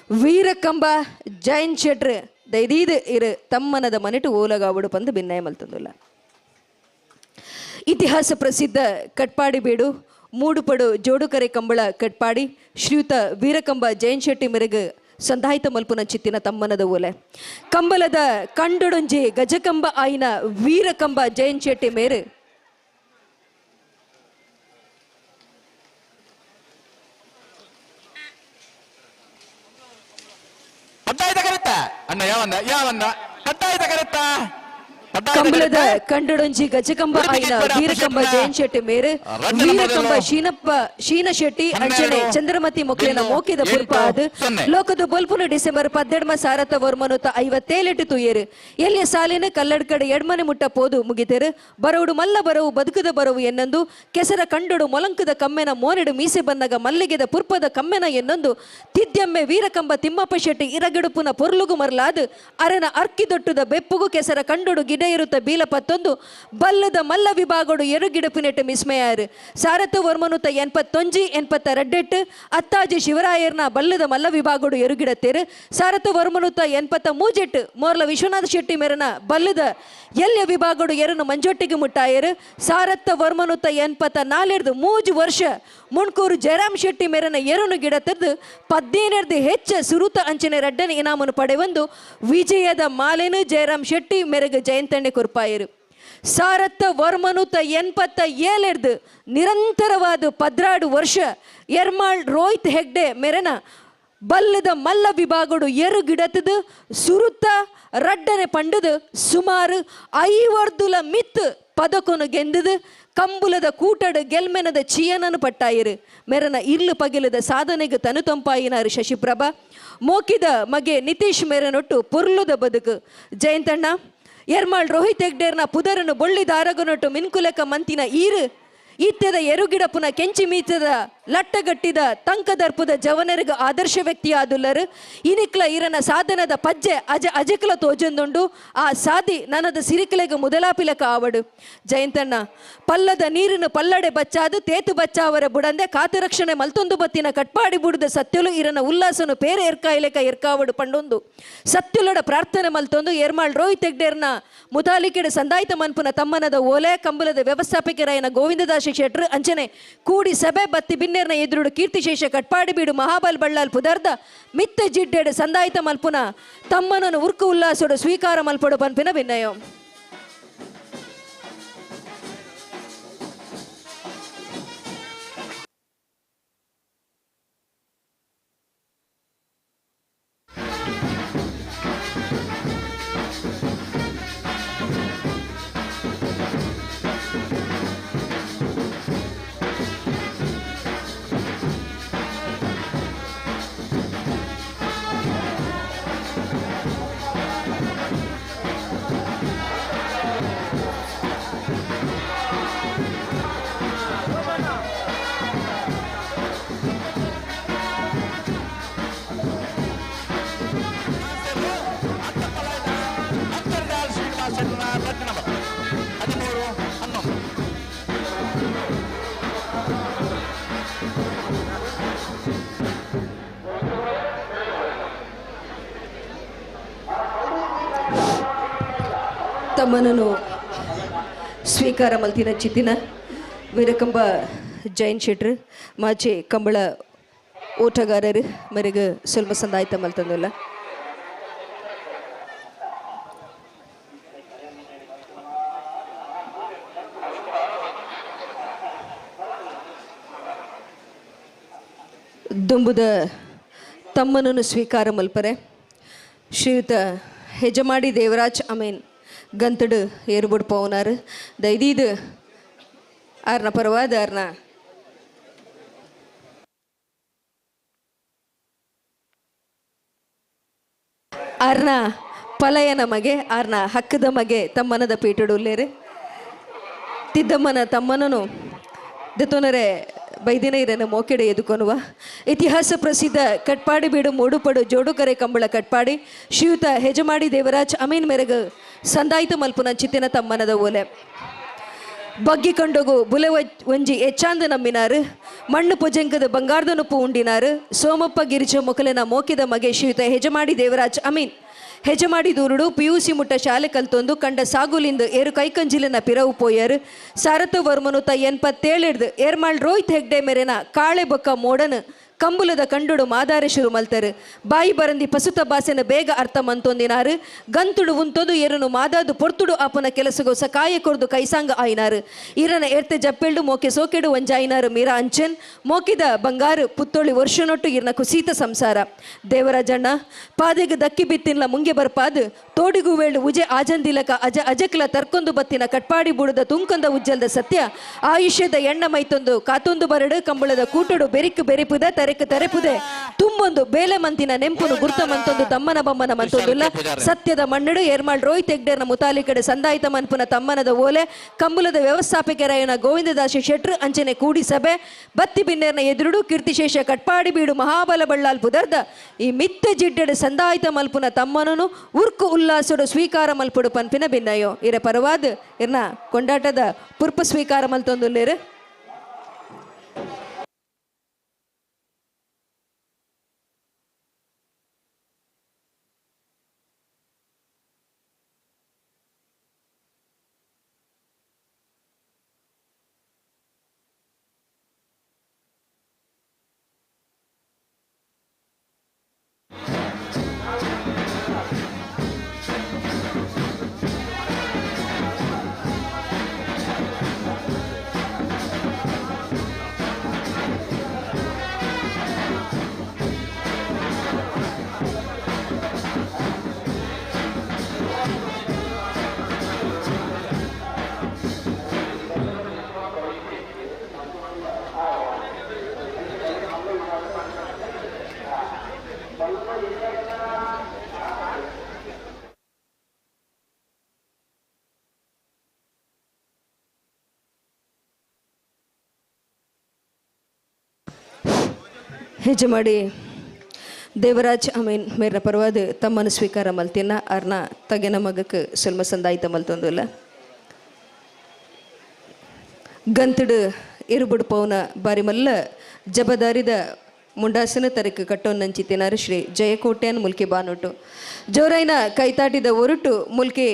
ವೀರಕಂಬ ಜೈನ್ ಶೆಟ್ರ್ ದೈದೀದ್ ಇರು ತಮ್ಮನದ ಮನೆಟು ಓಲಗಾವುಡು ಪಂದು ಭಿನ್ನಾಯ ಮಲ್ತಂದುಲ್ಲ. ಇತಿಹಾಸ ಪ್ರಸಿದ್ಧ ಕಟ್ಪಾಡಿ ಬೇಡು ಮೂಡುಪಡು ಜೋಡುಕರೆ ಕಂಬಳ ಕಟ್ಪಾಡಿ ಶ್ರೀಯುತ ವೀರಕಂಬ ಜೈನ್ ಶೆಟ್ಟಿ ಮೆರೆಗೆ ಸಂದಾಯಿತ ಮಲ್ಪುನ ಚಿತ್ತಿನ ತಮ್ಮನದ ಓಲೆ ಕಂಬಲದ ಕಂಡೊಡೊಂಜಿ ಗಜಕಂಬ ಆಯ್ನ ವೀರಕಂಬ ಜೈನ್ ಶೆಟ್ಟಿ ಮೇರೆ ಕಂಬಳದ ಕಂಡೊಡೊಂಜಿ ಗಜಕಂಬ ಆಯ್ನ ವೀರಕಂಬ ಜೈನ್ ಶೆಟ್ಟಿ ಮೇರೆ ವೀರಕಂಬ ಶೀನ ಶೆಟ್ಟಿ ಅಂಚನೆ ಚಂದ್ರಮತಿ ಮೊಕ್ಲಿನ ಮೋಕೆದ ಪುರ್ಪಾದ್ ಲೋಕದ ಬೊಲ್ಪುನ ಡಿಸೆಂಬರ್ 12 ಸಾರತ ವರ್ಮನುತ 57 ತುಯೇರು ಎಲ್ಲಿಯ ಸಾಲಿನ ಕಲ್ಲಡ್ಕಡೆ ಎಡ್ಮನೆ ಮುಟ್ಟ ಪೋದು ಮುಗಿತೆರು ಬರವುಡು ಮಲ್ಲ ಬರವು ಬದುಕದ ಬರವು ಎನ್ನೊಂದು ಕೆಸರ ಕಂಡೊಡು ಮೊಲಂಕದ ಕಮ್ಮೆನ ಮೋನೆಡು ಮೀಸೆ ಬಂದಾಗ ಮಲ್ಲಿಗೆದ ಪುರ್ಪದ ಕಮ್ಮೆನ ಎನ್ನೊಂದು ತಿದ್ಯಮ್ಮೆ ವೀರಕಂಬ ತಿಮ್ಮಪ್ಪ ಶೆಟ್ಟಿ ಇರಗಿಡುಪುನ ಪೊರ್ಲುಗು ಮರ್ಲಾದ್ ಅರೆನ ಅರ್ಕಿದೊಟ್ಟುದ ಬೆಪ್ಪುಗು ಕೆಸರ ಕಂಡೊಡು ಗಿಡ ಇರುತ್ತ ಬೀಲಪತ್ತೊಂದು ಬಲ್ಲದ ಮಲ್ಲ ವಿಭಾಗಡು ಎರುಗಿಡಪಿನೆಟ್ಟು ಮಿಸ್ಮೆಯಾರು ಸಾರಥ ವರ್ಮನುತ 89 ಅತ್ತಾಜಿ ಶಿವರಾಯರ್ನ ಬಲ್ಲದ ಮಲ್ಲ ವಿಭಾಗಡು ಎರುಗಿಡತ್ತೇರು ಸಾರಥ ವರ್ಮನುತ 83 ಮೋರ್ಲ ವಿಶ್ವನಾಥ ಶೆಟ್ಟಿ ಮೆರನ ಬಲ್ಲದ ಎಲ್ಯ ವಿಭಾಗಡು ಎರನು ಮಂಜೊಟ್ಟಿಗೆ ಮುಟ್ಟಾಯರು ಸಾರಥ ವರ್ಮನುತ 84 ಮೂಜು ವರ್ಷ ಮುಣ್ಕೂರು ಜಯರಾಮ್ ಶೆಟ್ಟಿ ಮೆರನ ಎರನು ಗಿಡತದ್ದು 17 ಹೆಚ್ಚ ಸುರುತ ಅಂಚನೆ ರಡ್ಡನ ಇನಾಮನು ಪಡೆವಂದು ವಿಜಯದ ಮಾಲೆನು ಜಯರಾಮ್ ಶೆಟ್ಟಿ ಮೆರೆಗೆ ಜಯಂತಣ್ಣೆ ಕೊರ್ಪಾಯರು ಸಾರಥ ವರ್ಮನುತ 87 ನಿರಂತರವಾದ 16 ವರ್ಷ ಎರ್ಮಾಳ್ ರೋಹಿತ್ ಹೆಗ್ಡೆ ಮೆರೆನ ಬಲ್ಲದ ಮಲ್ಲ ವಿಭಾಗಡು ಎರು ಗಿಡತದು ಸುರುತ ರಡ್ಡನೆ ಪಂಡದು ಸುಮಾರು 50 ಮಿತ್ ಪದಕೊನು ಗೆಂದದು ಕಂಬುಲದ ಕೂಟಡು ಗೆಲ್ಮೆನದ ಚಿಯನನು ಪಟ್ಟಾಯಿರು ಮೆರನ ಇರ್ಲು ಪಗಿಲದ ಸಾಧನೆಗೆ ತನು ತಂಪಾಯಿನಾರು ಶಶಿಪ್ರಭಾ ಮೋಕಿದ ಮಗೆ ನಿತೀಶ್ ಮೆರನೊಟ್ಟು ಪುರ್ಲುದ ಬದುಕು ಜಯಂತಣ್ಣ ಎರ್ಮಾಳ್ ರೋಹಿತ್ ಹೆಗ್ಡೇರ್ನ ಪುದರನು ಬೊಳ್ಳಿದ ಅರಗನೊಟ್ಟು ಮಿನ್ಕುಲೆಕ ಮಂತಿನ ಈರು ಇತ್ಯದ ಎರುಗಿಡಪುನ ಕೆಂಚಿ ಮೀತದ ಲಟ್ಟಗಟ್ಟಿದ ತಂಕದರ್ಪುದ ಜವನರಿಗೆ ಆದರ್ಶ ವ್ಯಕ್ತಿ ಆದುಲ್ಲರು ಇನಿಕ್ಲ ಇರನ ಸಾಧನದ ಪಜ್ಜೆ ಅಜಕಲ ತೋಜೊಂದುಂಡು ಆ ಸಾದಿ ನನದ ಸಿರಿಕಲೆಗೆ ಮುದಲಾಪಿಲಕ ಆವಡು ಜಯಂತಣ್ಣ ಪಲ್ಲದ ನೀರಿನ ಪಲ್ಲಡೆ ಬಚ್ಚಾದು ತೇತು ಬಚ್ಚಾವರ ಬುಡಂದೆ ಕಾತು ರಕ್ಷಣೆ ಮಲ್ತೊಂದು ಬತ್ತಿನ ಕಟ್ಪಾಡಿ ಬುಡದ ಸತ್ಯಲು ಇರನ ಉಲ್ಲಾಸನು ಪೇರೆ ಎರ್ಕಾಯಿಲೆಕ ಎರ್ಕಾವಡು ಪಂಡೊಂದು ಸತ್ಯುಲಡ ಪ್ರಾರ್ಥನೆ ಮಲ್ತೊಂದು ಎರ್ಮಾಳ್ ರೋಹಿತ್ ಹೆಗ್ಡೇರ್ನ ಮುತಾಲಿಕೆಡೆ ಸಂದಾಯಿತ ಮನ್ಪುನ ತಮ್ಮನದ ಓಲೆ ಕಂಬಲದ ವ್ಯವಸ್ಥಾಪಕರಾಯನ ಗೋವಿಂದದಾಸ ಶೆಟ್ರು ಅಂಚನೆ ಕೂಡಿ ಸಭೆ ಬತ್ತಿ ಬಿನ್ನೇರ್ನ ಎದುರುಡು ಕೀರ್ತಿಶೇಷ ಕಟ್ಪಾಡಿ ಬೀಡು ಮಹಾಬಲ್ ಬಳ್ಳಾಲ್ ಪುದರ್ದ ಮಿತ್ತ ಜಿಡ್ಡೆಡು ಸಂದಾಯಿತ ಮಲ್ಪುನ ತಮ್ಮನನ್ನು ಉರ್ಕು ಉಲ್ಲಾಸೋಡು ಸ್ವೀಕಾರ ಮಲ್ಪಡು ಪನ್ಪಿನ ಭಿನ್ನಯ ತಮ್ಮನನ್ನು ಸ್ವೀಕಾರ ಮಲ್ತಿನ ಚಿತ್ತಿನ ವೀರಕಂಬ ಜೈನ್ ಶೆಟ್ರು ಮಾಚೆ ಕಂಬಳ ಓಟಗಾರರು ಮರೆಗೆ ಸ್ವಲ್ಪ ಸಂದಾಯಿತ ಮಲ್ತಂದಿಲ್ಲ ದುಂಬುದ ತಮ್ಮನನ್ನು ಸ್ವೀಕಾರ ಮಲ್ಪರೆ ಶ್ರೀಯುತ ಹೆಜಮಾಡಿ ದೇವರಾಜ್ ಅಮೀನ್ ಗಂತಡು ಏರುಬುಡ್ ಪವನಾರು ದೈದೀದು ಆರ್ನ ಪರವಾದ ಆರ್ನ ಪಲಯನ ಮಗೆ ಆರ್ನ ಹಕ್ಕದ ಮಗೆ ತಮ್ಮನದ ಪೀಟಡುಲ್ಲೇರು ತಿದ್ದಮ್ಮನ ತಮ್ಮನನು ದತ್ತೋನರೆ ಬೈದಿನ ಇರನ ಮೋಕೆಡೆ ಎದುಕೊನುವ ಇತಿಹಾಸ ಪ್ರಸಿದ್ಧ ಕಟ್ಪಾಡಿ ಬೀಡು ಮೂಡುಪಡು ಜೋಡುಕರೆ ಕಂಬಳ ಕಟ್ಪಾಡಿ ಶ್ರೀಯುತ ಹೆಜಮಾಡಿ ದೇವರಾಜ್ ಅಮೀನ್ ಮೆರೆಗೆ ಸಂದಾಯಿತ ಮಲ್ಪುನ ಚಿತ್ತಿನ ತಮ್ಮನದ ಓಲೆ ಬಗ್ಗಿ ಕಂಡೋಗು ಬುಲೆ ಒಂಜಿ ಎಚ್ಚಾಂದ ನಂಬಿನಾರು ಮಣ್ಣು ಪೊಜೆಂಕದ ಬಂಗಾರದ ನುಪ್ಪು ಉಂಡಿನಾರು ಸೋಮಪ್ಪ ಗಿರಿಜ ಮೊಕಲೆನ ಮೋಕಿದ ಮಗೆ ಶ್ರೀಯುತ ಹೆಜಮಾಡಿ ದೇವರಾಜ್ ಅಮೀನ್ ಹೆಜಮಾಡಿ ದೂರುಡು PUC ಮುಟ್ಟ ಶಾಲೆ ಕಲ್ತೊಂದು ಕಂಡ ಸಾಗುಲಿಂದ ಏರು ಕೈಕಂಜಿಲಿನ ಪಿರವು ಪೋಯರು ಸಾರಥ ವರ್ಮನು ತ 87 ಏರ್ಮಾಳ್ ರೋಹಿತ್ ಹೆಗ್ಡೆ ಮೇರೆನ ಕಾಳೆ ಬೊಕ್ಕ ಮೋಡನ್ ಕಂಬುಲದ ಕಂಡುಡು ಮಾದಾರೆ ಶುರು ಮಲ್ತರು ಬಾಯಿ ಬರಂದಿ ಪಸುತ ಭಾಷೆನ ಬೇಗ ಅರ್ಥ ಮಂತೊಂದಿನಾರು ಗಂತುಡು ಉಂತೊಂದು ಎರನು ಮಾದಾದು ಪೊರ್ತುಡು ಆಪನ ಕೆಲಸಗೋಸ ಕಾಯ ಕೊರ್ದು ಕೈಸಾಂಗ ಆಯ್ನಾರು ಇರನ ಎರ್ತೆ ಜಪ್ಪೆಲ್ಡು ಮೋಕೆ ಸೋಕೆಡು ಒಂಜಾಯ್ನಾರು ಮೀರಾ ಅಂಚನ್ ಮೋಕಿದ ಬಂಗಾರು ಪುತ್ತೊಳಿ ವರ್ಷನೊಟ್ಟು ಇರ್ನ ಕುಸೀತ ಸಂಸಾರ ದೇವರಾಜಣ್ಣ ಪಾದೆಗೆ ದಕ್ಕಿ ಬಿತ್ತಿನ್ಲ ಮುಂಗೆ ಬರ್ಪಾದು ತೋಡಿಗೂ ವೇಳು ಉಜೆ ಆಜಂದಿಲಕ ಅಜಕ್ಲ ತರ್ಕೊಂದು ಬತ್ತಿನ ಕಟ್ಪಾಡಿ ಬುಡದ ತುಂಕೊಂದ ಉಜ್ಜಲ್ದ ಸತ್ಯ ಆಯುಷ್ಯದ ಎಣ್ಣ ಮೈತೊಂದು ಕಾತೊಂದು ಬರಡು ಕಂಬಳದ ಕೂಟಡು ಬೆರಿಕು ಬೆರಿಪುದ ತರೆಪುದೆ ತುಂಬೊಂದು ಬೇಲೆ ಮಂತಿನ ನೆಂಪುನು ಗುರ್ತ ಮಂತೊಂದು ತಮ್ಮನ ಬಮ್ಮನ ಮಂತೊಂದುಲ್ಲ ಸತ್ಯದ ಮಣ್ಣಡು ಏರ್ಮಾಳ್ ರೋಹಿತ್ ಹೆಗ್ಡೆರ್ನ ಮುತಾಲಿ ಕಡೆ ಸಂದಾಯಿತ ಮನ್ಪುನ ತಮ್ಮನದ ಓಲೆ ಕಂಬುಲದ ವ್ಯವಸ್ಥಾಪಕರಾಯನ ಗೋವಿಂದದಾಸ ಶೆಟ್ರು ಅಂಚನೆ ಕೂಡಿ ಸಭೆ ಬತ್ತಿ ಬಿನ್ನೇರ್ನ ಎದುರುಡು ಕೀರ್ತಿಶೇಷ ಕಟ್ಪಾಡಿ ಬೀಡು ಮಹಾಬಲ ಬಳ್ಳಾಲ್ ಪುದರ್ದ ಈ ಮಿತ್ತೆ ಜಿಡ್ಡೆಡು ಸಂದಾಯಿತ ಮಲ್ಪುನ ತಮ್ಮನನು ಉರ್ಕು ಉಲ್ಲಾಸಡು ಸ್ವೀಕಾರ ಮಲ್ಪುಡು ಪನ್ಪಿನ ಭಿನ್ನಯೋ ಇರ ಪರವಾದ ಇರ್ನ ಕೊಂಡಾಟದ ಪುರ್ಪ ಸ್ವೀಕಾರ ಮಲ್ತೊಂದುಲ್ಲೇರು ಹೆಜಮಾಡಿ ದೇವರಾಜ್ ಅಮೀನ್ ಮೇರ್ನ ಪರವಾದ ತಮ್ಮನ್ನು ಸ್ವೀಕಾರ ಮಲ್ತಿನ ಅರ್ನ ತಗೆನ ಮಗಕ್ಕೆ ಸುಲ್ಮ ಸಂದಾಯಿತ ಮಲ್ತೊಂದುಲ್ಲ ಗಂತಡು ಇರುಬುಡು ಪೌನ ಬಾರಿ ಮಲ್ಲ ಜಬದಾರಿದ ಮುಂಡಾಸನ ತರಕ್ಕೆ ಕಟ್ಟೋನ್ನಂಚಿತಿನಾರು ಶ್ರೀ ಜಯಕೋಟ್ಯಾನ್ ಮುಲ್ಕಿ ಬಾನುಟು ಜೋರೈನ ಕೈತಾಟಿದ ಒರುಟು ಮುಲ್ಕಿ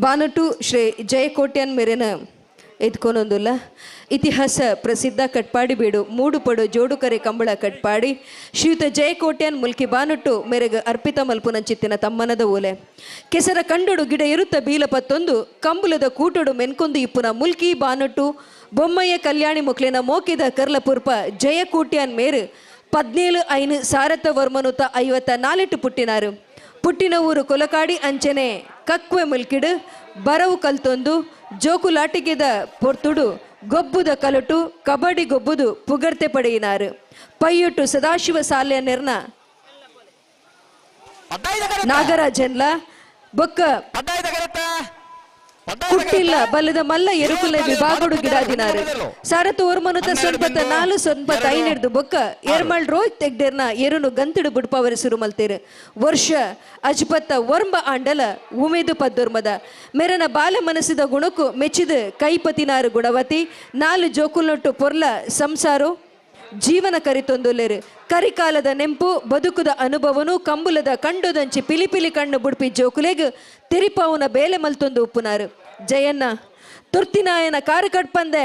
ಬಾನುಟು ಶ್ರೀ ಜಯಕೋಟ್ಯಾನ್ ಮೇರೆನ ಎದ್ಕೊನೊಂದುಲ್ಲ ಇತಿಹಾಸ ಪ್ರಸಿದ್ಧ ಕಟ್ಪಾಡಿ ಬೀಡು ಮೂಡು ಪಡು ಜೋಡು ಕರೆ ಕಂಬಳ ಕಟ್ಪಾಡಿ ಶ್ರೀಯುತ ಜಯಕೋಟ್ಯಾನ್ ಮುಲ್ಕಿ ಬಾನುಟ್ಟು ಮೇರೆಗೆ ಅರ್ಪಿತ ಮಲ್ಪುನಂಚಿತ್ತಿನ ತಮ್ಮನದ ಓಲೆ ಕೆಸರ ಕಂಡುಡು ಗಿಡ ಇರುತ್ತ ಬೀಲ ಪತ್ತೊಂದು ಕಂಬುಲದ ಕೂಟುಡು ಮೆನ್ಕೊಂದು ಇಪ್ಪುನ ಮುಲ್ಕಿ ಬಾನುಟ್ಟು ಬೊಮ್ಮಯ್ಯ ಕಲ್ಯಾಣಿ ಮುಕ್ಲಿನ ಮೋಕಿದ ಕರ್ಲಪುರ್ಪ ಜಯಕೋಟ್ಯಾನ್ ಮೇರು 17 ಸಾರಥ ವರ್ಮನುತ 54 ಪುಟ್ಟಿನಾರು ಪುಟ್ಟಿನ ಊರು ಕೊಲಕಾಡಿ ಅಂಚನೆ ಕಕ್ವೆ ಮುಲ್ಕಿಡು ಬರವು ಕಲ್ತೊಂದು ಜೋಕುಲಾಟಿಗೆದ ಪೊರ್ತುಡು ಗೊಬ್ಬುದ ಕಲಟು ಕಬಡ್ಡಿ ಗೊಬ್ಬುದು ಪುಗರ್ತೆ ಪಡೆಯಿನಾರು ಪೈಯುಟ್ಟು ಸದಾಶಿವ ಸಾಲೆಯ ನೆರ್ನ ನಾಗರಾಜನ್ಲ ಬೊಕ್ಕ ಕುಟ್ಟಿಲ್ಲ ಬಲ್ಲದ ಮಲ್ಲ ಎರುಕುಲ ವಿಭಾಗಡು ಗಿಡಾದಿನಾರು ಸಾರಥ ಓರ್ಮನುತ ಸೊನ್ಪತ್ತ 4 ಸೊನ್ಪತ್ತ 5 ಬೊಕ್ಕ ಏರ್ಮಾಳ್ ರೋಹಿತ್ ತೆಗ್ಡೆರ್ನ ಎರುನು ಗಂತುಡು ಬುಡ್ಪವರ ಸುರು ಮಲ್ತೇರು ವರ್ಷ ಅಜ್ಪತ್ತ ವರ್ಮ ಆಂಡಲ ಉಮೇದು ಪದ್ದೊರ್ಮದ ಮೆರನ ಬಾಲ ಮನಸ್ಸಿದ ಗುಣಕ್ಕೂ ಮೆಚ್ಚಿದ ಕೈಪತಿನಾರು ಗುಣವತಿ 4 ಜೋಕುಲ್ನೊಟ್ಟು ಪೊರ್ಲ ಸಂಸಾರೋ ಜೀವನ ಕರಿತೊಂದುಲ್ಲೇರು ಕರಿಕಾಲದ ನೆಂಪು ಬದುಕುದ ಅನುಭವನು ಕಂಬುಲದ ಕಂಡುದಂಚಿ ಪಿಲಿಪಿಲಿ ಕಣ್ಣು ಬುಡ್ಪಿ ಜೋಕುಲೆಗ್ ತಿರಿಪಾವುನ ಬೇಲೆ ಮಲ್ತೊಂದು ಉಪ್ಪುನಾರು ಜಯನ್ನ ತುರ್ತಿನಾಯನ ಕಾರು ಕಟ್ಪಂದೆ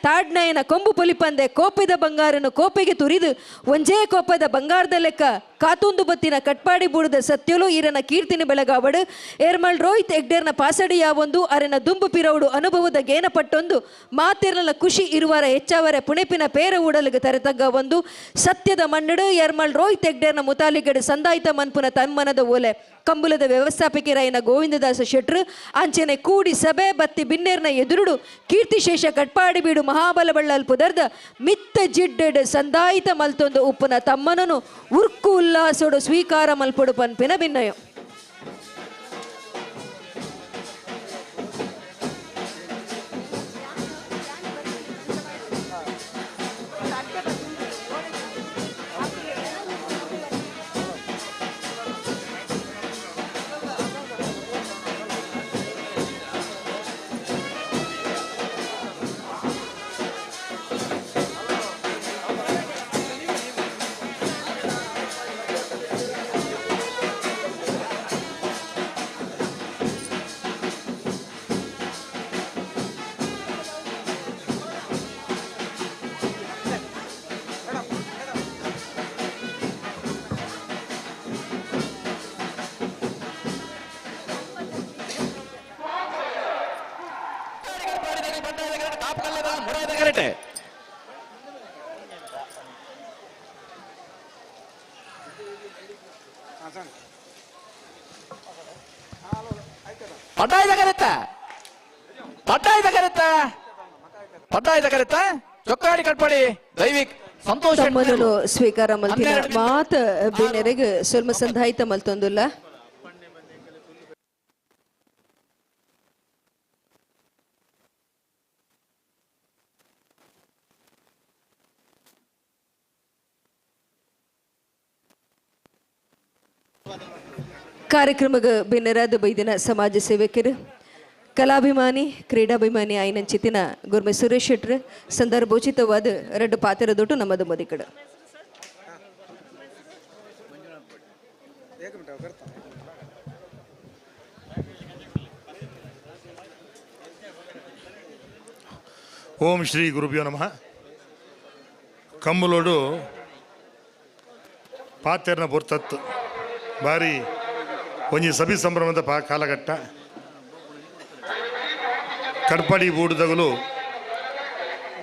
ತಾಡ್ನಾಯನ ಕೊಂಬು ಪೊಲಿಪಂದೆ ಕೋಪದ ಬಂಗಾರನು ಕೋಪೆಗೆ ತುರಿದು ಒಂಜೇ ಕೋಪದ ಬಂಗಾರದ ಲೆಕ್ಕ ಕಾತುಂದು ಬತ್ತಿನ ಕಟ್ಪಾಡಿ ಬೂಡದ ಸತ್ಯಲು ಈರನ ಕೀರ್ತಿನ ಬೆಳಗಾವಡು ಏರ್ಮಾಳ್ ರೋಹಿತ್ ಹೆಗ್ಡೆರ್ನ ಪಾಸಡಿ ಯಾವೊಂದು ಅರೆನ ದುಂಬು ಪಿರೌಡು ಅನುಭವದ ಗೇನ ಪಟ್ಟೊಂದು ಮಾತಿರ್ನಲ ಖುಷಿ ಇರುವರ ಹೆಚ್ಚವರ ಪುಣೆಪಿನ ಪೇರ ಉಡಲಿಗೆ ತರೆತಗ್ಗ ಒಂದು ಸತ್ಯದ ಮಣ್ಣಡು ಏರ್ಮಾಳ್ ರೋಹಿತ್ ಹೆಗ್ಡೆರ್ನ ಮುತಾಲಿಗಡೆ ಸಂದಾಯಿತ ಮನ್ಪುನ ತಮ್ಮನದ ಓಲೆ ಕಂಬುಲದ ವ್ಯವಸ್ಥಾಪಕರಾಯನ ಗೋವಿಂದದಾಸ ಶೆಟ್ರು ಅಂಚನೆ ಕೂಡಿ ಸಭೆ ಬತ್ತಿ ಬಿನ್ನೇರ್ನ ಎದುರುಡು ಕೀರ್ತಿಶೇಷ ಕಟ್ಪಾಡಿ ಬೀಡು ಮಹಾಬಲ ಬಳ್ಳಾಲ್ ಪುದರ್ದ ಮಿತ್ತ ಜಿಡ್ಡೆಡ್ ಸಂದಾಯಿತ ಮಲ್ತೊಂದು ಉಪ್ಪುನ ತಮ್ಮನನು ಉರ್ಕು ಉಲ್ಲಾಸೋಡು ಸ್ವೀಕಾರ ಮಲ್ಪೊಡು ಪನ್ಪಿನ ಭಿನ್ನಯ ಕರೆಕ್ಟ್. ಪಟ್ಟಾಯ್ದ ಕರೆತ ಚೊಕ್ಕಾಡಿ ಕಟ್ಪಾಡಿ ದೈವಿಕ್ ಸಂತೋಷ ತಮ್ಮನ್ನು ಸ್ವೀಕಾರ ಮಲ್ತಿನ ಮಾತ ಬೇನೆರೆಗೆ ಸ್ವಲ್ಪ ಸಂಧಾಯಿತ ಮಲ್ತೊಂದುಲ್ಲ. ಕಾರ್ಯಕ್ರಮಕ್ಕೆ ಬಿನ್ನರಾದ ಬೈದಿನ ಸಮಾಜ ಸೇವಕರು ಕಲಾಭಿಮಾನಿ ಕ್ರೀಡಾಭಿಮಾನಿ ಆಯ್ನ ಚಿತ್ತಿನ ಗುರ್ಮೆ ಸುರೇಶ್ ಶೆಟ್ರ್ ಸಂದರ್ಭೋಚಿತವಾದ ಎರಡು ಪಾತ್ರದೊಟ್ಟು ನಮ್ಮದು ಮದಿಕಡ ಓಂ ಶ್ರೀ ಗುರುಭ್ಯೋ ನಮಃ. ಕಂಬುಲೋಡು ಪಾತೆರ್ನ ಬುರ್ತತ್ತು ಬಾರಿ ಒಂಜಿ ಸಭಿ ಸಂಭ್ರಮದ ಕಾಲಘಟ್ಟ. ಕಡ್ಪಾಡಿ ಬೂಡುದಗಲು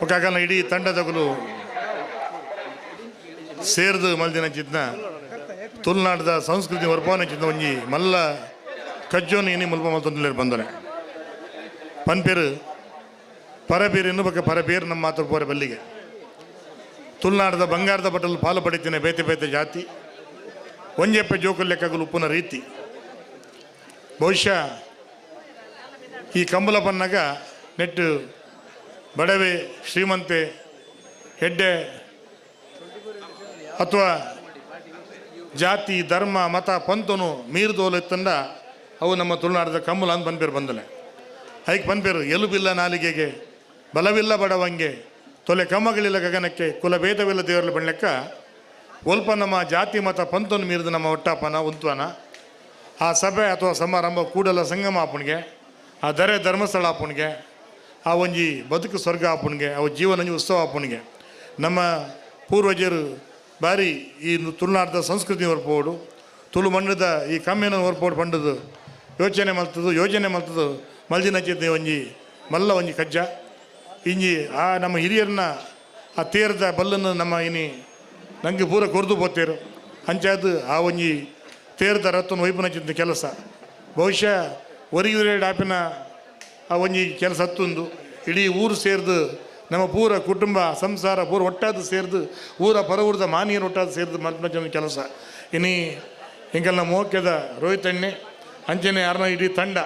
ಒಕ್ಕಾಗಲ ಇಡೀ ತಂಡದಗಲು ಸೇರ್ದು ಮಲ್ದಿನ ಚಿತ್ನ ತುಳುನಾಡದ ಸಂಸ್ಕೃತಿ ಹೊರಪವನ ಚಿತ್ನ ಒಂಜಿ ಮಲ್ಲ ಕಜ್ಜೋನು ಇನಿ ಮುಲ್ಪ ಮಲ್ತೊಂದು ಬಂದನೆ ಪನ್ಪೇರು ಪರಬೇರು ಇನ್ನು ಬಗ್ಗೆ ಪರಬೇರು ನಮ್ಮ ಮಾತು ಪೋರೆ ಬಲ್ಲಿಗೆ ತುಳುನಾಡದ ಬಂಗಾರದ ಬಟ್ಟಲು ಪಾಲು ಪಡಿತೀನಿ ಬೇತೆ ಬೇತೆ ಜಾತಿ ಒಂಜೆಪ್ಪೆ ಜೋಕು ಲೆಕ್ಕಗಲು ಉಪ್ಪುನ ರೀತಿ. ಬಹುಶಃ ಈ ಕಂಬಲ ಪನ್ನಗ ನೆಟ್ಟು ಬಡವೆ ಶ್ರೀಮಂತೆ ಹೆಡ್ಡೆ ಅಥವಾ ಜಾತಿ ಧರ್ಮ ಮತ ಪಂತನು ಮೀರ್ದೋಲೆತ್ತಂಡ ಅವು ನಮ್ಮ ತುಳುನಾಡದ ಕಂಬಲ ಅಂತ ಪನ್ಪೇರು ಬಂದಲೆ. ಐಕ್ ಪನ್ಪೇರು ಎಲುಬಿಲ್ಲ ನಾಲಿಗೆಗೆ ಬಲವಿಲ್ಲ ಬಡವಂಗೆ ತೊಲೆ ಕಮ್ಮಗಳಿಲ್ಲ ಗಗನಕ್ಕೆ ಕುಲಭೇದವಿಲ್ಲ ದೇವರಲ್ಲಿ ಬಣ್ಲೆಕ್ಕ ಒಲ್ಪ ನಮ್ಮ ಜಾತಿ ಮತ ಪಂತನು ಮೀರಿದ ನಮ್ಮ ಒಟ್ಟಾಪನ ಉಂತ್ವನ ಆ ಸಭೆ ಅಥವಾ ಸಮಾರಂಭ ಕೂಡಲ ಸಂಗಮ ಆಪುಣಿಗೆ ಆ ದರೆ ಧರ್ಮಸ್ಥಳ ಆಪುಣಿಗೆ ಆ ಒಂಜಿ ಬದುಕು ಸ್ವರ್ಗ ಆಪುಣಿಗೆ ಅವು ಜೀವನ ಉತ್ಸವ ಆಪುಣಿಗೆ ನಮ್ಮ ಪೂರ್ವಜರು ಬಾರಿ ಈ ತುಳುನಾಡದ ಸಂಸ್ಕೃತಿ ಹೊರಪೋಡು ತುಳು ಮಣ್ಣದ ಈ ಕಮ್ಮಿನ ಹೊರಪೋಡು ಪಂಡದು ಯೋಜನೆ ಮಲ್ತದು ಮಲ್ದಿನ ಚಿತ್ನೆ ಒಂಜಿ ಮಲ್ಲ ಒಂಜಿ ಕಜ್ಜ ಇಂಜಿ ಆ ನಮ್ಮ ಹಿರಿಯರನ್ನ ಆ ತೇರದ ಬಲ್ಲನ್ನು ನಮ್ಮ ಇನಿ ನಂಗೆ ಪೂರ ಕೊರ್ದು ಪೋತೇರು ಅಂಚಾದ ಆ ಒಂಜಿ ತೇರದ ರತ್ತನ ವೈಪುನ ಚಿಂತ ಕೆಲಸ ಬಹುಶಃ ಒರಿಯೂರೇ ಡಾಪಿನ ಆ ಒಂಜಿ ಕೆಲಸ ಹತ್ತೊಂದು ಇಡೀ ಊರು ಸೇರಿದು ನಮ್ಮ ಪೂರ ಕುಟುಂಬ ಸಂಸಾರ ಪೂರ ಒಟ್ಟಾದ ಸೇರಿದು ಊರ ಪರವೂರದ ಮಾನಿಯರು ಒಟ್ಟಾದ ಸೇರಿದು ಮಲ್ಪನ ಕೆಲಸ ಇನಿ ಹಿಂಗೆಲ್ಲ ಮೋಕ್ಯದ ರೋಹಿತಣ್ಣೆ ಅಂಚನೆ ಯಾರನ್ನ ಇಡೀ ತಂಡ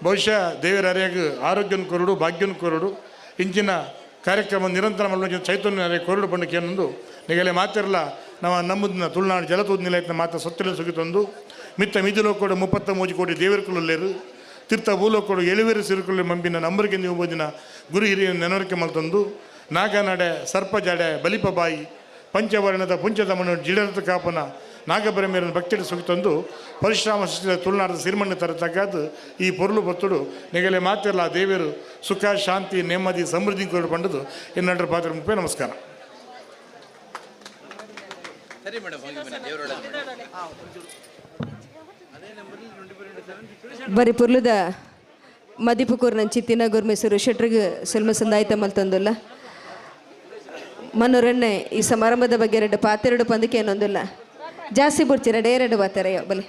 ಬಹುಶಃ ದೇವರ ಅರಿಯಾಗ ಆರೋಗ್ಯನ ಕೊರಡು ಭಾಗ್ಯನ ಕೊರಡು ಇಂಚಿನ ಕಾರ್ಯಕ್ರಮ ನಿರಂತರ ಮಲ್ಪನ ಚೈತನ್ಯ ಅರೆ ಕೊರಡು ಪಂಡಕ್ಕೆ ಏನೊಂದು ನಿಗಲೆ ಮಾತಿರಲ್ಲ ನಾವು ನಮ್ಮದನ್ನ ತುಳುನಾಡು ಜಲತೂದ್ ನಿಲಯದ ಮಾತ ಸೊತ್ತಲೆ ಸುಗಿತೊಂದು ಮಿತ್ತ ಮಿದಿಲೋಕೋಡು 33 ಕೋಟಿ ದೇವರುಕೊಳ್ಳೇರು ತೀರ್ಥ ಭೂಲೋಕೋಡು ಎಳುವೇರು ಸಿರುಕೊಳ್ಳಿ ಮಂಬಿನ ನಂಬರಿಗೆ ನೀವು ಓದಿನ ಗುರು ಹಿರಿಯ ನೆನವರಿಕೆ ಮಲ್ತೊಂದು ನಾಗನಡೆ ಸರ್ಪಜಾಡೆ ಬಲಿಪಬಾಯಿ ಪಂಚವರ್ಣದ ಪುಂಚದ ಮಣ್ಣು ಜಿಡರದ ಕಾಪನ ನಾಗಬರಮೇರನ್ನು ಭಕ್ತಿಯಲ್ಲಿ ಸುಗಿತೊಂದು ಪರಿಶ್ರಮ ಸೃಷ್ಟಿಸಿದ ತುಳುನಾಡದ ಸಿರಿಮಣ್ಣು ತರತಕ್ಕಾದ ಈ ಪೊರುಳು ಬತ್ತುಡು ನಿಗಲೆ ಮಾತಿರಲ್ಲ ದೇವರು ಸುಖ ಶಾಂತಿ ನೆಮ್ಮದಿ ಸಮೃದ್ಧಿ ಕೊರಡು ಪಂಡದು ಇನ್ನೆರಡರ ಪಾತ್ರ ಮುಪ್ಪೆ ನಮಸ್ಕಾರ. ಬರಿ ಪುರ್ಲುದ ಮದಿಪುಕೂರ್ನ ಚಿತ್ತಿನ ಗುರ್ಮೆ ಸುರೇಶ್ ಶೆಟ್ರಿಗೆ ಸ್ವಲ್ಪ ಸಂದಾಯಿತ ಮಲ್ತೊಂದಿಲ್ಲ. ಮನೋರಣ್ಣೆ ಈ ಸಮಾರಂಭದ ಬಗ್ಗೆ ಎರಡು ಪಾತೆರಡು ಪಂದಕ್ಕೆ ಏನೊಂದಿಲ್ಲ ಜಾಸ್ತಿ ಬಿಡ್ತೀರ ಡೇರೆರಡು ಪಾತೆರೆಯ ಬಲಿ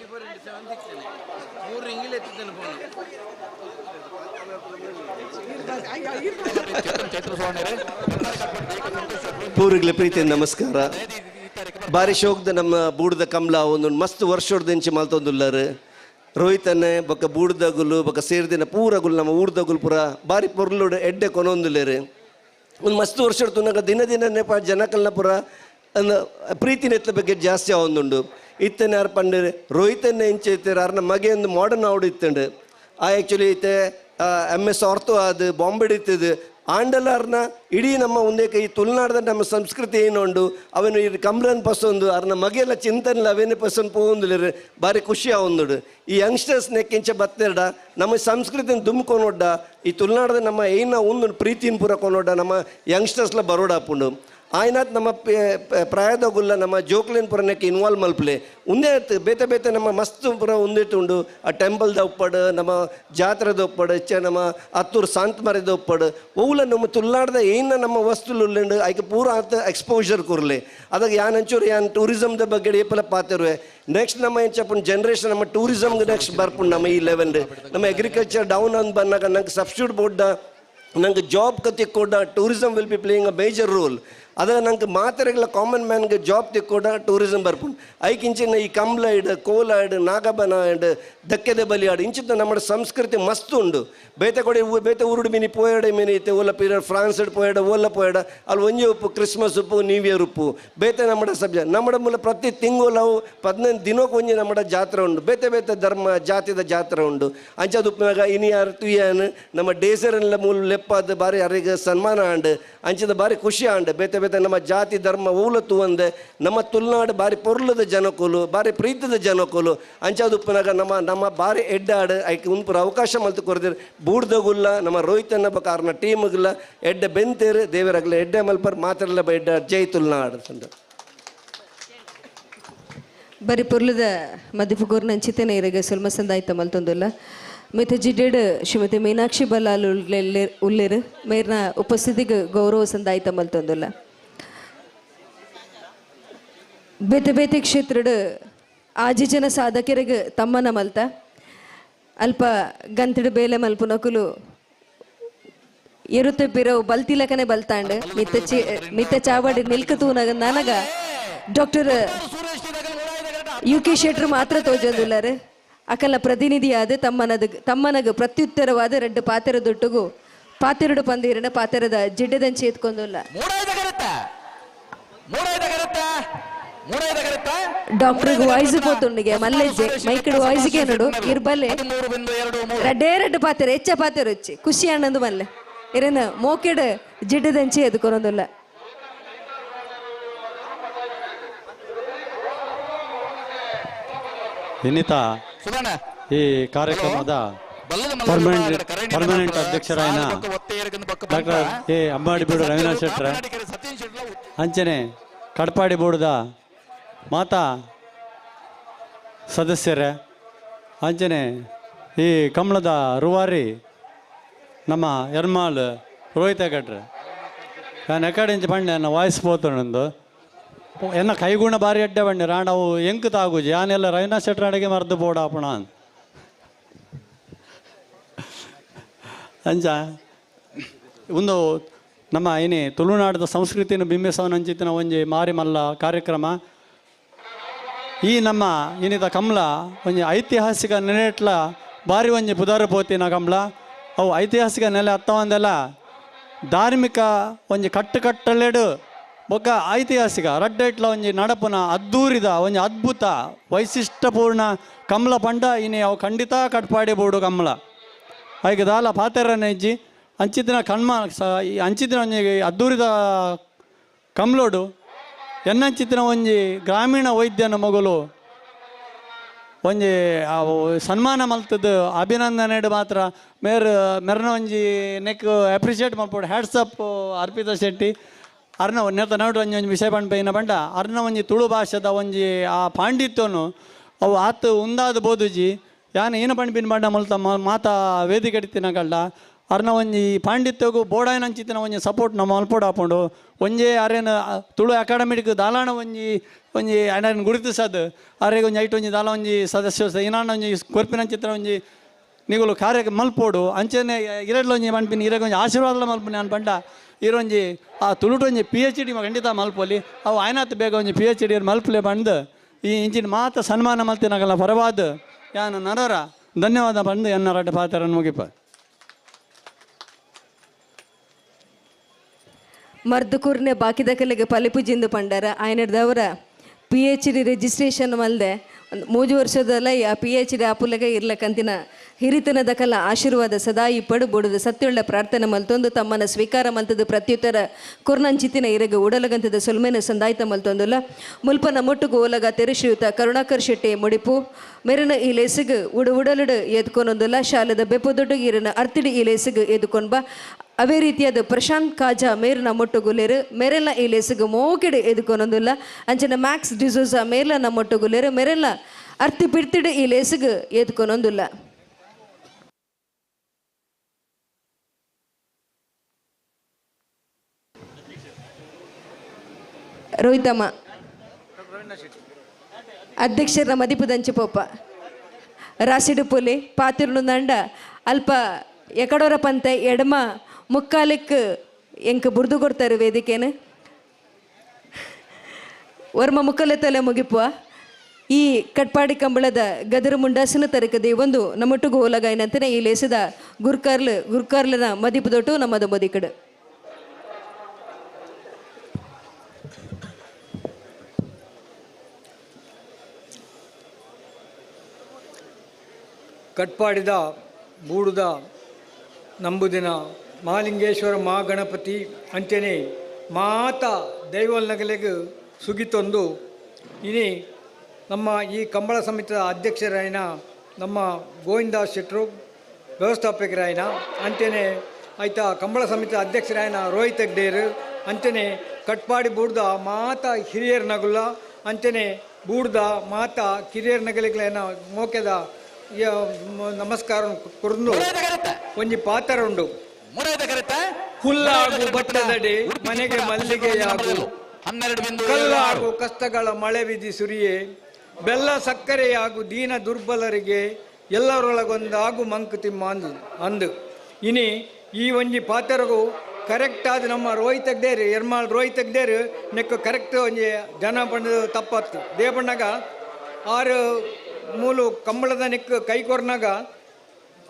ಪೂರ್ವಿಗ್ಲ ಪ್ರೀತಿಯ ನಮಸ್ಕಾರ. ಬಾರಿ ಶೋಕದ ನಮ್ಮ ಬೂಡದ ಕಮಲ ಒಂದು ಮಸ್ತ್ ವರ್ಷೋಡ್ದಿಂಚಿ ಮಲ್ತೊಂದುಲ್ಲಾರು ರೋಹಿತನ್ನೇ ಬೊಕ್ಕ ಬೂಡ್ದಗುಲು ಬೊಕ್ಕ ಸೇರಿದಿನ ಪೂರಗುಲು ನಮ್ಮ ಊರ್ದಗುಲು ಪೂರ ಬಾರಿ ಪೊರ್ಲುಡು ಎಡ್ಡೆ ಕೊನೊಂದುಲ್ಲೇರು ಒಂದು ಮಸ್ತ್ ವರ್ಷ ತುನಗ ದಿನ ದಿನನೇ ಜನಕಲ್ನ ಪುರ ಅಂದ ಪ್ರೀತಿನ ಎತ್ತ ಬಗ್ಗೆ ಜಾಸ್ತಿ ಆವೊಂದುಂಡು ಇತ್ತನೆ ಯಾರು ಪಂಡು ರೋಹಿತನ್ನೇ ಇಂಚೈತೆ ಅರ್ನ ಮಗೆ ಒಂದು ಮಾಡರ್ನ್ ಆವಡು ಇತ್ತಂಡು ಆ ಆ್ಯಕ್ಚುಲಿ ಐತೆ MS ಆರ್ಥೋ ಅದು ಬಾಂಬೆ ಇತ್ತದು ಆಂಡಲಾರ್ನ ಇಡೀ ನಮ್ಮ ಒಂದೇಕ ಈ ತುಳುನಾಡದ ನಮ್ಮ ಸಂಸ್ಕೃತಿ ಏನುಂಡು ಅವನು ಈ ಕಮ್ರನ್ ಪಸೊಂದು ಅರ್ನ ಮಗೆಲ್ಲ ಚಿಂತನೆ ಅವೇನೇ ಪಸಂದು ಪೋಂದುಲ್ಲೇರು ಬಾರಿ ಖುಷಿ ಆವೊಂದುಡು ಈ ಯಂಗ್ಸ್ಟರ್ಸ್ ನೆಕ್ಕಿಂಚ ಬತ್ತೆರಡ ನಮ್ಮ ಸಂಸ್ಕೃತಿನ ದುಮ್ಕೊಂಡೊಡ್ಡ ಈ ತುಳುನಾಡದ ನಮ್ಮ ಏನ ಒಂದು ಪ್ರೀತಿನ ಪೂರ ಕೊಂಡೊಡ್ಡ ನಮ್ಮ ಯಂಗ್ಸ್ಟರ್ಸ್ಲ ಬರೋಡ ಹಾಪುಂಡು ಆಯ್ನಾತ್ ನಮ್ಮ ಪ್ರಾಯದಗುಲ್ಲ ನಮ್ಮ ಜೋಕ್ಲಿನ್ ಪುರನಕ್ಕೆ ಇನ್ವಾಲ್ವ್ ಮಲ್ಪಲೆ ಉಂದೇ ಬೇತೆ ಬೇತೆ ನಮ್ಮ ಮಸ್ತ್ ಪುರ ಉಂದಿಟ್ಟುಂಡು ಆ ಟೆಂಪಲ್ದ ಒಪ್ಪಡು ನಮ್ಮ ಜಾತ್ರೆದ ಒಪ್ಪಡು ನಮ್ಮ ಹತ್ತೂರು ಸಾಂತ್ ಮರದ ಒಪ್ಪಡು ಅವುಲ ನಮ್ಮ ತುಲ್ಲಾಡ್ದ ಏನ ನಮ್ಮ ವಸ್ತುಲು ಉಳ್ಳೆಂಡು ಆಯ್ಕೆ ಪೂರ ಆತ ಎಕ್ಸ್ಪೋಜರ್ ಕೊರ್ಲೆ ಅದಾಗ ಯಾನ್ ಅಂಚೂರು ಯಾನ್ ಟೂರಿಸಮ್ದ ಬಗ್ಗೆ ಏಪಲ ಪಾತಿರುವೆ ನೆಕ್ಸ್ಟ್ ನಮ್ಮ ಏನು ಚಪ್ಪು ಜನ್ರೇಷನ್ ನಮ್ಮ ಟೂರಿಸಮ್ಗೆ ನೆಕ್ಸ್ಟ್ ಬರ್ಪುಂಡು ನಮ್ಮ ಈ ಲೆವೆಲ್ ನಮ್ಮ ಅಗ್ರಿಕಲ್ಚರ್ ಡೌನ್ ಅಂತ ಬಂದಾಗ ನಂಗೆ ಸಬ್ಸ್ಟಿಟ್ಯೂಟ್ ಬೋರ್ಡ ನಂಗೆ ಜಾಬ್ ಕತ್ತಿಕ್ಕೊಡ tourism will be playing a major role ಅದ ನಂಗೆ ಮಾತ್ರೆಗಳ ಕಾಮನ್ ಮ್ಯಾನ್ಗೆ ಜಾಬ್ ತಿಕ್ಕೊಡ ಟೂರಿಸಮ್ ಬರ್ಪುಂಡು ಐಕಿಂಚಿನ ಈ ಕಂಬ್ಲ ಇಡು ಕೋಲ ಇಡು ನಾಗಬನ ಇಡು ದಕ್ಕೆದೆ ಬಲಿ ಆಡು ಇಂಚಿನ ನಮ್ಮ ಸಂಸ್ಕೃತಿ ಮಸ್ತ್ ಉಂಡು ಬೇತೆ ಕೊಡಿ ಬೇತೆ ಊರುಡು ಮೀನಿ ಪೋಯಡೆ ಮೀನಿ ಇತ್ತೆ ಓಲ ಪೀರಿಯಡ್ ಫ್ರಾನ್ಸ್ ಪೋಯಡ ಓಲ ಪೋಯಡ ಅಲ್ಲಿ ಒಂಜಿ ಉಪ್ಪು ಕ್ರಿಸ್ಮಸ್ ಉಪ್ಪು ನ್ಯೂ ಇಯರ್ ಉಪ್ಪು ಬೇತೆ ನಮ್ಮ ಸಬ್ಜೆಕ್ಟ್ ನಮ್ಮ ಮೂಲ ಪ್ರತಿ ತಿಂಗಳು 15 ದಿನಕ್ಕೆ ಒಂಜಿ ನಮ್ಮ ಜಾತ್ರೆ ಉಂಡು ಬೇತೆ ಬೇತೆ ಧರ್ಮ ಜಾತಿದ ಜಾತ್ರೆ ಉಂಡು ಅಂಚದು ಉಪ್ಪಿನಾಗ ಇನಿಯಾರ್ ತುಯ್ಯಾನ್ ನಮ್ಮ ಡೇಸರೆಲ್ಲ ಮೂಲ ಲೆಪ್ಪದ ಬಾರಿ ಯಾರಿಗೆ ಸನ್ಮಾನ ಆಂಡು ಅಂಚದ ಬಾರಿ ಖುಷಿ ಆಂಡು ಬೇತೆ ಬೇತೆ ನಮ್ಮ ಜಾತಿ ಧರ್ಮ ಊಲತ್ತು ಒಂದೆ ನಮ್ಮ ತುಳುನಾಡು ಬಾರಿ ಪೊರ್ಲದ ಜನಕೋಲು ಬಾರಿ ಪ್ರೀತಿದ ಜನಕೋಲು ಅಂಚದು ಉಪ್ಪಿನಾಗ ನಮ್ಮ ಬಾರಿ ಎಡ್ಡಾಡು ಐಕೆ ಉಂಪುರ ಅವಕಾಶ ಮಲ್ತು ಕೊರದಿರು ಬೂಡ್ದಗುಲ್ಲ ನಮ್ಮ ರೋಹಿತನ ಕಾರಣ ಟೀಮ್ಗುಲ್ಲ ಎಡ್ಡೆ ಬೆಂತೇರು ದೇವರಾಗಲ ಎಡ್ಡೆ ಮಲ್ಪರ್ ಮಾತ್ರಲ್ಲ ಎಡ್ಡ ಜೈ ತುಳುನಾಡು ಸಂದ ಬರಿ ಪೊರ್ಲದ ಮದಿಪುಗೂರ್ನ ಅಂಚಿತೇನೆ ಇರಗೆ ಸುಲ್ಮ ಸಂದಾಯ್ತ ಮಲ್ತೊಂದುಲ್ಲ ಮಿತ ಜಿಡ್ಡೆಡ್ ಶ್ರೀಮತಿ ಮೀನಾಕ್ಷಿ ಬಲ್ಲಾಲ್ ಉಲ್ಲೇರು ಮೇರ್ನ ಉಪಸ್ಥಿತಿಗೆ ಗೌರವ ಸಂದಾಯ್ತ ಮಲ್ತೊಂದುಲ್ಲ ಬೇತೆ ಬೇತೆ ಕ್ಷೇತ್ರಡ್ ಆಜಿ ಜನ ಸಾಧಕರಿಗೆ ತಮ್ಮನ ಮಲ್ತ ಅಲ್ಪ ಗಂತಡು ಬೇಲೆ ಮಲ್ಪುನಕುಲು ಇರುತ್ತೆ ಪಿರವು ಬಲ್ತಿಲಕನೆ ಬಲ್ತಾಂಡ್ ಮಿತ್ತ ಚಾವಡಿ ನಿಲ್ಕತೂನಗ ನನಗ ಡಾಕ್ಟರ್ UK ಶೆಟ್ರು ಮಾತ್ರ ತೋಜೊಂದುಲ್ಲರು ಅಕಲ ಪ್ರತಿನಿಧಿಯಾದ ತಮ್ಮನಗ ಪ್ರತ್ಯುತ್ತರವಾದ 2 ಪಾತೆರದೊಟ್ಟುಗು ಪಾತೆರಡು ಪಂದಿರನ ಪಾತೆರದ ಜಿಡ್ಡದಂಚಿ ಎತ್ಕೊಂದುಲ್ಲ ಡಾಕ್ಟರ್ ವಾಯ್ಸ್ ಪೋತುಂಡಿಗೆ ಮಲ್ಲೆಜ್ಜೆ ಮೈಕಡು ವಾಯ್ಸ್ಗೆ ನೋಡು ಇರ್ಬಲ್ಲೆ 2 ಪಾತೆರ ಹೆಚ್ಚ ಪಾತೆರ వచ్చి ಖುಷಿ ಅನ್ನಂದು ಮಲ್ಲೆ ಇರನ ಮೋಕೆಡ್ ಜಿಡ್ಡದಂಚಿ ಎದ್ಕೊರೊಂದುಲ್ಲ ಇನ್ನಿತ ಈ ಕಾರ್ಯಕ್ರಮದ ಪರ್ಮನೆಂಟ್ ಅಧ್ಯಕ್ಷರಾಯನ ಡಾಕ್ಟರ್ ಎ ಅಂಬಾಡಿಬೀಡು ರವೀನಾಥ್ ಶೆಟ್ರ ಅಂಚನೆ ಕಡಪಾಡಿ ಬೋರ್ಡ್ದ ಮಾತಾ ಸದಸ್ಯರೇ ಅಂಚನೆ ಈ ಕಮಲದ ರೂವಾರಿ ನಮ್ಮ ಎರ್ಮಾಲ್ ರೋಹಿತ ಗಡ್ರೆ ನಾನು ಎಕಡೆ ಬಂಡೆ ನನ್ನ ವಾಯ್ಸ್ ಪೋತುಂಡು ಎನ್ನ ಕೈಗುಣ ಬಾರಿ ಅಡ್ಡೆ ಬಂಡೆ ರಾಂಡವು ಎಂಕ್ ತಾಗುಜಿ ಯಾನೆಲ್ಲ ರವೀನಾಥ್ ಶೆಟ್ರ ಅಡಿಗೆ ಮರ್ದು ಬೋಡಾಪಣ ಅಂಚ ಒಂದು ನಮ್ಮ ಏನೇ ತುಳುನಾಡದ ಸಂಸ್ಕೃತಿಯನ್ನು ಬಿಂಬಿಸವನ ಅಂಚಿತ್ತಿನ ಒಂಜಿ ಮಾರಿ ಮಲ್ಲ ಕಾರ್ಯಕ್ರಮ ಈ ನಮ್ಮ ಏನಿದ ಕಮಲ ಒಂಜಿ ಐತಿಹಾಸಿಕ ನೆಲೆಟ್ಲ ಬಾರಿ ಒಂಜಿ ಪುದಾರ ಪೋತಿನ ಕಮಲ ಅವು ಐತಿಹಾಸಿಕ ನೆಲೆ ಅತ್ತವಂದೆಲ್ಲ ಧಾರ್ಮಿಕ ಒಂಜಿ ಕಟ್ಟುಕಟ್ಟಲೆಡು ಬೊಕ್ಕ ಐತಿಹಾಸಿಕ ರಡ್ಡೆಟ್ಲ ಒಂಜಿ ನಡಪುನ ಅದ್ದೂರಿದ ಒಂಜಿ ಅದ್ಭುತ ವೈಶಿಷ್ಟ್ಯಪೂರ್ಣ ಕಮಲ ಪಂಡ ಇನಿ ಅವು ಖಂಡಿತ ಕಟ್ಪಾಡಿ ಬೋಡು ಕಮಲ ಹಾಗೆ ದಾಲ ಪಾತೆರನ ಇಜ್ಜಿ ಅಂಚಿತ್ತಿನ ಅಂಚಿತ್ತಿನ ಒಂಜಿ ಅದ್ದೂರಿದ ಕಮಲೋಡು ಎನ್ನಂಚಿತ್ತಿನ ಒಂಜಿ ಗ್ರಾಮೀಣ ವೈದ್ಯನ ಮಗಳು ಒಂಜಿ ಸನ್ಮಾನ ಮಲ್ತದ್ದು ಅಭಿನಂದನೆಡು ಮಾತ್ರ ಮೆರನ ಒಂಜಿ ನೆಕ್ ಅಪ್ರಿಷಿಯೇಟ್ ಮಾಡ್ಬೋದು ಹ್ಯಾಟ್ಸಪ್ ಅರ್ಪಿತಾ ಶೆಟ್ಟಿ ಅರ್ನ ನೆತ್ತ ನೋಡು ಒಂಜಿ ವಿಷಯ ಪಂಪೈನ ಬಂಡ ಅರ್ನ ಒಂಜಿ ತುಳು ಭಾಷೆದ ಒಂಜಿ ಆ ಪಾಂಡಿತ್ಯನು ಅವು ಆತು ಉಂದಾದ ಬೋದುಜಿ ಯಾನು ಏನು ಪಂಪಿನ ಬಂಡ ಮಲ್ತ ಮಾತಾ ವೇದಿಕೆ ಇಡ್ತಿನ ಕಳ್ಳ ಅರ್ನ ಒಂಜಿ ಪಾಂಡಿತ್ಯಗೂ ಬೋಡಾಯನ ಅಂಚಿತ್ತಿನ ಒಂಜಿ ಸಪೋರ್ಟ್ ನಮ್ಮ ಮಲ್ಪೋಡು ಹಾಕೊಂಡು ಒಂಜೇ ಅರೇನ ತುಳು ಅಕಾಡೆಮಿಕ್ ದಾಲಾಣ ಒಂಜಿ ಅಣ್ಣನ ಗುರುತಿಸೋದು ಅರೆಗೆ ಒಂಜಿ ಐಟು ಒಂಜಿ ದಾಲ ಒಂಜಿ ಸದಸ್ಯ ಇನಾಣ ಒಂಜಿ ಕೊರ್ಪಿನ ಚಿತ್ರ ಒಂಜಿ ನಿಗುಲು ಕಾರ್ಯ ಮಲ್ಪೋಡು ಅಂಚನೆ ಇರಡ್ಲ ಒಂಜಿ ಮನ್ಪಿನ ಇರಗೆ ಒಂಜಿ ಆಶೀರ್ವಾದ ಮಲ್ಪನೆ ಅನ್ ಪಂಡ ಇರೊಂಜಿ ಆ ತುಳುಟು ಒಂಜಿ PhD ಖಂಡಿತ ಮಲ್ಪೊಲಿ ಅವು ಆಯ್ನಾತ್ ಬೇಗ ಒಂಜಿ PhD ಮಲ್ಪಲೆ ಬಂದು ಈ ಇಂಚಿನ ಮಾತ ಸನ್ಮಾನ ಮಲ್ತಿನಾಗಲ್ಲ ಪರವಾದ ಯಾನು ನರರ ಧನ್ಯವಾದ ಬಂದು ಎನ್ನ ರಡ್ಡ ಪಾತ್ರನ ಮುಗಿಪ ಮರ್ದುಕೂರ್ನೆ ಬಾಕಿ ದಕಲಿಗೆ ಪಲಿಪುಜಿಂದು ಪಂಡರ ಆಯ್ನಡ್ದವರ PhD ರಿಜಿಸ್ಟ್ರೇಷನ್ ಮಲ್ದೆ 3 ವರ್ಷದಲ್ಲ ಆ PhD ಆಪುಲೆಗೆ ಇರ್ಲಕ್ಕಂತಿನ ಹಿರಿತನದ ಕಲ ಆಶೀರ್ವಾದ ಸದಾ ಈ ಪಡು ಬುಡದ ಸತ್ಯುಳ್ಳ ಪ್ರಾರ್ಥನೆ ಮಲ್ತೊಂದು ತಮ್ಮನ ಸ್ವೀಕಾರ ಮಲ್ತದ ಪ್ರತ್ಯುತ್ತರ ಕುರ್ನಂಚಿತಿನ ಇರಗ ಉಡಲಗಂತದ ಸೊಲ್ಮೆನ ಸಂದಾಯ್ತ ಮಲ್ತೊಂದುಲ್ಲ ಮುಲ್ಪನ ಮುಟ್ಟುಗು ಓಲಗ ತೆರೆಶ್ರೀಯುತ ಕರುಣಾಕರ್ ಶೆಟ್ಟಿ ಮುಡಿಪು ಮೆರನ ಈ ಲೇಸಿಗೆ ಉಡಲಡು ಎದ್ಕೊನೊಂದುಲ್ಲ ಶಾಲದ ಬೆಪ್ಪದೊಡ್ಡಗೆ ಇರನ ಅರ್ತಿಡಿ ಈ ಲೇಸಿಗೆ ಎದ್ಕೊಂಡ್ಬ ಅವೇ ರೀತಿಯಾದ ಪ್ರಶಾಂತ್ ಕಾಜಾ ಮೇರ್ನ ಮೊಟ್ಟುಗುಲೇರು ಮೇರೆಲ್ಲ ಈ ಲೇಸಿಗೆ ಮೋಕೆಡೆ ಎದ್ಕೊನೊಂದುಲ್ಲ ಅಂಚನ ಮ್ಯಾಕ್ಸ್ ಡಿಸೋಸ ಮೇರ್ಲ ಮೊಟ್ಟುಗುಲೇರು ಮೆರೆಲ್ಲ ಅರ್ತಿ ಬಿಡ್ತಿಡು ಈ ಲೇಸಿಗೆ ಎದ್ಕೊನೊಂದುಲ್ಲ. ರೋಹಿತಮ್ಮ ಅಧ್ಯಕ್ಷರ ಮದಿಪುದಂಚಿ ಪೋಪ ರಾಸಿಡು ಪುಲಿ ಪಾತಿರುಳು ದಂಡ ಅಲ್ಪ ಎಕಡೋರ ಪಂತ ಎಡಮ ಮುಕ್ಕಾಲಿಕ್ ಎಂಕ್ ಬುರ್ದು ಕೊಡ್ತಾರೆ ವೇದಿಕೆನು ವರ್ಮ ಮುಕ್ಕಲೆತ್ತಲೆ ಮುಗಿಪುವ ಈ ಕಟ್ಪಾಡಿ ಕಂಬಳದ ಮುಂಡಾಸನ ತರಕದೆ ಒಂದು ನಮ್ಮೊಟ್ಟಿಗೂ ಹೋಲಗಾಯಿನಂತನೇ ಈ ಲೇಸದ ಗುರ್ಕಾರ್ಲನ ಮದಿಪುದೊಟ್ಟು ನಮ್ಮದು ಮದಿಕಡು ಕಟ್ಪಾಡಿದ ಬೂಡುದ ನಂಬುದಿನ ಮಹಾಲಿಂಗೇಶ್ವರ ಮಹಾಗಣಪತಿ ಅಂಚನೆ ಮಾತ ದೈವಲ್ ನಗಲೆಗೆ ಸುಗಿತೊಂದು ಇನಿ ನಮ್ಮ ಈ ಕಂಬಳ ಸಮಿತಿಯ ಅಧ್ಯಕ್ಷರಾಯಿನ ನಮ್ಮ ಗೋವಿಂದಾಸ್ ಶೆಟ್ರು ವ್ಯವಸ್ಥಾಪಕರಾಯಿನ ಅಂತೆಯೇ ಆಯ್ತಾ ಕಂಬಳ ಸಮಿತಿಯ ಅಧ್ಯಕ್ಷರಾಯಿನ ರೋಹಿತ್ ಹೆಗ್ಡೇರು ಅಂತೆಯೇ ಕಟ್ಪಾಡಿ ಬೂಡ್ದ ಮಾತ ಹಿರಿಯರ್ ನಗುಲ್ಲ ಅಂತೆಯೇ ಬೂಡ್ದ ಮಾತ ಕಿರಿಯರ್ ನಗಲಿಗಳೇನ ಮೋಕೆದ ನಮಸ್ಕಾರ ಕುರ್ದು ಒಂಜಿ ಪಾತ್ರ ಉಂಡು ಹುಲ್ಲಾಗು ಬಟ್ಟದಡಿ ಮನೆಗೆ ಮಲ್ಲಿಗೆಯಾಗು ಕಲ್ಲಾಗು ಕಷ್ಟಗಳ ಮಳೆ ವಿಧಿ ಸುರಿಯೇ ಬೆಲ್ಲ ಸಕ್ಕರೆಯಾಗು ದೀನ ದುರ್ಬಲರಿಗೆ ಎಲ್ಲರೊಳಗೊಂದಾಗು ಮಂಕುತಿಮ್ಮ ಅಂದು ಇನಿ ಈ ಒಂಜಿ ಪಾತ್ರಗೂ ಕರೆಕ್ಟ್ ಆದ ನಮ್ಮ ರೋಹಿತ್ ಹೆಗ್ಡೇರು ಎರ್ಮಾಳ್ ರೋಹಿತ್ ಹೆಗ್ಡೇರು ನೆಕ್ಕು ಕರೆಕ್ಟ್ ಒಂಜಿ ಜನ ಪಂಡ ತಪ್ಪತ್ತು ದೇ ಬಣ್ಣಗ ಆರು ಮೂಲು ಕಂಬಳದ ನೆಕ್ಕು ಕೈ ಕೊರ್ನಾಗ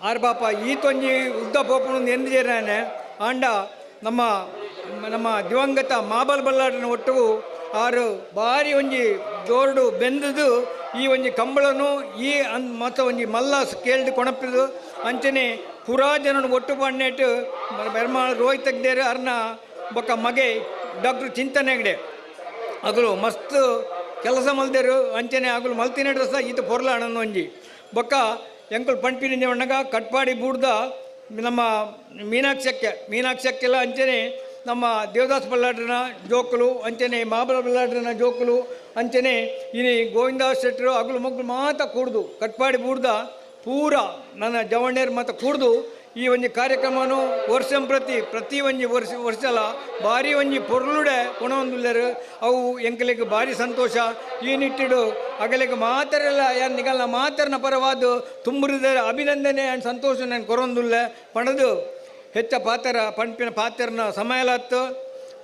ಆರು ಬಾಪ ಈತೊಂಜಿ ಉದ್ದ ಪೋಪನ ಎಂದಿರೇನೆ ಆಂಡ ನಮ್ಮ ನಮ್ಮ ದಿವಂಗತ ಮಾಬಲ್ ಬಲ್ಲಾಟನ ಒಟ್ಟಿಗೂ ಆರು ಭಾರಿ ಒಂಜಿ ದೋರ್ಡು ಬೆಂದದು ಈ ಒಂಜಿ ಕಂಬಳನು ಈ ಮತ್ತು ಒಂಜಿ ಮಲ್ಲ ಕೇಳ್ದು ಕೊಣಪಿದು ಅಂಚನೆ ಪುರಾ ಜನನು ಒಟ್ಟು ಪಣ್ಣೆಟ್ಟು ಬೆರ್ಮಾಳ ರೋಹಿತ್ ತೆಗ್ದೇರು ಅರ್ನ ಬೊಕ್ಕ ಮಗೆ ಡಾಕ್ಟರ್ ಚಿಂತನೆ ಹೆಗ್ಡೆ ಅಗಲು ಮಸ್ತ್ ಕೆಲಸ ಮಲ್ದೇರು ಅಂಚನೆ ಆಗಲು ಮಲ್ತಿನೇಡ್ರ ಸಹ ಈತ ಪೊರ್ಲ ಅಣ್ಣನ ಒಂಜಿ ಬೊಕ್ಕ ಎಂಕಲ್ ಪಂಪಿನಿಂದ ಒಣ್ಣಗ ಕಟ್ಪಾಡಿ ಬೂಡ್ದ ನಮ್ಮ ಮೀನಾಕ್ಷಕ್ಕೆಲ್ಲ ಅಂಚನೆ ನಮ್ಮ ದೇವದಾಸ್ ಬಲ್ಲಾಡ್ರನ ಜೋಕುಲು ಅಂಚನೆ ಮಹಾಬಲ ಬಲ್ಲಾಡ್ರನ ಜೋಕುಲು ಅಂಚನೆ ಇನಿ ಗೋವಿಂದಾಸ್ ಶೆಟ್ಟರು ಅಗಲು ಮಗ್ಳು ಮಾತ ಕೂಡ್ದು ಕಟ್ಪಾಡಿ ಬೂಡ್ದ ಪೂರ ನನ್ನ ಜವಣ್ಣೇರು ಮಾತ ಕೂಡ್ದು ಈ ಒಂಜಿ ಕಾರ್ಯಕ್ರಮನು ವರ್ಷಂ ಪ್ರತಿ ಒಂಜಿ ವರ್ಷಲ ಭಾರಿ ಒಂಜಿ ಪೊರ್ಲುಡೆ ಕೊಣೊಂದುಲ್ಲೆರು ಅವು ಎಂಕಲಿಗೆ ಭಾರಿ ಸಂತೋಷ ಈ ನಿಟ್ಟಿಡು ಅಗಲಿಗೆ ಮಾತರೆಲ್ಲ ಯಾರು ನಿಗಲ್ನ ಮಾತರ್ನ ಪರವಾದ ತುಂಬುರಿದ ಅಭಿನಂದನೆ ಆ್ಯಂಡ್ ಸಂತೋಷ ನಾನು ಕೊರೊಂದುಲ್ಲೆ ಪಣದು ಹೆಚ್ಚ ಪಾತ್ರ ಪಂಪಿನ ಪಾತ್ರನ ಸಮಯಲತ್ತು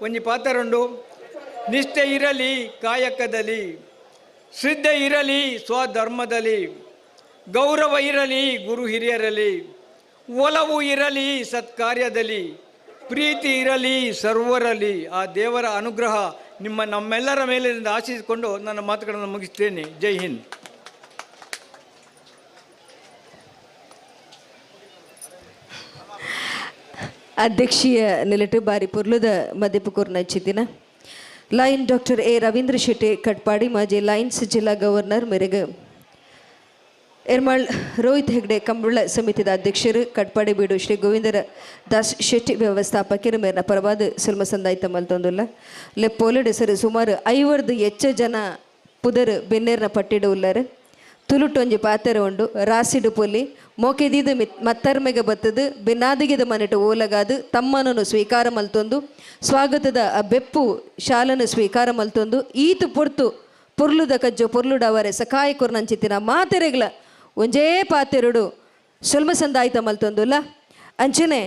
ಒಂಜಿ ಪಾತ್ರ ಉಂಡು ನಿಷ್ಠೆ ಇರಲಿ ಕಾಯಕದಲ್ಲಿ ಶ್ರದ್ಧೆ ಇರಲಿ ಸ್ವಧರ್ಮದಲ್ಲಿ ಗೌರವ ಇರಲಿ ಗುರು ಹಿರಿಯರಲ್ಲಿ ಒಲವು ಇರಲಿ ಸತ್ಕಾರ್ಯದಲ್ಲಿ ಪ್ರೀತಿ ಇರಲಿ ಸರ್ವರಲ್ಲಿ ಆ ದೇವರ ಅನುಗ್ರಹ ನಮ್ಮೆಲ್ಲರ ಮೇಲಿನಿಂದ ಆಶಿಸಿಕೊಂಡು ನನ್ನ ಮಾತುಗಳನ್ನು ಮುಗಿಸ್ತೇನೆ. ಜೈ ಹಿಂದ್. ಅಧ್ಯಕ್ಷೀಯ ನಿಲಟು ಬಾರಿ ಪುರ್ಲುದ ಮಧ್ಯಪುಕೂರ್ನ ಚಿತ್ತಿನ lion doctor A Ravindra Shetty Katpadi ಮಾಜಿ ಲೈನ್ಸ್ ಜಿಲ್ಲಾ ಗವರ್ನರ್ ಮೇರೆಗೆ ಎರ್ಮಾಳ್ ರೋಹಿತ್ ಹೆಗ್ಡೆ ಕಂಬಳ ಸಮಿತಿದ ಅಧ್ಯಕ್ಷರು ಕಟ್ಪಾಡಿ ಬೀಡು ಶ್ರೀ ಗೋವಿಂದರ ದಾಸ್ ಶೆಟ್ಟಿ ವ್ಯವಸ್ಥಾಪಕರು ಮೇರಿನ ಪರವಾದ ಸುಲ್ಮ ಸಂದಾಯಿತ ಮಲ್ತೊಂದುಲ್ಲ ಲೆಪ್ಪೋಲಿಡ್ ಸರಿ ಸುಮಾರು 50 ಹೆಚ್ಚ ಜನ ಪುದರ್ ಬೆನ್ನೇರ್ನ ಪಟ್ಟಿಡು ಉಲ್ಲರು ತುಳುಟೊಂಜಿ ಪಾತೆರ ಉಂಡು ರಾಸಿಡು ಪೊಲಿ ಮೋಕೆದೀದ ಮತ್ತರ್ಮೆಗೆ ಬತ್ತದು ಬೆನ್ನಾದಿಗೆದ ಮನೆಟು ಓಲಗಾದು ತಮ್ಮನನ್ನು ಸ್ವೀಕಾರ ಮಲ್ತೊಂದು ಸ್ವಾಗತದ ಬೆಪ್ಪು ಶಾಲನು ಸ್ವೀಕಾರ ಮಲ್ತೊಂದು ಈತು ಪೊರ್ತು ಪೊರ್ಲುದ ಕಜ್ಜು ಪೊರ್ಲುಡವರೆ ಸಕಾಯ ಕೊರ್ನಂಚಿತ್ತಿನ ಮಾತೆರೆಗ್ಲ ಒಂಜೇ ಪಾತೆರುಡು ಸುಲ್ಮ ಸಂದಾಯಿತ ಮಲ್ತೊಂದುಲ್ಲ ಅಂಚನೆ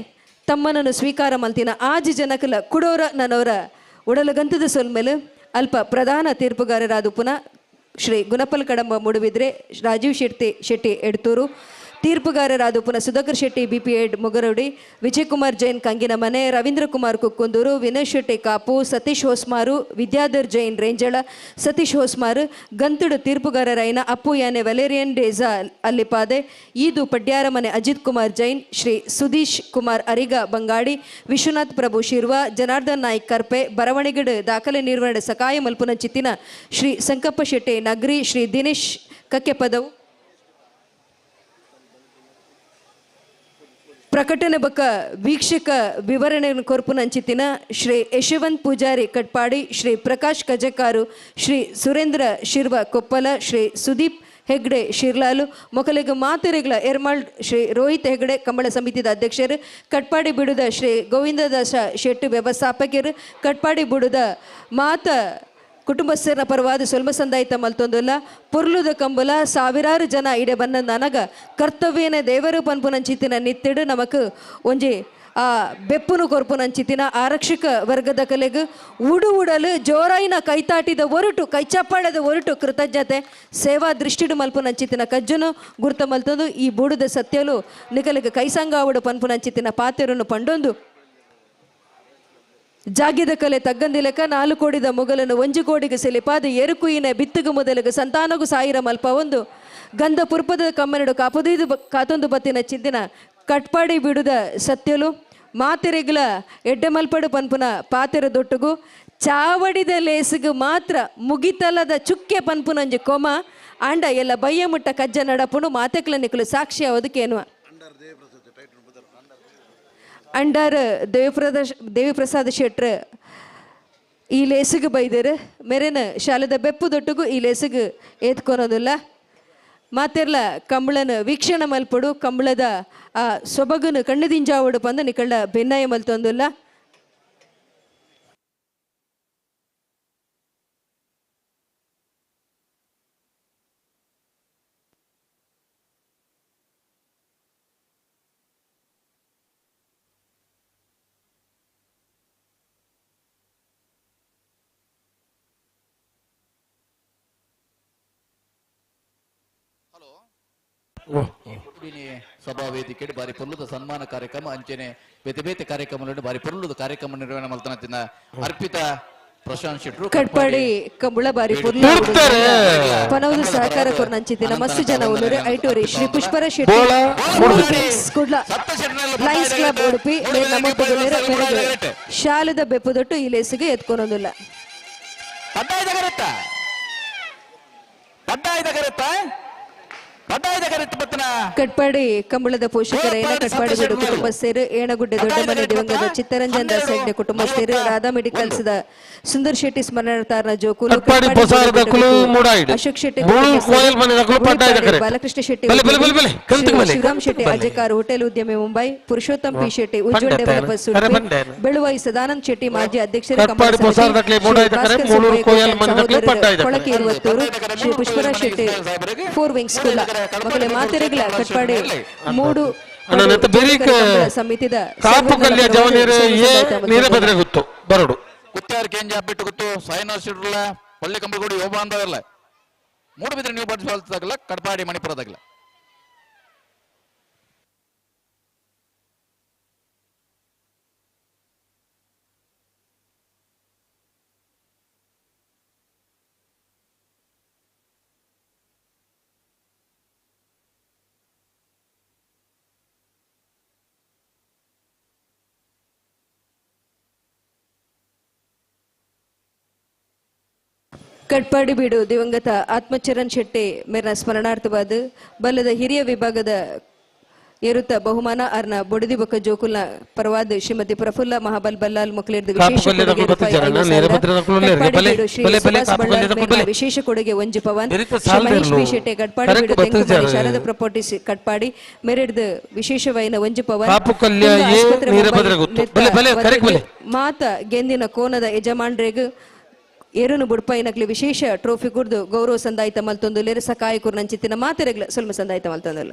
ತಮ್ಮನನ್ನು ಸ್ವೀಕಾರ ಮಲ್ತಿನ ಆಜಿ ಜನಕಲ ಕುಡೋರ ನನ್ನವರ ಉಡಲಗಂತದ ಸೊಲ್ಮೆಲು ಅಲ್ಪ ಪ್ರಧಾನ ತೀರ್ಪುಗಾರರಾದ ಪುನಃ ಶ್ರೀ ಗುಣಪಲ್ ಕಡಂಬ ಮುಡುಬಿದ್ರೆ ರಾಜೀವ್ ಶೆಟ್ಟಿ ಎಡ್ತೂರು ತೀರ್ಪುಗಾರರಾದ ಪುನಃ ಸುಧಾಕರ್ ಶೆಟ್ಟಿ BP8 ಮೊಗರೊಡಿ, ವಿಜಯಕುಮಾರ್ ಜೈನ್ ಕಂಗಿನಮನೆ, ರವೀಂದ್ರ ಕುಮಾರ್ ಕುಕ್ಕುಂದೂರು, ವಿನಯ್ ಶೆಟ್ಟಿ ಕಾಪು, ಸತೀಶ್ ಹೋಸ್ಮಾರು, ವಿದ್ಯಾಧರ್ ಜೈನ್ ರೇಂಜಳ, ಸತೀಶ್ ಹೋಸ್ಮಾರು, ಗಂತುಡು ತೀರ್ಪುಗಾರರಾಯಿನ ಅಪ್ಪು ಯಾನೆ ವ್ಯಾಲೇರಿಯನ್ ಡೇಜಾ ಅಲ್ಲಿಪಾದೆ, ಈದು ಪಡ್ಯಾರಮನೆ ಅಜಿತ್ ಕುಮಾರ್ ಜೈನ್, ಶ್ರೀ ಸುಧೀಶ್ ಕುಮಾರ್ ಅರಿಗ ಬಂಗಾಡಿ, ವಿಶ್ವನಾಥ್ ಪ್ರಭು ಶಿರ್ವ, ಜನಾರ್ದನ್ ನಾಯ್ಕ್ ಕರ್ಪೆ, ಬರವಣಿಗಡು ದಾಖಲೆ ನಿರ್ವಹಣೆ ಸಕಾಯ ಮಲ್ಪುನ ಚಿತ್ತಿನ ಶ್ರೀ ಸಂಕಪ್ಪ ಶೆಟ್ಟಿ ನಗ್ರಿ, ಶ್ರೀ ದಿನೇಶ್ ಕಕ್ಕೆಪದವು ಪ್ರಕಟಣೆ ಬಕ್ಕ ವೀಕ್ಷಕ ವಿವರಣೆಯನ್ನು ಕೊರ್ಪುನಂಚಿತ್ತಿನ ಶ್ರೀ ಯಶವಂತ್ ಪೂಜಾರಿ ಕಟ್ಪಾಡಿ, ಶ್ರೀ ಪ್ರಕಾಶ್ ಕಜಕಾರು, ಶ್ರೀ ಸುರೇಂದ್ರ ಶಿರ್ವ ಕೊಪ್ಪಲ, ಶ್ರೀ ಸುದೀಪ್ ಹೆಗ್ಡೆ ಶಿರ್ಲಾಲು, ಮೊಕಲಿಗ ಮಾತೆರೆಗಳ ಎರ್ಮಾಳ್ ಶ್ರೀ ರೋಹಿತ್ ಹೆಗ್ಡೆ ಕಂಬಳ ಸಮಿತಿದ ಅಧ್ಯಕ್ಷರು, ಕಟ್ಪಾಡಿ ಬಿಡುದ ಶ್ರೀ ಗೋವಿಂದದಾಸ ಶೆಟ್ಟಿ ವ್ಯವಸ್ಥಾಪಕರು, ಕಟ್ಪಾಡಿ ಬಿಡುದ ಮಾತ ಕುಟುಂಬಸ್ಥರ ಪರವಾದ ಸೊಲ್ಮ ಸಂದಾಯಿತ ಮಲ್ತೊಂದುಲ್ಲ ಪುರ್ಲುದ ಕಂಬುಲ ಸಾವಿರಾರು ಜನ ಇಡೆ ಬನ್ನ ನನಗ ಕರ್ತವ್ಯನ ದೇವರು ಪನ್ಪುನಂಚಿತ್ತಿನ ನಿತ್ತಿಡು ನಮಕ್ ಒಂಜಿ ಆ ಬೆಪ್ಪುನು ಕೊರ್ಪುನಂಚಿತ್ತಿನ ಆರಕ್ಷಕ ವರ್ಗದ ಕಲೆಗೆ ಉಡಲು ಜೋರಾಯಿನ ಕೈತಾಟಿದ ಒರಟು ಕೈಚಪ್ಪಾಳದ ಒರಟು ಕೃತಜ್ಞತೆ ಸೇವಾ ದೃಷ್ಟಿಡು ಮಲ್ಪುನಂಚಿತ್ತಿನ ಕಜ್ಜನು ಗುರ್ತ ಮಲ್ತೊಂದು ಈ ಬೂಡುದ ಸತ್ಯಲು ನಿಕಲಿಗೆ ಕೈಸಂಗಾವುಡು ಪನ್ಪುನಂಚಿತ್ತಿನ ಪಾತೆರನ್ನು ಪಂಡೊಂದು ಜಾಗಿದ ಕಲೆ ತಗ್ಗಂದಿಲಕ 4 ಕೋಡಿದ ಮೊಗಲನ್ನು 1 ಕೋಡಿಗೆ ಸೆಲಿಪಾದ ಎರುಕುಯಿನ ಬಿತ್ತುಗು ಮೊದಲಿಗೆ ಸಂತಾನಗು ಸಾಯಿರ ಮಲ್ಪ ಒಂದು ಗಂಧ ಪುರ್ಪದ ಕಮ್ಮೆರಡು ಕಾಪುದೈದು ಕಾತೊಂದು ಬತ್ತಿನ ಚಿಂದಿನ ಕಟ್ಪಾಡಿ ಬಿಡುದ ಸತ್ಯಲು ಮಾತೆರೆಗ್ಲ ಎಡ್ಡೆ ಮಲ್ಪಡು ಪನ್ಪುನ ಪಾತೆರ ದೊಟ್ಟುಗು ಚಾವಡಿದ ಲೇಸಿಗು ಮಾತ್ರ ಮುಗಿತಲದ ಚುಕ್ಕೆ ಪನ್ಪುನಂಜಿ ಕೊಮ ಅಂಡ ಎಲ್ಲ ಬಯ್ಯ ಮುಟ್ಟ ಕಜ್ಜ ನಡಪುನು ಮಾತೆಕ್ಲ ನಿಕಲು ಸಾಕ್ಷಿ ಅವದಕ್ಕೇನುವ ಅಂಡರ್ ದೇವಿ ಪ್ರಸಾದ್ ಶೆಟ್ರ್ ಈ ಲೇಸಿಗೆ ಬೈದರು ಮೇರೆನ ಶಾಲೆದ ಬೆಪ್ಪು ದೊಟ್ಟುಗು ಈ ಲೇಸಿಗೆ ಏತ್ಕೊನೋದಿಲ್ಲ ಮಾತೆರ್ಲ ಕಂಬಳನ ವೀಕ್ಷಣೆ ಮಲ್ಪಡು ಕಂಬಳದ ಆ ಸೊಬಗನು ಕಣ್ಣದಿಂಜಾವಡು ಪಂದ ನಿಕಳ್ಳ ಬೆನ್ನಾಯ ಮಲ್ತೊಂದಿಲ್ಲ ಸಭಾ ವೇದಿಕೆ ಬಾರಿ ಪೊರ್ಲುದ ಸನ್ಮಾನ ಕಾರ್ಯಕ್ರಮ ಅಂಚನೆ ಬೇತೆ ಬೇತೆ ಕಾರ್ಯಕ್ರಮ ಬಾರಿ ಪೊರ್ಲುದ ಕಾರ್ಯಕ್ರಮ ನಿರ್ವಹಣೆ ಮಾಡ್ತಾನ ಅರ್ಪಿತ ಪ್ರಶಾಂತ್ ಶೆಟ್ರು ಕಟ್ಪಾಡಿ ಕಂಬಳ ಬಾರಿ ಪನವದು ಸಹಕಾರ ಕೊರ್ನಂಚಿತ್ತಿನ ಮಸ್ತು ಜನ ಉಳ್ಳರು ಐಟೋರಿ ಶ್ರೀ ಪುಷ್ಪರ ಶೆಟ್ಟಿ ಕುಡ್ಲ ಲಯನ್ಸ್ ಕ್ಲಬ್ ಉಡುಪಿ ಶಾಲದ ಬೆಪ್ಪುದೊಟ್ಟು ಈ ಲೇಸಿಗೆ ಎತ್ಕೊನೋದಿಲ್ಲ ಕಟ್ಪಾಡಿ ಕಂಬಳದ ಪೋಷಕರೇನ ಕಟ್ಪಾಡಿ ಬಿಡು ಕುಟುಂಬಸ್ಥರು ಏಣಗುಡ್ಡೆ ದೊಡ್ಡಮನೆ ದಿವಂಗತ ಚಿತ್ತರಂಜನ್ ದಾಸ್ ಹೆಗ್ಡೆ ಕುಟುಂಬಸ್ಥರು ರಾಧಾ ಮೆಡಿಕಲ್ಸ್ ದ ಸುಂದರ್ ಶೆಟ್ಟಿ ಸ್ಮರಣಾರ್ಥಾರ್ನ ಜೋಕುಲು ಅಶೋಕ್ ಶೆಟ್ಟಿ ಬಾಲಕೃಷ್ಣ ಶೆಟ್ಟಿ ಶಿವರಾಮ್ ಶೆಟ್ಟಿ ಅಜಕಾರ್ ಹೋಟೆಲ್ ಉದ್ಯಮಿ ಮುಂಬೈ ಪುರುಷೋತ್ತಮ್ ಪಿ ಶೆಟ್ಟಿ ಉಜ್ವಲ್ ಡೆವಲಪರ್ಸ್ ಬೆಳುವಾಯಿ ಸದಾನಂದ್ ಶೆಟ್ಟಿ ಮಾಜಿ ಅಧ್ಯಕ್ಷರು ಕೊಳಕೆ 20 ಶ್ರೀ ಪುಷ್ಪರಾಜ್ ಶೆಟ್ಟಿ 4 ವಿಂಗ್ಸ್ ಕುಲ ಮಕ್ಕಳ ಮಾತೆರೆಗಳ ಕಟ್ಪಾಡಿ 3 ಸಮಿತಿದ ಕಾಪು ಕಲ್ಯ ಜವನೇರೆ ನೀರಭದ್ರೆ ಗೊತ್ತು ಬರಡು ಕುತ್ತಾರ್ ಕೇಂಜ ಬಿಟ್ಟು ಗೊತ್ತು ಸಾಯಿನಾಥ್ ಶಿಡ್ರಲ್ಲ ಪಳ್ಳಿ ಕಂಬಗೋಡಿ ಯೋಬ ಅಂದವಲ್ಲ ಮೂಡುಬಿದ್ರೆ ನೀವು ಬಡಿಸಲ್ತಾಗಲ್ಲ ಕಟ್ಪಾಡಿ ಮಣಿಪುರದಾಗಲ್ಲ ಕಟ್ಪಾಡಿ ಬೀಡು ದಿವಂಗತ ಆತ್ಮಚರಣ್ ಶೆಟ್ಟಿ ಮೇರ್ನ ಸ್ಮರಣಾರ್ಥವಾದ ಬಲ್ಲದ ಹಿರಿಯ ವಿಭಾಗದ ಏರುತ್ತ ಬಹುಮಾನ ಅರ್ನ ಬೊಡದಿ ಬೊಕ್ಕ ಜೋಕುಲ್ನ ಪರವಾದ ಶ್ರೀಮತಿ ಪ್ರಫುಲ್ಲ ಮಹಾಬಲ್ ಬಲ್ಲಾಲ್ ಮೊಕ್ಲೇರ್ದು ವಿಶೇಷ ಕೊಡುಗೆ ಒಂಜು ಪವನ್ ಮಹೇಶ್ ಬಿ ಶೆಟ್ಟಿ ಕಟ್ಪಾಡಿ ಬೀಡು ತೆಂಕುಮನೆ ಶಾರದಾ ಪ್ರಾಪರ್ಟೀಸ್ ಕಟ್ಪಾಡಿ ಮೆರೆಡ್ದು ವಿಶೇಷವೈನ ಒಂಜು ಪವನ್ ಮಾತ ಗೆಂದಿನ ಕೋನದ ಯಜಮಾನ್ರೇಗ್ ಏರುನು ಬುಡ್ಪೈನಕ್ಲಿ ವಿಶೇಷ ಟ್ರೋಫಿ ಕುಡ್ದು ಗೌರವ ಸಂದಾಯಿತ ಮಲ್ತೊಂದುಲ್ಲೇರು ಸಕಾಯ ಕುರ್ನಂಚಿತ್ತಿನ ಮಾತೆರೆಗ್ಲ ಸ್ವಲ್ಪ ಸಂದಾಯಿತ ಮಲ್ತೊಂದುಲ್ಲ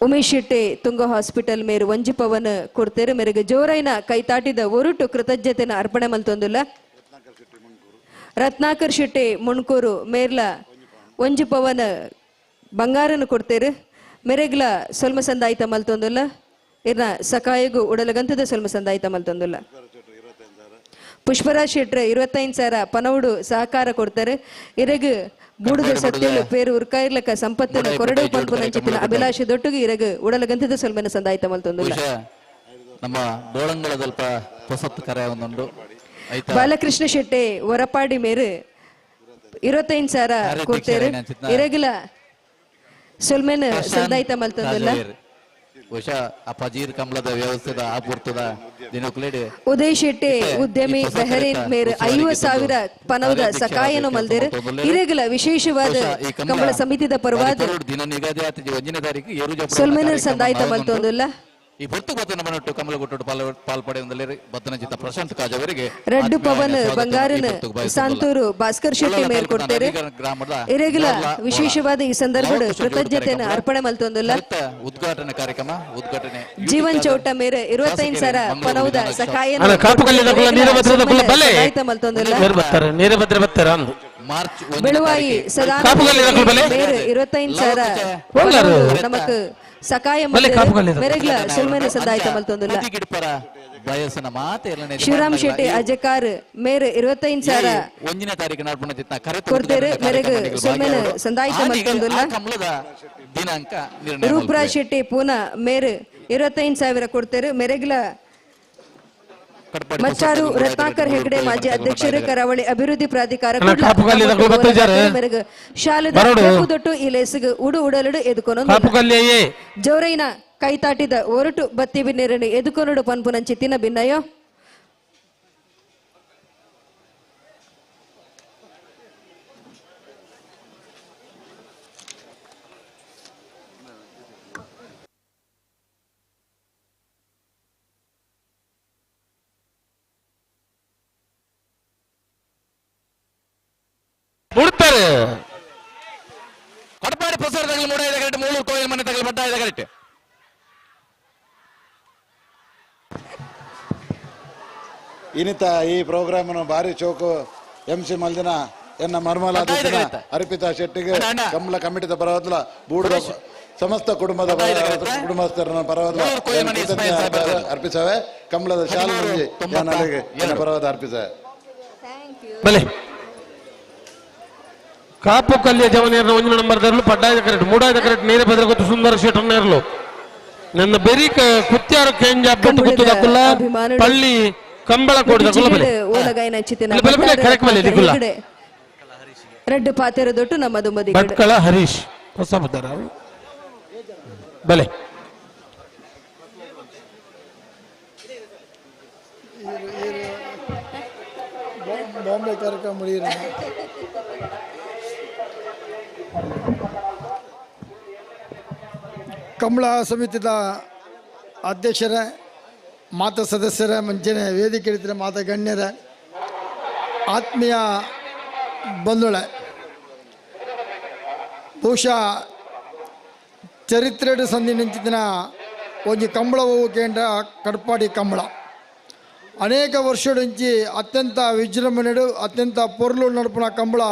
ಉಮೇಶ್ ಶೆಟ್ಟಿ ತುಂಗ ಹಾಸ್ಪಿಟಲ್ ಮೇರು ಒಂಜಿ ಪವನ್ ಕೊಡ್ತೇರು ಮೇರೆಗೆ ಜೋರೈನ ಕೈತಾಟಿದ ಒರುಟು ಕೃತಜ್ಞತೆನ ಅರ್ಪಣೆ ಮಲ್ತೊಂದುಲ್ಲ ರತ್ನಾಕರ್ ಶೆಟ್ಟಿ ಮುಣ್ಕೂರು ಮೇರ್ಲ ಒಂಜಿ ಪವನ್ ಬಂಗಾರನು ಕೊಡ್ತೇರು ಮೆರೆಗ್ಲ ಸೊಲ್ಮ ಸಂದಾಯಿತ ಮಲ್ತೊಂದುಲ್ಲ ಇರ್ನ ಸಕಾಯಗು ಉಡಲಗಂತದ ಸೊಲ್ಮ ಸಂದಾಯಿತ ಮಲ್ತೊಂದುಲ್ಲ ಪುಷ್ಪರಾಜ್ ಶೆಟ್ರೆ 25,000 ಪನವುಡು ಸಹಕಾರ ಕೊಡ್ತಾರೆ ಇರಗು ಬೂಡುದ ಸತ್ಯಲು ಪೇರು ಉರ್ಕಾಯಿರ್ಲಕ ಸಂಪತ್ತಿನ ಕೊರಡು ಪಂಪುನಂಚಿನ ಅಭಿಲಾಷೆ ದೊಟ್ಟುಗೆ ಇರಗು ಉಡಲಗಂತದ ಸೊಲ್ಮೆನ ಸಂದಾಯಿತ ಮಲ್ತೊಂದುಲ್ಲ ನಮ್ಮ ಬೋಳಂಗಳ ಸ್ವಲ್ಪ ಹೊಸತ್ತು ಕರೆ ಒಂದುಂಡು ಬಾಲಕೃಷ್ಣ ಶೆಟ್ಟಿ ಹೊರಪಾಡಿ ಮೇರು 25,000 ಕೊಡ್ತೇರು ಇರಗಿಲ ಸೊಲ್ಮೆನ ಸಂದಾಯಿತ ಮಲ್ತೊಂದುಲ್ಲ ಅಪಜೀರ್ ಕಮಲದ ವ್ಯವಸ್ಥೆದ ಆಪೂರ್ತದ ದಿನಕ್ಲೇಡಿ ಉದಯ್ ಶೆಟ್ಟಿ ಉದ್ಯಮಿ ಬೆಹರೀನ್ ಮೇರು 50,000 ಪನವದ ಸಕಾಯನು ಮಲ್ದೇರು ಇರಗಿಲ ವಿಶೇಷವಾದ ಕಂಬಳ ಸಮಿತಿದ ಪರವಾದ ದಿನ ನಿಗದಿ ಆತ 1ನೇ ತಾರೀಕು ಸೊಲ್ಮೆನ ಸಂದಾಯಿತ ಮಲ್ತೊಂದುಲ್ಲ ಈ ಹೊತ್ತು ಬತ್ತನ ಮನಟ್ಟು ಕಮಲ ಕೊಟ್ಟು ಪಾಲ್ಪಡೆಯುವುದರಲ್ಲಿ ಬತ್ತನ ಚಿತ್ತ ಪ್ರಶಾಂತ್ ಕಾಜವರಿಗೆ ರಡ್ಡು ಪವನ್ ಬಂಗಾರನ ಸಂತೂರು ಭಾಸ್ಕರ್ ಶೆಟ್ಟಿ ಮೇಲ್ ಕೊಡ್ತಾರೆ ಇರಗಿಲ ವಿಶೇಷವಾದ ಈ ಸಂದರ್ಭದ ಕೃತಜ್ಞತೆಯನ್ನು ಅರ್ಪಣೆ ಮಲ್ತೊಂದುಲ್ಲ ಉದ್ಘಾಟನಾ ಕಾರ್ಯಕ್ರಮ ಉದ್ಘಾಟನೆ ಜೀವನ್ ಚೌಟ ಮೇರೆ 25,000 ಪನೌದ ಸಕಾಯನ ಮಾರ್ಚ್ ಬೆಳುವಾಯಿ ಸದಾ ಮೇರೆ 25,000 ನಮಕ್ ಸಕಾಯ ಮೆರೆಗ್ಲ ಸುಲ್ಮೆನ ಸಂದಾಯಿತ ಮಲ್ತೊಂದುಲ್ಲ ವಯಸ್ಸನ ಮಾತೆ ಶಿವರಾಮ್ ಶೆಟ್ಟಿ ಅಜಕಾರ್ ಮೇರೆ 25,000 1ನೇ ತಾರೀಕು ನಡ್ಪುಣ ಚಿತ್ತ ಕೊಡ್ತೇರೆ ಮೆರೆಗ್ ಸುಲ್ಮೆನ ಸಂದಾಯಿತ ಮಲ್ತೊಂದುಲ್ಲ ಕಮಲದ ದಿನಾಂಕ ನಿರ್ಣಯ ರೂಪರಾಜ್ ಶೆಟ್ಟಿ ಪೂನಾ ಮೇರೆ 25,000 ಕೊಡ್ತೇರೆ ಮೆರೆಗ್ಲ ಮಚ್ಚಾರು ರತ್ನಾಕರ್ ಹೆಗಡೆ ಮಾಜಿ ಅಧ್ಯಕ್ಷರು ಕರಾವಳಿ ಅಭಿವೃದ್ಧಿ ಪ್ರಾಧಿಕಾರ ಶಾಲೆದ ದೊಟ್ಟು ಈ ಲೇಸಿಗೆ ಉಡು ಉಡಲಡು ಎದುಕೊನೊಂದು ಜೋರೈನ ಕೈತಾಟಿದ ಒರಟು ಬತ್ತಿ ಬಿನ್ನೇರನೆ ಎದುಕೊನಡು ಪನ್ಪುನಂಚಿ ತಿನ್ನ ಭಿನ್ನಯೋ ಬಿಡ್ತಾರೆ ಕೊಡಪಾಡಿ ಪ್ರಸಾರ ತಗಲು 3 ಕರೆಕ್ಟ್ ಮೂಳೂರು ಕೋಯಿಲ್ ಮನೆ ತಗಲು ಬಡ್ಡ ಕರೆಕ್ಟ್ ಇನ್ನಿತ ಈ ಪ್ರೋಗ್ರಾಮ್ ಭಾರಿ ಚೌಕು MC ಮಲ್ದಿನ ಎನ್ನ ಮರ್ಮಲಾದಿತ್ಯನ ಅರ್ಪಿತಾ ಶೆಟ್ಟಿಗೆ ಕಮಲ ಕಮಿಟಿದ ಪರವಾದ ಬೂಡದ ಸಮಸ್ತ ಕುಟುಂಬಸ್ಥರ ಪರವಾದ ಅರ್ಪಿಸವೆ ಕಮಲದ ಶಾಲೆಗೆ ಪರವಾದ ಅರ್ಪಿಸವೆ ಬಲೆ Kapu Kalya ಜವನಿಯರ 1 number ದರ್ಲು ಪಡ್ಡಾಯ್ದ correct 3 correct ನೀರೇ ಬದ್ರ ಗೊತ್ತು ಸುಂದರ ಶೆಟ್ಟರ್ನ ಇರಲು ನನ್ನ ಬೆರಿ ಕುತ್ಯಾರ ಕೆಂಜ ಬೆಟ್ಟು ಗುತ್ತದ ಕುಲ್ಲ ಪಳ್ಳಿ ಕಂಬಳ ಕೊಡದ ಕುಲ್ಲ ಬಲೆ ಓಲಗಾಯನ ಚಿತಿನ ಬಲೆ ಕರೆಕ್ಟ್ ಬಲೆ ದಿಗುಲ್ಲ ರೆಡ್ ಪಾತೆರ ದೊಟ್ಟು ನಮ್ಮದು ಮದಿ ಭಟ್ಕಳ ಹರೀಶ್ ಹೊಸ ಬದರ ಬಲೆ ಬಾಂಬೆ ಕಾರ್ಯಕ್ರಮ ಮುಡಿಯಿರ ಕಮಲ ಸಮಿತಿದ ಅಧ್ಯಕ್ಷರ ಮಾತಾ ಸದಸ್ಯರ ಮುಂಚೆನೆ ವೇದಿಕೆ ಇಳಿದ್ರೆ ಮಾತಾ ಗಣ್ಯರ ಆತ್ಮೀಯ ಬಂಧುಳೆ ಬಹುಶಃ ಚರಿತ್ರೆಡು ಸಂಧಿ ನಿಂತಿನ ಒಂದು ಕಂಬಳವು ಕೇಂದ್ರ ಕಡ್ಪಾಡಿ ಕಂಬಳ ಅನೇಕ ವರ್ಷದ నుంచి ಅತ್ಯಂತ ವಿಜೃಂಭಣೆಡು ಅತ್ಯಂತ ಪೊರ್ಲು ನಡುಪುನ ಕಂಬಳ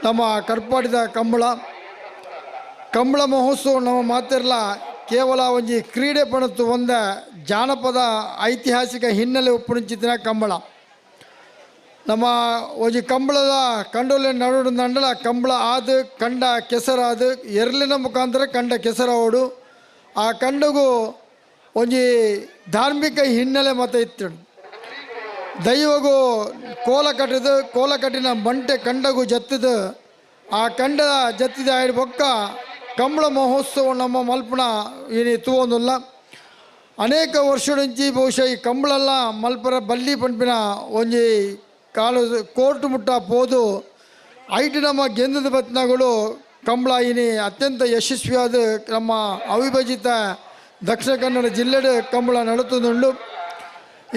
ನಮ್ಮ ಕಡ್ಪಾಡಿದ ಕಂಬಳ ಕಂಬಳ ಮಹೋತ್ಸವ ನಮ್ಮ ಮಾತಿರಲ ಕೇವಲ ಒಂದು ಕ್ರೀಡೆ ಪಣತ್ತು ಒಂದ ಜಾನಪದ ಐತಿಹಾಸಿಕ ಹಿನ್ನೆಲೆ ಉಪ್ಪುಣಿಂಚಿನ ಕಂಬಳ ನಮ್ಮ ಒಂದು ಕಂಬಳದ ಕಂಡೋಲೆ ನಡು ನಂಡಲ ಕಂಬಳ ಆದ ಕಂಡ ಕೆಸರಾದ ಎರಲಿನ ಮುಖಾಂತರ ಕಂಡ ಕೆಸರಾವಡು ಆ ಕಂಡಗೂ ಒಂದು ಧಾರ್ಮಿಕ ಹಿನ್ನೆಲೆ ಮತ ಇತ್ತು ದೈವಗೂ ಕೋಲ ಕಟ್ಟಿದ ಕೋಲ ಕಟ್ಟಿನ ಬಂಟೆ ಕಂಡಗೂ ಜತ್ತಿದ ಆ ಕಂಡ ಜತ್ತಿದ ಆಯ್ದ ಬೊಕ್ಕ ಕಂಬಳ ಮಹೋತ್ಸವ ನಮ್ಮ ಮಲ್ಪನ ಏನಿ ತೂವೊಂದುಲ್ಲ ಅನೇಕ ವರ್ಷದ నుంచి ಬಹುಶಃ ಈ ಕಂಬಳೆಲ್ಲ ಮಲ್ಪರ ಬಲ್ಲಿ ಪಂಪಿನ ಒಂಜಿ ಕಾಲು ಕೋರ್ಟ್ ಮುಟ್ಟ ಪೋದು ಐಟಿ ನಮ್ಮ ಗೆಂದದ ಬತ್ನಗಳು ಕಂಬಳ ಇನಿ ಅತ್ಯಂತ ಯಶಸ್ವಿಯಾದ ನಮ್ಮ ಅವಿಭಜಿತ ದಕ್ಷಿಣ ಕನ್ನಡ ಜಿಲ್ಲೆಡೆ ಕಂಬಳ ನಡುತ್ತುಂಡು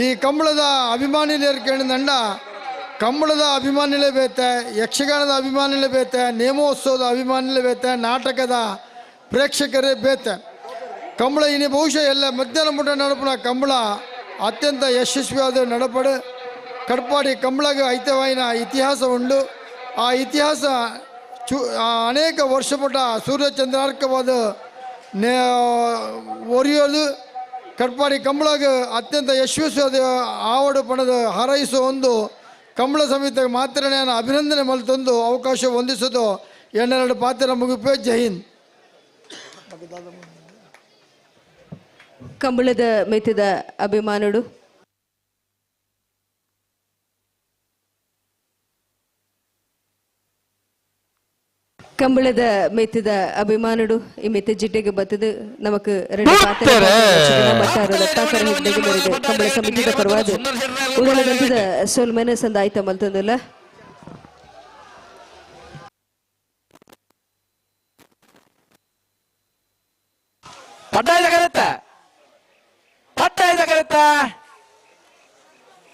ಈ ಕಂಬಳದ ಅಭಿಮಾನಿಲೇರು ಕೇಳಿದಂಡ ಕಂಬಳದ ಅಭಿಮಾನಿಲೇ ಬೇತೆ ಯಕ್ಷಗಾನದ ಅಭಿಮಾನಿಲೇ ಬೇತೆ ನೇಮೋತ್ಸವದ ಅಭಿಮಾನಿಲೇ ಬೇತೆ ನಾಟಕದ ಪ್ರೇಕ್ಷಕರೇ ಬೇತೆ ಕಂಬಳ ಇನಿ ಬಹುಶಃ ಎಲ್ಲ ಮಧ್ಯಾಹ್ನ ಮುಟ್ಟ ನಡಪುನ ಕಂಬಳ ಅತ್ಯಂತ ಯಶಸ್ವಿಯಾದ ನಡಪಡು ಕಡ್ಪಾಡಿ ಕಂಬಳಗ ಐತವಾಯಿನ ಇತಿಹಾಸ ಉಂಡು. ಆ ಇತಿಹಾಸ ಅನೇಕ ವರ್ಷಪಟ್ಟ ಸೂರ್ಯಚಂದ್ರಾರ್ಕವಾದ ಒರಿಯೋದು ಕಡ್ಪಾಡಿ ಕಂಬಳಗ ಅತ್ಯಂತ ಯಶಸ್ವಿಯಾದ ಆವಡು ಪಣದ ಹಾರೈಸೋ ಒಂದು ಕಂಬಳ ಸಮಿತಿ ಮಾತ್ರ ನಾನು ಅಭಿನಂದನೆ ಮಲ್ತೊಂದು ಅವಕಾಶ ಹೊಂದಿಸೋದು ಎನ್ನೆರಡು ಪಾತ್ರ ಮುಗಿಪೆ. ಜೈ ಹಿಂದ್. ಕಂಬಳದ ಮೆತ್ತಿದ ಅಭಿಮಾನುಡು ಕಂಬಳದ ಮೆತ್ತಿದ ಅಭಿಮಾನುಡು ಈ ಮೆತ್ತ ಜಿಡ್ಡೆಗೆ ಬತ್ತದು ನಮಕ್ ಎರಡು ಕಂಬಳ ಸಮಿತಿದ ಪರವಾದ ಉದಳದಂತದ ಸೋಲ್ಮೆನ ಸಂದಾಯ್ತ ಮಲ್ತಂದಲ್ಲ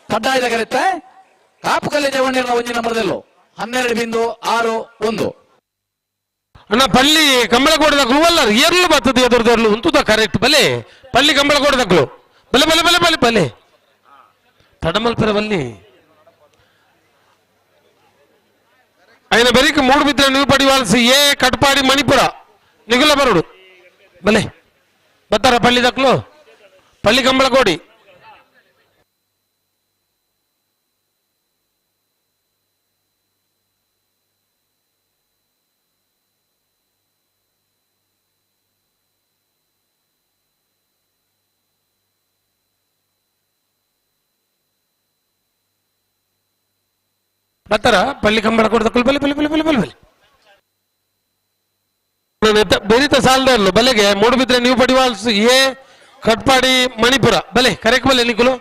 ಪಡ್ಡಾಯದ ಕರೆತ್ತ ಕಾಪು ಕಲೆ ಜವಣ್ಣಿರ ಒಂಜಿ ನಂಬರ್ದಲ್ಲೋ 12.61 ಅಣ್ಣ ಪಳ್ಳಿ ಕಂಬಳ ಕೊಡದಕ್ಲು ಅಲ್ಲ ಏರ್ಲು ಬರ್ತದೆ ಎದುರ್ದರ್ಲು ಉಂತುದ ಕರೆಕ್ಟ್ ಬಲೆ ಪಳ್ಳಿ ಕಂಬಳ ಕೊಡದಕ್ಲು ಬಲೆ ಬಲೆ ಬಲೆ ಬಲೆ ಬಲೆ ತಡಮಲ್ಪರ ಬಲ್ಲಿ ఆయన బెరికి 3 బిద్ర న్యూ పడివాల్సి ఏ కట్పాడి మణిపుర నిగుల బరుడు బలే బత్తర పల్లి దక్లో పల్లి కంబళ కోడి ಬತ್ತರ ಪಳ್ಳಿ ಕಂಬಳ ಕೊಡ್ದಕ್ಕಳು ಬಲೆ ಬಲೆ ಬಲೆ ಬಲೆ ಬಲೆ ಬಲೆ ಬೆರಿತ ಸಾಲದರ್ಲು ಬಲೆಗೆ 3 ಬಿದ್ರೆ ನೀವು ಪಡಿವಾಲ್ಸ್ ಏ ಕಟ್ಪಾಡಿ ಮಣಿಪುರ ಬಲೆ ಕರೆಕ್ಟ್ ಬಲೆ ನಿಕುಲು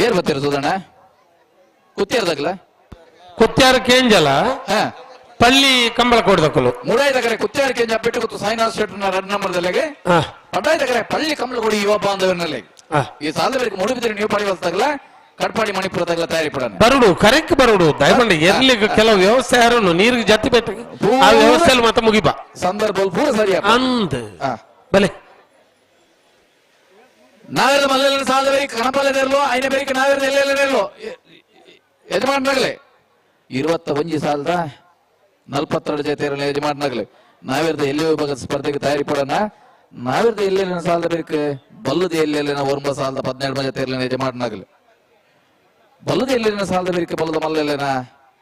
ಏರ್ ಬತ್ತೀರ ಸುಧಣ್ಣ ಕುತ್ತಿರ್ದಾಗಲ ಕುತ್ಯಾರ ಕೇಂಜಲ ಪಳ್ಳಿ ಕಂಬಳ ಕೊಡ್ದಕ್ಕಳು 3 ಎಕರೆ ಕುತ್ಯಾರ ಕೇಂಜ ಬಿಟ್ಟು ಗೊತ್ತು ಸಾಯಿನಾಥ್ ಶೆಟ್ಟರ್ನ 2 ನಂಬರ್ದಲ್ಲಿಗೆ 15 ಎಕರೆ ಪಳ್ಳಿ ಕಂಬಳ ಕೊಡಿ ಯುವ ಬಾಂಧವನಲ್ಲಿ ಈ ಸಾಲದವರೆಗೆ 3 ಬಿದ್ರೆ ನೀವು ಪಡಿವಾಲ್ಸ್ದಾಗಲ ಕಟ್ಪಾಡಿ ಮಣಿಪುರದಾಗಲ ತಯಾರಿ ಪಡೋಣ ಬರುಡು ಕರೆಕ್ಟ್ ಬರುಡು ದಯಮಾಡಿ ಎರ್ಲಿ ಕೆಲವು ವ್ಯವಸ್ಥೆ ಯಾರು ನೀರಿಗೆ ಜತ್ತಿ ಬೆಟ್ಟ ಆ ವ್ಯವಸ್ಥೆಯಲ್ಲಿ ಮತ್ತೆ ಮುಗಿಬಾ ಸಂದರ್ಭ ಪೂರ ಸರಿಯ ಅಂದ್ ಬಲೆ ನಾವೆಲ್ಲ ಮಲ್ಲೆಲ್ಲ ಸಾಲದವರಿಗೆ ಕಣಪಾಲದಿರಲು ಐನ ಬೇರಿಗೆ ನಾವೆಲ್ಲ ಎಲ್ಲೆಲ್ಲರೂ ಯಜಮಾನರಾಗಲಿ 21 ಸಾಲದ 42 ಜೊತೆ ಇರಲಿ ಯಜಮಾನರಾಗಲಿ ನಾವಿರದ ಎಲ್ಲಿ ವಿಭಾಗದ ಸ್ಪರ್ಧೆಗೆ ತಯಾರಿ ಪಡೋಣ ನಾವಿರದ ಎಲ್ಲೆಲ್ಲಿನ ಸಾಲದ ಬೇಕು ಬಲ್ಲದ ಎಲ್ಲೆಲ್ಲಿನ 1 ಸಾಲದ 12 ಜೊತೆ ಇರಲಿ ಯಜಮಾನರಾಗಲಿ ಬಲ್ಲದ ಎಲ್ಲಿನ ಸಾಲದ ಬೇಕು ಬಲ್ಲದ ಮಲ್ಲೆಲ್ಲಿನ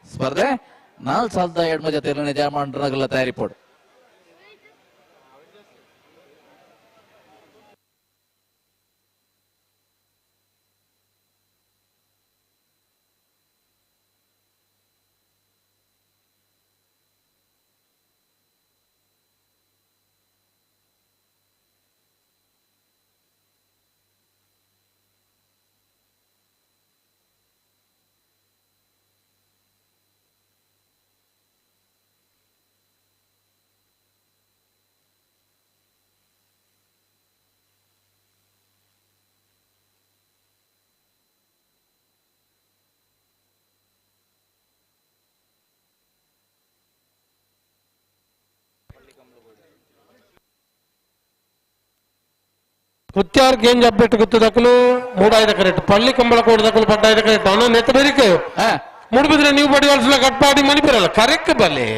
ಸ್ಪರ್ಧೆ 4 ಸಾಲದ 2 ಜೊತೆ ಇರಲಿ ಯಜಮಾನರಾಗಲ್ಲ ತಯಾರಿ ಪಡು ಕುತ್ಯಾರ್ ಗೇಂಜ್ ಅಬ್ಬೆಟ್ಟು ಗುತ್ತದಕ್ಕಲು 3 ಕರೆಕ್ಟ್ ಪಳ್ಳಿ ಕಂಬಳ ಕೊಡದಕ್ಕಲು 15 ಕರೆಕ್ಟ್ ಅವನ ನೆತ್ತ ಬೇರಿಕೆ 3 ಬಿದ್ರೆ ನೀವು ಪಡಿವಾಲ್ಸಲ ಕಟ್ಪಾಡಿ ಮಣಿಪುರಲ್ಲ ಕರೆಕ್ಟ್ ಬಲೆ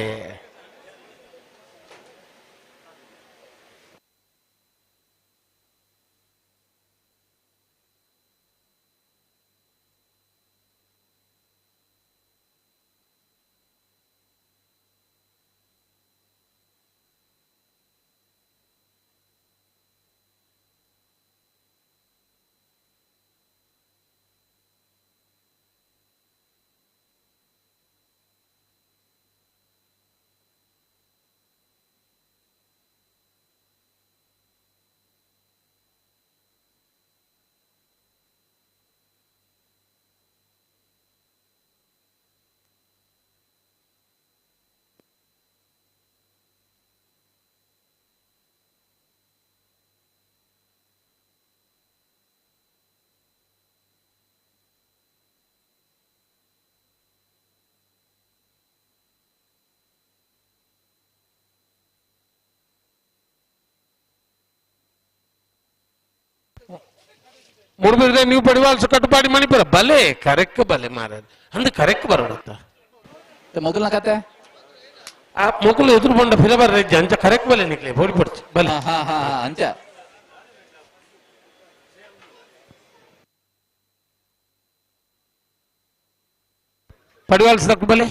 ಮುಡುಬಿರ್ದೆ ನೀವು ಪಡಿವಾಲ್ಸ ಕಟ್ಟುಪಾಡಿ ಮಣಿಪುರ ಬಲೆ ಕರೆಕ್ಟ್ ಬಲೆ ಮಾರ ಅಂದ್ ಕರೆಕ್ಟ್ ಬರೋಡತ್ತ ಮೊದಲನ ಕತೆ ಆ ಮೊಕಲು ಎದುರು ಬಂಡ ಫಿರ ಬರ್ರೆ ಅಂಚ ಕರೆಕ್ಟ್ ಬಲೆ ನಿಕ್ಲೆ ಬೋಡಿ ಪಡ್ಚಿ ಬಲೆ ಅಂಚ ಪಡಿವಾಲ್ಸ ತಕ್ಕ ಬಲೆ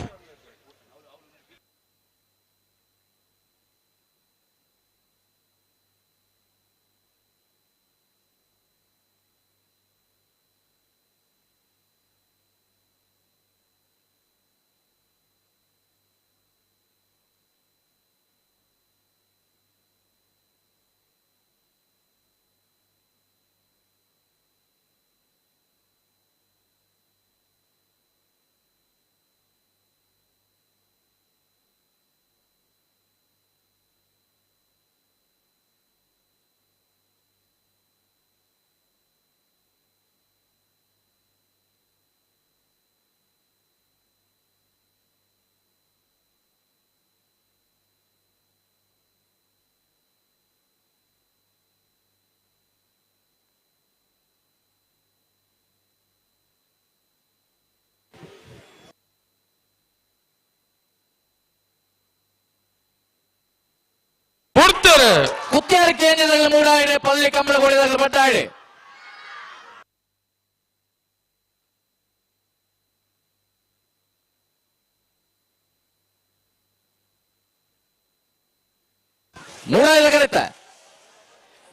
ಕುತ್ಯಾರ ಕೇಂದ್ರದಲ್ಲಿ ಮೂಡಾಯಿಡೆ ಪಲ್ಲಿ ಕಂಬಳ ಕೊಡಿದಾಗ ಬಟ್ಟಾಡಿ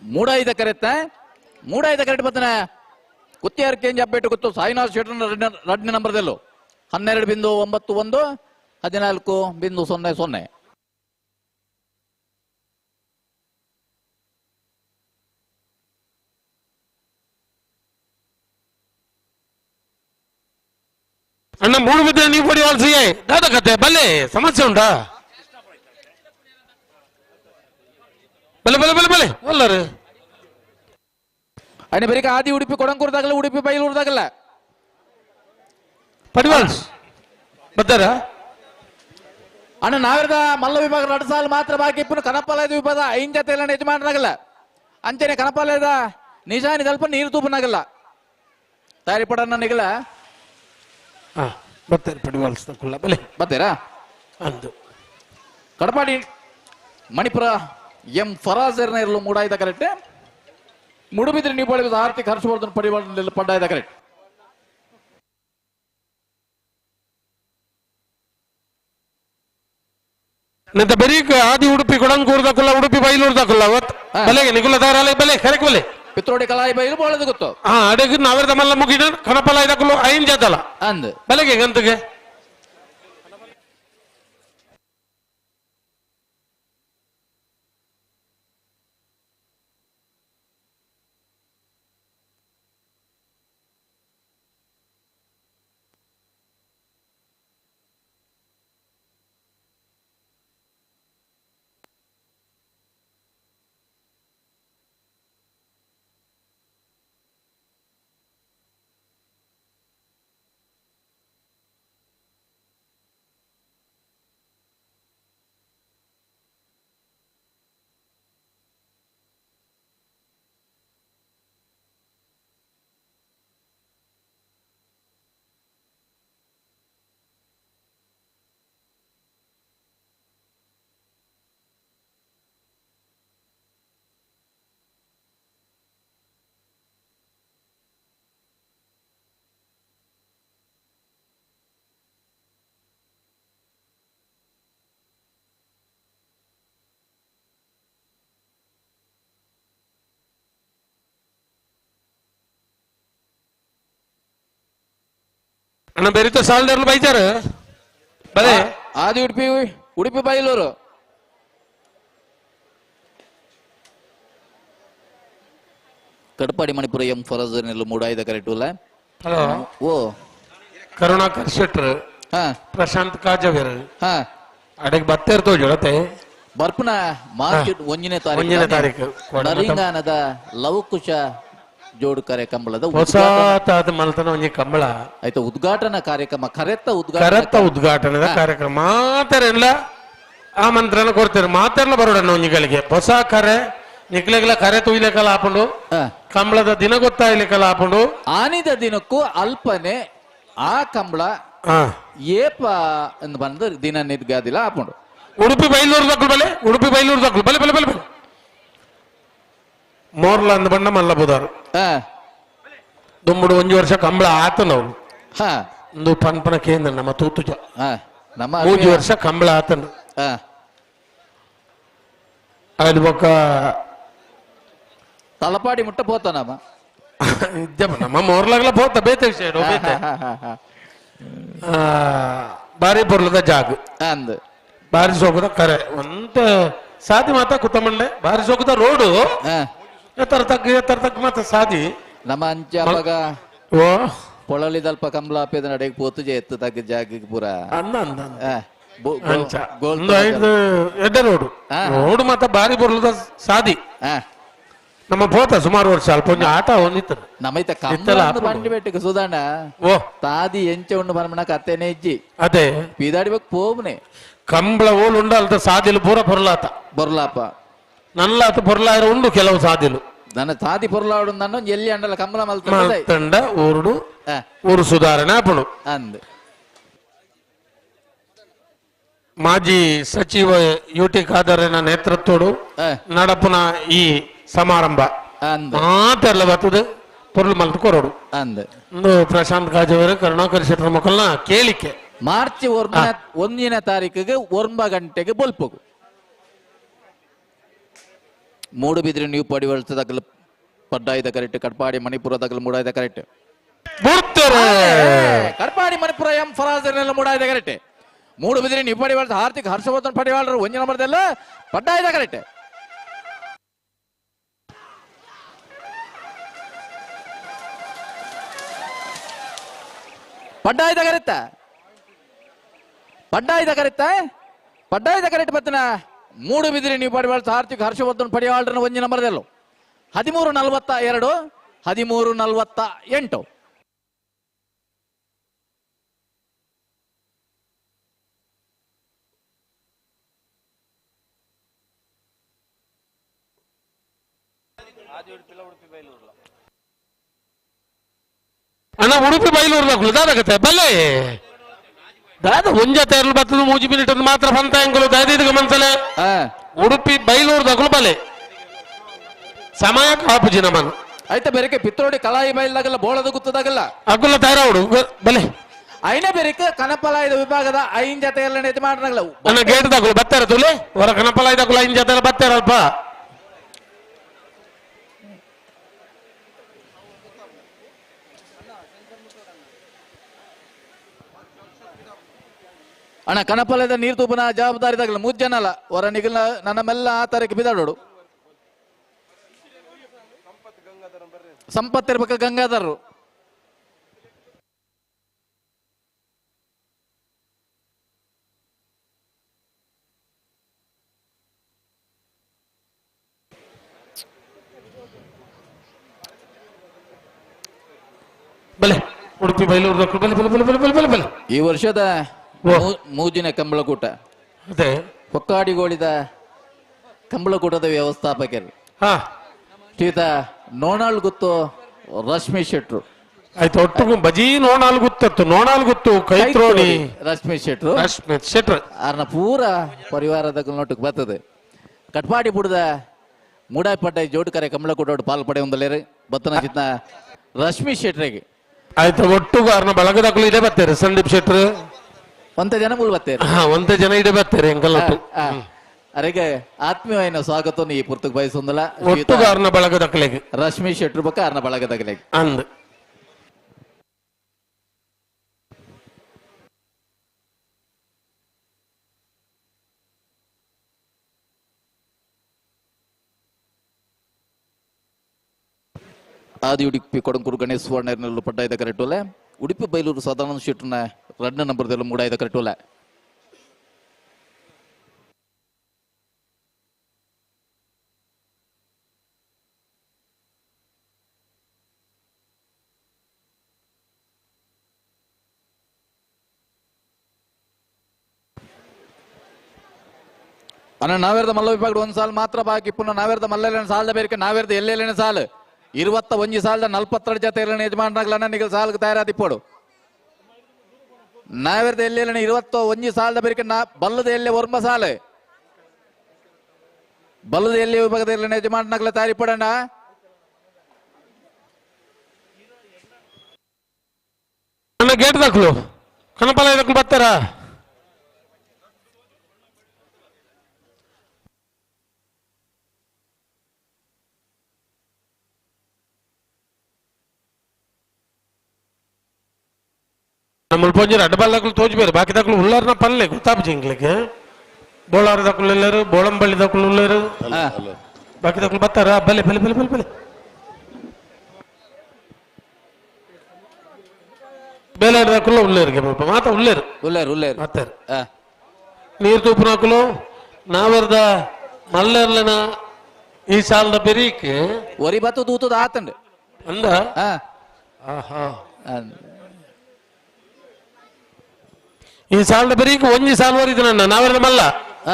ಮೂಡಾಯ್ದ ಕರೆಕ್ಟ್ ಬತ್ತನ ಕುತ್ಯಾರ ಕೇಂದ್ರ ಅಪ್ಪೇಟು ಗೊತ್ತು ಸಾಯಿನಾಥ್ ಶೆಟ್ಟರ್ ರಡ್ನೆ ನಂಬರ್ದಲ್ಲೂ 12.91 14.00. ಅಣ್ಣ ಮೂಡು ಬಿದ್ದರೆ ನೀವು ಪಡಿವಾಲ್ಸಿ ದಾದ ಕತೆ ಬಲ್ಲೆ ಸಮಸ್ಯೆ ಉಂಟಾ ಬಲೆ ಬಲೆ ಬಲೆ ಬಲೆ ಒಲ್ಲರು ಅಣ್ಣ ಬರೀ ಆದಿ ಉಡುಪಿ ಕೊಡಂಕೂರ್ದಾಗಲ್ಲ ಉಡುಪಿ ಬೈಲೂರ್ದಾಗಲ್ಲ ಪಡಿವಾಲ್ಸ್ ಬರ್ತಾರ ಅಣ್ಣ ನಾವಿರದ ಮಲ್ಲ ವಿಭಾಗ 2 ಸಾಲ ಮಾತ್ರ ಬಾಕಿ ಇಪ್ಪು ಕನಪಾಲಯದ ವಿಭಾಗ 5 ಜೊತೆ ಎಲ್ಲ ಯಜಮಾನರಾಗಲ್ಲ ಅಂಚನೆ ಕನಪಾಲಯದ ನಿಜಾನಿ ಸ್ವಲ್ಪ ನೀರು ತೂಪನಾಗಲ್ಲ ತಯಾರಿ ಪಡಣ್ಣ ನಿಗಲ ಬರ್ತಾರೆ ಪಡಿವಾಲ್ಸ್ ತಗೊಳ್ಳ ಬಲೆ ಬರ್ತೀರಾ ಅಂದು ಕಡಪಾಡಿ ಮಣಿಪುರ ಎಂ ಫರಾಜರ್ನ ಇರಲು ಮೂಡಾಯ್ದ ಕರೆಕ್ಟ್ ಮುಡುಬಿದ್ರೆ ನೀವು ಪಡೆದ ಆರ್ಥಿಕ ಹರ್ಷವರ್ಧನ್ ಪಡಿವಾಳ ಪಡ್ಡಾಯ್ದ ಕರೆಕ್ಟ್ ನಂತ ಬರೀ ಆದಿ ಉಡುಪಿ ಕೊಡಂಕೂರ್ದಕ್ಕಲ್ಲ ಉಡುಪಿ ಬೈಲೂರ್ದಕ್ಕಲ್ಲ ಬಲೆಗೆ ನಿಗುಲ ದಾರಾಲ ಬಲೆ ಕರೆಕ್ಟ್ ಬಲೆ ಪಿತ್ರೋಡಿ ಕಲಾಯಿ ಬೈಲು ಬೋಳದು ಗೊತ್ತು ಅಡಗ ನಾವೆದ ಮಲ್ಲ ಮುಗಿನ ಕನಪಲ ಇದಕ್ಕಲು 5 ಜೊತೆಲ್ಲ ಅಂದ್ ಬಲೆಗೆ ಗಂತಗೆ ಅಣ್ಣ ಬೆರಿತ ಸಾಲದಾರರು ಬೈತಾರ ಬಲೆ ಆದಿ ಉಡುಪಿ ಬೈಲೂರು ಕಡಪಾಡಿ ಮಣಿಪುರ ಎಂ ಫರಾಜರ್ನೆಲ್ಲ ಮೂಡಾಯ್ದ ಕರೆಕ್ಟ್ ಅಲ್ಲ ಹಲೋ ಓ ಕರುಣಾಕರ್ ಶೆಟ್ರ್ ಪ್ರಶಾಂತ್ ಕಾಜವೇರ್ ಅಡೆಗೆ ಬತ್ತೆ ಇರ್ತೋ ಜೊತೆ ಬರ್ಪುನ ಮಾರ್ಚ್ 1ನೇ ತಾರೀಕು ನರಿಂಗಾನದ ಲವಕುಶ ಜೋಡು ಕಾರ್ಯಕ್ರಮದ ಹೊಸ ಮಲ್ತನ ಒಂಜಿ ಕಂಬಳ ಆಯ್ತು ಉದ್ಘಾಟನಾ ಕಾರ್ಯಕ್ರಮ ಕರೆತ್ತ ಉದ್ಘಾಟನದ ಕಾರ್ಯಕ್ರಮ ಮಾತಾರೆಲ್ಲ ಆಮಂತ್ರಣ ಕೊಡ್ತಾರೆ ಮಾತಾಡ್ಲ ಬರೋಡಣ್ಣ ಒಂಜಿಗಳಿಗೆ ಹೊಸ ಕರೆ ನಿಕ್ಲೆಗ್ಲ ಕರೆ ತುಯ್ಲೆಕಲ್ಲ ಹಾಕೊಂಡು ಕಂಬಳದ ದಿನ ಗೊತ್ತಾಗ್ಲಿಕ್ಕಲ್ಲ ಹಾಕೊಂಡು ಆನಿದ ದಿನಕ್ಕೂ ಅಲ್ಪನೆ ಆ ಕಂಬಳ ಏಪ ಎಂದು ಬಂದು ದಿನ ನಿರ್ಗಾದಿಲ್ಲ ಹಾಕೊಂಡು ಉಡುಪಿ ಬೈಲೂರು ದಕ್ಕಲು ಬಲೆ ಉಡುಪಿ ಬೈಲೂರು ದಕ್ಕಲು ಬಲೆ ಬಲೆ ಬಲೆ ಬಲೆ ಮೋರ್ಲ ಅಂದ ಬಣ್ಣ ಮಲ್ಲ ಬುದಾರು ದುಮ್ಮುಡು 1 ವರ್ಷ ಕಂಬಳ ಆತನವನು ಒಂದು ಪನ್ಪನ ಕೇಂದ್ರ ನಮ್ಮ ತೂತುಜ ನಮ್ಮ 3 ವರ್ಷ ಕಂಬಳ ಆತನು ಅದು ಬೊಕ್ಕ ತಲಪಾಡಿ ಮುಟ್ಟ ಪೋತಾನಮ್ಮ ನಮ್ಮ ಮೋರ್ಲಾಗ್ಲ ಪೋತ ಬೇತೆ ವಿಷಯ ಬೇತೆ ಬಾರಿ ಬೊರ್ಲದ ಜಾಗ ಅಂದ್ ಬಾರಿ ಸೋಕದ ಕರೆ ಒಂತ ಸಾದಿ ಮಾತ ಕುತ್ತಮಂಡೆ ಬಾರಿ ಸೋಕದ ರೋಡು ಎತ್ತರ ತಕ್ಕ ಮಾತ ಸಾದಿ ನಮ್ಮ ಅಂಚಾಪಗ ಓ ಪೊಳಲಿದಲ್ಪ ಕಂಬಳ ಆಪೇದ ನಡೆಗೆ ಪೋತು ಎತ್ತು ತಗ್ಗ ಜಾಗ ಪೂರ ಅಂದ ಅಂದ ಗೋಲ್ ಎಡ್ಡೆ ರೋಡು ರೋಡು ಮಾತ ಬಾರಿ ಬೊರ್ಲದ ಸಾದಿ ನಮ್ಮ ಪೋತ ಸುಮಾರು ವರ್ಷ ಅಲ್ಪ ಆಟ ಒಂದಿತ್ತು ನಮ್ಮೈತ ಕಂಬಳ ಬಂಡಿ ಬೆಟ್ಟಿಗೆ ಸುಧಾಣ ಓ ತಾದಿ ಎಂಚ ಉಂಡು ಬರಮಣ ಕತ್ತೇನೆ ಇಜ್ಜಿ ಅದೇ ಪೀದಾಡಿಬೇಕು ಪೋಬ್ನೆ ಕಂಬಳ ಓಲ್ ಉಂಡಲ್ತ ಸಾದಿಲು ಪೂರ ಪೊರ್ಲಾತ ಬೊರ್ಲಾಪ ನಲ್ಲಾತ ಪೊರ್ಲಾಯಿರ ಉಂಡು ಕೆಲವು ಸಾದಿಲು ನನ್ನ ತಾದಿ ಪೊರ್ಲಾಡು ನಾನು ಎಲ್ಲಿ ಅಂಡಲ್ಲ ಕಂಬಳ ಮಲ್ತಂಡ ಊರುಡು ಊರು ಸುಧಾರಣೆ ಆಪಣು ಅಂದ್ ಮಾಜಿ ಸಚಿವ ಯುಟಿ ಖಾದರ್ನ ನೇತೃತ್ವಡು ನಡಪುನ ಈ ಸಮಾರಂಭ ಮಾತೆಲ್ಲ ಬರ್ತದೆ ಪೊರ್ಲು ಮಲ್ತು ಕೊರೋಡು ಅಂದ್ ಒಂದು ಪ್ರಶಾಂತ್ ಕಾಜವರ ಕರುಣಾಕರ್ ಶೆಟ್ಟರ ಮಕ್ಕಳನ್ನ ಕೇಳಿಕೆ ಮಾರ್ಚ್ 1ನೇ ತಾರೀಕಿಗೆ 9 ಗಂಟೆಗೆ ಬಲ್ಪಗು ಮೂಡುಬಿದ್ರೆ ನೀವು ಪಡಿವಳ್ತದಾಗಲ ಪಡ್ಡಾಯ್ದ ಕರೆಕ್ಟ್ ಕಟ್ಪಾಡಿ ಮಣಿಪುರದಾಗಲ ಮೂಡಾಯ್ದ ಕರೆಕ್ಟ್ ಕಟ್ಪಾಡಿ ಮಣಿಪುರ ಎಂ ಫರಾಜನೆಲ್ಲ ಮೂಡಾಯ್ದ ಕರೆಕ್ಟ್ ಮೂಡುಬಿದ್ರೆ ನೀವು ಪಡಿವಳ್ತ ಹಾರ್ದಿಕ್ ಹರ್ಷವರ್ಧನ್ ಪಡಿವಾಳರು ಒಂಜಿ ನಂಬರ್ದೆಲ್ಲ ಪಡ್ಡಾಯ್ದ ಕರೆಕ್ಟ್ ಪಡ್ಡಾಯ್ದ ಕರೆಕ್ಟ ಪಡ್ಡಾಯ್ದ ಕರೆಕ್ಟ್ ಬತ್ತನ ಮೂಡುಬಿದಿರಿ ನೀವು ಪಡಿವಾಳ ಆರ್ಥಿಕ ಹರ್ಷವರ್ಧನ್ ಪಡಿವಾಳರನ್ನ ಒಂಜಿ ನಂಬರ್ದೆಲ್ಲೋ 13:42 13:48 ಅಣ್ಣ ಉಡುಪಿ ಬೈಲೂರು ದಾದಾಗತ್ತೆ ಬಲ್ಲೆ ದಾದ ಒಂಜ ತೇರ್ಲು ಬತ್ತದು 3 ಮಿನಿಟ್ ಮಾತ್ರ ಬಂತ ಎಂಕಲು ದಾದಿದ ಗಮನಿಸಲೆ ಉಡುಪಿ ಬೈಲೂರು ದಕ್ಕಲು ಬಲೆ ಸಮಯ ಕಾಪುಜಿ ನಮನ ಆಯ್ತಾ ಬೇರೆಕೆ ಪಿತ್ರೋಡಿ ಕಲಾಯಿ ಬೈಲ್ದಾಗಲ್ಲ ಬೋಳದ ಗುತ್ತದಾಗಲ್ಲ ಅಗುಲ್ಲ ತಯಾರವಡು ಬಲೆ ಐನ ಬೇರೆಕೆ ಕನಪಲಾಯದ ವಿಭಾಗದ 5 ಜೊತೆ ಎಲ್ಲ ನೆತಿ ಮಾಡ್ರಾಗಲ್ಲ ನನ್ನ ಗೇಟ್ ದಾಗಲು ಬತ್ತಾರ ತುಲೆ ಹೊರ ಕನಪಲಾಯ ದಾಗಲು 5 ಜೊತೆ ಎಲ್ಲ ಬತ್ತಾರ ಅಲ್ಪ ಅಣ್ಣ ಕನಪಲದ ನೀರು ತೂಪನ ಜವಾಬ್ದಾರಿದಾಗಲ್ಲ 3 ಜನ ಅಲ್ಲ ಹೊರ ನಿಗಲ ನನ್ನ ಮೆಲ್ಲ ಆ ತಾರೀಕು ಬಿದಾಡೋಡು ಸಂಪತ್ ಇರ್ಬೇಕ ಗಂಗಾಧರರು ಬಲೆ ಉಡುಪಿ ಬೈಲೂರು ಬಲೆ ಬಲೆ ಬಲೆ ಬಲೆ ಬಲೆ ಬಲೆ ಈ ವರ್ಷದ ಮೂಜಿನ ಕಂಬಳಕೂಟ ಅದೇ ಹೊಕ್ಕಾಡಿಗೋಳಿದ ಕಂಬಳಕೂಟದ ವ್ಯವಸ್ಥಾಪಕರು ಶ್ರೀಯುತ ನೋಣಾಳ್ ಗುತ್ತು ರಶ್ಮಿ ಶೆಟ್ರು ಆಯ್ತು ಒಟ್ಟು ಬಜಿ ನೋಣಾಲ್ ಗುತ್ತತ್ತು ನೋಣಾಲ್ ಗುತ್ತು ಕೈತ್ರೋಡಿ ರಶ್ಮಿ ಶೆಟ್ರು ಅವ್ರನ್ನ ಪೂರ ಪರಿವಾರದ ನೋಟಕ್ಕೆ ಬರ್ತದೆ ಕಟ್ಪಾಡಿ ಬುಡದ ಮೂಡಾಯ್ ಪಡ್ಡ ಜೋಡ್ಕರೆ ಕಂಬಳಕೂಟ ಪಾಲ್ ಪಡೆ ಒಂದಲೇರು ಬತ್ತನ ಚಿತ್ನ ರಶ್ಮಿ ಶೆಟ್ರಿಗೆ ಆಯ್ತು ಒಟ್ಟು ಅವ್ರನ್ನ ಬಳಗದಾಗಲು ಇದೆ ಬರ್ತಾರೆ ಸಂದೀಪ್ ಶೆಟ್ರು ಒಂದ ಜನ ಮೂಲ ಬರ್ತೇನೆ ಒಂದ ಜನ ಇಡೆ ಬರ್ತಾರೆ ಎಂಕಲ್ಲಟ್ಟು ಅರೆಗೆ ಆತ್ಮೀಯವಾದ ಸ್ವಾಗತವನ್ನು ಈ ಪುರ್ತಕ್ಕೆ ಬಯಸೊಂದಲ್ಲ ಒಟ್ಟು ಅವ್ರನ್ನ ಬಳಗದಾಗಲೆಗೆ ರಶ್ಮಿ ಶೆಟ್ರು ಬಕ್ಕ ಅವ್ರನ್ನ ಬಳಗದಾಗಲೆಗೆ ಅಂದ್ ಆದಿ ಉಡುಪಿ ಕೊಡಂಕೂರು ಗಣೇಶ್ ಸುವರ್ಣರ್ನಲ್ಲೂ ಪಡ್ಡಾಯ್ದ ಕರೆಕ್ಟೋಲೆ ಉಡುಪಿ ಬೈಲೂರು ಸದಾನಂದ ಶೆಟ್ರನ್ನ 2 ನಂಬರ್ದಲ್ಲೂ ಮೂಡಾಯ್ದ ಕರೆಕ್ಟೋಲೆ ಅಣ್ಣ ನಾವೇರ್ದ ಮಲ್ಲ ವಿಭಾಗದ 1 ಸಾಲ್ ಮಾತ್ರ ಬಾಕಿ ಪುನಃ ನಾವೇರ್ದ ಮಲ್ಲೆಲೆನ ಸಾಲದ ಬೇರೆ ನಾವೇರ್ದ ಎಲ್ಲೆಲೆನ ಸಾಲು 21,42 ಜೊತೆ ಯಜಮಾನರಾಗ್ಲನ್ನ ನಿಗಲ್ ಸಾಲ್ಗೆ ತಯಾರಾದಿಪ್ಪೋಡು ನಾವಿರ್ದ ಎಲ್ಲಿ 21 ಬರೀಕ ಬಲ್ಲದ ಎಲ್ಲಿ ವರ್ಮ ಸಾಲೆ ಬಲ್ಲದ ಎಲ್ಲಿ ವಿಭಾಗದಲ್ಲಿ ಯಜಮಾನರಾಗ್ಲ ತಯಾರಿಪಡಣ್ಣ ಗೇಟ್ ದಾಖಲು ಕನಪಾಲ ದಾಖಲು ಬರ್ತಾರ நம்மள் போஞ்சு அடபால் தாக்குలు தோச்சு பேரு బాకీ దాకులు ఉల్లారన పల్లె గుర్తాపు జింగ్లకి బోళారు దాకులు వెళ్ళారు బోళంపల్లి దాకులు ఉల్లారు బాకీ దాకులు బతారా బల్లె బల్లె బల్లె బల్లె ಬೇಲಾಡಿ దాకుల్లో ఉల్లారు మాత ఉల్లారు ఉల్లేరు మాతారు ನೀರು ತೂಪು ನಾకులు ನಾವರ್ದ మల్లెర్లన ఈ సాలದ ಬೆರೀಕೆ ಒರಿ ಬತ್ತು ತೂತದ ಆತಂಡು ಅಂದ ಆಹಾ ఈ సాలದ ಬೆರೀಕೆ ಒಂಜಿ ಸಾಲ ವರಿದು ನನ್ನ ನಾವೆರ್ದ ಮಲ್ಲ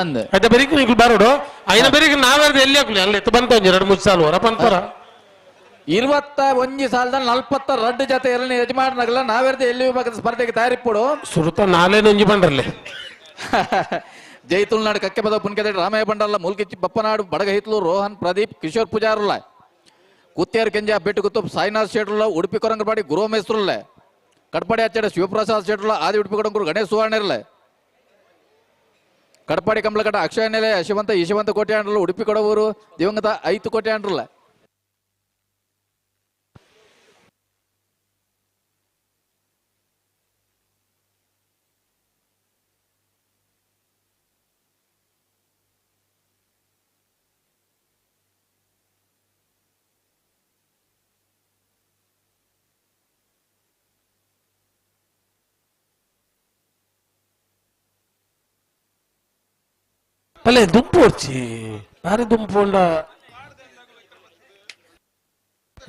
ಅಂದ అయితే ಬೆರೀಕೆ నీకు బారుడు అయిన ಬೆರೀಕೆ ನಾವೆರ್ದ ಎಲ್ಲಿ ಹಾಕಲಿ ಅಲ್ಲಿ ಎತ್ತು ಬಂತ ಒಂಜಿ 2-3 ಸಾಲ ವರ ಪಂತರ 21,42 ಜೊತೆ ಯಜಮಾನರಾಗಲ್ಲ ನಾವೆರ್ದ ಎಲ್ಲಿ ವಿಭಾಗದ ಸ್ಪರ್ಧೆಗೆ ತಯಾರಿಪ್ಪೋಡು ಸುರುತ ನಾಲೇನು ಒಂಜಿ ಬಂಡ್ರಲ್ಲೇ ಜೈ ತುಳುನಾಡು ಕಕ್ಕೆ ಪದ ಪುನ್ಕೆದ ರಾಮಯ್ಯ ಬಂಡಲ್ಲ ಮುಲ್ಕಿಚ್ಚಿ ಬಪ್ಪನಾಡು ಬಡಗ ಹಿತ್ಲು ರೋಹನ್ ಪ್ರದೀಪ್ ಕಿಶೋರ್ ಪೂಜಾರುಲ್ಲ ಕುತ್ತೇರು ಕೆಂಜ ಬೆಟ್ಟು ಕುತ್ತು ಸಾಯಿನಾಥ್ ಶೇಟ್ರುಲ್ಲ ಉಡುಪಿ ಕೊರಂಗಪಾಡಿ ಗುರು ಮೇಸ್ತ್ರುಲ್ಲ ಕಡ್ಪಾಡಿ ಅಚ್ಚಡ ಶಿವಪ್ರಸಾದ್ ಶೇಟ್ರುಲ್ಲ ಆದಿ ಉಡುಪಿ ಕೊಡಂಗೂರು ಗಣೇಶ್ ಸುವರ್ಣ ಇರಲ್ಲ ಕಡ್ಪಾಡಿ ಕಂಬಳಕಟ ಅಕ್ಷಯ ನೆಲೆ ಯಶವಂತ ಈಶವಂತ ಕೋಟೆ ಆಂಡ್ರಲ್ಲ ಉಡುಪಿ ಕೊಡವೂರು ದಿವಂಗತ 5 ಕೋಟೆ ಆಂಡ್ರಲ್ಲ భలే దుంపు వచ్చి భారీ దుంపు ఉండ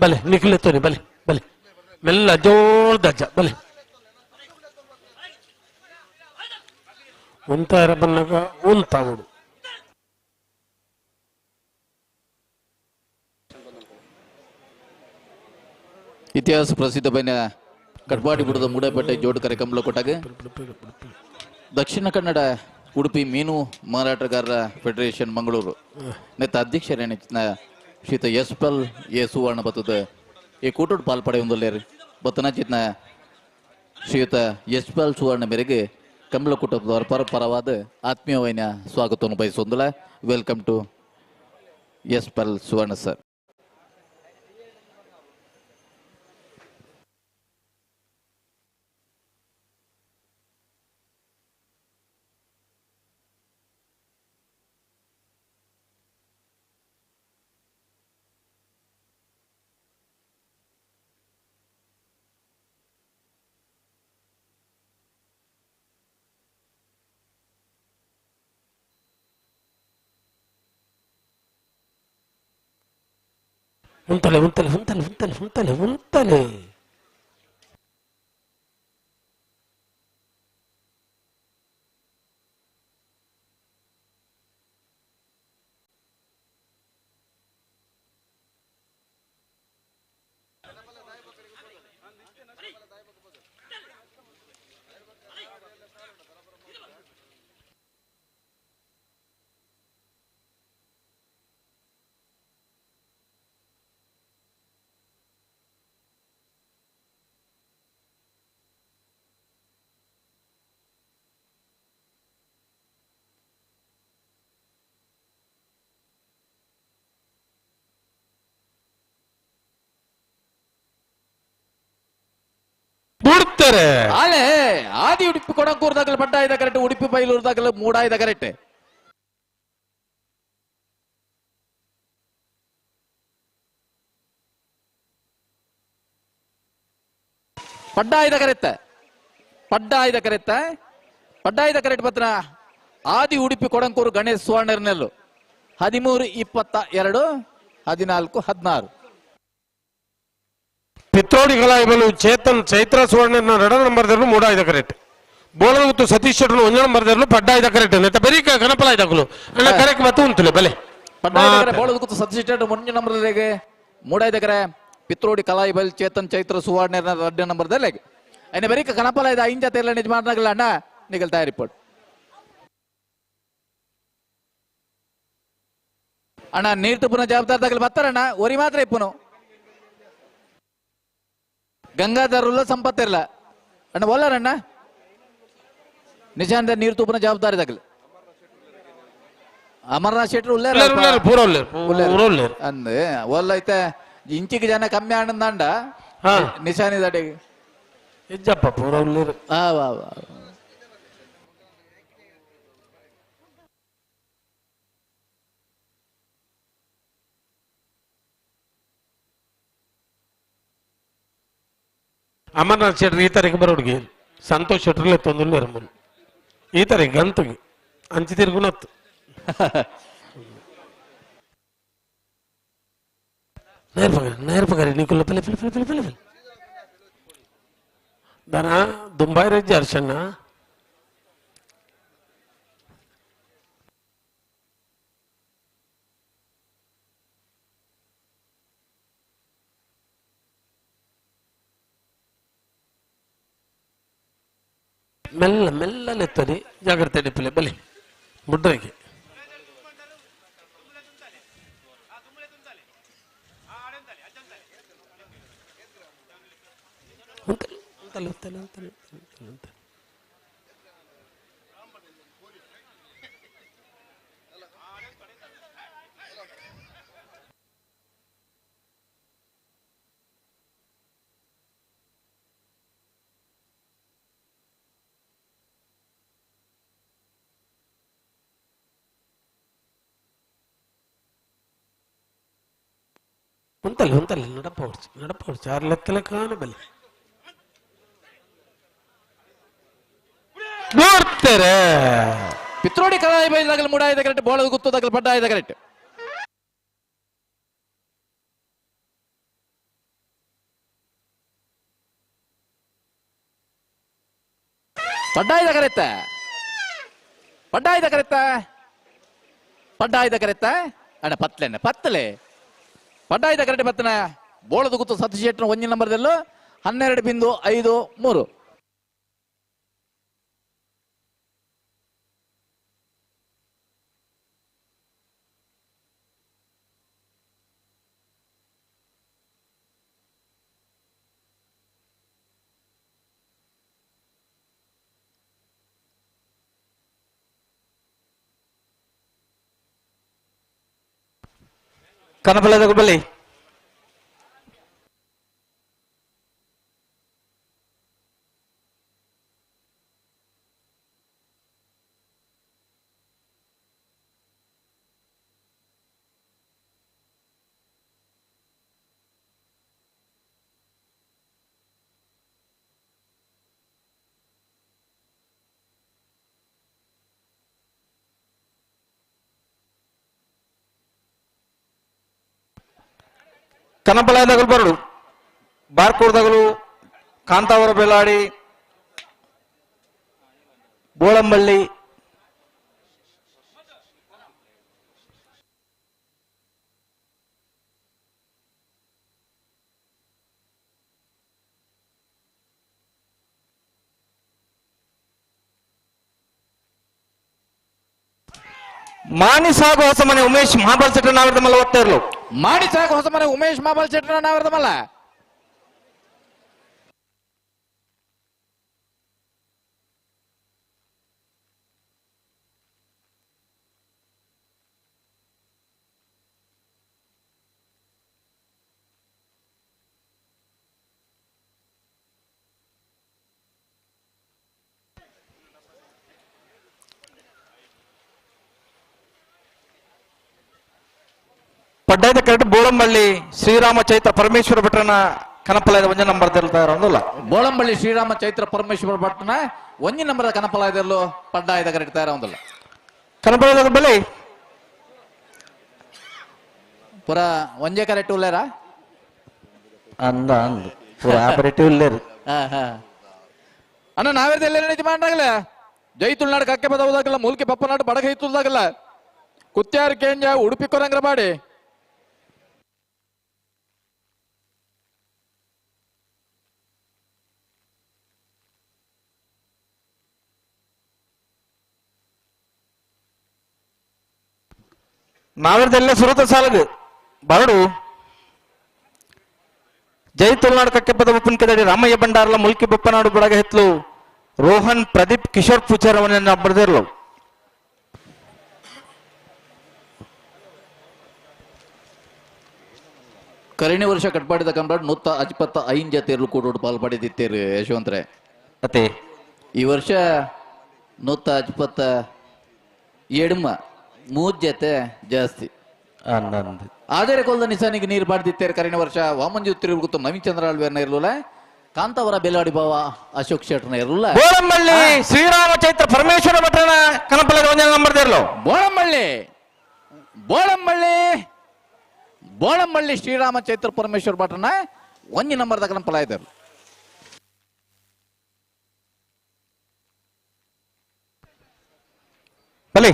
భలే నిఖిలతోని భలే భలే మెల్ల జోర్ దజ్జ భలే ఉంత ఎరబన్నగా ఉంటావుడు ಇತಿಹಾಸ ಪ್ರಸಿದ್ಧమైన ಕಡ್ಪಾಡಿ ಬುಡದ ಮೂಡಪೇಟೆ ಜೋಡು ಕಾರ್ಯಕ್ರಮలో ಕೊಟ್ಟಾಗ ದಕ್ಷಿಣ ಕನ್ನಡ ಉಡುಪಿ ಮೀನು ಮಾರಾಟಗಾರರ ಫೆಡರೇಷನ್ ಮಂಗಳೂರು ನೆತ್ತ ಅಧ್ಯಕ್ಷರೇನ ಶ್ರೀತ ಯಶ್ಪಲ್ ಎ ಸುವರ್ಣ ಬತ್ತದ ಈ ಕೂಟೋಡ್ ಪಾಲ್ಪಡೆ ಒಂದಲ್ಲೇರು ಬತ್ತನಾಚಿತ್ನ ಶ್ರೀಯುತ ಯಶ್ಪಲ್ ಸುವರ್ಣ ಮೇರೆಗೆ ಕಂಬಳ ಕೂಟದವರ ಪರವಾದ ಆತ್ಮೀಯವಾದ ಸ್ವಾಗತವನ್ನು ಬಯಸೊಂದಲ welcome to Yashpal Suvarna sir ఉంటలే ఉంటలే ఉంటలే ఉంటలే ఉంటలే ఉంటలే ಬಿಡ್ತಾರೆ ಆಲೆ ಆದಿ ಉಡುಪಿ ಕೊಡಂಕೂರ್ದಾಗಲ ಪಡ್ಡಾಯ್ದ ಕರೆಕ್ಟ್ ಉಡುಪಿ ಬೈಲೂರ್ದಾಗಲ ಮೂಡಾಯ್ದ ಕರೆಕ್ಟ್ ಪಡ್ಡಾಯ್ದ ಕರೆಕ್ಟ್ ಪತ್ರ ಆದಿ ಉಡುಪಿ ಕೊಡಂಕೂರು ಗಣೇಶ್ ಸುವರ್ಣರ್ನೆಲ್ಲು 13-22 14-16 ಪಿತ್ರೋಡಿಗಳಾಯ್ಬಲು ಚೇತನ್ ಚೈತ್ರ ಸುವರ್ಣ 2 ನಂಬರ್ದಲ್ಲೂ 3 ಕರೆಕ್ಟ್ ಬೋಳಗುತ್ತು ಸತೀಶ್ ಶೆಟ್ರು 1 ನಂಬರ್ದಲ್ಲೂ ಪಡ್ಡಾಯ್ದ ಕರೆಕ್ಟ್ ನೆತ್ತ ಬರೀ ಕನಪಲಾಯ್ದಾಗಲು ಅಣ್ಣ ಕರೆಕ್ಟ್ ಬತ್ತು ಉಂಟು ಬಲೆ ಪಡ್ಡಾಯ್ದ ಬೋಳಗುತ್ತು ಸತೀಶ್ ಶೆಟ್ರು 1 ನಂಬರ್ಗೆ 3 ಕರೆ ಪಿತ್ರೋಡಿ ಕಲಾಯಿ ಬಲ್ ಚೇತನ್ ಚೈತ್ರ ಸುವರ್ಣ ರಡ್ಡ ನಂಬರ್ ದಲ್ಲೆ ಅಯ್ನ ಬರೀಕ ಕನಪಲ ಇದ ಇಂಜ ತೆಲ್ಲ ನಿಜ ಮಾಡ್ನಾಗಲ್ಲ ಅಣ್ಣ ನಿಗಲ್ ತಯಾರಿಪಡು ಅಣ್ಣ ನೀರ್ ತುಪ್ಪನ ಜವಾಬ್ದಾರದಾಗಲಿ ಬರ್ತಾರಣ್ಣ ಒರಿ ಮಾತ್ರ ಇಪ್ಪನು ಗಂಗಾಧರುಲ್ಲ ಸಂಪತ್ತಿರಲ್ಲ ಅಣ್ಣ ಒಲ್ಲಾರಣ್ಣ ನಿಜಾಂದ ನೀರು ತುಪ್ಪನ ಜವಾಬ್ದಾರಿದಾಗಲಿ ಅಮರನಾಥ್ ಶೆಟ್ರು ಅಂದ್ ಒಲ್ಲ ಐತೆ ಇಂಚಿಗೆ ಜನ ಕಮ್ಮಿ ಆನಂದ ನಿಶಾನಿ ದಾಟಿಗೆ ಇಜ್ಜಪ್ಪ ಪೂರ ಉಳ್ಳೇರು ಅಮರನಾಥ್ ಶೆಟ್ರು ಈ ತಾರೀಕು ಬರೋಡ್ಗೆ ಸಂತೋಷ್ ಶೆಟ್ರಲ್ಲೇ ತೊಂದರೆ ಇರಮೂಲು ಈ ತಾರೀಕು ಗಂತುಗೆ ಅಂಚಿ ತಿರುಗುನತ್ತು ನೇರ್ಪಗಾರಿ ನೀకుల పిల్ల పిల్ల పిల్ల పిల్ల పిల్ల దానా దుంబాయి రెడ్డి హర్షన్న మెల్ల మెల్లలెత్తది జాగ్రత్త పిల్ల బలి బుడ్డకి ఉంతలే నడపవచ్చు 6 లెక్కల కాను బలి ನೋಡ್ತಾರೆ ಪಿತ್ರೋಡಿ ಕಲಾಯಿ ಬೈದಾಗಲಿ ಮೂಡಾಯ್ದ ಕರೆಕ್ಟ್ ಬೋಳದ ಗುತ್ತದಾಗಲಿ ಪಡ್ಡಾಯ್ದ ಕರೆಕ್ಟ್ ಪಡ್ಡಾಯ್ದ ಕರೆತ್ತ ಅಣ್ಣ ಪತ್ತಲೆ ಪಡ್ಡಾಯ್ದ ಕರೆಕ್ಟ್ ಪತ್ತನ ಬೋಳದ ಗುತ್ತು ಸತೀಶ್ ಶೆಟ್ರ 1 ನಂಬರ್ದಲ್ಲೂ 12.53 కనపలేదు బలి ಕನಪಲಾಯದಗಲು ಬರಡು ಬಾರ್ಕೋಡ್ದಗಲು ಕಾಂತಾವರ ಬೆಲಾಡಿ ಬೋಳಂಬಳ್ಳಿ ಮಾಣಿಸಾಗು ಹೊಸಮನೆ ಉಮೇಶ್ ಮಹಾಬಲ್ ಶೆಟ್ಟಿ ನಾವರ್ದ ಮಲ್ಲ ಒತ್ತೇರ್ಲು ಮಾಣಿಸಾಗು ಹೊಸಮನೆ ಉಮೇಶ್ ಮಹಾಬಲ್ ಶೆಟ್ಟಿ ನಾವರ್ದ ಮಲ್ಲ ಪಡ್ಡಾಯ್ದ ಕರೆಕ್ಟ್ ಬೋಳಂಬಳ್ಳಿ ಶ್ರೀರಾಮ ಚೈತ್ರ ಪರಮೇಶ್ವರ ಭಟ್ರನ ಕನಪಲಾಯದ 1 ನಂಬರ್ ಇರೋದಿಲ್ಲ ಬೋಳಂಬಳ್ಳಿ ಶ್ರೀರಾಮ ಚೈತ್ರ ಪರಮೇಶ್ವರ ಭಟ್ರನ 1 ನಂಬರ್ ಕನಪಲಾಯದಲ್ಲೂ ಪಡ್ಡಾಯ್ದ ಕರೆಕ್ಟ್ ಇರೋದಿಲ್ಲ ಕನಪಲಾಯದ ಬಲಿ ಪುರ ಒಂಜೆ ಕರೆಕ್ಟ್ ಉಲ್ಲೇರ ಅಂದ ಪುರ ಆಪರೇಟಿವ್ ಉಲ್ಲೇರು ಅಣ್ಣ ನಾವೇರ್ದ ಎಲ್ಲ ನಿಜ ಮಾಡಾಗಲ್ಲ ಜೈ ತುಳುನಾಡು ಕಕ್ಕೆ ಬದವುದಾಗಲ್ಲ ಮೂಲ್ಕೆ ಪಪ್ಪನಾಡು ಬಡಗ ಹಿತ್ತುದಾಗಲ್ಲ ಕುತ್ಯಾರ ಕೇಂಜ ಉಡುಪಿ ಕೊರಂಗ್ರ ಮಾಡಿ ನಾವಿರ್ದೆಲ್ಲ ಸುರತ ಸಾಲದು ಬರಡು ಜೈ ತುಳುನಾಡು ಕಕ್ಕೆಪ್ಪದ ಬಪ್ಪನ ಕೆದಡಿ ರಾಮಯ್ಯ ಬಂಡಾರಲ ಮುಲ್ಕಿ ಬಪ್ಪನಾಡು ಬಡಗ ಹೆತ್ಲು ರೋಹನ್ ಪ್ರದೀಪ್ ಕಿಶೋರ್ ಪೂಜಾರವನ್ನ ಬರ್ದಿರ್ಲು ಕರಣಿ ವರ್ಷ ಕಟ್ಪಾಡಿದ ಕಂಬಾಡ್ 155 ಜತೆಯರು ಕೂಡ ಪಾಲ್ಪಡಿದಿತ್ತೇರು ಯಶವಂತರೇ. ಮತ್ತೆ ಈ ವರ್ಷ 157 3 ಜತೆ ಜಾಸ್ತಿ ಆದರೆ ಕೊಲ್ದ ನಿಸಾನಿಗೆ ನೀರು ಬಾಡ್ದಿತ್ತೇರು ಕರಿನ ವರ್ಷ ವಾಮಂಜಿ ತಿರುಗುತ್ತ ನವೀಚಂದ್ರ ಆಳ್ವೇರ್ನ ಇರಲಿಲ್ಲ ಕಾಂತಾವರ ಬೆಲಾಡಿ ಬಾವ ಅಶೋಕ್ ಶೆಟ್ರ್ನ ಇರಲಿಲ್ಲ ಬೋಳಂಬಳ್ಳಿ ಶ್ರೀರಾಮ ಚೈತ್ರ ಪರಮೇಶ್ವರ ಭಟ್ರನ ಕನಪಲದ ಒಂದೇ ನಂಬರ್ ದೇರ್ಲು ಬೋಳಂಬಳ್ಳಿ ಶ್ರೀರಾಮ ಚೈತ್ರ ಪರಮೇಶ್ವರ ಭಟ್ರನ ಒಂಜಿ ನಂಬರ್ದ ಕನಪಲ ಇದ್ದಾರೆ. ಬಲಿ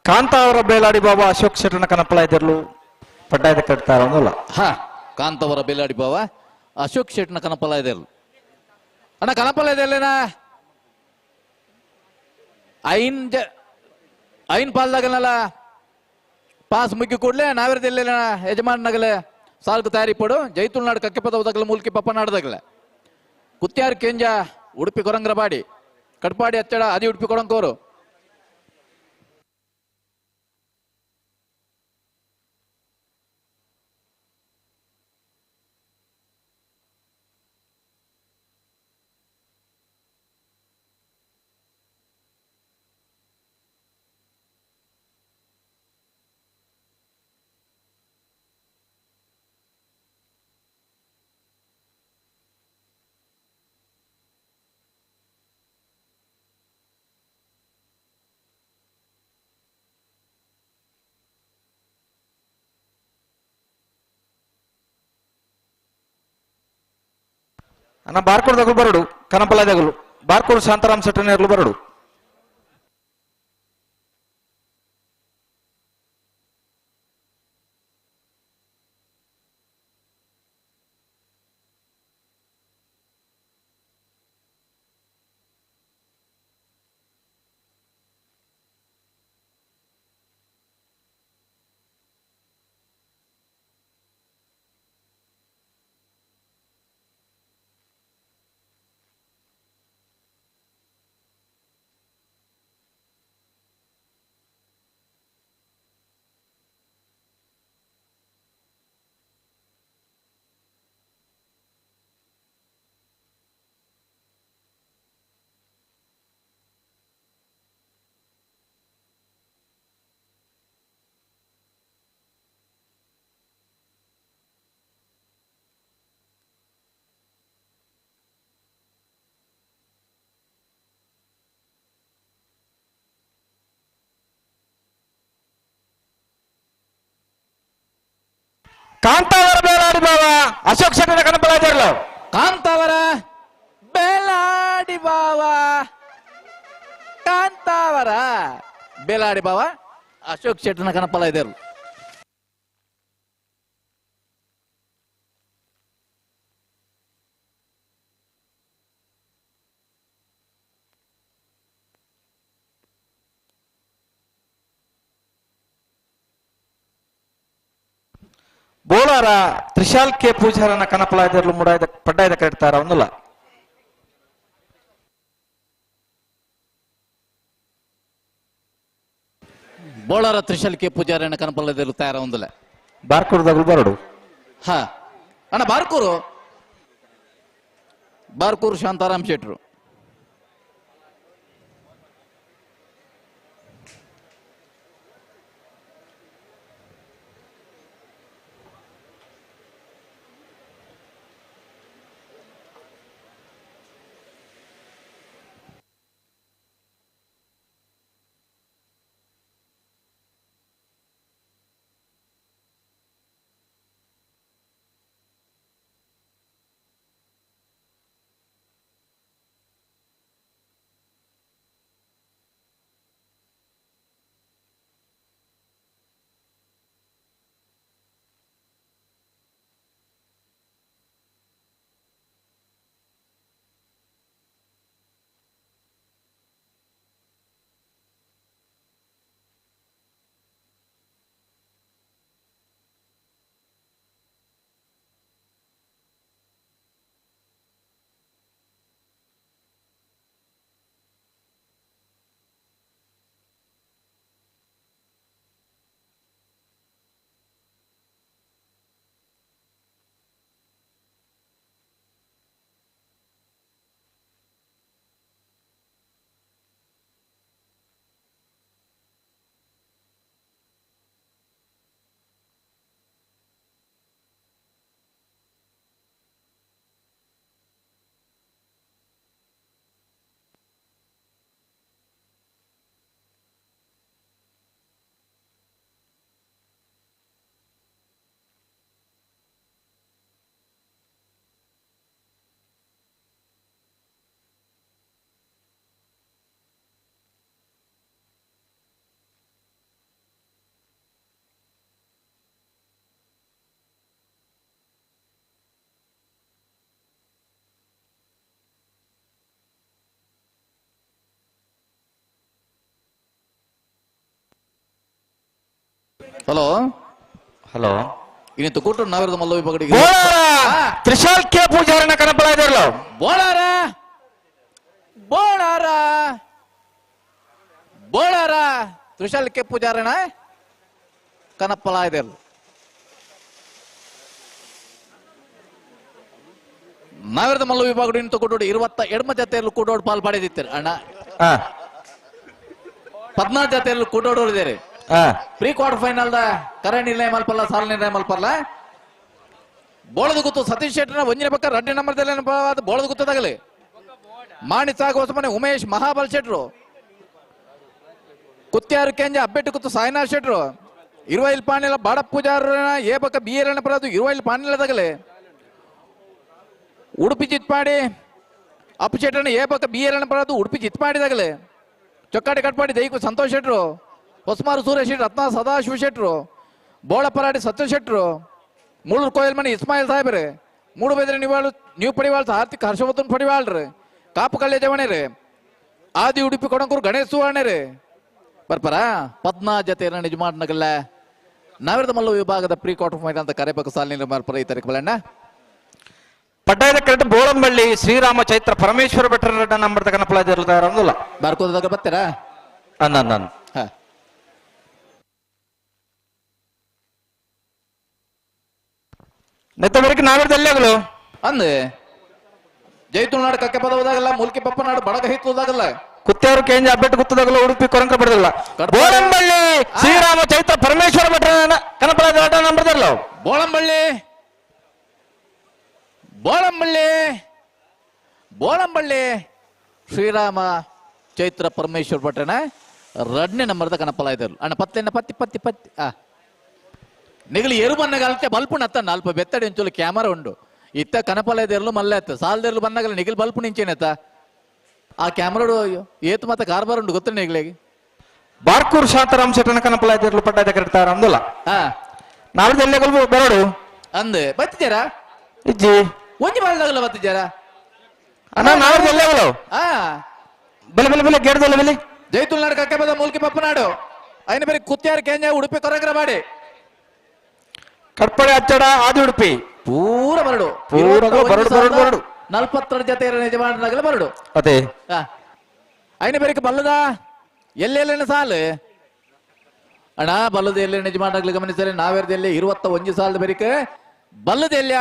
ಕಾಂತಾವರ ಬೇಲಾಡಿ ಬಾಬಾ ಅಶೋಕ್ ಶೆಟ್ಟನ ಕನಪಲ ಇದ್ದಿರ್ಲು ಪಡ್ಡಾಯದ ಕಟ್ತಾರ ಒಂದಲ್ಲ ಕಾಂತಾವರ ಬೇಲಾಡಿ ಬಾವ ಅಶೋಕ್ ಶೆಟ್ನ ಕನಪಲ ಇದೆಲ್ಲ ಅಣ್ಣ ಕನಪಲ ಇದೆಲ್ಲೇನಾ ಐನ್ ಪಾಲ್ದಾಗಲ್ಲ ಪಾಸ್ ಮುಗ್ಗಿ ಕೂಡ್ಲೆ ನಾವಿರದಿಲ್ಲ ಯಜಮಾನಗಲೆ ಸಾಲ್ಕು ತಯಾರಿ ಪಡು ಜೈತುಳ್ನಾಡು ಕಕ್ಕೆ ಪದವದಾಗಲ ಮೂಲ್ಕಿ ಪಪ್ಪನಾಡ್ದಾಗಲ ಕುತ್ಯಾರ್ ಕೆಂಜ ಉಡುಪಿ ಕೊರಂಗ್ರ ಬಾಡಿ ಕಟ್ಪಾಡಿ ಹಚ್ಚಡ ಅದಿ ಉಡುಪಿ ಕೊಡಂಕೋರು ಅನ್ನ ಬಾರ್ಕೋಡ್ದಾಗಲು ಬರಡು ಕನಪಲದಾಗಲು ಬಾರ್ಕೋಡ್ ಶಾಂತಾರಾಮ್ ಸೆಟ್ಟನೇರ್ಲು ಬರಡು ಕಾಂತಾವರ ಬೇಲಾಡಿ ಬಾವ ಅಶೋಕ್ ಶೆಟ್ಟನ ಕನಪಲ ಇದ್ದಿರ್ಲು ಕಾಂತಾವರ ಬೇಲಾಡಿ ಬಾವ ಕಾಂತಾವರ ಬೇಲಾಡಿ ಬಾವ ಅಶೋಕ್ ಶೆಟ್ಟನ ಕನಪಲ ಇದ್ದರು. ಬೋಲಾರ ತ್ರಿಶಾಲ್ ಕೆ ಪೂಜಾರನ ಕನಪಲ ಇದ್ದಿರ್ಲು ಮುಡಾಯ್ದ ಪಡ್ಡಾಯ್ದ ಕಟ್ತಾರ ಒಂದಲ್ಲ ಬೋಳಾರ ತ್ರಿಶಲ್ ಕೆ ಪೂಜಾರನ ಕನಪಲ ತಯಾರ ಒಂದಲ್ಲ ಬಾರ್ಕೋಡ್ದಾಗಲು ಬರಡು ಅಣ್ಣ ಬಾರ್ಕೂರು ಶಾಂತಾರಾಮ್ ಶೆಟ್ರು ಹಲೋ ಹಲೋ ಇನ್ನಿತ್ತು ಕೂಟು ನಾವಿರದ ಮಲ್ಲ ವಿಭಾಗಡಿಗೆ ತ್ರಿಶಾಲ್ ಕೆ ಪೂಜಾರನ ಕನಪಳ ಇದಾರಲ್ಲ ಬೋಳಾರ ಬೋಳಾರ ಬೋಳಾರ ತ್ರಿಶಾಲ್ ಕೆ ಪೂಜಾರಣ ಕನಪ್ಪಳ ಇದಾರಲ್ಲ ನಾವಿರದ ಮಲ್ಲ ವಿಭಾಗ ಇಂತು ಕೂಟೋಡು 22 ಜತೆಯಲ್ಲೂ ಕೂಟೋಡು ಪಾಲ್ಪಡೆದಿದ್ದಾರೆ ಅಣ್ಣ 14 ಜತೆಯಲ್ಲೂ ಕೂಟೋಡು ಇದ್ದಾರೆ ಪ್ರೀ ಕ್ವಾರ್ಟರ್ ಫೈನಲ್ ಕರೆ ನಿರ್ಣಯ ಮಲ್ಪಲ್ಲ ಸಾಲ ನಿರ್ಣಯ ಮಲ್ಪಲ್ಲ ಬೋಳದ ಗುತ್ತು ಸತೀಶ್ ಶೆಟ್ಟರ್ನ ಒಂಜಿನ ಪಕ್ಕ 2 ನಂಬರ್ದಲ್ಲಿ ಬೋಳದ ಗುತ್ತದಾಗಲಿ ಮಾಣಿಸಾಗ ಹೊಸಮನೆ ಉಮೇಶ್ ಮಹಾಬಲ್ ಶೆಟ್ರು ಕುತ್ಯಾರು ಕೆಂಜ ಅಬ್ಬೆಟ್ಟು ಕುತ್ತು ಸಾಯಿನಾಥ್ ಶೆಟ್ರು ಇರುವೈಲ್ ಪಾಣಿಲ ಬಾಡ ಪೂಜಾರನ ಏ ಪಕ್ಕ ಬಿಯರನ ಪರದು ಇರುವೈಲ್ ಪಾಣಿಲದಾಗಲಿ ಉಡುಪಿ ಚಿತ್ಪಾಡಿ ಅಪ್ಪು ಶೆಟ್ಟರ್ನ ಏ ಪಕ್ಕ ಬಿಯರನ ಪರದು ಉಡುಪಿ ಚಿತ್ಪಾಡಿದಾಗಲಿ ಚೊಕ್ಕಾಡಿ ಕಟ್ಪಾಡಿ ದೈಕು ಸಂತೋಷ್ ಶೆಟ್ರು ಹೊಸಮಾರು ಸುರೇಶ್ ಶೆಟ್ರು ರತ್ನ ಸದಾಶಿವ ಶೆಟ್ರು ಬೋಳ ಪರಾಡಿ ಸತ್ಯ ಶೆಟ್ರು ಮೂಳೂರು ಕೋಯಲ್ ಮನೆ ಇಸ್ಮಾಯಿಲ್ ಸಾಹೇಬ್ರೆ ಮೂಡುಬೆದ್ರೆ ನೀವು ಪಡಿವಾಳ್ಸ ಆರ್ತಿಕ್ ಹರ್ಷವರ್ಧನ್ ಪಡಿವಾಳ್ರಿ ಕಾಪು ಕಳ್ಳೆ ಜವಣೆ ಆದಿ ಉಡುಪಿ ಕೊಡಂಕೂರು ಗಣೇಶ್ ಸುವರ್ಣೆ ರೀ ಬರ್ಪರ 14 ಜತೆ ನಿಜಮಾಡ್ನಗಲ್ಲ ನಾವಿರದ ಮಲ್ಲ ವಿಭಾಗದ ಪ್ರೀ ಕ್ವಾರ್ಟರ್ ಫೈನಲ್ ಅಂತ ಕರೆಬೇಕು ಸಾಲಿನ ಬರ್ಪರ ಈ ತಾರೀಕು ಬಲಣ್ಣ ಪಡ್ಡಾಯದ ಕರೆಕ್ಟ್ ಬೋಳಂಬಳ್ಳಿ ಶ್ರೀರಾಮ ಚೈತ್ರ ಪರಮೇಶ್ವರ ಬೆಟ್ಟ ನಂಬರ್ ಕನಪಳ ಇದಾರಲ್ಲ ಬರ್ಕೋದಾಗ ಬರ್ತೀರಾ ನಾನು ನೆತ್ತವರೆಗೆ ನಾವಿರದಲ್ಲಿ ಆಗಲು ಅಂದೆ ಜೈತುನಾಡು ಕಕ್ಕೆ ಪದವದಾಗಲ್ಲ ಮುಲ್ಕಿ ಪಪ್ಪನಾಡು ಬಡಗ ಹಿತ್ತುದಾಗಲ್ಲ ಕುತ್ತೇರು ಕೇಂಜ ಅಬ್ಬೆಟ್ಟು ಗುತ್ತದಾಗಲ್ಲ ಉಡುಪಿ ಕೊರಂಕ ಪಡೆದಲ್ಲ ಬೋಳಂಬಳ್ಳಿ ಶ್ರೀರಾಮ ಚೈತ್ರ ಪರಮೇಶ್ವರ ಬೆಟ್ಟ ಕನಪಳ ನಂಬರ್ದಲ್ಲ ಬೋಳಂಬಳ್ಳಿ ಬೋಳಂಬಳ್ಳಿ ಬೋಳಂಬಳ್ಳಿ ಶ್ರೀರಾಮ ಚೈತ್ರ ಪರಮೇಶ್ವರ ಭಟ್ಟನ 2ನೇ ನಂಬರ್ದ ಕನಪಲ ಇದ್ದರು ಅಣ್ಣ ಪತ್ತೆನ್ನ ಪತ್ತಿ ಪತ್ತಿ ಪತ್ತಿ ನಿಗಲಿ ಎರು ಬನ್ನಗಾಲಕ್ಕೆ ಬಲ್ಪು ನತ್ತ ನಾಲ್ಪ ಬೆತ್ತಡಿ ಒಂಚೂರು ಕ್ಯಾಮರಾ ಉಂಡು ಇತ್ತ ಕನಪಲ ಇದೆರಲು ಮಲ್ಲ ಎತ್ತ ಸಾಲದೆರಲು ಬಂದಾಗಲ್ಲ ನಿಗಿಲ್ ಬಲ್ಪು ನಿಂಚೇನೆತ್ತ ಆ ಕ್ಯಾಮರಾ ಏತು ಮತ್ತೆ ಕಾರ್ಬಾರ್ ಉಂಡು ಗೊತ್ತ ನಿಗ್ಲಿಗೆ ಬಾರ್ಕೂರ್ ಶಾಂತರಾಮ್ ಶೆಟ್ಟನ ಕನಪಲ ಇದ್ದಿರ್ಲು ಪಡ್ಡಾಯದ ಕರೆಕ್ಟಾರ ಅಂದಲ್ಲ ನಾವಿದ ಎಲ್ಲೇ ಬರೋಡು ಅಂದೆ ಬತ್ತಿದ್ದಾರಾ ಇಜ್ಜಿ ಒಂಜಿ ಬಾಳ್ದಾಗಲ್ಲ ಬತ್ತಿದ್ದಾರಾ ಅಣ್ಣ ನಾವಿದ ಎಲ್ಲೇ ಬೆಲೆ ಬೆಲೆ ಬೆಲೆ ಗೇಡ್ದಲ್ಲ ಬೆಲೆ ಜೈತುಲ್ನಾಡು ಕಕ್ಕೆ ಪದ ಮುಲ್ಕಿ ಪಪ್ಪನಾಡು ಐನ ಬೇರೆ ಕುತ್ಯಾರ ಕೇಂಜ ಉಡುಪಿ ಕೊರಗ್ರ ಮಾಡಿ ಕಟ್ಪಡೆ ಅಚ್ಚಡ ಆದಿ ಉಡುಪಿ ಪೂರ ಬರಡು ಬರಡು 42 ಜತೆ ನಿಜಮಾಡಲಾಗಲ್ಲ ಬರಡು ಅದೇ ಐನ ಬೇರೆ ಬಲ್ಲದ ಎಲ್ಲೆಲ್ಲ ಸಾಲು ಅಣ್ಣ ಬಲ್ಲದ ಎಲ್ಲೇ ನಿಜಮಾಡಲಾಗಲಿ ಗಮನಿಸಲಿ ನಾವೇರ್ದಲ್ಲಿ 21 ಸಾಲದ ಬೇರಿಕೆ ಬಲ್ಲದ ಎಲ್ಲ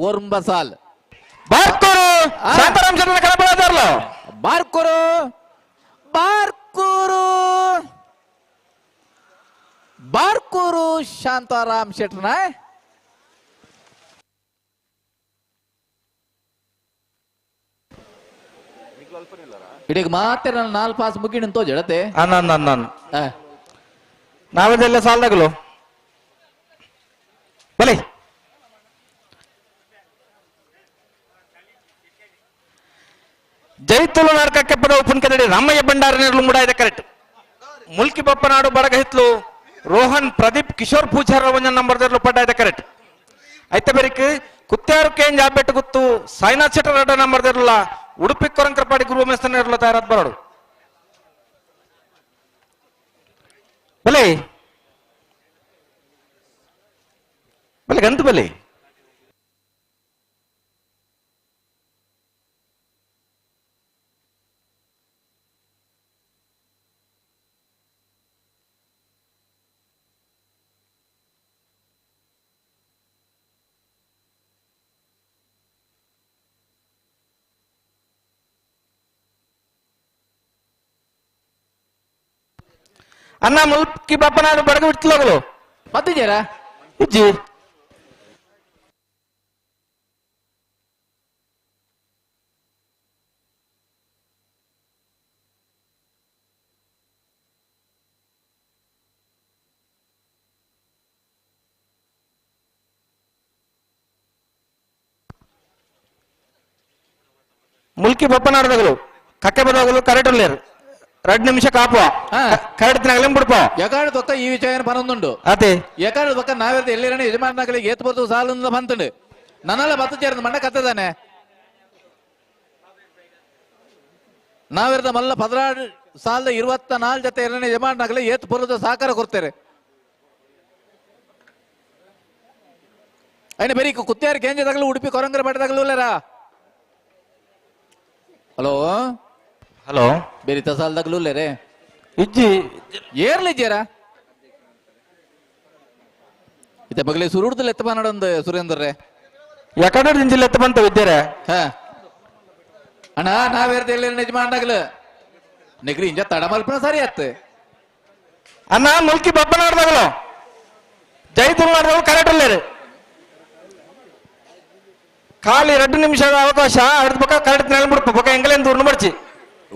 ಒರ್ಂಬ ಸಾಲ್ ಬಾರ್ಕೂರು ಶಾಂತರಾಮ್ ಶೆಟ್ಟನ ಕನಪಳ ಇದಾರಲ್ಲ ಬಾರ್ಕೂರು ಬಾರ್ಕೂರು ಬಾರ್ಕೂರು ಶಾಂತಾರಾಮ್ ಶೆಟ್ರನ ಇಡೀಗ ಮತ್ತೆ ನಾನು 4 ಪಾಸ್ ಮುಗಿಣ ಜಡತೆ ನಾನು ನಾವಿದೆಲ್ಲ ಸಾಲದಾಗಲು ಬಲೆ ಜೈತುಲು ನಾಟಕಕ್ಕೆ ಪದ ಉಪನ್ಕದಡಿ ರಾಮಯ್ಯ ಭಂಡಾರನೇರ್ಲು ಮುಡಾಯಿದ ಕರೆಕ್ಟ್ ಮುಲ್ಕಿ ಬಪ್ಪನಾಡು ಬಡಗ ಹಿತ್ಲು ರೋಹನ್ ಪ್ರದೀಪ್ ಕಿಶೋರ್ ಪೂಜಾರ ಒಂಜ ನಂಬರ್ದರ್ಲು ಪಡ್ಡಾಯಿದ ಕರೆಕ್ಟ್ ಐತೆ ಬೇರಿಕ್ ಕುತ್ಯಾರು ಕೇಂಜ್ ಆಬೆಟ್ಟು ಗುತ್ತು ಸಾಯಿನಾಥ್ ಶೆಟ್ಟರ್ 2 ನಂಬರ್ದರ್ಲ ಉಡುಪಿ ಕೊರಂಕರಪಾಡಿ ಗುರು ಮೇಸ್ತನೇರ್ಲು ತಯಾರಾದ ಬರೋಡು ಬಲೆ ಬಲೆ ಗಂತು ಬಲೆ ಅನ್ನ ಮುಲ್ಕಿ ಬಪ್ಪನಾಡು ಬಡಗ ಬಿಡ್ತಲೋಗಲು ಬತ್ತಿದ್ದೀರಾ ಇಜ್ಜಿ ಮುಲ್ಕಿ ಬಪ್ಪನಾಡ್ದಗಲು ಕಕ್ಕೆ ಬದಗಲು ಕರೆಕ್ಟ್ ಲೇರು 2 ನಿಮಿಷ ಕಾಪುವ ಕರೆಕ್ಟ್ ತಿನ್ನಾಗಲೇ ಬಿಡ್ಪೋ ಎಕಾಡು ತೊಕ್ಕ ಈ ವಿಷಯ ಪನೊಂದುಂಡು ಅದೇ ಎಕಾಡು ತೊಕ್ಕ ನಾವಿರ್ದ ಎಲ್ಲಿರಣ ಯಜಮಾನಗಳಿಗೆ ಏತ್ ಬರ್ತದೆ ಸಾಲಿಂದ ಬಂತುಂಡು ನನ್ನೆಲ್ಲ ಬತ್ತ ചേർന്ന് ಮಣ್ಣ ಕತ್ತದಾನೆ ನಾವಿರ್ದ ಮಲ್ಲ 16 ಸಾಲದ 24 ಜತೆ ಯಜಮಾನಗಳಿಗೆ ಏತ್ ಬರೋದು ಸಹಕಾರ ಕೊಡ್ತಾರೆ అయినా బెరీ కుత్యారు కేంద్ర తగలు ఉడిపి కొరంగర పట్ట తగలులేరా హలో ಹಲೋ ಬೇರೆ ತಸಾಲ್ ತಗಲುಲೇರೆ ಇಜ್ಜಿ ಏರ್ಲಿಜ್ಜಾರಾ ಇತ್ತ ಬಗಲೇ ಸುರುಡ್ದಲ್ಲಿ ಎತ್ತ ಮಾನಡೊಂದು ಸುರೇಂದ್ರರೇ ಯಾಕಡೆ ಜಿಲ್ಲೆ ಎತ್ತ ಬಂತ ವಿದ್ಯಾರೆ ಹಾ ಅಣ್ಣ ನಾವೇರ್ದ ಎಲ್ಲಿ ನಿಜ ಮಾಡಾಗಲು ನೆಗ್ರಿ ಇಂಜ ತಡ ಮಲ್ಪನ ಸರಿ ಆತ್ ಅನ್ನ ಮುಲ್ಕಿ ಬಪ್ಪನಾಡ್ದಾಗಲು ಜೈತುಲ್ ನಾಡ್ದಾಗಲು ಕರೆಕ್ಟ್ ಅಲ್ಲೇರಿ ಖಾಲಿ 2 ನಿಮಿಷದ ಅವಕಾಶ ಹಿಡಿದ ಪಕ್ಕ ಕರೆಕ್ಟ್ ನೆಲಬಿಡ್ಪ ಪಕ್ಕ ಎಂಗಲೇನ್ ದೂರ ಮರ್ಚಿ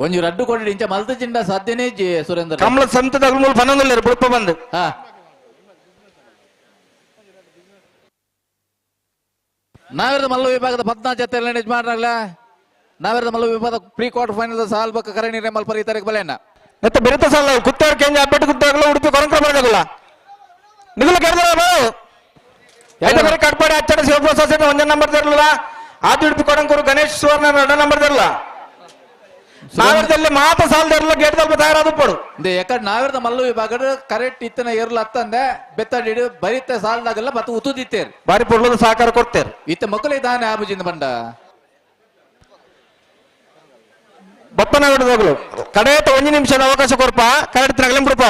ಒಂಜು ರಡ್ಡು ಕೊಡಿ ಇಂಚ ಮಲ್ತ ಚಿಂಡ ಸಾಧ್ಯನೇ ಸುರೇಂದ್ರ ಕಮಲ ಸಂತ ತಗಲು ಮೂಲ ಪನ್ನೊಂದಲ್ಲೇರಿ ಬಿಡ್ಪ ಬಂದು ಹಾ ನಾವೇರ್ದ ಮಲ್ಲ ವಿಭಾಗದ 14 ಜೊತೆ ನಿಜ ಮಾಡ್ರಾಗ್ಲ ನಾವೇರ್ದ ಮಲ್ಲ ವಿಭಾಗದ ಪ್ರೀ ಕ್ವಾರ್ಟರ್ ಫೈನಲ್ ಸಾಲ್ ಬಕ್ಕ ಕರಣಿ ಮಲ್ಪರ ಈ ತಾರೀಕು ಬಲೆಯನ್ನ ಮತ್ತೆ ಬೆರೆತ ಸಾಲ ಕುತ್ತಾರ ಕೆಂಜ ಅಬ್ಬೆಟ್ಟು ಕುತ್ತಾಗಲು ಉಡುಪಿ ಕೊರಂಕರ ಬರದಾಗಲ್ಲ ನಿಗಲ ಕೆಡದಲ್ಲ ಯಾಕೆ ಬೇರೆ ಕಟ್ಪಾಡಿ ಅಚ್ಚಡ ಶಿವಪ್ರಸಾದ್ ಒಂದೇ ನಂಬರ್ ತರಲಿಲ್ಲ ಆದು ಉಡುಪಿ ಕೊರಂಕೂರು ಗಣೇಶ್ ಸುವರ್ಣ 2 ನಂಬರ್ ತರಲ್ಲ ನಾವೇರ್ದಲ್ಲಿ ಮಾತ ಸಾಲದಿರಲ್ಲ ಗೇಟ್ದಲ್ಲಿ ತಯಾರಾದ ಪಡು ಯಾಕಂದ್ರೆ ನಾವೇರ್ದ ಮಲ್ಲ ವಿಭಾಗದ ಕರೆಕ್ಟ್ ಇತ್ತನ ಏರ್ಲ ಹತ್ತಂದೆ ಬೆತ್ತಡಿಡು ಬರಿತ ಸಾಲದಾಗಲ್ಲ ಮತ್ತೆ ಉತ್ತುದಿತ್ತೇರ್ ಬಾರಿ ಪುರ್ಲದ ಸಹಕಾರ ಕೊಡ್ತೇರು ಇತ್ತ ಮಕ್ಕಳು ಇದ್ದಾನೆ ಆಬುಜಿಂದ ಬಂಡ ಬಪ್ಪನ ಹಿಡಿದಾಗಲು ಕಡೆಯತ್ತ 1 ನಿಮಿಷದ ಅವಕಾಶ ಕೊಡ್ಪ ಕರೆಕ್ಟ್ ತಗಲಂ ಬಿಡಪ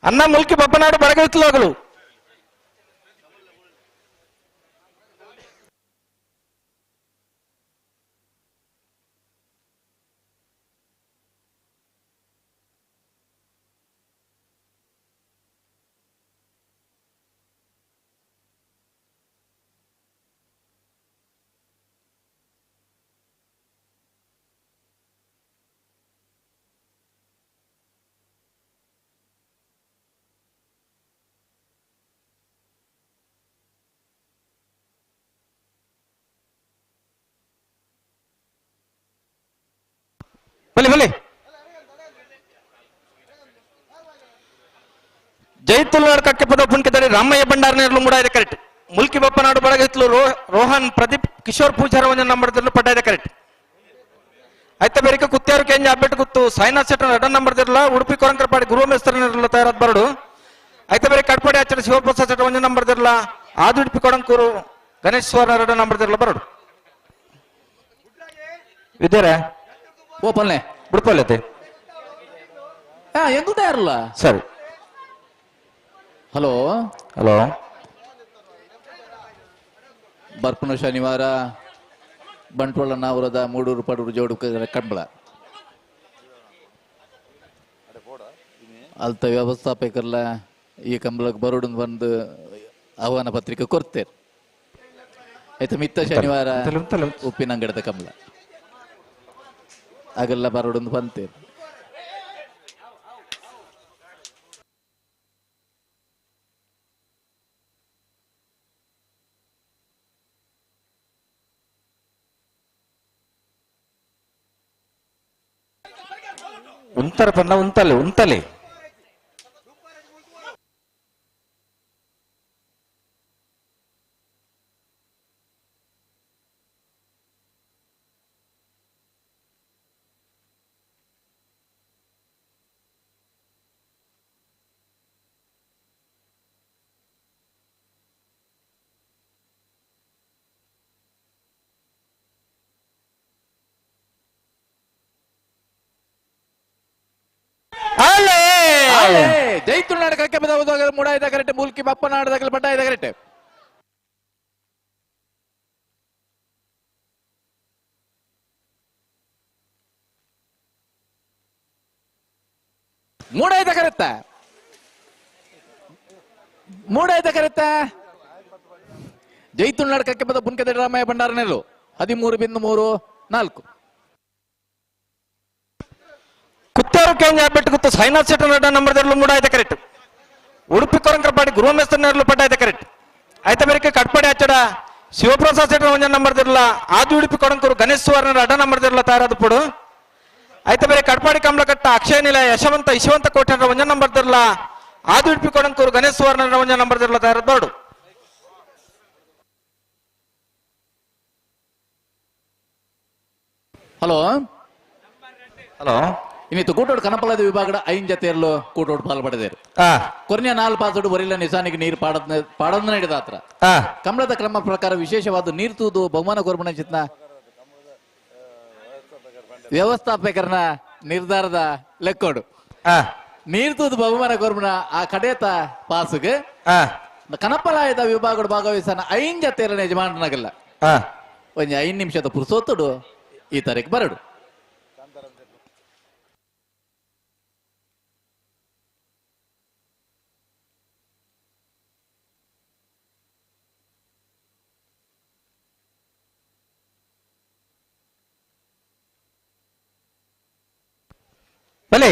ಅನ್ನ ಮುಲ್ಕಿ ಬಪ್ಪನಾಡು ಬರಗೈತ್ಲಾಗಲು ಬಲಿ ಬಲಿ ಜೈತುಲ್ ನಾಡು ಕಕ್ಕೆ ಪದ ಪುಣ್ಕದಡಿ ರಾಮಯ್ಯ ಭಂಡಾರನೇರ್ಲು ಮೂಡಾಯಿದೆ ಕರೆಕ್ಟ್ ಮುಲ್ಕಿ ಬಪ್ಪನಾಡು ಬಳಗಿತ್ಲು ರೋಹನ್ ಪ್ರದೀಪ್ ಕಿಶೋರ್ ಪೂಜಾರ ಒಂಜ ನಂಬರ್ ಪಡ್ಡಾಯಿದೆ ಕರೆಕ್ಟ್ ಐತ ಬೇರಿಕೆ ಕುತ್ಯಾರು ಕೆಂಜ ಅಬ್ಬೆಟ್ಟು ಕುತ್ತು ಸಾಯಿನಾಥ್ ಸೆಟ್ 2 ನಂಬರ್ ದಿರಲ್ಲ ಉಡುಪಿ ಕೊರಂಕರ ಪಾಡಿ ಗುರು ಮೇಸ್ತರನೇರ್ಲ ತಯಾರಾದ ಬರಡು ಐತ ಬೇರೆ ಕಟ್ಪಾಡಿ ಆಚರ ಶಿವಪ್ರಸಾದ್ ಸೆಟ್ 1 ನಂಬರ್ ದಿರಲ್ಲ ಆದು ಉಡುಪಿ ಕೊರಂಕೂರು ಗಣೇಶ್ ಸುವರ್ಣ 2 ನಂಬರ್ ದಿರಲ್ಲ ಬರಡು ವಿದ್ಯಾರೆ ಓಪನ್ಲೆ ಬಿಡ್ಪಲ್ಲತೆ ಎಂತ ತಯಾರಲ್ಲ ಸರಿ ಹಲೋ ಹಲೋ ಬರ್ಪನ ಶನಿವಾರ ಬಂಟ್ವಾಳ ನಾವರದ ಮೂಡೂರು ಪಡೂರು ಜೋಡು ಕಂಬಳ ಅಲ್ತ ವ್ಯವಸ್ಥಾಪಕರ್ಲ ಈ ಕಂಬಳಕ್ಕೆ ಬರೋಡು ಬಂದು ಆಹ್ವಾನ ಪತ್ರಿಕೆ ಕೊಡ್ತೇವೆ ಆಯ್ತು ಮಿತ್ತ ಶನಿವಾರ ಉಪ್ಪಿನಂಗಡದ ಕಂಬಳ ಆಗೆಲ್ಲ ಬರೋಡು ಬಂತೇವೆ ಉಂತರ ಪನ್ನ ಉಂತಲೆ ಉಂತಲೆ ಜೈತುಳ್ನಾಡು ಕಕ್ಕೆ ಪದ ಮೂಡಾಯ್ದ ಕರೆಕ್ಟ್ ಮುಲ್ಕಿ ಬಪ್ಪನಾಡದಾಗಲಿ ಬಡ್ಡಾಯ್ದ ಕರೆಕ್ಟ್ ಮೂಡೈದ ಕರೆತ್ತ ಜೈತುಳ್ನಾಡ್ ಕಕ್ಕೆ ಬದ ಬುನ್ಕದಡಿ ರಾಮಯ್ಯ ಭಂಡಾರನೆಲ್ಲು 13.34. ಕುತ್ತೂರು ಕೇಂಜ ಬೆಟ್ಟು ಕುತ್ತು ಸೈನಾಥ್ ಶೆಟ್ಟಿ ನಡ ನಂಬರ್ ದೆರ್ಲು ಮೂಡಾಯ್ತ ಕರೆಕ್ಟ್. ಉಡುಪಿ ಕೊರಂಕರಪಾಡಿ ಗೃಹಮೇಸ್ತ್ರ ನೆರಲು ಪಟ್ಟಾಯ್ತ ಕರೆಕ್ಟ್. ಆಯ್ತ ಬೇರೆ ಕಟ್ಪಾಡಿ ಹಚ್ಚಡ ಶಿವಪ್ರಸಾದ್ ಶೆಟ್ಟಿ ಒಂಜ ನಂಬರ್ ದೆರ್ಲ ಆದಿ ಉಡುಪಿ ಕೊರಂಕೂರು ಗಣೇಶ್ ಸುವರ್ಣ ಅಡ್ಡ ನಂಬರ್ ದೆರ್ಲ ತಾರಾದ ಪುಡು. ಆಯ್ತ ಬೇರೆ ಕಟ್ಪಾಡಿ ಕಮಲಕಟ್ಟ ಅಕ್ಷಯ ನಿಲಯ ಯಶವಂತ ಕೋಟೆ ಒಂಜ ನಂಬರ್ ದೆರ್ಲ ಆದಿ Udupi Korankuru Ganesh Suvarna ಒಂಜ number ದೆರ್ಲ ತಾರಾದ board. Hello hello ಇನ್ನಿತ್ತು ಕೂಟೋಡು ಕನಪಲದ ವಿಭಾಗದ 5 ಜತೆಯಲ್ಲೂ ಕೂಟೋಡು ಪಾಲ್ಪಡೆದೇರು ಕೊರ್ನಿಯ 4 ಪಾಸೋಡು ಬರಿಲ್ಲ ನಿಸಾನಿಗೆ ನೀರು ಪಾಡೋದು ನಡೆದ ಹತ್ರ ಕಮಲದ ಕ್ರಮ ಪ್ರಕಾರ ವಿಶೇಷವಾದ ನೀರು ತೂದು ಬಹುಮಾನ ಕೊರ್ಮಣ ಚಿತ್ನ ವ್ಯವಸ್ಥಾಪಕರನ ನಿರ್ಧಾರದ ಲೆಕ್ಕೋಡು ನೀರು ತೂದು ಬಹುಮಾನ ಕೊರ್ಮಣ ಆ ಕಡೆತ ಪಾಸುಗೆ ಕನಪಲಾಯದ ವಿಭಾಗದ ಭಾಗವಹಿಸನ 5 ಜತೆಯಲ್ಲ ಯಜಮಾನನಾಗಲ್ಲ ಒಂದ್ 5 ನಿಮಿಷದ ಪುರುಸೋತುಡು ಈ ತಾರೀಕು ಬರಡು. ಬಲೆ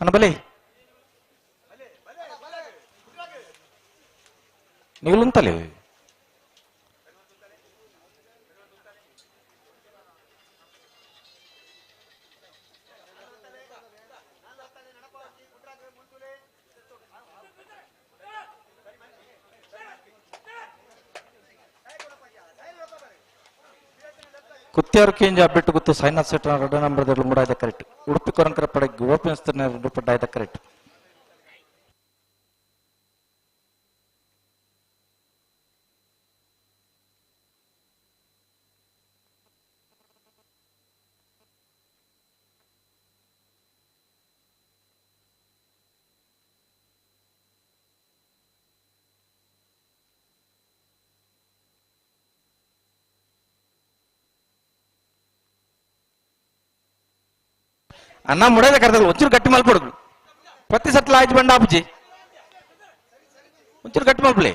ಅನ್ನ ಬಲೆ ನಿಗುಲುಂತಲೇ ಕುತ್ಯಾರು ಕೇಂಜ ಬಿಟ್ಟು ಗೊತ್ತು ಸೈನಾಥ್ ಶೆಟ್ಟಿ ನಡ ನಂಬರ್ ದೆರ್ಲು ಮೂಡಾಯ್ತ ಕರೆಕ್ಟ್. ಉಡುಪಿ ಕೊರಂಕರಪಾಡಿ ಗೃಹಮೇಸ್ತ್ರ ನೆರಲು ಪಟ್ಟಾಯ್ತ ಕರೆಕ್ಟ್. ಅನ್ನ ಮುಡದ ಕರೆದಲ್ಲ ಒಂಚೂರು ಗಟ್ಟಿ ಮಲ್ಪಡುದು ಪ್ರತಿ ಸತ್ಲ ಆಯ್ತು ಬಂಡ ಆಪುಜಿ ಒಂಚೂರು ಗಟ್ಟಿ ಮಲ್ಪಲೆ.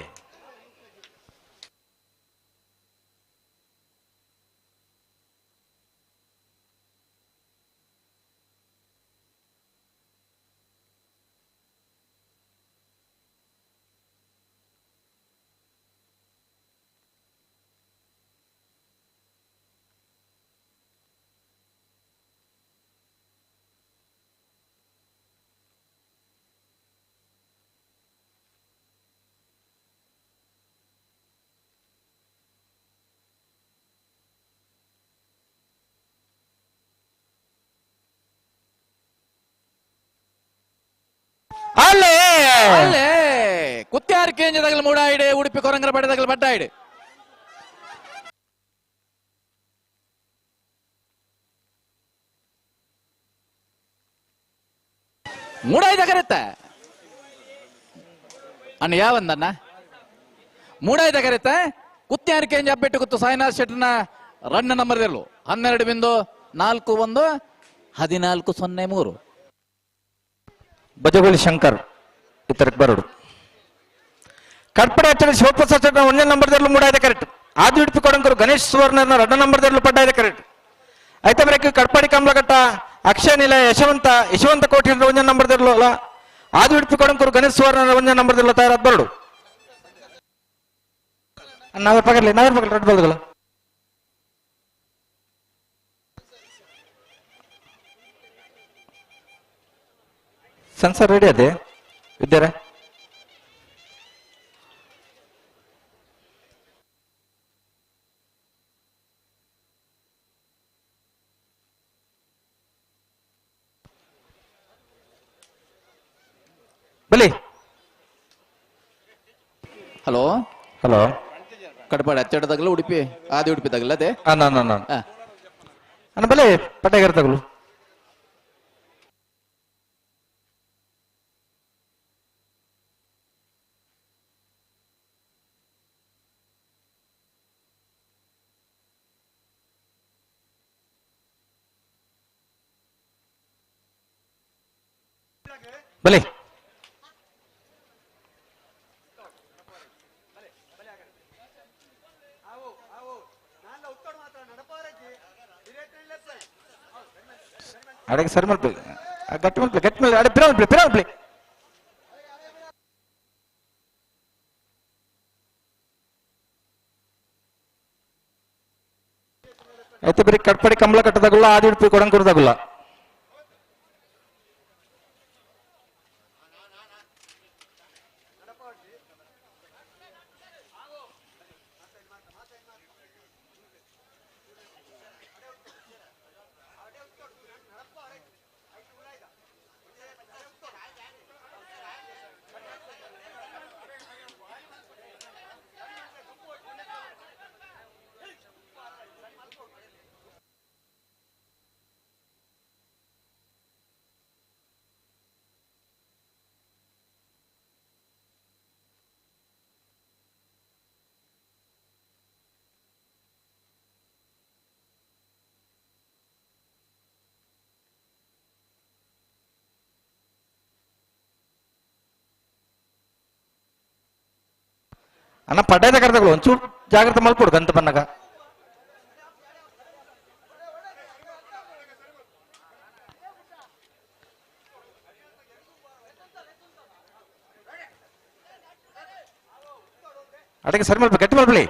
ಅಲ್ಲೇ ಕುತ್ಯಾರು ಕೇಂದ್ರದಾಗಲು ಮೂಡಾಯಿಡೆ ಉಡುಪಿ ಕೊರಂಗರಪಾಡಿದಾಗಲು ಬಡ್ಡಾಯಿಡೆ ಮೂಡಾಯ್ದ ಕರೆತ್ತ ಅಣ್ಣ ಯಾವಂದನ್ನ ಮೂಡಾಯ್ದ ಕರೆತ್ತ ಕುತ್ಯಾರು ಕೇಂದ್ರ ಅಬ್ಬೆಟ್ಟು ಕುತ್ತು ಸಾಯಿನಾಥ್ ಶೆಟ್ಟಿನ ರನ್ ನಂಬರ್ 12.41 1403 ಬಜಗೋಳಿ ಶಂಕರ್ ಇತರಕ್ಕೆ ಬರೋಡು. ಕಟ್ಪಡೆ ಹಚ್ಚಡ ಶಿವಪ್ರಸಾದ್ ಶೆಟ್ಟಿ ಒಂದೇ ನಂಬರ್ ದೆರ್ಲು ಮೂಡಾಯ್ದ ಕರೆಕ್ಟ್. ಆದಿ ಉಡುಪಿ ಕೊಡಂಕರು ಗಣೇಶ್ ಸುವರ್ಣ ರಡ್ಡ ನಂಬರ್ ದೆರ್ಲು ಪಡ್ಡಾಯ್ದ ಕರೆಕ್ಟ್. ಆಯ್ತ ಬರೇಕ್ ಕಟ್ಪಾಡಿ ಕಮಲಘಟ್ಟ ಅಕ್ಷಯ ನಿಲಯ ಯಶವಂತ ಕೋಟೆ ಒಂದೇ ನಂಬರ್ ದೆರ್ಲು ಅಲ್ಲ ಆದಿ ಉಡುಪಿ ಕೊಡಂಕರು ಗಣೇಶ್ ಸುವರ್ಣ ಒಂದೇ ನಂಬರ್ ದೆರ್ಲು ತಯಾರಾದ ಬರೋಡು. ನಾವೇ ಪಗರ್ಲಿ ರಡ್ ಬಲ್ಗಳು ಸೆನ್ಸರ್ ರೆಡಿ ಅದೇ ವಿದ್ಯಾರ ಹಲೋ ಹಲೋ ಕಡಪಾಡಿ ಅಚ್ಚಡದಾಗಲ್ಲ ಉಡುಪಿ ಆದಿ ಉಡುಪಿ ತಗಲ್ಲದೆ ಅಣ್ಣ ಬಲೆ ಪಟ್ಟೆಗಾರ ತಗಲು ಬಲೆ ಅಡಗೆ ಸರಿ ಮಲ್ಪೆ ಗಟ್ಟಿ ಮಲ್ಪೆ ಗಟ್ಟಿ ಮೇಲೆ ಅಡೆ ಪಿರ ಮಲ್ಪೆ అయితే ಬರೀ ಕಟ್ಪಡಿ ಕಂಬಳ ಕಟ್ಟದಾಗುಲ್ಲ ಆದಿ ಉಡುಪಿ ಕೊಡಂಕೂರದಾಗುಲ್ಲ ಅಣ್ಣ ಪಡ್ಡಾಯದ ಕರೆದಗಳು ಒಂಚೂರು ಜಾಗ್ರತೆ ಮಲ್ಕೊಡು ಗಂತ ಬನ್ನಗ ಅಡಗೆ ಸರಿ ಮಲ್ಪೆ ಗಟ್ಟಿ ಮಲ್ಪಲಿ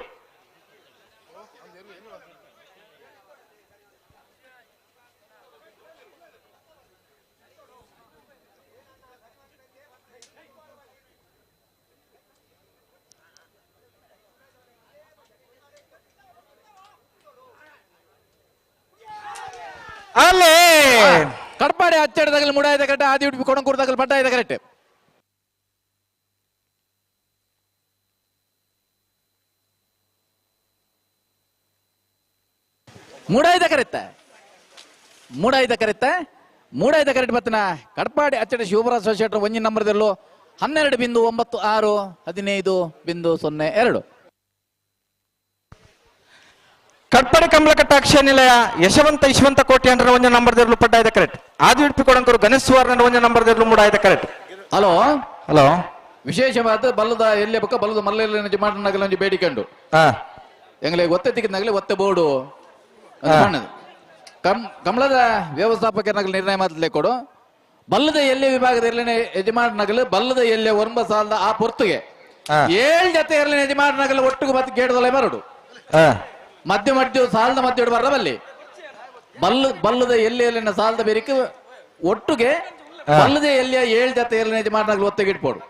ಅಲ್ಲೇ ಕಡಪಾಡಿ ಅಚ್ಚಡದಾಗಲಿ ಮುಡಾಯದ ಕರೆಕ್ಟ್ ಆದಿ ಉಡುಪಿ ಕೊಡಂಕೂರದಾಗಲಿ ಪಡ್ಡಾಯದ ಕರೆಕ್ಟ್ ಮೂಡಾಯ್ದ ಕರೆಕ್ಟ್ ಬತ್ತನ ಕಡಪಾಡಿ ಅಚ್ಚಡ ಶಿವಪುರ ಸೊಸೈಟಿ ಒಂಜಿನ ನಂಬರ್ದಲ್ಲೂ 12.9615.02 ಕಟ್ಪಡಿ ಕಮಲಕಟ್ಟ ಅಕ್ಷಯ ನಿಲಯ ಯಶವಂತ ಕೋಟಿ ಅಂಡ್ರ ಒಂಜ ನಂಬರ್ದಲ್ಲೂ ಪಡ್ಡಾಯದ ಕರೆಕ್ಟ್ ಆದಿ ಉಡುಪಿ ಕೊಡಂಕೂರು ಗಣೇಶ್ ಸುವರ್ಣ ಒಂಜ ನಂಬರ್ದಲ್ಲೂ ಮೂಡಾಯದ ಕರೆಕ್ಟ್ ಹಲೋ ಹಲೋ ವಿಶೇಷವಾದ ಬಲ್ಲದ ಎಲ್ಲೇ ಬಕ್ಕ ಬಲ್ಲದ ಮಲ್ಲೆಲ್ಲ ನಗಲ ಒಂಜಿ ಬೇಡಿಕೊಂಡು ಎಂಗ್ಲೆ ಒತ್ತೆ ತಿಕ್ಕಿದ್ನಾಗಲೇ ಒತ್ತೆ ಬೋರ್ಡು ಕಮಲದ ವ್ಯವಸ್ಥಾಪಕನಾಗಲಿ ನಿರ್ಣಯ ಮಾತಲೇ ಕೊಡು ಬಲ್ಲದ ಎಲ್ಲೆ ವಿಭಾಗದ ಇರಲಿನ ಯಜಮಾನನಾಗಲು ಬಲ್ಲದ ಎಲ್ಲೆ 9 ಸಾಲದ ಆ ಪೊರ್ತುಗೆ 7 ಜೊತೆ ಇರಲಿನ ಯಜಮಾನನಾಗಲು ಒಟ್ಟಿಗೆ ಬತ್ತು ಗೇಡದೊಲೆ ಬರಡು ಮಧ್ಯ ಸಾಲದ ಮಧ್ಯ ಬರಬಲ್ಲಿ ಬಲ್ಲದ ಎಲ್ಲಿನ ಸಾಲದ ಬೇರಿಕೆ ಒಟ್ಟಿಗೆ ಬಲ್ಲದ ಎಲ್ಲಿಯ 7 ಜೊತೆ ಇರಲಿನ ಯಜಮಾನನಾಗಲು ಒತ್ತಿಗೆ ಇಟ್ಬೋಡು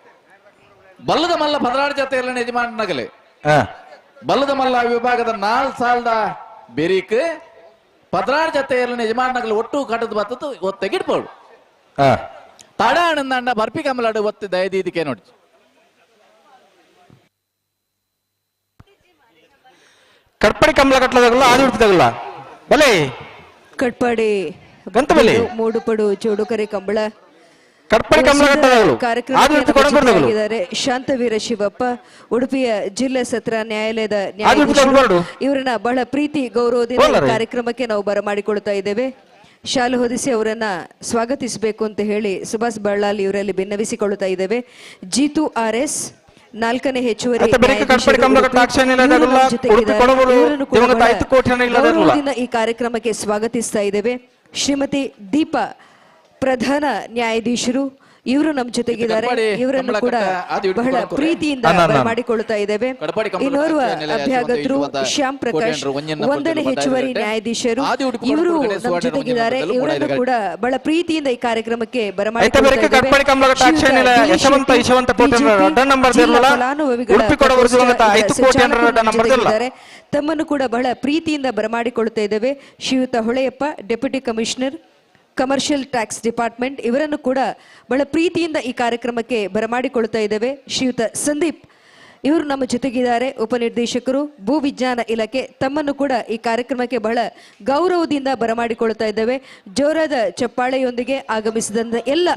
ಬಲ್ಲದ ಮಲ್ಲ 16 ಜೊತೆ ಇರಲಿನ ಯಜಮಾನನಾಗಲೇ ಬಲ್ಲದ ಮಲ್ಲ ವಿಭಾಗದ 4 ಸಾಲದ ಬೇರಿಕೆ 16 ಜೊತೆ ಇರಲಿನ ಯಜಮಾನನಾಗಲು ಒಟ್ಟು ಕಟ್ಟದ ಬತ್ತದು ಒತ್ತಿಗೆ ಇಟ್ಬೋಡು ತಡ ಅಣ್ಣ ಬರ್ಪಿ ಕಮಲಾಡು ಒತ್ತು ದಯದೀದಿಕೆ ನೋಡಿ ಕಟ್ಪಡಿ ಕಮಲ ಕಟ್ಲದಾಗಲ್ಲ ಆದಿ ಉಡುಪಿದಾಗಲ್ಲ ಬಲೆ ಕಟ್ಪಾಡಿ ಗಂತ ಬಲೆ ಮೂಡುಪಡು ಚೋಡುಕರೆ ಕಂಬಳ ಕಟ್ಪಡಿ ಕಮಲ ಕಟ್ಟದಾಗಲ್ಲ ಆದಿ ಉಡುಪಿ ಕೊಡಂಕೂರದಾಗಲ್ಲ ಕಾರ್ಯಕ್ರಮಕ್ಕೆ ಶಾಂತವೀರ ಶಿವಪ್ಪ ಉಡುಪಿಯ ಜಿಲ್ಲಾ ಸತ್ರ ನ್ಯಾಯಾಲಯದ ಆದಿ ಉಡುಪಿ ನ್ಯಾಯಾಧೀಶರು ಇವರನ್ನ ಬಹಳ ಪ್ರೀತಿ ಗೌರವದಿಂದ ಈ ಕಾರ್ಯಕ್ರಮಕ್ಕೆ ನಾವು ಬರಮಾಡಿಕೊಳ್ತಾ ಇದ್ದೇವೆ. ಶಾಲು ಹೊದಿಸಿ ಅವರನ್ನ ಸ್ವಾಗತಿಸಬೇಕು ಅಂತ ಹೇಳಿ ಸುಭಾಷ್ ಬಳ್ಳಾಲ್ ಇವರಲ್ಲಿ ಭಿನ್ನವಿಸಿಕೊಳ್ಳುತ್ತಾ ಇದ್ದೇವೆ. ಜೀತು RS 4ನೇ ಹೆಚ್ಚುವರಿ ಈ ಕಾರ್ಯಕ್ರಮಕ್ಕೆ ಸ್ವಾಗತಿಸ್ತಾ ಇದ್ದೇವೆ. ಶ್ರೀಮತಿ ದೀಪಾ ಪ್ರಧಾನ ನ್ಯಾಯಾಧೀಶರು ಇವರು ನಮ್ಮ ಜೊತೆಗಿದ್ದಾರೆ. ಇವರನ್ನು ಕೂಡ ಬಹಳ ಪ್ರೀತಿಯಿಂದ ಬರಮಾಡಿಕೊಳ್ಳುತ್ತಾ ಇದ್ದೇವೆ. ಇನ್ನೋರ್ವ ಅಭ್ಯಾಗತರು ಶ್ಯಾಮ್ ಪ್ರಕಾಶ್ 1ನೇ ಹೆಚ್ಚುವರಿ ನ್ಯಾಯಾಧೀಶರು ಇವರು ನಮ್ಮ ಜೊತೆಗಿದ್ದಾರೆ. ಇವರನ್ನು ಕೂಡ ಬಹಳ ಪ್ರೀತಿಯಿಂದ ಈ ಕಾರ್ಯಕ್ರಮಕ್ಕೆ ಬರಮಾಡಿಕೊಳ್ಳುತ್ತಾರೆ. ತಮ್ಮನ್ನು ಕೂಡ ಬಹಳ ಪ್ರೀತಿಯಿಂದ ಬರಮಾಡಿಕೊಳ್ಳುತ್ತಾ ಇದ್ದೇವೆ. ಶ್ರೀಯುತ Holeyappa deputy commissioner commercial tax department ಇವರನ್ನು ಕೂಡ ಬಹಳ ಪ್ರೀತಿಯಿಂದ ಈ ಕಾರ್ಯಕ್ರಮಕ್ಕೆ ಬರಮಾಡಿಕೊಳ್ಳುತ್ತಾ ಇದ್ದೇವೆ. ಶ್ರೀಯುತ ಸಂದೀಪ್ ಇವರು ನಮ್ಮ ಜೊತೆಗಿದ್ದಾರೆ, ಉಪನಿರ್ದೇಶಕರು ಭೂವಿಜ್ಞಾನ ಇಲಾಖೆ. ತಮ್ಮನ್ನು ಕೂಡ ಈ ಕಾರ್ಯಕ್ರಮಕ್ಕೆ ಬಹಳ ಗೌರವದಿಂದ ಬರಮಾಡಿಕೊಳ್ತಾ ಇದ್ದೇವೆ. ಜೋರಾದ ಚಪ್ಪಾಳೆಯೊಂದಿಗೆ ಆಗಮಿಸಿದಂತ ಎಲ್ಲ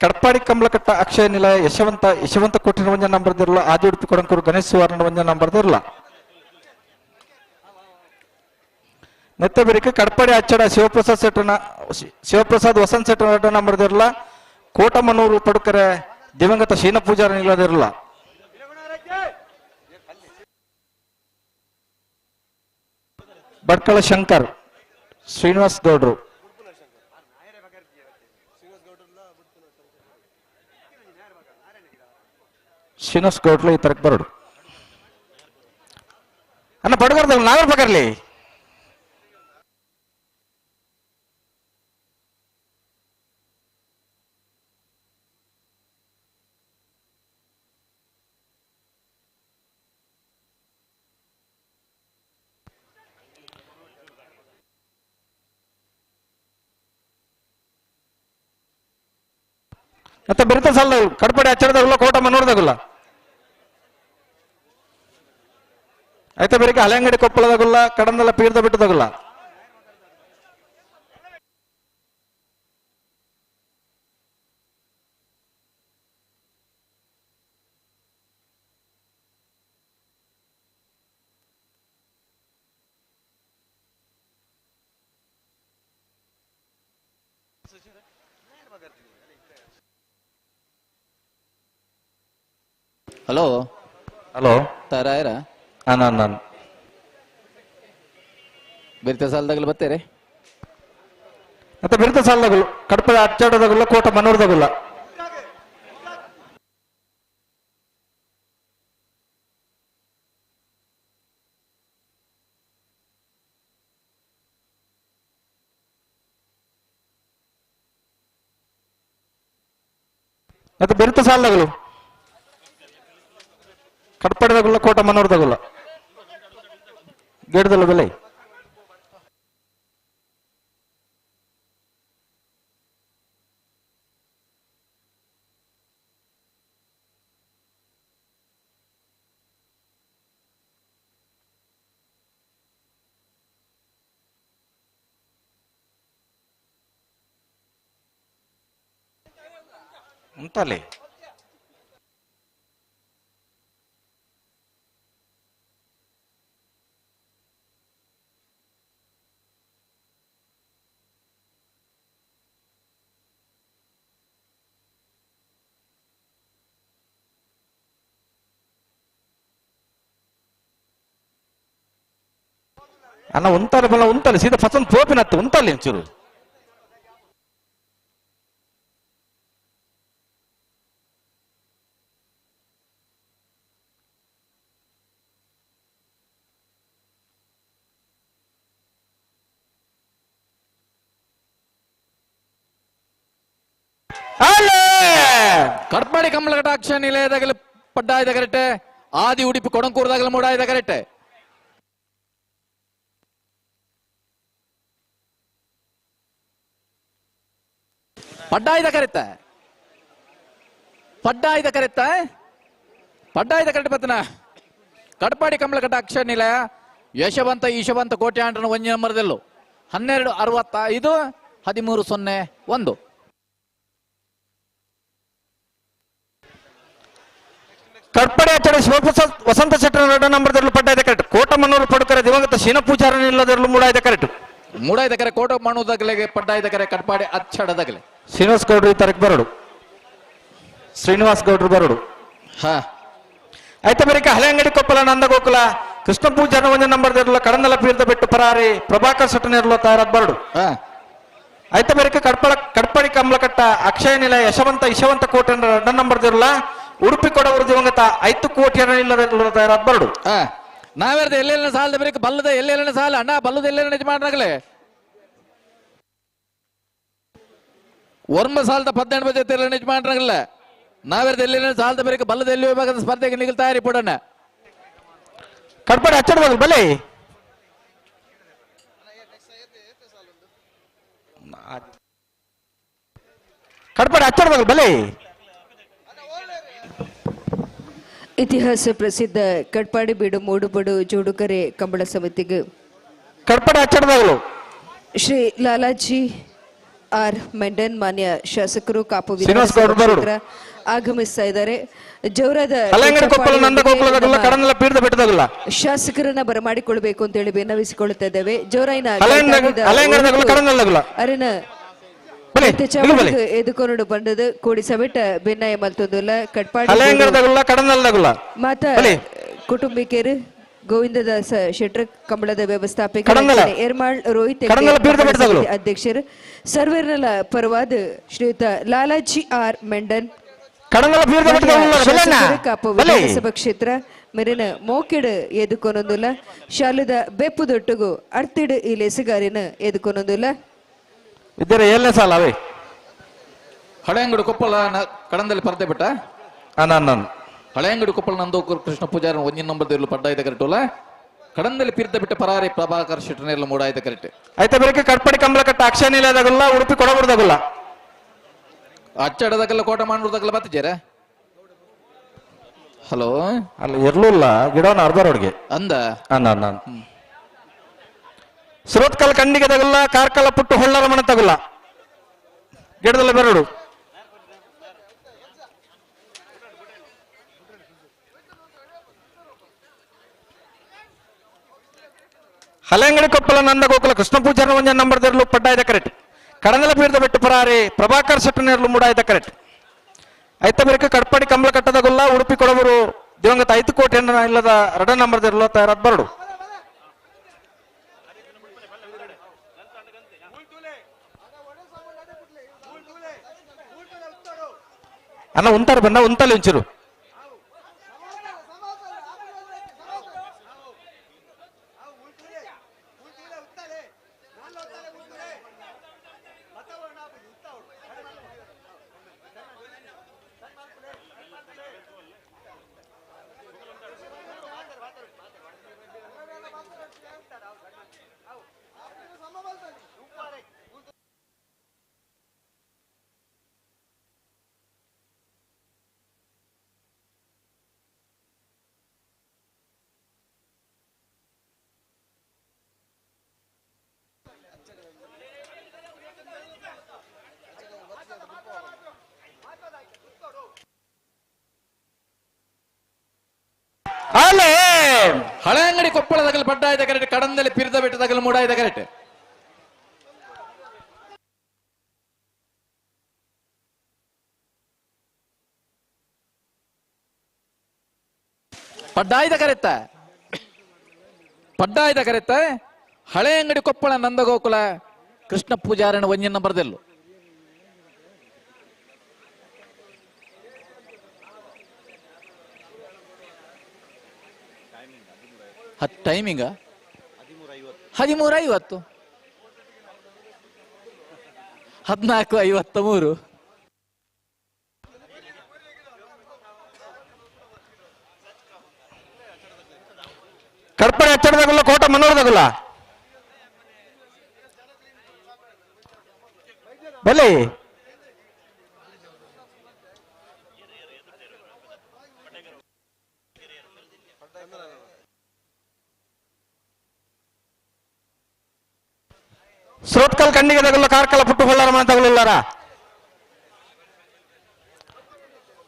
ಕಡಪಾಡಿ ಕಂಬಳಕಟ್ಟ ಅಕ್ಷಯ ನಿಲಯ ಯಶವಂತ ಕೋಟಿನ ಒಂಜ ನಂಬರ್ ದಿರಲ್ಲ ಆದಿ ಉಡುಪಿ ಕೊಡಂಕೂರು ಗಣೇಶ್ ಸುವರ್ಣ ಒಂಜ ನಂಬರ್ ದಿರಲ್ಲ ನೆತ್ತ ಬೆರಿಕೆ ಕಡಪಾಡಿ ಅಚ್ಚಡ ಶಿವಪ್ರಸಾದ್ ವಸಂತ್ ಸೆಟ್ರ ನಂಬರ್ ದಿರಲ್ಲ ಕೋಟಮನೂರು ಪಡುಕರೆ ದಿವಂಗತ ಶೀನ ಪೂಜಾರ ನಿಲ್ಲದಿರಲ್ಲ ಭಟ್ಕಳ ಶಂಕರ್ ಶ್ರೀನಿವಾಸ್ ಗೌಡ್ರು ಶ್ರೀನಿವಾಸ್ ಗೌಡ್ರು ಈ ತರಕ್ ಬರೋಡು ಅನ್ನ ಪಡ್ಬಾರ್ದು ನಾವೇ ಪಕರ್ಲಿ ಮತ್ತೆ ಬೆರಿತ ಸಾಲ ಕಡಪಡಿ ಅಚ್ಚಡದಾಗಲ್ಲ ಕೋಟ ಮನೋರ್ದಾಗಲ್ಲ ಆಯ್ತಾ ಬೆರಿಕೆ ಹಳೆಂಗಡಿ ಕೊಪ್ಪಳದಾಗಲ್ಲ ಕಡಂದಲ್ಲ ಪೀರ್ದ ಬಿಟ್ಟದಾಗಲ್ಲ ಹಲೋ ಹಲೋ ತಯಾರ ನಾನು ಬೆರಿತ ಸಾಲದಾಗಲ್ಲ ಬತ್ತೇರೆ ಮತ್ತೆ ಬೆರಿತ ಸಾಲದಾಗಲ್ಲ ಕಡಪಡಿ ಅಚ್ಚಡದಾಗಲ್ಲ ಕೋಟ ಮನೋರ್ದಾಗಲ್ಲ ಮತ್ತೆ ಬೆರಿತ ಸಾಲದಾಗಲು ಕಡಪಡಿದಾಗಲ್ಲ ಕೋಟ ಮನೋರ್ದಾಗಲ್ಲ ಗೇಡದಲ್ಲ ಬೆಲೆ ಉಂಟಲ್ಲಿ ಅನ್ನ ಉಂಟಲ್ಲಿ ಬಲ್ಲ ಉಂಟಲ್ಲಿ ಸೀದಾ ಫಸಲ್ ಪೋಪಿನತ್ತು ಉಂಟಲ್ಲಿ ಒಂಚೂರು ಕಡಪಾಡಿ ಕಂಬಳಗಟ್ಟ ಅಕ್ಷಯ ನಿಲಯದಾಗಲಿ ಪಡ್ಡಾಯದ ಕರೆಕ್ಟೆ ಆದಿ ಉಡುಪಿ ಕೊಡಂಕೂರದಾಗಲಿ ಮೂಡಾಯದ ಕರೆಕ್ಟೆ ಪಡ್ಡಾಯದ ಕರೆತ್ತ ಬತ್ತನ ಕಡಪಾಡಿ ಕಂಬಳಗಟ್ಟ ಅಕ್ಷಯ ನಿಲಯ ಯಶವಂತ ಈಶವಂತ ಕೋಟೆ ಆಂಡ್ರನ ಒಂಜಿ ನಂಬರ್ದೆಲ್ಲು 1265 1301 ಕಡ್ಪಡೆ ಅಚ್ಚಡ ಶಿವಪ್ರಸಾದ್ ವಸಂತ ಶೆಟ್ಟರ ನಂಬರ್ದಲ್ಲೂ ಪಡ್ಡಾಯ್ದ ಕರೆಕ್ಟ್ ಕೋಟಮನೂರು ಪಡುಕರೆ ದಿವಂಗತ ಶೀನ ಪೂಜಾರ ನಿಲ್ಲದಿರಲು ಮೂಡಾಯ್ದ ಕರೆಕ್ಟ್ ಮೂಡಾಯ್ದ ಕರೆ ಕೋಟ ಮಣ್ಣುದಾಗಲೆಗೆ ಪಡ್ಡಾಯ್ದ ಕರೆ ಕಡ್ಪಾಡಿ ಅಚ್ಚಡದಾಗಲೆ ಶ್ರೀನಿವಾಸ್ ಗೌಡ್ರು ಈ ತರಕ್ ಬರೋಡು ಶ್ರೀನಿವಾಸ್ ಗೌಡ್ರು ಬರೋಡು ಹಾ ಆಯ್ತಾ ಬರೀಕ ಹಳೆಂಗಡಿ ಕೊಪ್ಪಲ ನಂದಗೋಕುಲ ಕೃಷ್ಣ ಪೂಜಾರ ಒಂದೇ ನಂಬರ್ದಿರಲ್ಲ ಕಡಂದಲ ಪೀರ್ದ ಬಿಟ್ಟು ಪರಾರಿ ಪ್ರಭಾಕರ್ ಶೆಟ್ಟನಿರಲು ತಯಾರಾದ್ ಬರೋಡು ಆಯ್ತಾ ಬರೀಕ ಕಡ್ಪಡಿ ಕಂಬಳಕಟ್ಟ ಅಕ್ಷಯ ನಿಲಯ ಯಶವಂತ ಈಶವಂತ ಕೋಟೆ ನಂಬರ್ದಿರಲ್ಲ ಉಡುಪಿ ಕೊಡವರು ದಿವಂಗತ 5 ಕೋಟಿ ಇಲ್ಲದ ತಯಾರಾದ್ ಬರೋಡು ನಾವೇರ್ದ ಎಲ್ಲೆಲ್ಲ ಸಾಲದ ಬರೀಕ ಬಲ್ಲದ ಎಲ್ಲೆಲ್ಲ ಸಾಲ ಅಣ್ಣ ಬಲ್ಲದ ಎಲ್ಲೆಲ್ಲ ಯಜಮಾನರಾಗಲೇ ವರ್ಮ ಸಾಲದ 18 ಬಜೆ ಯಜಮಾನರಾಗಲ್ಲ ನಾವೆರದಲ್ಲಿ ಸಾಲದ ಬೇರೆ ಬಲ್ಲದಲ್ಲಿ ವಿಭಾಗದ ಸ್ಪರ್ಧೆಗೆ ನಿಗಲ್ ತಯಾರಿ ಪಡೋಣ. ಕಡ್ಪಡೆ ಹಚ್ಚಡ್ಬೇಕು ಬಲೆ ಕಡ್ಪಡೆ ಹಚ್ಚಡ್ಬೇಕು ಬಲೆ ಇತಿಹಾಸ ಪ್ರಸಿದ್ಧ ಕಟ್ಪಾಡಿ ಬೀಡು ಮೂಡುಬಡು ಜೋಡುಕರೆ ಕಂಬಳ ಸಮಿತಿಗೆ ಕಡ್ಪಡೆ ಹಚ್ಚಡ್ದಾಗಲು ಶ್ರೀ ಲಾಲಾಜಿ ಆರ್ ಮೆಂಡನ್ ಮಾನ್ಯ ಶಾಸಕರು ಕಾಪು ಶ್ರೀನಿವಾಸ್ ಗೌಡ್ರು ಬರೋಡು. ಆಗಮಿಸ್ತಾ ಇದ್ದಾರೆ. ಜವರದ ಹಳೆಂಗಡಿ ಕೊಪ್ಪಳ ನಂದಗೋಕುಲದಾಗಲ್ಲ ಕಡನಲ ಪೀಠದ ಬೆಟ್ಟದಾಗಲ್ಲ ಶಾಸಕರನ್ನ ಬರಮಾಡಿಕೊಳ್ಬೇಕು ಅಂತ ಹೇಳಿ ವಿನ್ನವಿಸಿಕೊಳ್ಳುತ್ತಾ ಇದ್ದೇವೆ. ಜೋರೈನ ಹಳೆಂಗಡದಾಗಲ್ಲ ಕಡನಲಾಗಲ್ಲ ಅರಿನ ಬಲೆ ಎದುಕೊಂಡು ಬಂದದು ಕೂಡಿಸಬಿಟ್ಟ ಬೆನ್ನಾಯ ಮಲ್ತೊಂದುಲ್ಲ ಕಟ್ಪಾಡಿ ಹಳೆಂಗಡದಾಗಲ್ಲ ಕಡನಲಾಗಲ್ಲ ಮಾತ ಕುಟುಂಬಿಕರು ಗೋವಿಂದದಾಸ ಶೆಟ್ರ ಕಂಬಳದ ವ್ಯವಸ್ಥಾಪಕ ಕಡಂಗಲ. ಏರ್ಮಾಳ್ ರೋಹಿತ್ ಕಡಂಗಲ ಪೀಠದ ಬೆಟ್ಟದಾಗಲು. ಅಧ್ಯಕ್ಷರು ಸರ್ವೇರ್ನಲ ಪರವಾದ ಶ್ರೀಯುತ ಲಾಲಾಜಿ ಆರ್ ಮೆಂಡನ್ ಕಡನಲ ಪೀಠದ ಬೆಟ್ಟದಾಗಲ್ಲ ಶಾಸಕರು ಕಾಪು ವಿಧಾನಸಭಾ ಕ್ಷೇತ್ರ ಮೆರಿನ ಮೋಕೆಡ್ ಎದುಕೊನೊಂದುಲ್ಲ ಶಾಲದ ಬೆಪ್ಪುದೊಟ್ಟುಗು ಅರ್ತಿಡ್ ಈ ಲೆಸಗಾರಿನ ಎದುಕೊನೊಂದುಲ್ಲ ಇದ್ದರೆ ಏಳನೇ ಸಾಲ ಅವೇ ಹಳೆಂಗಡಿ ಕೊಪ್ಪಳ ಕಡಂದಲ್ಲಿ ಪರದೆ ಬಿಟ್ಟ ನಾನು ಹಳೆಂಗಡಿ ಕೊಪ್ಪಳ ನಂದೋಕೂರು ಕೃಷ್ಣ ಪೂಜಾರಿ 1 ನಂಬರ್ ದೇರ್ಲು ಪಡ್ಡಾಯ್ದ ಕರೆಕ್ಟುಲ ಕಡಂದಲ್ಲಿ ಪಿರ್ದ ಬಿಟ್ಟ ಪರಾರಿ ಪ್ರಭಾಕರ್ ಶೆಟ್ಟರ್ನೆಲ್ಲ ಮೂಡಾಯ್ದ ಕರೆಕ್ಟ್ ಆಯ್ತಾ ಬೇರೆ ಕಟ್ಪಡಿ ಕಂಬಳ ಕಟ್ಟ ಅಕ್ಷನಿಲದಾಗಲ್ಲ ಉಡುಪಿ ಕೊಡಬುರದಾಗಲ್ಲ ಅಚ್ಚಡದಾಗಲ್ಲ ಕೋಟ ಮಾಡ್ರದಾಗಲ್ಲ ಬತ್ತಿದ್ದೀರ. ಹಲೋ ಅಲ್ಲ ಇರ್ಲಿಲ್ಲ ಗಿಡವನ್ನ ಅರ್ಧರೋಡ್ಗೆ ಅಂದ ನಾನು ಸುರತ್ಕಲ್ ಕಂಡಿಗೆದಾಗಲ್ಲ ಕಾರ್ಕಳ ಪುಟ್ಟು ಹೊಳ್ಳರ ಮನೆ ತಗಲ್ಲ ಗಿಡದಲ್ಲ ಬೆರಡು ಹಳೆಂಗಡಿ ಕೊಪ್ಪಳ ನಂದಗೋಕುಲ ಕೃಷ್ಣ ಪೂಜಾರ 1 ನಂಬರ್ ದೇರ್ಲು ಪಡ್ಡಾಯ್ದ ಕರೆಕ್ಟ್ ಕಡನಲ ಪೀಠದ ಬೆಟ್ಟು ಪರಾರಿ ಪ್ರಭಾಕರ್ ಶೆಟ್ಟರ್ನೆರ್ಲು ಮೂಡಾಯ್ದ ಕರೆಕ್ಟ್ ಐತ ಬೇರೆ ಕಟ್ಪಾಡಿ ಕಂಬಳ ಕಟ್ಟದಾಗಲ್ಲ ಉಡುಪಿ ಕೊಡಬರು ದಿವಂಗತ 5 ಕೋಟಿ ಇಲ್ಲದ 2 ನಂಬರ್ ದೇರ್ಲು ತಯಾರಾದ ಬರಡು ಅನ್ನ ಉಂತಾರ ಬಂದ ಉಂತಲ್ಲಿ ಒಂಚೂರು ಅಲ್ಲೇ ಹಳೆಂಗಡಿ ಕೊಪ್ಪಳದಾಗಲು ಪಡ್ಡಾಯ್ದ ಕರೆಕ್ಟ್ ಕಡಂದಲ್ಲಿ ಪಿರ್ದ ಬೆಟ್ಟದಾಗಲು ಮೂಡಾಯ್ದ ಕರೆಕ್ಟ್ ಪಡ್ಡಾಯ್ದ ಕರೆತ್ತ ಹಳೆಂಗಡಿ ಕೊಪ್ಪಳ ನಂದಗೋಕುಲ ಕೃಷ್ಣ ಪೂಜಾರನ 1 ನಂಬರ್ ದೆಲ್ಲು ಟೈಮಿಂಗ 13:50 14:53 ಕಡ್ಪಡೆ ಹಚ್ಚಡದಾಗಲ್ಲ ಕೋಟ ಮನೋರದಾಗಲ್ಲ ಬಲೆ ಸುರತ್ಕಲ್ ಕಂಡಿಗೆದಾಗಲ್ಲ ಕಾರ್ಕಳ ಪುಟ್ಟು ಹೊಳ್ಳರ ಮನೆ ತಗಲಿಲ್ಲಾರ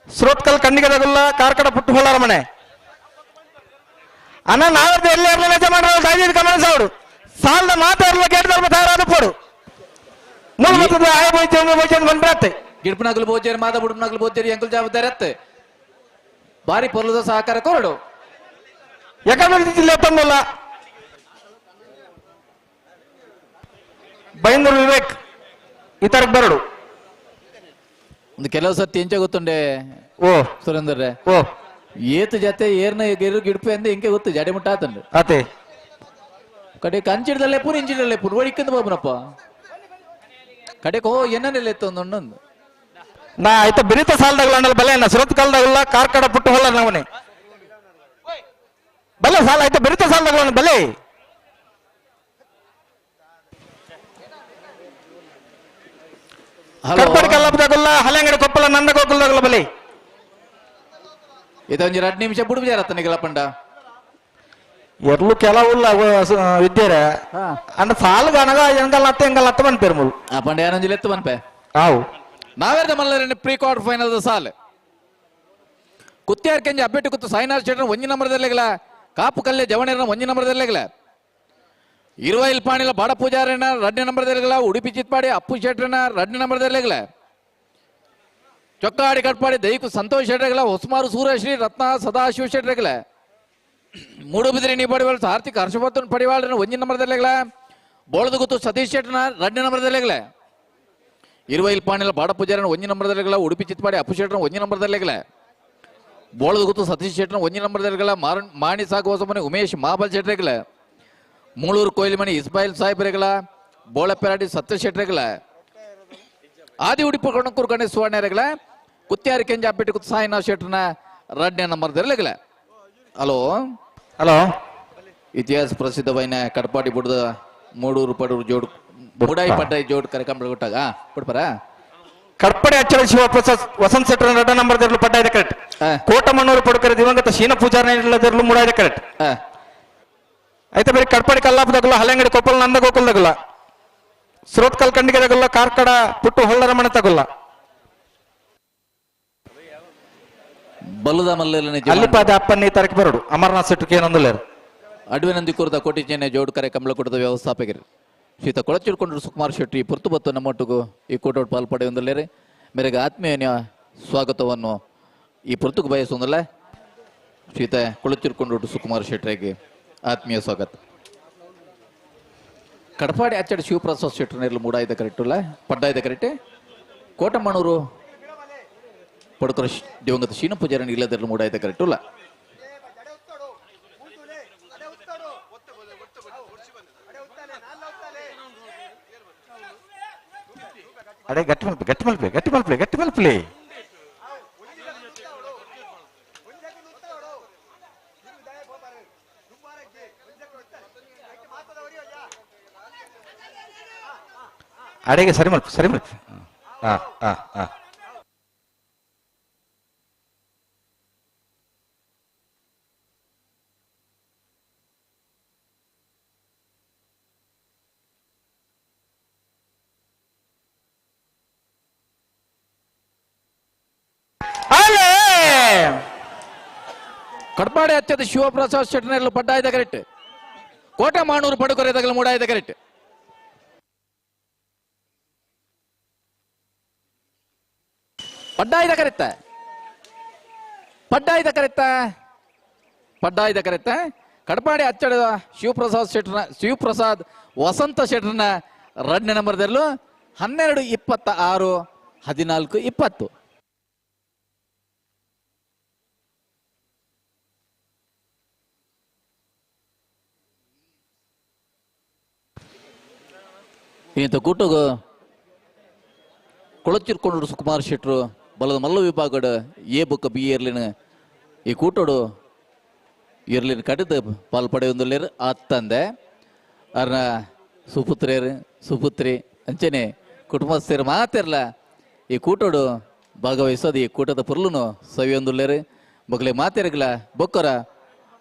ಸುರತ್ಕಲ್ ಕಂಡಿಗೆದಾಗಲ್ಲ ಕಾರ್ಕಳ ಪುಟ್ಟು ಹೊಳ್ಳರ ಮನೆ ಅನ್ನ ನಾವೇ ಎಲ್ಲ ನಿಜ ಮಾಡೋದು ದಯವಿಟ್ಟು ಗಮನಿಸೋರು ಸಾಲದ ಮಾತಾಡಲ್ಲ ಕೇಳಿದ್ರೆ ತಯಾರಾದ ಪೋಡು ಮೂಲಭೂತ ಆಯ ಬೋಯ್ತು ಬಂದ್ರತ್ತೆ ಗಿಡ್ಪನಗಲು ಬೋಜೇರಿ ಮಾದ ಬುಡ್ಪನಗಲು ಬೋಜೇರಿ ಎಂಕುಲ್ ಜವಾಬ್ದಾರಿ ಅತ್ತೆ ಬಾರಿ ಪೊರ್ಲದ ಸಹಕಾರ ಕೊರಡು ಯಾಕಂದ್ರೆ ಜಿಲ್ಲೆ ತಂದಲ್ಲ ಬೈಂದೂರು ವಿವೇಕ್ ಇತರಕ್ಕೆ ಬರಡು ಒಂದು ಕೆಲವು ಸತಿ ಎಂಚ ಗೊತ್ತುಂಡೆ ಓ ಸುರೇಂದ್ರ ಓ ಏತು ಜತೆ ಏರ್ನ ಗಿಡ್ಪೆ ಅಂದೆ ಎಂಕೆ ಗೊತ್ತು ಜಡೆ ಮುಟ್ಟ ಆತಂಡು ಅತೆ ಕಡೆ ಕಂಚಿಡ್ದಲ್ಲೇ ಪೂರ್ ಇಂಚಿಡಲ್ಲೇ ಪೂರ್ ಒಡಿಕ್ಕಂದು ಬಾಬನಪ್ಪ ಕಡೆಗೆ ಏನನ್ನೆಲ್ಲ ಎತ್ತು ಒಂದೊಂದು ನಾ ಆಯ್ತಾ ಬಿರಿತ ಸಾಲದಾಗಲ್ಲ ಅಂಡಲ್ ಬಲೆ ನಾ ಸುರತ್ ಕಾಲದಾಗಲ್ಲ ಕಾರ್ಕಡ ಪುಟ್ಟು ಹೊಲ್ಲ ನವನೆ ಬಲೆ ಸಾಲ ಆಯ್ತಾ ಬಿರಿತ ಸಾಲದಾಗಲ್ಲ ಬಲೆ ಕಡ್ಪಡಿ ಕಲ್ಲಪ್ಪದಾಗಲ್ಲ ಹಳೆಂಗಡಿ ಕೊಪ್ಪಳ ನಂದ ಗೋಕುಲದಾಗಲ್ಲ ಬಲೆ ಇದೊಂದು 2 ನಿಮಿಷ ಬಿಡು ಬಿಜಾರತ್ತ ನಿಗಲ ಪಂಡ ಎರ್ಲು ಕೆಲವುಲ್ಲ ವಿದ್ಯೆರೆ ಅಂಡ ಸಾಲ್ಗ ಅನಗ ಎಂಗಲ್ ಅತ್ತ ಬನ್ ಪೇರ್ಮುಲ್ ಆ ಪಂಡ ಯಾನೊಂದು ಎತ್ತು ಬನ್ಪೆ ಆವು ನಾವೇರ್ದ ಮಲ್ಲರೆ ಪ್ರೀ ಕ್ವಾರ್ಟರ್ ಫೈನಲ್ ಸಾಲ್ ಕುತ್ಯಾರ್ ಕೆಂಜಿ ಅಬ್ಬೆಟ್ಟು ಕುತ್ತು ಸಾಯಿನಾಥ್ ಶೆಟ್ಟರ್ 1 ನಂಬರ್ದಲ್ಲೆಗಲ ಕಾಪು ಕಲ್ಲೆ ಜವಣೇರನ 1 ನಂಬರ್ದಲ್ಲೆಗಲ ಇರುವೈಲ್ ಪಾಣಿಲ ಬಾಡ ಪೂಜಾರನ 2 ನಂಬರ್ದಲ್ಲೆಗಲ ಉಡುಪಿ ಚಿತ್ಪಾಡಿ ಅಪ್ಪು ಶೆಟ್ಟರ್ನ 2 ನಂಬರ್ದಲ್ಲೆಗಲ ಚೊಕ್ಕಾಡಿ ಕಟ್ಪಾಡಿ ದೈಕು ಸಂತೋಷ್ ಶೆಟ್ಟರ್ಗಲ ಹೊಸಮಾರು ಸೂರ್ಯಶ್ರೀ ರತ್ನ ಸದಾಶಿವ ಶೆಟ್ಟರ್ಗಲ ಮೂಡುಬಿದಿರಿ ನೀಪಾಡಿವಾಳ ಆರ್ಥಿಕ ಹರ್ಷವರ್ಧನ್ ಪಡಿವಾಳನ 1 ನಂಬರ್ದಲ್ಲೆಗಲ ಬೋಳದ ಗುತ್ತು ಸತೀಶ್ ಶೆಟ್ಟರ್ನ 2 ನಂಬರ್ದಲ್ಲೆಗಲ ಇರುವೈಲ್ ಪಾಣಿಲ ಬಾಡ ಪೂಜಾರನ 1 ನಂಬರ್ದಲ್ಲೆಗಲ ಉಡುಪಿ ಚಿತ್ಪಾಡಿ ಅಪ್ಪು ಶೆಟ್ಟರ್ನ 1 ನಂಬರ್ದಲ್ಲೆಗಲ ಬೋಳದ ಗುತ್ತು ಸತೀಶ್ ಶೆಟ್ಟರ್ನ 1 ನಂಬರ್ದಲ್ಲೆಗಲ ಮಾಣಿ ಸಾಕು ಹೊಸಮನೆ ಉಮೇಶ್ ಮಾಬಲ್ ಶೆಟ್ಟರ್ಗಲ ಮೂಳೂರು ಕೊಯ್ಲಿಮಣಿ ಇಸ್ಮಾಯಿಲ್ ಸಾಹೇಬ್ರೆಗಲ ಬೋಳಪೆರಾಡಿ ಸತ್ಯ ಶೆಟ್ಟರ್ಗಲ ಆದಿ ಉಡುಪಿ ಕೊಣಕೂರು ಗಣೇಶ್ ಸುವರ್ಣರೆಗಲ ಕುತ್ಯಾರಿ ಕೆಂಜ ಅಬ್ಬೆಟ್ಟು ಕುತ್ತು ಸಾಯಿನಾಥ್ ಶೆಟ್ಟರ್ನ 2 ನಂಬರ್ದಲ್ಲೆಗಲ ಹಲೋ ಹಲೋ ಇತಿಹಾಸ ಪ್ರಸಿದ್ಧವೈನ ಕಡಪಾಡಿ ಬುಡದ ಮೂಡೂರು ಪಡೂರು ಜೋಡ್ ಬುಡಾಯಿ ಪಡ್ಡಾಯಿ ಜೋಡ್ ಕರೆಕಂಬ ಕೊಟ್ಟಾಗ ಬಿಡ್ಪಾರ ಕಡ್ಪಡಿ ಅಚ್ಚಳ ಶಿವಪ್ರಸಾದ್ ವಸಂತ್ ಶೆಟ್ಟರ್ 2 ನಂಬರ್ದರ್ಲು ಪಡ್ಡಾಯ್ದ ಕರೆಕ್ಟ್ ಕೋಟಮಣ್ಣೂರು ಪಡುಕರೆ ದಿವಂಗತ ಶೀನ ಪೂಜಾರನಲ್ಲದರ್ಲು ಮೂಡಾಯ್ದ ಕರೆಕ್ಟ್ అయితే మరి కడపడి కల్లాపు దగ్గర హలంగడి కొప్పల నంద గోకుల దగ్గర సురత్కల్ కండిగ దగ్గర కార్కడ పుట్టు ಹೊಳ್ಳರಮಣ ತಗುಲ್ಲ ಬಲ್ಲದ ಮಲ್ಲೆಲನೆ ಅಲ್ಲಿಪಾದ ಅಪ್ಪನ್ನಿ ತರಕ ಬರಡು ಅಮರನಾಥ್ ಶೆಟ್ಟರ್ಗೆ ಏನೊಂದಲೇರು ಅಡ್ವಿನಂದಿ ಕುರ್ದ ಕೋಟಿಚೇನೆ ಜೋಡ್ ಕರೆ ಕಮಲಕೂಟದ ವ್ಯವಸ್ಥಾಪಕರು ಶ್ರೀತ ಕೊಳಚಿಡ್ಕೊಂಡ್ರು ಸುಕುಮಾರ್ ಶೆಟ್ಟಿ ಪುರ್ತು ಬತ್ತು ನಮ್ಮೊಟ್ಟಿಗೂ ಈ ಕೂಟೋಟ್ ಪಾಲ್ಪಡೆಯೊಂದಲ್ಲೇರಿ ಮೇರೆಗೆ ಆತ್ಮೀಯ ಸ್ವಾಗತವನ್ನು ಈ ಪುರ್ತುಕು ಬಯಸೊಂದಲ್ಲ ಶ್ರೀತ ಕೊಳಚಿಡ್ಕೊಂಡ್ರು ಸುಕುಮಾರ್ ಶೆಟ್ಟಿಗೆ ಆತ್ಮೀಯ ಸ್ವಾಗತ ಕಡಪಾಡಿ ಅಚ್ಚಡ ಶಿವಪ್ರಸಾದ್ ಶೆಟ್ಟರ್ನೆಲ್ಲ ಮೂಡಾಯ್ದ ಕರೆಕ್ಟಲ್ಲ ಪಡ್ಡಾಯ್ದ ಕರೆಕ್ಟೆ ಕೋಟಮ್ಮಣ್ಣೂರು ಪಡುಕರ ದಿವಂಗತ ಶೀನ ಪೂಜಾರನ ಇಲ್ಲದೆಲ್ಲ ಮೂಡಾಯ್ದ ಕರೆಕ್ಟಲ್ಲ ಅಡೆ ಗಟ್ಟಿ ಮಲ್ಪೆ ಅಡೆಗೆ ಸರಿ ಮಲ್ಪೆ ಕಡಪಾಡಿ ಅಚ್ಚದ ಶಿವಪ್ರಸಾದ್ ಶೆಟ್ಟರ್ನೆಲ್ಲ ಪಡ್ಡಾಯ್ದ ಕರೆಕ್ಟ್ ಕೋಟೆ ಮಾಣೂರು ಪಡುಕೊರೆದಾಗಲ ಮೂಡಾಯ್ದ ಕರೆಕ್ಟ್ ಪಡ್ಡಾಯ್ದ ಕರೆತ್ತ ಕಡಪಾಡಿ ಅಚ್ಚಡ ಶಿವಪ್ರಸಾದ್ ವಸಂತ ಶೆಟ್ಟರ್ನ 2 ನಂಬರ್ದಲ್ಲೂ 12 26 14 20 ಇಂಥ ಕೂಟಗ ಕೊಳಚಿರ್ಕೊಂಡು ಸುಕುಮಾರ್ ಶೆಟ್ರು ಬಲದ ಮಲ್ಲ ವಿಭಾಗದ ಎ ಬುಕ್ಕ ಬಿ ಇರ್ಲಿನ ಈ ಕೂಟೋಡು ಇರ್ಲಿನ ಕಡಿದ ಪಾಲ್ಪಡೆಯೊಂದಲ್ಲೇರು ಆತ್ತಂದೆ ಅರ್ನ ಸುಪುತ್ರಿ ಅಂಚನೆ ಕುಟುಂಬಸ್ಥರು ಮಾತಿರಲ್ಲ ಈ ಕೂಟೋಡು ಭಾಗವಹಿಸೋದು ಈ ಕೂಟದ ಪುರ್ಲುನು ಸವಿಯೊಂದುಲ್ಲೇರು ಬಗ್ಲೆ ಮಾತಿರಗಲ ಬೊಕ್ಕರ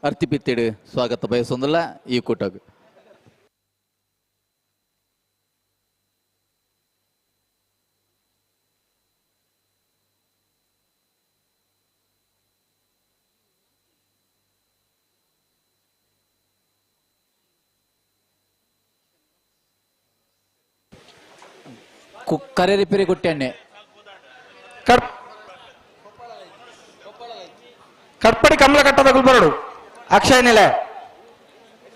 ಅರ್ತಿಪಿತ್ತಿಡು ಸ್ವಾಗತ ಬಯಸೊಂದಲ್ಲ ಈ ಕೂಟಗ ಕರೆ ರಿಪೇರಿ ಕೊಟ್ಟೆ ಕಟ್ಪಡಿ ಕಮಲ ಕಟ್ಟದ ಬರಡು ಅಕ್ಷಯ ನೆಲೆ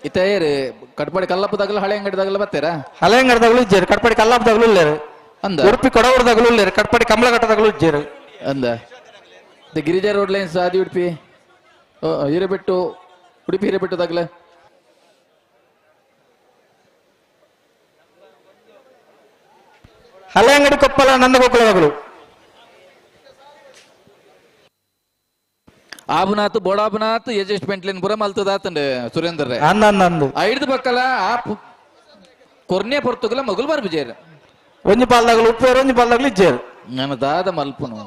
ಇತೇರಿ ಕಟ್ಪಡಿ ಕಲ್ಲಪ್ಪದಾಗಲ ಹಳೆ ಅಂಗಡಿದಾಗಲ ಬರ್ತೀರಾ ಹಳೆ ಅಂಗಡಿದಾಗಲು ಇಜ್ಜೇರು ಕಟ್ಪಡಿ ಕಲ್ಲಪ್ಪದಾಗಲು ಇಲ್ಲೇರು ಅಂದ ಉಡುಪಿ ಕೊಡವರದಾಗಲು ಇಲ್ಲೇರು ಕಟ್ಪಡಿ ಕಮಲ ಕಟ್ಟದಾಗಲು ಇಜ್ಜೇರು ಅಂದ ಗಿರಿಜಾ ರೋಡ್ ಲೈನ್ಸ್ ಆದಿ ಉಡುಪಿ ಹಿರೇಬೆಟ್ಟು ಉಡುಪಿ ಹಿರೇಬೆಟ್ಟದಾಗಲ ಹಳೆ ಅಂಗಡಿ ಕೊಪ್ಪಳ ನಂದಗೋಕುಲದಾಗಲು ಆಬುನಾಥ್ ಬೋಡಾಬುನಾಥ್ ಅಡ್ಜಸ್ಟ್ಮೆಂಟ್ ಪುರ ಮಲ್ತದಾತಂಡ್ ಸುರೇಂದ್ರ ಅಂದಂದು ಐದು ಪಕ್ಕಲ ಆ ಕೊರ್ನೆ ಪೊರ್ತುಗಲ ಮಗುಲ್ ಬರ್ಬಿಜೇರ್ ಒಂಜಿ ಪಾಲ್ದಾಗಲು ಉಪ್ಪೇರು ಒಂಜಿ ಪಾಲ್ದಾಗಲು ಇಜ್ಜೇರು ನಾನು ದಾದ ಮಲ್ಪುನು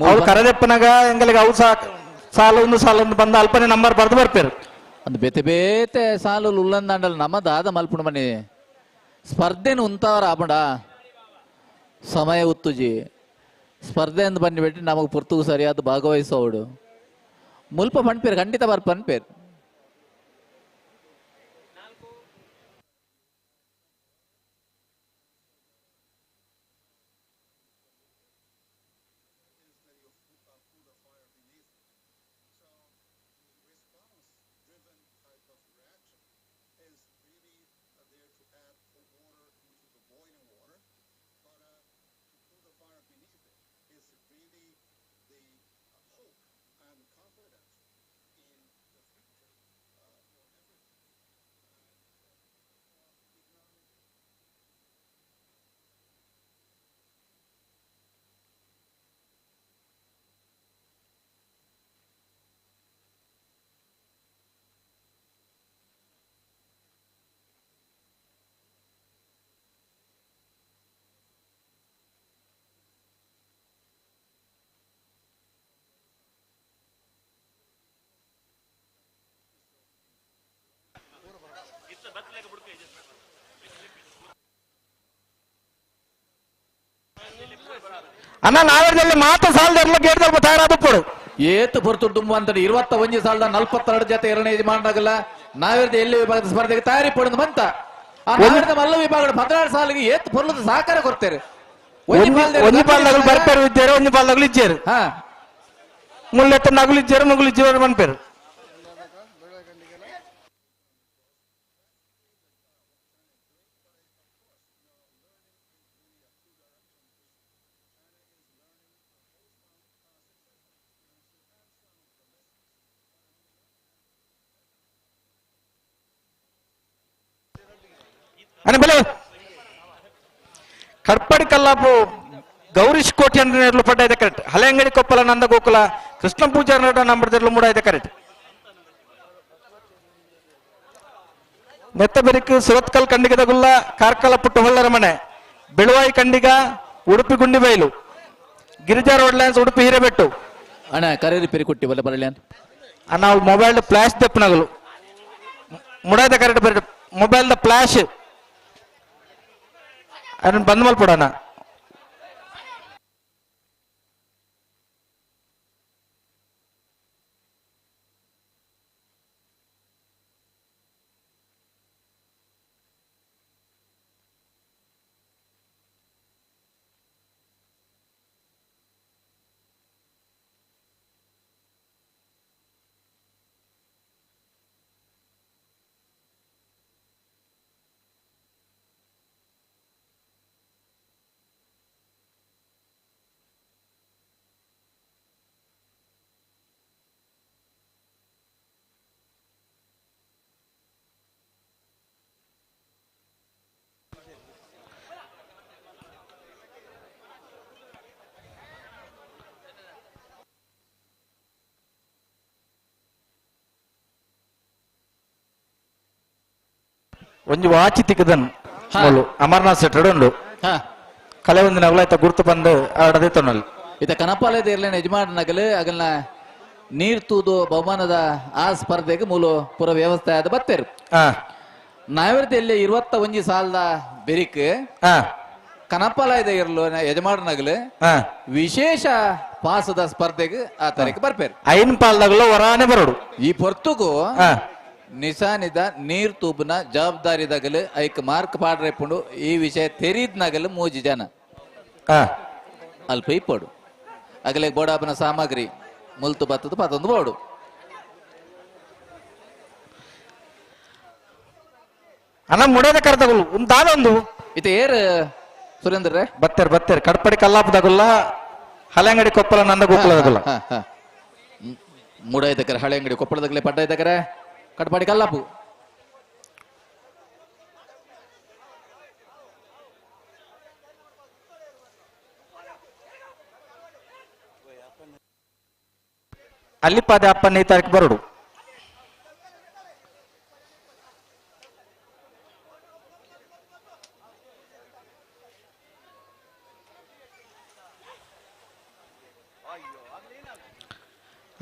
ಅವ್ರು ಕರೆದೆಪ್ಪನಾಗ ಎಂಗಲಿಗೆ ಅವು ಸಾಲ ಒಂದು ಬಂದ ಅಲ್ಪನೆ ನಂಬರ್ ಬರ್ದು ಬರ್ಪೇರು ಒಂದು ಬೇತೆ ಬೇತೆ ಸಾಲು ಉಲ್ಲಂದಾಂಡಲ್ ನಮ್ಮ ದಾದ ಮಲ್ಪುಣ ಮನಿ ಸ್ಪರ್ಧೆನು ಉಂತಾವರ ಆಪಂಡ ಸಮಯ ಉತ್ತುಜಿ ಸ್ಪರ್ಧೆ ಅಂತ ಬಂದ್ಬಿಟ್ಟು ನಮಗೆ ಪುರ್ತುಗು ಸರಿಯಾದ ಭಾಗವಹಿಸೋಡು ಮುಲ್ಪ ಪನ್ಪೇರು ಖಂಡಿತ ಬರ್ ಪನ್ಪೇರು ಅಣ್ಣ ನಾವೇರ್ದಲ್ಲಿ ಮಾತ ಸಾಲದೆಲ್ಲ ಗೇಟ್ದಲ್ಲಿ ತಯಾರಾದಪ್ಪಡು ಏತು ಪೊರ್ತು ತುಂಬ ಅಂತ 21 ಸಾಲದ 42 ಜೊತೆ ಎರಡನೇ ಯಜಮಾನರಾಗಲ್ಲ ನಾವಿರ್ದ ಎಲ್ಲಿ ವಿಭಾಗದ ಸ್ಪರ್ಧೆಗೆ ತಯಾರಿ ಪಡೆದು ಬಂತ ಆ ನಾವಿರ್ದ ಮಲ್ಲ ವಿಭಾಗದ 16 ಸಾಲಿಗೆ ಏತು ಪೊರ್ಲದ ಸಹಕಾರ ಕೊಡ್ತೇವೆ ಒಂದು ಪಾಲ್ದಾಗಲು ಬರ್ಪೇರು ಇದ್ದೇರು ಒಂದು ಪಾಲ್ದಾಗಲು ಇಜ್ಜೇರು ಹಾ ಮುಳ್ಳೆತ್ತ ನಗುಲು ಇಜ್ಜೇರು ಮಗುಲು ಇಜ್ಜೇರು ಬಂದ್ಪೇರು అని బలే కడ్పడి కల్లాపు గౌరీష్ కోటి అంటే పడ్డాయితే కరెక్ట్ హలేంగడి కొప్పల నందగోకుల కృష్ణ పూజారి నంబర్ 3 అయితే కరెక్ట్ ನೆತ್ತಬೆರಿಕು ಸುರತ್ಕಲ್ ಕಂಡಿಗದ ಗುಲ್ಲ ಕಾರ್ಕಳ ಪುಟ್ಟು ಹೊಳ್ಳರ ಮನೆ ಬೆಳುವಾಯಿ ಕಂಡಿಗ ಉಡುಪಿ ಗುಂಡಿ ಬೈಲು ಗಿರಿಜಾ ರೋಡ್ ಲ್ಯಾನ್ಸ್ ಉಡುಪಿ ಹಿರೇಬೆಟ್ಟು ಅಣ್ಣ ಕರೆ ರಿಪೇರಿ ಕೊಟ್ಟಿ ಬಲ್ಲ ಬರಲಿ ನಾವು ಮೊಬೈಲ್ ಫ್ಲಾಶ್ ದಪ್ಪನಗಲು ಮುಡಾಯ್ದ ಕರೆಕ್ಟ್ ಬರ ಮೊಬೈಲ್ ದ ಫ್ಲಾಶ್ ಅದನ್ನ ಬಂದ್ ಮಲ್ಪಡೋಣ ಒಂಜಿ ವಾಚಿ ತಿಕ್ಕದನ್ ಅಮರ್ನಾಥ್ ಸೆಟ್ರಡ್ ಉಂಡು ಕಲೆ ಒಂದು ನಗಲಾಯ್ತ ಗುರ್ತು ಬಂದು ಆಡದೆ ತೊನ್ನಲ್ ಇತ ಕನಪಾಲಯದ ಇರ್ಲೇನ ಯಜಮಾನ ನಗಲು ಅಗಲ್ನ ನೀರ್ ತೂದು ಬಹುಮಾನದ ಆ ಸ್ಪರ್ಧೆಗೆ ಮೂಲ ಪುರ ವ್ಯವಸ್ಥೆ ಆದ ಬತ್ತೇರು ನಾವಿರ್ದಲ್ಲಿ 21 ಸಾಲದ ಬೆರಿಕ್ ಕನಪಾಲಯದ ಇರ್ಲು ಯಜಮಾನ ನಗಲು ವಿಶೇಷ ಪಾಸದ ಸ್ಪರ್ಧೆಗೆ ಆ ತಾರೀಕು ಬರ್ಪೇರು ಐನ್ ಪಾಲ್ದಾಗಲು ವರಾನೆ ಬರೋಡು ಈ ಪೊರ್ತುಗೂ ನಿಶಾನಿದ ನೀರ್ ತೂಬನ ಜವಾಬ್ದಾರಿದಾಗಲು ಐಕ್ ಮಾರ್ಕ್ ಪಾಡ್ರೆಪ್ಪುಂಡು ಈ ವಿಷಯ ತೆರೀದ್ನಾಗಲು 3 ಜನ ಅಲ್ಪ ಇಪ್ಪಡು ಅಗಲೆ ಬೋಡಾಪನ ಸಾಮಗ್ರಿ ಮುಲ್ತು ಬತ್ತದ ಪತ್ತೊಂದು ಬೋಡು ಅಣ್ಣ ಮುಡದ ಕರೆದಗಲು ಒಂದು ದಾದೊಂದು ಇದು ಏರ್ ಸುರೇಂದ್ರ ಬತ್ತೇರ್ ಕಡ್ಪಡಿ ಕಲ್ಲಾಪದಾಗುಲ್ಲ ಹಳೆಂಗಡಿ ಕೊಪ್ಪಳ ನಂದಗೋಕುಲದಾಗುಲ್ಲ ಮೂಡೈದಕರ ಹಳೆ ಅಂಗಡಿ ಕೊಪ್ಪಳದಾಗಲೇ ಪಡ್ಡೈದಕರ ಕಡ್ಪಾಡಿ ಕಲ್ಲಾಪು ಅಲ್ಲಿಪಾದೆ ಅಪ್ಪನ ಈ ತಾರೀಕು ಬರಡು.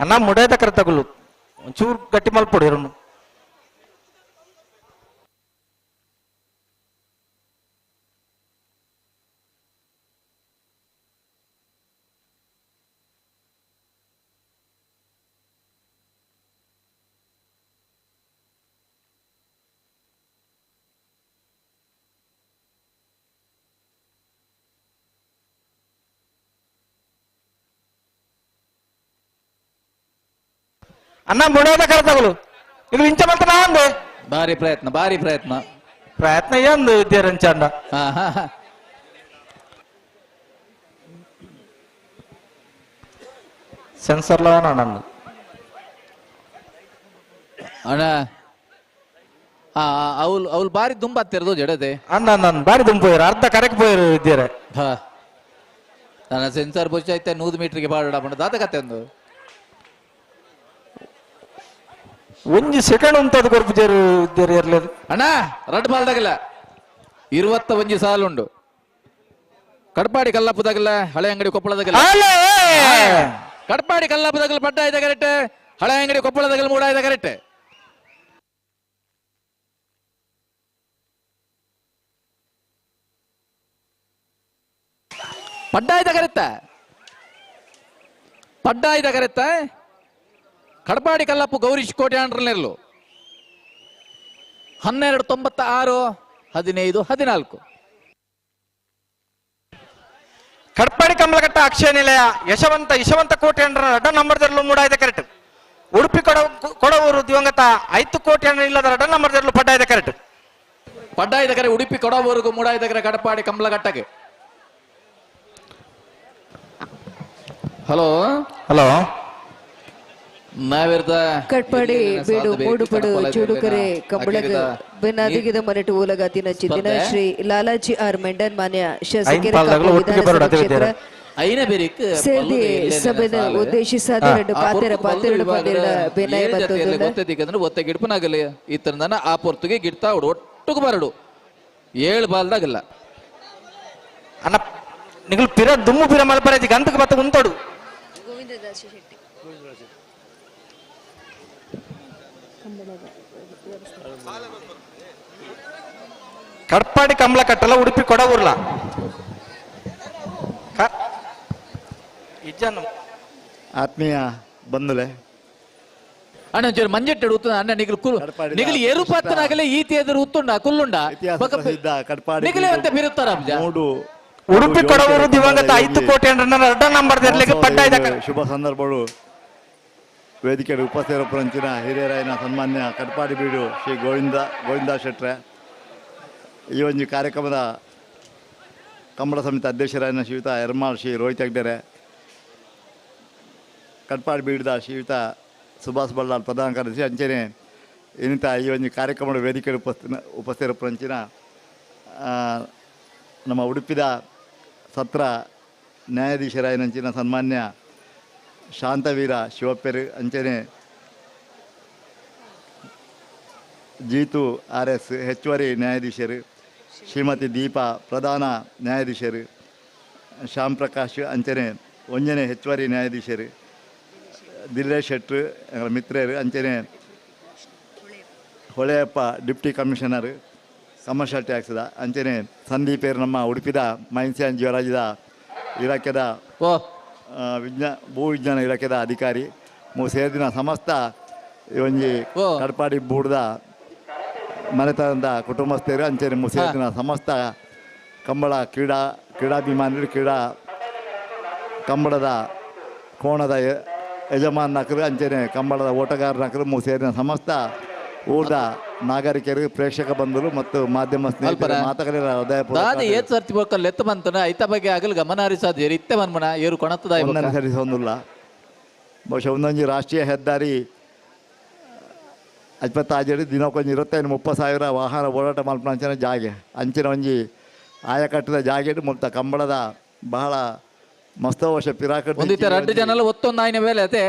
ಅಣ್ಣ ಮುಡೇದ ಕರೆ ತಗೊಳ್ಳು ಒಂಚೂರು ಗಟ್ಟಿ ಮಲ್ಪೊಡು ಎರಡು. ಅಣ್ಣ ಮುಡೇದ ಕರೆ ತಗೊಳ್ಳು ಇದು ಇಂಚ ಮಲ್ತ ನಾ ಅಂದೆ. ಭಾರಿ ಪ್ರಯತ್ನ ಪ್ರಯತ್ನ ಏನು ವಿದ್ಯಾರಂಚಂಡ ಹಾ ಹಾ ಹಾ. ಸೆನ್ಸರ್ಲ ನನ್ನ ಅಣ್ಣ ಅವ್ಲು ಬಾರಿ ದುಂಬ ಹತ್ತಿರದು ಜಡದೆ ಅಣ್ಣ ನಾನು ಬಾರಿ ದುಂಪೋಯ್ರು ಅರ್ಧ ಕರೆಕ್ಟ್ ಪೋಯ್ರು ವಿದ್ಯಾರೆ. ಹಾ ನನ್ನ ಸೆನ್ಸಾರ್ ಬುಚ್ಚ ಐತೆ 100 ಮೀಟರ್ಗೆ ಬಾಡ ಬಂಡ ದಾತ ಕತೆ ಒಂದು ಒಂಜಿ ಸೆಕೆಂಡ್ ಉಂಟದು ಕೊರ್ಪುಜರು ವಿದ್ಯಾರೆ ಇರ್ಲಿಲ್ಲ. ಅಣ್ಣ ರಡ್ ಬಾಲ್ದಾಗಲ್ಲ 21 ಸಾಲುಂಡು. ಕಡ್ಪಾಡಿ ಕಲ್ಲಪ್ಪದಾಗಲ್ಲ ಹಳೆ ಅಂಗಡಿ ಕೊಪ್ಪಳದಾಗಲ್ಲ ಕಡ್ಪಾಡಿ ಕಲ್ಲಪ್ಪದಾಗಲ್ಲ ಪಡ್ಡ ಆಯ್ದ ಕರೆಕ್ಟ್ ಹಳೆ ಅಂಗಡಿ ಕೊಪ್ಪಳದಾಗಲ್ಲ ಮೂಡ ಆಯ್ದ ಕರೆಕ್ಟ್. ಪಡ್ಡ ಕರೆತ್ತ ಕಡಪಾಡಿ ಕಲ್ಲಪ್ಪು ಗೌರೀಶ್ ಕೋಟೆ ಆಂಡ್ರಲ್ಲಿರಲು 1296 15 14. ಕಡ್ಪಾಡಿ ಕಮಲಘಟ್ಟ ಅಕ್ಷಯ ನಿಲಯ ಯಶವಂತ ಕೋಟೆ ಅಂಡ್ರ ರಡ್ಡ ನಂಬರ್ದಲ್ಲೂ ಮೂಡಾಯ್ದ ಕರೆಕ್ಟ್. ಉಡುಪಿ ಕೊಡವೂರು ದಿವಂಗತ 5 ಕೋಟಿ ಅಂಡ್ರ ಇಲ್ಲದ ರಡ್ಡ ನಂಬರ್ದಲ್ಲೂ ಪಡ್ಡಾಯ್ದ ಕರೆಕ್ಟ್. ಪಡ್ಡಾಯ್ದ ಕರೆ ಉಡುಪಿ ಕೊಡವೂರಿಗೂ ಮೂಡಾಯ್ದ ಕರೆ ಕಡಪಾಡಿ ಕಮಲಘಟ್ಟಗೆ. ಹಲೋ ನಾವಿರ್ದ ಕಟ್ಪಾಡಿ ಬೀಡು ಮೂಡುಪಡು ಚೂಡುಕರೆ ಕಂಬಳಗ ಬೆನ್ನಾದಿಗಿದ ಮನೆಟು ಉಲಗತಿನ ಚಿತ್ತಿನ ಶ್ರೀ ಲಾಲಾಜಿ ಆರ್ ಮೆಂಡನ್ ಮಾನ್ಯ ಶಾಸಕರ ವಿಧಾನಸಭಾ ಕ್ಷೇತ್ರ ಸೇರಿ ಸಭೆದ ಉದ್ದೇಶಿಸಾದ ಪಾತ್ರೆರಡು ಪಂದಿರಡ ಬೆನಾಯಿ ಗೊತ್ತಿದ್ದಕ್ಕೆ ಒತ್ತೆ ಗಿಡ್ಪನಾಗಲಿ ಇತ್ತಂದನ ಆ ಪೊರ್ತುಗೆ ಗಿಡ್ತಾ ಒಟ್ಟುಗು ಬರಡು 7 ಬಾಲ್ದಾಗಲ್ಲ ಅಣ್ಣ ನಿಗಳು ಪಿರ ದುಮ್ಮು ಪಿರ ಮಲ್ಪರಾಜಿ ಗಂತಕ್ಕೆ ಮತ್ತೆ ಉಂಟೋಡು ಕಡ್ಪಾಡಿ ಕಮಲ ಕಟ್ಟಲ ಉಡುಪಿ ಕೊಡವೂರ್ಲ ಆತ್ಮೀಯ ಬಂಧುಲೆ ಅಣ್ಣ ಒಂಚೂರು ಮಂಜೆಟ್ಟು ಉತ್ತ ಅಣ್ಣ ನಿಗಲು ಏರುಪತ್ತನಾಗಲೇ ಈತಿ ಎದುರು ಉತ್ತುಂಡ ಕುಲ್ಲುಂಡ ನಿಗಲೇ ಅಂತ ಬಿರುತ್ತಾರ ಉಡುಪಿ ಕೊಡವೂರು ದಿವಂಗತ 5 ಕೋಟಿ ರಡ್ಡ ನಂಬರ್ ಪಡ್ಡ ಶುಭ ಸಂದರ್ಭಗಳು ವೇದಿಕೆ ಉಪಸ್ಥಿತರಂಚಿನ ಹಿರಿಯರಾಯನ ಸನ್ಮಾನ್ಯ ಕಡ್ಪಾಡಿ ಬೀಡು ಶ್ರೀ ಗೋವಿಂದ ಶೆಟ್ರೆ ಈ ಒಂದು ಕಾರ್ಯಕ್ರಮದ ಕಂಬಳ ಸಮಿತಿ ಅಧ್ಯಕ್ಷರಾಯನ ಶ್ರೀಯುತ ಯರ್ಮಾಳ್ ಶ್ರೀ ರೋಹಿತ್ ಹೆಗ್ಡೆರೆ ಕಡ್ಪಾಡಿ ಬೀಡದ ಶ್ರೀಯುತ ಸುಭಾಷ್ ಬಳ್ಳಾರ್ ಪ್ರಧಾನ ಕಾರ್ಯದರ್ಶಿ ಅಂಚನೆ ಇನ್ನಿತ ಈ ಒಂದು ಕಾರ್ಯಕ್ರಮದ ವೇದಿಕೆ ಉಪಸ್ಥಿತರಂಚಿನ ನಮ್ಮ ಉಡುಪಿದ ಸತ್ರ ನ್ಯಾಯಾಧೀಶರಾಯನಂಚಿನ ಸನ್ಮಾನ್ಯ ಶಾಂತವೀರ ಶಿವಪ್ಪೆರು ಅಂಚನೆ ಜೀತು RS ಹೆಚ್ಚುವರಿ ನ್ಯಾಯಾಧೀಶರು ಶ್ರೀಮತಿ ದೀಪಾ ಪ್ರಧಾನ ನ್ಯಾಯಾಧೀಶರು ಶ್ಯಾಮ್ ಪ್ರಕಾಶ್ ಅಂಚನೆ ಒಂಜನೆ ಹೆಚ್ಚುವರಿ ನ್ಯಾಯಾಧೀಶರು ದಿಲ್ಲೇಶ್ ಶೆಟ್ರು ಮಿತ್ರರು ಅಂಚನೆ ಹೊಳೆಯಪ್ಪ ಡಿಪ್ಟಿ ಕಮಿಷನರ್ ಕಮರ್ಷಿಯಲ್ ಟ್ಯಾಕ್ಸ್ದ ಅಂಚನೆ ಸಂದೀಪೇರು ನಮ್ಮ ಉಡುಪಿದ ಮೈನ್ಸ್ ಆ್ಯಂಡ್ ಜಿಯೋಲಾಜಿದ ಇಲಾಖೆದ ಭೂ ವಿಜ್ಞಾನ ಇಲಾಖೆದ ಅಧಿಕಾರಿ ಸೇರಿದಿನ ಸಮಸ್ತ ಒಂಜಿ ಕಡ್ಪಾಡಿ ಬೂಡ್ದ ಮನೆತನದ ಕುಟುಂಬಸ್ಥರು ಅಂಚನೆ ಸೇರಿದಿನ ಸಮಸ್ತ ಕಂಬಳ ಕ್ರೀಡಾಭಿಮಾನಿಗಳು ಕಂಬಳದ ಕೋಣದ ಯಜಮಾನಕರು ಅಂಚನೆ ಕಂಬಳದ ಓಟಗಾರನಕರು ಸೇರಿನ ಸಮಸ್ತ ಊರ್ದ ನಾಗರಿಕರು ಪ್ರೇಕ್ಷಕ ಬಂಧುಗಳು ಮತ್ತು ಮಾಧ್ಯಮ ಸ್ನೇಹಿತರು ಮಾತುಕತೆಗಳ ಲೆತ್ತ ಬಂತನ ಐತ ಬಗ್ಗೆ ಆಗಲು ಗಮನ ಹರಿಸಾದ ಇತ್ತೆ ಮನ್ಮನ ಏರು ಕೊಣತದ ಸರಿಸೊಂದಿಲ್ಲ ಬಹುಶಃ ಒಂದೊಂದು ರಾಷ್ಟ್ರೀಯ ಹೆದ್ದಾರಿ 25 ದಿನಕ್ಕೊಂದು 25-30 ವಾಹನ ಓಡಾಟ ಮಲ್ಪನ ಅಂಚನೆ ಜಾಗೆ ಅಂಚಿನ ಒಂಜಿ ಆಯಕಟ್ಟದ ಜಾಗೆ ಮುಕ್ತ ಕಂಬಳದ ಬಹಳ ಮಸ್ತ ವರ್ಷ ಪಿರಾಕಟ್ ಒಂದಿತ್ತ 2 ಜನ ಒತ್ತೊಂದು ಆಯ್ನ ವೇಳೆ ಅದೇ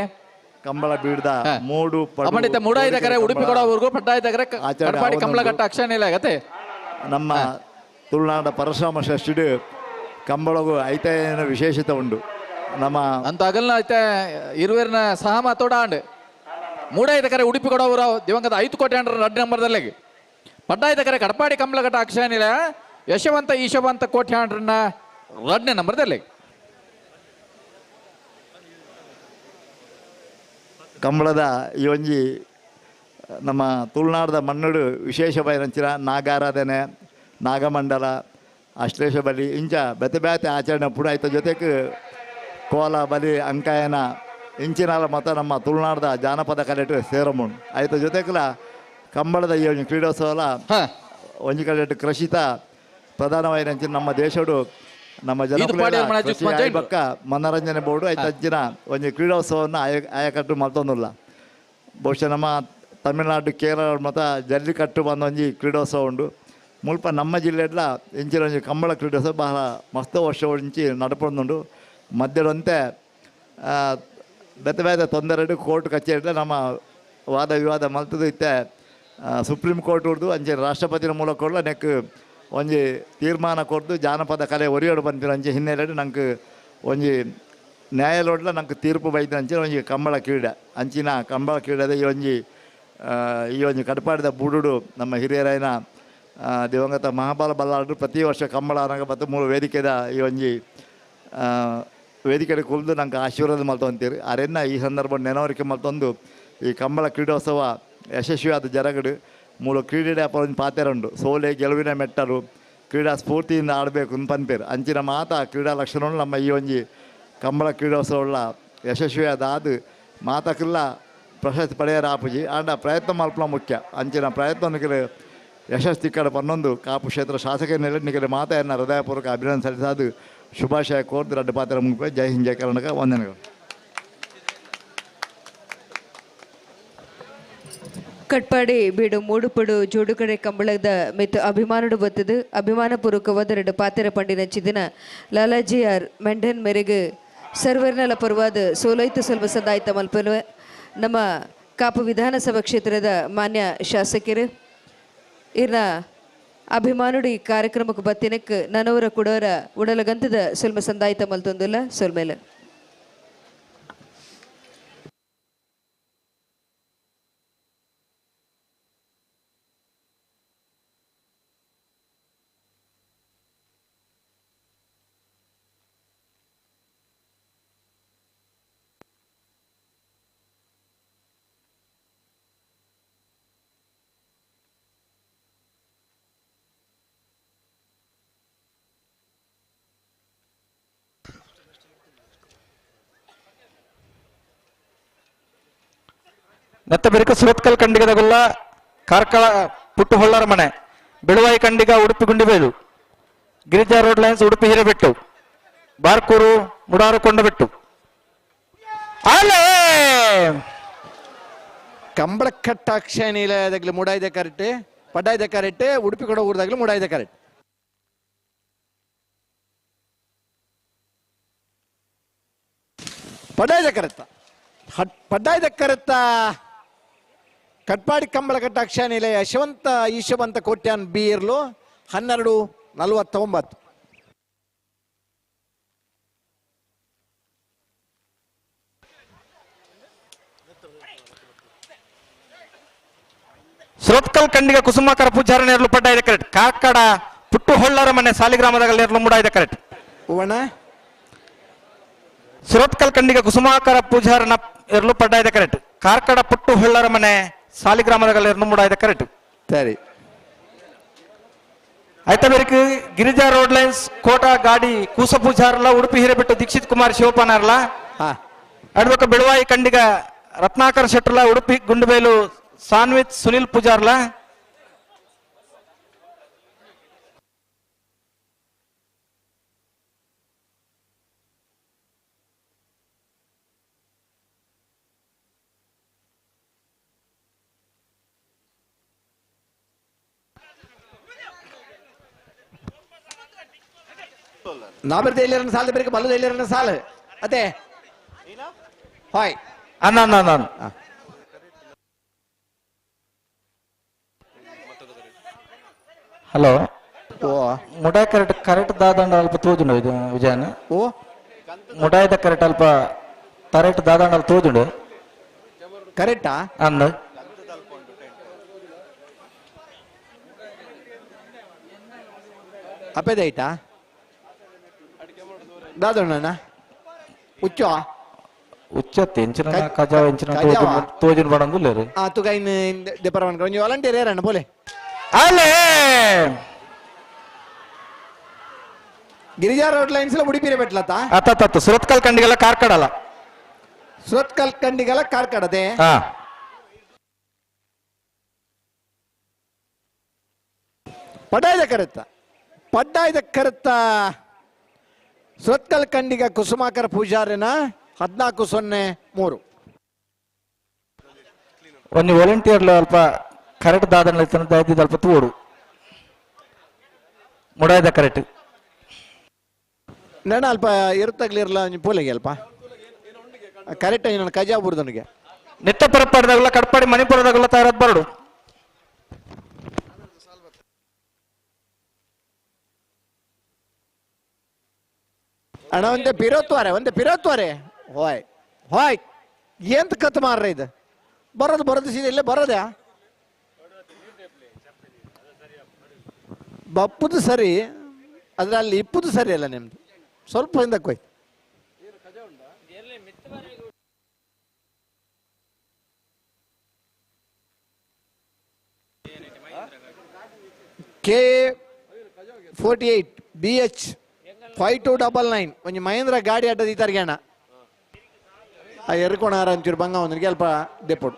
ಕಂಬಳ ಬೀಡ್ದ ಮೂಡು ಅಮ್ಮನಿತ ಮೂಡಾಯ್ದ ಕರೆ ಉಡುಪಿ ಕೊಡೋವರೆಗೂ ಪಡ್ಡಾಯ್ದ ಕರೆ ಆಚಾರ್ಯ ಕಡಪಾಡಿ ಕಂಬಳಗಟ್ಟ ಅಕ್ಷರ ಇಲ್ಲ ಆಗತ್ತೆ ನಮ್ಮ ತುಳುನಾಡ ಪರಶುರಾಮ ಷಷ್ಠಿಡು ಕಂಬಳಗೂ ಐತೇನ ವಿಶೇಷತೆ ಉಂಡು ನಮ್ಮ ಅಂತ ಅಗಲ್ನ ಐತೆ ಇರುವೇರ್ನ ಸಹಮತೋಡ ಮೂಡಾಯ್ದ ಕರೆ ಉಡುಪಿ ಕೊಡೋವರು ದಿವಂಗತ 5 ಕೋಟಿ ಅಂಡ್ರ 2 ನಂಬರ್ದಲ್ಲಿ ಪಡ್ಡಾಯ್ದ ಕರೆ ಕಡಪಾಡಿ ಕಂಬಳಗಟ್ಟ ಅಕ್ಷರ ಇಲ್ಲ ಯಶವಂತ ಈಶವಂತ ಕೋಟಿ ಅಂಡ್ರನ್ನ 2ನೇ ನಂಬರ್ದಲ್ಲಿ ಕಂಬಳದ ಈ ಒಂಜಿ ನಮ್ಮ ತುಳುನಾಡದ ಮಣ್ಣುಡು ವಿಶೇಷವಾದಂಚಿನ ನಾಗಾರಾಧನೆ ನಾಗಮಂಡಲ ಅಶ್ಲೇಷ ಬಲಿ ಇಂಚ ಬೆತೆ ಬೇತೆ ಆಚರಣೆ ಪುಡ ಆಯ್ತ ಜೊತೆಗೆ ಕೋಲ ಬಲಿ ಅಂಕಾಯನ ಇಂಚಿನಾಲ ಮತ ನಮ್ಮ ತುಳುನಾಡದ ಜಾನಪದ ಕಲೆಟು ಸೇರಮುಂಡು ಆಯ್ತ ಜೊತೆಗೆಲ ಕಂಬಳದ ಈ ಒಂಜಿ ಕ್ರೀಡೋತ್ಸವಲ ಒಂಜಿ ಕಲೆಟು ಕೃಷಿತ ಪ್ರಧಾನವಾದಂಚಿನ ನಮ್ಮ ದೇಶಡು ನಮ್ಮ ಜನ ಬಕ್ಕ ಮನೋರಂಜನೆ ಬೋರ್ಡು ಆಯ್ತು ಅಂಚಿನ ಒಂಜಿ ಕ್ರೀಡೋತ್ಸವವನ್ನು ಆಯಕಟ್ಟು ಮಲ್ತೊಂದುಲ್ಲ ಬಹುಶಃ ನಮ್ಮ ತಮಿಳುನಾಡು ಕೇರಳ ಮತ್ತು ಜಲ್ಲಿಕಟ್ಟು ಬಂದ ಒಂಜಿ ಕ್ರೀಡೋತ್ಸವ ಉಂಡು ಮುಲ್ಪ ನಮ್ಮ ಜಿಲ್ಲೆಡ್ಲ ಇಂಚಿನ ಒಂಜಿ ಕಂಬಳ ಕ್ರೀಡೋತ್ಸವ ಬಹಳ ಮಸ್ತ್ ವರ್ಷ ಇಂಚಿ ನಡ್ಪೊಂದುಂಡು ಮಧ್ಯದಂತೆ ಬೇತೆ ಬೇತೆ ತೊಂದರೆ ಕೋರ್ಟ್ ಕಚೇರಿ ನಮ್ಮ ವಾದ ವಿವಾದ ಮಲ್ತದು ಇತ್ತೆ ಸುಪ್ರೀಂ ಕೋರ್ಟ್ ಉಡ್ದು ಅಂಚೆ ರಾಷ್ಟ್ರಪತಿನ ಮೂಲಕ ಕೊಡ್ಲ ನೆಕ್ ಒಂಜಿ ತೀರ್ಮಾನ ಕೊಡ್ದು ಜಾನಪದ ಕಲೆ ಒರಿಯೋಡು ಬಂದಿರೋ ಅಂಚೆ ಹಿನ್ನೆಲೆ ನಂಗೆ ಒಂಜಿ ನ್ಯಾಯಾಲಯಡ್ಲ ನಂಗೆ ತೀರ್ಪು ಬೈದ ಅಂಚಿನ ಒಂಜಿ ಕಂಬಳ ಕ್ರೀಡೆ ಅಂಚಿನ ಕಂಬಳ ಕ್ರೀಡೆದ ಈ ಒಂಜಿ ಕಡಪಾಡಿದ ಬುಡುಡು ನಮ್ಮ ಹಿರಿಯರಾಯನ ದಿವಂಗತ ಮಹಾಬಲ ಬಲ್ಲಾಡು ಪ್ರತಿ ವರ್ಷ ಕಂಬಳ ಅನಾಗ ಮತ್ತು 3 ವೇದಿಕೆದ ಈ ಒಂಜಿ ವೇದಿಕೆ ಕುಲ್ದು ನಂಗೆ ಆಶೀರ್ವಾದ ಮಲ್ತೊಂತೀರಿ ಅರೆನ್ನ ಈ ಸಂದರ್ಭ ನೆನವರಿಕೆ ಮಲ್ತೊಂದು ಈ ಕಂಬಳ ಕ್ರೀಡೋತ್ಸವ ಯಶಸ್ವಿಯಾದ ಜರಗಡು ಮೂಲ ಕ್ರೀಡೆ ಒಂದು ಪಾತೆರುಂಡು ಸೋಲೆ ಗೆಲುವಿನ ಮೆಟ್ಟಲು ಕ್ರೀಡಾ ಸ್ಫೂರ್ತಿಯಿಂದ ಆಡಬೇಕು ಪನ್ಪೇರು ಅಂಚಿನ ಮಾತ ಕ್ರೀಡಾ ಲಕ್ಷಣಗಳು ನಮ್ಮ ಈ ಒಂಜಿ ಕಂಬಳ ಕ್ರೀಡೋತ್ಸವಗಳ ಯಶಸ್ವಿಯಾದ ಅದು ಮಾತಕ್ಕೆಲ್ಲ ಪ್ರಶಸ್ತಿ ಪಡೆಯರ ಆಪುಜಿ ಆಂಡ ಪ್ರಯತ್ನ ಮಲ್ಪನ ಮುಖ್ಯ ಅಂಚಿನ ಪ್ರಯತ್ನಕ್ಕೆ ಯಶಸ್ಸು ತಿಕ್ಕಡ ಪನ್ನೊಂದು ಕಾಪು ಕ್ಷೇತ್ರ ಶಾಸಕ ನಿಖಿಲ ಮಾತೆಯನ್ನು ಹೃದಯಪೂರ್ವಕ ಅಭಿನಂದನೆ ಸಲ್ಲಿಸೋದು ಶುಭಾಶಯ ಕೋರ್ದು 2 ಪಾತ್ರ ಮುಗಿಪ ಜೈ ಹಿಂದ್ ಜೈ ಕರ್ನಾಟಕ ವಂದನೆಗಳು. ಕಟ್ಪಾಡಿ ಬೀಡು ಮೂಡುಪಡು ಜೋಡುಕಡೆ ಕಂಬಳದ ಮಿತ್ತು ಅಭಿಮಾನುಡು ಬತ್ತದು ಅಭಿಮಾನಪೂರ್ವಕವಾದ 2 ಪಾತೆರ ಪಂಡಿನ ಚಿದಿನ ಲಾಲಾಜಿ ಆರ್ ಮೆಂಡನ್ ಮೇರೆಗೆ ಸರ್ವರ್ನಲ ಪರವಾದ ಸೋಲೈತು ಸ್ವಲ್ಪ ಸದಾಯ್ತ ಮಲ್ಪಲು ನಮ್ಮ ಕಾಪು ವಿಧಾನಸಭಾ ಕ್ಷೇತ್ರದ ಮಾನ್ಯ ಶಾಸಕರು ಇರ್ನ ಅಭಿಮಾನುಡು ಈ ಕಾರ್ಯಕ್ರಮಕ್ಕೆ ಬತ್ತಿನಕ್ಕೆ ನನವರ ಕುಡೋರ ಉಡಲಗಂತದ ಸ್ವಲ್ಪ ಸಂದಾಯ್ತ ಮಲ್ತೊಂದಿಲ್ಲ ಸೊಲ್ಮೇಲೆ ನೆತ್ತ ಬೆರಿಕ ಸುರತ್ಕಲ್ ಕಂಡಿಗದ ಗೊಲ್ಲ ಕಾರ್ಕಳ ಪುಟ್ಟು ಹೊಳ್ಳರ ಮನೆ ಬೆಳುವಾಯಿ ಕಂಡಿಗ ಉಡುಪಿ ಗುಂಡಿಬೇಲು ಗಿರಿಜಾ ರೋಡ್ ಲೈನ್ಸ್ ಉಡುಪಿ ಹಿರೇಬೆಟ್ಟು ಬಾರ್ಕೂರು ಮುಡಾರು ಕೊಂಡಬೆಟ್ಟು ಅಲ್ಲೇ ಕಂಬಳಕಟ್ಟ ಅಕ್ಷಯ ನಿಲಯದಾಗಲಿ ಮೂಡಾಯ್ದ ಕರೆಕ್ಟೆ ಪಡ್ಡಾಯ್ದ ಕರೆಕ್ಟೆ ಉಡುಪಿ ಕೊಡ ಊರದಾಗಲಿ ಮೂಡಾಯ್ದ ಕರೆಕ್ಟ್ ಪಡ್ಡಾಯ್ದ ಕರೆತ್ತ ಪಡ್ಡಾಯ್ದ ಕರೆತ್ತ ಕಟ್ಪಾಡಿ ಕಂಬಳಕಟ್ಟ ಅಕ್ಷಯ ನಿಲಯ ಯಶವಂತ ಈಶವಂತ ಕೋಟ್ಯಾನ್ ಬೀರ್ಲು 12:49 ಸುರತ್ಕಲ್ ಕಂಡಿಗ ಕುಸುಮಾಕರ ಪೂಜಾರ ನೇರ್ಲು ಪಡ್ಡಾಯ್ದ ಕರೆಕ್ಟ್ ಕಾಕಡ ಪುಟ್ಟು ಹೊಳ್ಳರ ಮನೆ ಸಾಲಿಗ್ರಾಮದಾಗ ನೇರ್ಲು ಮೂಡಾಯ್ದ ಕರೆಕ್ಟ್ ಹೂವಣ್ಣ ಸುರತ್ಕಲ್ ಕಂಡಿಗ ಕುಸುಮಾಕರ ಪೂಜಾರನ ಎರ್ಲು ಪಡ್ಡಾಯ್ದ ಕರೆಕ್ಟ್ ಕಾರ್ಕಡ ಪುಟ್ಟು ಹೊಳ್ಳರ ಮನೆ ಸಾಲಿಗ್ರಾಮದಾಗ ನೇರ್ಲು ಮೂಡಾಯ್ದ ಕರೆಕ್ಟ್ ಸರಿ ಆಯ್ತಾ ಬೇರೆ ಗಿರಿಜಾ ರೋಡ್ ಲೈನ್ಸ್ ಕೋಟಾ ಗಾಡಿ ಕೂಸ ಪೂಜಾರಲ್ಲ ಉಡುಪಿ ಹಿರೇಬಿಟ್ಟು ದೀಕ್ಷಿತ್ ಕುಮಾರ್ ಶಿವಪಾನರ್ಲ ಅಡ್ವಕ ಬೆಳುವಾಯಿ ಕಂಡಿಗ ರತ್ನಾಕರ್ ಶೆಟ್ರಲ್ಲ ಉಡುಪಿ ಗುಂಡುಬೇಲು ಸಾನ್ವಿತ್ ಸುನಿಲ್ ಪೂಜಾರ್ಲ ನಾಬರ್ದ ಎಲ್ಲಿರನ್ನ ಸಾಲ ಬೇರೆ ಬಲ್ಲದ ಎಲ್ಲಿರನ್ನ ಸಾಲ ಅದೇ ಹಾಯ್ ಅನ್ನ ಹಲೋ ಓ ಮುಡಾಯ್ ಕರೆಕ್ಟ್ ದಾದಂಡ ಅಲ್ಪ ತೋಜುಂಡು ವಿಜಯನ ಓ ಮುಡಾಯ್ದ ಕರೆಕ್ಟ್ ಅಲ್ಪ ಕರೆಕ್ಟ್ ದಾದಂಡ ಅಲ್ಪ ತೋಜುಂಡು ಕರೆಕ್ಟಾ ಅಂದು ಅಪೇದೈಟಾ ದಾದಣ್ಣ ಉಚ್ಚೋ ಉಚ್ಚತ್ತೆ ಎಂಚಿನ ಕಜಾವ ಎಂಚಿನ ತೋಜುಂಡು ಬಡಂದು ಲೇರು ತುಗ ಇನ್ನು ದೆಪರವನ್ ಒಂಜಿ ವಾಲಂಟಿಯರ್ ಏರಣ್ಣ ಬೋಲೆ ಅಲ್ಲೇ ಗಿರಿಜಾ ರೋಡ್ ಲೈನ್ಸ್ ಉಡುಪಿರೆ ಬೆಟ್ಲತ್ತ ಅತ್ತ ಸುರತ್ಕಲ್ ಕಂಡಿಗೆಲ್ಲ ಕಾರ್ಕಡಲ್ಲ ಸುರತ್ಕಲ್ ಕಂಡಿಗೆಲ್ಲ ಕಾರ್ಕಡದೆ ಹಾ ಪಡ್ಡಾಯ್ದ ಕರೆತ್ತ ಸುರತ್ಕಲ್ ಕಂಡಿಗ ಕುಸುಮಾಕರ ಪೂಜಾರಿನ 14-0-3 ಒಂದು ವಾಲಂಟಿಯರ್ ಅಲ್ಪ ಕರೆಕ್ಟ್ ದಾದನ ದಾಯ್ದಿದ್ದು ಅಲ್ಪ ತೋಡು ಮುಡಾಯ್ದ ಕರೆಕ್ಟ್ ನನ್ನ ಅಲ್ಪ ಇರುತ್ತಾಗ್ಲಿರಲ್ಲ ಪೋಲೆಗೆ ಅಲ್ಪ ಕರೆಕ್ಟ್ ನನ್ನ ಕಜಾಬುರ್ದನಿಗೆ ನಿತ್ಯ ಪರಪಾಡ್ದಾಗಲ್ಲ ಕಟ್ಪಾಡಿ ಮಣಿಪುರದಾಗಲ್ಲ ತಯಾರದ್ ಬರಡು ಅಣ್ಣ ಒಂದೇ ಪಿರೋತ್ವಾರೆ ಹೋಯ್ ಎಂತ ಕತ್ ಮಾರ್ರ ಇದು ಬರೋದು ಸೀದಾ ಇಲ್ಲೇ ಬರೋದ್ಯಾ ಬಪ್ಪುದು ಸರಿ ಅದ್ರ ಅಲ್ಲಿ ಇಪ್ಪುದು ಸರಿ ಅಲ್ಲ ನಿಮ್ದು ಸ್ವಲ್ಪ ಹಿಂದಕ್ಕೆ ಹೋಯ್ತು K48 BH 5299 ಒಂಜಿ ಮಹೇಂದ್ರ ಗಾಡಿ ಅಡ್ಡದ ಈ ತರ್ಗ್ಯಾಣ ಆ ಎರ್ಕೊಣಾರ ಅಂಚೂರು ಬಂಗ ಒಂದನಿಗೆ ಅಲ್ಪ ದೆಪ್ಪೊಡು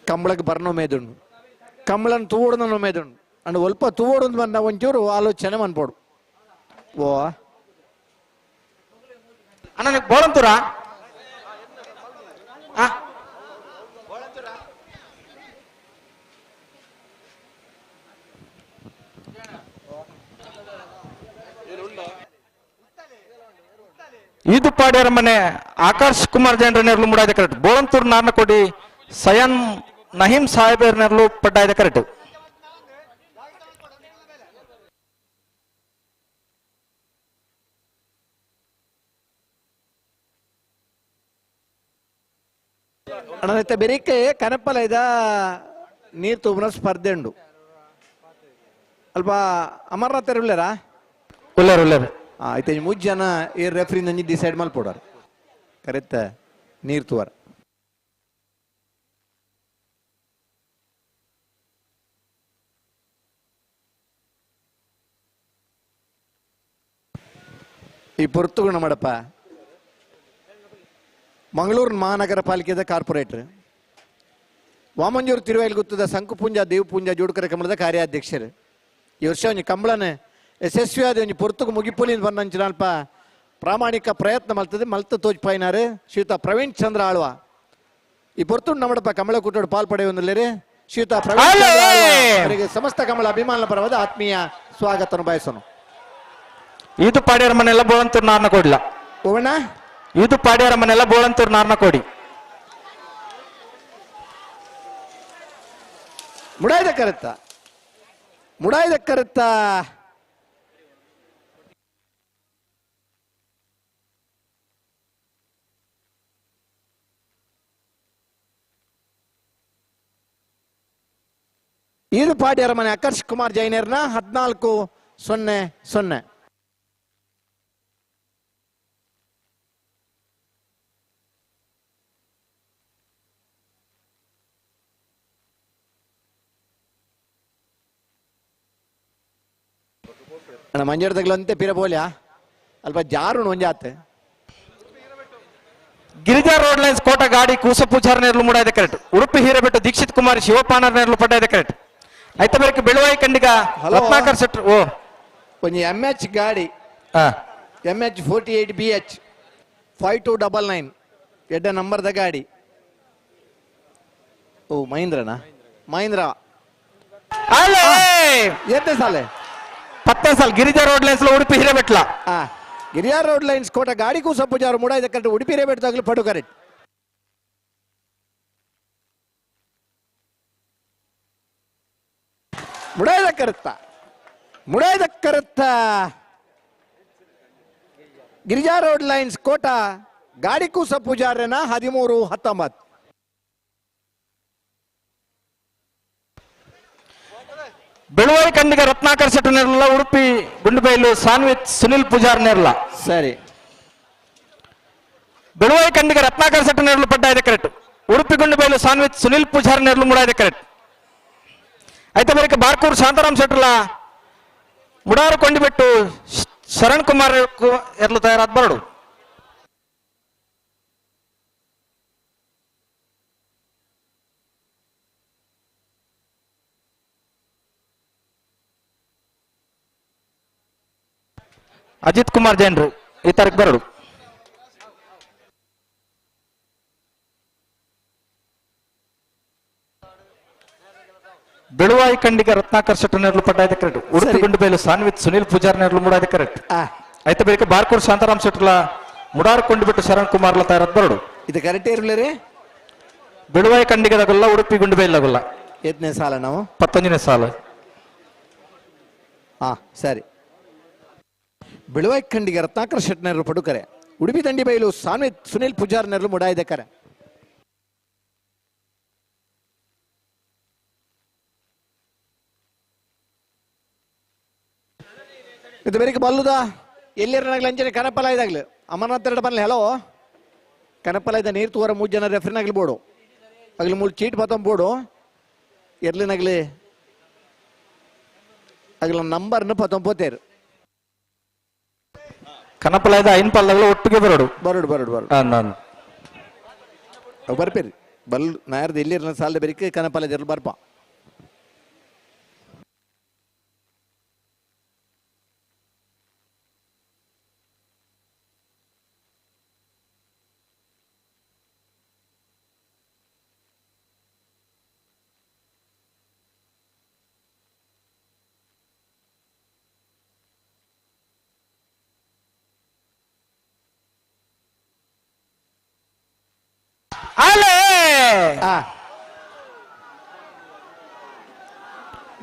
ಕಂಬಳಕ್ಕೆ ಬರ್ನೋ ಮೇದುಂಡು ಕಂಬಳನ್ ತೂವೋಡು ಮೇದುಂಡು ಅಂಡ್ ಒಲ್ಪ ತೂವೋಡು ಬಂದ ಒಂಚೂರು ಆಲೋಚನೆ ಮನ್ಪೋಡು ಓ ಅಣ್ಣ ನೀವು ಬೋಳಂತೂರಾ ಇದು ಪಾಡ್ಯಾರ ಮನೆ ಆಕಾಶ್ ಕುಮಾರ್ ಜೈನ್ರ ನೆರಳು ಮುಡಾಯ್ದ ಕರೆಕ್ಟ್ ಬೋಳಂತೂರು ನಾರ್ನಕೋಡಿ ಸಯನ್ ನಹೀಂ ಸಾಹೇಬರ್ ನೆರಳು ಪಡ್ಡಾಯ್ದ ಕರೆಕ್ಟ್ ಅಣ್ಣ ಬೆರಿಕೆ ಕನಪಲ ಇದ ನೀರು ತೂಬನ ಸ್ಪರ್ಧೆ ಉಂಡು ಅಲ್ಪ ಅಮರ್ನಾಥ್ ಉಳ್ಳೇರಾ ಉಳ್ಳೇರು ಆಯ್ತು ಮೂಜ್ ಜನ ಈ ರೆಫ್ರಿ ನಂಜಿ ಡಿಸೈಡ್ ಮಲ್ಪೋಡಾರ ಕರೆಕ್ಟ್ ನೀರು ತೂವರ ಈ ಪೊರ್ತುಗುಣ ಮಾಡಪ್ಪ ಮಂಗಳೂರು ಮಹಾನಗರ ಪಾಲಿಕೆದ ಕಾರ್ಪೊರೇಟರ್ ವಾಮಂಜೂರು ತಿರುವೈಲ್ಗುತ್ತದ ಸಂಕುಪುಂಜ ದೇವಪುಂಜ ಜೋಡುಕರ ಕಮಲದ ಕಾರ್ಯಾಧ್ಯಕ್ಷರು ಈ ವರ್ಷ ಒಂಜಿ ಕಂಬಳನ ಯಶಸ್ವಿಯಾದ ಒಂಜಿ ಪೊರ್ತುಗು ಮುಗಿಪುಲಿಂದ ಬಂದಂಚಿನ ಅಲ್ಪ ಪ್ರಾಮಾಣಿಕ ಪ್ರಯತ್ನ ಮಲ್ತ ತೋಜ್ಪಾಯಿನಾರು ಶ್ರೀಯುತ ಪ್ರವೀಣ್ ಚಂದ್ರ ಆಳ್ವ ಈ ಪೊರ್ತುಂಡು ನಮ್ಮಡಪ್ಪ ಕಮಲ ಕೂಟೋಡು ಪಾಲ್ಪಡೆಯೊಂದಿಲ್ಲರಿ ಶ್ರೀಯುತ ಪ್ರವೀಣ್ ಚಂದ್ರ ಆಳ್ವ ಅವರಿಗೆ ಸಮಸ್ತ ಕಮಲ ಅಭಿಮಾನ ಪರವಾದ ಆತ್ಮೀಯ ಸ್ವಾಗತವನ್ನು ಬಯಸೋನು. ಇದು ಪಾಡ್ಯಾರ ಮನೆಲ್ಲ ಬೋಳಂತೂರು ನಾರ್ನ ಕೊಡ್ಲ ಓವಣ್ಣ ಇದು ಪಾಡ್ಯಾರ ಮನೆಲ್ಲ ಬೋಳಂತೂರು ನಾರ್ನ ಕೊಡಿ ಮುಡಾಯ್ದ ಕರುತ್ತ ಇದು ಪಾಡ್ಯಾರ ಮನೆ ಆಕರ್ಷ್ ಕುಮಾರ್ ಜೈನೇರ್ನ 14-0-0. ಅಣ್ಣ ಮಂಜೂರದಾಗ್ಲಂತೆ ಪಿರಬೋಲ್ಯಾ ಅಲ್ಪ ಜಾರುಣ್ ಒಂಜಾತೆ ಗಿರಿಜಾ ರೋಡ್ ಲೈನ್ಸ್ ಕೋಟ ಗಾಡಿ ಕೂಸ ಪೂಜಾರ ನೆರಳು ಮುಡಾಯ್ದ ಕರೆಕ್ಟ್ ಉಡುಪಿ ಹೀರೆಬೆಟ್ಟು ದೀಕ್ಷಿತ್ ಕುಮಾರ್ ಶಿವಪಾನರ್ ನೆರಳು ಪಡ್ಡಾಯ್ದ ಕರೆಕ್ಟ್ ಐತ ಬೇರೆ ಬೆಳುವಾಯಿ ಕಂಡಿಗ ರತ್ನಾಕರ್ ಸೆಟ್ರ್ ಓ ಒಂಜಿ MH ಗಾಡಿ MH 48 BH 5299 ಎಡ್ಡ ನಂಬರ್ದ ಗಾಡಿ ಓ ಮಹೀಂದ್ರ ಅಲ್ಲೇ ಎತ್ತೇ ಸಾಲೆ 10 ಸಾಲ ಗಿರಿಜಾ ರೋಡ್ ಲೈನ್ಸ್ ಉಡುಪಿ ಹಿರೇಬೆಟ್ಲ ಗಿರಿಯಾರ್ ರೋಡ್ ಲೈನ್ಸ್ ಕೋಟ ಗಾಡಿ ಕೂಸ ಪೂಜಾರು ಮುಡಾಯ್ದ ಕರೆಕ್ಟ್ ಉಡುಪಿ ಹಿರೇಬೆಟ್ಟದಾಗಲು ಪಡು ಕರೆಕ್ಟ್ ಮುಡಾಯ್ದ ಕರೆತ್ತ ಗಿರಿಜಾ ರೋಡ್ ಲೈನ್ಸ್ ಕೋಟ ಗಾಡಿ ಕೂಸ ಪೂಜಾರನ 13-19 ಬೆಳುವಾಯಿ ಕಂಡಿಗ ರತ್ನಾಕರ್ ಶೆಟ್ಟಿ ನೆರಲ ಉಡುಪಿ ಗುಂಡುಬೈಲು ಸಾನ್ವಿತ್ ಸುನಿಲ್ ಪೂಜಾರ್ ನೆರಲ ಸರಿ ಬೆಳುವಾಯಿ ಕಂಡಿಗ ರತ್ನಾಕರ್ ಶೆಟ್ಟಿ ನೆರಲು ಪಡ್ಡಾಯ್ದ ಕರೆಕ್ಟ್ ಉಡುಪಿ ಗುಂಡುಬೈಲು ಸಾನ್ವಿತ್ ಸುನಿಲ್ ಪೂಜಾರ್ ನೆರಲು ಮುಡಾಯ್ದ ಕರೆಕ್ಟ್ అయితే ಬಳಿಕ ಬಾರ್ಕೂರ್ ಶಾಂತಾರಾಮ್ ಶೆಟ್ಲ ಮುಡಾರು ಕೊಂಡಿಬಿಟ್ಟು ಶರಣ್ ಕುಮಾರ್ ಎರ್ಲು ತಯಾರಾದ ಬರಡು ಅಜಿತ್ ಕುಮಾರ್ ಜೈನ್ರು ಈ ತಾರೀಕು ಬರಡು ಬೆಳುವಾಯಿ ಕಂಡಿಗ ರತ್ನಾಕರ್ ಶೆಟ್ಟಿ ನೆರಳು ಪಡ್ಡಾಯ್ದ ಕರೆಕ್ಟ್ ಉಡುಪಿ ಗುಂಡುಬೈಲು ಸಾನ್ವಿತ್ ಸುನಿಲ್ ಪೂಜಾರ್ ನೆರಳು ಮುಡಾಯ್ದ ಕರೆಕ್ಟ್ అయితే ಬಳಿಕ ಬಾರ್ಕೂರ್ ಶಾಂತಾರಾಮ್ ಶೆಟ್ಲ ಮುಡಾರು ಕೊಂಡಿಬಿಟ್ಟು ಶರಣ್ ಕುಮಾರ್ಲ ತಯಾರಾದ ಬರಡು ಇದು ಕರೆಕ್ಟ್ ಇರಲಿ ರೀ ಬೆಳುವಾಯಿ ಕಂಡಿಗದಾಗಲ್ಲ ಉಡುಪಿ ಗುಂಡುಬೈಲಾಗಲ್ಲ ಎತ್ತನೇ ಸಾಲ ನಾವು 15ನೇ ಸಾಲ ಸರಿ ಬೆಳುವಾಯಿ ಕಂಡಿಗ ರತ್ನಾಕರ್ ಶೆಟ್ಟಿ ನೆರಳು ಪಡುಕರೆ ಉಡುಪಿ ದಂಡಿ ಬೈಲು ಸಾನ್ವಿತ್ ಸುನಿಲ್ ಪೂಜಾರ್ ನೆರಳು ಮುಡಾಯ್ದ ಕರೆ ಇದು ಬೇರೆ ಬಲ್ಲುದ ಎಲ್ಲಿರನಾಗ್ಲಿ ಅಂಜನೆ ಕನಪಲ ಇದಾಗ್ಲಿ ಅಮರನಾಥ್ ಎರಡು ಬನ್ಲಿ ಹಲೋ ಕನಪಲ ಇದ್ದ ನೀರು ತೂರ 3 ಜನ ರೆಫ್ರಿನಾಗ್ಲಿ ಬೋಡು ಆಗ್ಲಿ 3 ಚೀಟ್ ಬತ್ತಂ ಬೋಡು ಎರ್ಲಿನಾಗ್ಲಿ ಆಗ್ಲಿ ನಂಬರ್ನ ಪತ್ತಂ ಪೋತೇರು ಕನಪಲಾಯ್ದ ಐನ್ ಪಲ್ಲಗಳು ಒಟ್ಟಿಗೆ ಬರಡು ನಾನು ಬರ್ಪೇರಿ ಬಲ್ ನಾಯರ್ದು ಎಲ್ಲಿರ ಸಾಲದ ಬೇರೆ ಕನಪಲ ಇದ್ರಲ್ಲಿ ಬರ್ಪ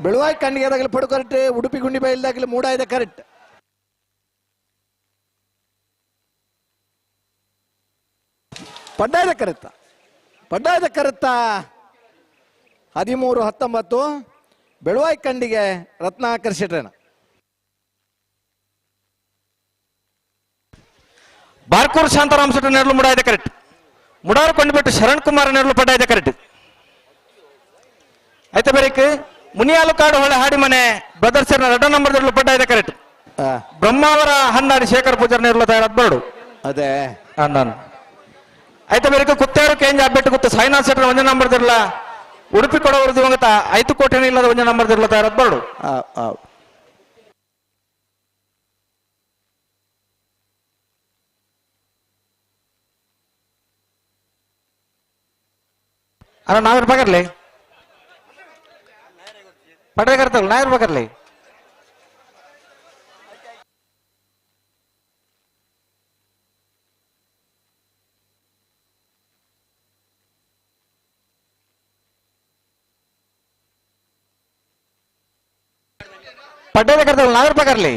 ಬೆಳುವಾಯಿ ಕಂಡಿಗೆದಾಗಲಿ ಪಡು ಕರೆಕ್ಟ್ ಉಡುಪಿ ಗುಂಡಿ ಬೈಲ್ದಾಗಲಿ ಮೂಡಾಯ್ದ ಕರೆಕ್ಟ್ ಪಡ್ಡಾಯ್ದ ಕರೆತ್ತ 13-19 ಬೆಳುವಾಯಿ ಕಂಡಿಗೆ ರತ್ನಾಕರ್ ಶೆಟ್ರನ ಬಾರ್ಕೂರ್ ಶಾಂತಾರಾಮ್ ಶೆಟ್ಟಿ ನೆರಳು ಮುಡಾಯ್ದ ಕರೆಕ್ಟ್ ಮುಡಾರು ಕೊಂಡಿಬಿಟ್ಟು ಶರಣ್ ಕುಮಾರ್ ನೆರಳು ಪಡ್ಡಾಯ್ದ ಕರೆಕ್ಟ್ అయితే ಬರೀಕ್ ಮುನಿಯಾಲು ಕಾಡು ಹೊಳೆ ಹಾಡಿಮನೆ ಬ್ರದರ್ಸ್ ಎರಡ ನಂಬರ್ ನೆರಳು ಪಡ್ಡಾಯ್ದ ಕರೆಕ್ಟ್ ಬ್ರಹ್ಮಾವರ ಹನ್ನಾಡಿ ಶೇಖರ್ ಪೂಜಾರ್ ನೆರಳು ತಯಾರಾದ ಬರಡು ಅದೇ ನಾನು అయితే ಬರೀಕ್ ಕುತ್ತೇರು ಕೇಂಜ್ ಅಬ್ಬೆಟ್ಟು ಕುತ್ತು ಸಾಯಿನಾಥ್ ಶೆಟ್ರ 1 ನಂಬರ್ ದಿರ್ಲ ಉಡುಪಿ ಕೊಡವರು ದಿವಂಗತ 5 ಕೋಟಿ ಇಲ್ಲದ 1 ನಂಬರ್ ದಿರ್ಲ ತಯಾರಾದ ಬರಡು अरे नायर पकड़ले पढ़े करते नायर पकड़ले पढ़े करते नायर पकड़ले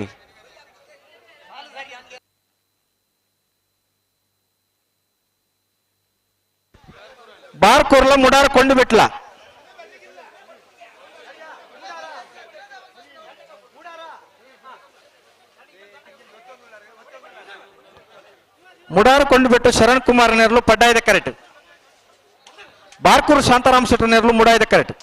ಬಾರ್ಕೂರ್ಲ ಮುಡಾರ ಕೊಂಡು ಬಿಟ್ಲ ಮುಡಾರ ಕೊಂಡು ಬಿಟ್ಟು ಶರಣ್ ಕುಮಾರ್ ನೆರಳು ಪಡ್ಡಾಯ್ದ ಕರೆಕ್ಟ್ ಬಾರ್ಕೂರ್ ಶಾಂತಾರಾಮ್ ಶೆಟ್ಟಿ ನೆರಳು ಮುಡಾಯ್ದ ಕರೆಕ್ಟ್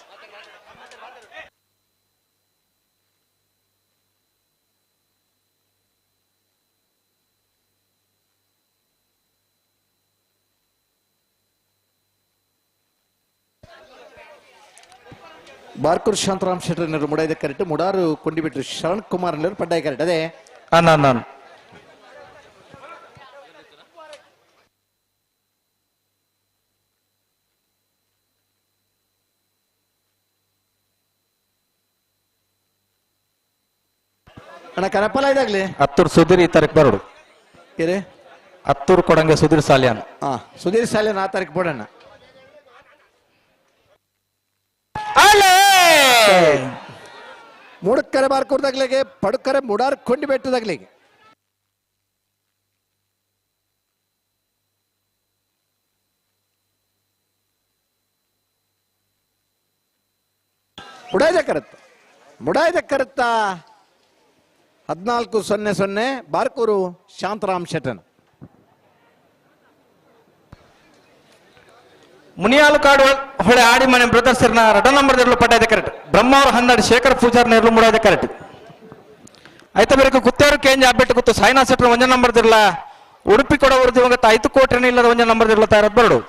ಬಾರ್ಕೂರ್ ಶಾಂತಾರಾಮ್ ಶೆಟ್ಟಿ ನೆರಳು ಮುಡಾಯ್ದ ಕರೆಕ್ಟ್ ಮುಡಾರು ಕೊಂಡಿಬಿಟ್ರು ಶರಣ್ ಕುಮಾರ್ ನೆರಳು ಪಡ್ಡಾಯ ಕರೆಕ್ಟ್ ಅದೇ ನಾನು ಅಣ್ಣ ಕನಪಲ ಇದಾಗ್ಲಿ ಹತ್ತೂರು ಸುಧೀರ್ ಈ ತಾರೀಕು ಬರೋಡು ಇರೇ ಹತ್ತೂರು ಕೊಡಂಗೆ ಸುಧೀರ್ ಸಾಲಿಯಾನ್. ಹಾ ಸುಧೀರ್ ಸಾಲಿನ ಆ ತಾರೀಕು ಬೋಡಣ್ಣ. ಮೂಡಕ್ಕರೆ ಬಾರ್ಕೂರ್ದಾಗ್ಲಿಗೆ ಪಡುಕರೆ ಮುಡಾರ್ ಕೊಂಡಿ ಬೆಟ್ಟದಾಗ್ಲಿಗೆ ಮುಡಾಯ್ದ ಕರುತ್ತ 14-0-0 ಬಾರ್ಕೂರು ಶಾಂತರಾಮ್ ಶೆಟ್ಟನ್. ಮುನಿಯಾಲು ಕಾಡು ಹೊಳೆ ಆಡಿ ಮನೆ ಬ್ರದರ್ಸ್ ರಟ ನಂಬರ್ ಇರಲು ಪಟ್ಟಾಯ್ದ ಕರೆಕ್ಟ್. ಬ್ರಹ್ಮವರ 12 ಶೇಖರ್ ಪೂಜಾರ್ ನೇರ್ಲು ಮೂಡಾಯ್ದ ಕರೆಕ್ಟ್. ಐತ ಬೇರೆ ಕುತ್ತೇರು ಕೇಂಜ್ ಅಬ್ಬೆಟ್ಟು ಕುತ್ತು ಸಾಯಿನಾ ಸೆಟ್ರ ಒಂಜ ನಂಬರ್ ಇರಲ್ಲ. ಉಡುಪಿ ಕೊಡವರು ದಿವಂಗತ 5 ಕೋಟಿ ಇಲ್ಲದ ಒಂಜ ನಂಬರ್ ಇರಲ್ಲ ತಾರದ್ ಬರಡು.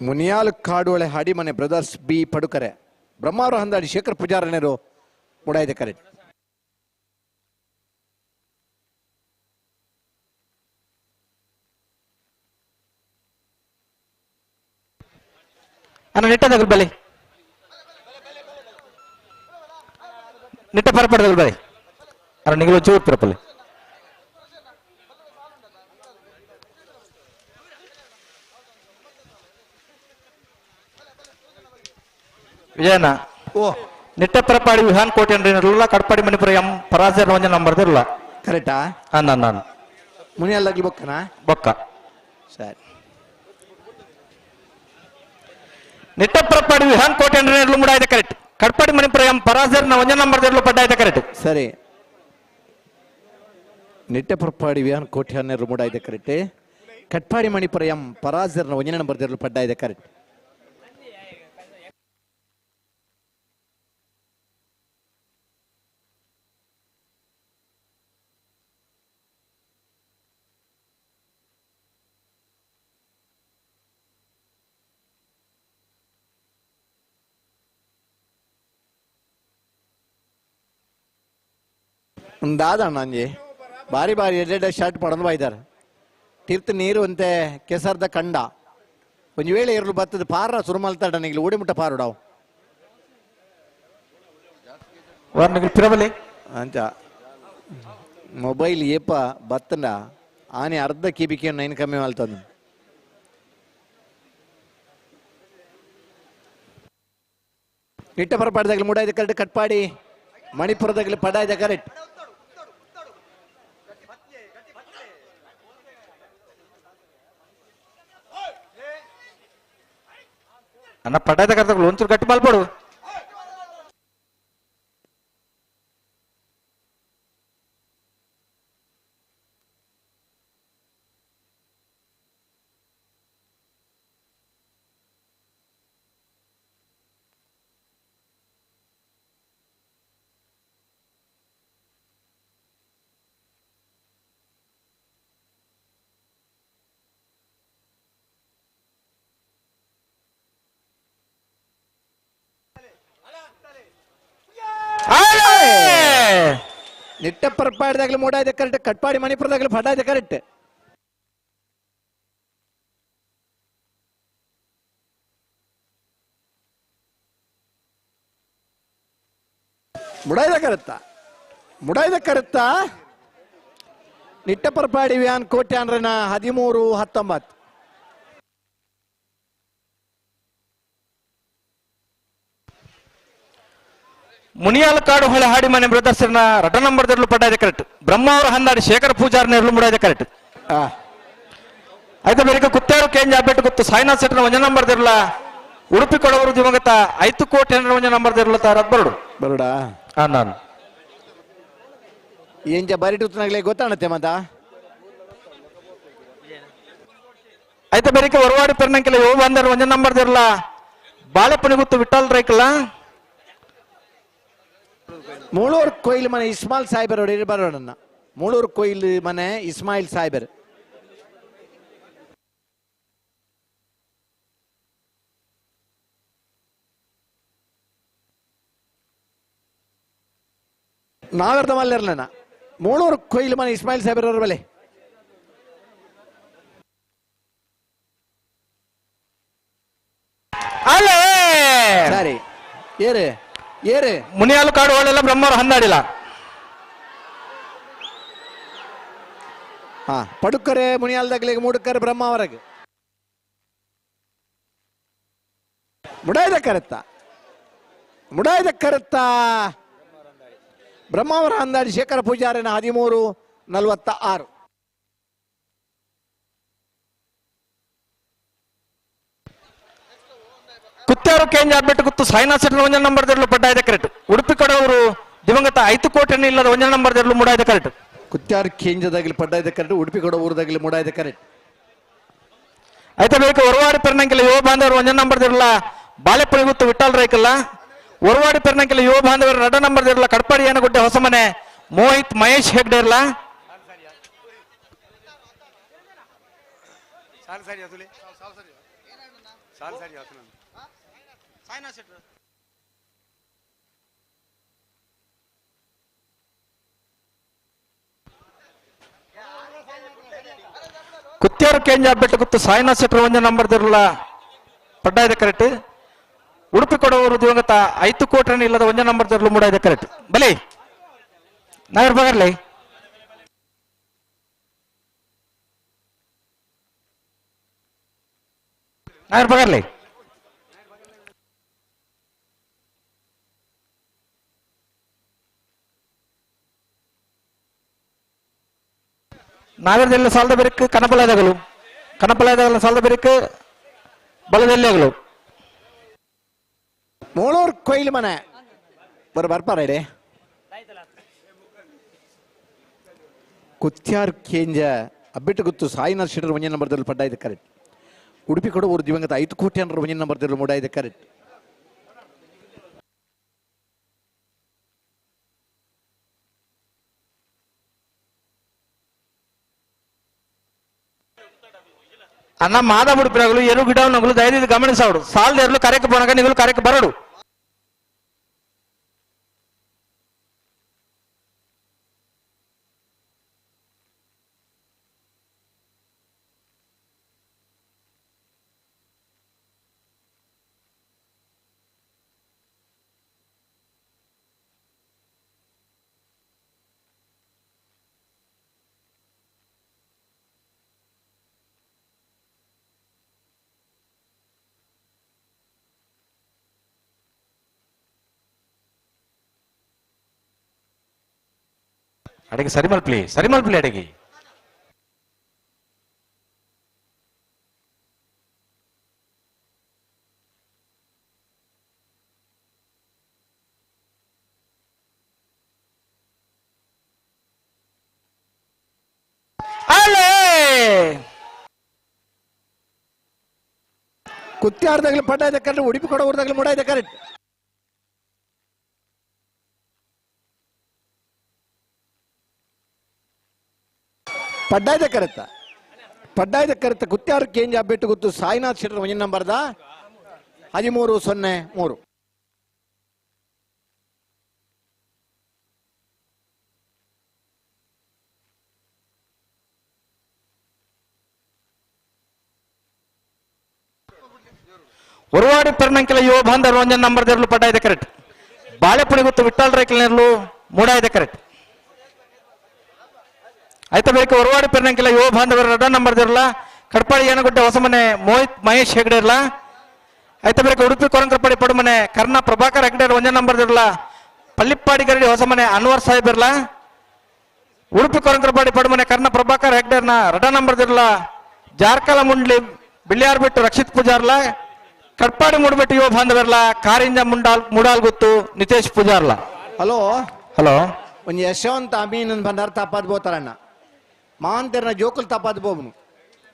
ಮುನಿಯಾಲು ಕಾಡುವಳೆ ಹಾಡಿಮನೆ ಬ್ರದರ್ಸ್ ಬಿ ಪಡುಕರೆ ಬ್ರಹ್ಮಾವರ 12 ಶೇಖರ್ ಪೂಜಾರನೇರು ಮುಡಾಯ್ದ ಕರೆಕ್ಟ್. ಅನ್ನ ನಿಟ್ಟದಾಗ ಬಲಿ ನಿಟ್ಟ ಪರಪಡದಾಗ ಬಲಿ ಅರ ನಿಗಲು ಚೂಟ್ ಪರಪಲ್ಲಿ ವಿಜಯನ ಓ ನಿಟ್ಟಪರಪಾಡಿ ವಿಹಾನ್ ಕೋಟೆ ಅಂದ್ರೆ ಕಡ್ಪಾಡಿ ಮಣಿಪುರ ಎಂ ಪರಾಜರ್ ಒಂಜ ನಂಬರ್ ಇರಲ್ಲ ಕರೆಕ್ಟಾ? ನಾನು ಮುನಿಯಾಲಾಗ್ಲಿ ಬೊಕ್ಕನಾ ಬೊಕ್ಕ ಸರಿ. ನಿಟ್ಟಪರಪಾಡಿ ವಿಹಾನ್ ಕೋಟೆ ಅಂದ್ರೆ ಮುಡಾಯ್ದ ಕರೆಕ್ಟ್. ಕಡ್ಪಾಡಿ ಮಣಿಪುರ ಎಂ ಪರಾಜರ್ ಒಂಜ ನಂಬರ್ ಇರಲು ಪಡ್ಡಾಯ್ದ ಕರೆಕ್ಟ್. ಸರಿ ನಿಟ್ಟಪರಪಾಡಿ ವಿಹಾನ್ ಕೋಟೆ ಹನ್ನೆರಡು ಮೂಡಾಯ್ದ ಕರೆಕ್ಟ್. ಕಟ್ಪಾಡಿ ಮಣಿಪುರ ಎಂ ಪರಾಜರ್ನ ಒಂಜನೇ ನಂಬರ್ ಇರಲು ಪಡ್ಡಾಯ್ದ ಕರೆಕ್ಟ್. ದಾದಣ್ಣ ಅಂಜಿ ಬಾರಿ ಬಾರಿ ಎಡ್ಡೆಡ್ಡೆ ಶರ್ಟ್ ಪಡಲು ಬಾಯ್ದಾರೆ ತೀರ್ಥ ನೀರು ಅಂತೆ ಕೆಸರ್ದ ಕಂಡ ಒಂದು ವೇಳೆ ಇರಲು ಬತ್ತದ ಪಾರ ಸುರುಮಲ್ತಾಡ ನಿಗ್ಲಿ ಓಡಿಮುಟ್ಟ ಪಾರುಡಾವ್ ಪಿರಬಲಿ ಅಂತ ಮೊಬೈಲ್ ಏಪ ಬತ್ತಂಡ ಆನೆ ಅರ್ಧ ಕಿಬಿಕೆ ನೈನ್ ಕಮ್ಮಿ ಮಾಡ್ತದ. ನಿಟ್ಟಪರ ಪಾಡ್ದಾಗ್ಲಿ ಮೂಡಾಯ್ದ ಕರೆಕ್ಟ್. ಕಟ್ಪಾಡಿ ಮಣಿಪುರದಾಗ್ಲಿ ಪಡಾಯ್ದ ಕರೆಕ್ಟ್. ಅನ್ನ ಪಟಾಯ್ದ ಕರ್ದಾಗ ಒಂಚೂರು ಗಟ್ಟಿ ಮಲ್ಪಡು. ನಿಟ್ಟಪರಪಾಡ್ದಾಗ್ಲಿ ಮೂಡಾಯ್ದ ಕರೆಕ್ಟ್. ಕಟ್ಪಾಡಿ ಮಣಿಪುರದಾಗ್ಲಿ ಪಡಾಯ್ದ ಕರೆಕ್ಟ್. ಮುಡಾಯ್ದ ಕರೆತ್ತ ನಿಟ್ಟಪರಪಾಡಿ ವ್ಯಾನ್ ಕೋಟೆ ಅಂದ್ರನ 13-19. ಮುನಿಯಾಲ ಕಾಡು ಹೊಳೆ ಹಾಡಿ ಮನೆ ಬ್ರದರ್ಸ್ ರಟ ನಂಬರ್ ಇರಲು ಪಡ್ಡಾಯ್ದ ಕರೆಕ್ಟ್. ಬ್ರಹ್ಮಾವರ 12 ಶೇಖರ್ ಪೂಜಾರ್ ನೇರ್ಲು ಮುಡಾಯ್ದ ಕರೆಕ್ಟ್. ಆಯ್ತು ಬೇರೆ ಕುತ್ತೇರು ಕೇಂಜ್ ಅಬ್ಬೆಟ್ಟು ಕುತ್ತು ಸಾಯಿನಾ ಸೆಟ್ನ ಒಂಜ ನಂಬರ್ ಇರಲ್ಲ. ಉಡುಪಿ ಕೊಡವರು ದಿವಂಗತ 5 ಕೋಟಿ ಒಂಜ ನಂಬರ್ ಇರಲ್ಲ ತಾರದ್ ಬರಡು ಬರೋಡಾ ನಾನು ಏಂಜ ಬರಿಟುತ್ನಾಗ್ಲೇ ಗೊತ್ತಾಣತ್ತೆ ಮತ. ಆಯ್ತು ಬೇರೆ ಹೊರವಾಡಿ ಪೆರ್ನಂಕೆಲ್ಲ ಯೋ ಬಂದರ್ ಒಂಜ ನಂಬರ್ ಇರಲ್ಲ. ಬಾಳೆಪಣಿ ಗುತ್ತು ವಿಠಲ್ ರೈಕಲ್ಲ. ಮೂಳೂರು ಕೊಯ್ಲು ಮನೆ ಇಸ್ಮಾಯಿಲ್ ಸಾಹೇಬರ್ ಬರೋಣ. ಮೂಳೂರು ಕೊಯ್ಲು ಮನೆ ಇಸ್ಮಾಯಿಲ್ ಸಾಹೇಬರ್. ನಾಗರದ ಮಲ್ಲಿರ್ಲನ ಮೂಳೂರು ಕೊಯ್ಲು ಮನೆ ಇಸ್ಮಾಯಿಲ್ ಸಾಹೇಬರ್ ಅವ್ರ ಬಲೆ. ಸರಿ ಏರೆ ಏರೆ ಮುನಿಯಾಲು ಕಾಡು ಒಳ್ಳೆಲ್ಲ ಬ್ರಹ್ಮರು ಹನ್ನಾಡಿಲ್ಲ. ಹಾ ಪಡುಕರೆ ಮುನಿಯಾಲ್ದಾಗ್ಲಿಗೆ ಮೂಡುಕರೆ ಬ್ರಹ್ಮಾವರಗೆ ಮುಡಾಯ್ದ ಕರೆತ್ತ ಬ್ರಹ್ಮಾವರ ಅಂದಾಡಿ ಶೇಖರ ಪೂಜಾರಿನ 13:46. ಕುತ್ತಾರು ಕೇಂದ್ರ ಬೆಟ್ಟು ಕುತ್ತು ಸಾಯಿನಾಥ್ ಶೆಟ್ಟರ್ 1 ನಂಬರ್ ದೆರಲು ಪಡ್ಡಾಯ್ದ ಕರೆಕ್ಟ್. ಉಡುಪಿ ಕಡವರು ದಿವಂಗತ 5 ಕೋಟಿ ಇಲ್ಲದ 1 ನಂಬರ್ ದೆರಲು ಮೂಡಾಯ್ದ ಕರೆಕ್ಟ್. ಕುತ್ತಾರು ಕೇಂದ್ರದಾಗಲಿ ಪಡ್ಡಾಯ್ದ ಕರೆಕ್ಟ್. ಉಡುಪಿ ಕೊಡ ಊರದಾಗಲಿ ಮೂಡಾಯ್ದ ಕರೆಕ್ಟ್. అయితే ಬೇಕು ಒರವಾಡಿ ಪೆರ್ನಂಕೆಲ ಯುವ ಬಾಂಧವರು 1 ನಂಬರ್ ದಿರಲ್ಲ ಬಾಳೆಪುಳಿ ಗುತ್ತು ವಿಠಲ್ ರೈಕಲ್ಲ. ಒರವಾಡಿ ಪೆರ್ನಂಕೆಲ ಯುವ ಬಾಂಧವರು 2 ನಂಬರ್ ದಿರಲ್ಲ ಕಡಪಾಡಿ ಏನಗುಡ್ಡೆ ಹೊಸಮನೆ ಮೋಹಿತ್ ಮಹೇಶ್ ಹೆಗ್ಡೆ ಇರಲ್ಲ. ಕುತ್ಯಾರು ಕೇಂದ್ರ ಬೆಟ್ಟ ಕುತ್ತು ಸಾಯಿನಾಥ್ ಶೆಟ್ಟರ್ 1 ನಂಬರ್ ದಿರಲ್ಲ ಪಡ್ಡಾಯ್ದ ಕರೆಕ್ಟ್. ಉಡುಪಿ ಕೊಡವರು ದಿವಂಗತ 5 ಕೋಟಿ ಇಲ್ಲದ 1 ನಂಬರ್ ದಿರಲು ಮೂಡಾಯ್ದ ಕರೆಕ್ಟ್. ಬಲಿ ನಾಗರ್ ಬಗರ್ಲಿ ನಾಗರ್ ಬಗರ್ಲಿ ನಾಗರದಲ್ಲಿ ಸಾಲದ ಬೆರಕು ಕನಪಲಯದಾಗಲು ಸಾಲದ ಬೆರಕು ಬಲದಲ್ಲಿ ಆಗಲು ಮೂಳೂರ್ ಕೊಯ್ಲು ಮನೆ ಬರ್ಪಾರಡೆ ಕುತ್ಯಾರ್ ಕೇಂಜ ಅಬ್ಬಿಟ್ಟು ಗೊತ್ತು ಸಾಯಿನಾಥ್ ಶೆಟ್ಟರ್ 1 ನಂಬರ್ ದೆರಲು ಪಡ್ಡಾಯ್ದ ಕರೆಕ್ಟ್. ಉಡುಪಿ ಕೊಡ ಊರು ದಿವಂಗತ 5 ಕೋಟಿ 1 ನಂಬರ್ ದೆರಲು ಮೂಡಾಯ್ದ ಕರೆಕ್ಟ್. ಅನ್ನ ಮಾದ ಮುಡುಪಿನಾಗಲು ಏನು ಗಿಡವನ್ನಗಲು ಧೈರ್ಯದ ಗಮನಿಸೋಡು ಸಾಲದೇರ್ಲು ಕರೆಕ್ಕೆ ಬೋನಗ ನಿಗಲು ಕರೆಕ್ಕೆ ಬರಡು. ಅಡಿಗೆ ಸರಿ ಮಲ್ಪ್ಲಿ ಅಡಿಗೆ ಕುತ್ಯಾರ್ದಾಗಲಿ ಪಡ್ಡಾಯ್ದ ಕರೆಕ್ಟ್. ಉಡುಪಿ ಕೊಡ ಊರದಾಗಲಿ ಮೂಡಾಯ್ದ ಕರೆಕ್ಟ್. ಪಡ್ಡಾಯ್ದ ಕರೆತ್ತ ಕುತ್ಯಾರು ಕೇಂಜ್ ಅಬ್ಬಿಟ್ಟು ಗೊತ್ತು ಸಾಯಿನಾಥ್ ಶೆಟ್ಟರ್ 1 ನಂಬರ್ದ 13:03. ಒರವಾಡಿ ಪೆರ್ನಂಕೆಲ ಯುವ ಬಾಂಧವರು 1 ನಂಬರ್ ದೆರಲು ಪಡ್ಡಾಯ್ದ ಕರೆಕ್ಟ್. ಬಾಳೆಪುಳಿ ಗುತ್ತು ವಿಠಲ್ ರೈಕಲ್ ನೆರಲು ಮೂಡಾಯ್ದ ಕರೆಕ್ಟ್. అయితే ಬೇಕು ಒರವಾಡಿ ಪೆರ್ನಂಕೆಲ ಯುವ ಬಾಂಧವರು 2 ನಂಬರ್ ದಿರಲ್ಲ ಕಡಪಾಡಿ ಏನಗುಡ್ಡೆ ಹೊಸಮನೆ ಮೋಹಿತ್ ಮಹೇಶ್ ಹೆಗ್ಡೆ ಇರಲ್ಲ. అయితే ಬೇಕು ಉಡುಪಿ ಕೊರಂಕರಪಾಡಿ ಪಡುಮನೆ ಕರ್ಣ ಪ್ರಭಾಕರ್ ಹೆಗ್ಡೆ 1 ನಂಬರ್ ದಿರಲ್ಲ ಪಳ್ಳಿಪ್ಪಾಡಿ ಗರಡಿ ಹೊಸಮನೆ ಅನ್ವರ್ ಸಾಹೇಬ್ ಇರಲ್ಲ. ಉಡುಪಿ ಕೊರಂಕರಪಾಡಿ ಪಡುಮನೆ ಕರ್ಣ ಪ್ರಭಾಕರ್ ಹೆಗ್ಡೆರ್ನ 2 ನಂಬರ್ ದಿರಲ್ಲ ಜಾರ್ಕಲ ಮುಂಡ್ಲಿ ಬಿಳ್ಳಿಯಾರ್ ಬಿಟ್ಟು ರಕ್ಷಿತ್ ಪೂಜಾರ್ಲ. ಕಡ್ಪಾಡಿ ಮೂಡ್ಬಿಟ್ಟು ಯುವ ಬಾಂಧವರ್ಲ ಕಾರಿಂಜ ಮುಡಾಲ್ ಗೊತ್ತು ನಿತೇಶ್ ಪೂಜಾರ್ಲ. ಹಲೋ ಒಂದು ಯಶವಂತ ಅಮೀನ್ ಬಂದಾರ ತಪ್ಪಾದ್ ಬೋತಾರಣ್ಣ ಮಾಂತೆರ್ನ ಜೋಕುಲ್ ತಪ್ಪಾದ್ ಬೋಬ್ನು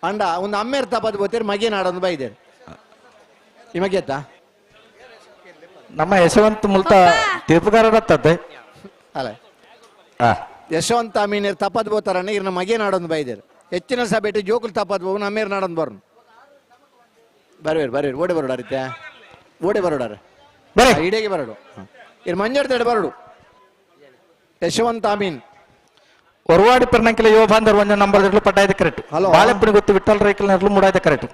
ಅಂಡ ಒಂದು ಅಮ್ಮೇರ್ ತಪ್ಪಾದ್ ಬೋತೀರಿ ಮಗೆ ನಾಡೊಂದು ಬೈದೇರು ಈ ಮಗೆ ನಮ್ಮ ಯಶವಂತ ಮುಲ್ತ ತೀರ್ಪುಗಾರರತ್ತದೆ ಅಲ್ಲ ಯಶವಂತ ಅಮೀನ್ ತಪ್ಪಾದ್ ಬೋತಾರಣ್ಣ ಇರ್ನ ಮಗೆ ನಾಡೊಂದು ಬೈದೇರು ಹೆಚ್ಚಿನ ಸಭೆ ಜೋಕುಲ್ ತಪ್ಪಾದ್ ಬೋಬ್ನು ಅಮ್ಮೇರ್ ನಾಡೊಂದು ಬರ್ನು ಬರ್ವೇರು ಓಡಿ ಬರೋಡ ರೀತ್ಯ ಓಡಿ ಬರೋಡಾರ ಇಡೇಗೆ ಬರೋಡು ಇರ್ ಮಂಜಾಡ್ತಾಡೆ ಬರೋಡು ಯಶವಂತ ಅಮೀನ್ ಒರವಾಡಿ ಪೆರ್ನಂಕೆಲ ಯುವ ಬಾಂಧವರು 1 ನಂಬರ್ ದಿರಲು ಪಡ್ಡಾಯ್ದ ಕರೆಕ್ಟ್. ಬಾಳೆಪುಳಿ ಗೊತ್ತು ವಿಠಲ್ ರೈಕಲ್ ನೆರಲು ಮೂಡಾಯ್ದ ಕರೆಕ್ಟ್.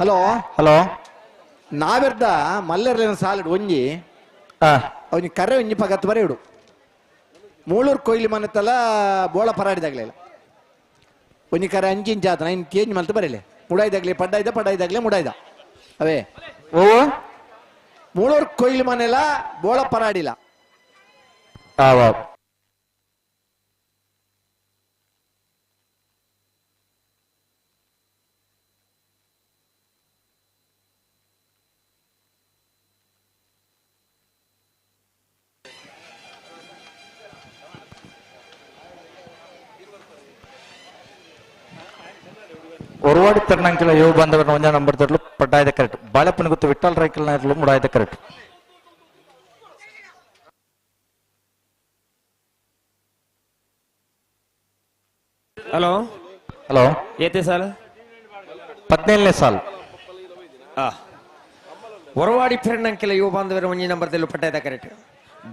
ಹಲೋ ನಾವೆರ್ದ ಮಲ್ಲೆರ್ಲಿನ ಸಾಲಡ್ ಒಂಜಿ ಅವನಿಗೆ ಕರೆ ಒಂಜಿ ಪಗತ್ತು ಬರೆಯುಡು ಮೂಳೂರು ಕೊಯ್ಲಿ ಮನೆತಲ್ಲ ಬೋಳ ಪರಾಡಿದಾಗ್ಲೇ ಒಂಜಿ ಕರೆ ಅಂಚಿಂಚ ಆತ ನೈನ್ ಚೇಂಜ್ ಮಲ್ತ ಬರೀಲೆ ಮುಡಾಯ್ದಾಗ್ಲಿ ಪಡ್ಡಾಯ್ದಾಗ್ಲೇ ಮುಡಾಯ್ದ ಅವೇ ಓ ಮೂಳೂರು ಕೊಯ್ಲಿ ಮನೆಲ್ಲ ಬೋಳ ಪರಾಡಿಲ್ಲ ಒರವಾಡಿ ತರ್ನಂಕಿಲ ಯುವ ಬಾಂಧವರ ಒಂದೇ ನಂಬರ್ ದೊಡ್ಲು ಪಡ್ಡಾಯ್ದ ಕರೆಕ್ಟ್ ಬಾಳೆಪ್ಪನ ಗೊತ್ತು ವಿಠಲ್ ರೈಕಲ್ ನರ್ಲು ಮುಡಾಯ್ದ ಕರೆಕ್ಟ್ ಹಲೋ ಹಲೋ ಏತೆ ಸಾಲ 17ನೇ ಸಾಲು ಹೊರವಾಡಿ ಫೆರ್ನಂಕೆಲ ಯುವ ಬಾಂಧವರ ಒಂಜಿ ನಂಬರ್ ದೆಲ್ಲು ಪಡ್ಡಾಯ್ದ ಕರೆಕ್ಟ್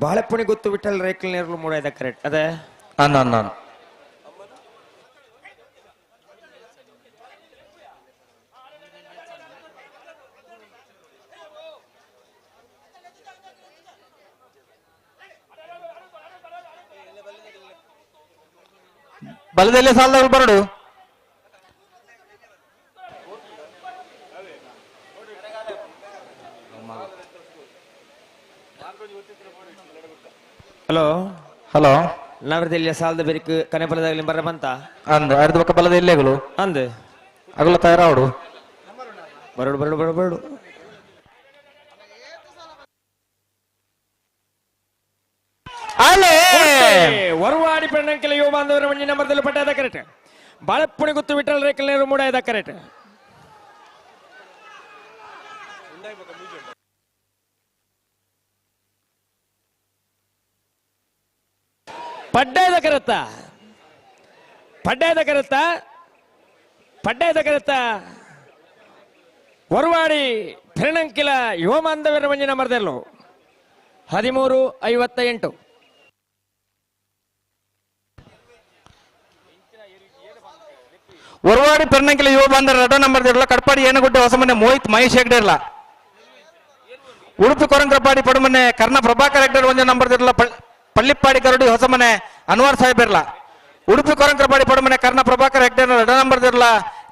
ಬಾಳೆಪ್ಪನಿ ಗೊತ್ತು ವಿಠಲ್ ರೈಕಲ್ ನರ್ಲು ಮುಡಾಯ್ದ ಕರೆಕ್ಟ್ ಅದೇ ನಾನು ಬಲದಲ್ಲೇ ಸಾಲದವ್ರು ಬರಡು ಹಲೋ ಹಲೋ ನವರದಲ್ಲಿ ಸಾಲದ ಬೆರಿಕು ಕನೆಪಲದಾಗಲಿ ಬರ ಬಂತ ಅಂದ್ ಅರ್ಧ ಪಕ್ಕ ಬಲದ ಇಲ್ಲೇಗಳು ಅಂದ್ ಅಗಲ ತಯಾರಾವಡು ಬರಡು ಹೊರವಾಡಿ ಪೆಣ್ಣಂಕೆಲ ಯುವ ಬಾಂಧವರ ಒಂಜಿ ನಂಬರ್ ದೆಲ್ಲು ಪಡ್ಡಾಯ್ದ ಕರೆಕ್ಟ್ ಬಾಳೆಪ್ಪನಿ ಗೊತ್ತು ವಿಠಲ್ ರೈಕಲ್ ನರ್ಲು ಮುಡಾಯ್ದ ಕರೆಕ್ಟ್ ಪಡ್ಡಾಯ್ದ ಕರೆತ್ತ ಹೊರವಾಡಿ ಫೆರ್ನಂಕಿಲ ಯುವ ಬಾಂಧವರ ಒಂಜಿ ನಂಬರ್ ದೆಲ್ಲು 13:58 ಒರವಾಡಿ ಪೆರ್ನಂಕಿಲ ಯುವ ಬಾಂಧವರ 2 ನಂಬರ್ ದೊಡ್ಲ ಕಡ್ಪಾಡಿ ಏನಗುಡ್ಡೆ ಹೊಸಮನೆ ಮೋಹಿತ್ ಮಹೇಶ್ ಹೆಗ್ಡೆ ಇರ್ಲ ಉಡುಪಿ ಕೊರಂಗ್ರಪಾಡಿ ಪಡುಮನೆ ಕರ್ಣ ಪ್ರಭಾಕರ್ ಹೆಗ್ಡೆ ಒಂದೇ ನಂಬರ್ ದೊಡ್ಲ ಪಳ್ಳಿಪ್ಪಾಡಿ ಕರಡಿ ಹೊಸಮನೆ ಅನ್ವಾರ್ ಸಾಹೇಬ್ ಇರ್ಲ ಉಡುಪಿ ಕೊರಂಗ್ರಪಾಡಿ ಪಡುಮನೆ ಕರ್ಣ ಪ್ರಭಾಕರ್ ಹೆಗ್ಡೆ 2 ನಂಬರ್ ದೊಡ್ಲ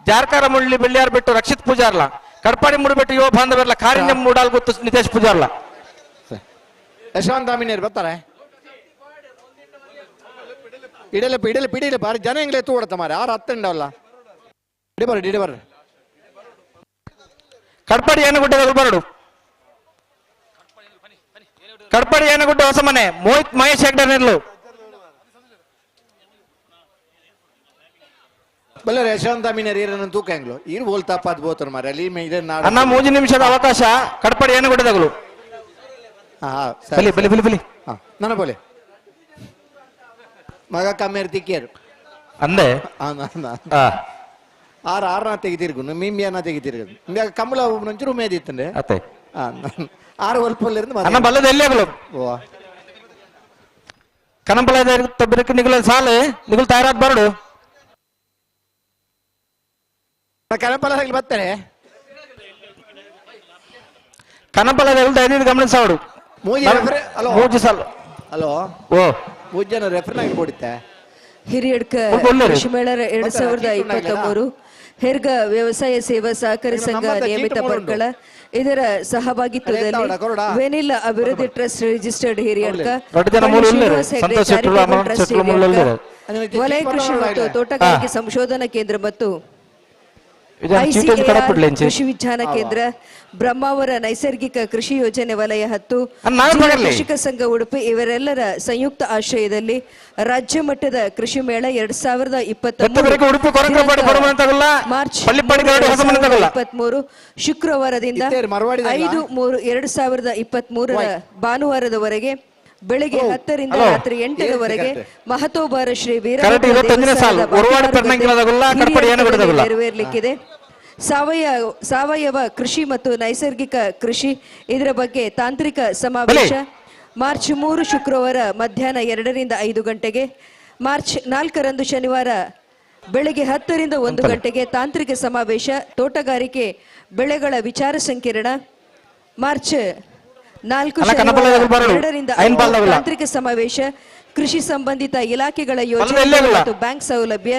ಜಾರ್ಕಾರ ಮುಳ್ಳಿ ಬೆಳ್ಳಿಯಾರ್ ಬಿಟ್ಟು ರಕ್ಷಿತ್ ಪೂಜಾರ್ಲ ಕಡ್ಪಾಡಿ ಮುಡಿಬಿಟ್ಟು ಯುವ ಬಾಂಧವರ್ಲ ಕಾರಿನ ಮೂಡಾಲ್ ಗೊತ್ತು ನಿತೇಶ್ ಪೂಜಾರ್ಲ ಯಶವಂತ ಅಮೀನೇರ್ ಬರ್ತಾರೆ ಇಡಲೆ ಬಾರಿ ಜನ ಹೆಂಗ್ಲೆ ಎತ್ತು ಓಡತ್ತ ಮಾರೆ 6-10 ಉಂಡವಲ್ಲ ಇಡಿ ಬರ್ರಿ ಕಡ್ಪಾಡಿ ಏನಗುಡ್ಡೆ ಬರಡು ಕಡ್ಪಾಡಿ ಏನಗುಡ್ಡೆ ಹೊಸಮನೆ ಮೋಹಿತ್ ಮಹೇಶ್ ಹೆಗ್ಡೆ ನಿರ್ಲು ಬಲ್ಲರೆ ಯಶವಂತ ಅಮೀನೇರ್ ಈರನ್ನು ತೂಕ ಹೆಂಗ್ಲು ಈರು ಬೋಲ್ತಾ ಪಾತ್ ಬೋತರು ಮಾರೆ ಅಲ್ಲಿ ಅನ್ನ 3 ನಿಮಿಷದ ಅವಕಾಶ ಕಡ್ಪಾಡಿ ಏನಗುಡ್ಡೆದಗಳು ಬಲಿ ನನ್ನ ಬೋಲೆ ಮಗ ಕಮ್ಮೇರ್ ತಿಕ್ಕೇರು ಅಂದೆ ಆರನ ತೆಗಿತಿರ್ಗು ಮೀಮಿಯನ್ನ ತೆಗಿತಿರ್ಗು ಇಂದಾಗ ಕಮಲ ನಂಚೂರು ಮೇದಿತ್ತಂಡೆ ಅತ್ತೆ 6 ಒಲ್ಪಲ್ಲಿருந்து ಅನ್ನ ಬಲ್ಲದ ಎಲ್ಲಿಗಳು ಕನಂಬಲದ ತಬ್ಬರಕ್ಕೆ ನಿಗುಲ ಸಾಲು ನಿಗುಲ್ ತಯಾರಾದ್ ಬರಡು ಕನಂಬಲದಲ್ಲಿ ಬರ್ತಾರೆ ಕನಂಬಲದ ದಯವಿಟ್ಟು ಗಮನಿಸೋಡು ಮೂಜಿ ಸಾಲು ಹಲೋ ಓ ಮೂಜನ ರೆಫರ್ ಆಗಿ ಕೊಡುತ್ತೆ ಹಿರಿಯಡ್ಕ ಕೃಷಿ ಮೇಳ 2023 ಹೆರ್ಗ ವ್ಯವಸಾಯ ಸೇವಾ ಸಹಕಾರಿ ಸಂಘ ನಿಯಮಿತ ಮಂಡಳ ಇದರ ಸಹಭಾಗಿತ್ವದಲ್ಲಿ ವೆನಿಲ್ಲಾ ಅಭಿವೃದ್ಧಿ ಟ್ರಸ್ಟ್ ರಿಜಿಸ್ಟರ್ಡ್ ಹಿರಿಯಡ್ಕ ವಲಯ ಕೃಷಿ ಮತ್ತು ತೋಟಗಾರಿಕೆ ಸಂಶೋಧನಾ ಕೇಂದ್ರ ಮತ್ತು ಕೃಷಿ ವಿಜ್ಞಾನ ಕೇಂದ್ರ ಬ್ರಹ್ಮಾವರ ನೈಸರ್ಗಿಕ ಕೃಷಿ ಯೋಜನೆ ವಲಯ 10 ಕೃಷಿಕ ಸಂಘ ಉಡುಪಿ ಇವರೆಲ್ಲರ ಸಂಯುಕ್ತ ಆಶ್ರಯದಲ್ಲಿ ರಾಜ್ಯ ಮಟ್ಟದ ಕೃಷಿ ಮೇಳ 2023 ಮಾರ್ಚ್ 23 ಶುಕ್ರವಾರದಿಂದ 5/3/2023 ಭಾನುವಾರದವರೆಗೆ ಬೆಳಿಗ್ಗೆ 10 ರಿಂದ ರಾತ್ರಿ 8 ರವರೆಗೆ ಮಹತೋಬಾರ ಶ್ರೀ ನೆರವೇರಲಿಕ್ಕಿದೆ. ಸಾವಯವ ಕೃಷಿ ಮತ್ತು ನೈಸರ್ಗಿಕ ಕೃಷಿ ಇದರ ಬಗ್ಗೆ ತಾಂತ್ರಿಕ ಸಮಾವೇಶ ಮಾರ್ಚ್ 3 ಶುಕ್ರವಾರ ಮಧ್ಯಾಹ್ನ 2 ರಿಂದ 5 ಗಂಟೆಗೆ, ಮಾರ್ಚ್ 4ರಂದು ಶನಿವಾರ ಬೆಳಿಗ್ಗೆ 10 ರಿಂದ 1 ಗಂಟೆಗೆ ತಾಂತ್ರಿಕ ಸಮಾವೇಶ, ತೋಟಗಾರಿಕೆ ಬೆಳೆಗಳ ವಿಚಾರ ಸಂಕಿರಣ, ಮಾರ್ಚ್ 4 ಅಲ್ಲ, ಕನ್ನಪಲ್ಲ ಶನಿವಾರ ಬರಡು. 2ರಿಂದ ಐನ್ 5 ಬಾಲ್ದವಲ್ಲ. ತಾಂತ್ರಿಕ ಸಮಾವೇಶ, ಕೃಷಿ ಸಂಬಂಧಿತ ಇಲಾಖೆಗಳ ಅಲ್ಲೇ ಯೋಜನೆಗಳು ಇಲ್ಲ. ಮತ್ತು ಬ್ಯಾಂಕ್ ಸೌಲಭ್ಯ.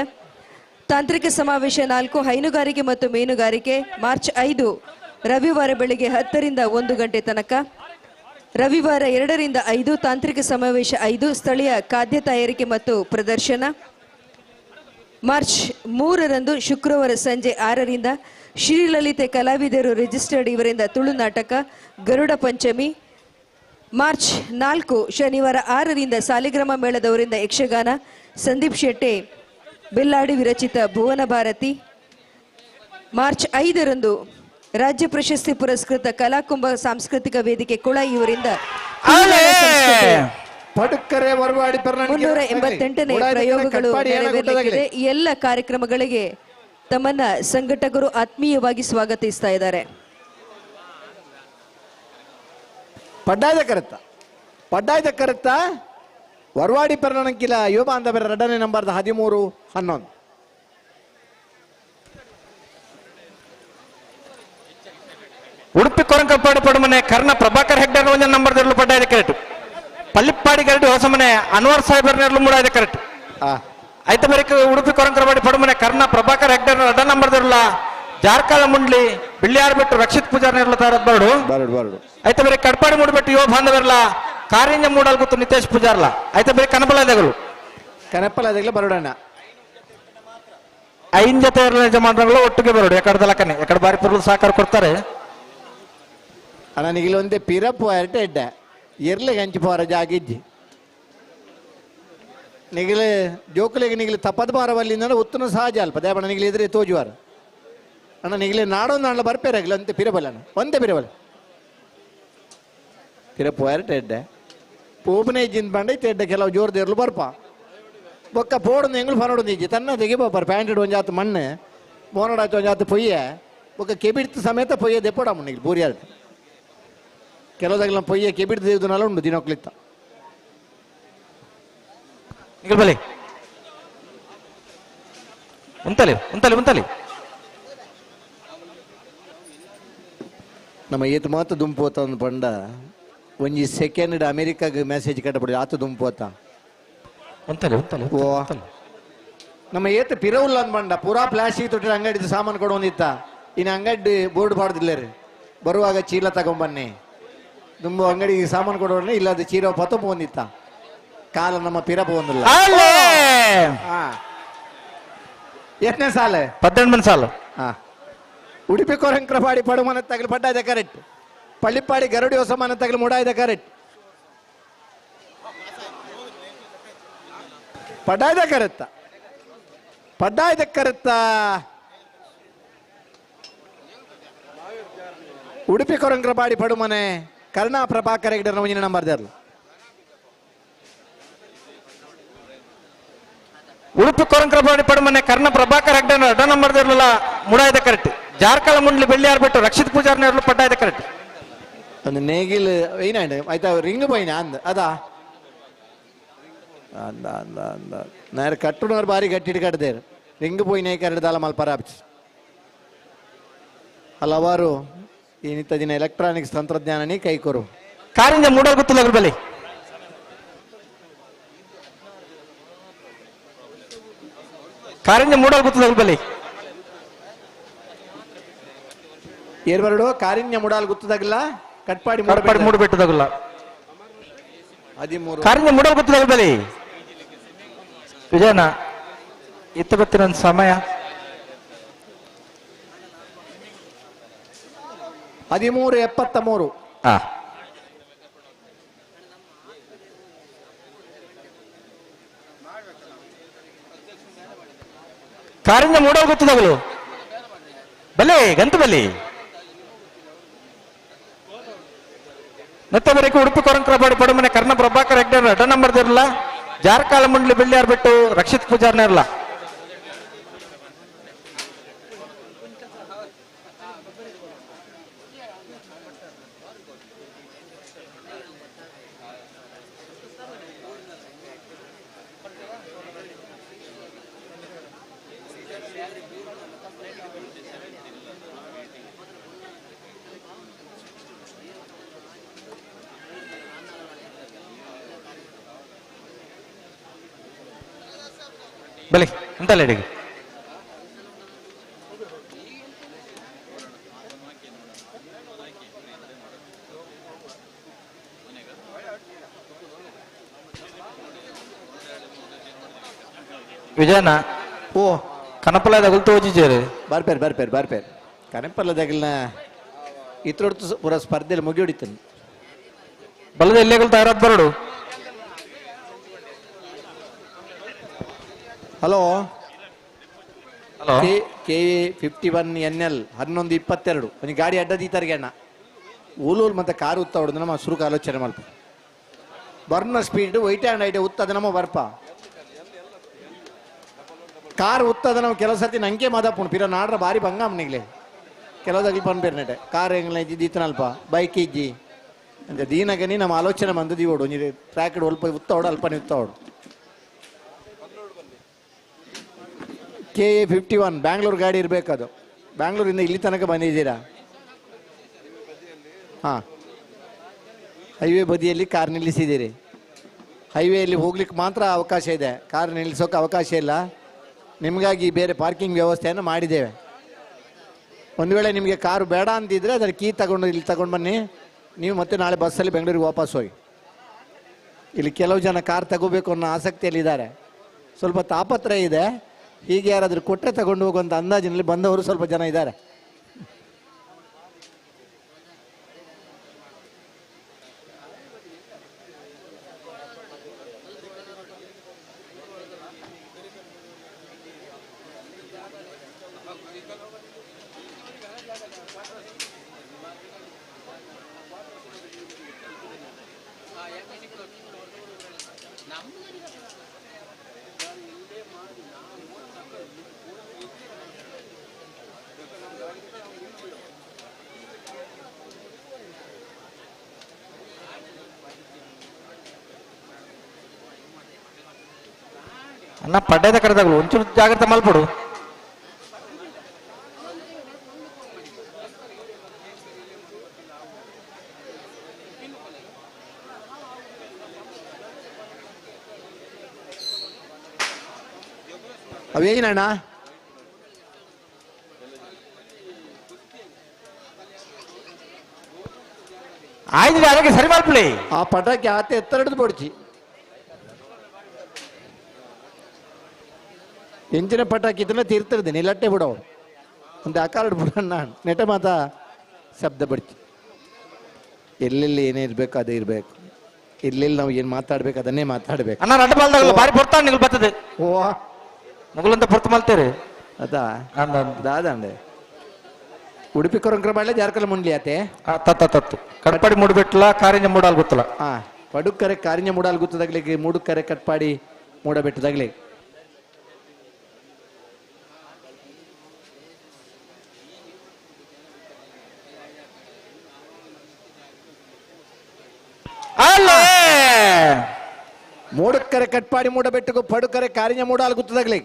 ತಾಂತ್ರಿಕ ಸಮಾವೇಶ 4 ಹೈನುಗಾರಿಕೆ ಮತ್ತು ಮೀನುಗಾರಿಕೆ, ಮಾರ್ಚ್ 5 ರವಿವಾರ ಬೆಳಿಗ್ಗೆ 10ರಿಂದ 1 ಗಂಟೆ ತನಕ. ರವಿವಾರ 2ರಿಂದ 5 ತಾಂತ್ರಿಕ ಸಮಾವೇಶ 5 ಸ್ಥಳೀಯ ಖಾದ್ಯ ತಯಾರಿಕೆ ಮತ್ತು ಪ್ರದರ್ಶನ. ಮಾರ್ಚ್ 3ರಂದು ಶುಕ್ರವಾರ ಸಂಜೆ 6ರಿಂದ ಶ್ರೀಲಲಿತೆ ಕಲಾವಿದರು ರಿಜಿಸ್ಟರ್ಡ್ ಇವರಿಂದ ತುಳು ನಾಟಕ ಗರುಡ ಪಂಚಮಿ. ಮಾರ್ಚ್ 4 ಶನಿವಾರ 6ರಿಂದ ಸಾಲಿಗ್ರಾಮ ಮೇಳದವರಿಂದ ಯಕ್ಷಗಾನ, ಸಂದೀಪ್ ಶೆಟ್ಟೆ ಬೆಲ್ಲಾಡಿ ವಿರಚಿತ ಭುವನ ಭಾರತಿ. ಮಾರ್ಚ್ 5ರಂದು ರಾಜ್ಯ ಪ್ರಶಸ್ತಿ ಪುರಸ್ಕೃತ ಕಲಾಕುಂಭ ಸಾಂಸ್ಕೃತಿಕ ವೇದಿಕೆ ಕುಳ ಇವರಿಂದ ಪಡುಕರೆ ವರವಾಡಿ 388ನೇ ಪ್ರಯೋಗಗಳು ನೆರವೇರಲಿದೆ. ಈ ಎಲ್ಲ ಕಾರ್ಯಕ್ರಮಗಳಿಗೆ ತಮ್ಮನ್ನ ಸಂಘಟಕರು ಆತ್ಮೀಯವಾಗಿ ಸ್ವಾಗತಿಸ್ತಾ ಇದ್ದಾರೆ. ಪಡ್ಡಾಯ್ದ ಕರೆತ್ತ ವರವಾಡಿ ಪರ್ಣಂಕಿಲ ಯುವ ಬಾಂಧವರ 2ನೇ ನಂಬರ್ದ 13-11. ಉಡುಪಿ ಕೊರಂಕಪ್ಪಾಡಿ ಪಡುಮನೆ ಕರ್ಣ ಪ್ರಭಾಕರ್ ಹೆಗ್ಡರ್ ಒಂಜ ನಂಬರ್ ದೆರ್ಲು ಪಡ್ಡಾಯ್ದ ಕರೆಕ್ಟ್. ಪಳ್ಳಿಪ್ಪಾಡಿ ಗರಡಿ ಹೊಸಮನೆ ಅನ್ವರ್ ಸಾಹೇಬರ್ ನೆರ್ಲು ಮೂಡಾಯ್ದ ಕರೆಕ್ಟ್. ಐತೆ ಬರೀಕ್ ಉಡುಪಿ ಕೊರಂಕರಪಾಡಿ ಪಡುಮನೆ ಕರ್ಣ ಪ್ರಭಾಕರ್ ಹೆಗ್ಡರ್ 2 ನಂಬರ್ ದೆರ್ಲ ಜಾರ್ಕಾಲ ಮುಂಡ್ಲಿ ಬಿಳ್ಳಿಯಾರ್ ಬಿಟ್ಟು ರಕ್ಷಿತ್ ಪೂಜಾರ್ ನೆರ್ಲು ತಾರದ್ ಬರಡು. ಐತೆ ಬರೀ ಕಡ್ಪಾಡಿ ಮೂಡ್ಬಿಟ್ಟು ಯುವ ಬಾಂಧವರ್ಲ ಕಾರಿಂಜ ಮೂಡಲ್ ಗೊತ್ತು ನಿತೇಶ್ ಪೂಜಾರ್ಲ. ಐತೆ ಬರೀ ಕನಪಲದಗಳು ಬರೋಡಣ್ಣ 5 ಜೊತೆ ಯಜಮಾನಗಳು ಒಟ್ಟಿಗೆ ಬರೋಡು. ಎಕಡೆ ಲಕ್ಕನೆ ಎಕಡೆ ಬಾರಿ ಪುರ್ಲು ಸಹಕಾರ ಕೊಡ್ತಾರೆ. ನನಗೆ ಒಂದೇ ಪಿರಪ್ಪು ಎರಟೆ ಎಡ್ಡ ಎರ್ಲೆಗೆ ಹಂಚಿ ಪೋರ ಜಾಗಿಜ್ಜಿ ನಿಗಲೆ ಜೋಕುಲೆಗೆ ನಿಗಲೆ ತಪ್ಪದ ಬಾರವಲ್ಲಿಂದ ಉತ್ತನ ಸಹಜ ಅಲ್ಪ ದೇವಣ ನಿಗಲೆ ಇದ್ರೆ ತೋಜುವಾರ ಅಣ್ಣ ನಿಗಲೆ ನಾಡೊಂದು ನಾಳೆ ಬರ್ಪೇರಾಗಿಲ್ಲ ಅಂತೆ ಪಿರಬಲ್ಲ ಒಂದೇ ಪಿರಬಲ್ಲ ಪಿರಪ್ಪು ಎರಟೆ ಎಡ್ಡ ಪೂಪನೆ ಇಜ್ಜಿಂದ ಬಂಡೈತೆ ಎಡ್ಡ ಕೆಲವು ಜೋರ್ದೇರ್ಲು ಬರ್ಪ ಬೊಕ್ಕ ಪೋಡೊಂದು ಎಂಗ್ಳು ಫನೋಡೊಂದು ಇಜ್ಜಿ ತನ್ನ ತೆಗಿಬೋಪಾರ ಪ್ಯಾಂಟೆಡ್ ಒಂಜಾತು ಮಣ್ಣು ಮೋನಡಾಯ್ತು ಒಂಜಾತು ಪೊಯ್ಯೆ ಬೊಕ್ಕ ಕೆಬಿಡ್ತು ಸಮೇತ ಪೊಯ್ಯೆ ದೆಪ್ಪೋಡ ಮುನ್ನಿಗೆ ಬೂರಿಯಾದ ಕೆಲವುದಾಗಲ ಪೊಯ್ಯೆ ಕೆಬಿಡ್ದು ದೇವ್ದನೆಲ್ಲ ಉಂಡು ದಿನಕ್ಲಿತ್ತ ಬಲಿ ಉಂತಲಿ ಉಂತಲಿ ಉಂತಲಿ ನಮ್ಮ ಏತ್ ಮಾತು ದುಂಪೋತ ಒಂದು ಪಂಡ ಒಂಜಿ ಸೆಕೆಂಡ್ ಅಮೆರಿಕಾಗ ಮೆಸೇಜ್ ಕಟ್ಟಬಿಡಿ ಆತು ದುಂಪೋತ ಉಂತಲಿ ಉಂತಲಿ ಓ ನಮ್ಮ ಏತ್ ಪಿರವುಲ್ಲ ಅಂದ್ ಪಂಡ ಪೂರಾ ಪ್ಲಾಸ್ಟಿಕ್ ತೊಟ್ಟಿರ ಅಂಗಡಿದ ಸಾಮಾನು ಕೊಡೋಂದಿತ್ತ ಇನ್ನು ಅಂಗಡಿ ಬೋರ್ಡ್ ಬಾರ್ದಿಲ್ಲ ರೀ ಬರುವಾಗ ಚೀಲ ತಗೊಂಬನ್ನಿ ತುಂಬ ಅಂಗಡಿಗೆ ಸಾಮಾನು ಕೊಡೋಣ ಇಲ್ಲದ ಚೀರ ಪತಪ ಒಂದಿತ್ತ ಕಾಲ ನಮ್ಮ ಪಿರಪ ಒಂದಿಲ್ಲ ಎಷ್ಟನೇ ಸಾಲ 18 ಸಾಲು ಉಡುಪಿ ಕೊರಂಕ್ರಪಾಡಿ ಪಡುಮನ ತಗಲು ಪಡ್ಡಾಯ್ದ ಕರೆಕ್ಟ್ ಪಳ್ಳಿಪ್ಪಾಡಿ ಗರುಡಿ ಹೊಸಮನ ತಗಲು ಮುಡಾಯ್ದ ಕರೆಕ್ಟ್ ಪಡ್ಡಾಯ್ದ ಕರೆತ್ತ ಉಡುಪಿ ಕೊರಂಕ್ರಪಾಡಿ ಪಡುಮನೆ ಕರ್ಣಾ ಪ್ರಭಾಕರ್ ಹೆಗ್ಡರ್ ಒಂಜಿನ ನಂಬರ್ ದೇರ್ಲು ಉಡುಪಿ ಕೊರಂಕ್ರಪಾಡಿ ಪಡುಮನೆ ಕರ್ಣ ಪ್ರಭಾಕರ್ ಹೆಗ್ಡರ್ 2 ನಂಬರ್ ದೇರ್ಲ ಮುಡಾಯ್ದ ಕರೆಕ್ಟ್ ಜಾರ್ಕಾಲ ಮುಂಡ್ಲಿ ಬೆಳ್ಳಿಯಾರ್ ಬಿಟ್ಟು ರಕ್ಷಿತ್ ಪೂಜಾರ್ ನೆರ್ಲು ಪಡ್ಡಾಯ್ದ ಕರೆಕ್ಟ್ ಒಂದು ನೇಗಿಲ್ ಏನಾಯ್ತು ಆಯ್ತಾ ರಿಂಗ್ ಪೋಯಿನ ಅಂದ ಅದಾ ಅಂದ ಅಂದ ಅಂದ നേരെ കട്ടുണവർ ഭാരി കെട്ടിട്ട് കടതേര് ರಿಂಗ್ പോയിനെ കരടുതാല മൽപ്പരാപിച്ചു ಹಲವಾರು ಇನ್ನಿತ್ತ ದಿನ ಎಲೆಕ್ಟ್ರಾನಿಕ್ಸ್ ತಂತ್ರಜ್ಞಾನನೇ ಕೈಕೊರು ಕಾರಿಂಜ ಮೂಡಲ್ ಗೊತ್ತಿಲ್ಲ ಬಲಿ ಕಾರಿಂಜ ಮೂಡಲ್ ಗೊತ್ತಿಲ್ಲ ಬಲಿ ಏರ್ಬರಡು ಕಾರಿಂಜ ಮೂಡಲ್ ಗೊತ್ತದಾಗಿಲ್ಲ ಕಟ್ಪಾಡಿ ಮೂಡಬೆಟ್ಟದಾಗಿಲ್ಲ 13 ಕಾರಿಂಜ ಮೂಡಲ್ ಗೊತ್ತಿಲ್ಲ ಬಲಿ ವಿಜಯನ ಇತ್ತ ಗೊತ್ತಿನ ಸಮಯ 13:73 ಕಾರಿಂಜ ಮೂಡಲ್ ಗೊತ್ತಿದಾಗಲು ಬಲೆ ಗಂತು ಬಲಿ ಮತ್ತೆ ಬರೀ ಉಡುಪಿ ಕೊರಂಕ್ರಪಾಡಿ ಪಡುಮನೆ ಕರ್ಣ ಪ್ರಭಾಕರ್ ಹೆಗ್ಡರ್ 2 ನಂಬರ್ ಇರಲ್ಲ ಜಾರ್ಕಾಲ ಮುಂಡ್ಲಿ ಬೆಳ್ಳಿಯಾರ್ ಬಿಟ್ಟು ರಕ್ಷಿತ್ ಪೂಜಾರ್ನೇ ಇರಲ್ಲ ಬಲಿ ಉಂಟಲ್ಲ ಅಡಿಗೆ ವಿಜಯನ ಓ ಕನಪಲದ ಗುಲ್ತು ಓಜಿಜೇರು ಬರ್ಪೇರ್ ಕನೆಪಲ್ಲದಾಗಿಲ್ನ ಇತ್ರೊಡ್ತು ಪೂರ ಸ್ಪರ್ಧೆಯಲ್ಲಿ ಮುಗಿ ಹೊಡಿತಾನೆ ಬಲ್ಲದ ಎಲ್ಲೇ ಗುಲ್ತ ಇರೋದು ಬರಡು ಹಲೋ ಹಲೋ KA51NL 1122 ಒಂದು ಗಾಡಿ ಅಡ್ಡದೀತಾರಿಗೆ ಅಣ್ಣ ಊಲೂಲ್ ಮತ್ತೆ ಕಾರು ಉತ್ತ ಹೊಡೆದು ನಮ್ಮ ಸುರುಕು ಆಲೋಚನೆ ಮಲ್ಪ ಬರ್ನ ಸ್ಪೀಡ್ ವೈಟ್ ಆ್ಯಂಡ್ ಐಟೆ ಉತ್ತದ ನಮ್ಮ ಬರ್ಪ ಕಾರ್ ಉತ್ತದ ನಾವು ಕೆಲವು ಸರ್ತಿ ನಂಗೆ ಮಾದಾಪುಣ್ ಪಿರ ನಾಡ್ರ ಬಾರಿ ಬಂಗಾಮ್ನಿಗ್ಲೆ ಕೆಲವುದಾಗ್ಲಿ ಪನ್ಪೇರ್ನೆಟೆ ಕಾರ್ ಹೆಂಗ್ಲ ಇದ್ದಿತ್ತನಲ್ಪ ಬೈಕ್ ಇಜ್ಜಿ ಅಂತ ದೀನಗನಿ ನಮ್ಮ ಆಲೋಚನೆ ಬಂದದ್ದು ಓಡು ಒಂಜಿ ಟ್ರ್ಯಾಕ್ ಒಲ್ಪ ಉತ್ತ ಓಡು ಅಲ್ಪನೆ ಉತ್ತ ಓಡು KA51 ಬ್ಯಾಂಗ್ಳೂರು ಗಾಡಿ ಇರಬೇಕದು ಬ್ಯಾಂಗ್ಳೂರಿಂದ ಇಲ್ಲಿ ತನಕ ಬಂದಿದ್ದೀರಾ ಹಾಂ ಹೈವೇ ಬದಿಯಲ್ಲಿ ಕಾರ್ ನಿಲ್ಲಿಸಿದ್ದೀರಿ ಹೈವೇಯಲ್ಲಿ ಹೋಗ್ಲಿಕ್ಕೆ ಮಾತ್ರ ಅವಕಾಶ ಇದೆ ಕಾರ್ ನಿಲ್ಲಿಸೋಕೆ ಅವಕಾಶ ಇಲ್ಲ ನಿಮಗಾಗಿ ಬೇರೆ ಪಾರ್ಕಿಂಗ್ ವ್ಯವಸ್ಥೆಯನ್ನು ಮಾಡಿದ್ದೇವೆ ಒಂದು ವೇಳೆ ನಿಮಗೆ ಕಾರು ಬೇಡ ಅಂತಿದ್ರೆ ಅದರ ಕೀ ತಗೊಂಡು ಇಲ್ಲಿ ತಗೊಂಡು ಬನ್ನಿ ನೀವು ಮತ್ತೆ ನಾಳೆ ಬಸ್ಸಲ್ಲಿ ಬೆಂಗಳೂರಿಗೆ ವಾಪಸ್ ಹೋಗಿ ಇಲ್ಲಿ ಕೆಲವು ಜನ ಕಾರ್ ತಗೋಬೇಕು ಅನ್ನೋ ಆಸಕ್ತಿಯಲ್ಲಿದ್ದಾರೆ ಸ್ವಲ್ಪ ತಾಪತ್ರಯ ಇದೆ ಹೀಗೆ ಯಾರಾದರೂ ಕೊಟ್ಟರೆ ತಗೊಂಡು ಹೋಗುವಂಥ ಅಂದಾಜಿನಲ್ಲಿ ಬಂದವರು ಸ್ವಲ್ಪ ಜನ ಇದ್ದಾರೆ ಅಣ್ಣ ಪಡ್ಡದ ಕರೆದಾಗಲು ಒಂಚೂರು ಜಾಗ್ರತೆ ಮಲ್ಪಡು ಅವೇನಣ್ಣ ಆಯ್ತು ಅದಕ್ಕೆ ಸರಿ ಮಲ್ಪಲಿ ಆ ಪಟಾಕಿ ಆತ ಎತ್ತರದ್ದು ಪೊಡ್ಚಿ ಎಂಚಿನ ಪಟಾಕಿ ಇದನ್ನ ತೀರ್ತಿರ್ದೆ ನಿಲ್ಲಟ್ಟೆ ಬಿಡೋ ಒಂದು ಆಕಾರಡ್ ಬಿಡೋಣ ನೆಟ ಮಾತ ಶಬ್ದ ಬಡ್ತಿ ಎಲ್ಲೆಲ್ಲಿ ಏನೇ ಇರ್ಬೇಕು ಅದೇ ಇರ್ಬೇಕು ಎಲ್ಲೆಲ್ಲಿ ನಾವು ಏನು ಮಾತಾಡ್ಬೇಕು ಅದನ್ನೇ ಮಾತಾಡ್ಬೇಕು ಅಣ್ಣ ರಡ್ಡ ಬಾಲ್ದಾಗಲ್ಲ ಬಾರಿ ಬರ್ತಾ ನಿಲ್ ಬರ್ತದೆ ಓ ಮುಗುಲಂತ ಪೊರ್ತು ಮಲ್ತೇರಿ ಅದಾ ದಾದಂಡೆ ಉಡುಪಿ ಕೊರಂಕ್ರ ಮಾಡಲೇ ಜಾರ್ಕಲ್ ಮುಂಡ್ಲಿ ಆತೆ ತತ್ತು ಕಟ್ಪಾಡಿ ಮೂಡಬಿಟ್ಲ ಕಾರಿಂಜ ಮೂಡಾಲ್ ಗೊತ್ತಲ್ಲ ಹಾ ಪಡುಕರೆ ಕಾರಿಂಜ ಮೂಡಾಲ್ ಗುತ್ತದಾಗ್ಲಿಕ್ಕೆ ಮೂಡುಕರೆ ಕಟ್ಪಾಡಿ ಮೂಡಬೆಟ್ಟದಾಗ್ಲಿ ಅಲ್ಲೇ ಮೂಡಕ್ಕರೆ ಕಟ್ಪಾಡಿ ಮೂಡಬೆಟ್ಟಗೂ ಪಡುಕರೆ ಕಾರಿಂಜ ಮೂಡಾಲ್ ಗುತ್ತದಾಗ್ಲಿ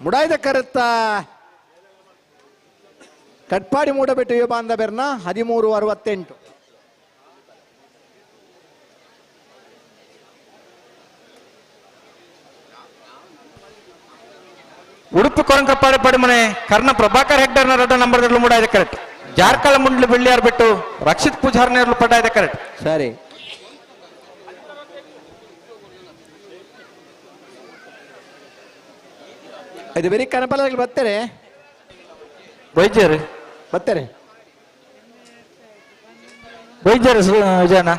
ಮುಡಾಯ್ದ ಕರೆತ್ತ ಕಟ್ಪಾಡಿ ಮೂಡಬೆಟ್ಟು ಯುವ ಬಾಂಧವ್ಯರನ್ನ 1368 ಉಡುಪಿ ಕೊರಂಕಪ್ಪಾಡಿ ಪಡಿಮನೆ ಕರ್ಣ ಪ್ರಭಾಕರ್ ಹೆಗ್ಡರ್ನ ರಡ್ಡ ನಂಬರ್ ಮೂಡಾಯ್ದ ಕರೆಕ್ಟ್ ಜಾರ್ಕಳ ಮುಂಡ್ಲಿ ಬೆಳ್ಳಿಯಾರ್ ಬಿಟ್ಟು ರಕ್ಷಿತ್ ಪೂಜಾರ್ನೇರ್ಲು ಪಡ್ಡಾಯ್ದ ಕರೆಕ್ಟ್ ಸರಿ ಇದು ಬರೀ ಕನಪಲದಲ್ಲಿ ಬರ್ತಾರೆ ವೈದ್ಯರು ಬರ್ತಾರೆ ವಿಜಯನ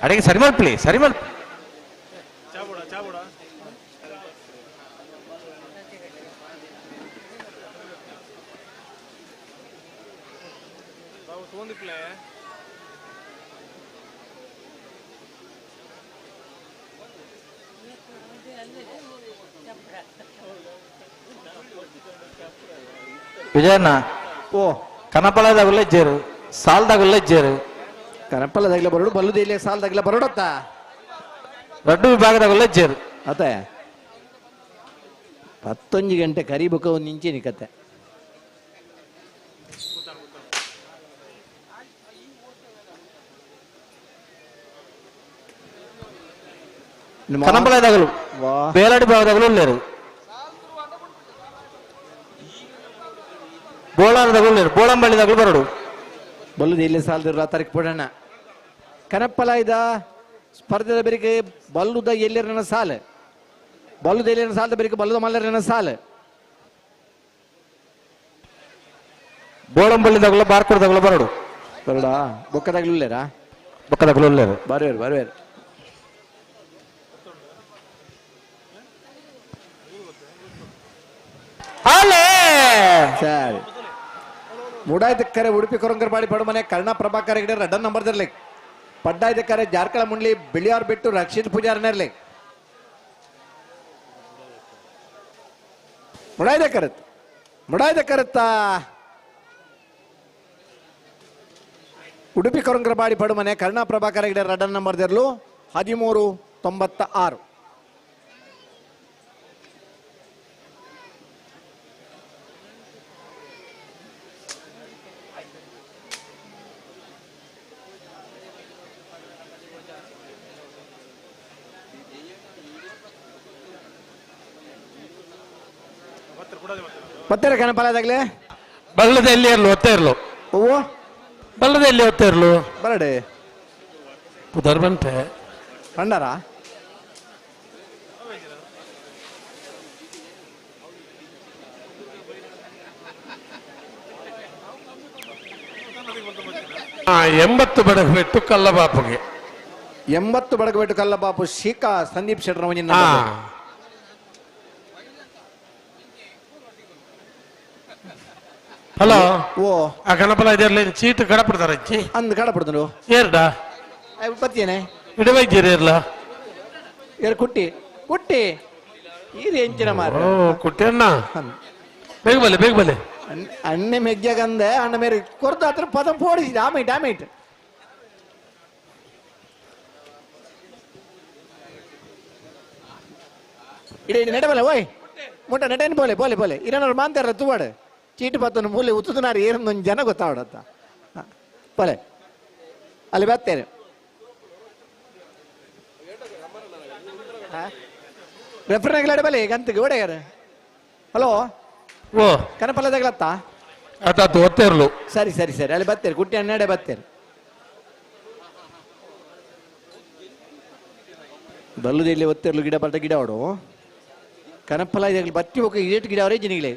ಅಡಿಗೆ ಸರಿ ಮಲ್ಪಲಿ ಸರಿ ಮಲ್ಪ ವಿಜಯಣ್ಣ ಓ ಕನಪಳದಾಗುಲ್ಲ ಇಜ್ಜೇರು ಸಾಲ್ದಾಗುಲ್ಲ ಇಜ್ಜೇರು ಕನಪಲ್ಲದಾಗ್ಲ ಬರೋಡು ಬಲ್ಲುದು ಇಲ್ಲಿ ಸಾಲದಾಗ್ಲ ಬರೋಡತ್ತ ರಡ್ಡು ವಿಭಾಗದಾಗುಲ್ಲ ಇಜ್ಜೇರು ಅತ್ತೆ 11 ಗಂಟೆ ಕರಿಬೇಕ ಒಂದು ಇಂಚಿನ ಕತೆ ಕನಪಳದಾಗಲು ಬೇಲಾಡಿ ಭಾಗದಾಗಲು ಉಳ್ಳೇರು ಬೋಳಾರದಾಗಲು ಉಳ್ಳೇರು ಬೋಳಂಬಳ್ಳಿದಾಗಲು ಬರಡು ಬಲ್ಲುದು ಇಲ್ಲಿ ಸಾಲದಿರಲ್ಲ ತಾರೀಕು ಪುಡಣ್ಣ ಕನಪ್ಪಲ ಇದ ಸ್ಪರ್ಧೆದ ಬೆರಿಗೆ ಬಲ್ಲುದ ಎಲ್ಲರನ್ನ ಸಾಲ ಬಲ್ಲುದ ಎಲ್ಲರನ್ನ ಸಾಲದ ಬೆರಿಗೆ ಬಲ್ಲುದ ಮಲ್ಲರನ್ನ ಸಾಲ ಬೋಳಂಬಳ್ಳಿದಾಗಲ ಬಾರ್ಕೋಡ್ದಾಗಲ ಬರಡು ಬರಡ ಬೊಕ್ಕದಾಗ್ಲು ಇಲ್ಲೇರಾ ಬೊಕ್ಕದಾಗಲು ಉಳ್ಳೇರು ಬರುವೇರು ಸರಿ ಮೂಡಾಯ್ದಕ್ಕರೆ ಉಡುಪಿ ಕೊರಂಗರಪಾಡಿ ಪಡುಮನೆ ಕರ್ಣ ಪ್ರಭಾಕರ್ ಹೆಗಡೆ ರೆಡ್ ನಂಬರ್ ಇರ್ಲಿ ಪಡ್ಡಾಯ್ದಕ್ಕರೆ ಜಾರ್ಕಳ ಮುಂಡ್ಲಿ ಬಿಳಿಯಾರ್ ಬಿಟ್ಟು ರಕ್ಷಿತ್ ಪೂಜಾರನ ಇರ್ಲಿ ಮುಡಾಯ್ದಕ್ಕರತ್ತ ಉಡುಪಿ ಕೊರಂಗರಪಾಡಿ ಪಡುಮನೆ ಕರ್ಣ ಪ್ರಭಾಕರ್ ಹೆಗಡೆ ರೆಡ್ ನಂಬರ್ ಇರ್ಲು 1396 ಮತ್ತೆ ಕನಪಾಲದಾಗ್ಲೆ ಬಲ್ಲದ ಎಲ್ಲಿ ಇರ್ಲು ಒತ್ತ ಇರ್ಲು ಹೂವು ಬಲ್ಲದ ಎಲ್ಲಿ ಒತ್ತ ಇರ್ಲು ಬರಡೆ ಪುದರ್ ಬಂತೆ ಪಂಡಾರ ಎಂಬತ್ತು ಬಡಗಬಿಟ್ಟು ಕಲ್ಲಬಾಪುಗೆ 80 ಬಡಗಬೇಟು ಕಲ್ಲಬಾಪು ಶಿಖಾ ಸಂದೀಪ್ ಶೆಟ್ರಮನಿ ಹಲೋ ಓ ಆ ಗಣಪಲ ಇದರಲ್ಲಿ ಚೀಟ್ ಕಡಪಡ್ತಾರ ಅಜ್ಜಿ ಅಂದ್ ಕಡಪಡ್ದು ಏರ್ಡಾ ಬತ್ತೇನೆ ಇಡವೈದ್ಯರು ಇರ್ಲ ಎರಡು ಕುಟ್ಟಿ ಕುಟ್ಟಿ ಇದು ಎಂಚಿನ ಮಾರ ಓ ಕುಟ್ಟಿ ಅಣ್ಣ ಬೇಗ ಬಲೆ ಅಣ್ಣೆ ಮೆಗ್ಗಂದೆ ಅಣ್ಣ ಮೇರೆ ಕೊರ್ದು ಹತ್ರ ಪದ ಪೋಡಿಸಿದ ಆಮೇಟ್ ಇಡೀ ನೆಡಬಲ್ಲ ಓಯ್ ಮುಟ್ಟ ನೆಟೇನು ಬೋಲೆ ಇರೋರು ಮಾಂತಾರ ತೂವಾಡು ಚೀಟು ಪತ್ತೊಂದು ಮೂಲೆ ಉತ್ತುನಾರು ಏನೊಂದು ಜನ ಗೊತ್ತಾವಡತ್ತ ಬೋಲೆ ಅಲ್ಲಿ ಬರ್ತೇನೆ ರೆಫ್ರಿನಾಗ್ಲಾಡ ಬಲೆ ಗಂತಿಗೆ ಓಡೆಗಾರ ಹಲೋ ಓ ಕನಪಲ್ಲದಾಗ್ಲತ್ತ ಅದಾತು ಒತ್ತ ಇರ್ಲು ಸರಿ ಅಲ್ಲಿ ಬರ್ತೇನೆ ಕುಟ್ಟಿ ಹನ್ನೆರಡೆ ಬರ್ತೇನೆ ಬಲ್ಲುದಲ್ಲಿ ಒತ್ತಿರ್ಲು ಗಿಡ ಬರ್ದ ಗಿಡ ಅವಡು ಕನಪಲ್ಲ ಇದಾಗಲಿ ಬತ್ತಿ ಹೋಗಿ ಏಟು ಗಿಡ ಅವರೇ ಜಿನಿಗಳೇ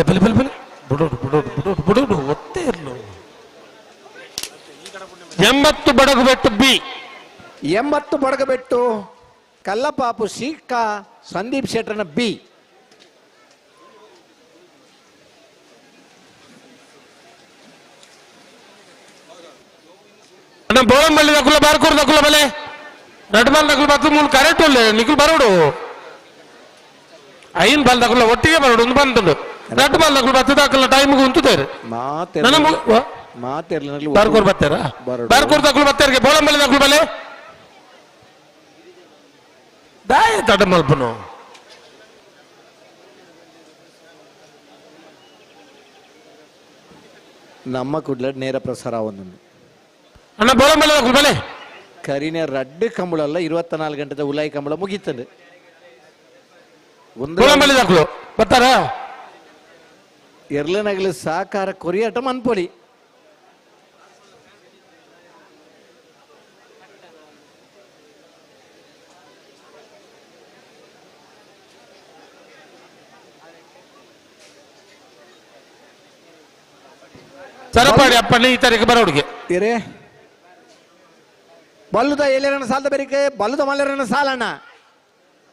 ಬಲೆ ಬುಡೋಡು ಒತ್ತೇ ಇರ್ಲು 80 ಬಡಗಬೆಟ್ಟು ಬಿ 80 ಬಡಗಬೆಟ್ಟು ಕಲ್ಲಪಾಪು ಶಿಖಾ ಸಂದೀಪ್ ಶೆಟ್ರನ ಬಿ ಬೋಳಂಬಳ್ಳಿ ದಕ್ಕುಲ ಬಾರ್ಕೂರ್ ದಕ್ಕುಲ ಬಲೆ ರೆಡ್ ಬಾಲ್ ದಕ್ಕುಲ ಬತ್ತು ಮೂಲ ಕರೆಕ್ಟ್ ಒಳ್ಳೆ ನಿಖುಲ್ ಬರೋಡು ಐನ್ ಬಾಲ್ ದಕ್ಕುಲ ಒಟ್ಟಿಗೆ ಬರೋಡು ಒಂದು ಬಂತುಂಡು ರೆಡ್ ಬಾಲ್ ದಕ್ಕುಲ ಬತ್ತು ದಕ್ಕುಲ ಟೈಮ್ಗೆ ಉಂತುತ್ತಾರೆ ಬಾರ್ಕೂರ್ ಬತ್ತಾರ ಬಾರ್ಕೂರ್ ದಕ್ಕುಲ ಬತ್ತಾರಿಗೆ ಬೋಳಂಬಳ್ಳಿ ದಕ್ಕುಲ ಬಲೆ ದಾಯ ತಡ ಮಲ್ಪನು ನಮ್ಮ ಕುಡ್ಲ ನೇರ ಪ್ರಸಾರ ಒಂದೊಂದು ಅಣ್ಣ ಬೋಳಂಬಳ್ಳಿ ದಕ್ಕುಲ ಬಲೆ ಕರಿನ ರಡ್ಡು ಕಂಬಳ ಅಲ್ಲ 24 ಗಂಟೆದ ಉಲಾಯಿ ಕಂಬಳ ಮುಗೀತದೆ ಬೋಳಂಬಳ್ಳಿ ದಕ್ಕುಲು ಬರ್ತಾರ ಎರ್ಲನಗಲು ಸಹಕಾರ ಕೊರಿಯಾಟ ಮನ್ಪೊಲಿ ಸರಪಾಡಿ ಅಪ್ಪಣ್ಣಿ ಈ ತಾರೀಕು ಬರೋಡಿಗೆ ಇರೇ ಬಲ್ಲುದ ಎಲೆರನ ಸಾಲದ ಬೇರಿಕೆ ಬಲ್ಲುದ ಮಲ್ಲರನ ಸಾಲಣ್ಣ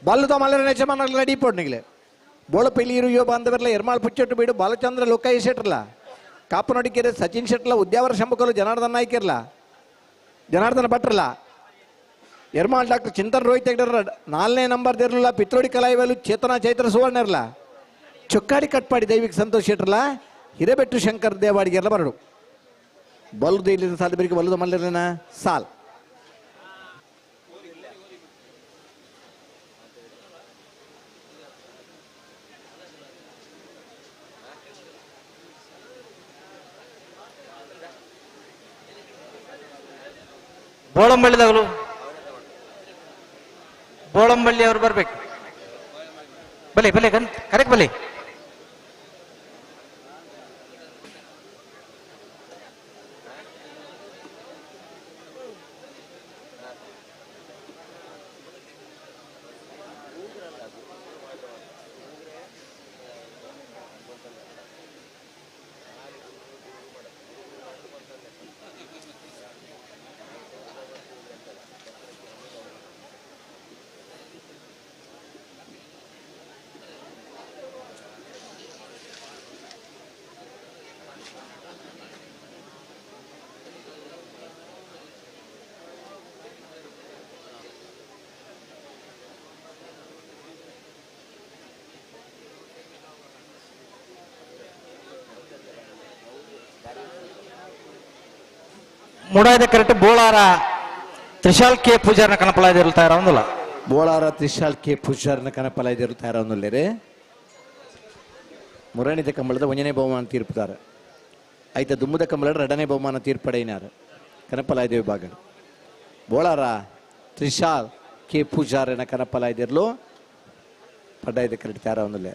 ಬಲ್ಲುದ ಮಲ್ಲರನ ಯಜಮಾನಗಳು ರೆಡಿ ಪೋಡ್ನಿಗ್ಲೆ ಬೋಳಪಲ್ಲಿ ಇರು ಬಂದ ಬರಲ ಎರ್ಮಾಳ್ ಪುಚ್ಚೊಟ್ಟು ಬಿಡು ಬಾಲಚಂದ್ರ ಲೋಕಾಯಿ ಶೆಟ್ರಲ್ಲ ಕಾಪು ನೋಡಿಕೆರೆ ಸಚಿನ್ ಶೆಟ್ಲ ಉದ್ಯಾವರ ಶಂಭಕಲು ಜನಾರ್ದನ್ ನಾಯ್ಕಿರ್ಲ ಜನಾರ್ದನ ಭಟ್ರಲ್ಲ ಎರ್ಮಾಳ್ ಡಾಕ್ಟರ್ ಚಿಂತನ್ ರೋಹಿತ್ ಹೆಗ್ಡರ್ 4ನೇ ನಂಬರ್ ದೇರ್ಲ ಪಿತ್ರೋಡಿ ಕಲಾಯಿವಲು ಚೇತನ ಚೈತ್ರ ಸುವರ್ಣ ಇರಲ್ಲ ಚೊಕ್ಕಾಡಿ ಕಟ್ಪಾಡಿ ದೈವಿಕ್ ಸಂತೋಷ್ ಶೆಟ್ರಲ್ಲ ಹಿರೇಬೆಟ್ಟು ಶಂಕರ್ ದೇವಾಡಿಗೆಲ್ಲ ಬರಡು ಬಲ್ಲುದ ಇಲ್ಲಿನ ಸಾಲದ ಬೇರಿಕೆ ಬಲ್ಲುದ ಮಲ್ಲರನ ಸಾಲ್ ಬೋಳಂಬಳ್ಳಿದವರು ಬೋಳಂಬಳ್ಳಿ ಅವರು ಬರ್ಬೇಕು ಬಲೆ ಬಲೆ ಕರೆಕ್ಟ್ ಬಲೆ ಮೂಡಾಯ್ದ ಕರೆಕ್ಟ್ ಬೋಳಾರ ತ್ರಿಶಾಲ್ ಕೆ ಪೂಜಾರ್ನ ಕನಪಲಾಯ್ದ ಇರುತ್ತಾ ಇರೋದಿಲ್ಲ ಬೋಳಾರ ತ್ರಿಶಾಲ್ ಕೆ ಪೂಜಾರ್ನ ಕನಪಲಾಯ್ದ ಇರುತ್ತಾ ಇರೋದಿಲ್ಲರೇ ಮುರಣಿದ ಕಂಬಳದ 1ನೇ ಬಹುಮಾನ ತೀರ್ಪುದಾರ ಐತ ದುಮ್ಮದ ಕಂಬಳದ 2ನೇ ಬಹುಮಾನ ತೀರ್ಪಡೆಯಿನಾರ ಕನಪಲಾಯ್ದ ವಿಭಾಗ ಬೋಳಾರ ತ್ರಿಶಾಲ್ ಕೆ ಪೂಜಾರನ ಕನಪಲಾಯ್ದಿರ್ಲು ಪಡ್ಡಾಯ್ದ ಕರೆಕ್ಟ್ ತಾರವೊಂದಿಲ್ಲ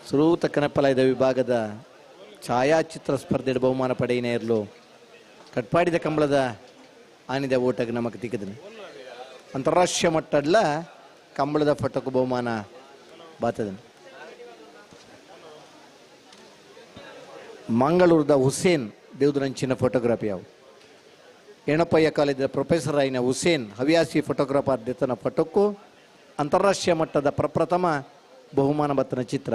ಸುರೂತ ಕನಪಲಾಯ್ದ ವಿಭಾಗದ ಛಾಯಾಚಿತ್ರ ಸ್ಪರ್ಧೆಯ ಬಹುಮಾನ ಪಡೆಯಿನ ಇರಲು ಕಟ್ಪಾಡಿದ ಕಂಬಳದ ಆನಿದ ಓಟಕ್ಕೆ ನಮಕ್ ತಿಕ್ಕದನು ಅಂತಾರಾಷ್ಟ್ರೀಯ ಮಟ್ಟಡ್ಲ ಕಂಬಳದ ಫೋಟೋಕು ಬಹುಮಾನ ಬಾತದನು ಮಂಗಳೂರದ ಹುಸೇನ್ ದೇವದುರಂಚಿನ ಫೋಟೋಗ್ರಫಿ ಅವು ಎಣಪಯ್ಯ ಕಾಲೇಜದ ಪ್ರೊಫೆಸರ್ ಆಯ್ನ ಹುಸೇನ್ ಹವ್ಯಾಸಿ ಫೋಟೋಗ್ರಾಫರ್ ದೇತನ ಫೋಟೋಕ್ಕೂ ಅಂತಾರಾಷ್ಟ್ರೀಯ ಮಟ್ಟದ ಪ್ರಪ್ರಥಮ ಬಹುಮಾನ ಬತ್ತನ ಚಿತ್ರ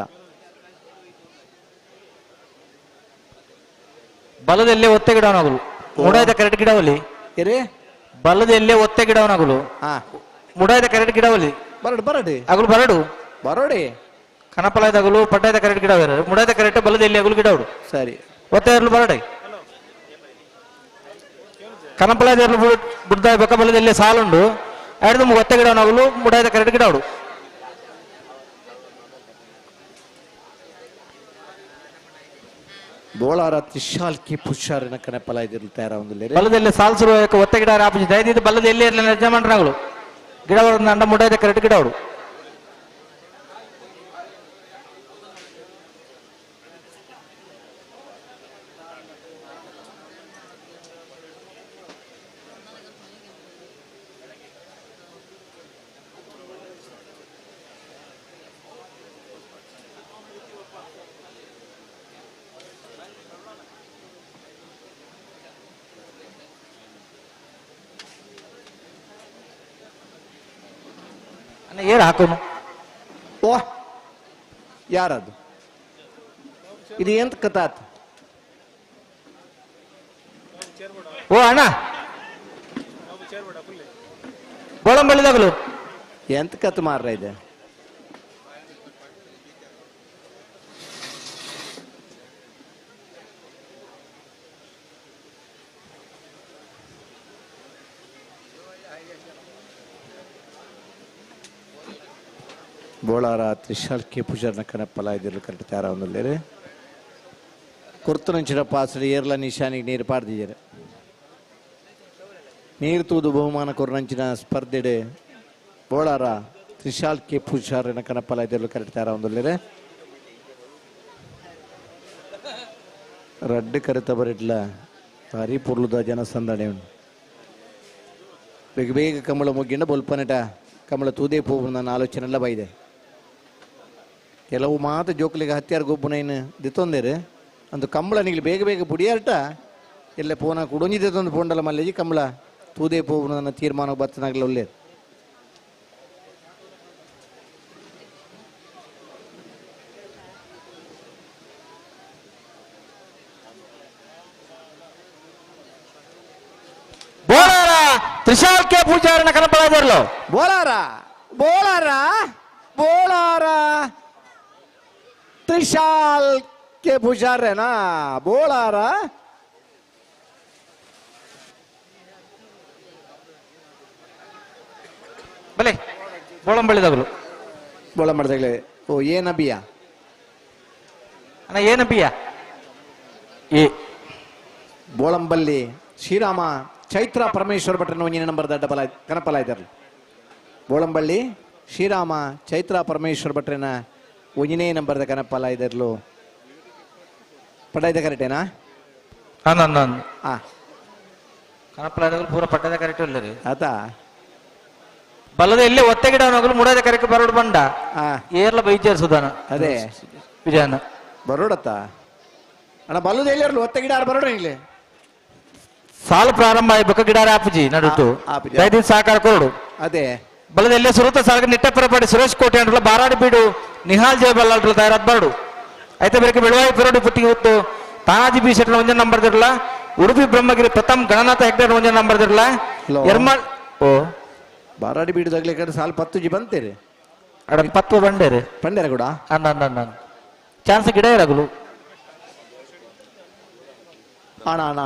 ಬಲದಲ್ಲೇ ಒತ್ತೆ ಗಿಡವನಾಗಲು ಮುಡಾಯ್ದ ಕರೆಕ್ಟ್ ಗಿಡವಲ್ಲಿ ಏರೇ ಬಲದಲ್ಲೇ ಒತ್ತೆ ಗಿಡವನಾಗಲು ಮುಡಾಯ್ದ ಕರೆಕ್ಟ್ ಗಿಡವಲ್ಲಿ ಬರಡು ಬರಡಿ ಅಗಲು ಬರಡು ಬರೋಡಿ ಕನಪಲಾಯ್ದಗಲು ಪಟ್ಟಾಯ್ದ ಕರೆಕ್ಟ್ ಗಿಡ ಮುಡಾಯ್ದ ಕರೆಕ್ಟ್ ಬಲದಲ್ಲಿ ಅಗಲು ಗಿಡವಡು ಸರಿ ಒತ್ತೆ ಇರಲು ಬರಡೆ ಕನಪಲಾಯ್ದ ಇರಲು ಬಿಡ್ದ ಬೆಕ್ಕ ಬಲದಲ್ಲಿ ಸಾಲುಂಡು ಎರಡು ಒತ್ತೆ ಗಿಡವನಾಗಲು ಮುಡಾಯ್ದ ಕರೆಕ್ಟ್ ಗಿಡವಡು ಬೋಳಾರ ತ್ರಿಶಾಲ್ ಕೆ ಪುಷಾರಿನ ಕನಪಲಾಯ್ದಿರ್ಲು ತಯಾರಾವೊಂದಿಲ್ಲ ಬಲದಲ್ಲಿ ಸಾಲ್ಸರು ಒತ್ತೆ ಗಿಡ ಆಪುಜಿ ದಯದಿದ್ದು ಬಲ್ಲದ ಎಲ್ಲಿ ಇರಲಿಲ್ಲ ಯಜಮಾನರಾಗಲು ಗಿಡವರನ್ನ ಅಂಡ ಮುಡಾಯ್ದ ಕರೆಕ್ಟ್ ಗಿಡವಡು ಏನ್ ಹಾಕೋನು ಓ ಯಾರದು ಇದು ಎಂತ ಕಥಾತ್ ಓ ಅಣ್ಣ ಗೋಳಂಬಳ್ಳಿದಾಗಲು ಎಂತ ಕತ್ ಮಾರ್ರ ಇದೆ ಬೋಳಾರ ತ್ರಿಶಾಲ್ ಕೆ ಪೂಜಾರ್ನ ಕನಪಲಾಯ್ದಿರ್ಲು ಕರೆಕ್ಟ್ ತಯಾರಾವೊಂದಿಲ್ಲ ಕುರ್ತುನಂಚಿನ ಪಾಸಡಿ ಏರ್ಲ ನಿಶಾನಿಗೆ ನೀರು ಪಾಡ್ದಿದ್ದಾರೆ ನೀರು ತೂದು ಬಹುಮಾನ ಕೊರ್ನಂಚಿನ ಸ್ಪರ್ಧೆಡೆ ಬೋಳಾರ ತ್ರಿಶಾಲ್ ಕೆ ಪೂಜಾರನ ಕನಪಲ ಇದೆಲ್ಲ ಕರೆಕ್ಟಾರ ಒಂದೊಳ್ಳೆ ರಡ್ಡು ಕರೆತ ಬರಿಡ್ಲ ಭಾರಿ ಪುರ್ಲುದ ಜನಸಂದಣೆ ಉಂಟು ಬೇಗ ಬೇಗ ಕಮಲ ಮುಗ್ಗಿಂಡ ಬೊಲ್ಪನಟ ಕಮಲ ತೂದೇ ಪೋವು ನನ್ನ ಆಲೋಚನೆ ಎಲ್ಲ ಬೈದೆ ಕೆಲವು ಮಾತು ಜೋಕ್ಲಿಗೆ ಹತ್ಯಾರ ಗೊಬ್ಬನೇನು ದಿತ್ತೊಂದೇರು ಅಂದು ಕಂಬಳ ನಿಗ್ಲಿ ಬೇಗ ಬೇಗ ಬುಡಿಯಾರ್ಟ ಎಲ್ಲ ಪೋನ ಕುಡೊಂಜಿದೊಂದು ಪೋಂಡಲ ಮಲ್ಲೆಜಿ ಕಂಬಳ ತೂದೇ ಪೋವು ನನ್ನ ತೀರ್ಮಾನ ಬರ್ತನಾಗಲ ಒಳ್ಳೇದು ತ್ರಿಶಾಲ್ ಕೆ ಪೂಜಾರನ ಕನಪಲಾದರ್ಲು ಬೋಲಾರ ಬೋಲಾರ ಬೋಲಾರ ತ್ರಿಶಾಲ್ ಕೆ ಪೂಜಾರನಾ ಬೋಲಾರ ಬಲೆ ಬೋಳಂಬಳ್ಳಿದಾಗಲು ಬೋಳಂಬಳ್ಳಿದಾಗಲೇ ಓ ಏನಬಿಯ ಅಣ್ಣ ಏನಬಿಯ ಏ ಬೋಳಂಬಲ್ಲಿ ಶ್ರೀರಾಮ ಚೈತ್ರ ಪರಮೇಶ್ವರ ಭಟ್ರನ ಒಂಜಿನ ನಂಬರ್ ದಡ್ಡ ಬಲ ಕನಪಲ ಇದ್ದಾರಲ್ಲ ಬೋಳಂಬಳ್ಳಿ ಶ್ರೀರಾಮ ಚೈತ್ರ ಪರಮೇಶ್ವರ ಭಟ್ರನ ಒಂಜಿನೇ ನಂಬರ್ದ ಕನಪಲ ಇದ್ದಾರಲು ಪಡ್ಡ ಕರೆಕ್ಟೇನಾ ಆ ಕನಪಲಾದಗಳು ಪೂರ ಪಟ್ಟದ ಕರೆಕ್ಟ್ ಇಲ್ಲ ರೀ ಆತ ಬಲ್ಲದ ಇಲ್ಲೇ ಒತ್ತೆ ಗಿಡ ನಗಲು ಮುಡದ ಕರೆಕ್ಟ್ ಬರೋಡು ಬಂಡ ಏರ್ಲ ಬೈಜಾರ್ ಸುಧಾನ ಅದೇ ವಿಜಯನ ಬರೋಡತ್ತ ಅಣ್ಣ ಬಲ್ಲದ ಎಲ್ಲಿರಲು ಒತ್ತೆ ಗಿಡ ಬರೋಡ ಇಲ್ಲಿ ಸಾಲು ಪ್ರಾರಂಭ ಆಯ್ಬೇಕು ಗಿಡಾರ ಆಪುಜಿ ನಡುಟು ದಯದಿ ಸಹಕಾರ ಕೊರಡು ಅದೇ ಬಲದಲ್ಲೇ ಸುರತ ಸಾಗ ನಿಟ್ಟಪುರಪಾಡಿ ಸುರೇಶ್ ಕೋಟೆ ಅಂಡ್ಲ ಬಾರಾಡಿ ಬೀಡು ನಿಹಾಲ್ ಜಯಬಲ್ಲ ತಯಾರಾದ ಬಾಡು అయితే ಬೇರೆ ಬೆಳವಾಯಿ ಪೆರೋಡಿ ಪುಟ್ಟಿಗೆ ಹೊತ್ತು ತಾನಾಜಿ ಬಿ ಶೆಟ್ಲ ಒಂಜನ ನಂಬರ್ ದಿರಲ್ಲ ಉಡುಪಿ ಬ್ರಹ್ಮಗಿರಿ ಪ್ರಥಮ್ ಗಣನಾಥ ಹೆಗ್ಡೇರ್ ಒಂಜನ ನಂಬರ್ ದಿರಲ್ಲ ಎರ್ಮಾಳ್ ಓ ಬಾರಾಡಿ ಬೀಡುದಾಗ್ಲಿ ಕಡೆ ಸಾಲ್ 10 ಜಿ ಬಂತೇರಿ ಅಡ 10 ಬಂಡೇರಿ ಪಂಡೇರ ಕೂಡ ಅಣ್ಣ ಚಾನ್ಸ್ ಗಿಡ ಇರಗಲು ಅಣ್ಣ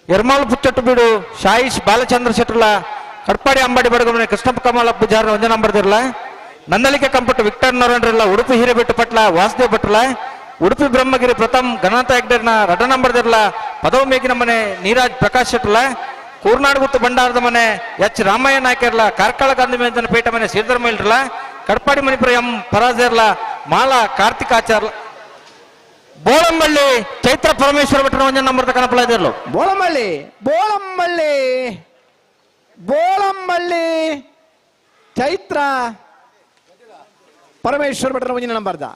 ಎರ್ಮಾಳ್ ಪುಚ್ಚಟ್ಟು ಬೀಡು ಶಾಯಿಶ್ ಬಾಲಚಂದ್ರ ಶೆಟ್ರಲ ಕಡ್ಪಾಡಿ ಅಂಬಾಡಿ ಬಡಗಮನೆ ಕೃಷ್ಣಪ್ಪ ಕಮಲ ಪೂಜಾರ ಒಂಜನ ನಂಬರ್ ದಿರಲ್ಲ ನಂದಲಿಕೆ ಕಂಪಟ್ಟು ವಿಕ್ಟರ್ ನರೇಂದ್ರಲ್ಲ ಉಡುಪಿ ಹಿರೇಬೆಟ್ಟು ಪಟ್ಲ ವಾಸುದೇವ್ ಭಟ್ಲ ಉಡುಪಿ ಬ್ರಹ್ಮಗಿರಿ ಪ್ರಥಮ್ ಗಣನಾಥ ಹೆಗ್ಡೇರ್ನ ರಡ ನಂಬರ್ ದಿರಲ್ಲ ಪದವ ಮೇಗಿನ ಮನೆ ನೀರಾಜ್ ಪ್ರಕಾಶ್ ಶೆಟ್ಲ ಕೂರ್ನಾಡುಗುತ್ತು ಭಂಡಾರದ ಮನೆ ಎಚ್ ರಾಮಯ್ಯ ನಾಯ್ಕರ್ಲ ಕಾರ್ಕಳ ಗಾಂಧಿ ಮೇಂದನ ಪೇಟ ಮನೆ ಶ್ರೀಧರ್ಮ ಇಲ್ರಲ್ಲ ಕಡ್ಪಾಡಿ ಮಣಿಪುರ ಎಂ ಪರಾಜರ್ಲ ಮಾಲಾ ಕಾರ್ತಿಕಾಚಾರ್ಲ ಬೋಳಂಬಳ್ಳಿ ಚೈತ್ರ ಪರಮೇಶ್ವರ ಭಟ್ರ ಒಂಜನ ನಂಬರ್ ಕನಪಲ ಇದಿರ್ಲು ಬೋಳಂಬಳ್ಳಿ ಬೋಳಂಬಳ್ಳಿ ಬೋಳಂಬಳ್ಳಿ ಚೈತ್ರ ಪರಮೇಶ್ವರ ಭಟ್ರ ಒಂಜಿನ ನಂಬರ್ದ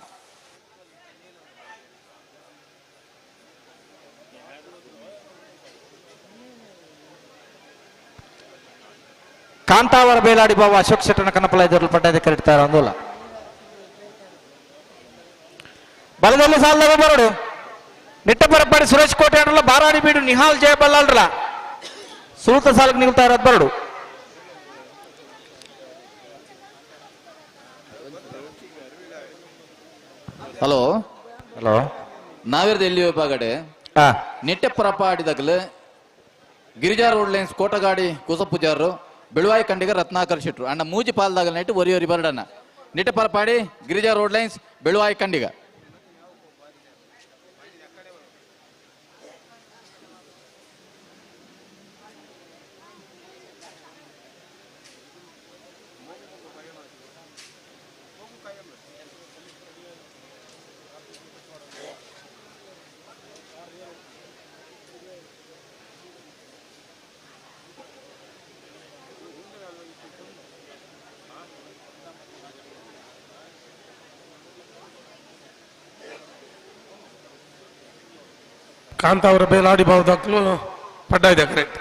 ಕಾಂತಾವರ ಬೇಲಾಡಿ ಬಾಬು ಅಶೋಕ್ ಶೆಟ್ಟನ ಕನಪಲ ಇದಿರ್ಲು ಪಡ್ಡಾದ ಕರೀತಾರೆ ಅಂದೋಲ್ಲ ಬಲದಲ್ಲಿ ಸಾಲದಾಗ ಬರೋಡು ನಿಟ್ಟಪರಪಾಡಿ ಸುರೇಶ್ ಕೋಟೆ ಅಂಡ್ರಲ್ಲ ಬಾರಾಡಿ ಬೀಡು ನಿಹಾಲ್ ಜಯಬಲ್ಲಾಲ್ರಲ್ಲ ಸುರುತ ಸಾಲಕ್ಕೆ ನಿಲ್ತಾ ಇರೋದು ಬರೋಡು ಹಲೋ ಹಲೋ ನಾವಿರ್ದು ಎಲ್ಲಿ ವಿಭಾಗಡೆ ನಿಟ್ಟೆಪರಪಾಡಿದಾಗಲು ಗಿರಿಜಾ ರೋಡ್ ಲೈನ್ಸ್ ಕೋಟಗಾಡಿ ಕುಸಪೂಜಾರರು ಬೆಳುವಾಯಿ ಕಂಡಿಗ ರತ್ನಾಕರ್ ಶೆಟ್ರು ಅಣ್ಣ ಮೂಜಿ ಪಾಲ್ದಾಗ ನೈಟ್ ಒರಿಯೊರಿ ಬರಡಣ್ಣ ನಿಟ್ಟೆಪರಪಾಡಿ ಗಿರಿಜಾ ರೋಡ್ ಲೈನ್ಸ್ ಬೆಳುವಾಯಿ ಕಂಡಿಗ ಕಾಂತಾವರ ಬೇಲಾಡಿ ಬಾವುದಾಕ್ಲು ಪಡ್ಡಾಯ್ದ ಕರೆಕ್ಟ್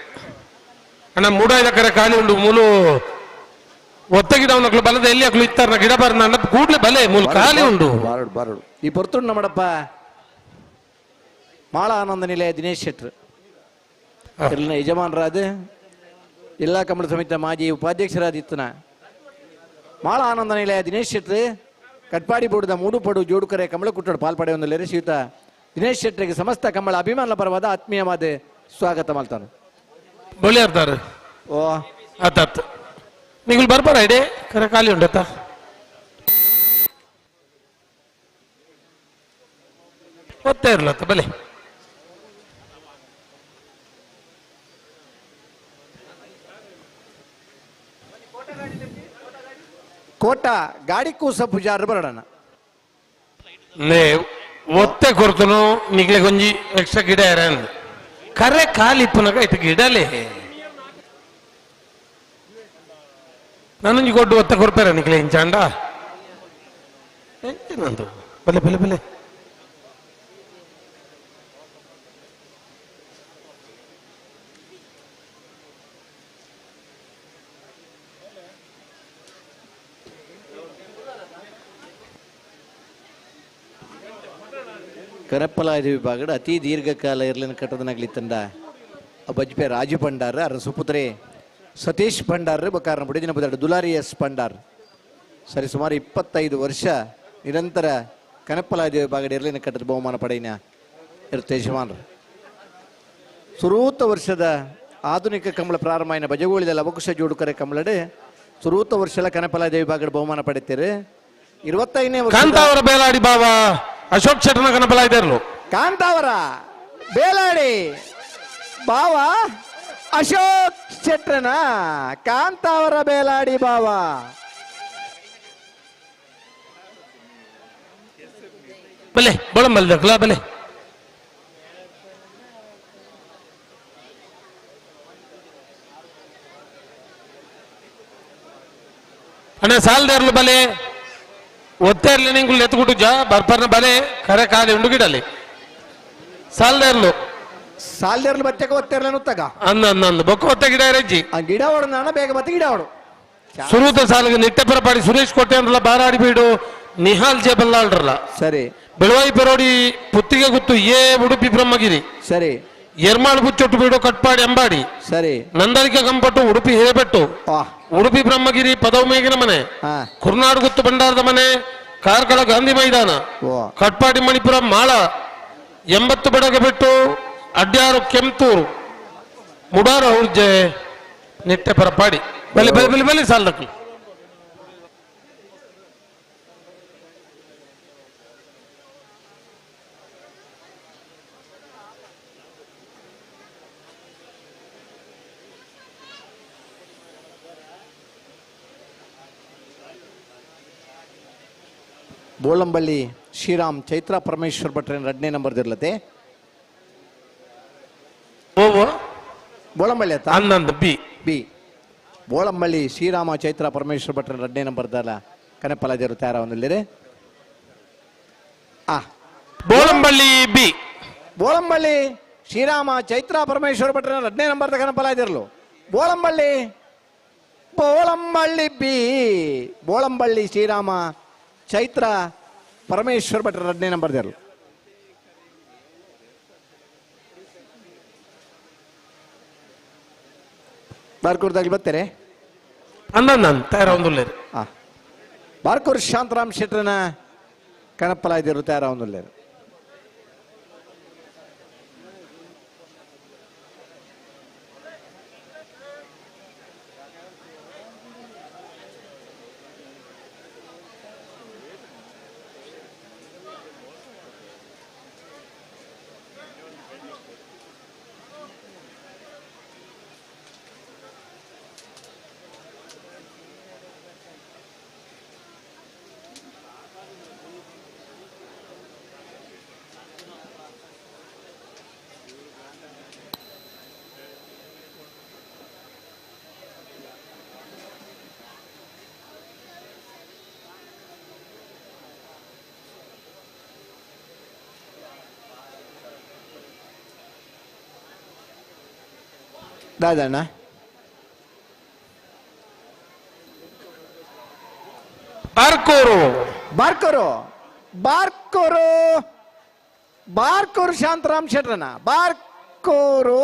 ಅಣ್ಣ ಮೂಡಾಯ್ದ ಕರೆ ಖಾಲಿ ಉಂಡು ಮೂಲು ಒತ್ತ ಗಿಡ ಅವನಕ್ಲು ಬಲದ ಎಲ್ಲಿ ಅಕ್ಲು ಇತ್ತಾರ ಗಿಡ ಬರ್ನ ಕೂಡ್ಲೆ ಬಲೆ ಮೂಲ ಖಾಲಿ ಉಂಡು ಬಾರಡು ಬಾರಡು ಈ ಪೊರ್ತುಂಡು ನಮ್ಮಡಪ್ಪ ಮಾಳ ಆನಂದ ನಿಲಯ ದಿನೇಶ್ ಶೆಟ್ರು ಎಲ್ಲ ಯಜಮಾನರಾದ ಜಿಲ್ಲಾ ಕಮಲ ಸಮಿತಿ ಮಾಜಿ ಉಪಾಧ್ಯಕ್ಷರಾದಿತ್ತನ ಮಾಳ ಆನಂದ ನಿಲಯ ದಿನೇಶ್ ಶೆಟ್ರು ಕಟ್ಪಾಡಿ ಬೋರ್ಡ್ದ ಮೂಡು ಪಡು ಜೋಡುಕರೆ ಕಮಲ ಕುಟ್ಟಡು ಪಾಲ್ಪಡೆ ಒಂದು ಲೆರೆ ಶ್ರೀಯುತ ದಿನೇಶ್ ಶೆಟ್ಟರಿಗೆ ಸಮಸ್ತ ಕಮಲ ಅಭಿಮಾನ ಪರವಾದ ಆತ್ಮೀಯವಾದ ಸ್ವಾಗತ ಮಾಡ್ತಾನೆ ಬೊಳಿ ಅರ್ಧಾರ ಓ ಅತ್ತ ನೀವು ಬರ್ಬಾರ ಇಡೇ ಕರೆ ಖಾಲಿ ಉಂಡತ್ತ ಒತ್ತೇ ಇರ್ಲತ್ತ ಬಲೆ ಕೋಟ ಗಾಡಿ ಕೂಸ ಪೂಜಾರ ಬರೋಣ ನೇ ಒತ್ತೆ ಕೊರ್ತನು ನಿಗ್ಲೆ ಗೊಂಜಿ ಎಕ್ಸ್ಟ್ರಾ ಗಿಡ ಇರನ್ ಕರೆ ಕಾಲಿಪ್ಪುನಗ ಇತ್ತು ಗಿಡಲೇ ನಾನೊಂಜಿ ಕೊಟ್ಟು ಒತ್ತೆ ಕೊರ್ಪೇರ ನಿಗ್ಲೆ ಇಂಚಾಂಡ ನಂದು ಬಲೆ ಬಲೆ ಬಲೆ ಕರಪ್ಪಲಾಯ ವಿಭಾಗದ ಅತಿ ದೀರ್ಘಕಾಲ ಇರ್ಲಿನ ಕಟ್ಟದನಾಗ್ಲಿ ತಂಡ ಬಜ್ಪೆ ರಾಜು ಭಂಡಾರ ಅರ ಸುಪುತ್ರೆ ಸತೀಶ್ ಭಂಡಾರ ಬಕಾರ ಬುಡಿದಿನ ಬದಾಡ ದುಲಾರಿ ಎಸ್ ಭಂಡಾರ್ ಸರಿ ಸುಮಾರು 25 ವರ್ಷ ನಿರಂತರ ಕನಪ್ಪಲಾಯ ವಿಭಾಗದ ಇರ್ಲಿನ ಕಟ್ಟದ ಬಹುಮಾನ ಪಡೆಯಿನ ಇರುತ್ತೆ ಯಜಮಾನರು ಸುರೂತ ವರ್ಷದ ಆಧುನಿಕ ಕಂಬಳ ಪ್ರಾರಂಭ ಆಯ್ನ ಬಜಗೋಳಿದ ಲವಕುಶ ಜೋಡುಕರೆ ಕಂಬಳಡೆ ಸುರೂತ ವರ್ಷಲ ಕನಪ್ಪಲಾಯ ವಿಭಾಗದ ಬಹುಮಾನ ಪಡೆಯುತ್ತಾರೆ 25ನೇ ವರ್ಷ ಕಾಂತಾವರ ಬೇಲಾಡಿ ಬಾವ ಅಶೋಕ್ ಶೆಟ್ಟನ ಕನಪಲ ಇದ್ದಾರಲು ಕಾಂತಾವರ ಬೇಲಾಡಿ ಬಾವ ಅಶೋಕ್ ಶೆಟ್ರನ ಕಾಂತಾವರ ಬೇಲಾಡಿ ಬಾವ ಬಲೆ ಬೊಳಂಬಲ್ ದಕ್ಲ ಬಲೆ ಅಣ್ಣ ಸಾಲ್ದಾರ್ಲು ಬಲೆ ಒತ್ತೇರ್ಲಿ ನಿಂಗುಲ್ ಎತ್ಕೊಟ್ಟು ಜಾ ಬರ್ಪರ್ನ ಬಲೆ ಕರೆ ಕಾಲಿ ಉಂಡು ಗಿಡಲಿ ಸಾಲ್ದಾರ್ಲು ಸಾಲ್ದೇರ್ಲು ಬಚ್ಚಕ ಒತ್ತೇರ್ಲ ನುತ್ತಗ ಅಂದ ಬೊಕ್ಕ ಒತ್ತ ಗಿಡ ರಜ್ಜಿ ಆ ಗಿಡ ಹೊಡು ನಾನ ಬೇಗ ಮತ್ತೆ ಗಿಡ ಹೊಡು ಸುರೂತ ಸಾಲಿಗೆ ನಿಟ್ಟೆಪರ ಪಾಡಿ ಸುರೇಶ್ ಕೊಟ್ಟೆ ಅಂದ್ರಲ್ಲ ಬಾರಾಡಿ ಬೀಡು ನಿಹಾಲ್ ಜೇಬಲ್ಲ ಅಲ್ರಲ್ಲ ಸರಿ ಬೆಳವಾಯಿ ಪೆರೋಡಿ ಪುತ್ತಿಗೆ ಗುತ್ತು ಏ ಉಡುಪಿ ಬ್ರಹ್ಮಗಿರಿ ಸರಿ ಎರ್ಮಾಳ್ ಬುಚ್ಚೊಟ್ಟು ಬೀಡು ಕಟ್ಪಾಡಿ ಅಂಬಾಡಿ ಸರಿ ನಂದರಿಕೆ ಕಂಪಟ್ಟು ಉಡುಪಿ ಹಿರೇಬೆಟ್ಟು ವಾ ಉಡುಪಿ ಬ್ರಹ್ಮಗಿರಿ ಪದವಮೇಗಿನ ಮನೆ ಹಾ ಕುರ್ನಾಡು ಗುತ್ತು ಭಂಡಾರದ ಮನೆ ಕಾರ್ಕಳ ಗಾಂಧಿ ಮೈದಾನ ಓ ಕಟ್ಪಾಡಿ ಮಣಿಪುರ ಮಾಳ 80 ಬಡಗೆ ಬಿಟ್ಟು ಅಡ್ಯಾರು ಕೆಂತೂರು ಮುಡಾರ ಊರ್ಜೆ ನಿಟ್ಟೆಪರ ಪಾಡಿ ಬಲೆ ಬಲೆ ಬಲೆ ಬಲೆ ಸಾಲ್ದಕ್ಲು ಬೋಳಂಬಳ್ಳಿ ಶ್ರೀರಾಮ್ ಚೈತ್ರ ಪರಮೇಶ್ವರ್ ಭಟ್ರೆ 2ನೇ ನಂಬರ್ ಇರ್ಲತೆ ಓವೋ ಬೋಳಂಬಳ್ಳಿ ಆತ ಅನ್ನಂದು ಬಿ ಬಿ ಬೋಳಂಬಳ್ಳಿ ಶ್ರೀರಾಮ ಚೈತ್ರ ಪರಮೇಶ್ವರ್ ಭಟ್ರೆ 2ನೇ ನಂಬರ್ ದಲ್ಲ ಕನಪಲಾಜರು ತಯಾರ ಒಂದಿಲ್ಲಿರಿ ಆ ಬೋಳಂಬಳ್ಳಿ ಬಿ ಬೋಳಂಬಳ್ಳಿ ಶ್ರೀರಾಮ ಚೈತ್ರ ಪರಮೇಶ್ವರ ಭಟ್ರೆ 2ನೇ ನಂಬರ್ ಕನಪಲಾಜರ್ಲು ಬೋಳಂಬಳ್ಳಿ ಬೋಳಂಬಳ್ಳಿ ಬಿ ಬೋಳಂಬಳ್ಳಿ ಶ್ರೀರಾಮ ಚೈತ್ರ ಪರಮೇಶ್ವರ್ ಭಟ್ರೆ 2ನೇ ನಂಬರ್ ದೇರ್ಲು ಬಾರ್ಕೂರ್ದಾಗಿ ಬರ್ತಾರೆ ಅಂದ ತಯಾರ ಒಂದುಲ್ಲೇರು ಬಾರ್ಕೂರ್ ಶಾಂತರಾಮ್ ಶೆಟ್ರನ ಕಣಪ್ಪಲಾಯ್ದಿರು ತಯಾರ ಒಂದುಲ್ಲೇರು ದಾದಣ್ಣ ಬಾರ್ಕೂರು ಬಾರ್ಕೂರು ಬಾರ್ಕೂರು ಬಾರ್ಕೂರು ಶಾಂತರಾಮ್ ಶೆಟ್ರನ ಬಾರ್ಕೂರು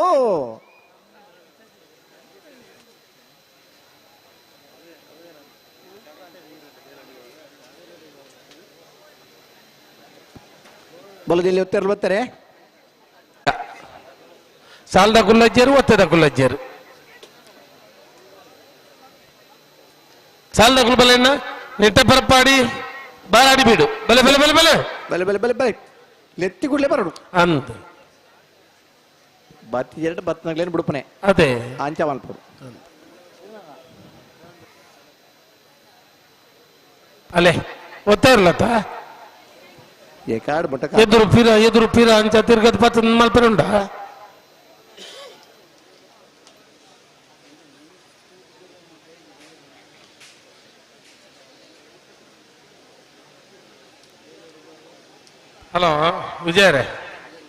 ಬಲದಲ್ಲಿ ಉತ್ತರ ಬರ್ತಾರೆ ಸಾಲ್ದ ಗುಲ್ಲಜ್ಜರು ಒತ್ತದ ಗುಲ್ಲಜ್ಜರು ಸಾಲ್ದ ಗುಲ್ ಬಲೆನ್ನ ನಿಟ್ಟ ಪರಪಾಡಿ ಬಾರಾಡಿ ಬೀಡು ಬಲೆ ಬಲೆ ಬಲೆ ಬಲೆ ಬಲೆ ಬಲೆ ಬಲೆ ಬಲೆ ಲೆತ್ತಿ ಗುಡ್ಲೆ ಬರಡು ಅಂತ ಬತ್ತಿ 2 ಬತ್ನಾಗ್ಲೇನು ಬಿಡುಪನೆ ಅದೇ ಅಂಚ ಮಲ್ಪಡು ಅಲ್ಲೇ ಒತ್ತ ಇರ್ಲತ್ತ ಏ ಕಾರ್ಡ್ ಬಟ್ಟ ಎದುರು ಪೀರ ಅಂಚ ತಿರ್ಗದ ಪತ್ತ ಮಲ್ಪರ ಉಂಡ ಹಲೋ ವಿಜಯರೇ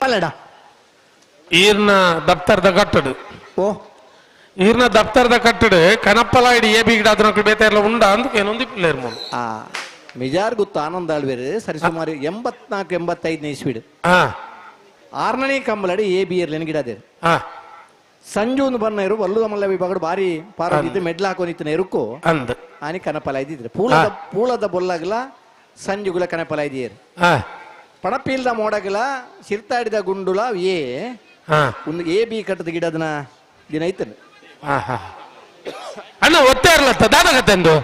ಪಲ್ಲಡ ಈರ್ನ ದಪ್ತರದ ಕಟ್ಟಡು ಓ ಈರ್ನ ದಪ್ತರದ ಕಟ್ಟಡು ಕನಪ್ಪಲ ಇಡಿ ಏ ಬಿಗಿಡ ಅದ್ರ ಬೇತಾರಲ್ಲ ಉಂಡ ಅಂದಕ್ಕೆ ಏನೊಂದು ಪಿಲ್ಲೇರ್ ಮೂರು ಆ ಮಿಜಾರ್ ಗೊತ್ತು ಆನಂದ್ ಆಳ್ವೇರು ಸರಿಸುಮಾರು 84-85 ಇಸ್ವಿಡ್ ಹಾ 6ನೇ ಕಂಬಲಡಿ ಎ ಬಿ ಇರ್ಲೇನು ಗಿಡದೇ ಹಾ ಸಂಜೂನ್ ಬನ್ನ ಇರು ವಲ್ಲುದ ಮಲ್ಲ ವಿಭಾಗಡು ಬಾರಿ ಪಾರದಿದ್ದು ಮೆಡ್ಲ ಹಾಕೊಂಡಿತ್ತು ಎರುಕು ಅಂದ್ ಆನಿ ಕನಪಲ ಇದ್ದಿದ್ರೆ ಪೂಳದ ಬೊಲ್ಲಗಲ ಸಂಜುಗುಲ ಕನಪಲ ಇದೆಯರು ಹಾ ಪಣಪಿಲ್ದ ಮೋಡಗಲ ಸಿರ್ತಾಡಿದ ಗುಂಡುಲ ಏ ಹಾ ಒಂದು ಎ ಬಿ ಕಟ್ಟದ ಗಿಡದನ ದಿನ ಐತನು ಹಾ ಹಾ ಅಣ್ಣ ಒತ್ತೆ ಇರ್ಲತ್ತ ದಾದ ಕತೆ ಅಂದು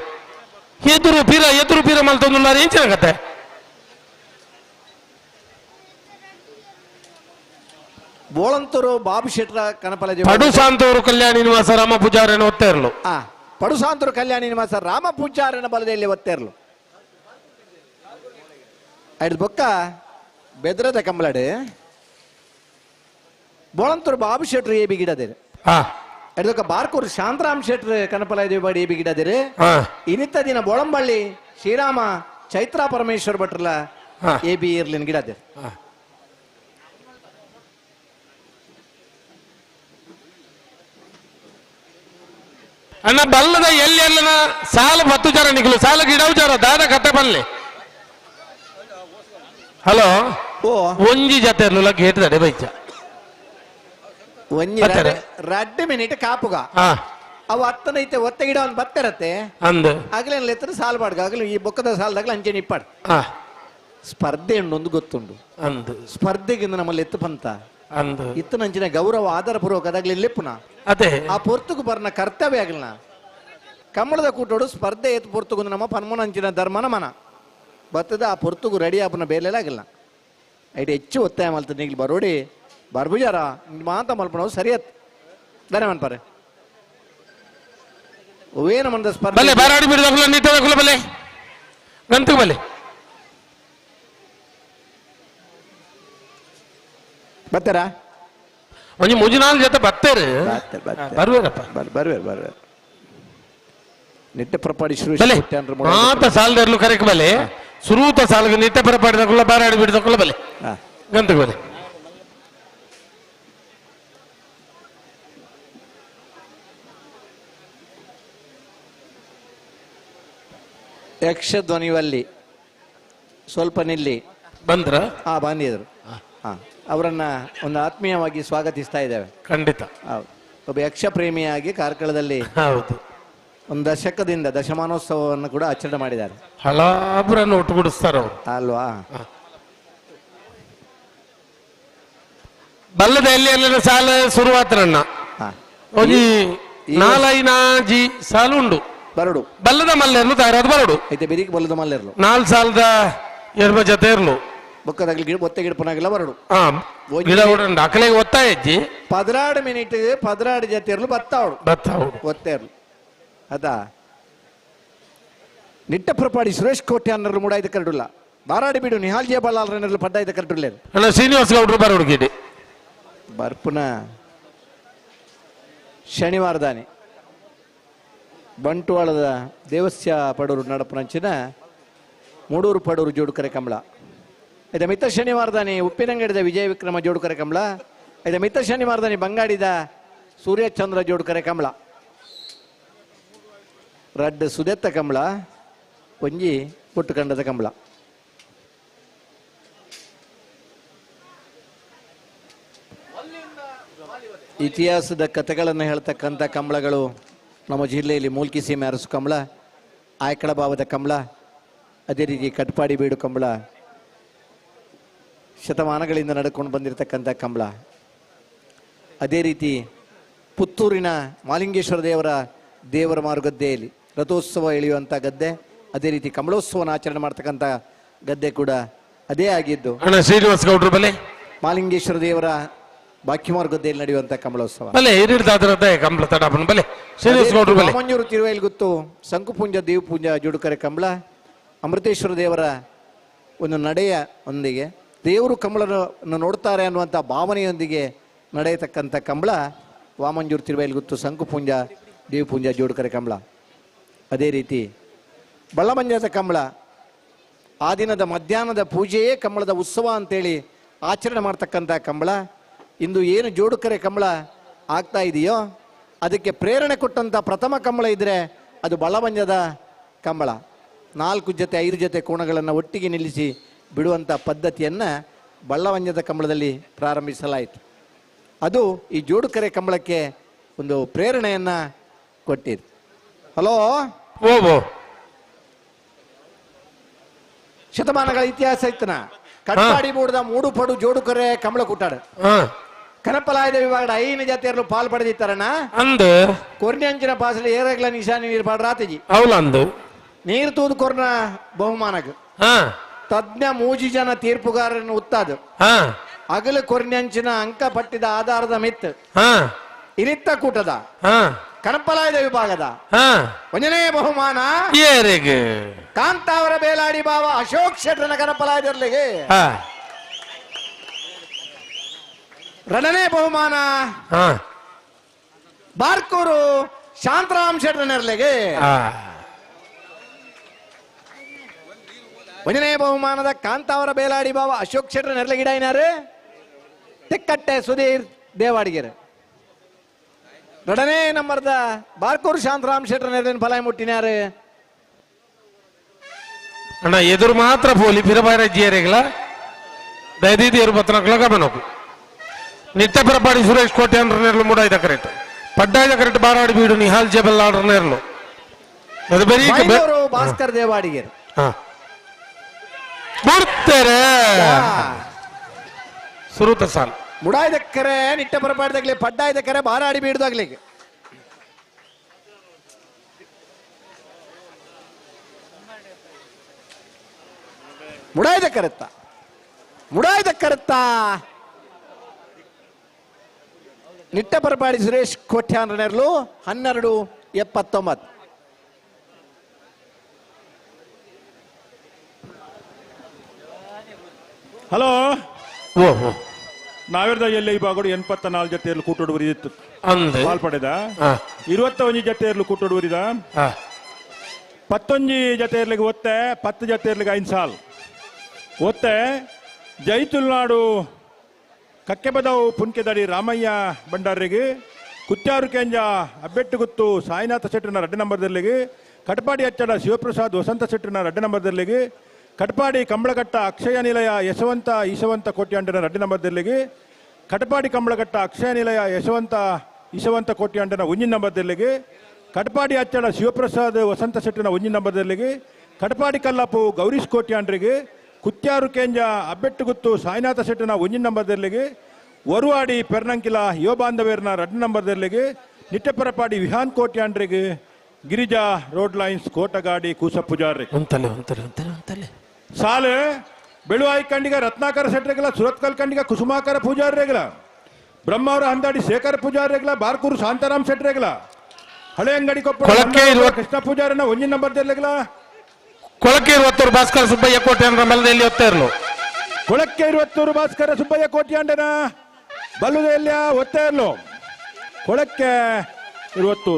ಎದುರು ಪೀರ ಮಲ್ತೊಂದುಲ್ಲ ಏಂಚಿನ ಕತೆ ಬೋಳಂತೂರು ಬಾಬು ಶೆಟ್ರ ಕನಪಲ ಪಡುಸಾಂತೂರು ಕಲ್ಯಾಣಿ ನಿವಾಸ ರಾಮ ಪೂಜಾರನ ಒತ್ತೆ ಇರ್ಲು ಆ ಪಡುಸಾಂತೂರು ಕಲ್ಯಾಣಿ ನಿವಾಸ ರಾಮ ಪೂಜಾರನ ಬಲದಲ್ಲಿ ಒತ್ತೇರ್ಲು ಐದು ಬೊಕ್ಕ ಬೆದ್ರದ ಕಂಬಳಡೆ ಬೋಳಂತೂರು ಬಾಬು ಶೆಟ್ರು ಎ ಬಿ ಗಿಡದೇರು ಹಾ ಐದೊಕ್ಕ ಬಾರ್ಕೂರು ಶಾಂತರಾಮ್ ಶೆಟ್ರು ಕನಪಲ ದೇವಬಾಡಿ ಎ ಬಿ ಗಿಡದೇರು ಹಾ ಇನ್ನಿತ್ತ ದಿನ ಬೋಳಂಬಳ್ಳಿ ಶ್ರೀರಾಮ ಚೈತ್ರಾ ಪರಮೇಶ್ವರ್ ಭಟ್ರಲ ಎ ಬಿ ಇರ್ಲಿನ ಗಿಡದೇರು ಅಣ್ಣ ಬಲ್ಲದ ಎಲ್ಲೆಲ್ಲನ ಸಾಲು 10 ಜನ ನಿಖಲು ಸಾಲು ಗಿಡವು ಜರ ದಾದ ಕತೆ ಬಲ್ಲೆ ಹಲೋ ಓ ಒಂಜಿ ಜತೆ ಇರ್ಲಿಲ್ಲ ಗೇಟ್ ತಡೆ ಬೈಚ ಒಂಜಿ ರಡ್ಡು ಮಿನಿಟ್ ಕಾಪುಗ ಹಾ ಅವು ಹತ್ತನೈತೆ ಒತ್ತೆ ಗಿಡ ಒಂದು ಬತ್ತಿರತ್ತೆ ಅಂದ್ ಆಗ್ಲೇನ್ ಎತ್ತರ ಸಾಲ್ ಬಾಡ್ಗ ಆಗ್ಲಿ ಈ ಬೊಕ್ಕದ ಸಾಲದಾಗ್ಲ ಅಂಚೆ ನಿಪ್ಪಾಡ್ ಹಾ ಸ್ಪರ್ಧೆ ಉಂಡು ಗೊತ್ತುಂಡು ಅಂದ್ ಸ್ಪರ್ಧೆಗಿಂದ ನಮ್ಮಲ್ಲಿ ಎತ್ತು ಪಂತ ಅಂದ್ ಇತ್ತನಂಚಿನ ಗೌರವ ಆಧಾರಪೂರ್ವಕ ಅದಾಗ್ಲಿ ಲೆಪ್ಪುನ ಅದೇ ಆ ಪೊರ್ತುಕು ಬರ್ನ ಕರ್ತವ್ಯ ಆಗಲ್ನ ಕಮ್ಮಳದ ಕೂಟೋಡು ಸ್ಪರ್ಧೆ ಎತ್ತು ಪೊರ್ತುಕು ನಮ್ಮ ಪನ್ಮನಂಚಿನ ಧರ್ಮನ ಮನ ಬತ್ತದ ಆ ಪೊರ್ತುಕು ರೆಡಿ ಆಪನ ಬೇಲೆಲ್ಲ ಆಗಿಲ್ಲ ಐಟ್ ಹೆಚ್ಚು ಒತ್ತಾಯ ಮಲ್ತದ ನೀಗ್ಲಿ ಬರೋಡಿ ಬರ್ಬುಜಾರ ಮಾತ ಮಲ್ಪನವು ಸರಿಯತ್ ದಾನೆ ಮನ್ಪಾರೆ ಓವೇನ ಮಂದ ಬಲೆ ಸ್ಪರ್ಧೆ ಬಾರಾಡಿ ಬಿಡದಲ್ಲ ನಿಟ್ಟದಲ್ಲ ಬಲೆ ಗಂತು ಬಲೆ ಬತ್ತಾರಾ ಒಂಜಿ ಮುಜಿನಾಲ್ ಜೊತೆ ಬತ್ತೇರು ಬರುವೇರಪ್ಪ ಬರ್ವೇರ್ ನಿಟ್ಟ ಪ್ರಪಾಡಿ ಬಲೆ ಮಾತ ಸಾಲದರ್ಲು ಕರೆಕ್ ಬಲೆ ಸುರೂತ ಸಾಲ್ಗೆ ನಿಟ್ಟ ಪರಪಾಡಿದಕ್ಕಲ್ಲ ಬಾರಾಡಿ ಬಿಡದಕ್ಕಲ್ಲ ಬಲೆ ಗಂತು ಬಲೆ ಯಕ್ಷ ಧ್ವನಿವಲ್ಲಿ ಸ್ವಲ್ಪ ನಿಲ್ಲಿ ಬಂದ್ರ ಬಂದಿದ್ರು ಅವರನ್ನ ಒಂದು ಆತ್ಮೀಯವಾಗಿ ಸ್ವಾಗತಿಸ್ತಾ ಇದ್ದೇವೆ ಖಂಡಿತ ಹೌದು ಒಬ್ಬ ಯಕ್ಷ ಪ್ರೇಮಿಯಾಗಿ ಕಾರ್ಕಳದಲ್ಲಿ ಹೌದು ಒಂದು ದಶಕದಿಂದ ದಶಮಾನೋತ್ಸವವನ್ನು ಕೂಡ ಆಚರಣೆ ಮಾಡಿದ್ದಾರೆ ಹಲಾಬ್ರನ್ನು ಒಟ್ಟುಗೂಡಿಸ್ತಾರ ಅವರು ಅಲ್ವಾ ಬಲ್ಲದ ಎಲ್ಲಿ ಸಾಲ ಶುರುವಾತ್ರಣ್ಣ ಒಂಜಿ ನಾಲೈನಾಜಿ ಸಾಲು ಉಂಡು ಬರಡು ಬಲ್ಲದ ಮಲ್ಲೆರ್ಲು ತಯಾರಾದ ಬರಡು ಐತೆ ಬೆರಿಗೆ ಬಲ್ಲದ ಮಲ್ಲೆರ್ಲು 4 ಸಾಲದ ಎರ್ಬ ಜೊತೆ ಇರ್ಲು ಬೊಕ್ಕದಾಗ್ಲಿ ಗಿಡ ಒತ್ತೆ ಗಿಡ ಪುನಾಗಿಲ್ಲ ಬರಡು ಗಿಡ ಉಂಡು ಅಕಲೆಗೆ ಒತ್ತಾಯ ಹೆಜ್ಜಿ 16 ಮಿನಿಟ್ 16 ಜೊತೆ ಇರ್ಲು ಬತ್ತಾವು ಒತ್ತೆ ಇರ್ಲು ಅದಾ ನಿಟ್ಟ ಪ್ರಪಾಡಿ ಸುರೇಶ್ ಕೋಟೆ ಅನ್ನರ್ಲು ಮೂಡಾಯ್ದ ಕರಡುಲ್ಲ ಬಾರಾಡಿ ಬಿಡು ನಿಹಾಲ್ಜಿಯ ಬಲ್ಲಾಲ್ರನ್ನರ್ಲು ಪಡ್ಡಾಯ್ದ ಕರಡುಲ್ಲೇರು ಅಣ್ಣ ಶ್ರೀನಿವಾಸ ಗೌಡ್ರು ಬರೋಡು ಗಿಡಿ ಬರ್ಪುನ ಶನಿವಾರ ದಾನಿ ಬಂಟ್ವಾಳದ ದೇವಸ್ಯ ಪಡೂರು ನಡಪುನಂಚಿನ ಮೂಡೂರು ಪಡೂರು ಜೋಡುಕರೆ ಕಂಬಳ ಇದು ಮಿತ್ತ ಶನಿವಾರದಾನಿ ಉಪ್ಪಿನಂಗಡಿದ ವಿಜಯ ವಿಕ್ರಮ ಜೋಡುಕರೆ ಕಂಬಳ ಇದು ಮಿತ್ತ ಶನಿವಾರದಾನಿ ಬಂಗಾಡಿದ ಸೂರ್ಯಚಂದ್ರ ಜೋಡುಕರೆ ಕಂಬಳ ರಡ್ಡು ಸುದೆತ್ತ ಕಂಬಳ ಒಂಜಿ ಪುಟ್ಟುಕಂಡದ ಕಂಬಳ ಇತಿಹಾಸದ ಕಥೆಗಳನ್ನು ಹೇಳ್ತಕ್ಕಂಥ ಕಂಬಳಗಳು ನಮ್ಮ ಜಿಲ್ಲೆಯಲ್ಲಿ ಮೂಲ್ಕಿ ಸೀಮೆ ಅರಸು ಕಂಬಳ ಆಯ್ಕಳ ಭಾವದ ಕಂಬಳ ಅದೇ ರೀತಿ ಕಟ್ಪಾಡಿ ಬೀಡು ಕಂಬಳ ಶತಮಾನಗಳಿಂದ ನಡ್ಕೊಂಡು ಬಂದಿರತಕ್ಕಂಥ ಕಂಬಳ ಅದೇ ರೀತಿ ಪುತ್ತೂರಿನ ಮಾಲಿಂಗೇಶ್ವರ ದೇವರ ಮಾರುಗದ್ದೆಯಲ್ಲಿ ರಥೋತ್ಸವ ಎಳೆಯುವಂಥ ಗದ್ದೆ ಅದೇ ರೀತಿ ಕಂಬಳೋತ್ಸವನ ಆಚರಣೆ ಮಾಡ್ತಕ್ಕಂಥ ಗದ್ದೆ ಕೂಡ ಅದೇ ಆಗಿದ್ದು ಶ್ರೀನಿವಾಸ ಗೌಡ್ರು ಬಲೆ ಮಾಲಿಂಗೇಶ್ವರ ದೇವರ ಬಾಕಿಮಾರ್ ಗದ್ದೆಯಲ್ಲಿ ನಡೆಯುವಂಥ ಕಂಬಳೋತ್ಸವ ಮಂಜೂರು ತಿರುವೈಲ್ಗುತ್ತು ಸಂಕುಪುಂಜ ದೇವಪುಂಜ ಜುಡುಕರೆ ಕಂಬಳ ಅಮೃತೇಶ್ವರ ದೇವರ ಒಂದು ನಡೆಯ ಒಂದಿಗೆ ದೇವರು ಕಂಬಳನ್ನು ನೋಡ್ತಾರೆ ಅನ್ನುವಂಥ ಭಾವನೆಯೊಂದಿಗೆ ನಡೆಯತಕ್ಕಂಥ ಕಂಬಳ ವಾಮಂಜೂರು ತಿರುವೈಲ್ಗುತ್ತು ಸಂಕುಪುಂಜ ದೇವಪುಂಜ ಜೋಡುಕರೆ ಕಂಬಳ. ಅದೇ ರೀತಿ ಬಳ್ಳಮಂಜದ ಕಂಬಳ ಆ ದಿನದ ಮಧ್ಯಾಹ್ನದ ಪೂಜೆಯೇ ಕಂಬಳದ ಉತ್ಸವ ಅಂತೇಳಿ ಆಚರಣೆ ಮಾಡ್ತಕ್ಕಂಥ ಕಂಬಳ. ಇಂದು ಏನು ಜೋಡುಕರೆ ಕಂಬಳ ಆಗ್ತಾ ಇದೆಯೋ ಅದಕ್ಕೆ ಪ್ರೇರಣೆ ಕೊಟ್ಟಂಥ ಪ್ರಥಮ ಕಂಬಳ ಇದ್ದರೆ ಅದು ಬಳ್ಳಮಂಜದ ಕಂಬಳ. 4 ಜೊತೆ 5 ಜೊತೆ ಕೋಣಗಳನ್ನು ಒಟ್ಟಿಗೆ ನಿಲ್ಲಿಸಿ ಬಿಡುವಂಥ ಪದ್ಧತಿಯನ್ನು ಬಳ್ಳಮಂಜದ ಕಂಬಳದಲ್ಲಿ ಪ್ರಾರಂಭಿಸಲಾಯಿತು. ಅದು ಈ ಜೋಡುಕರೆ ಕಂಬಳಕ್ಕೆ ಒಂದು ಪ್ರೇರಣೆಯನ್ನು ಕೊಟ್ಟಿದೆ. ಹಲೋ, ಶತಮಾನಗಳ ಇತಿಹಾಸ ಇತ್ತನ ಕಟ್ಪಾಡಿ ಮೂಡಿದ 3 ಪಡು ಜೋಡುಕರೆ ಕಂಬಳ ಕೂಟಾಡು ಕನಪಲಾಯದ ವಿಭಾಗದ 5 ಜಾತಿಯರು ಪಾಲ್ ಪಡೆದಿತ್ತಾರಣ್ಣ. ಅಂದು ಕೊರ್ನೆಂಚಿನ ಪಾಸಲಿ ಏರಗ್ಲ ನಿಶಾನಿ ನೀರು ಪಾಡ್ರಾತಿಜಿ ಅವಲಂದು ನೀರು ತೂದು ಕೊರ್ನ ಬಹುಮಾನಗ ತಜ್ಞ 3 ಜನ ತೀರ್ಪುಗಾರರನ್ನು ಉತ್ತಾದು ಅಗಲು ಕೊರ್ನೆಂಚಿನ ಅಂಕ ಪಟ್ಟಿದ ಆಧಾರದ ಮಿತ್ ಇರಿತ್ತ ಕೂಟದ ಕನಪಲಾಯದ ವಿಭಾಗದ 1ನೇ ಬಹುಮಾನ ಕಾಂತಾವರ ಬೇಲಾಡಿ ಬಾವ ಅಶೋಕ್ ಶೆಟ್ರನ ಕನಪಲಾಯದರ್ಲಿಗೆ. 2ನೇ ಬಹುಮಾನ ಬಾರ್ಕೂರು ಶಾಂತರಾಮ್ ಶೆಟ್ರನೆರ್ಲೆಗೆ. 1ನೇ ಬಹುಮಾನದ ಕಾಂತಾವರ ಬೇಲಾಡಿ ಬಾವ ಅಶೋಕ್ ಶೆಟ್ರ ನೆರ್ಲೆಗಿಡಾಯಿನಾರು ತಿಕ್ಕಟ್ಟೆ ಸುಧೀರ್ ದೇವಾಡಿಗೆರೆ. 2ನೇ ನಂಬರ್ದ ಬಾರ್ಕೂರು ಶಾಂತರಾಮ್ ಶೆಟ್ರ ನೆರ್ಲಿನ ಫಲಾಯ ಮುಟ್ಟಿನಾರು ಅಣ್ಣ ಎದುರು ಮಾತ್ರ ಪೋಲಿ ಪಿರಬಾರ ಜಿಯರೆಗಳ ದಯದೀದಿ ಎರು ಪತ್ರಗಳ ಗಮನಕು ನಿತ್ಯ ಪರಪಾಡಿ ಸುರೇಶ್ ಕೋಟೆ ಅಂಡ್ರನೇರ್ಲು ಮೂಡಾಯ್ದ ಕರೆಕ್ಟ್ ಪಡ್ಡಾಯ್ದ ಕರೆಕ್ಟ್ ಬಾರಾಡಿ ಬೀಡು ನಿಹಾಲ್ ಜಬಲ್ ಆಡ್ರನೇರ್ಲು ಅದು ಬರೀ ಭಾಸ್ಕರ್ ದೇವಾಡಿಗೆರೆ ಬಿಡ್ತಾರೆ ಸುರುತ ಸಾಲ್ ಮುಡಾಯ್ದಕ್ಕರೆ ನಿಟ್ಟ ಪರಪಾಡ್ದಾಗ್ಲಿ ಪಡ್ಡಾಯ್ದಕ್ಕರೆ ಬಾರಾಡಿ ಬೀಡ್ದಾಗ್ಲಿಕ್ಕೆ ಮುಡಾಯ್ದಕ್ಕರತ್ತ ನಿಟ್ಟ ಪರಪಾಡಿ ಸುರೇಶ್ ಕೋಟ್ಯಾನ್ರನೆರ್ಲು 12:79. ಹಲೋ, ನಾವಿರ್ದ ಎಲ್ಲೇ ಇವಾಗಡು 84 ಜೊತೆಯಲ್ಲಿ ಕೂಟೋಡುವರಿತ್ತು ಪಾಲ್ಪಡೆದ 21 ಜೊತೆಯಲ್ಲಿ ಕೂಟೋಡುವರಿದ 11 ಜೊತೆಯರ್ಲಿಗೆ ಒತ್ತೆ 10 ಜೊತೆಯರ್ಲಿಗೆ 5 ಸಾಲ್ ಒತ್ತೆ ಜೈತುಲ್ನಾಡು ಕಕ್ಕೆಬದವು ಪುನ್ಕೆದಡಿ ರಾಮಯ್ಯ ಭಂಡಾರಿಗೆ ಕುತ್ಯಾರು ಕೆಂಜ ಅಬ್ಬೆಟ್ಟುಗುತ್ತು ಸಾಯಿನಾಥ ಶೆಟ್ಟರ್ನ 2 ನಂಬರ್ದಲ್ಲಿಗೆ ಕಟಪಾಡಿ ಅಚ್ಚಡ ಶಿವಪ್ರಸಾದ್ ವಸಂತ ಶೆಟ್ಟರ್ನ 2 ನಂಬರ್ದಲ್ಲಿಗೆ ಕಟಪಾಡಿ ಕಂಬಳಗಟ್ಟ ಅಕ್ಷಯ ನಿಲಯ ಯಶವಂತ ಈಶವಂತ ಕೋಟ್ಯಾಂಡನ 2 ನಂಬರ್ದಲ್ಲಿಗೆ ಕಟಪಾಡಿ ಕಂಬಳಗಟ್ಟ ಅಕ್ಷಯ ನಿಲಯ ಯಶವಂತ ಈಶವಂತ ಕೋಟ್ಯಾಂಡನ 1 ನಂಬರ್ದಲ್ಲಿಗೆ ಕಟಪಾಡಿ ಅಚ್ಚಡ ಶಿವಪ್ರಸಾದ್ ವಸಂತ ಶೆಟ್ಟರ್ನ 1 ನಂಬರ್ದಲ್ಲಿಗೆ ಕಟಪಾಡಿ ಕಲ್ಲಾಪು ಗೌರೀಶ್ ಕೋಟ್ಯಾಂಡ್ರಿಗೆ ಕುತ್ಯಾರು ಕೆಂಜ ಅಬ್ಬೆಟ್ಟುಗುತ್ತು ಸಾಯಿನಾಥ ಶೆಟ್ಟರ್ನ 1 ನಂಬರ್ದಲ್ಲಿಗೆ ವರುವಾಡಿ ಪೆರ್ನಂಕಿಲ ಯುವ ಬಾಂಧವ್ಯರ್ನ 2 ನಂಬರ್ದಲ್ಲಿಗೆ ನಿಟ್ಟಪರಪಾಡಿ ವಿಹಾನ್ ಕೋಟ್ಯಾಂಡ್ರಿಗೆ ಗಿರಿಜಾ ರೋಡ್ ಲೈನ್ಸ್ ಕೋಟಗಾಡಿ ಕೂಸ ಪೂಜಾರಿ ಸಾಲು ಬೆಳುವಾಯಿ ಕಂಡಿಗ ರತ್ನಾಕರ ಶೆಟ್ರೆಗಲ ಸುರತ್ಕಲ್ ಕಂಡಿಗ ಕುಸುಮಾಕರ ಪೂಜಾರಿಗಳ ಬ್ರಹ್ಮವರ ಹಂದಾಡಿ ಶೇಖರ ಪೂಜಾರಿಗಳ ಬಾರ್ಕೂರು ಶಾಂತಾರಾಮ್ ಶೆಟ್ರೆಗಲ ಹಳೆ ಅಂಗಡಿ ಕೊಪ್ಪ ಕೃಷ್ಣ ಪೂಜಾರಿನ 1 ನಂಬರ್ದಲ್ಲಿಗಳ ಕೊಳಕ್ಕೆ 20 ಭಾಸ್ಕರ ಸುಬ್ಬಯ್ಯ ಕೋಟ್ಯಾಂಡ್ರ ಮಲದಲ್ಲಿ ಒತ್ತ ಇರಲು ಕೊಳಕ್ಕೆ 20 ಭಾಸ್ಕರ ಸುಬ್ಬಯ್ಯ ಕೋಟ್ಯಾಂಡನ ಬಲ್ಲುದೆಲ್ಲ ಒತ್ತ ಇರಲು ಕೊಳಕ್ಕೆ 20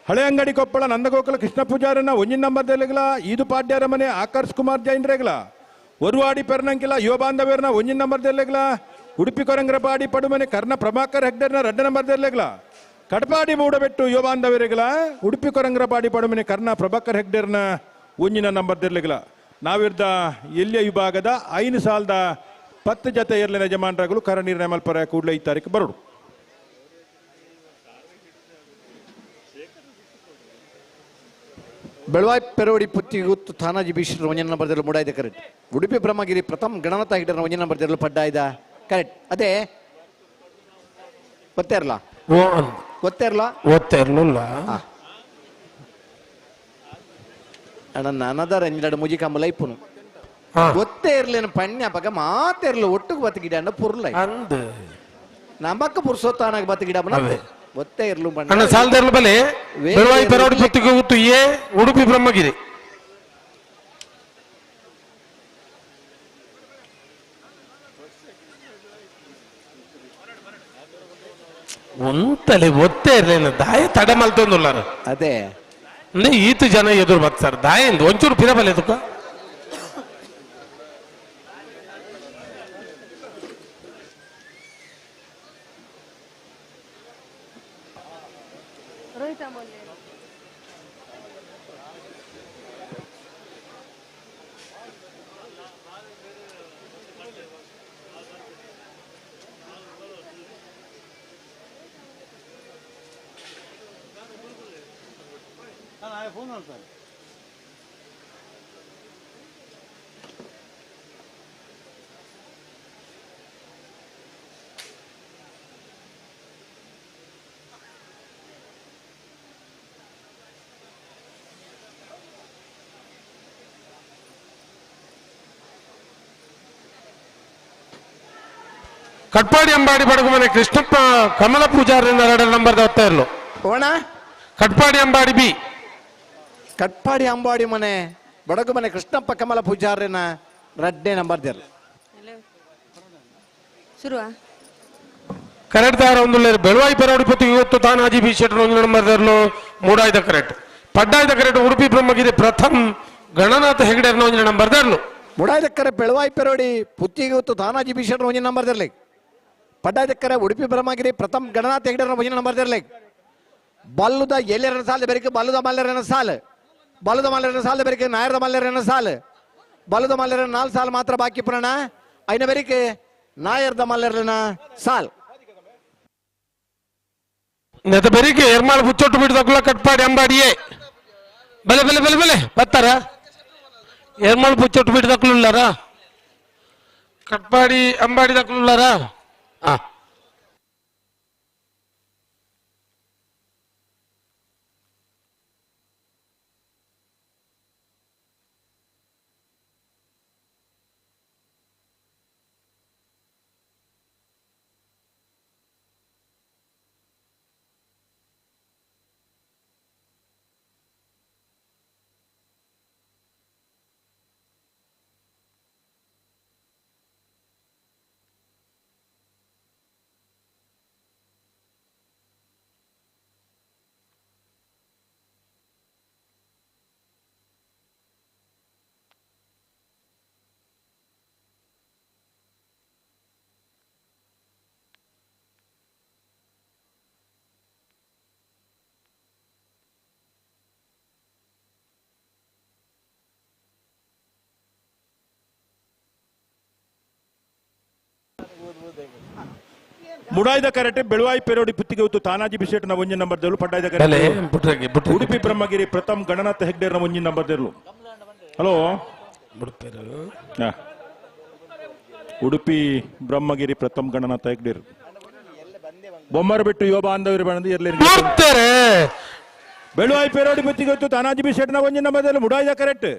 ಹಳೆ ಅಂಗಡಿ ಕೊಪ್ಪಳ ನಂದಗೋಕುಲ ಕೃಷ್ಣ ಪೂಜಾರನ 1 ನಂಬರ್ದಲ್ಲಿಗಳ ಈದು ಪಾಡ್ಯಾರ ಮನೆ ಆಕರ್ಷ್ ಕುಮಾರ್ ಜೈನ್ರೆಗಳ ವರುವಾಡಿ ಪೆರ್ನಂಕಿಲ ಯುವ ಬಾಂಧವ್ಯರ್ನ 1 ನಂಬರ್ದಲ್ಲಿಗಳ ಉಡುಪಿ ಕೊರಂಗ್ರಪಾಡಿ ಪಡುಮನೆ ಕರ್ಣ ಪ್ರಭಾಕರ್ ಹೆಗ್ಡರ್ನ 2 ನಂಬರ್ದಲ್ಲಿಗಳ ಕಟಪಾಡಿ ಮೂಡಬೆಟ್ಟು ಯುವ ಬಾಂಧವ್ಯರಿಗಳ ಉಡುಪಿ ಕೊರಂಗ್ರಪಾಡಿ ಪಡುಮನೆ ಕರ್ಣ ಪ್ರಭಾಕರ್ ಹೆಗ್ಡರ್ನ 1 ನಂಬರ್ದಲ್ಲಿಗಳ ನಾವಿರ್ದ ಎಲ್ಲಿಯ ವಿಭಾಗದ 5 ಸಾಲದ 10 ಜೊತೆ ಏರ್ಲಿನ ಯಜಮಾನರಾಗಲು ಕರ ನಿರ್ಣಯ ಮಲ್ಪರ ಕೂಡಲೇ 5 ತಾರೀಕು ಬರೋಡು. ಬೆಳವಾಯಿ ಪೆರೋಡಿ ಪುತ್ತಿಗುತ್ತು ಥಾನಾಜಿ ಬೀಶ್ರ 1 ನಂಬರ್ದಲ್ಲಿ ಮೂಡಾಯ್ದ ಕರೆಕ್ಟ್. ಉಡುಪಿ ಬ್ರಹ್ಮಗಿರಿ ಪ್ರಥಮ್ ಗಣನಾಥ ಹಿಡರ್ನ 1 ನಂಬರ್ದಲ್ಲಿ ಪಡ್ಡಾಯ್ದ ಕರೆಕ್ಟ್. ಅದೇ ಗೊತ್ತೇ ಇರಲ್ಲ ಅಣ್ಣ ನನದ ರಂಜಾಡು ಮುಜಿ ಕಂಬಲ ಇಪ್ಪುನು ಗೊತ್ತೇ ಇರ್ಲೇನು ಪಣ್ಯ ಪಗ ಮಾತೇ ಇರ್ಲಿ ಒಟ್ಟಿಗೆ ಬತ್ತ ಗಿಡ ಅಣ್ಣ ಪುರ್ಲ ನಮ್ಮಕ್ಕ ಪುರ್ಸೋತ್ತಾನಾಗ ಬತ್ತ ಗಿಡ ಗೊತ್ತೇ ಇರ್ಲು ಬಲೆ ಬೆಳವಾಯಿ ಪೆರೋಡಿ ಪುತ್ತಿಗೆ ಉತ್ತು ಉಡುಪಿ ಬ್ರಹ್ಮಗಿರಿ ಒಂತಲೆ ಒತ್ತೇ ಇರ್ಲೇನು ದಾಯ ತಡ ಮಲ್ತೊಂದುಲ್ಲಾರ ಅದೇ ಅಂದ್ರೆ ಈತು ಜನ ಎದುರು ಬರ್ತಾರೆ ದಾಯ ಎಂದು ಒಂಚೂರು ಪಿರಬಲ್ಲ ಎದುಕ ಕಟ್ಪಾಡಿ ಅಂಬಾಡಿ ಬಡಗುಮನೆ ಕೃಷ್ಣಪ್ಪ ಕಮಲ ಪೂಜಾರಿಂದ 2 ನಂಬರ್ದ ಹೊತ್ತ ಇರ್ಲು ಓಣ ಕಟ್ಪಾಡಿ ಅಂಬಾಡಿ ಬಿ ಕಟ್ಪಾಡಿ ಅಂಬಾಡಿ ಮನೆ ಬಡಗು ಮನೆ ಕೃಷ್ಣಪ್ಪ ಕಮಲ ಪೂಜಾರಿನ 2 ನಂಬರ್ ದೇರ್ಲು ಶುರುವಾ ಕರೆಕ್ಟ್ ಒಂದು ಬೆಳವಾಯಿ ಪೆರೋಡಿ ಪೊತ್ತು ಇವತ್ತು ತಾನಾಜಿ ಬಿ ಶೆಟ್ರು 1 ನಂಬರ್ದರ್ಲು ಮೂಡಾಯ್ದ ಕರೆಕ್ಟ್ ಪಡ್ಡಾಯ್ದ ಕರೆಕ್ಟ್ ಉಡುಪಿ ಬ್ರಹ್ಮಗಿರಿ ಪ್ರಥಮ್ ಗಣನಾಥ ಹೆಗಡೆರ್ನ 1 ನಂಬರ್ದರ್ಲು ಮುಡಾಯ್ದಕ್ಕರೆ ಬೆಳವಾಯಿ ಪೆರೋಡಿ ಪುತ್ತಿಗೆ ಹೊತ್ತು ತಾನಾಜಿ ಭೀಷಣ 1 ನಂಬರ್ ದೇರ್ಲಿ ಪಡ್ಡಾಯ್ದಕ್ಕರೆ ಉಡುಪಿ ಬ್ರಹ್ಮಗಿರಿ ಪ್ರಥಮ್ ಗಣನಾಥ ಹೆಗಡೆರ್ನ 1 ನಂಬರ್ ದೇರ್ಲಿ ಬಲ್ಲುದ ಎಲೆರನ ಸಾಲ ಬೆರಿಕೆ ಬಲ್ಲುದ ಮಲ್ಲೆರನ ಸಾಲ ಬಲ್ಲುದ ಮಲ್ಲೆರನ ಸಾಲ ಬೆರಿಕೆ ನಾಯರದ ಮಲ್ಲೆರನ ಸಾಲ ಬಲ್ಲುದ ಮಲ್ಲೆರನ 4 ಸಾಲ ಮಾತ್ರ ಬಾಕಿ ಪುರಾಣ ಐನ ಬೆರಿಕೆ ನಾಯರ್ದ ಮಲ್ಲೆರನ ಸಾಲ್ ನೆತ ಬೆರಿಕೆ ಎರ್ಮಾಳ ಬುಚ್ಚೊಟ್ಟು ಬಿಡ್ದಕ್ಕಲ್ಲ ಕಟ್ಪಾಡಿ ಅಂಬಾಡಿಯೇ ಬಲೆ ಬಲೆ ಬಲೆ ಬಲೆ ಬತ್ತಾರ ಎರ್ಮಾಳ ಬುಚ್ಚೊಟ್ಟು ಬಿಡ್ದಕ್ಕಲ್ಲಾರ ಕಟ್ಪಾಡಿ ಅಂಬಾಡಿ ದಕ್ಕಲ್ಲಾರ ಆ ಮುಡಾಯ್ದ ಕರೆಕ್ಟ್ ಬೆಳವಾಯಿ ಪೆರೋಡಿ ಪುತ್ತಿಗೆ ಹೊತ್ತು Tanaji ಬಿಸೆಟ್ನ 1 number ದೇರ್ಲು ಪಡ್ಡಾಯ್ದ correct Udupi Brahmagiri Pratham Gananatha ಹೆಗ್ಡೇರ್ನ 1 number ದೇರ್ಲು hello Udupi Brahmagiri Pratham Gananatha ಹೆಗ್ಡೇರ್ ಬೊಮ್ಮರ ಬಿಟ್ಟು ಯುವ ಬಾಂಧವರು ಬಂದು ಇರ್ಲಿ ಬೆಳವಾಯಿ ಪೆರೋಡಿ ಪುತ್ತಿಗೆ ಹೊತ್ತು Tanaji ಬಿಸೆಟ್ನ 1 number ದೇರ್ಲು ಮುಡಾಯ್ದ correct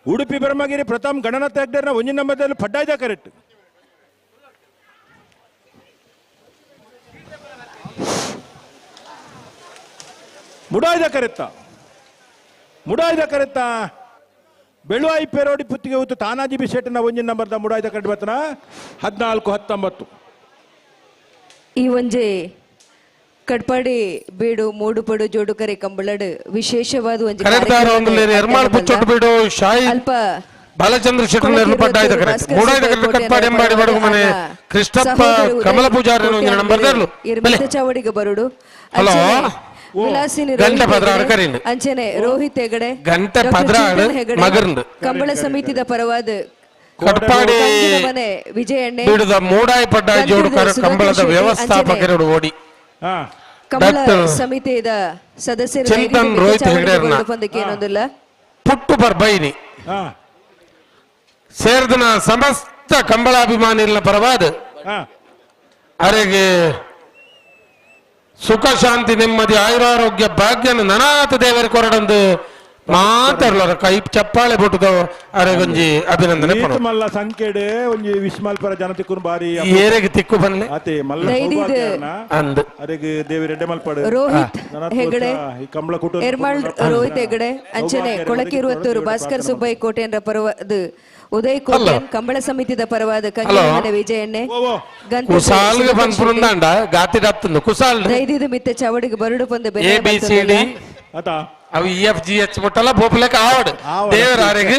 Udupi Brahmagiri Pratham Gananatha ಹೆಗ್ಡೇರ್ನ 1 number ದೇರ್ಲು ಪಡ್ಡಾಯ್ದ correct ಮುಡಾಯ್ದ ಕರೆತ್ತ ಬೆಳವಾಯಿ ಪೆರೋಡಿ ಪುತ್ತಿಗೆ ಹೊತ್ತು ತಾನಾಜಿ ಬಿಸೆಟ್ನ 1 ನಂಬರ್ದ ಮುಡಾಯ್ದ ಕರೆಕ್ಟ್ ಬರ್ತನ 14-19 ಈ ಒಂಜೆ ಕಟ್ಪಾಡಿ ಬೇಡು ಮೂಡುಪಡು ಜೋಡುಕರೆ ಕಂಬಳಡ್ ವಿಶೇಷವಾದ ಒಂಜೆ ಅಲ್ಪ ಬಾಲಚಂದ್ರ ಶೆಟ್ಟರ್ ಪಡ್ಡಾಯ್ದ ಕರೆಕ್ಟ್ ಮೂಡಾಯ್ದ ಕರೆಕ್ಟ್ ಕಟ್ಪಾಡಿ ಅಂಬಾಡಿ ಬಡಗು ಮನೆ ಕೃಷ್ಣಪ್ಪ ಕಮಲ ಪೂಜಾರಿ 1 ನಂಬರ್ದರ್ಲು ಚಾವಡಿಗೆ ಬರುಡು ಹಲೋ ವಿಲಾಸಿನಿ ಗಂಟೆ ಪದ್ರಾಡ್ ಕರೀನ್ ಅಂಚನೆ ರೋಹಿತ್ ಹೆಗಡೆ ಗಂಟೆ ಪದ್ರಾಡ್ ಮಗರ್ಂಡ್ ಕಂಬಳ ಸಮಿತಿದ ಪರವಾದ ಕಟ್ಪಾಡಿ ಮನೆ ವಿಜಯಣ್ಣೆ ಬಿಡುದ ಮೂಡಾಯಿ ಪಡ್ಡಾಯಿ ಜೋಡು ಕಂಬಳದ ವ್ಯವಸ್ಥಾಪಕರು ಓಡಿ ಕಂಬಳ ಸಮಿತಿಯ ಸದಸ್ಯರು ಚಿಂತನ್ ರೋಹಿತ್ ಹೆಗಡೆರ್ನ ಏನೊಂದಿಲ್ಲ ಪುಟ್ಟು ಬರ್ಬೈನಿ ಸೇರಿದನ ಸಮಸ್ತ ಕಂಬಳಾಭಿಮಾನಿಗಳ ಪರವಾದ ಅವರಿಗೆ ಸುಖ ಶಾಂತಿ ನೆಮ್ಮದಿ ಆಯುರಾರೋಗ್ಯ ಭಾಗ್ಯನ ನನಾಥ ದೇವರ ಕೊರಡಂದು ಮಾತಾಡ್ಲಾರ ಕೈ ಚಪ್ಪಾಳೆ ಬಿಟ್ಟದ ಅವರಿಗೊಂಜಿ ಅಭಿನಂದನೆ ಮಲ್ಲ ಸಂಖ್ಯೆಡೆ ಒಂಜಿ ವಿಸ್ಮಲ್ ಪರ ಜನತಿಕ್ಕುನು ಬಾರಿ ಏರೆಗೆ ತಿಕ್ಕು ಬನ್ಲೆ ಅತೆ ಮಲ್ಲ ಅಂದ್ ಅರೆಗೆ ದೇವಿ ರೆಡ್ಡೆ ಮಲ್ಪಡು ರೋಹಿತ್ ಹೆಗಡೆ ಕಂಬಳ ಕುಟುಂಬ ಎರ್ಮಾಳ್ ರೋಹಿತ್ ಹೆಗಡೆ ಅಂಚನೆ ಕೊಳಕಿರುವತ್ತೂರು ಭಾಸ್ಕರ್ ಸುಬ್ಬಯ್ಯ ಕೋಟೆಯರ ಪರವಾದ ಉದಯ್ ಕೋಟ್ಯನ್ ಕಂಬಳ ಸಮಿತಿದ ಪರವಾದ ಕಂಗಿನ ವಿಜಯಣ್ಣೆ ಕುಸಾಲ್ಗೆ ಪನ್ಪುರುಂದಾಂಡ ಗಾತಿ ಡತ್ತುಂದು ಕುಸಾಲ್ ದೈದಿದ ಮಿತ್ತೆ ಚವಡಿಗೆ ಬರಡು ಪಂದೆ ಬೆಲೆ ABCD ಅವು EFGH ಮುಟ್ಟಲ್ಲ ಬೋಪಲೆಕ ಆವಡ್ ದೇವರಾರೆಗೆ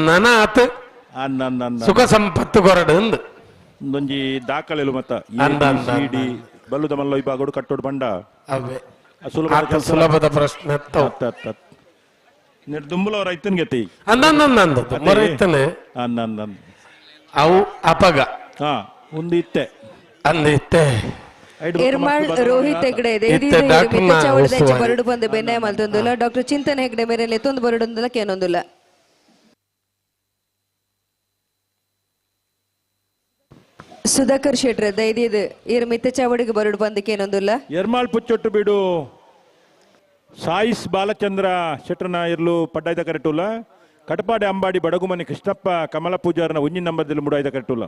ನನಾತ್ ಸುಖ ಸಂಪತ್ತು ಕೊರಡು ಒಂದೊಂಜಿ ದಾಖಲೆಲು ಮತ್ತ ABCD ಬಲ್ಲುದ ಮಲ್ಲ ಇಬ್ಬಾಗೋಡು ಕಟ್ಟೋಡು ಬಂಡ ಅವೇ ಸುಲಭದ ಪ್ರಶ್ನೆ ದುಂಬುಲ ರೈತನ್ ಗತಿ ಅಂದಂದಂದು ರೈತನೆ ಅವು ಅಪಗ ಒಂದಿತ್ತೆ ಅಂದಿತ್ತೆ ಎರ್ಮಾಳ್ ರೋಹಿತ್ ಹೆಗ್ಡೆ ಬರಡು ಬಂದು ಬೆನ್ನೆ ಮಲ್ತೊಂದುಲ್ಲ ಡಾಕ್ಟರ್ ಚಿಂತನ್ ಹೆಗ್ಡೆ ಮೇರೆ ತೊಂದು ಬರಡೊಂದುಲ್ಲ ಕೇನೊಂದುಲ್ಲ ಸುಧಾಕರ್ ಶೆಟ್ರ ದೈದಿದ್ ಇರ್ ಮಿತ್ತ ಚಾವಡಿಗೆ ಬರಡು ಬಂದಕ್ಕೆ ಏನೊಂದಿಲ್ಲ ಎರ್ಮಾಳ್ ಪುಚ್ಚೊಟ್ಟು ಬಿಡು ಸಾಯಿಸ್ ಬಾಲಚಂದ್ರ ಶೆಟ್ರನ ಇರ್ಲು ಪಡ್ಡಾಯ್ದ ಕರೆಟುಲ್ಲ ಕಟಪಾಡಿ ಅಂಬಾಡಿ ಬಡಗುಮನಿ ಕೃಷ್ಣಪ್ಪ ಕಮಲ ಪೂಜಾರನ ಒಂಜಿ ನಂಬರ್ದಲ್ಲಿ ಮುಡಾಯ್ದ ಕರೆಟುಲ್ಲ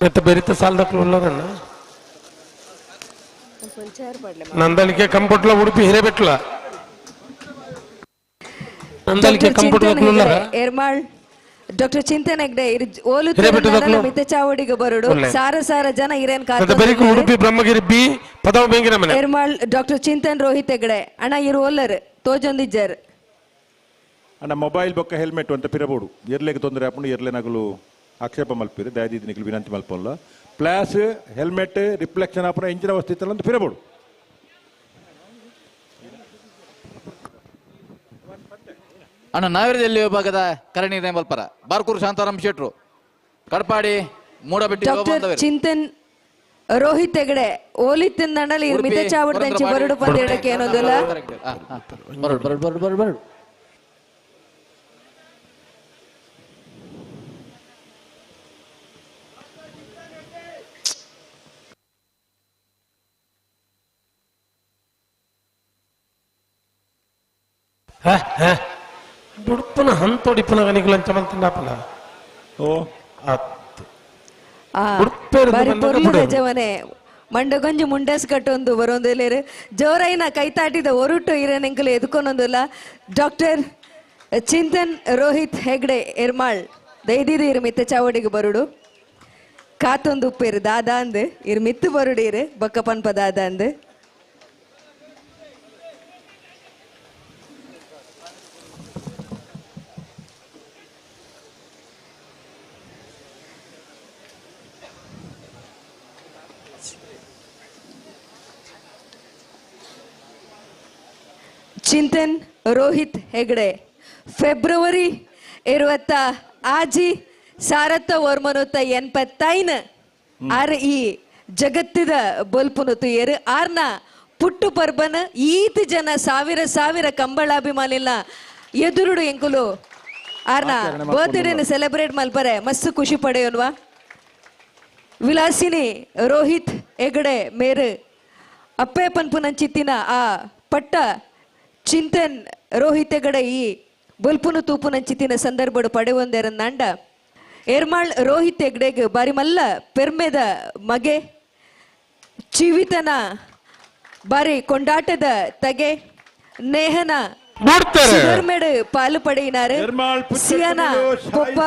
ಮತ್ತೆ ಬೆರಿತ ಸಾಲದಕ್ಕೂ ಉಳ್ಳದಣ್ಣ ನಂದಲಿಕೆ ಕಂಪುಟ್ಲ ಉಡುಪಿ ಹಿರೇಬೆಟ್ಲ ನಂದಲಿಕೆ ಕಂಪುಟ್ಲ ಎರ್ಮಾಳ್ ಡಾಕ್ಟರ್ ಚಿಂತನ್ ಹೆಗ್ಡೆ ಓಲು ಮಿತ್ತ ಚಾವಡಿಗೆ ಬರಡು ಸಾರ ಸಾರ ಜನ ಇರೇನ್ ಬೆರಿಕು ಉಡುಪಿ ಬ್ರಹ್ಮಗಿರಿ ಬಿ ಪದವ ಬೆಂಗಿನ ಮನೆ ಎರ್ಮಾಳ್ ಡಾಕ್ಟರ್ ಚಿಂತನ್ ರೋಹಿತ್ ಹೆಗ್ಡೆ ಅಣ್ಣ ಇರು ಓಲ್ಲರ್ ತೋಜೊಂದಿಜ್ಜರ್ ಅಣ್ಣ ಮೊಬೈಲ್ ಬೊಕ್ಕ ಹೆಲ್ಮೆಟ್ ಅಂತ ಪಿರಬಹುದು ಎರ್ಲೆಗೆ ತೊಂದರೆ ಹಾಕೊಂಡು ಎರ್ಲೆನಾಗಲು ಆಕ್ಷೇಪ ಮಲ್ಪಿರಿ ದಯದಿದ್ದು ನಿಖಿಲ್ ವಿನಂತಿ ಮಲ್ಪಲ್ಲ ಪ್ಲಾಸ್ ಹೆಲ್ಮೆಟ್ ರಿಫ್ಲೆಕ್ಷನ್ ಆಪನ ಇಂಚಿನ ವಸ್ತು ಇತ್ತಲ್ಲ ಅಂತ ಪಿರಬಹುದು ಅಣ್ಣ ನಾವಿರದಲ್ಲಿ ವಿಭಾಗದ ಕರಣಿ ಮಲ್ಪರ ಬಾರ್ಕೂರು ಶಾಂತಾರಾಮ್ ಶೆಟ್ರು ಕಡಪಾಡಿ ಮೂಡಬೆಟ್ಟಿ ಡಾಕ್ಟರ್ ಚಿಂತನ್ ರೋಹಿತ್ ಹೆಗ್ಡೆ ಓಲಿತ್ತಿನ ನಡಲಿ ಮಿತ ಚಾವಡ್ದಂಚಿ ಬರಡು ಪಂದಿಡಕ್ಕೆ ಏನೊಂದಿಲ್ಲ ಬರಡು ದುಡ್ಪನ ಹಂತೋಡಿಪನ ಗನಿಗುಲಂಚ ಮಂತಂಡಾಪನ ಓ ಬಾರಿ ಪೊರ್ಲು ರಜವನೆ ಮಂಡಗೊಂಜು ಮುಂಡಸ್ ಕಟ್ಟೊಂದು ಬರೋಂದಿಲ್ಲೇರು ಜೋರೈನ ಕೈತಾಟಿದ ಒರುಟು ಇರೇನೆಂಕಲು ಎದುಕೊನೊಂದಿಲ್ಲ ಡಾಕ್ಟರ್ ಚಿಂತನ್ ರೋಹಿತ್ ಹೆಗ್ಡೆ ಎರ್ಮಾಳ್ ದೈದಿದು ಇರು ಮಿತ್ತ ಚಾವಡಿಗೆ ಬರುಡು ಕಾತೊಂದು ಉಪ್ಪೇರು ದಾದಾ ಅಂದು ಇರು ಮಿತ್ತು ಬರುಡು ಇರು ಬಕ್ಕ ಪನ್ಪ ದಾದಾ ಅಂದು ಚಿಂತನ್ ರೋಹಿತ್ ಹೆಗ್ಡೆ ಫೆಬ್ರವರಿ 20 ಆಜಿ ಸಾರತ್ತ ವರ್ಮನುತ್ತ 85 ಆರ್ ಈ ಜಗತ್ತಿದ ಬಲ್ಪುನುತ್ತು ಏರು ಆರ್ನ ಪುಟ್ಟು ಪರ್ಬನ ಈತ್ ಜನ ಸಾವಿರ ಕಂಬಳಾಭಿಮಾನಿಲ್ಲ ಎದುರುಡು ಎಂಕುಲು ಆರ್ನ ಬರ್ತ್ಡೇನ ಸೆಲೆಬ್ರೇಟ್ ಮಲ್ಪರೆ ಮಸ್ತ್ ಖುಷಿ ಪಡೆಯೋನ್ವಾ ವಿಲಾಸಿನಿ ರೋಹಿತ್ ಹೆಗ್ಡೆ ಮೇರು ಅಪ್ಪೆ ಪನ್ಪುನಂಚಿತ್ತಿನ ಆ ಪಟ್ಟ ಚಿಂತನ್ ರೋಹಿತ್ ಹೆಗ್ಡೆ ಈ ಬಲ್ಪುನು ತೂಪುನಂಚಿತ್ತಿನ ಸಂದರ್ಭಡು ಪಡೆಯೊಂದೆರನ್ನಂಡ ಎರ್ಮಾಳ್ ರೋಹಿತ್ ಹೆಗ್ಡೆಗೆ ಬಾರಿ ಮಲ್ಲ ಪೆರ್ಮೆದ ಮಗೆ ಜೀವಿತನ ಬಾರಿ ಕೊಂಡಾಟದ ತಗೆ ನೇಹನ ಸುಧರ್ಮೆಡ್ ಪಾಲು ಪಡೆಯಿನಾರು ಸಿಯಾನ ಕೊಪ್ಪ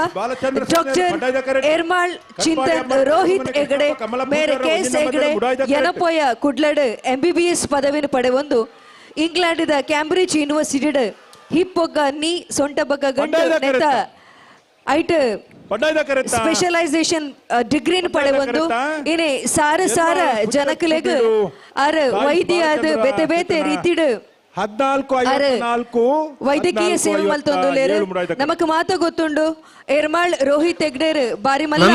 ಡಾಕ್ಟರ್ ಎರ್ಮಾಳ್ ಚಿಂತನ್ ರೋಹಿತ್ ಹೆಗ್ಡೆ ಮೇರೆ ಕೇಸ್ ಹೆಗ್ಡೆ ಎನಪೋಯ ಕುಡ್ಲಡ್ MBBS ಪದವಿನ ಪಡೆಯೊಂದು ಇಂಗ್ಲೆಂಡ್ ಕ್ಯಾಂಬ್ರಿಡ್ಜ್ ಯೂನಿವರ್ಸಿಟಿ ಹಿಪ್ಪೊಗ್ಗ ನೀ ಸೊಂಟ ಬಗ್ಗ ಗಂಡು ನೆತ ಐಟ್ ಸ್ಪೆಷಲೈಸೇಷನ್ ಡಿಗ್ರಿನ ಪಡೆಯೊಂದು ಇನಿ ಸಾರ ಜನಕಲೆಗ್ ಆರ್ ವೈದ್ಯ ಅದು ಬೇತೆ ಬೇತೆ ರೀತಿಡ್ 14 ವೈದ್ಯಕೀಯ ಸೇವೆ ಮಲ್ತೊಂದುಲ್ಲೇರು ನಮಕ್ ಮಾತ ಗೊತ್ತುಂಡು ಎರ್ಮಾಳ್ ರೋಹಿತ್ ಹೆಗ್ಡೇರ್ ಬಾರಿ ಮಲ್ಲ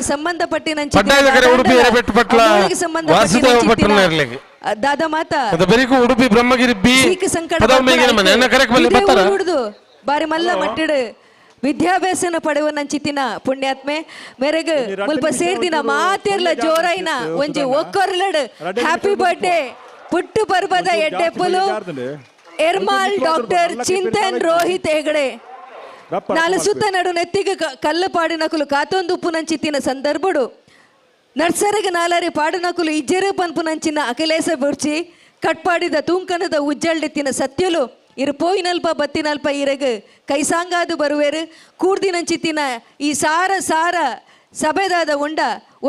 ಸಂಬಂಧಪಟ್ಟಿನ ದಾದ ಮಾತ ಉಡುಪಿ ಬ್ರಹ್ಮಗಿರಿ ಬಾರಿ ಮಲ್ಲ ಮಟ್ಟಿಡ್ ವಿದ್ಯಾಭ್ಯಾಸನ ಪಡೆಯುವನಂಚಿತ್ತಿನ ಪುಣ್ಯಾತ್ಮೆ ಮೇರೆಗ್ ಮುಲ್ಪ ಸೇರ್ದಿನ ಮಾತಿರ್ಲ ಜೋರೈನ ಒಂಜಿ ಒಕ್ಕೊರ್ಲಡ್ ಹ್ಯಾಪಿ ಬರ್ಡೇ ಪುಟ್ಟು ಪರ್ಬದ ಎಡ್ಡೆಪ್ಪಲು ಎರ್ಮಾಳ್ ಡಾಕ್ಟರ್ ಚಿಂತನ್ ರೋಹಿತ್ ಹೆಗಡೆ ನಾಲು ಸುತ್ತ ನಡು ನೆತ್ತಿಗೆ ಕಲ್ಲು ಪಾಡಿನಕುಲು ಕಾತೊಂದು ಪುನಂಚಿತ್ತಿನ ಸಂದರ್ಭಡು ನರ್ಸರಿಗೆ ನಾಲಾರಿ ಪಾಡಿನಕುಲು ಇಜ್ಜೆರು ಪನ್ಪುನಂಚಿನ ಅಖಿಲೇಶ ಬುರ್ಚಿ ಕಟ್ಪಾಡಿದ ತೂಂಕನದ ಉಜ್ಜಲ್ಡೆತ್ತಿನ ಸತ್ಯಲು ಇರು ಪೋಯಿನಲ್ಪ ಬತ್ತಿನಲ್ಪ ಇರಗು ಕೈಸಾಂಗಾದು ಬರುವೆರು ಕೂಡ್ದಿನಂಚಿತ್ತಿನ ಈ ಸಾರ ಸಾರ ಸಭೆದಾದ ಉಂಡ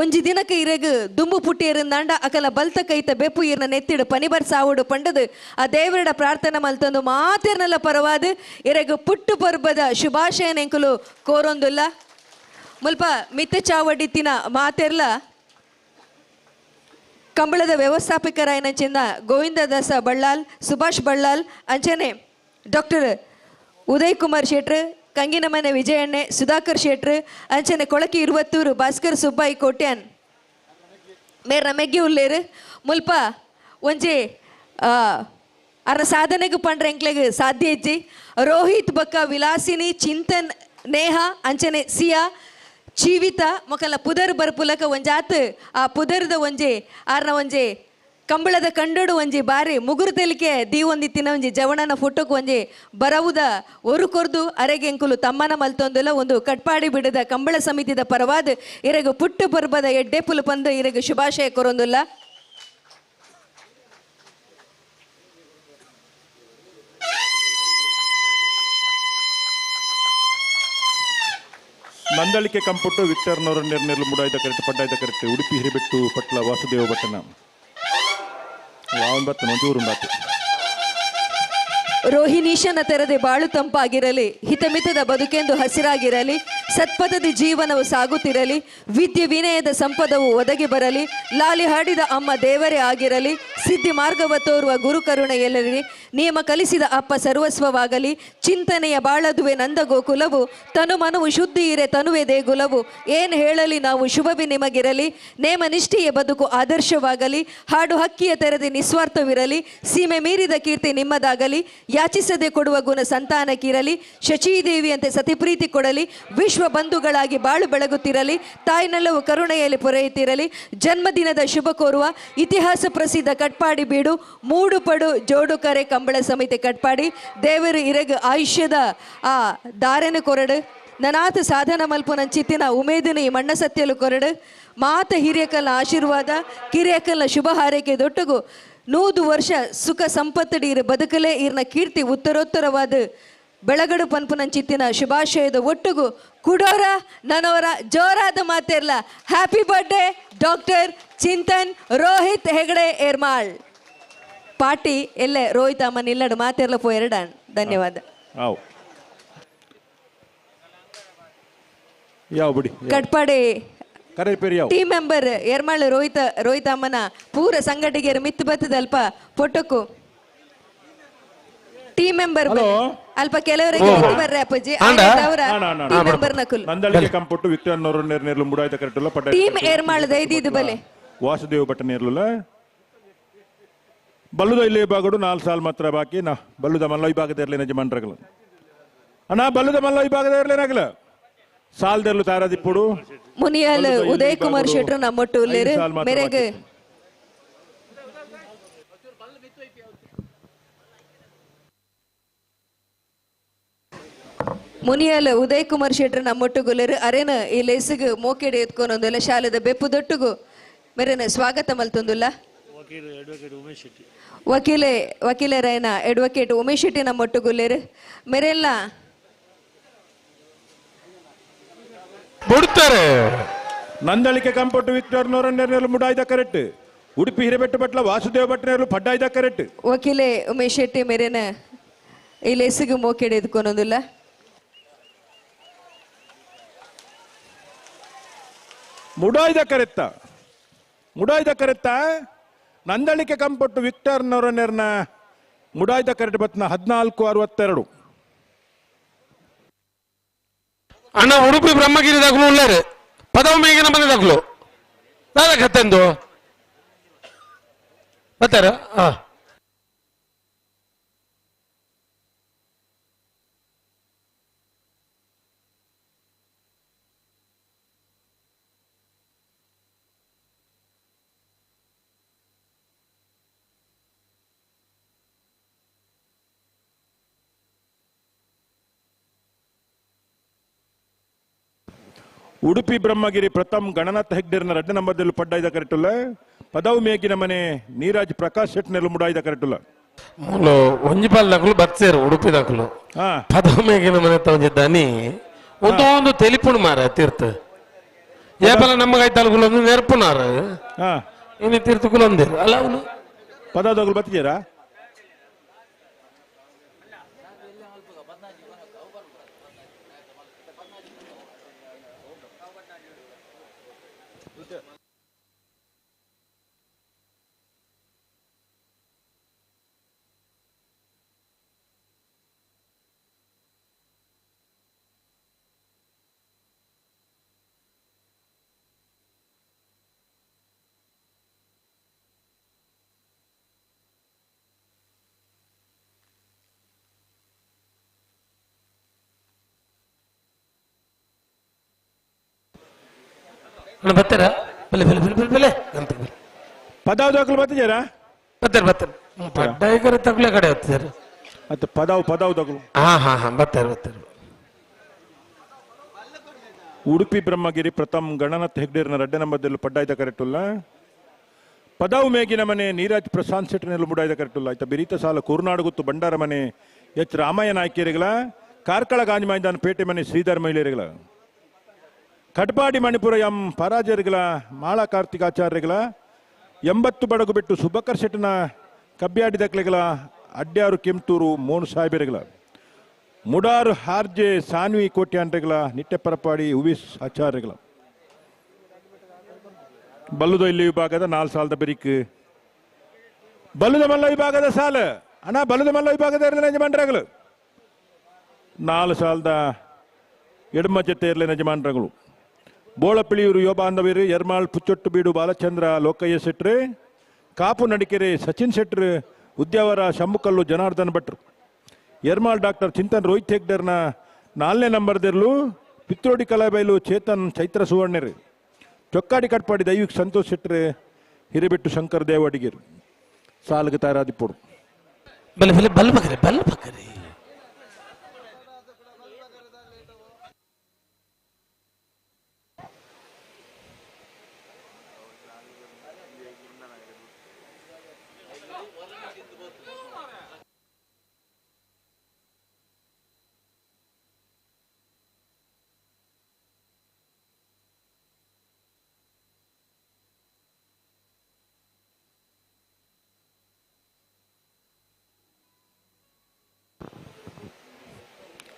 ಒಂಜಿ ದಿನಕ್ಕೆ ಇರಗು ದುಂಬು ಪುಟ್ಟಿಯರಿಂದಾಂಡ ಅಕಲ ಬಲ್ತ ಕೈತ ಬೆಪ್ಪು ಇರ್ನ ನೆತ್ತಿಡು ಪನಿಬರ್ ಸಾವುಡು ಪಂಡದು ಆ ದೇವರಡ ಪ್ರಾರ್ಥನೆ ಮಲ್ತಂದು ಮಾತಿರ್ನಲ್ಲ ಪರವಾದ ಇರಗು ಪುಟ್ಟು ಪರ್ಬದ ಶುಭಾಶಯ ನೆಂಕುಲು ಕೋರೊಂದುಲ್ಲ ಮುಲ್ಪ ಮಿತ್ತ ಚಾವಡಿತ್ತಿನ ಮಾತೆರ್ಲ ಕಂಬಳದ ವ್ಯವಸ್ಥಾಪಕರಾಯನಂಚಿಂದ ಗೋವಿಂದ ದಾಸ ಬಳ್ಳಾಲ್ ಸುಭಾಷ್ ಬಳ್ಳಾಲ್ ಅಂಚನೆ ಡಾಕ್ಟರ್ ಉದಯ್ ಕುಮಾರ್ ಶೆಟ್ರ್ ಕಂಗಿನಮನೆ ವಿಜಯಣ್ಣೆ ಸುಧಾಕರ್ ಶೆಟ್ರ್ ಅಂಚನೆ ಕೊಳಕಿ ಇರುವತ್ತೂರು ಭಾಸ್ಕರ್ ಸುಬ್ಬಾಯಿ ಕೋಟ್ಯಾನ್ ಮೇರ ಮೆಗ್ಗಿ ಉಲ್ಲೇರು ಮುಲ್ಪ ಒಂಜಿ ಅರ ಸಾಧನೆಗೂ ಪಂಡ್ರೆ ಎಂಕ್ಲೆಗ್ ಸಾಧ್ಯ ಇಜ್ಜಿ ರೋಹಿತ್ ಬಕ್ಕ ವಿಲಾಸಿನಿ ಚಿಂತನ್ ನೇಹ ಅಂಚನೆ ಸಿಯಾ ಜೀವಿತ ಮೊಕಲ ಪುದರ್ ಬರ್ಪುಲಕ ಒಂಜಾತ್ ಆ ಪುದರ್ದ ಒಂಜಿ ಆರ್ನ ಒಂಜಿ ಕಂಬಳದ ಕಂಡೋಡು ಒಂಜಿ ಬಾರಿ ಮುಗುರು ತೆಲಿಕೆ ದೀವೊಂದಿತ್ತಿನ ಒಂಜಿ ಜವಣನ ಫೋಟೋಕ್ ಒಂಜಿ ಬರವುದ ಒರು ಕೊರ್ದು ಅರೆಗೆಂಕುಲು ತಮ್ಮನ ಮಲ್ತೊಂದುಲ ಒಂದು ಕಟ್ಪಾಡಿ ಬಿಡದ ಕಂಬಳ ಸಮಿತಿದ ಪರವಾದ ಇರಗು ಪುಟ್ಟು ಪರ್ಬದ ಎಡ್ಡೆ ಪುಲು ಪಂದು ಇರಗು ಶುಭಾಶಯ ಕೊರೊಂದುಲ್ಲ ನಂದಳಿಕೆ ಕಂಪುಟ್ಟು ವಿಕ್ಟರ್ನವರ ನಿರ್ನೆರಲು ಮುಡಾಯ್ದ ಕರೆಕ್ಟ್ ಪಡ್ಡಾಯ್ದ ಕರೆಕ್ಟ್ ಉಡುಪಿ ಹಿರಿಬೆಟ್ಟು ಪಟ್ಲ ವಾಸುದೇವ ಭಟ್ಟನ ಅವನ್ ಬತ್ತನ ಒಂಚೂರು ಉಂಡಾತು ರೋಹಿಣೀಶನ ತೆರೆದೆ ಬಾಳು ತಂಪಾಗಿರಲಿ ಹಿತಮಿತದ ಬದುಕೆಂದು ಹಸಿರಾಗಿರಲಿ ಸತ್ಪಥದ ಜೀವನವು ಸಾಗುತ್ತಿರಲಿ ವಿದ್ಯೆ ವಿನಯದ ಸಂಪದವು ಒದಗಿ ಬರಲಿ ಲಾಲಿ ಹಾಡಿದ ಅಮ್ಮ ದೇವರೇ ಆಗಿರಲಿ ಸಿದ್ಧಿ ಮಾರ್ಗವ ತೋರುವ ಗುರು ಕರುಣೆಯಲ್ಲಿರಲಿ ನಿಯಮ ಕಲಿಸಿದ ಅಪ್ಪ ಸರ್ವಸ್ವವಾಗಲಿ ಚಿಂತನೆಯ ಬಾಳದುವೆ ನಂದ ಗೋಕುಲವು ತನು ಮನವು ಶುದ್ಧಿ ಇರೆ ತನುವೆ ದೇಗುಲವು ಏನು ಹೇಳಲಿ ನಾವು ಶುಭವಿ ನಿಮಗಿರಲಿ ನೇಮ ನಿಷ್ಠೆಯ ಬದುಕು ಆದರ್ಶವಾಗಲಿ ಹಾಡು ಹಕ್ಕಿಯ ತೆರೆದೆ ನಿಸ್ವಾರ್ಥವಿರಲಿ ಸೀಮೆ ಮೀರಿದ ಕೀರ್ತಿ ನಿಮ್ಮದಾಗಲಿ ಯಾಚಿಸದೆ ಕೊಡುವ ಗುಣ ಸಂತಾನಕ್ಕಿರಲಿ ಶಚೀದೇವಿಯಂತೆ ಸತಿಪ್ರೀತಿ ಕೊಡಲಿ ವಿಶ್ವ ಬಂಧುಗಳಾಗಿ ಬಾಳು ಬೆಳಗುತ್ತಿರಲಿ ತಾಯ್ನೆಲ್ಲವೂ ಕರುಣೆಯಲ್ಲಿ ಪೊರೆಯುತ್ತಿರಲಿ ಜನ್ಮದಿನದ ಶುಭ ಕೋರುವ ಇತಿಹಾಸ ಪ್ರಸಿದ್ಧ ಕಟ್ಪಾಡಿ ಬೀಡು ಮೂಡುಪಡು ಜೋಡು ಕರೆ ಕಂಬಳ ಸಮಿತಿ ಕಟ್ಪಾಡಿ ದೇವರು ಇರಗು ಆಯುಷ್ಯದ ಆ ದಾರೆನ ಕೊರಡು ನನಾಥ ಸಾಧನ ಮಲ್ಪುನ ಚಿತ್ತಿನ ಉಮೇದಿನ ಈ ಮಣ್ಣ ಸತ್ಯಲು ಕೊರಡು ಮಾತ ಹಿರಿಯಕಲ್ಲ ಆಶೀರ್ವಾದ ಕಿರಿಯಕಲ್ಲ ಶುಭ ಹಾರೈಕೆ ದೊಟ್ಟಗು 100 ವರ್ಷ ಸುಖ ಸಂಪತ್ತಡಿ ಇರು ಬದುಕಲೇ ಇರ್ನ ಕೀರ್ತಿ ಉತ್ತರೋತ್ತರವಾದ ಬೆಳಗಡು ಪನ್ಪುನಂಚಿತ್ತಿನ ಶುಭಾಶಯದ ಒಟ್ಟುಗು ಕುಡೋರ ನನವರ ಜೋರಾದ ಮಾತೆರ್ಲ happy birthday doctor Chintan Rohit Hegde Yermal ಪಾಟಿ ಎಲ್ಲೆ ರೋಹಿತ್ ಅಮ್ಮ ನಿಲ್ಲಡು ಮಾತೆರ್ಲ ಪೋ ಎರಡಾಣ್ ಧನ್ಯವಾದ ಕಟ್ಪಾಡಿ ಟೀಮ್ ಮೆಂಬರ್ ಎರ್ಮಾಳ್ ರೋಹಿತ್ ಅಮ್ಮನ ಪೂರ ಸಂಘಟನೆಗೆ ಮಿತ್ತು ಬತ್ತದ ಅಲ್ಪ ಪೊಟ್ಟಕ್ಕು ಟೀಮ್ ಮೆಂಬರ್ ಅಲ್ಪ ಕೆಲವರಿಗೆ ಬರ್ರೆ ಅಪ್ಪಾಜಿ ಟೀಮ್ ಮೆಂಬರ್ ನಕುಲ್ ನಂದಳಿಕೆ ಕಂಪುಟ್ಟು ವಿಕ್ಟರ್ನವರ ನಿರ್ನೆರಲು ಮುಡಾಯ್ದ ಕರೆಕ್ಟ್ ಪಡ್ಡ ಟೀಮ್ ಎರ್ಮಾಳ್ ದೈದಿದು ಬಲೆ ವಾಸುದೇವ ಭಟ್ಟ ನಿರ್ಲುಲ ಬಲ್ಲುದ ಇಲ್ಲಿ ಬಾಗಡು 4 ಸಾಲ್ ಮಾತ್ರ ಬಾಕಿ ನಾ ಬಲ್ಲುದ ಮಲ್ಲ ವಿಭಾಗದ ಇರಲಿ ಯಜಮಾನ್ರಗಲ ಅಣ್ಣ ಬಲ್ಲುದ ಮಲ್ಲ ವಿಭಾಗದ ಇರಲೇನಾಗಲ ಸಾಲ್ದರ್ಲು ತಾರಾದಿಪ್ಪುಡು ಮುನಿಯಾಲ್ ಉದಯ್ ಕುಮಾರ್ ಶೆಟ್ರು ನಮ್ಮೊಟ್ಟು ಉಲ್ಲೇರು ಮೇರೆಗೆ ಮುನಿಯಾಲ್ ಉದಯ್ ಕುಮಾರ್ ಶೆಟ್ರು ನಮ್ಮೊಟ್ಟು ಗುಲ್ಲೇರು ಅರೇನ ಈ ಲೇಸಿಗೆ ಮೋಕೆಡೆ ಎತ್ಕೊಂಡೊಂದಲ್ಲ ಶಾಲೆದ ಬೆಪ್ಪು ದೊಟ್ಟುಗು ಮೇರೆನ ಸ್ವಾಗತ ಮಲ್ತೊಂದುಲ್ಲ ವಕೀಲರೇನ ಅಡ್ವೊಕೇಟ್ ಉಮೇಶ್ ಶೆಟ್ಟಿ ನಮ್ಮೊಟ್ಟು ಗುಲ್ಲೇರು ಮೇರೆಲ್ಲ ಬಿಡ್ತಾರೆ ನಂದಳಿಕೆ ಕಂಪುಟ್ಟು ವಿಕ್ಟರ್ನವರ ನಿರ್ನೆರಲು ಮುಡಾಯ್ದ ಕರೆಕ್ಟ್ ಉಡುಪಿ ಹಿರೇಬೆಟ್ಟು ಪಟ್ಲ ವಾಸುದೇವ ಭಟ್ಟ ಪಡ್ಡಾಯ್ದ ಕರೆಕ್ಟ್ ವಕೀಲೆ ಉಮೇಶ್ ಶೆಟ್ಟಿ ಮೇರೆನ ಈ ಲೇಸಿಗೆ ಮೋಕೆಡೆ ಎದ್ಕೊನೊಂದಿಲ್ಲ ಮುಡಾಯ್ದ ಕರೆತ್ತ ನಂದಳಿಕೆ ಕಂಪುಟ್ಟು ವಿಕ್ಟರ್ನವರ ನಿರ್ನ ಮುಡಾಯ್ದ ಕರೆಕ್ಟ್ ಬತ್ನ 1462 ಅಣ್ಣ ಉಡುಪಿ ಬ್ರಹ್ಮಗಿರಿ ದಾಖಲು ಉಳ್ಳಾರೆ ಪದವ ಮೇಗಿನ ಮನೆ ದಾಖಲು ನಾಳೆ ಕತ್ತೆಂದು ಬರ್ತಾರ ಉಡುಪಿ ಬ್ರಹ್ಮಗಿರಿ ಪ್ರಥಮ್ ಗಣನಾಥ ಹೆಗ್ಡೇರ್ನ 2 ನಂಬರ್ದಲ್ಲಿ ಪಡ್ಡಾಯ್ದ ಕರೆಕ್ಟುಲ್ಲ ಪದವು ಮೇಗಿನ ಮನೆ ನೀರಾಜ್ ಪ್ರಕಾಶ್ ಶೆಟ್ನೆಲ್ಲ ಮುಡಾಯ್ದ ಕರೆಕ್ಟುಲ್ಲ ಮೂಲು ಒಂಜಿಪಾಲ್ ದಕ್ಕಲು ಬರ್ತೇರು ಉಡುಪಿ ದಕ್ಕಲು ಪದವು ಮೇಗಿನ ಮನೆ ತಗೊಂಡಿದ್ದಾನಿ ಒಂದು ತೆಲಿಪುಣ್ ಮಾರ ತೀರ್ಥ ಏಪಲ ನಮ್ಮಗೈ ತಾಲೂಕುಲು ಒಂದು ನೆರಪುನಾರ ಇನ್ನು ತೀರ್ಥಕುಲು ಒಂದಿರು ಅಲ್ಲ ಅವನು ಪದವು ಬತ್ತಿದ್ದೀರಾ ಬರ್ತಾರ ಪದಾವ್ ದಾಖಲು ಬತ್ತಿದ್ದೀರಾ ಬರ್ತಾರೆ ಪಡ್ಡಾಯಿಕರ ತಗೊಳ್ಳೆ ಕಡೆ ಹೋಗ್ತಿದ್ದಾರೆ ಮತ್ತೆ ಪದಾವ್ ದಾಖಲು ಬರ್ತಾರೆ ಉಡುಪಿ ಬ್ರಹ್ಮಗಿರಿ ಪ್ರಥಮ್ ಗಣನಾಥ್ ಹೆಗ್ಡೇರ್ನ 2 ನಂಬರ್ದಲ್ಲಿ ಪಡ್ಡಾಯ್ದ ಕರೆಕ್ಟುಲ್ಲ ಪದಾವು ಮೇಗಿನ ಮನೆ ನೀರಾಜ್ ಪ್ರಶಾಂತ್ ಶೆಟ್ನೆಲ್ಲ ಮುಡಾಯ್ದ ಕರೆಕ್ಟುಲ್ಲ ಆಯ್ತಾ ಬಿರಿತ ಸಾಲ ಕುರುನಾಡು ಗುತ್ತು ಬಂಡಾರ ಮನೆ ಎಚ್ ರಾಮಯ್ಯ ನಾಯ್ಕೇರಿಗಳ ಕಾರ್ಕಳ ಗಾಂಜಿ ಮೈದಾನ ಪೇಟೆ ಮನೆ ಶ್ರೀಧರ್ ಮಹಿಳೆಯರಿಗಳ ಕಟ್ಪಾಡಿ ಮಣಿಪುರ ಎಂ ಪರಾಜರಿಗಳ ಮಾಳಾ ಕಾರ್ತಿಕಾಚಾರ್ಯಗಳ 80 ಬಡಗು ಬಿಟ್ಟು ಸುಬಕರ್ ಶೆಟ್ನ ಕಬ್ಬ್ಯಾಡಿ ದಕ್ಲೆಗಳ ಅಡ್ಯಾರು ಕೆಂತೂರು ಮೋನು ಸಾಹೇಬರಿಗಳ ಮುಡಾರು ಹಾರ್ಜೆ ಸಾನ್ವಿ ಕೋಟ್ಯಾಂಡ್ರೆಗಳ ನಿಟ್ಟೆಪರಪಾಡಿ ಹುವಿಸ್ ಆಚಾರ್ಯಗಳ ಬಲ್ಲುದ ಇಲ್ಲಿ ವಿಭಾಗದ 4 ಸಾಲದ ಬೆರಿಕ್ ಬಲ್ಲುದ ಮಲ್ಲ ವಿಭಾಗದ ಸಾಲ ಅಣ್ಣ ಬಲ್ಲುದ ಮಲ್ಲ ವಿಭಾಗದ ಯಜಮಾನರುಗಳು 4 ಸಾಲದ ಎಡಮ ಜೊತೆ ಇರಲಿನ ಯಜಮಾನರುಗಳು ಬೋಳಪಿಳಿಯೂರು ಯುವ ಬಾಂಧವ್ಯರು ಯರ್ಮಾಳ್ ಪುಚ್ಚೊಟ್ಟು ಬೀಡು ಬಾಲಚಂದ್ರ ಲೋಕಯ್ಯ ಶೆಟ್ರು ಕಾಪು ನಡಿಕೆರೆ ಸಚಿನ್ ಶೆಟ್ರು ಉದ್ಯಾವರ ಶಂಭುಕಲ್ಲು ಜನಾರ್ದನ್ ಭಟ್ರು ಯರ್ಮಾಳ್ ಡಾಕ್ಟರ್ ಚಿಂತನ್ ರೋಹಿತ್ ಹೆಗ್ಡರ್ನ 4ನೇ ನಂಬರ್ದಿರ್ಲು ಪಿತ್ರೋಡಿ ಕಲಾಬೈಲು ಚೇತನ್ ಚೈತ್ರ ಸುವರ್ಣರು ಚೊಕ್ಕಾಡಿ ಕಟ್ಪಾಡಿ ದೈವಿಕ್ ಸಂತೋಷ್ ಶೆಟ್ರು ಹಿರೇಬೆಟ್ಟು ಶಂಕರ್ ದೇವಡಿಗರು ಸಾಲ್ಗೆ ತಾರಾದಿಪ್ಪೋಡು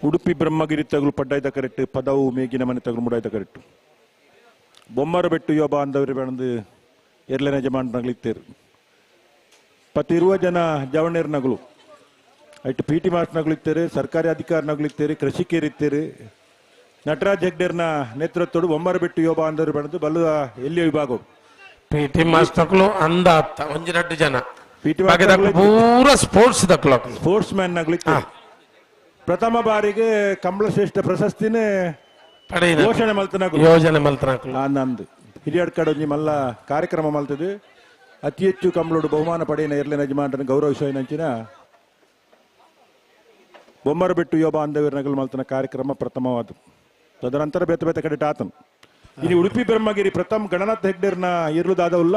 ಉಡುಪಿ ಬ್ರಹ್ಮಗಿರಿ ತಗಲು ಪಡ್ಡಾಯ್ದ ಕರೆಕ್ಟ್ ಪದವು ಮೇಗಿನ ಮನೆ ತಗಲು ಮುಡಾಯ್ದ ಕರೆಕ್ಟ್ ಬೊಮ್ಮರ ಬೆಟ್ಟು ಯುವ ಬಾಂಧವ್ರು ಬೆಳೆದು ಎರ್ಲೆನ ಯಜಮಾನರಾಗ್ಲಿತ್ತೇರು 20 ಜನ ಜವಣೇರ್ ನಗಲು ಐಟು ಪಿ ಟಿ ಮಾಸ್ಟರ್ ನಗಲಿತ್ತೇರು ಸರ್ಕಾರಿ ಅಧಿಕಾರಿ ನಗಲಿತ್ತೇರು ಕೃಷಿಕೇರಿತ್ತೇರು ನಟರಾಜ್ ಹೆಗ್ಡೇರ್ನ ನೇತೃತ್ವಡು ಬೊಮ್ಮರ ಬೆಟ್ಟು ಯುವ ಬಾಂಧವ್ರು ಬೆಳೆದು ಬಲ್ಲುದ ಎಲ್ಲಿಯ ವಿಭಾಗ ಪಿ ಟಿ ಮಾಸ್ಟರ್ಗಳು ಅಂದ 1-2 ಜನ ಪೂರ ಸ್ಪೋರ್ಟ್ಸ್ ಸ್ಪೋರ್ಟ್ಸ್ ಮ್ಯಾನ್ ನಗಲಿತ್ತು ಪ್ರಥಮ ಬಾರಿಗೆ ಕಂಬಳ ಶ್ರೇಷ್ಠ ಪ್ರಶಸ್ತಿನೇ ಘೋಷಣೆ ಮಲ್ತನಾಕು ನಂದು ಹಿರಿಯಡ್ ಕಡೆ ಮಲ್ಲ ಕಾರ್ಯಕ್ರಮ ಮಲ್ತದೆ ಅತಿ ಹೆಚ್ಚು ಕಂಬಳೋಡು ಬಹುಮಾನ ಪಡೆಯಿನ ಇರ್ಲಿನ ಯಜಮಾನರನ್ನು ಗೌರವಿಸುವಂಚಿನ ಬೊಮ್ಮರ ಬಿಟ್ಟು ಯುವ ಬಾಂಧವ್ಯರ ನಗಲು ಮಲ್ತನ ಕಾರ್ಯಕ್ರಮ ಪ್ರಥಮವಾದ ತದನಂತರ ಬೇತೆ ಬೇತೆ ಕಡೆ ಆತನು ಇನ್ನು ಉಡುಪಿ ಬ್ರಹ್ಮಗಿರಿ ಪ್ರಥಮ್ ಗಣನಾಥ್ ಹೆಗ್ಡೇರ್ನ ಇರ್ಲುದಾದವುಲ್ಲ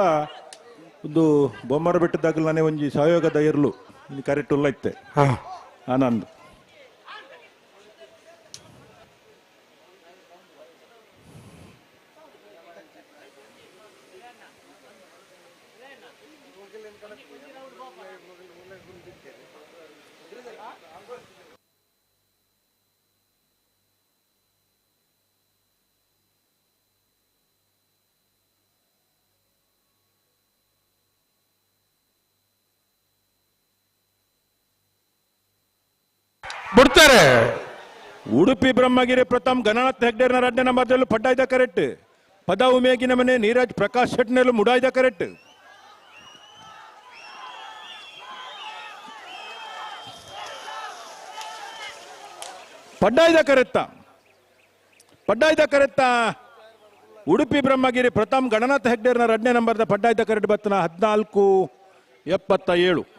ಒಂದು ಬೊಮ್ಮರ ಬೆಟ್ಟದಾಗಲು ನಾನೇ ಒಂಜಿ ಸಹಯೋಗದ ಇರ್ಲು ಇನ್ನು ಕರೆಕ್ಟ್ ಉಲ್ಲ ಇತ್ತೆ ಆನಂದ್ ಬಿಡ್ತಾರೆ ಉಡುಪಿ ಬ್ರಹ್ಮಗಿರಿ ಪ್ರಥಮ್ ಗಣನಾಥ್ ಹೆಗ್ಡೇರ್ನ 2ನೇ ನಂಬರ್ದಲ್ಲೂ ಪಡ್ಡಾಯ್ದ ಕರೆಕ್ಟ್ ಪದಾವು ಮೇಗಿನ ಮನೆ ನೀರಾಜ್ ಪ್ರಕಾಶ್ ಶೆಟ್ನೆಲ್ಲೂ ಮುಡಾಯ್ದ ಕರೆಕ್ಟ್ ಪಡ್ಡಾಯ್ದ ಕರೆತ್ತ ಉಡುಪಿ ಬ್ರಹ್ಮಗಿರಿ ಪ್ರಥಮ್ ಗಣನಾಥ್ ಹೆಗ್ಡೇರ್ನ 2ನೇ ನಂಬರ್ದ ಪಡ್ಡಾಯ್ದ ಕರೆಕ್ಟ್ ಬತ್ತನ 14-77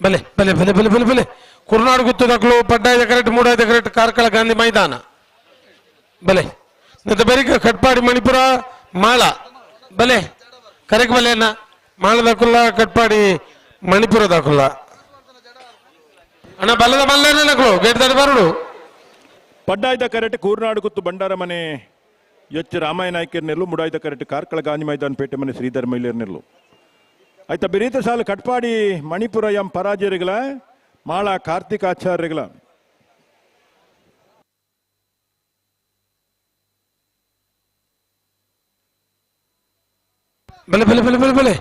ಬಲೆ ಬಲೆ ಬಲೆ ಬಲೆ ಬಲೆ ಬಲೆ ಕುರ್ನಾಡು ಗುತ್ತದಕ್ಕಲು ಪಡ್ಡಾಯ್ದ ಕರೆಕ್ಟ್ ಮೂಡಾಯ್ದ ಕರೆಕ್ಟ್ ಕಾರ್ಕಳ ಗಾಂಧಿ ಮೈದಾನ ಬಲೆ ಬೆರಿಕ ಕಟ್ಪಾಡಿ ಮಣಿಪುರ ಮಾಳ ಬಲೆ ಕರೆಕ್ ಬಲೆನ ಮಾಳದಕ್ಕುಲ್ಲ ಕಟ್ಪಾಡಿ ಮಣಿಪುರದಕ್ಕುಲ್ಲ ಅಣ್ಣ ಬಲ್ಲದ ಮಲ್ಲೇನಕ್ಕಳು ಗೇಟ್ ದಾಟಿ ಬರಡು ಪಡ್ಡಾಯ್ದ ಕರೆಕ್ಟ್ ಕೂರ್ನಾಡು ಗುತ್ತು ಬಂಡಾರ ಮನೆ ಎಚ್ ರಾಮಾಯ ನಾಯ್ಕರ್ನೆಲ್ಲು ಮುಡಾಯ್ದ ಕರೆಕ್ಟ್ ಕಾರ್ಕಳ ಗಾಂಧಿ ಮೈದಾನ ಪೇಟೆ ಮನೆ ಶ್ರೀಧರ್ ಮೈಲೇರ್ನೆಲ್ಲು ಆಯ್ತಾ ಬೆರೀತ ಸಾಲು ಕಟ್ಪಾಡಿ ಮಣಿಪುರ ಎಂ ಪರಾಜಯರಿಗಳ ಮಾಳ ಕಾರ್ತಿಕ್ ಆಚಾರ್ಯಗಳ ಬಲೆ ಬಲೆ ಬಲೆ ಬಲೆ ಬಲೆ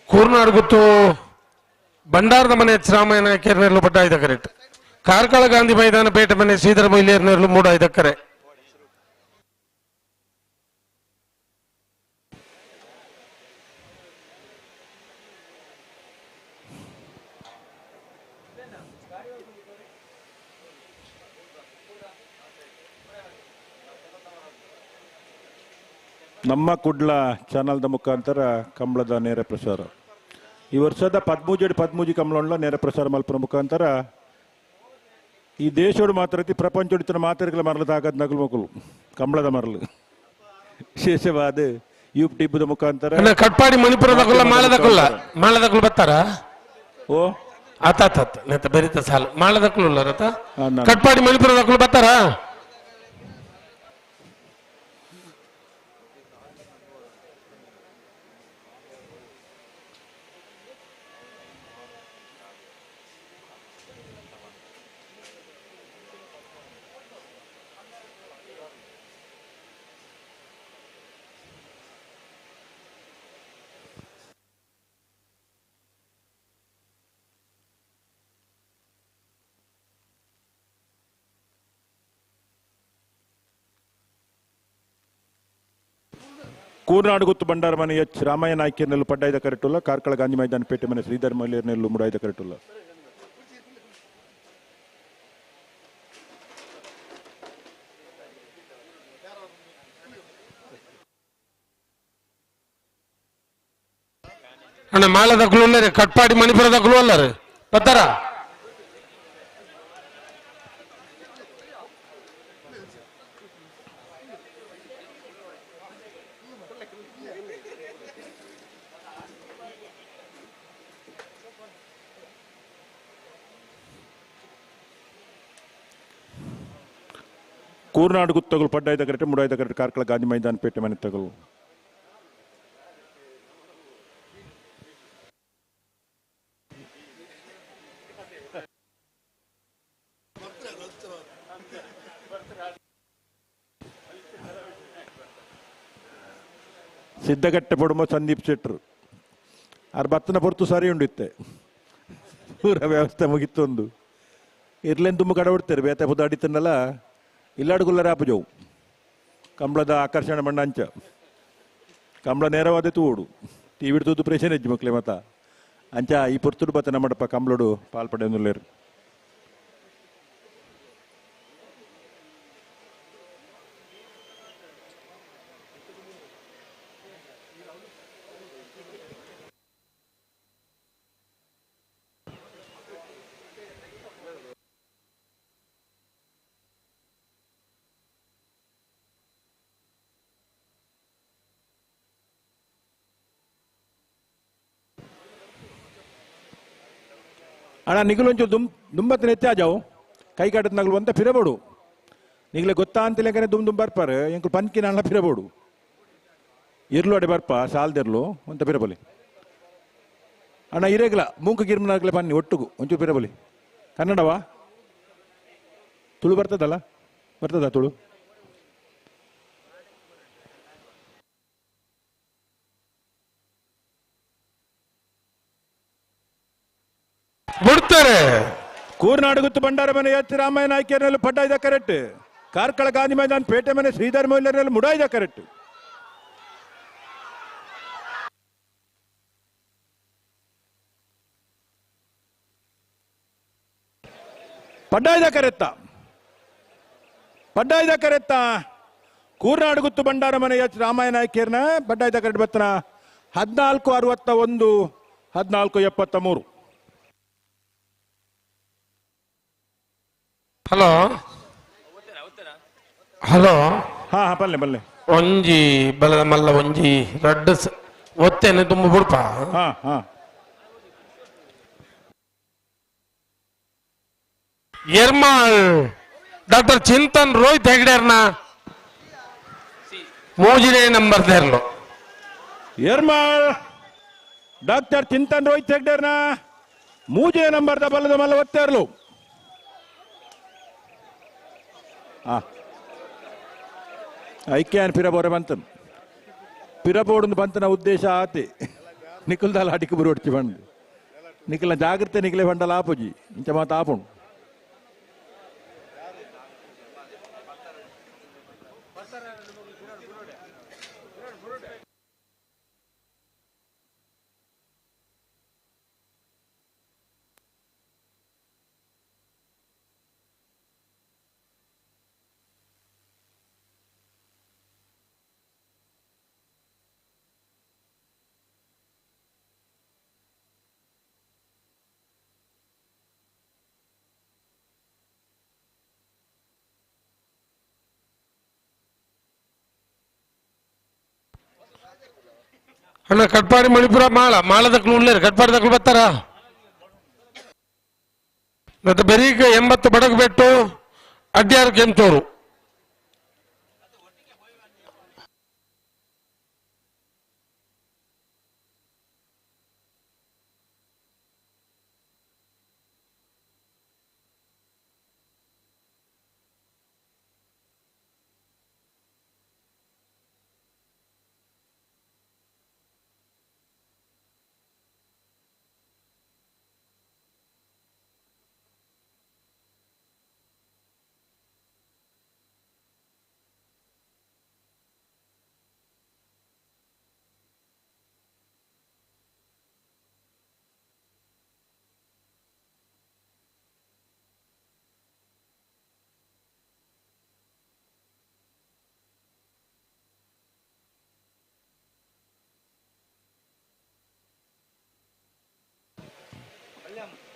ಕೂರ್ನಾಡು ಗುತ್ತು ಬಂಡಾರದ ಮನೆ ಎಚ್ ರಾಮಾಯಣ ನಾಯ್ಕರ್ನೆಲ್ಲು ಪಡ್ಡಾಯ್ದ ಕರೆಕ್ಟ್ ಕಾರ್ಕಳ ಗಾಂಧಿ ಮೈದಾನ ಪೇಟೆ ಮನೆ ಶ್ರೀಧರ ಮೈಲೇರ್ನೆಲ್ಲು ಮೂಡಾಯ್ದ ಕರೆ ನಮ್ಮ ಕುಡ್ಲ ಚಾನಲ್ದ ಮುಖಾಂತರ ಕಂಬಳದ ನೇರ ಪ್ರಸಾರ ಈ ವರ್ಷದ 13 ಕಂಬಳ ನೇರ ಪ್ರಸಾರ ಮಲ್ಪನ ಮುಖಾಂತರ ಈ ದೇಶೋಡು ಮಾತ್ರ ಪ್ರಪಂಚೋಡಿತನ ಮಾತಾರಿಗಳ ಮರಳದಾಗದ ನಗಲು ಮಕ್ಕಳು ಕಂಬಳದ ಮರಳು ವಿಶೇಷವಾದ ಯೂಟ್ಯೂಬ್ ಮುಖಾಂತರ ಕಟ್ಪಾಡಿ ಮಣಿಪುರದಕ್ಕಲ್ಲ ಮಾಳದಕ್ಕಲ್ಲ ಬರ್ತಾರ ಓ ಆತ ನೆತ್ತ ಬೆರಿತ ಸಾಲು ಮಾಳದಕ್ಕಲ್ಲ ರಥ ಕಟ್ಪಾಡಿ ಮಣಿಪುರದಕ್ಕಲ್ಲ ಬರ್ತಾರ ಕೂರ್ನಾಡು ಗುತ್ತು ಬಂಡಾರ ಮನೆ ಎಚ್ ರಾಮಾಯ ನಾಯ್ಕರ್ನೆಲ್ಲು ಪಡ್ಡಾಯ್ದ ಕರೆಕ್ಟುಲ್ಲ ಕಾರ್ಕಳ ಗಾಂಧಿ ಮೈದಾನ ಪೇಟೆ ಮನೆ ಶ್ರೀಧರ್ ಮೈಲೇರ್ನೆಲ್ಲು ಮುಡಾಯ್ದ ಕರೆಕ್ಟುಲ್ಲ ಅಣ್ಣ ಮಾಳದಕ್ಕಲು ಅಲ್ಲ ರೀ ಕಟ್ಪಾಡಿ ಮಣಿಪುರದಕ್ಕಲು ಅಲ್ಲ ರೀ ಬರ್ತಾರ ಕೂರ್ನಾಡು ಗುತ್ತಗಳು ಪಡ್ಡಾಯ್ದ ಕರೆಕ್ಟ್ ಮುಡಾಯ್ದ ಕರೆಕ್ಟ್ ಕಾರ್ಕಳ ಗಾಂಧಿ ಮೈದಾನ ಪೇಟೆ ಮನೆ ತಗಲು ಸಿದ್ದಗಟ್ಟೆ ಪೊಡುಮ ಸಂದೀಪ್ ಶೆಟ್ರು ಅವ್ರ ಭತ್ತನ ಪೊರ್ತು ಸರಿ ಉಂಡಿತ್ತೆ ಪೂರ ವ್ಯವಸ್ಥೆ ಮುಗಿತ್ತೊಂದು ಇರ್ಲೇನು ತುಂಬ ಕಡೆ ಬಿಡ್ತಾರೆ ಬೇತೆ ಪುದಾಡಿತನ್ನಲ್ಲ ಇಲ್ಲಾಡುಗುಲ್ಲ ರಾಪು ಜೋವು ಕಂಬಳದ ಆಕರ್ಷಣೆ ಮಂಡ ಅಂಚ ಕಂಬಳ ನೇರವಾದ ತೂಡು ಟಿವಿ ತೂದು ಪ್ರೇಷನ್ ಹೆಜ್ಜೆ ಮಕ್ಳೆ ಮತ ಅಂಚ ಈ ಪುರ್ತುಡು ಬತ್ತ ನಮ್ಮಡಪ್ಪ ಕಂಬಳಡು ಪಾಲ್ಪಡೆಯನ್ನುಲ್ಲೇರು ಅಣ್ಣ ನಿಗಲೊಂಚು ದುಂಬತ್ತಿನ ಎತ್ತೆ ಆಜಾವು ಕೈ ಕಾಟದ ನಗಲು ಅಂತ ಫಿರಬೋಡು ನಿಗಲೆ ಗೊತ್ತಾ ಅಂತಿಲ್ಲಕನೆ ದುಮ್ ಬರ್ಪಾರೆ ಎಂಕು ಪಂಕಿನ ಅಣ್ಣ ಫಿರಬೋಡು ಇರ್ಲು ಅಡೆ ಬರ್ಪ ಸಾಲ್ದಿರ್ಲು ಅಂತ ಫಿರಬಲಿ ಅಣ್ಣ ಇರೇಗಲ ಮೂಕು ಗಿರ್ಮನಾಗ್ಲೆ ಬನ್ನಿ ಒಟ್ಟುಗು ಒಂಚೂರು ಫಿರಬಲಿ ಕನ್ನಡವಾ ತುಳು ಬರ್ತದಲ್ಲ ಬರ್ತದ ತುಳು ಬಿಡ್ತಾರೆ ಕೂರ್ನಾಡು ಗುತ್ತು ಬಂಡಾರ ಮನೆ ಎಚ್ ರಾಮಾಯ ನಾಯ್ಕರ್ನೆಲ್ಲು ಪಡ್ಡಾಯ್ದ ಕರೆಕ್ಟ್ ಕಾರ್ಕಳ ಗಾಂಧಿ ಮೈದಾನ ಪೇಟೆ ಮನೆ ಶ್ರೀಧರ್ ಮೈಲೇರ್ನೆಲ್ಲು ಮುಡಾಯ್ದ ಕರೆಕ್ಟ್ ಪಡ್ಡಾಯ್ದ ಕರೆತ್ತ ಕೂರ್ನಾಡು ಗುತ್ತು ಬಂಡಾರ ಮನೆಯ ರಾಮಾಯಣ ನಾಯಕಿಯರ್ನ ಬಡ್ಡಾಯ್ದ ಕರಡು ಬತ್ತನ 1461 1473. ಹಲೋ ಹಲೋ ಹಾ ಹಾ ಬಲ್ಲೆ ಬಲ್ಲೆ ಒಂಜಿ ಬಲದ ಮಲ್ಲ ಒಂಜಿ ರಡ್ಡ್ ಒತ್ತೇನೆ ತುಂಬ ಬುಡ್ಪ ಹಾ ಹಾ ಎರ್ಮಾಳ್ ಡಾಕ್ಟರ್ ಚಿಂತನ್ ರೋಹಿತ್ ಹೆಗ್ಡೇರ್ನ ಮೂಜಿನೇ ನಂಬರ್ ದೇರ್ಲು ಎರ್ಮಾಳ್ ಡಾಕ್ಟರ್ ಚಿಂತನ್ ರೋಹಿತ್ ಹೆಗ್ಡೇರ್ನ ಮೂಜೆ ನಂಬರ್ದ ಬಲದ ಮಲ್ಲ ಒತ್ತೇರ್ಲು ಐಕ್ಯಾನ್ ಪಿರಬೋರೆ ಬಂತನ್ ಪಿರಬೋಡು ಬಂತನ ಉದ್ದೇಶ ಆತೆ ನಿಖಲ್ದಾಲ ಅಡಿಕೆ ಬುರುಡ್ಚಿ ಬಂದು ನಿಖಲ್ನ ಜಾಗ್ರತೆ ನಿಖಲೆ ಬಂಡಲ ಆಪುಜಿ ಇಂಚ ಮಾತ ಆಪುಣು ಅಣ್ಣ ಕಟ್ಪಾಡಿ ಮಣಿಪುರ ಮಾಳ ದಕ್ಕಲು ಉಳ್ಳೇರು ಕಟ್ಪಾಡಿ ದಕ್ಕಲು ಬರ್ತಾರ ಮತ್ತೆ ಬೆರೀಗ 80 ಬಡಗು ಬೆಟ್ಟು ಅಡ್ಯಾರು ಕೆಂತೂರು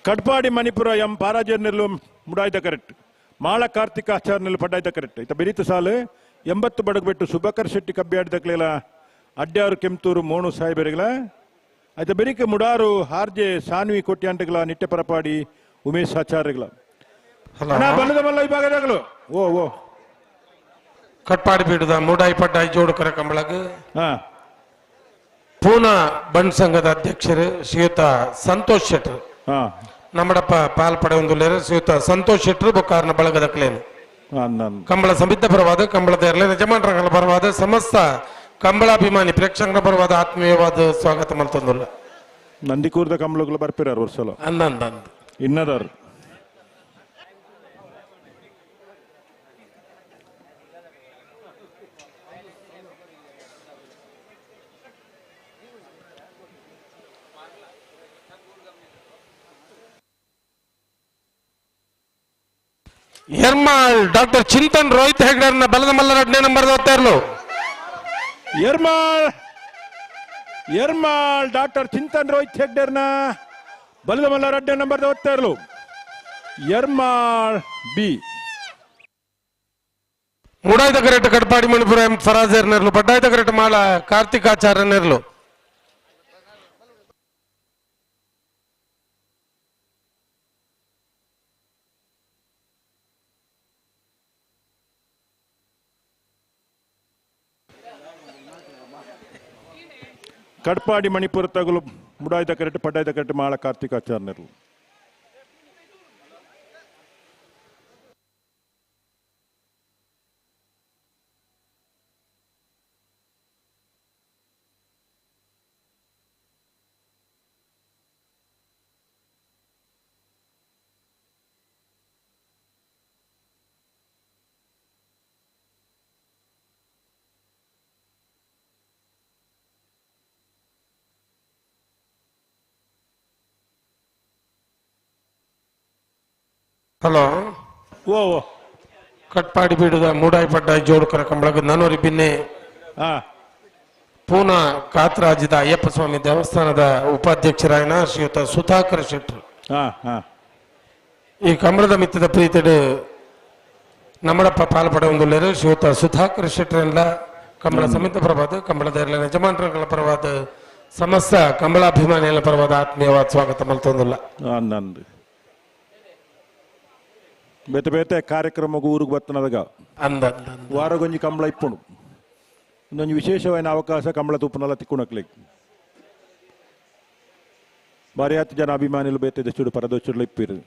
ಕಡ್ಪಾಡಿ ಮಣಿಪುರ ಎಂ ಪಾರಾಜರ್ನೆಲ್ಲು ಮುಡಾಯ್ದ ಕರೆಕ್ಟ್ ಮಾಳ ಕಾರ್ತಿಕ ಆಚಾರ್ನೆಲ್ಲು ಪಡ್ಡಾಯ್ದ ಕರೆಕ್ಟ್ ಇತ ಬೆರೀತ ಸಾಲು 80 ಬಡಗು ಬೆಟ್ಟು ಸುಭಾಕರ್ ಶೆಟ್ಟಿ ಕಬ್ಬಿಯಾಡ್ದಕ್ಲೆಲ ಅಡ್ಯಾರು ಕೆಂತೂರು ಮೋಣು ಸಾಯಿಬೆರೆಗಲ ಆಯ್ತ ಬೆರಿಕೆ ಮುಡಾರು ಹಾರ್ಜೆ ಸಾನ್ವಿ ಕೊಟ್ಯಾಂಟಗಲ ನಿಟ್ಟೆ ಪರಪಾಡಿ ಉಮೇಶ್ ಆಚಾರ್ಯಗಲ ಬಲ್ಲದ ಮಲ್ಲ ವಿಭಾಗದಾಗಲು ಓ ಕಟ್ಪಾಡಿ ಬೀಡದ ಮೂಡಾಯಿ ಪಡ್ಡಾಯಿ ಜೋಡು ಕರ ಕಂಬಳಗ ಹಾ ಪೂನಾ ಬಣ್ ಸಂಘದ ಅಧ್ಯಕ್ಷರು ಶ್ರೀಯುತ ಸಂತೋಷ್ ಶೆಟ್ರು ಹಾ ನಮ್ಮಡಪ್ಪ ಪಾಲ್ಪಡೆ ಒಂದು ಶ್ರೀಯುತ ಸಂತೋಷ್ ಶೆಟ್ರು ಬೊಕ್ಕಾರನ ಬಳಗದಕ್ಲೇನು ಕಂಬಳ ಸಮಿತ ಪರವಾದ ಕಂಬಳದ ಎರಡನೇ ಯಜಮಾನರ ಪರವಾದ ಸಮಸ್ತ ಕಂಬಳಾಭಿಮಾನಿ ಪ್ರೇಕ್ಷಕರ ಪರವಾದ ಆತ್ಮೀಯವಾದ ಸ್ವಾಗತ ಮಲ್ತೊಂದುಲ್ಲ ನಂದಿಕೂರ್ದ ಕಂಬಳಗಳು ಬರ್ಪಿರಾರು ವರ್ಷಲ ಅಂದಂದ ಇನ್ನದಾರು ಎರ್ಮಾಳ್ ಡಾಕ್ಟರ್ ಚಿಂತನ್ ರೋಹಿತ್ ಹೆಗ್ಡರ್ನ ಬಲದ ಮಲ್ಲ 2ನೇ ನಂಬರ್ ಓದ್ತಾರ್ಲು ಎರ್ಮಾಳ್ ಡಾಕ್ಟರ್ ಚಿಂತನ್ ರೋಹಿತ್ ಹೆಗ್ಡರ್ನ ಬಲದ ಮಲ್ಲ 2ನೇ ನಂಬರ್ ಓದ್ತಾರ್ಲು ಎರ್ಮಾಳ್ ಬಿ ಮುಡಾಯ್ದ ಕರೆಕ್ಟ್ ಕಟ್ಪಾಡಿ ಮಣಿಪುರ ಎಂ ಫರಾಜರ್ ನೆರ್ಲು ಪಡ್ಡಾಯ್ದ ಕರೆಕ್ಟ್ ಮಾಳ ಕಾರ್ತಿಕಾಚಾರ್ಯ ನೆರ್ಲು ಕಡ್ಪಾಡಿ ಮಣಿಪುರ ತಗಲು ಮುಡಾಯ್ದ ಕರೆಕ್ಟ್ ಪಡ್ಡಾಯ್ದ ಕರೆಕ್ಟ್ ಮಾಳ ಕಾರ್ತಿಕಾಚಾರ್ಯರು ಹಲೋ ಓ ಕಟ್ಪಾಡಿ ಬೀಡುದ ಮೂಡಾಯಿ ಪಡ್ಡಾಯಿ ಜೋಡುಕರ ಕಂಬಳಗ ನಾನೂರಿ ಬಿನ್ನೆ ಪೂನಾ ಕಾತ್ರಾಜಿದ ಅಯ್ಯಪ್ಪ ಸ್ವಾಮಿ ದೇವಸ್ಥಾನದ ಉಪಾಧ್ಯಕ್ಷರಾಯನ ಶ್ರೀಯುತ ಸುಧಾಕರ್ ಶೆಟ್ರು ಈ ಕಂಬಳದ ಮಿತ್ತದ ಪ್ರೀತಿಡು ನಮ್ಮಡಪ್ಪ ಪಾಲ್ಪಡ ಒಂದು ಶ್ರೀಯುತ ಸುಧಾಕರ್ ಶೆಟ್ರಲ್ಲ ಕಂಬಳ ಸಮಿತಿ ಪರವಾದ ಕಂಬಳದ ಎಲ್ಲ ಯಜಮಾನರುಗಳ ಪರವಾದ ಸಮಸ್ತ ಕಂಬಳಾಭಿಮಾನಿಗಳ ಪರವಾದ ಆತ್ಮೀಯವಾದ ಸ್ವಾಗತ ಮಲ್ತೊಂದಿಲ್ಲ ನಂದು ಬೇತೆ ಬೇತೆ ಕಾರ್ಯಕ್ರಮಗೂ ಊರಿಗೆ ಬರ್ತನದಾಗ ವಾರಗೊಂಜಿ ಕಂಬಳ ಇಪ್ಪುಂಡು ಇನ್ನೊಂದು ವಿಶೇಷವಾದ ಅವಕಾಶ ಕಂಬಳ ತುಪ್ಪನೆಲ್ಲ ತಿಕ್ಕೊಳಕ್ಲಿಕ್ಕೆ ಬಾರಿ ಹತ್ತು ಜನ ಅಭಿಮಾನಿಗಳು ಬೇತೆ ದಷ್ಟು ಪರದೋಷಗಳು ಇಪ್ಪಿರು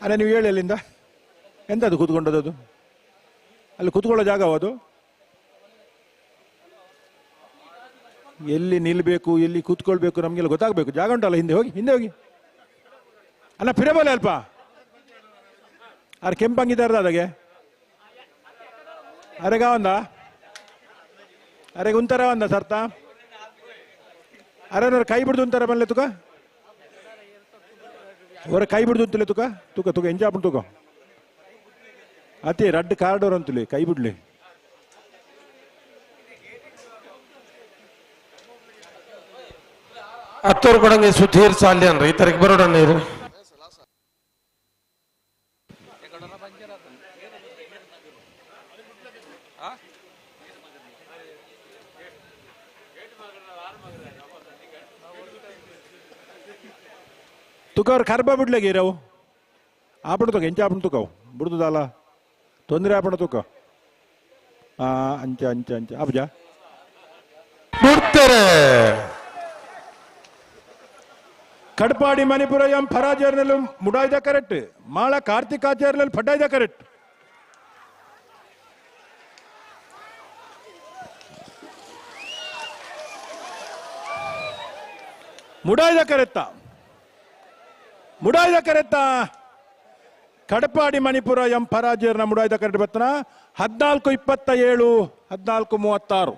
ಅರೆ ನೀವು ಹೇಳಿ ಅಲ್ಲಿಂದ ಎಂತದು ಕೂತ್ಕೊಂಡದ್ದು ಅಲ್ಲಿ ಕೂತ್ಕೊಳ್ಳೋ ಜಾಗ ಅದು ಎಲ್ಲಿ ನಿಲ್ಬೇಕು ಎಲ್ಲಿ ಕೂತ್ಕೊಳ್ಬೇಕು ನಮಗೆಲ್ಲ ಗೊತ್ತಾಗಬೇಕು ಜಾಗ ಉಂಟಲ್ಲ ಹಿಂದೆ ಹೋಗಿ ಅಲ್ಲ ಫಿರಬಲ್ಲ ಅಲ್ಪ ಅರೆ ಕೆಂಪಂಗಿದ್ದಾರದ ಅದಾಗೆ ಅರೆಗ ಒಂದ ಅರೆಗೆ ಉಂತರ ಒಂದ ಸರ್ತ ಅರೆ ಕೈ ಬಿಡ್ದು ಉಂತರ ಬಲ್ಲೆ ತುಕ ಅವರ ಕೈ ಬಿಡ್ದು ಅಂತಿಲ್ಲ ತುಕ ಎಂಜಾಪು ತುಕ ಅತಿ ರಡ್ ಕಾರ್ಡ್ ಅಂತಲಿ ಕೈ ಬಿಡ್ಲಿ ಹತ್ತೋರು ಕೊಡಂಗೆ ಸುಧೀರ್ ಸಾಲ್ಯ ಅನ್ರಿ ಈ ತರಕ್ಕೆ ಬರೋಣ ನೀರು ತುಕ ಅವ್ರು ಕರ್ಬ ಬಿಡ್ಲಾಗಿ ಇರವು ಆಪಣ ತುಕ ಎಂಚಾಪಣ ತುಕವು ಬಿಡ್ದುದಲ್ಲ ತೊಂದರೆ ಆಪಣ ತುಕ ಅಂಚ ಅಬ್ಜ ಬಿಡ್ತಾರೆ ಕಡ್ಪಾಡಿ ಮಣಿಪುರ ಎಂ ಫರಾಜರ್ನಲ್ಲೂ ಮುಡಾಯ್ದ ಕರೆಕ್ಟ್ ಮಾಳ ಕಾರ್ತಿಕಾಚಾರ್ಯಲ್ಲಿ ಪಡ್ಡಾಯ್ದ ಕರೆಕ್ಟ್ ಮುಡಾಯ್ದ ಕರೆತ್ತ ಕಡಪಾಡಿ ಮಣಿಪುರ ಎಂ ಫರಾಜರ್ನ ಮುಡಾಯ್ದ ಕರೆಕ್ಟ್ ಬತ್ತನ 14:27 14:36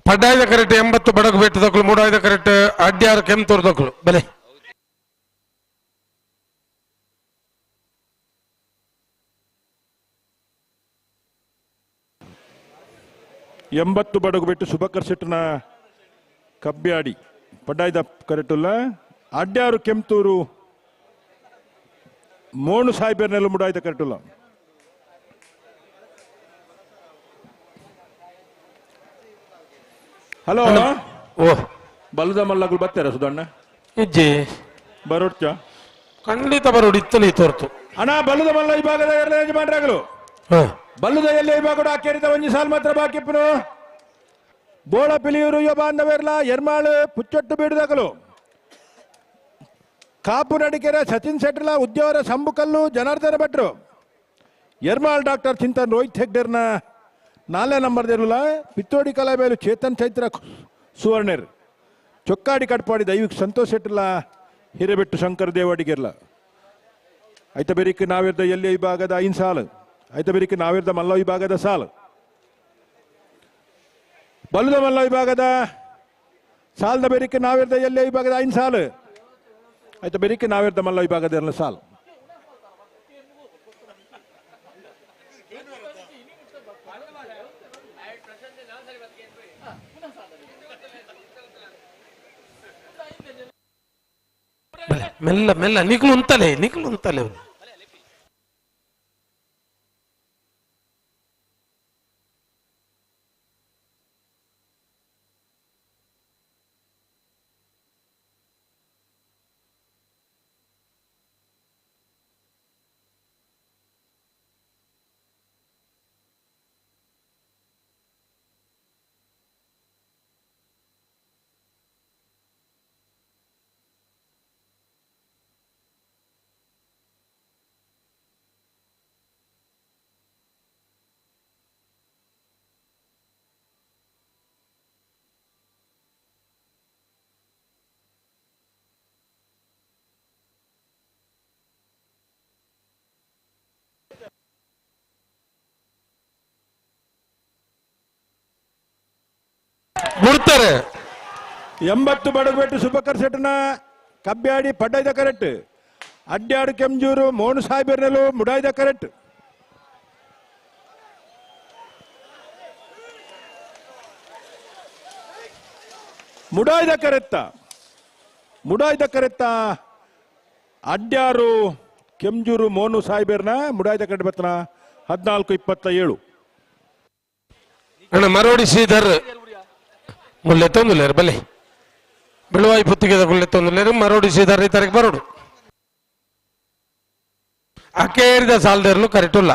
ಪಡ್ಡಾಯ್ದ ಕರೆಕ್ಟ್ 80 ಬಡಗು ಬೆಟ್ಟದಕ್ಕಳು ಮೂಡಾಯ್ದ ಕರೆಕ್ಟ್ ಅಡ್ಯಾರು ಕೆಂತೂರ್ದಕ್ಕಳು ಬೆಲೆ ಎಂಬತ್ತು ಬಡಗು ಬಿಟ್ಟು ಸುಭಕರ್ ಶೆಟ್ಟನ ಕಬ್ಬ್ಯಾಡಿ ಪಡ್ಡಾಯ್ದ ಕರೆಕ್ಟುಲ್ಲ ಅಡ್ಯಾರು ಕೆಂತೂರು ಮೋಣು ಸಾಯ್ಬೇರ್ನೆಲ್ಲ ಮುಡಾಯ್ದ ಕರೆಕ್ಟುಲ್ಲ ಹಲೋ ಓ ಬಲದ ಮಲ್ಲಗಳು ಬರ್ತಾರ ಸುಧಣ್ಣ ಹೆಜ್ಜೆ ಬರೋಡ್ಚ ಖಂಡಿತ ಬರೋಡು ಇತ್ತಲಿ ತೋರ್ತು ಅಣ್ಣ ಬಲ್ಲದ ಮಲ್ಲ ವಿಭಾಗದ ಎಲ್ಲ ಯಜಮಾನರಾಗಲು ಬಲ್ಲದ ಎಲ್ಲ ವಿಭಾಗ ಆಕೇರಿದ ಒಂಜಿ ಸಾಲ್ ಮಾತ್ರ ಬಾಕಿಪ್ಪನು ಬೋಳ ಪಿಲಿಯೂರು ಯುವ ಬಾಂಧವೇರ್ಲ ಎರ್ಮಾಳು ಪುಚ್ಚೊಟ್ಟು ಬೀಡುದಾಗಲು ಕಾಪು ನಡಿಕೆರೆ ಸಚಿನ್ ಶೆಟ್ರ್ಲ ಉದ್ಯೋಗ ಸಂಬುಕಲ್ಲು ಜನಾರ್ದನ ಭಟ್ರು ಎರ್ಮಾಳ್ ಡಾಕ್ಟರ್ ಚಿಂತನ್ ರೋಹಿತ್ ಹೆಗ್ಡೇರ್ನ 4 ನಂಬರ್ ದೇರುಲ ಪಿತ್ತೋಡಿ ಕಲಾಬೇಲು ಚೇತನ್ ಚೈತ್ರ ಸುವರ್ಣರ್ ಚೊಕ್ಕಾಡಿ ಕಟ್ಪಾಡಿ ದೈವಿಕ್ ಸಂತೋಷ್ ಶೆಟ್ರ್ಲ ಹಿರೇಬೆಟ್ಟು ಶಂಕರ್ ದೇವಾಡಿಗೆರ್ಲ ಐತ ಬೆರಿಕ್ ನಾವಿರ್ದ ಎಲ್ಲಿ ವಿಭಾಗದ 5 ಸಾಲು ಐತ ಬೆರಿಕ್ ನಾವಿರ್ದ ಮಲ್ಲ ವಿಭಾಗದ ಸಾಲು ಬಲ್ಲದ ಮಲ್ಲ ವಿಭಾಗದ ಸಾಲದ ಬೆರಿಕ್ ನಾವಿರ್ದ ಎಲ್ಲಿ ವಿಭಾಗದ 5 ಸಾಲು ಐತ ಬೆರಿಕ್ ನಾವಿರ್ದ ಮಲ್ಲ ವಿಭಾಗದ ಸಾಲು ಮೆಲ್ಲ ಮೆಲ್ಲ ನಿಕ್ಲು ಉಂತಲೆ ಬಿಡ್ತಾರೆ 80 ಬಡಗಬೆಟ್ಟು ಸುಬಕರ್ ಸೆಟ್ನ ಕಬ್ಬ್ಯಾಡಿ ಪಡ್ಡಾಯ್ದ ಕರೆಕ್ಟ್ ಅಡ್ಡಾಡು ಕೆಂಜೂರು ಮೋನು ಸಾಹೇಬರ್ನೆಲು ಮುಡಾಯ್ದ ಕರೆಕ್ಟ್ ಮುಡಾಯ್ದ ಕರೆತ್ತ ಅಡ್ಡಾರು ಕೆಂಜೂರು ಮೋನು ಸಾಹೇಬರ್ನ ಮುಡಾಯ್ದ ಕರೆಕ್ಟ್ ಬತ್ತನ 14-27 ಅಣ್ಣ ಮರೋಡಿ ಶ್ರೀಧರ್ ಮುಲ್ಲೆತ್ತೊಂದುಲ್ಲೇರು ಬಲೆ ಬೆಳುವಾಯಿ ಪುತ್ತಿಗೆದ ಗುಳ್ಳೆತ್ತೊಂದುಲ್ಲೇರು ಮರೋಡಿ ಶ್ರೀಧರ್ ಈ ತಾರೀಕು ಬರೋಡು ಅಕ್ಕೇರಿದ ಸಾಲದೇರ್ಲು ಕರೆಕ್ಟುಲ್ಲ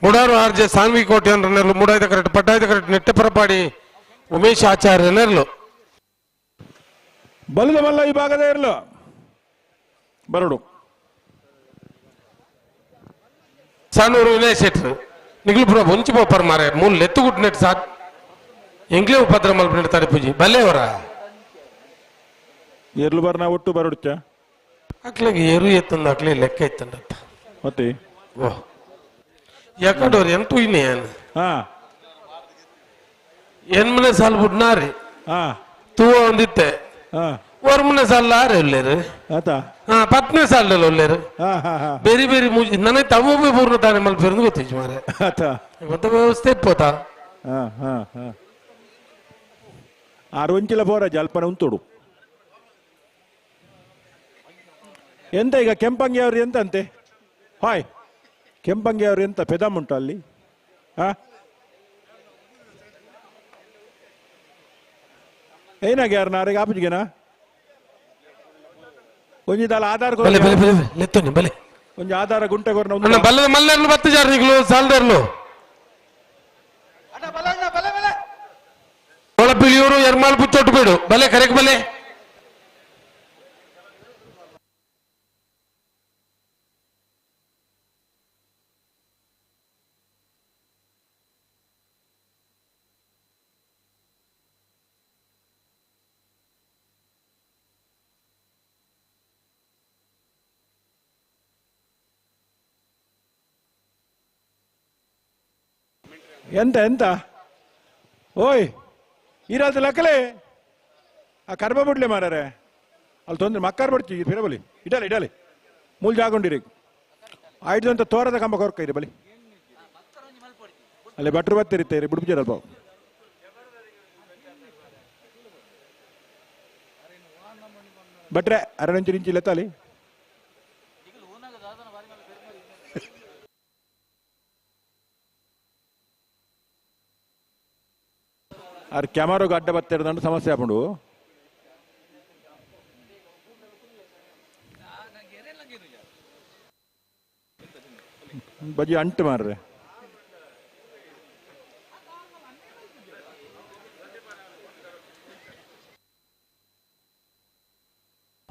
ಮುಡಾರು ಆರ್ಜೆ ಸಾನ್ವಿ ಕೋಟೆ ನೆರಳು ಮುಡಾಯ್ದ ಕರೆಕ್ಟ್ ಪಟ್ಟಾಯ್ದ ಕರೆಕ್ಟ್ ನೆಟ್ಟೆಪರಪಾಡಿ ಉಮೇಶ್ ಆಚಾರ್ಯ ನೆರಳು ಬಲದ ಮಲ್ಲ ಈ ಭಾಗದ ಇರಲು ಬರೋಡು ಸಾನೂರು ವಿನಯ್ ಶೆಟ್ರು ನಿಗ್ಲುಪುರ ಮುಂಚೆ ಪೋಪರ್ ಮಾರೆ ಮೂಲ್ ಎತ್ತುಗುಟ್ ನೆಟ್ ಸಾಕ್ ಎಂಗ್ಲೇ ಉಪದ್ರ ಮಲ್ಪ ನೆಡ್ತಾರೆ ಪೂಜಿ ಬಲ್ಲೆ ಅವರ ಎರ್ಲು ಬರ್ನ ಒಟ್ಟು ಬರೋಡುತ್ತ ಅಕ್ಲಿಗೆ ಏರು ಎತ್ತಂದು ಅಕ್ಲಿ ಲೆಕ್ಕ ಇತ್ತಂಡಪ್ಪ ಮತ್ತೆ ಓ ಯಾಕಂಡವ್ರು ಎಂಟು ಇನ್ನೇ ಹಾ ಎನ್ಮನೆ ಸಾಲ್ ಬಿಡ್ನಾರಿ ಹಾ ತೂವ ಒಂದಿತ್ತೆ ಹಾ ಒರ್ಮನೆ ಸಾಲ ಆರೆ ಒಲ್ಲೇರು ಆತಾ ಹಾ ಪತ್ನೇ ಸಾಲದಲ್ಲಿ ಒಲ್ಲೇರು ಹಾ ಹಾ ಹಾ ಬೇರೆ ಬೇರೆ ಮುಜಿ ನನಗೆ ತಮ್ಮ ಪೂರ್ಣ ತಾನೆ ಮಲ್ಪಿರಂದು ಗೊತ್ತಿತ್ತು ಮಾರೆ ಆತಾ ಮತ್ತೆ ವ್ಯವಸ್ಥೆ ಇಪ್ಪೋತಾ ಹಾ ಹಾ ಹಾ 6 ಇಂಚಿಲ ಪೋರ ಜಲ್ಪನ ಉಂತೋಡು ಎಂತ ಈಗ ಕೆಂಪಂಗಿ ಅವ್ರು ಎಂತ ಅಂತೆ ಹಾಯ್ ಕೆಂಪಂಗಿ ಅವ್ರು ಎಂತ ಪೆದಮ್ ಉಂಟು ಅಲ್ಲಿ ಹಾ ಏನಾಗ್ಯಾರ ನಾರಿಗೆ ಆಪುಜಿಗೆನಾ ಒಂಜಿದಲ್ಲ ಆಧಾರ ಬಲೆ ಬಲೆ ಬಲೆ ಲೆತ್ತೋನಿ ಬಲೆ ಒಂಜಿ ಆಧಾರ ಗುಂಟೆಗೊರ್ನ ಅಣ್ಣ ಬಲ್ಲದ ಮಲ್ಲೆರ್ಲು 10 ಜಾರ್ನಿಗಳು ಸಾಲದರ್ಲು ಒಳಪಿಳಿಯೂರು ಎರ್ಮಾಲ್ ಪುಚ್ಚೊಟ್ಟು ಬೇಡು ಬಲೆ ಕರೆಕ್ ಬಲೆ ಎಂತ ಎಂತ ಓಯ್ ಈರಾದ ಲಕ್ಕಲೆ ಆ ಕರ್ಮ ಬಿಡ್ಲೆ ಮಾರಾರೆ ಅಲ್ಲಿ ತೊಂದ್ರೆ ಮಕ್ಕಾರ್ ಬಿಡ್ತಿ ಫಿರಬಲಿ ಇಡಲಿ ಮೂಲ್ ಜಾಗೊಂಡಿರಿ ಆಯ್ತು ಅಂತ ತೋರದ ಕಂಬ ಕೊರ್ಕ ಇರಿ ಬಲಿ ಅಲ್ಲಿ ಭಟ್ರು ಬತ್ತಿರಿತ್ತೇರಿ ಬಿಡ್ಬಿಜರಲ್ಪ ಭಟ್ರೆ ಅರಣಿಂಚು ಲೆತ್ತಾಲಿ ಅವ್ರ ಕ್ಯಾಮರಾಗ ಅಡ್ಡ ಬತ್ತಿರೋದಂಡು ಸಮಸ್ಯೆ ಆಪುಂಡು ಬಜಿ ಅಂಟು ಮಾರ್ರೆ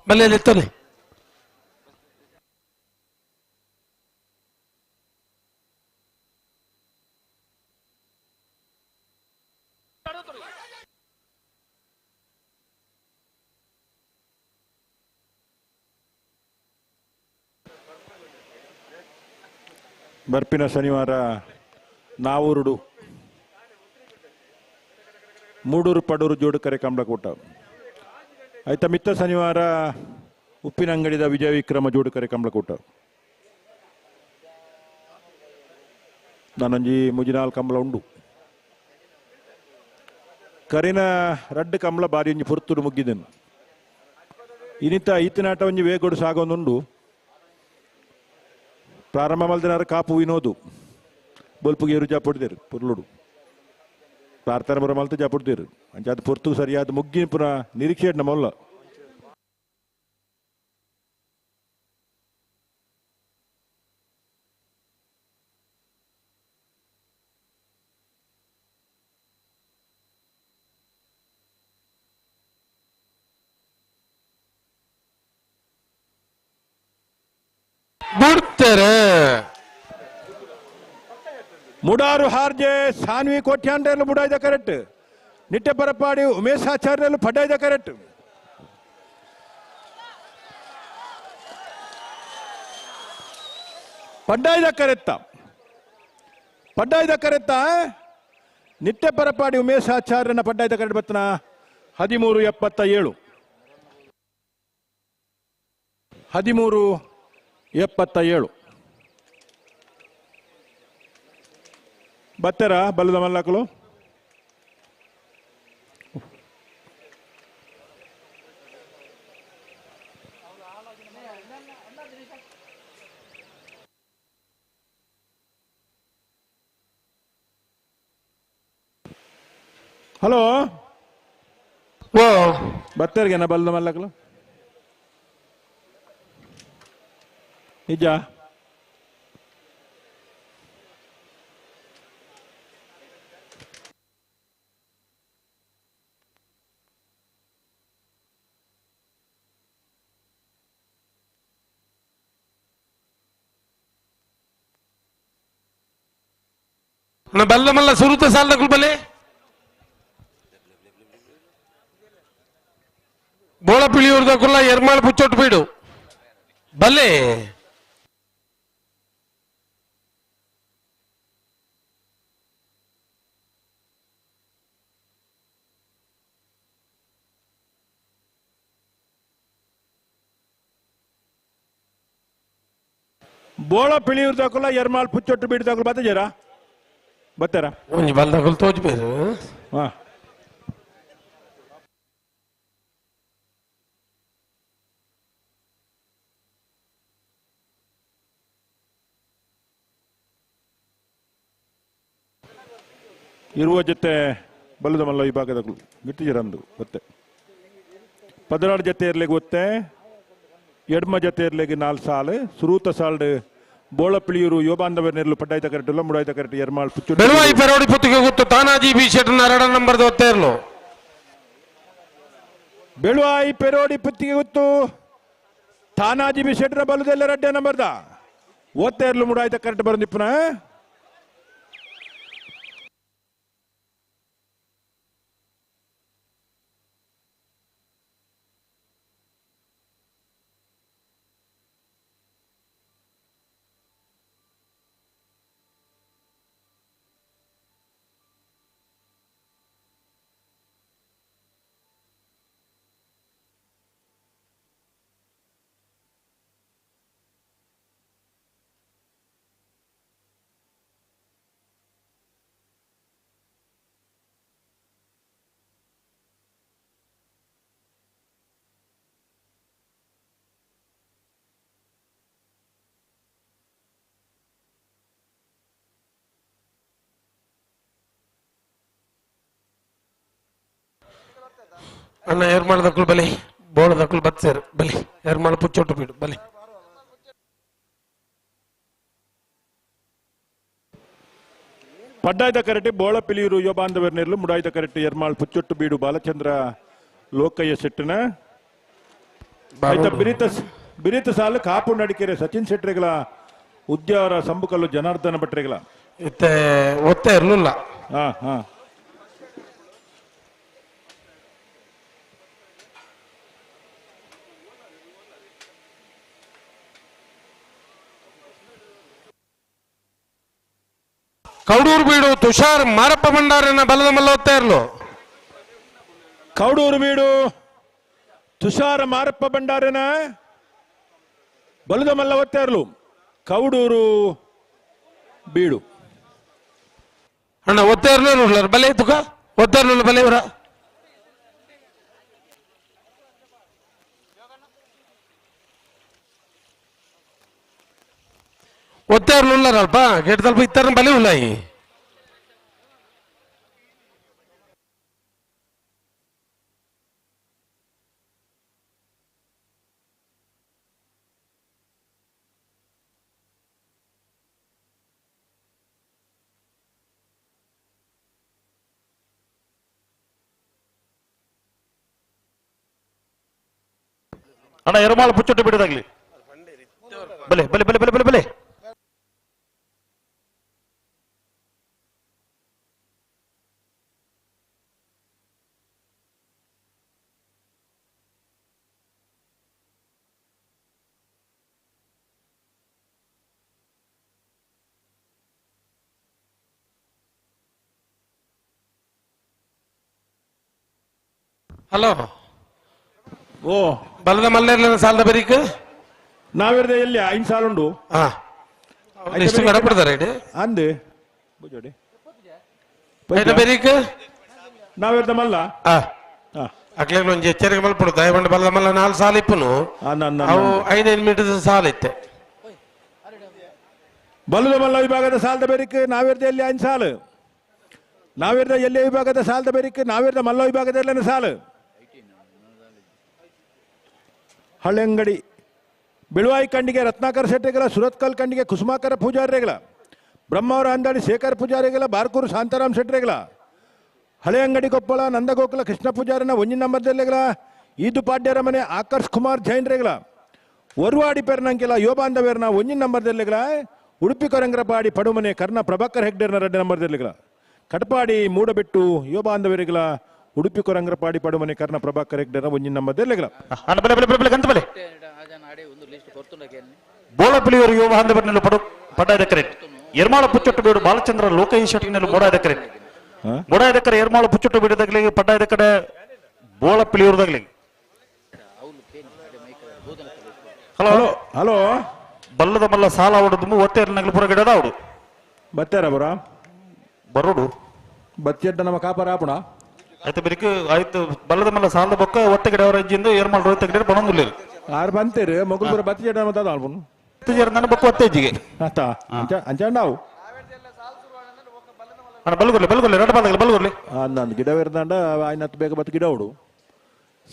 ಬಲೆ ಲೆತ್ತೋನಿ ಬರ್ಪಿನ ಶನಿವಾರ ನಾವೂರುಡು ಮೂಡೂರು ಪಡೂರು ಜೋಡುಕರೆ ಕಂಬಳಕೂಟ ಆಯ್ತಾ ಮಿತ್ತ ಶನಿವಾರ ಉಪ್ಪಿನ ಅಂಗಡಿದ ವಿಜಯ ವಿಕ್ರಮ ಜೋಡುಕರೆ ಕಂಬಳಕೂಟ ನಾನೊಂಜಿ ಮುಜಿನಾಲ್ ಕಂಬಳ ಉಂಡು ಕರಿನ ರಡ್ಡು ಕಂಬಳ ಬಾರಿ ಒಂಜಿ ಪುರ್ತುಡು ಮುಗ್ಗಿದೆನು ಇನಿತ ಈತನಾಟ ಒಂಜಿ ವೇಗೋಡು ಸಾಗೊಂದುಂಡು ಪ್ರಾರಂಭ ಮಲ್ದಿನಾರ ಕಾಪು ವಿನೋದು ಬಲ್ಪುಗೆ ಏರು ಜಾಪಡ್ದೇರು ಪುರ್ಲುಡು ಪ್ರಾರ್ಥನೆ ಬರೋ ಮಲ್ತು ಜಾಪಡ್ದೇರು ಅಂಚಾದ ಪುರ್ತು ಸರಿಯಾದ ಮುಗ್ಗಿನ ಪುನಃ ನಿರೀಕ್ಷೆ ನಮ್ಮಲ್ಲ ಬಿಡ್ತಾರೆ ಮುಡಾರು ಹಾರ್ಜೆ ಸಾನ್ವಿ ಕೋಟ್ಯಾಂಡ್ರೆಲು ಮುಡಾಯ್ದ ಕರೆಕ್ಟ್ ನಿಟ್ಟೆ ಪರಪಾಡಿ ಉಮೇಶ್ ಆಚಾರ್ಯಲು ಪಡ್ಡಾಯ್ದ ಕರೆಕ್ಟ್ ಪಡ್ಡಾಯ್ದ ಕರೆತ್ತ ನಿತ್ಯ ಪರಪಾಡಿ ಉಮೇಶ್ ಆಚಾರ್ಯನ ಪಡ್ಡಾಯ್ದ ಕರಡು ಬತ್ತನ 1377 1377 ಬತ್ತರ ಬಲ್ಲದ ಮಲ್ಲಕಲು ಹಲೋ ಓ ಬತ್ತರ್ಗೆನ ಬಲ್ಲದ ಮಲ್ಲಕಲು ನಿಜ ಬಲ್ಲ ಮಲ್ಲ ಸುರುತ ಸಾಲದಕ್ಕೂ ಬಲೆ ಬೋಳ ಪಿಳಿಯೂರ್ದಕ್ಕುಲ್ಲ ಎರ್ಮಾಳ್ ಪುಚ್ಚೊಟ್ಟು ಬೀಡು ಬಲ್ಲೆ ಬೋಳ ಪಿಳಿಯೂರ್ದಕ್ಕುಲ್ಲ ಎರ್ಮಾಳ್ ಪುಚ್ಚೊಟ್ಟು ಬೀಡ್ದಕ್ಕೂ ಬತ್ತ ಜರ ಬತ್ತಾರ ಒಂಜಿ ಬಲ್ದಕ್ಕೂ ತೋಜ್ಬೇರು ಹಾ ಇರುವ ಜೊತೆ ಬಲ್ಲದ ಮಲ್ಲ ವಿಭಾಗದ ಗಿಟ್ಟಿಜರಂದು ಗೊತ್ತೆ 16 ಜೊತೆ ಇರ್ಲಿಕ್ಕೆ ಗೊತ್ತೆ ಎಡ್ಮ ಜೊತೆ ಇರ್ಲಿಕ್ಕೆ 4 ಸಾಲು ಸುರೂತ ಸಾಲ್ಡ್ ಬೋಳಪಿಳಿಯೂರು ಯೋಬಾಂಧವರ್ ನೆರಳು ಪಡ್ಡಾಯ್ತ ಕರೆಕ್ಟ್ ಮುಡಾಯ್ತ ಕರೆಕ್ಟ್ ಎರ್ಮಾಳ್ ಪುಚ್ಚು ಬೆಳವಾಯಿ ಪೆರೋಡಿ ಪುತ್ತಿಗೆ ಗೊತ್ತು ತಾನಾಜಿ ಬಿ ಶೆಟ್ 2 ನಂಬರ್ ಓದ್ತಾ ಇರ್ಲು ಬೆಳುವಾಯಿ ಪೆರೋಡಿ ಪುತ್ತಿಗೆ ಗೊತ್ತು ತಾನಾಜಿ ಬಿ ಶೆಟ್ರ ಬಲ್ಲದೆಲ್ಲ 2 ನಂಬರ್ದ ಓದ್ತಾ ಇರ್ಲು ಮುಡಾಯ್ತ ಕರೆಕ್ಟ್ ಬರಂದಿಪ್ಪನ ಅಣ್ಣ ಎರ್ಮಾಳದಕ್ಕೂ ಬಲಿ ಬೋಳದಕ್ಕೂ ಬತ್ಸೇರು ಬಲಿ ಎರ್ಮಾಳ ಪುಚ್ಚೊಟ್ಟು ಬೀಡು ಬಲಿ ಪಡ್ಡಾಯ್ದ ಕರೆಕ್ಟ್ ಬೋಳಪಿಲಿಯೂರು ಯೋಬಾಂಧವರ್ ನೆರಳು ಮುಡಾಯ್ದ ಕರೆಕ್ಟ್ ಎರ್ಮಾಳ್ ಪುಚ್ಚೊಟ್ಟು ಬೀಡು ಬಾಲಚಂದ್ರ ಲೋಕಯ್ಯ ಶೆಟ್ಟನ ಬಿರಿತ ಸಾಲು ಕಾಪು ನಡಿಕೆರೆ ಸಚಿನ್ ಶೆಟ್ರಿಗಳ ಉದ್ಯಾವರ ಸಂಬುಕಲ್ಲು ಜನಾರ್ದನ ಭಟ್ರಿಗಳ ಇತ್ತೆ ಒತ್ತೆ ಇರ್ಲಿಲ್ಲ ಹಾ ಹಾ ಕೌಡೂರು ಬೀಡು ತುಷಾರ್ ಮಾರಪ್ಪ ಭಂಡಾರನ ಬಲದ ಮಲ್ಲ ಓದ್ತಾ ಇರ್ಲು ಕೌಡೂರು ಬೀಡು ತುಷಾರ ಮಾರಪ್ಪ ಭಂಡಾರನ ಬಲದ ಮಲ್ಲ ಒತ್ತಾ ಇರ್ಲು ಕೌಡೂರು ಬೀಡು ಅಣ್ಣ ಒತ್ತಾ ಇರ್ಲು ಬಲೆ ತುಕ ಒತ್ತಾ ಇರ್ಲಿಲ್ಲ ಬಲೆ ಇವರ ಒತ್ತಾ ಇರ್ಲಿಲ್ಲ ಅಲ್ಪ ಗೇಟ್ ತಲ್ಪ ಇತ್ತಾರ ಬಲೆ ಇಲ್ಲ ಈ ಅಣ್ಣ ಎರುಮಾಳು ಪುಚ್ಚೊಟ್ಟು ಬಿಡೋದಾಗ್ಲಿ ಬಲೆ ಬಲೆ ಬಲೆ ಬಲೆ ಬಲೆ ಬಲೆ ಹಲೋ ಓ ಬಲದ ಮಲ್ಲೇರ್ಲ ಸಾಲದ ಬರೀಕ್ ನಾವಿರ್ದ ಎಲ್ಲಿ 5 ಸಾಲ ಉಂಡು ಎಷ್ಟು ಗಡಪಡ್ತಾರೆ ಇಡಿ ಅಂದೆ ಬುಜೋಡಿ ಬರೀಕ್ ನಾವಿರ್ದ ಮಲ್ಲ ಅಕ್ಲೇಗ್ಲ ಒಂಜಿ ಎಚ್ಚರಿಕೆ ಮಲ್ಪಡು ದಯಬಂಡ ಬಲದ ಮಲ್ಲ 4 ಸಾಲ ಇಪ್ಪುನು ಅವು 5 ಮೀಟರ್ ಸಾಲ ಇತ್ತೆ ಬಲದ ಮಲ್ಲ ವಿಭಾಗದ ಸಾಲದ ಬೆರಿಕ್ ನಾವಿರ್ದ ಎಲ್ಲಿ 5 ಸಾಲು ನಾವಿರ್ದ ಎಲ್ಲಿ ವಿಭಾಗದ ಸಾಲದ ಬೆರಿಕ್ ನಾವಿರ್ದ ಮಲ್ಲ ವಿಭಾಗದಲ್ಲಿ ಸಾಲು ಹಳ್ಳಿಂಗಡಿ ಬೆಳುವಾಯಿ ಕಂಡಿಗೆ ರತ್ನಾಕರ್ ಶೆಟ್ಟಿಗಳ ಸುರತ್ಕಲ್ ಕಂಡಿಗೆ ಕುಸುಮಾಕರ ಪೂಜಾರಿಗಳ ಬ್ರಹ್ಮವರ ಅಂದಾಡಿ ಶೇಖರ್ ಪೂಜಾರಿಗಳ ಬಾರ್ಕೂರು ಶಾಂತಾರಾಮ್ ಶೆಟ್ಟಿಗಳ ಹಳೆ ಅಂಗಡಿ ಕೊಪ್ಪಳ ನಂದಗೋಕುಲ ಕೃಷ್ಣ ಪೂಜಾರಿನ ಒಂಜಿ ನಂಬರ್ದಲ್ಲಿಗಳ ಈದು ಪಾಡ್ಯರ ಮನೆ ಆಕರ್ಷ್ ಕುಮಾರ್ ಜೈನ್ರೇಗಳ ಒರ್ವಾಡಿ ಪೆರ್ನಂಕಿಲ ಯೋಬಾಂಧವೇರ್ನ ಒಂಜಿ ನಂಬರ್ದಲ್ಲಿಗಳ ಉಡುಪಿ ಕೊರಂಗ್ರಪಾಡಿ ಪಡುಮನೆ ಕರ್ಣ ಪ್ರಭಾಕರ್ ಹೆಗ್ಡೇರ್ನ 2 ನಂಬರ್ದಲ್ಲಿಗಳ ಕಟಪಾಡಿ ಮೂಡಬೆಟ್ಟು ಯೋಬಾಂಧವೇರಿಗಳ ಉಡುಪಿ ಕೊರಂಗ್ರಪಾಡಿ ಪಡುಮನೆ ಕರ್ಣ ಪ್ರಭಾಕರ್ ಹೆಗ್ಡೇರ್ನ ಒಂಜಿ ನಂಬರ್ದಲ್ಲಿಗಳ ಬೋಳಪಿಳಿಯೂರು ಯುವ ಬಾಂಧವರನ್ನು ಪಡಾದ ಕರೆಟ್ ಎರ್ಮಾಳ ಪುಚ್ಚೊಟ್ಟು ಬೀಡು ಬಾಲಚಂದ್ರ ಲೋಕೈ ಶೆಟ್ಟಿನಲ್ಲಿ ಮೂಡಾದ ಕರೆಟ್ ಮೂಡಾದ ಕರೆ ಎರ್ಮಾಳ ಪುಚ್ಚೊಟ್ಟು ಬೀಡದಾಗಲಿಗೆ ಪಡ್ಡಾದ ಕಡೆ ಬೋಳಪಿಳಿಯೂರದಾಗಲಿಗೆ ಹಲೋ ಹಲೋ ಬಲ್ಲದ ಮಲ್ಲ ಸಾಲ ಅವಡದು ಒತ್ತೇರ್ನಾಗ್ಲಿ ಪುರ ಗಿಡದ ಅವಡು ಬತ್ತಾರ ಬರ ಬರೋಡು ಬಚ್ಚೆಡ್ಡ ನಮ್ಮ ಕಾಪರ ಆಪಣ ಆಯ್ತು ಬೆರಿಕೆ ಆಯ್ತು ಬಲ್ಲದ ಮಲ್ಲ ಸಾಲದ ಬೊಕ್ಕ ಒತ್ತ ಗಿಡ ಅವರ ಅಜ್ಜಿಂದ ಎರ್ಮಾಳ ರೋಹಿತ ಗಿಡ ಬಣಂದಿಲ್ಲ ಆರು ಬಂತೀರಿ ಮಗುಲ್ ಪುರ ಬಚ್ಚೆಡ್ಡ ಮತ್ತದ ಆಲ್ಬನು ನನ್ನ ಬೊಕ್ಕ ಒತ್ತ ಅಜ್ಜಿಗೆ ಆತ ಅಂಚಾಂಡಾವು ಬಲ್ಗೊರ್ಲಿ ರಡ ಬಾದಗಲಿ ಬಲ್ಗೊರ್ಲಿ ಅಂದಂದು ಗಿಡ ಇರ್ದಂಡ ಆಯ್ನ ಹತ್ತು ಬೇಗ ಬತ್ತು ಗಿಡ ಅವಡು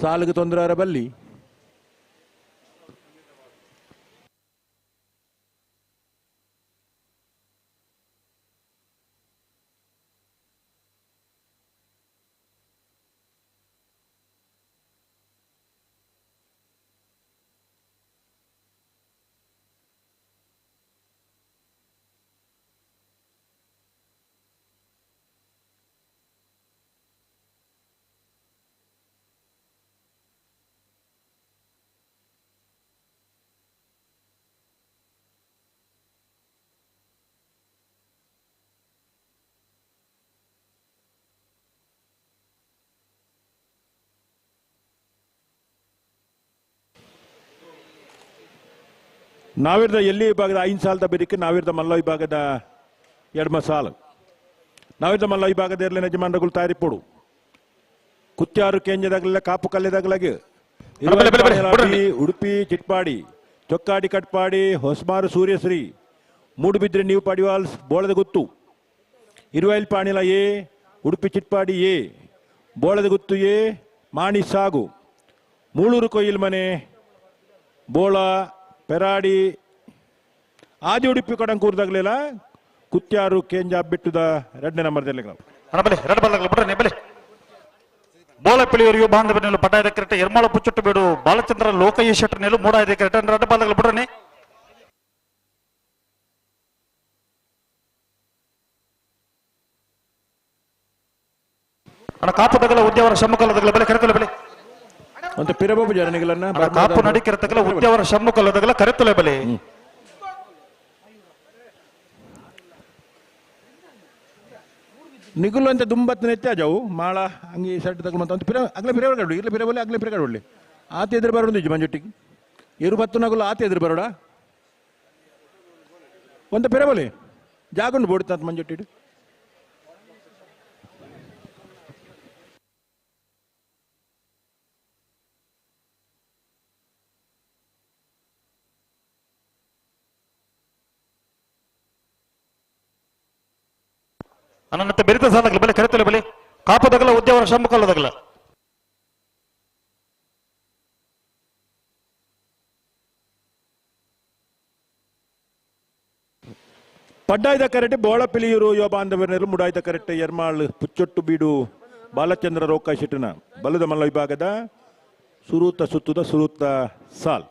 ಸಾಲಿಗೆ ತೊಂದರೆ ಆರ ಬಲ್ಲಿ ನಾವಿರ್ದ ಎಲ್ಲಿ ವಿಭಾಗದ 5 ಸಾಲದ ಬೆರಿಕೆ ನಾವಿರ್ದ ಮಲ್ಲ ವಿಭಾಗದ 2 ಸಾಲು ನಾವಿರ್ದ ಮಲ್ಲ ವಿಭಾಗದ ಎರಲಿನ ಯಜಮಾನರುಗಳು ತಯಾರಿಪೋಡು ಕುತ್ಯಾರು ಕೇಂದ್ರದಾಗಲಿಲ್ಲ ಕಾಪು ಕಲ್ಲೆದಾಗಲಾಗೆ ಉಡುಪಿ ಚಿಟ್ಪಾಡಿ ಚೊಕ್ಕಾಡಿ ಕಟ್ಪಾಡಿ ಹೊಸಮಾರು ಸೂರ್ಯಶ್ರೀ ಮೂಡುಬಿದ್ರೆ ನ್ಯೂ ಪಾಡಿವಾಲ್ಸ್ ಬೋಳದ ಗುತ್ತು ಇರುವೈಲ್ ಪಾಣಿಲ ಎ ಉಡುಪಿ ಚಿಟ್ಪಾಡಿ ಎ ಬೋಳದ ಗುತ್ತು ಎ ಮಾಣಿ ಸಾಗು ಮೂಳೂರು ಕೊಯ್ಲ್ ಮನೆ ಬೋಳ ಪೆರಾಡಿ ಆದಿ ಉಡುಪಿ ಕೊಡಂಕೂರ್ದಾಗಲಿಲ್ಲ ಕುತ್ಯಾರು ಕೇಂಜ ಬಿಟ್ಟುದ 2ನೇ ನಂಬರ್ದಲ್ಲಿ ಬೋಳಪಿಳಿಯೂರು ಯುವ ಬಾಂಧವರನ್ನು ಪಟಾಯದ ಕರೆಕ್ಟ್ ಎರ್ಮಾಳ ಪುಚ್ಚೊಟ್ಟು ಬೀಡು ಬಾಲಚಂದ್ರ ಲೋಕಯ್ಯ ಶೆಟ್ಟರ್ನೆಲ್ಲು ಮೂಡಾದ ಕರೆಕ್ಟ್ ರಡ್ಡ ಬಾದಗಲಿ ಬಿಡ್ರನೆ ಅಣ್ಣ ಕಾಪುದಗಲ ಉದ್ಯಾವರ ಶಮ್ಮಕಲ್ಲದಗಲ ಬೆಲೆ ಕರೆತಲೆ ಬೆಲೆ ಅಂತ ಪಿರಬಾಬು ಜನನಿಗಳನ್ನ ಕಾಪು ನಡಿಕೆರತಗಲ ಉದ್ಯಾವರ ಶಮ್ಮಕಲ್ಲದಗಲ ಕರೆತಲೆ ಬೆಲೆ ನಿಗುಲು ಅಂತ ದುಂಬತ್ ನೆಚ್ಚ ಜಾವು ಮಾಳ ಹಂಗೆ ಶರ್ಟ್ ತಗೊಂಡು ಅಂತ ಪಿರ ಅಗ್ಲೆ ಪಿರ ಕಡು ಇಲ್ಲ ಪಿರ ಬೋಲೆ ಅಗ್ಲೆ ಪಿರ ಕಡು ಆತ ಎದುರು ಬರೋದು ಮಂಜುಟ್ಟಿಗೆ ಇರು ಬತ್ತು ನಗುಲು ಆತ ಎದುರು ಬರೋಡ ಒಂದು ಪಿರ ಬೋಲೆ ಜಾಗೊಂಡು ಬೋಡ್ತ ಮಂಜುಟ್ಟಿಡು ಅನಂತ ಬೆರಿತ ಸಾಲಗಲ ಬೆಲೆ ಕರೆತಲೆ ಬೆಲೆ ಕಾಪುದಗಲ ಉದ್ಯಾವರ ಶಮ್ಮಕಲ್ಲದಗಲ ಪಡ್ಡಾಯ್ದ ಕರೆಕ್ಟ್ ಬೋಳಪಿಲಿಯೂರು ಯುವ ಬಾಂಧವರನ್ನು ಮುಡಾಯ್ದ ಕರೆಕ್ಟ್ ಎರ್ಮಾಳ್ ಪುಚ್ಚೊಟ್ಟು ಬೀಡು ಬಾಲಚಂದ್ರ ರೋಕ ಶೆಟ್ಟನ ಬಲದ ಮಲ್ಲ ವಿಭಾಗದ ಸುರೂತ ಸಾಲ್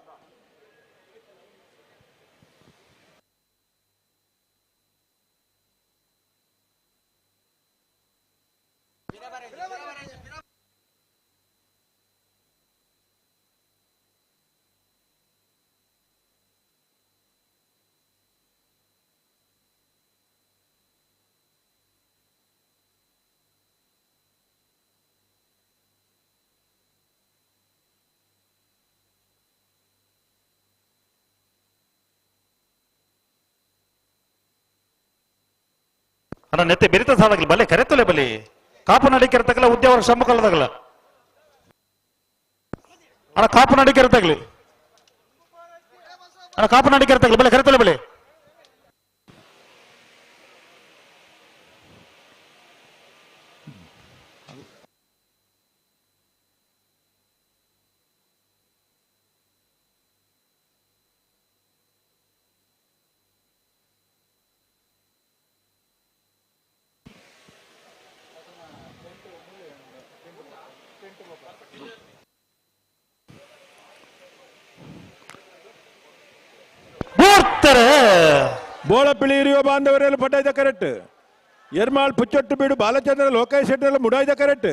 ಅಣ್ಣ ನೆತ್ತೆ ಬೆರಿತ ಸಾಲಾಗಲಿ ಬಲೆ ಕರೆತಲೆ ಬಲಿ ಕಾಪು ನಡಿಕೆರೆ ತಗಲ ಉದ್ಯಾವರ ಶ್ರಮಕಲ್ಲದಾಗಲ ಅಣ್ಣ ಕಾಪು ನಡಿಕೆರೆ ತಗಲಿ ಅಣ್ಣ ಕಾಪು ನಡಿಕೆರೆ ತಗಲಿ ಬಲೆ ಕರೆತಲೆ ಬಲೆ ಬೋಳಪಿಳಿ ಹಿರಿಯುವ ಬಾಂಧವರೆಲ್ಲ ಪಡ್ಡಾಯ್ದ ಕರೆಕ್ಟ್ ಎರ್ಮಾಳ್ ಪುಚ್ಚೊಟ್ಟು ಬೀಡು ಬಾಲಚಂದ್ರ ಲೋಕಾಯ್ ಶೆಟ್ಟಿ ಎಲ್ಲ ಮುಡಾಯ್ದ ಕರೆಕ್ಟ್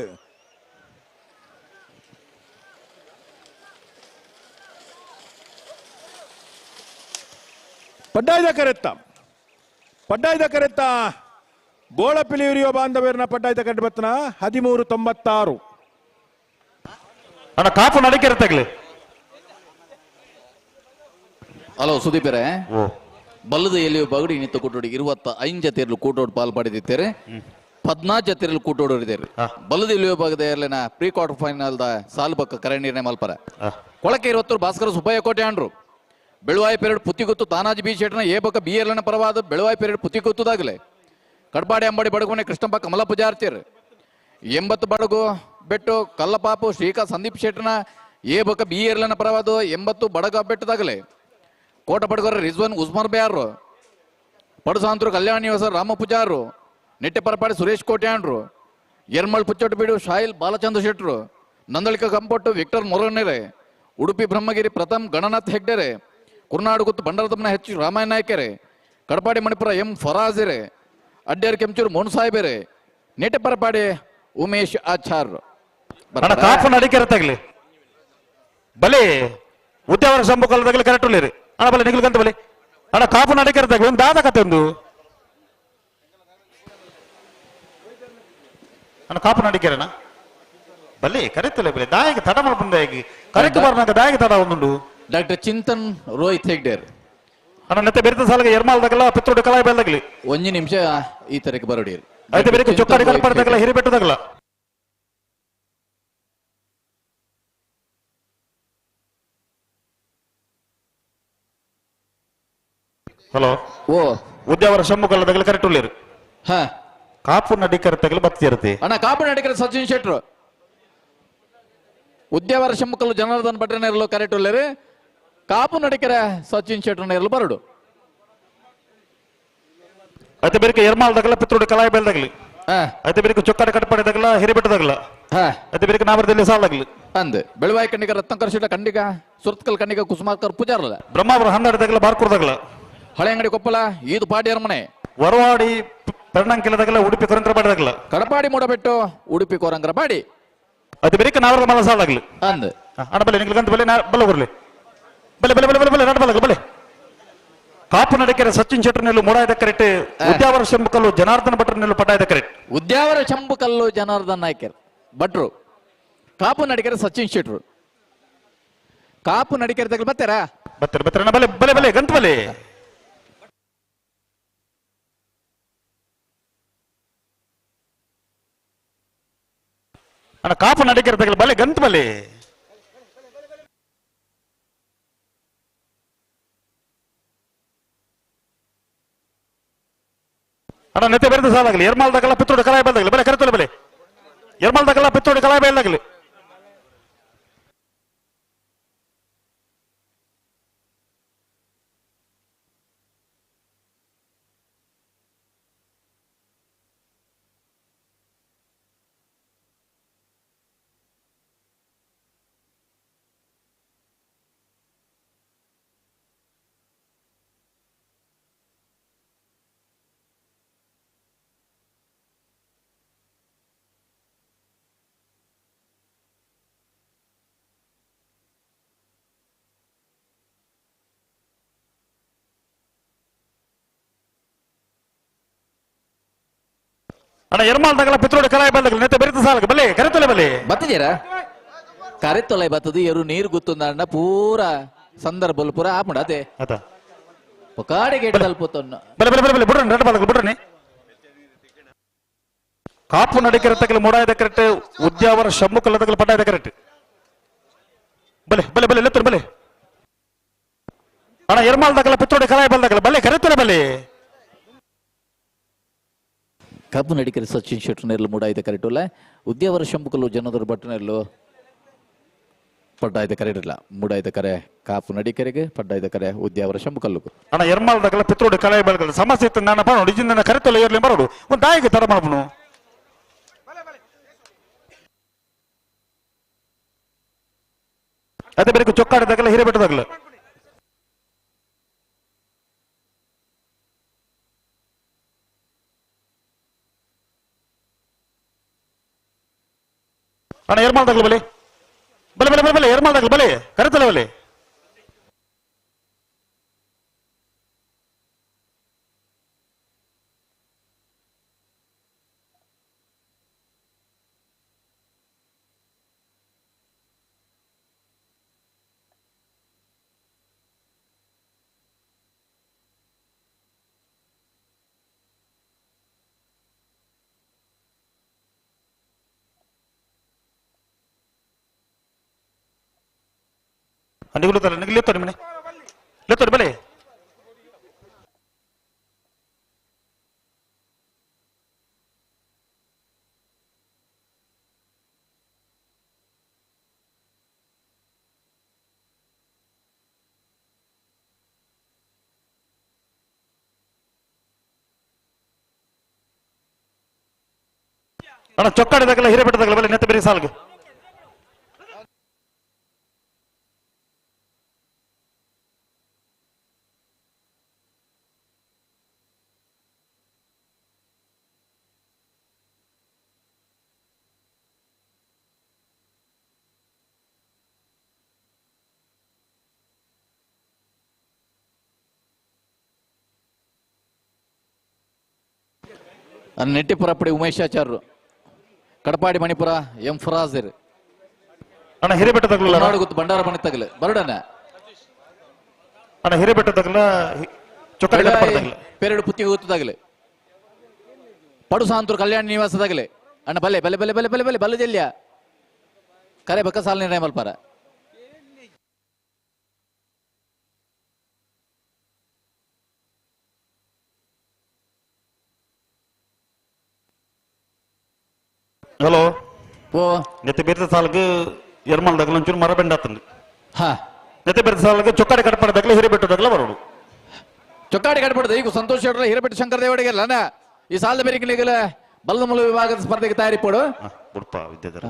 ಪಡ್ಡಾಯ್ದ ಕರೆತ್ತ ಬೋಳಪಿಳಿ ಹಿರಿಯುವ ಬಾಂಧವರನ್ನ ಪಡ್ಡಾಯ್ದ ಕರೆಕ್ಟ್ ಬತ್ತನ 1396 ಅಣ್ಣ ಕಾಪು ನಡಿಕೆರೆ ತಗಲಿ ಹಲೋ ಸುದೀಪರೇ ಬಲ್ಲದ ಎಲ್ಲಿಯೂ ಬಗಡಿ ನಿಂತು ಕೂಟೋಡಿ 25 ಜತೆಯಲ್ಲೂ ಕೂಟೋಡು ಪಾಲ್ ಪಡೆದಿದ್ದೇವೆ 14 ಜತೆಯಲ್ಲೂ ಕೂಟೋಡಿದ್ದೇವೆ ಬಲ್ಲದ ಎಲ್ಲಿಯೋ ಭಾಗದ ಪ್ರೀ ಕ್ವಾರ್ಟರ್ ಫೈನಲ್ ಸಾಲು ಪಕ್ಕ ಕರೆ ನಿರ್ಣಯ ಮಲ್ಪರ ಕೊಳಕೆ 20 ಭಾಸ್ಕರ ಸುಬ್ಬಯ್ಯ ಕೋಟೆ ಅಂಡ್ರು ಬೆಳುವಾಯಿ ಪೆರಡ್ ಪುತ್ತಿಗೊತ್ತು ತಾನಾಜಿ ಬಿ ಶೆಟ್ನ ಏ ಪಕ್ಕ ಬಿ ಎರ್ಲನ ಪರವಾದ ಬೆಳುವಾಯಿ ಪೆರಡ್ ಪುತ್ತಿಗೊತ್ತುದಾಗಲೇ ಕಡ್ಪಾಡಿ ಅಂಬಾಡಿ ಬಡಗುನೆ ಕೃಷ್ಣಪ್ಪ ಕಮಲ ಪೂಜಾರ್ತಿಯರ್ 80 ಬಡಗು ಬೆಟ್ಟು ಕಲ್ಲಪಾಪು ಶ್ರೀಕಾ ಸಂದೀಪ್ ಶೆಟ್ನ ಏ ಪಕ್ಕ ಬಿ ಎರ್ಲನ ಪರವಾದ 80 ಬಡಗ ಬೆಟ್ಟದಾಗಲೇ ಕೋಟ ಪಡಗೋರ ರಿಜ್ವಾನ್ ಉಸ್ಮಾನ್ ಬೇಯಾರು ಪಡುಸಾಂತರು ಕಲ್ಯಾಣ ನಿವಾಸ ರಾಮ ಪೂಜಾರು ನೆಟ್ಟೆ ಪರಪಾಡಿ ಸುರೇಶ್ ಕೋಟ್ಯಾಂಡ್ರು ಯರ್ಮಳ್ ಪುಚ್ಚೊಟ್ಟು ಬೀಡು ಶಾಯಿಲ್ ಬಾಲಚಂದ್ರ ಶೆಟ್ರು ನಂದಳಿಕ ಕಂಪೊಟ್ಟು ವಿಕ್ಟರ್ ಮೊರನೆರೆ ಉಡುಪಿ ಬ್ರಹ್ಮಗಿರಿ ಪ್ರಥಮ್ ಗಣನಾಥ್ ಹೆಗ್ಡೆರೆ ಕುರ್ನಾಡು ಗುತ್ತು ಬಂಡಾರದಮ್ಮನ ಹೆಚ್ಚು ರಾಮಾಯಣ ನಾಯಕರೆ ಕಡಪಾಡಿ ಮಣಿಪುರ ಎಂ ಫರಾಜಿರೆ ಅಡ್ಡೇರ್ ಕೆಂಚೂರು ಮೋಹನ್ ಸಾಹೇಬರೆ ನೆಟ್ಟೆ ಪರಪಾಡಿ ಉಮೇಶ್ ಆಚಾರ್ ಕಾಪು ನಡಿಕೆರೆ ತಗಲಿ ಬಲೆ ಉದ್ಯಾವರ ಸಂಬುಕಲ್ಲದಾಗಲಿ ಕರೆಕ್ಟ್ ಉಳ್ಳೇರಿ ಅಣ್ಣ ಬಲೆ ನಿಗಲ್ಕಂತ ಬಲೆ ಅಣ್ಣ ಕಾಪು ನಡಿಕೆರೆ ತಗಲಿ ಒಂದು ದಾದ ಕತೆ ಒಂದು ಅಣ್ಣ ಕಾಪು ನಡಿಕೆರೆನ ಬಲೆ ಕರೆಕ್ತಲ್ಲ ಬಲೆ ದಾಯಿಗೆ ತಡ ಬಂದಾಗಿ ಕರೆಕ್ಟ್ ಬರ್ನಾಗ ದಾಯಿಗೆ ತಡ ಒಂದುಂಡು ಡಾಕ್ಟರ್ ಚಿಂತನ್ ರೋಹಿತ್ ಹೆಗ್ಡೇರ್ ಅಣ್ಣ ನೆತ್ತೆ ಬೆರೆತ ಸಾಲಿಗೆ ಎರ್ಮಾಲ್ದಾಗಲ್ಲ ಪಿತ್ರೋಡಿ ಕಲಾಯ ಬೆಲ್ದಾಗಲಿ 1 ನಿಮಿಷ ಈ ತರಕ್ಕೆ ಬರೋಡಿ ಐತೆ ಬೇರೆ ಚೊಕ್ಕಾಡಿ ಕಲ್ಪಡ್ದಾಗಲ್ಲ ಹಿರಿಬೆಟ್ಟದಾಗಲ್ಲ ಹಲೋ ಓ ಉದ್ಯಾವರ ಶಂಭುಕಲ್ಲದಾಗಲಿ ಕರೆಕ್ಟ್ ಉಳ್ಳೇರು ಹಾ ಕಾಪು ನಡಿಕೆರೆ ತಗಲಿ ಬತ್ತಿರುತ್ತೆ ಅಣ್ಣ ಕಾಪು ನಡಿಕೆರೆ ಸಚಿನ್ ಶೆಟ್ರು ಉದ್ಯಾವರ ಶಂಭುಕಲ್ಲು ಜನಾರ್ದನ್ ಭಟ್ರನೇರಲು ಕರೆಕ್ಟ್ ಉಳ್ಳೇರು ಕಾಪು ನಡಿಕೆರೆ ಸಚಿನ್ ಶೆಟ್ರನೇರಲು ಬರಡು ಐತೆ ಬೇರೆ ಎರ್ಮಾಲ್ದಾಗಲ್ಲ ಪಿತ್ರೋಡಿ ಕಲಾಯ ಬೆಲ್ದಾಗಲಿ ಐತೆ ಬೇರೆ ಚೊಕ್ಕಾಡಿ ಕಟ್ಪಾಡಿದಾಗಲ್ಲ ಹಿರಿಬೆಟ್ಟದಾಗಲ್ಲ ಐತೆ ಬೇರೆ ನಾವರದಲ್ಲಿ ಸಾಲಾಗಲಿ ಅಂದ್ ಬೆಳವಾಯಿ ಕಣ್ಣಿಗ ರತ್ನಾಕರ್ ಶೆಟ್ಟ ಕಣ್ಣಿಗ ಸುರತ್ಕಲ್ ಕಣ್ಣಿಗ ಕುಸುಮಾರ್ಕರ್ ಪೂಜಾರಲ್ಲ ಬ್ರಹ್ಮಾವರ 12 ಬಾರ್ಕೂರ್ದಾಗಲ್ಲ ಹಳೆ ಅಂಗಡಿ ಕೊಪ್ಪಳ ಈದು ಪಾಟಿಯರ ಮನೆ ವರವಾಡಿ ಪೆರ್ಣಂಕಿಲದಾಗಲ್ಲ ಉಡುಪಿ ಕೊರಂಕರಪಾಡಿದಾಗಲ್ಲ ಕಡಪಾಡಿ ಮೂಡಬೆಟ್ಟು ಉಡುಪಿ ಕೋರಂಕರಪಾಡಿ ಅದು ಬೇರೆ ನಾವರದ ಮಲ ಸಾಲಾಗಲಿ ಅಂದ್ ಅಣ್ಣ ಬಲೆ ನಿಗಲ್ಕಂತ ಬಲೆ ಬಲ್ಲ ಬರಲಿ ಬಲೆ ಬಲೆ ಬಲೆ ಬಲೆ ನಡ ಬಲ ಬಲೆ ಕಾಪು ನಡಿಕೆರೆ ಸಚಿನ್ ಶೆಟ್ರನೆಲ್ಲು ಮೂಡಾಯ್ದ ಕರೆಕ್ಟ್ ಉದ್ಯಾವರ ಶಂಭುಕಲ್ಲು ಜನಾರ್ದನ ಭಟ್ರನೆಲ್ಲು ಪಟಾಯ್ದ ಕರೆಕ್ಟ್ ಉದ್ಯಾವರ ಶಂಭುಕಲ್ಲು ಜನಾರ್ದನ್ ನಾಯ್ಕರ್ ಭಟ್ರು ಕಾಪು ನಡಿಕೆರೆ ಸಚಿನ್ ಶೆಟ್ರು ಕಾಪು ನಡಿಕೆರೆ ತಗಲಿ ಬರ್ತಾರಾ ಬರ್ತಾರೆ ಬಲೆ ಬಲೆ ಬಲೆ ಗಂತ ಬಲೆ ಅಣ್ಣ ಕಾಪು ನಡಿಕೆರೆ ತಗಲಿ ಬಲೆ ಗಂತ ಬಲೆ ಅಣ್ಣ ನೆತ್ತೆ ಬೆರೆದ ಸಾಲಾಗಲಿ ಎರ್ಮಾಲ್ದಾಗಲ್ಲ ಪಿತ್ರೋಡಿ ಕಲಾಯ ಬೆಲ್ದಾಗಲಿ ಬಲೆ ಕರೆತಲೆ ಬಲೆ ಎರ್ಮಾಲ್ದಾಗಲ್ಲ ಪಿತ್ರೋಡಿ ಕಲಾಯ ಬೆಲ್ದಾಗಲಿ ಅಣ್ಣ ಎರ್ಮಾಲ್ದಾಗಲ್ಲ ಪಿತ್ರೋಡಿ ಕಲಾಯ ಬೆಲ್ದಾಗಲಿ ನೆತ್ತೆ ಬೆರೆತ ಸಾಲಾಗ ಬಲೆ ಕರೆತಲೆ ಬಲೆ ಬತ್ತಿದ್ದೀರಾ ಕರೆತೊಲೆ ಬತ್ತದು ಎರು ನೀರು ಗುತ್ತುಂದ ಪೂರ ಸಂದರ್ಭ ಪೂರ ಆಪುಂಡ ಅದೇ ಕಾಡೆ ಗೇಟ್ ತಲುಪುತ್ತನ್ನು ಬಲೆ ಬಲೆ ಬಲೆ ಬಲೆ ಬಿಡ್ರಿ ನಟ ಬಾಲಕ ಬಿಡ್ರಿ ಕಾಪು ನಡಿಕೆರೆ ತಗಲು ಮೂಡಾಯ್ದ ಕರೆಕ್ಟ್ ಉದ್ಯಾವರ ಶಂಭುಕಲ್ಲ ತಗಲು ಪಡ್ಡಾಯ್ದ ಕರೆಕ್ಟ್ ಬಲೆ ಬಲೆ ಬಲೆ ಎತ್ತರು ಬಲೆ ಅಣ್ಣ ಎರ್ಮಾಲ್ ತಗಲ ಪಿತ್ತೋಡಿ ಕಲಾಯ ಬಲ್ದಾಗಲ್ಲ ಬಲೆ ಕರೆತಲೆ ಬಲೆ ಕಬ್ಬು ನಡಿಕೆರೆ ಸಚಿನ್ ಶೆಟ್ಟರ್ ನೆರಳು ಮೂಡಾಯ್ದ ಕರೆಕ್ಟಲ್ಲ ಉದ್ಯಾವರ ಶಂಭುಕಲ್ಲು ಜನದರ ಬಟ್ಟನೆರಳು ಪಡ್ಡಾಯ್ದ ಕರೆಯಿರಲ್ಲ ಮೂಡಾಯ್ದ ಕರೆ ಕಾಪು ನಡಿಕೆರೆಗೆ ಪಡ್ಡಾಯ್ದ ಕರೆ ಉದ್ಯಾವರ ಶಂಭುಕಲ್ಲು ಅಣ್ಣ ಎರ್ಮಾಲ್ ತಗಲ ಪಿತ್ತೋಡಿ ಕಲಾಯ ಬಲ್ಗಲ್ಲ ಸಮಸ್ಯೆ ಇತ್ತು ನಾನಪ್ಪ ನೋಡಿ ಇಜಿಂದ ಕರೆತಲೆ ಇರ್ಲಿ ಬರೋಡು ಒಂದು ತಾಯಿಗೆ ತಡ ಮಾಡ್ಬನು ಅದೇ ಬೇರೆ ಚೊಕ್ಕಾಡಿದಾಗಲ್ಲ ಹಿರೇಬೆಟ್ಟದಾಗಲ್ಲ ಅಣ್ಣ ಎರ್ಮಾಲ್ದಾಗಲ್ಲ ಬಲೆ ಬಲೆ ಬಲೆ ಬಲೆ ಬಲೆ ಎರ್ಮಾಲ್ದಾಗಲ್ಲ ಬಲೆ ಕರೆತಲೆ ಬಲೆ ನಿಗುಲುತ್ತಲ್ಲ ನಿಗುಲುತ್ತಾರೆ ಮನೆ ಲೆತ್ತೋರಿ ಬಲೆ ಅಣ್ಣ ಚೊಕ್ಕಾಡಿದಾಗಲ್ಲ ಹಿರೇಬೆಟ್ಟದಾಗಲ್ಲ ಬಲೆ ನೆತ್ತ ಬೇರೆ ಸಾಲ್ಗೆ ನೆಟ್ಟಿಪುರಪಡಿ ಉಮೇಶಾಚಾರ್ಯರು ಕಡಪಾಡಿ ಮಣಿಪುರ ಎಂ ಫರಾಜರ್ ಅಣ್ಣ ಹಿರೇಬೆಟ್ಟದಾಗಲ್ಲ ಗೊತ್ತು ಬಂಡಾರ ಬಣಿ ತಗಲು ಬರಡನ ಅಣ್ಣ ಹಿರೇಬೆಟ್ಟದಾಗಲ್ಲ ಚೊಕ್ಕಾಡಿ ಪೆರಡು ಪುತ್ತಿಗೆ ಗೊತ್ತದಾಗಲೆ ಪಡು ಸಾಂತೂರು ಕಲ್ಯಾಣ ನಿವಾಸದಾಗಲೆ ಅಣ್ಣ ಬಲೆ ಬಲೆ ಬಲೆ ಬಲೆ ಬಲೆ ಬಲೆ ಬಲೆ ಜಲ್ಯ ಕರೆ ಬಕ್ಕ ಸಾಲ ನಿರ್ಣಯ ಮಲ್ಪಾರ ಹಲೋ ಓ ನೆತ್ತೆ ಬೇರೆ ಸಾಲ್ಗೆ ಎರ್ಮಾಲ್ದಾಗಲ್ಲ ಒಂಚೂರು ಮರ ಬೆಂಡ ಆತಂದು ಹಾ ನೆತ್ತೆ ಬೇರೆ ಸಾಲ್ಗೆ ಚೊಕ್ಕಾಡಿ ಕಡಪಾಡದಾಗಲ್ಲ ಹಿರೇಬೆಟ್ಟದಾಗಲ್ಲ ಬರೋಡು ಚೊಕ್ಕಾಡಿ ಕಟ್ಬಿಡ್ದು ಈಗ ಸಂತೋಷ್ ಶೆಟ್ಟರ್ ಹಿರೇಬೆಟ್ಟ ಶಂಕರ ದೇವಡಿಗೆಲ್ಲ ಈ ಸಾಲದ ಬೇರಿಕೆಗಳ ಬಲ್ಲದ ಮೂಲ ವಿಭಾಗದ ಸ್ಪರ್ಧೆಗೆ ತಯಾರಿ ಪಡು ಬಿಡ್ಪ ವಿದ್ಯಾಧರ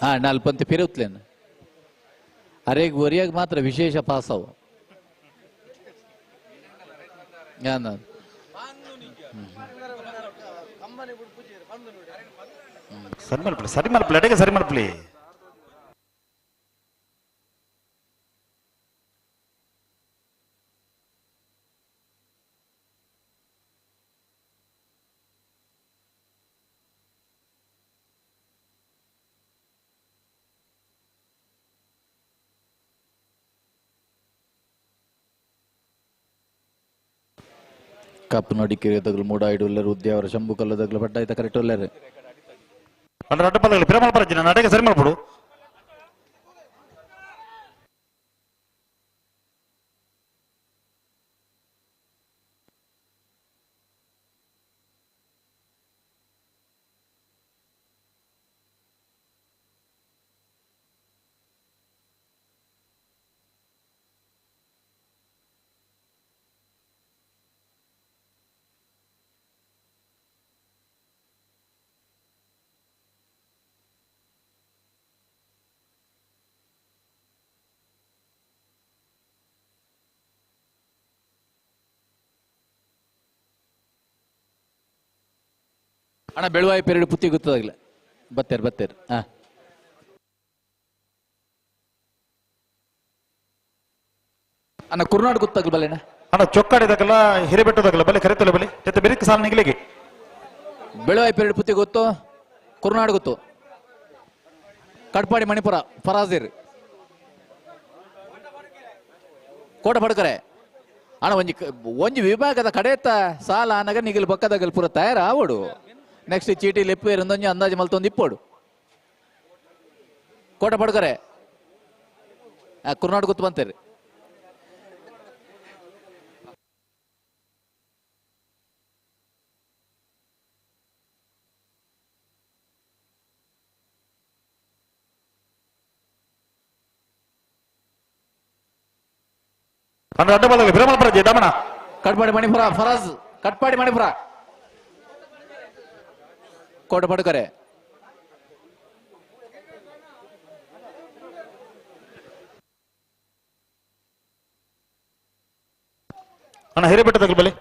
ಹಾ ನಾಲ್ಪಂತಿ ಫಿರುತ್ತಲೇನು ಅರೆಗ್ ಒರಿಯಾಗ ಮಾತ್ರ ವಿಶೇಷ ಪಾಸ್ ಅವು ಸರಿ ಮಲ್ಪಲಿ ಸರಿ ಮಲ್ಪಲಿ ಅಡೆಗೆ ಸರಿ ಮಲ್ಪಲಿ ಕಪ್ಪು ನಡಿಕೆರೆದಗಳು ಮೂಡಾಯಿಡುಲ್ಲರು ಉದ್ಯಾವರ ಶಂಭು ಕಲ್ಲದಗಳು ಪಟ್ಟಾಯ್ತ ಕರೆಕ್ಟ್ ಒಲ್ಲರು ಅಂದ್ರೆ ಅಡ್ಡಪಲ್ಲ ಪಿರಮಲ್ ಪರಜಿನ ನಡೆಗೆ ಸರಿ ಮಾಡ್ಬಿಡು ಅಣ್ಣ ಬೆಳುವಾಯಿ ಪೆರಡು ಪುತ್ತಿ ಗೊತ್ತಾಗಲ್ಲ ಬತ್ತೇರ್ ಹಾ ಅಣ್ಣ ಕುರ್ನಾಡ್ ಗೊತ್ತಾಗಲ್ ಬಲ್ಲೆಣ್ಣ ಅಣ್ಣ ಚೊಕ್ಕಾಡಿದಾಗಲ್ಲ ಹಿರೇಬೆಟ್ಟದಾಗಲ್ಲ ಬಲೆ ಕರೆತಲ್ಲ ಬಲೆ ಜೊತೆ ಬೆರಿಕ್ ಸಾಲ ನಿಗಲಿಗೆ ಬೆಳವಾಯಿ ಪೆರಡು ಪುತ್ತಿ ಗೊತ್ತು ಕುರ್ನಾಡ್ ಗೊತ್ತು ಕಡ್ಪಾಡಿ ಮಣಿಪುರ ಫರಾಜೀರ್ ಕೋಟ ಪಡ್ಕರೆ ಅಣ್ಣ ಒಂಜಿ ವಿಭಾಗದ ಕಡೆತ ಸಾಲ ಅನಗ ನಿಗಲ್ ಬಕ್ಕದಾಗಲ್ ಪೂರ ತಯಾರ ಆವಡು ನೆಕ್ಸ್ಟ್ ಚೀಟಿ ಲೆಪ್ಪೇರ್ ಒಂದೊಂಜಿ ಅಂದಾಜು ಮಲ್ತೊಂದು ಇಪ್ಪೋಡು ಕೋಟ ಪಡ್ಕರೆ ಕುರ್ನಾಡ್ ಗೊತ್ತು ಬಂತೇರಿ ಅಡ್ಡಬಲ್ಲ ವಿರಮಣಪುರ ಜಯ ದಮಣ ಕಟ್ಪಾಡಿ ಮಣಿಪುರ ಫರಾಜ್ ಕಟ್ಪಾಡಿ ಮಣಿಪುರ ಕೋಟ ಪಡ್ಕರೆ ಅಣ್ಣ ಹಿರೇಬೆಟ್ಟದಾಗಲ್ಲ ಬಲೆ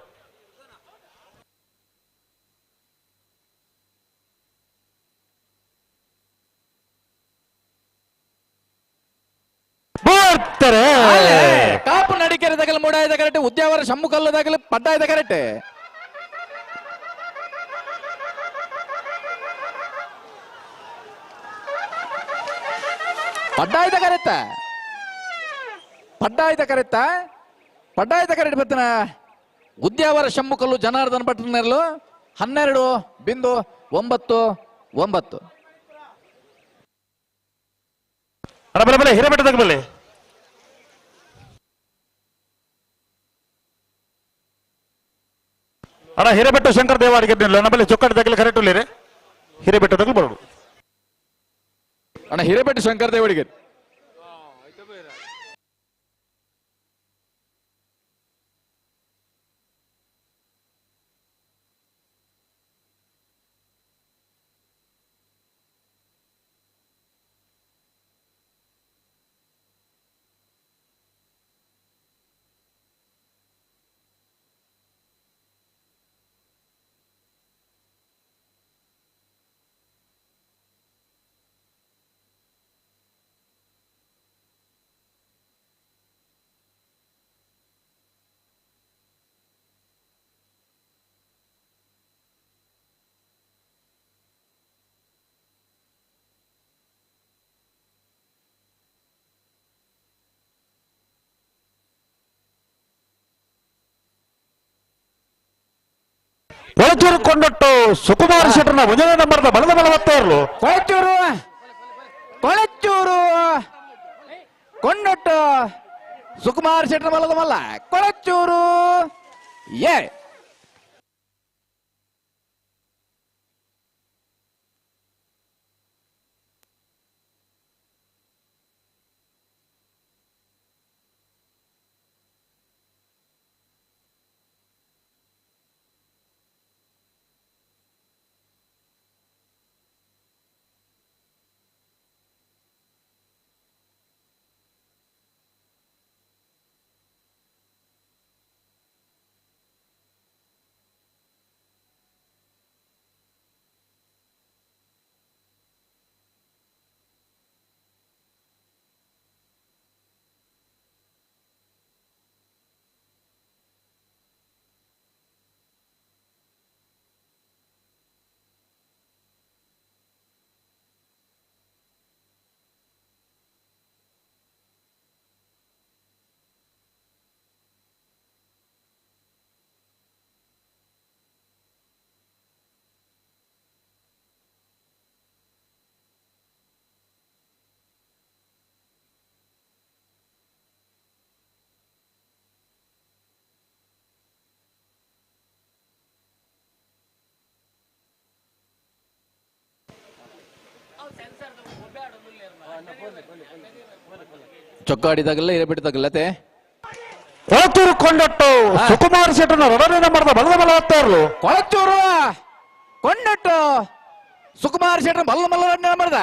ಕಾಪು ನಡಿಕೆರೆದಾಗಲ ಮೂಡಾಯದ ಕರೆಕ್ಟ್ ಉದ್ಯಾವರ ಶಮ್ಮುಕಲ್ಲದಾಗಲ ಪಡ್ಡಾಯದ ಕರೆಕ್ಟ್ ಪಡ್ಡಾಯದ ಕರೆಕ್ಟ್ ಬತ್ತನ ಉದ್ಯಾವರ ಶಮ್ಮುಕಲ್ಲು ಜನಾರ್ದನ್ ಭಟ್ರನೆರಲು 12.99 ಅಣ್ಣ ಬಲೆ ಬಲೆ ಹಿರೇಬೆಟ್ಟದಾಗ ಬಲೆ ಅಣ್ಣ ಹಿರೇಬೆಟ್ಟ ಶಂಕರ ದೇವಾಡಿಗೆ ನಮ್ಮಲ್ಲಿ ಚೊಕ್ಕಾಡಿದಾಗಲೇ ಕರೆಕ್ಟ್ ಉಳ್ಳೇರೆ ಹಿರೇಬೆಟ್ಟದಾಗಲೂ ಬರೋದು ಅಣ್ಣ ಹಿರೇಬೆಟ್ಟ ಶಂಕರ ದೇವಾಡಿಗೆ ಕೊಳಚೂರು ಕೊಂಡೊಟ್ಟು ಸುಕುಮಾರ್ ಶೆಟ್ಟರ್ನ 1ನೇ ನಂಬರ್ದ ಬಲದ ಬಲವತ್ತ ಇರಲು ಕೊಳಚೂರು ಕೊಂಡೊಟ್ಟು ಸುಕುಮಾರ್ ಶೆಟ್ಟರ್ ಬಲದ ಮಲ್ಲ ಕೊಳಚೂರು ಏ ಚೊಕ್ಕಾಡಿದಾಗಲ್ಲ ಹಿರೇಬೆಟ್ಟದಾಗಲ್ಲತೆ ಕೊಳಚೂರು ಕೊಂಡೊಟ್ಟು ಸುಕುಮಾರ್ ಶೆಟ್ಟರ್ನ 2ನೇ ನಂಬರ್ದ ಬಲದ ಬಲವತ್ತ ಇರಲು ಕೊಳಚೂರು ಕೊಂಡೊಟ್ಟು ಸುಕುಮಾರ್ ಶೆಟ್ಟರ್ ಬಲ್ಲ ಮಲ್ಲ 2ನೇ ನಂಬರ್ದ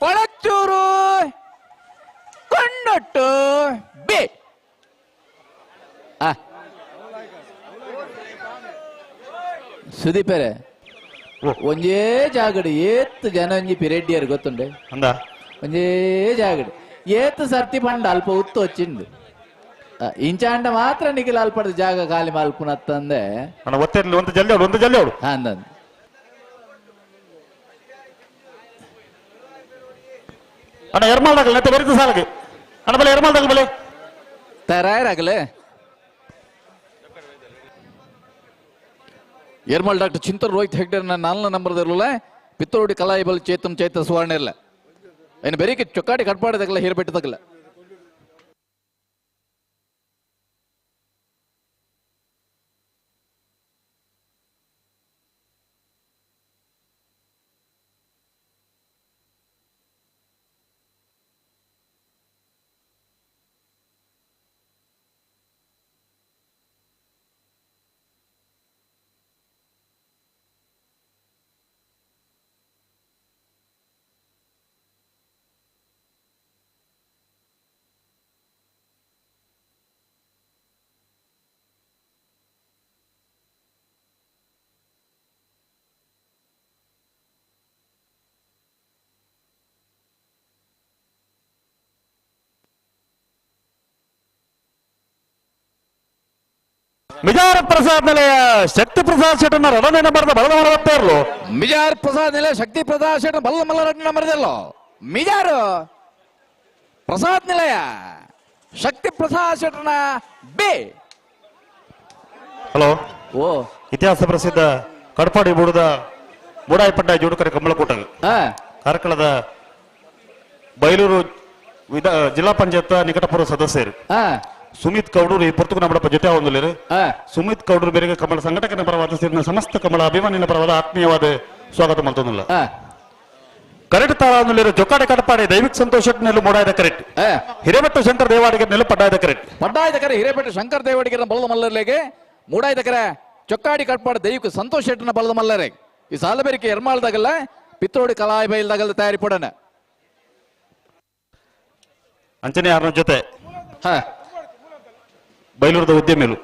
ಕೊಳಚೂರು ಕೊಂಡೊಟ್ಟು ಬಿ ಸುದೀಪೇರೆ ಒಂಜೇ ಜಾಗಡು ಏತ್ ಜನ ಒಂಜಿ ಪಿರೆಡ್ಡಿಯರ್ ಗೊತ್ತುಂಡೆ ಅಂದ ಒಂಜೇ ಜಾಗಡು ಏತ್ ಸರ್ತಿ ಪಂಡ ಅಲ್ಪ ಉತ್ತು వచ్చిండు ಇಂಚಾಂಡ ಮಾತ್ರ ನಿಖಿಲ್ ಅಲ್ಪದ ಜಾಗ ಖಾಲಿ ಮಲ್ಪುನತ್ತಂದೆ ಅಣ್ಣ ಒತ್ತಿರ್ಲಿ ಒಂದು ಜಲ್ದಿ ಅವಡು ಅಂದಂದು ಅಣ್ಣ ಎರ್ಮಾಲ್ದಾಗಲ್ ನೆತ್ತ ಬೆರಿದ ಸಾಲಗೆ ಅಣ್ಣ ಬಲೆ ಎರ್ಮಾಲ್ದಾಗಲ್ ಬಲೆ ತಯಾರಾಗಲೇ ಎರ್ಮಲ್ ಡಾಕ್ಟರ್ ಚಿಂತರ್ ರೋಹಿತ್ ಹೆಗ್ಡೆ 4 ನಂಬರ್ದಲ್ಲ ಪಿತ್ತೋಡಿ ಕಲಾಯಿಬಲ್ ಚೇತ ಸುವರ್ಣ ಇಲ್ಲ ಏನು ಬೆರೀಕೆ ಚೊಕ್ಕಾಡಿ ಕಟ್ಪಾಡದಾಗಲ್ಲ ಹೇರ್ಬೆಟ್ಟದಾಗಲ್ಲ ಮಿಜಾರ್ ಪ್ರಸಾದ್ ನಿಲಯ ಶಕ್ತಿ ಪ್ರಸಾದ್ ಶೆಟ್ಟನ 2ನೇ ನಂಬರ್ದ ಬಲದ ಮಲವತ್ತೇರ್ಲು ಮಿಜಾರ್ ಪ್ರಸಾದ್ ನಿಲಯ ಶಕ್ತಿ ಪ್ರಸಾದ್ ಶೆಟ್ಟ ಬಲ್ಲ ಮಲ್ಲ 2ನೇ ನಂಬರ್ದಲ್ಲೋ ಮಿಜಾರ್ ಪ್ರಸಾದ್ ನಿಲಯ ಶಕ್ತಿ ಪ್ರಸಾದ್ ಶೆಟ್ಟನ ಬೇ ಹಲೋ ಓ ಇತಿಹಾಸ ಪ್ರಸಿದ್ಧ ಕಡಪಾಡಿ ಬುಡದ ಬುಡಾಯಿಪಟ್ಟ ಜೋಡುಕರೆ ಕಮಲಕೂಟ ಕಾರ್ಕಳದ ಬೈಲೂರು ಜಿಲ್ಲಾ ಪಂಚಾಯತ್ ನಿಕಟಪೂರ್ವ ಸದಸ್ಯರು ಸುಮಿತ್ ಕೌಡೂರು ಈ ಪುರ್ತಕ ನಮ್ಮ ಜೊತೆ ಹೊಂದಲಿರು ಸುಮಿತ್ ಕೌಡೂರು ಬೇರೆ ಕಮಲ ಸಂಘಟಕನ ಪರವಾದ ಸೇರಿನ ಸಮಸ್ತ ಕಮಲ ಅಭಿಮಾನಿನ ಪರವಾದ ಆತ್ಮೀಯವಾದ ಸ್ವಾಗತ ಮಾಡ್ತೋದಿಲ್ಲ ಕರೆಕ್ಟ್ ತಾಳಲಿರೋ ಜೊಕ್ಕಾಡೆ ಕಡಪಾಡಿ ದೈವಿಕ ಸಂತೋಷ ನೆಲ್ಲು ಮೂಡಾಯ್ದ ಕರೆಕ್ಟ್ ಹಿರೇಮಠ ಶಂಕರ್ ದೇವಾಡಿಗೆ ನೆಲ್ಲು ಪಡ್ಡಾಯ್ದ ಕರೆಕ್ಟ್ ಪಡ್ಡಾಯ್ದ ಕರೆ ಹಿರೇಮಠ ಶಂಕರ್ ದೇವಾಡಿಗೆ ಬಲದ ಮಲ್ಲರ್ಲೆಗೆ ಮೂಡಾಯ್ದ ಕರೆ ಚೊಕ್ಕಾಡಿ ಕಟ್ಪಾಡ ದೈವಿಕ ಸಂತೋಷ ಶೆಟ್ಟನ ಬಲದ ಮಲ್ಲರೆ ಈ ಸಾಲ ಬೇರಿಕೆ ಎರ್ಮಾಳ್ದಾಗಲ್ಲ ಪಿತ್ರೋಡಿ ಕಲಾಯಿ ಬೈಲ್ದಾಗಲ್ಲ ತಯಾರಿ ಪಡನ ಅಂಚನೆ ಯಾರನ ಜೊತೆ ಬೈಲೂರದ ಉದ್ಯಮಿಗಳು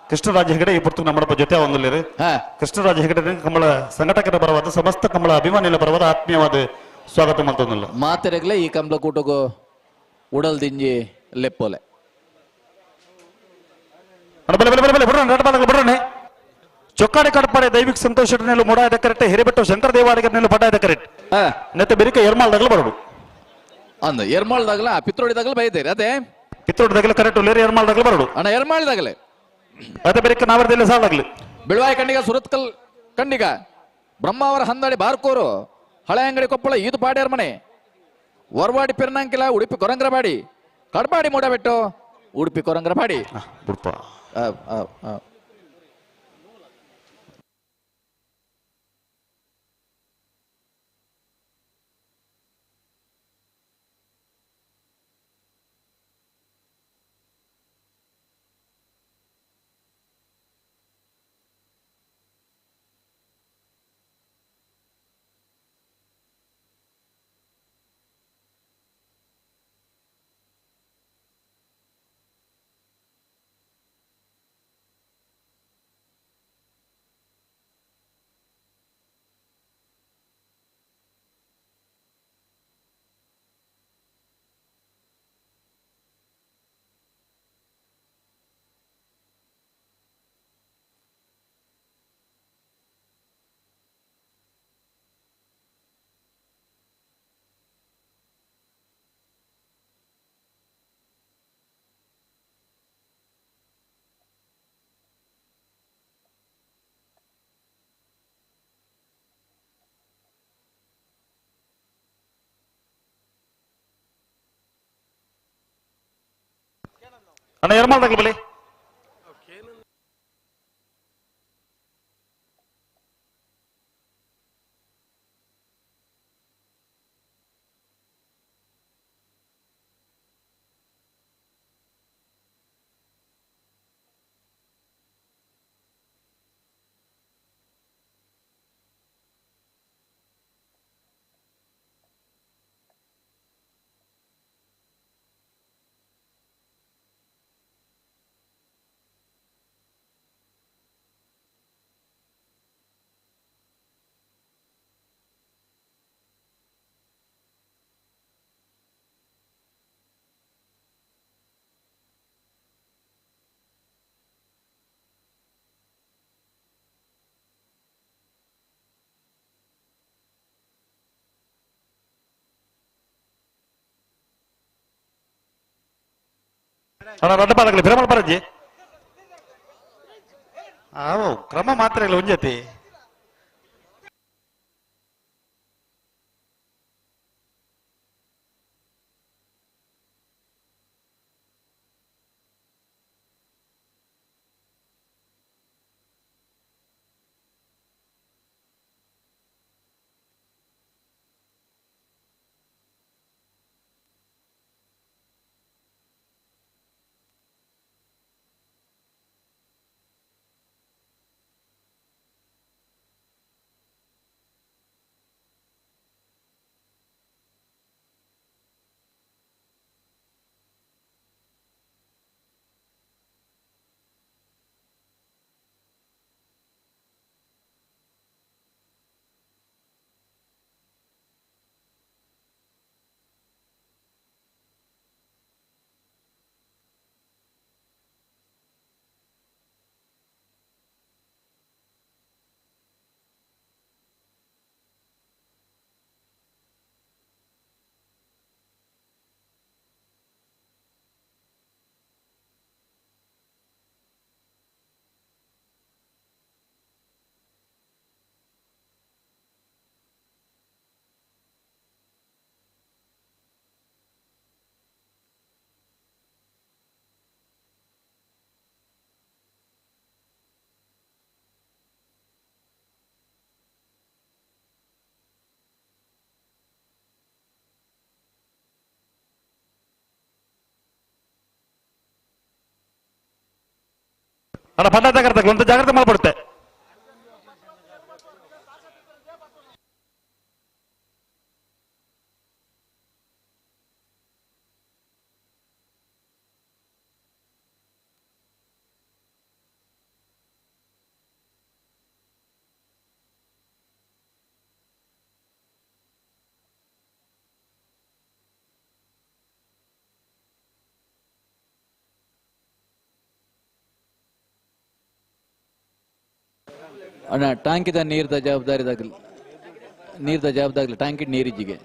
ಕೃಷ್ಣರಾಜ ಹೆಗಡೆ ಈ ಪುರ್ತಕ ನಮ್ಮ ಜೊತೆ ಹೊಂದಲಿರು ಕೃಷ್ಣರಾಜ ಹೆಗಡೆ ಕಮಲ ಸಂಘಟಕರ ಪರವಾದ ಸಮಸ್ತ ಕಮಲ ಅಭಿಮಾನಿಗಳ ಪರವಾದ ಆತ್ಮೀಯವಾದ ಸ್ವಾಗತ ಮಾಡ್ತೋದಿಲ್ಲ ಮಾತೆರೆಗ್ಲೆ ಈ ಕಮಲ ಕೂಟಗೂ ಉಡಲ್ ದಿಂಜಿ ಲೆಪ್ಪೋಲೆ ಬಿಡ್ರನೆ ಚೊಕ್ಕಾಡಿ ಕಡಪಾಡಿ ದೈವಿಕ ಸಂತೋಷ ನೆಲ್ಲು ಮೂಡಾಯ್ದ ಕರೆಕ್ಟ್ ಹಿರೇಬೆಟ್ಟು ಶಂಕರ ದೇವಾಡಿಗೆ ನೆಲ್ಲು ಪಡ್ಡಾಯ್ದ ಕರೆಕ್ಟ್ ನೆತ್ತ ಬೆರಿಕೆ ಎರ್ಮಾಲ್ದಾಗಲು ಬರೋದು ಅಂದ ಎರ್ಮಾಳ್ದಾಗಲ ಪಿತ್ರೋಡಿದಾಗಲ ಬೈದೇರಿ ಅದೇ ಪಿತ್ತೋಟದಾಗಲ ಕರೆಕ್ಟ್ ಲೇರಿ ಎರ್ಮಾಲ್ದಾಗಲು ಬರೋದು ಅಣ್ಣ ಎರ್ಮಾಳ್ದಾಗಲೇ ಅದೇ ಬೆರಿಕೆ ನಾವರದಲ್ಲಿ ಸಾಲಾಗ್ಲಿ ಬಿಳ್ವಾಯಿ ಕಂಡಿಗ ಸುರತ್ಕಲ್ ಕಂಡಿಗ ಬ್ರಹ್ಮಾವರ ಹಂದಾಡಿ ಬಾರ್ಕೋರು ಹಳೆ ಅಂಗಡಿ ಕೊಪ್ಪಳ ಈದು ಪಾಡ್ಯಾರ ಮನೆ ವರ್ವಾಡಿ ಪೆರ್ನಾಂಕಿಲ ಉಡುಪಿ ಕೊರಂಗ್ರಬಾಡಿ ಕಡ್ಬಾಡಿ ಮೂಡಬೆಟ್ಟು ಉಡುಪಿ ಕೊರಂಗ್ರಬಾಡಿ ಅಣ್ಣ ಎರ್ಮಾಲ್ದಾಗಲು ಬಲೆ ಅಣ್ಣ ರಡ್ಡ ಪಾದಗಳು ಬಿರಮಲ್ ಪರಜ್ಜಿ ಅವು ಕ್ರಮ ಮಾತ್ರ ಇಲ್ಲ ಉಂಜತಿ ಅಣ್ಣ ಪಂಡ ಜಾಗ್ರತೆ ಒಂದು ಜಾಗ್ರತೆ ಮಾಡ್ಬಿಡುತ್ತೆ ಅಣ್ಣ ಟ್ಯಾಂಕಿದ ನೀರ್ದ ಜವಾಬ್ದಾರಿ ಟ್ಯಾಂಕಿಡ್ ನೀರಿಜ್ಜಿಗೆ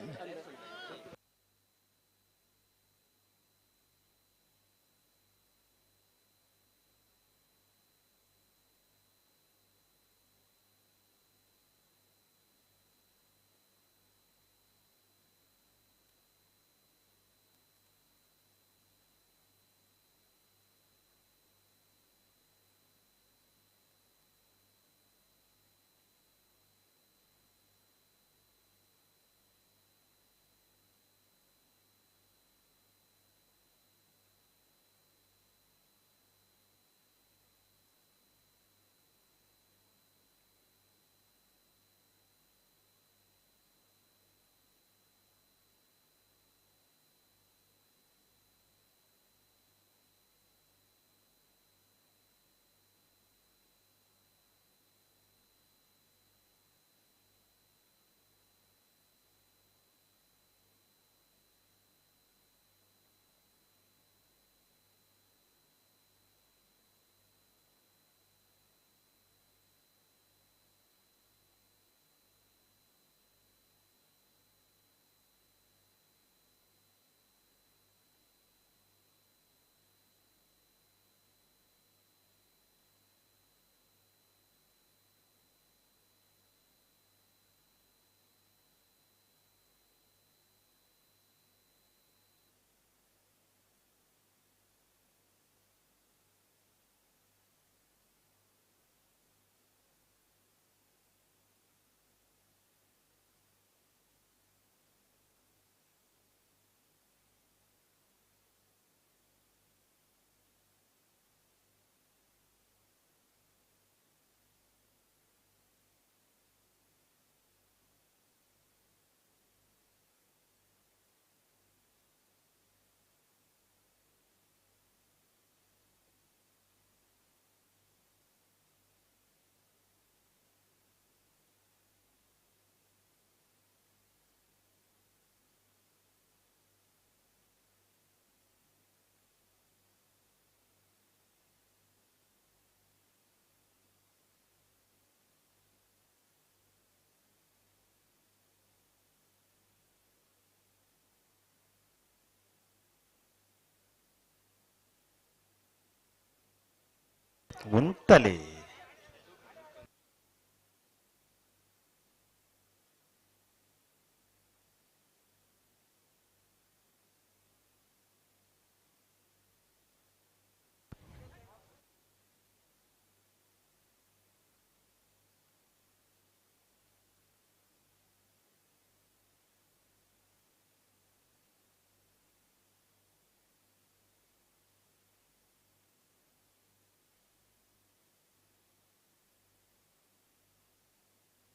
ಉಂತಲೆ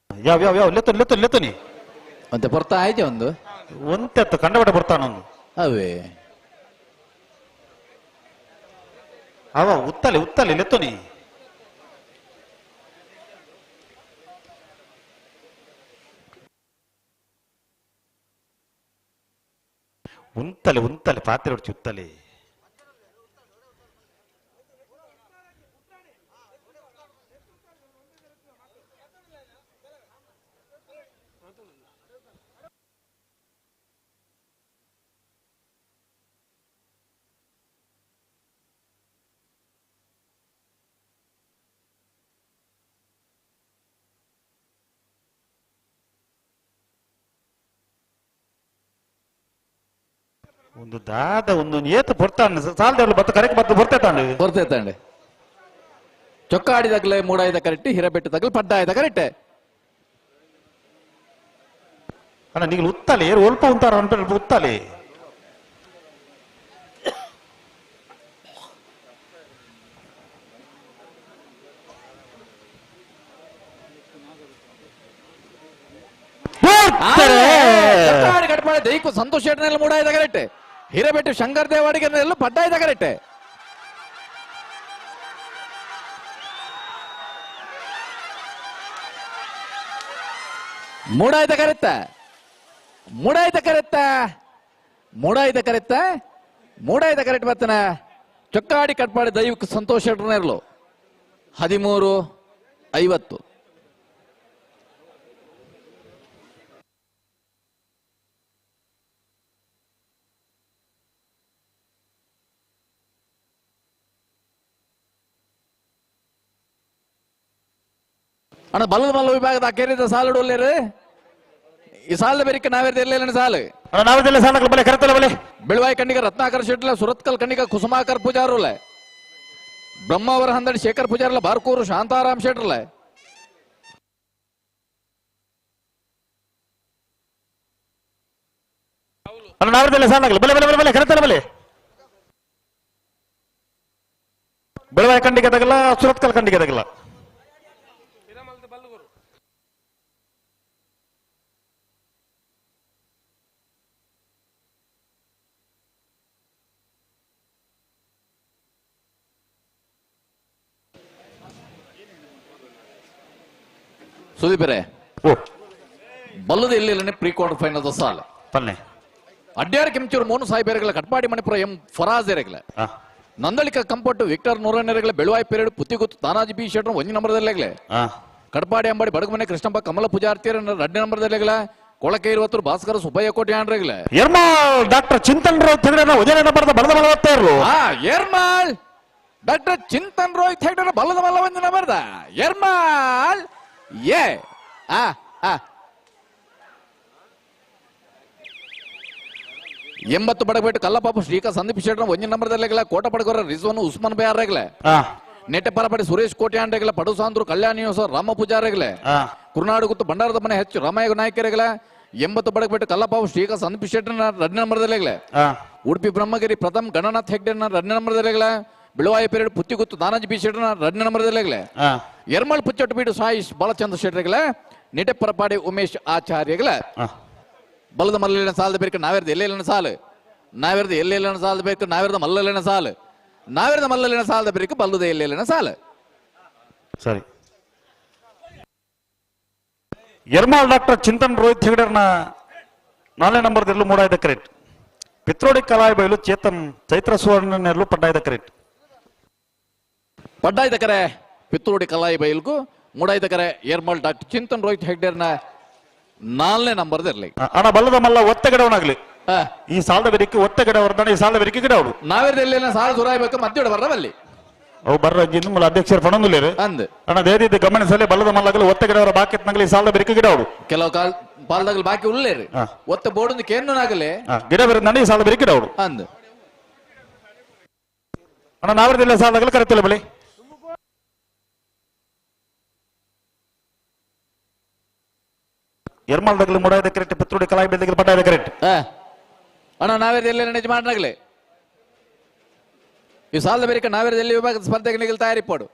ಯಾವ ಯಾವ ಯಾವ ಲೆತ್ತನಿ ಲೆತ್ತನಿ ಲೆತ್ತನಿ ಮತ್ತೆ ಬರ್ತಾ ಆಯ್ತೆ ಒಂದು ಒಂತೆತ್ತು ಕಂಡಬಡ ಬರ್ತಾನೊಂದು ಅವೇ ಅವ ಉತ್ತಲೆ ಉತ್ತಲೆ ಲೆತ್ತನಿ ಉಂತಲೆ ಉಂತಲೆ ಪಾತ್ರೆ ಹೊಡ್ಚಿ ಉತ್ತಲೆ ಒಂದು ದಾದ ಒಂದು ಏತು ಬರ್ತಾನೆ ಸಾಲದ ಬತ್ತ ಕರೆಕ್ಟ್ ಬತ್ತ ಬರ್ತೈತಾಂಡೆ ಚೊಕ್ಕ ಆಡಿದಾಗಲೇ ಮೂಡಾಯ್ದ ಕರೆಕ್ಟ್ ಹಿರಬೆಟ್ಟದಾಗಲೇ ಪಡ್ಡಾಯ್ದ ಕರೆಕ್ಟ್ ಅಣ್ಣ ನೀವು ಉತ್ತಲೆ ಒಲ್ಪ ಉಂಟಾರ ಉತ್ತಲೆ ಕಟ್ಪಾಡಿ ದೈಕು ಸಂತೋಷ್ ಶೆಟ್ಟರ್ನೆಲ್ಲ ಮೂಡಾಯ್ದ ಕರೆಕ್ಟ್ ಹಿರಬೆಟ್ಟು ಶಂಕರ್ ದೇವಾಡಿಗೆಲ್ಲ ಪಡ್ಡಾಯ್ದ ಕರೆಕ್ಟ್ ಮೂಡಾಯ್ದ ಕರೆತ್ತ ಮೂಡಾಯ್ದ ಕರೆತ್ತ ಮೂಡಾಯ್ದ ಕರೆತ್ತ ಮೂಡಾಯ್ದ ಕರೆಕ್ಟ್ ಬರ್ತನ ಚೊಕ್ಕಾಡಿ ಕಟ್ಪಾಡಿ ದೈವಕ್ಕೆ ಸಂತೋಷ್ ಶೆಟ್ಟರ್ನೆಲ್ಲ 13:50 ಅಣ್ಣ ಬಲ್ಲದ ಮಲ್ಲ ವಿಭಾಗದ ಕೇರಿದ ಸಾಲು ಒಳ್ಳೆಯರು ಈ ಸಾಲ ಬೇರಿಕೆ ನಾವೇರ್ದ ಎಲ್ಲ ಸಾಲು ನಾವೇದೆಲ್ಲ ಸಾಲ ಬಲೆ ಕರೆತಲ್ಲ ಬಲೆ ಬೆಳವಾಯಿ ಕಣ್ಣಿಗ ರತ್ನಾಕರ್ ಶೆಟ್ಲ ಸುರತ್ಕಲ್ ಕಣ್ಣಿಗ ಕುಸುಮಾಕರ್ ಪೂಜಾರುಲ್ಲ ಬ್ರಹ್ಮಾವರ ಹಂದಡಿ ಶೇಖರ್ ಪೂಜಾರಲ್ಲ ಬಾರ್ಕೂರು ಶಾಂತಾರಾಮ್ ಶೆಟ್ರಲ್ಲ ನಾವೇದೆಲ್ಲ ಸಾಲ ಬಲೆ ಬಲೆ ಬಲೆ ಬಲೆ ಕರೆತಲ್ಲ ಬಲೆ ಬೆಳವಾಯಿ ಕಂಡಿಗೆದಾಗಲ್ಲ ಸುರತ್ಕಲ್ ಕಂಡಿಗೆದಾಗಲ್ಲ ಸುದೀಪರೇ ಬಲ್ಲದ ಎಲ್ಲಿ ಪ್ರೀ ಕ್ವಾರ್ಟರ್ ಫೈನಲ್ ಸಾಲ ಪನ್ನೆ ಅಡ್ಯಾರ್ ಕೆಂಚೂರು ಮೋನು ಸಾಯಿಬೇರೆಗಳ ಕಟ್ಪಾಡಿ ಮಣಿಪುರ ಎಂ ಫರಾಜ್ ಎರೆಗಳ ನಂದಳಿಕ ಕಂಪಟ್ಟು ವಿಕ್ಟರ್ ನೂರನೆರೆಗಳ ಬೆಳುವಾಯಿ ಪೇರೆಡು ಪುತ್ತಿಗುತ್ತು ತಾನಾಜಿ ಬಿ ಶೆಟ್ರು 1 ನಂಬರ್ದಲ್ಲೆಗ್ಲೆ ಕಟ್ಪಾಡಿ ಅಂಬಾಡಿ ಬಡಗಮನೆ ಕೃಷ್ಣಪ್ಪ ಕಮಲ ಪೂಜಾರ್ತಿಯರ 2 ನಂಬರ್ದಲ್ಲೆಗ್ಲ ಕೊಳಕೆ 20 ಭಾಸ್ಕರ ಸುಬ್ಬಯ್ಯ ಕೋಟಿ ಆಂಡ್ರೆಗ್ಲೆ ಎರ್ಮಾಳ್ ಡಾಕ್ಟರ್ ಚಿಂತನ್ ರೋಹಿತ್ ಹೆಗಡೆ ಒಜನೆ ನಂಬರ್ದ ಬಲದ ಮಲ್ಲ ಓದ್ತಾಯಿರು ಎರ್ಮಾಳ್ ಡಾಕ್ಟರ್ ಚಿಂತನ್ ರೋಹಿತ್ ಹೆಗಡೆ ಬಲದ ಮಲ್ಲ 1 ನಂಬರ್ದ ಎರ್ಮಾಳ್ ಏ ಆ ಆ 80 ಬಡಗಬೇಟು ಕಲ್ಲಪಾಪ ಶ್ರೀಕಾ ಸಂದೀಪ್ ಶೆಟ್ರ 1 ನಂಬರ್ದಲ್ಲೆಗಲ ಕೋಟ ಪಡಗೋರ ರಿಜ್ವಾನ್ ಉಸ್ಮಾನ್ ಬೇ ಆರೆಗಲೆ ನೆಟ್ಟೆ ಪರಪಡಿ ಸುರೇಶ್ ಕೋಟೆ ಆಂಡ್ರೆಗಲ ಪಡುಸಾಂದ್ರು ಕಲ್ಯಾಣಿ ಸರ್ ರಾಮ ಪೂಜಾರೆಗಲೆ ಕುರುನಾಡು ಗುತ್ತು ಬಂಡಾರದ ಮನೆ ಹೆಚ್ಚು ರಾಮಾಯ ನಾಯಕರೆಗಲ 80 ಬಡಗಬೇಟು ಕಲ್ಲಪಾಪ ಶ್ರೀಕಾ ಸಂದೀಪ್ ಶೆಟ್ರ 2 ನಂಬರ್ದಲ್ಲೆಗಲೆ ಉಡುಪಿ ಬ್ರಹ್ಮಗಿರಿ ಪ್ರಥಮ್ ಗಣನಾಥ್ ಹೆಗ್ಡೆ 2 ನಂಬರ್ದಲ್ಲೆಗಲ ಬಿಳುವಾಯಿ ಪೇರೆಡ್ ಪುತ್ತಿಗುತ್ತು ತಾನಾಜಿ ಬಿ ಶೆಟ್ರ 2 ನಂಬರ್ದಲ್ಲೆಗಲೆ ಎರ್ಮಳ್ ಪುಚ್ಚಟ್ಟು ಬೀಡು ಸಾಯಿಶ್ ಬಾಲಚಂದ್ರ ಶೆಟ್ರೆಗಲ ನೆಟ್ಟೆ ಪರಪಾಡಿ ಉಮೇಶ್ ಆಚಾರ್ಯಗಲ ಬಲದ ಮಲ್ಲಿನ ಸಾಲದ ಬೇಕು ನಾವೇರ್ದ ಎಲ್ಲೆಲ್ಲಿನ ಸಾಲು ನಾವೇರ್ದ ಎಲ್ಲೆಲ್ಲಿನ ಸಾಲದ ಬೇಕು ನಾವೇರ್ದ ಮಲ್ಲಲಿನ ಸಾಲು ನಾವೇರ್ದ ಮಲ್ಲಲಿನ ಸಾಲದ ಬೇಕು ಬಲ್ಲದ ಎಲ್ಲೆಲ್ಲಿನ ಸಾಲು ಸರಿ ಎರ್ಮಾಳ್ ಡಾಕ್ಟರ್ ಚಿಂತನ್ ರೋಹಿತ್ ಹೆಗಡೆರ್ನ 4 ನಂಬರ್ದಲ್ಲೂ ಮೂಡಾಯ್ದ ಕರೆಕ್ಟ್ ಪಿತ್ರೋಡಿ ಕಲಾಯಿ ಬಯಲು ಚೇತನ್ ಚೈತ್ರ ಸುವರ್ಣನೆರಲು ಪಡ್ಡಾಯ್ದ ಕರೆಕ್ಟ್ ಪಡ್ಡಾಯ್ದ ಕರೆ ಪಿತ್ರೋಡಿ ಕಲಾಯಿ ಬಯಲ್ಗೂ ಮೂಡಾಯ್ದ ಕರೆ ಎರ್ಮಾಳ್ ಡಾಕ್ಟರ್ ಚಿಂತನ್ ರೋಹಿತ್ ಹೆಗ್ಡೆರ್ನ 4ನೇ ನಂಬರ್ದಿರ್ಲಿ ಅಣ್ಣ ಬಲ್ಲದ ಮಲ್ಲ ಒತ್ತೆಗಡವನಾಗ್ಲಿ ಈ ಸಾಲದ ಬೆರಿಕೆ ಒತ್ತೆಗಡೆ ಹೊರದಾನ ಈ ಸಾಲದ ಬೆರಿಕೆ ಗಿಡ ಅವರು ನಾವೇರ್ದ ಎಲ್ಲೇನ ಸಾಲ ಸುರಾಯ್ಬೇಕು ಮಧ್ಯ ಬರಬಲ್ಲಿ ಅವು ಬರ್ರಜ್ಜಿಂದು ಮೂಲ ಅಧ್ಯಕ್ಷರು ಪಣಂದುಲೇರು ಅಂದ್ ಅಣ್ಣ ದೇದಿ ಗಮನಿಸಲಿ ಬಲ್ಲದ ಮಲ್ಲಗಲು ಒತ್ತ ಗಿಡವರ ಬಾಕಿತ್ನಗಲಿ ಸಾಲದ ಬೆರಿಕೆ ಗಿಡ ಅವಡು ಕೆಲವು ಪಾಲ್ದಾಗ ಬಾಕಿ ಉಳ್ಳೇರಿ ಒತ್ತ ಬೋರ್ಡ್ ಕೇನ್ನಾಗಲೇ ಗಿಡ ಬರೋದು ನನಗೆ ಸಾಲದ ಬೆರಿಕೆ ಗಿಡ ಅವಡು ಅಂದ್ ಅಣ್ಣ ನಾವರದಿಲ್ಲ ಸಾಲದಾಗಲು ಕರೆತಿಲ್ಲ ಬಳಿ ಎರ್ಮಾಲ್ದಾಗಲು ಮುಡಾಯ್ದ ಕರೆಕ್ಟ್ ಪತ್ರೋಡಿ ಕಲಾಯಿ ಬೆದ್ದಗಲು ಪಟ್ಟಾಯ್ದ ಕರೆಕ್ಟ್ ಅಣ್ಣ ನಾವೇರ್ದಲ್ಲಿ ಯಜಮಾನರಾಗಲೇ ಈ ಸಾಲದ ಬೇರೆ ನಾವೇರ್ದಲ್ಲಿ ವಿಭಾಗದ ಸ್ಪರ್ಧೆಗಳಿಗೆ ತಯಾರಿಪಡು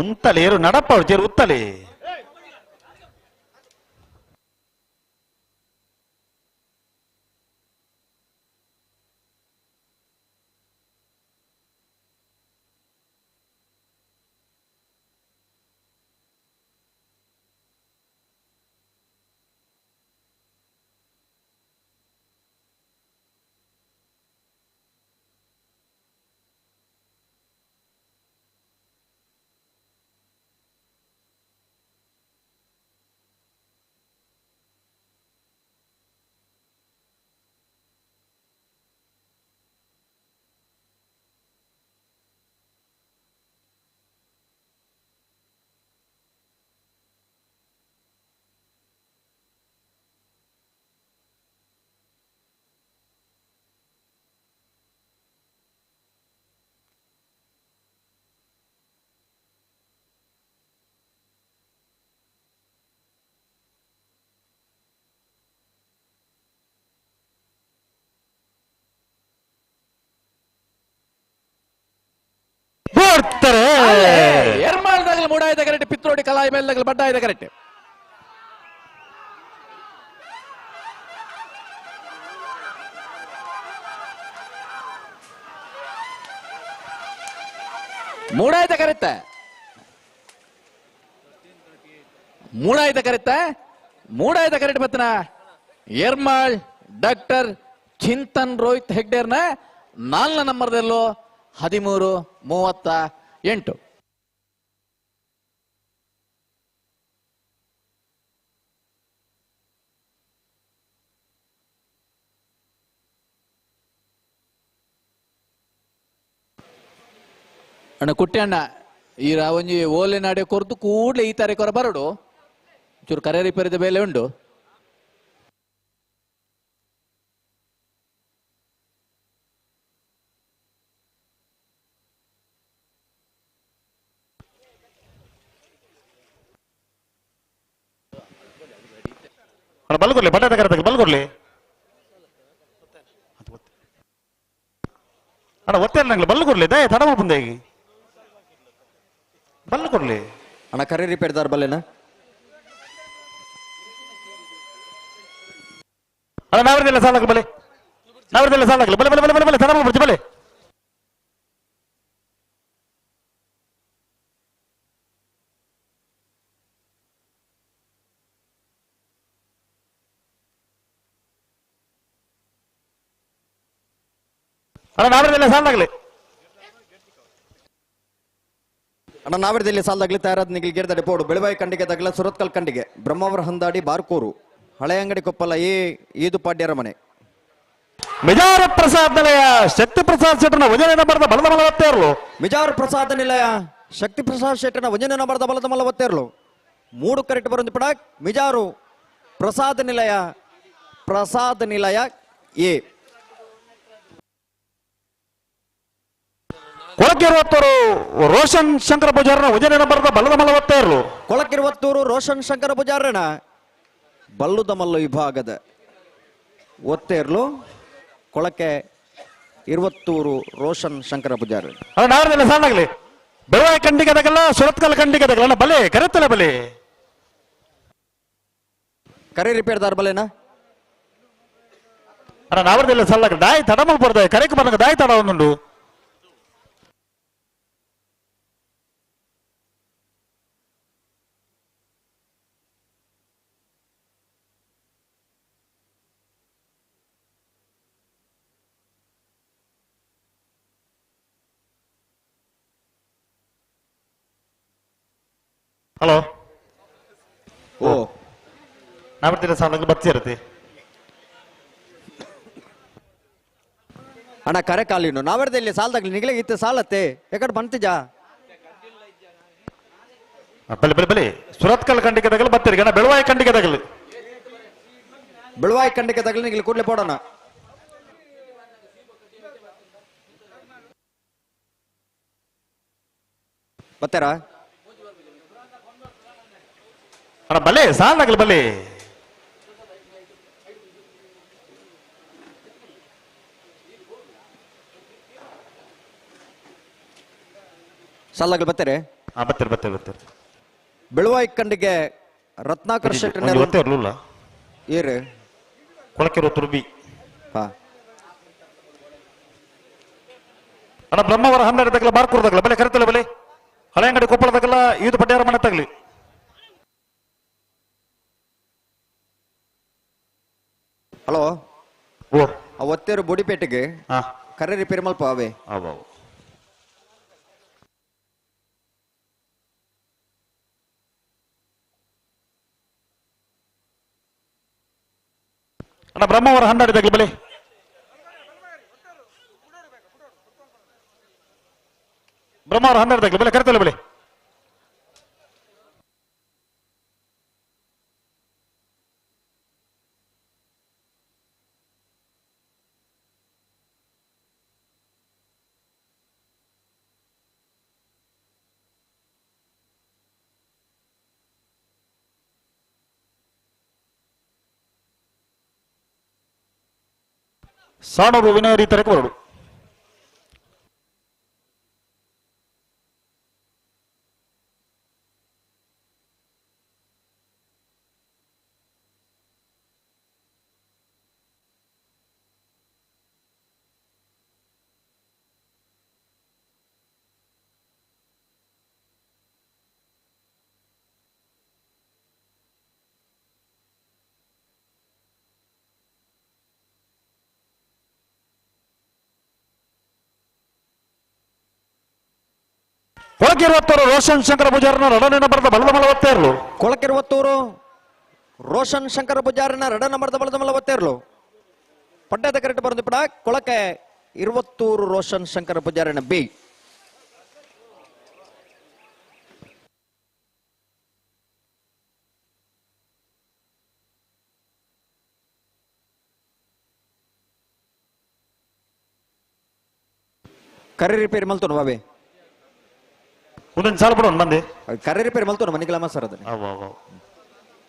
ಉಂತಲೆ ಏರು ನಡಪ್ಪ ಅವಳು ಚೇರು ಉತ್ತಲೆ ಎರ್ಮಾಳ್ದಾಗಲು ಮೂಡಾಯ್ದ ಕರೆಕ್ಟ್ ಪಿತ್ರೋಡಿ ಕಲಾಯಿ ಮೇಲ್ದಾಗಲು ಬಡ್ಡಾಯ್ದ ಕರೆಕ್ಟ್ ಮೂಡಾಯ್ದ ಕರೆಕ್ಟ್ ಮೂಡಾಯ್ದ ಕರೆಕ್ಟ್ ಬತ್ತನ ಎರ್ಮಾಳ್ ಡಾಕ್ಟರ್ ಚಿಂತನ್ ರೋಹಿತ್ ಹೆಗ್ಡೇರ್ನ 4ನೇ ನಂಬರ್ದಲ್ಲೂ 13:38 ಅಣ್ಣ ಕುಟ್ಟಿ ಅಣ್ಣ ಈ ಒಂಜಿ ಓಲೆ ನಾಡೆ ಕೊರ್ದು ಕೂಡ್ಲೆ ಈ ತಾರೀಕು ಬರಡು ಚೂರು ಕರೆ ರಿಪೇರಿದ ಬೇಲೆ ಉಂಡು ಬಲ್ ಕೊಡ್ಲಿ ಬಟಾಟ ಕರೆದಾಗ ಬಲ್ ಕೊಡ್ಲಿ ಅಣ್ಣ ಒತ್ತೇಲ್ಲ ನಂಗೆ ಬಲ್ಲು ಕೊಡ್ಲಿ ದಯ ತಡ ಮಾಡ್ಬಂದ ಈಗ ಬಲ್ಲು ಕೊಡ್ಲಿ ಅಣ್ಣ ಕರೆ ರಿಪೇರ್ದಾರ್ ಬಲ್ಲೆನಾ ಅಣ್ಣ ನಾವ್ರದೆಲ್ಲ ಸಾಲಾಗ ಬಲೆ ನಾವ್ರದೆಲ್ಲ ಸಾಲಾಗಲ್ಲ ಬಲೆ ಬಲೆ ಬಲೆ ಬಲೆ ಬಲೆ ತಡ ಮಾಡ್ಬಿಡ್ತಿ ಬಲೆ ಅಣ್ಣ ನಾವ್ರದೆಲ್ಲ ಸಾಲಾಗಲಿ ಅಣ್ಣ ನಾವಿರದಲ್ಲಿ ಸಾಲದಾಗ್ಲಿ ತಯಾರಾದ ನಿಗಿಲ್ ಗೆರ್ದಡೆ ಪೋಡು ಬೆಳವಾಯಿ ಕಂಡಿಗೆ ತಗಲ ಸುರತ್ಕಲ್ ಕಂಡಿಗೆ ಬ್ರಹ್ಮಾವರ ಹಂದಾಡಿ ಬಾರ್ಕೂರು ಹಳೆ ಅಂಗಡಿ ಕೊಪ್ಪಲ ಈದು ಪಾಡ್ಯರ ಮನೆ ಮಿಜಾರ ಪ್ರಸಾದ್ ನಿಲಯ ಶಕ್ತಿ ಪ್ರಸಾದ್ ಶೆಟ್ಟರ್ನ ವಜನ ಬರೆದ ಬಲದ ಮಲ ಒತ್ತೇರ್ಲು ಮಿಜಾರ ಪ್ರಸಾದ್ ನಿಲಯ ಶಕ್ತಿ ಪ್ರಸಾದ್ ಶೆಟ್ಟರ್ನ ವಜನ ಬರೆದ ಬಲದ ಮಲ ಒತ್ತೇರ್ಲು 3 ಕರೆಕ್ಟ್ ಬರೋದು ಪಡ ಮಿಜಾರು ಪ್ರಸಾದ್ ನಿಲಯ ಎ ಕೊಳಕಿರುವತ್ತೂರು ರೋಷನ್ ಶಂಕರ ಪೂಜಾರನ ವಜನ ಬರೆದ ಬಲದ ಮಲ ಒತ್ತೇರ್ಲು ಕೊಳಕಿರುವತ್ತೂರು ರೋಷನ್ ಶಂಕರ ಪೂಜಾರನ ಬಲ್ಲುದ ಮಲ್ಲ ವಿಭಾಗದ ಒತ್ತೇರ್ಲು ಕೊಳಕೆ ಇರುವತ್ತೂರು ರೋಷನ್ ಶಂಕರ ಪೂಜಾರ ನಾರದೆಲ್ಲ ಸಾಲಾಗ್ಲಿ ಬೆಳವಾಯಿ ಕಂಡಿಗದಗಲ್ಲ ಸುರತ್ಕಲ್ ಕಂಡಿಗದಗಲ್ಲ ಬಲೆ ಕರೆತ್ತಲ್ಲ ಬಲೆ ಕರೆ ರಿಪೇರ್ದಾರ್ ಬಲೆನಾ ಅಣ್ಣ ನಾವರದೆಲ್ಲ ಸಾಲಾಗ್ಲಿ ದಾಯಿ ತಡ ಮಾಡ್ಬಾರ್ದ ಕರೆಗೆ ಬಂದಾಗ ದಾಯಿ ತಡ ಒಂದುಂಡು ಹಲೋ ಓ ನಾವಿರ್ತೀರ ಸಾಲ ಬತ್ತಿ ಇರುತ್ತೆ ಅಣ್ಣ ಕರೆ ಕಾಲಿನು ನಾವೆಡ್ದೆ ಇಲ್ಲಿ ಸಾಲದಾಗ್ಲಿ ನಿಗಲಿಗೆ ಇತ್ತು ಸಾಲತ್ತೆ ಯಾಕಡೆ ಬಂತಿಜಾ ಬಲಿ ಬಲಿ ಬಲಿ ಸುರತ್ಕಲ್ ಖಂಡಿಕೆ ತಗಲು ಬತ್ತಿರಿ ಗಣ ಬೆಳವಾಯಿ ಖಂಡಿಕೆ ತಗಲು ಬೆಳವಾಯಿ ಖಂಡಿಕೆ ತಗಲಿ ನಿಗಲಿ ಕೂಡಲೇ ಪೋಡೋಣ ಬತ್ತಾರಾ ಅಣ್ಣ ಬಲೆ ಸಾಲಾಗಲಿ ಬಲೆ ಸಾಲಾಗ್ಲಿ ಬತ್ತಾರೆ ಬತ್ತೀರಿ ಬತ್ತೀರಿ ಬತ್ತೀರಿ ಬೆಳವಾಯಿ ಖಂಡಿಗೆ ರತ್ನಾಕರ್ ಶೆಟ್ಟಿ ಗೊತ್ತೇ ಇರಲಿಲ್ಲ ಏರು ಕೊಳಕೆರೋ ತುರ್ಬಿ ಹಾ ಅಣ್ಣ ಬ್ರಹ್ಮವರ 12 ತಗಲ ಬಾರ್ಕೂರ್ ತಗಲ ಬಲೆ ಕರೆತಲ್ಲ ಬಲೆ ಹಳೆ ಅಂಗಡಿ ಕೊಪ್ಪಳ ತಗಲ ಈದು ಪಟ್ಯಾರ ಮನೆ ತಗಲಿ ಹಲೋ ಓ ಒತ್ತೇರು ಬುಡಿಪೇಟೆಗೆ ಕರೆ ರಿಪೇರಿ ಮಲ್ಪ ಅವೇ ಅಣ್ಣ ಬ್ರಹ್ಮವರ 12 ತಗಲಿ ಬಲೆ ಬ್ರಹ್ಮವರ 12 ತಗಲಿ ಬಲೆ ಕರೆತಲ್ಲ ಬಲೆ ಸಾಣೂರು ವಿನಯ ರೀತಿಯಕ್ಕೆ ಬರಡು ಕೊಳಕಿರುವತ್ತೂರು ರೋಷನ್ ಶಂಕರ ಪೂಜಾರನ ರಡನೆನ ಬರೆದ ಬಲದ ಮಲ ಒತ್ತೇರ್ಲು ಕೊಳಕಿರುವತ್ತೂರು ರೋಷನ್ ಶಂಕರ ಪೂಜಾರನ ರಡನ ಬರೆದ ಬಲದ ಮಲ ಒತ್ತೇರ್ಲು ಪಡ್ಡದ ಕರೆಕ್ಟ್ ಬರೆದು ಬಿಡ ಕೊಳಕೆ ಇರುವತ್ತೂರು ರೋಷನ್ ಶಂಕರ ಪೂಜಾರನ ಬಿ ಕರೆ ರಿಪೇರಿ ಮಲ್ತೋನು ಬಾಬೆ ಒಂದೊಂದು ಸಾಲ ಬಿಡೋಣ ಬಂದೆ ಕರೆ ರಿಪೇರಿ ಮಲ್ತೋನು ಮನಿಕಲಮ್ಮ ಸರ್ ಅದನ್ನ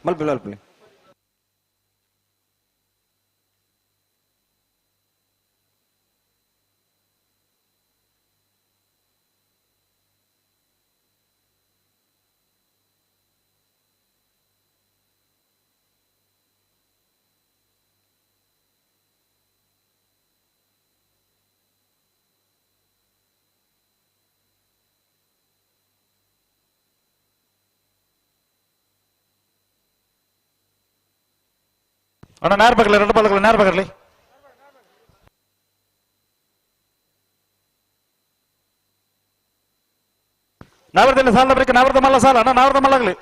ಮಲ್ಪಿಲ್ಲ ಮಲ್ಪಿಲ್ಲ ಅಣ್ಣ ನೇರ ಬಗಲಿ 2 ಬಾಲ್ಗಳು ನೇರ ಬಗಲಿ ನಾವರ್ದಲ್ಲಿ ಸಾಲ ಬರೀಕ ನಾವರ್ದ ಮಲ್ಲ ಸಾಲ ಅಣ್ಣ ನಾವರ್ದ ಮಲ್ಲಾಗಲಿ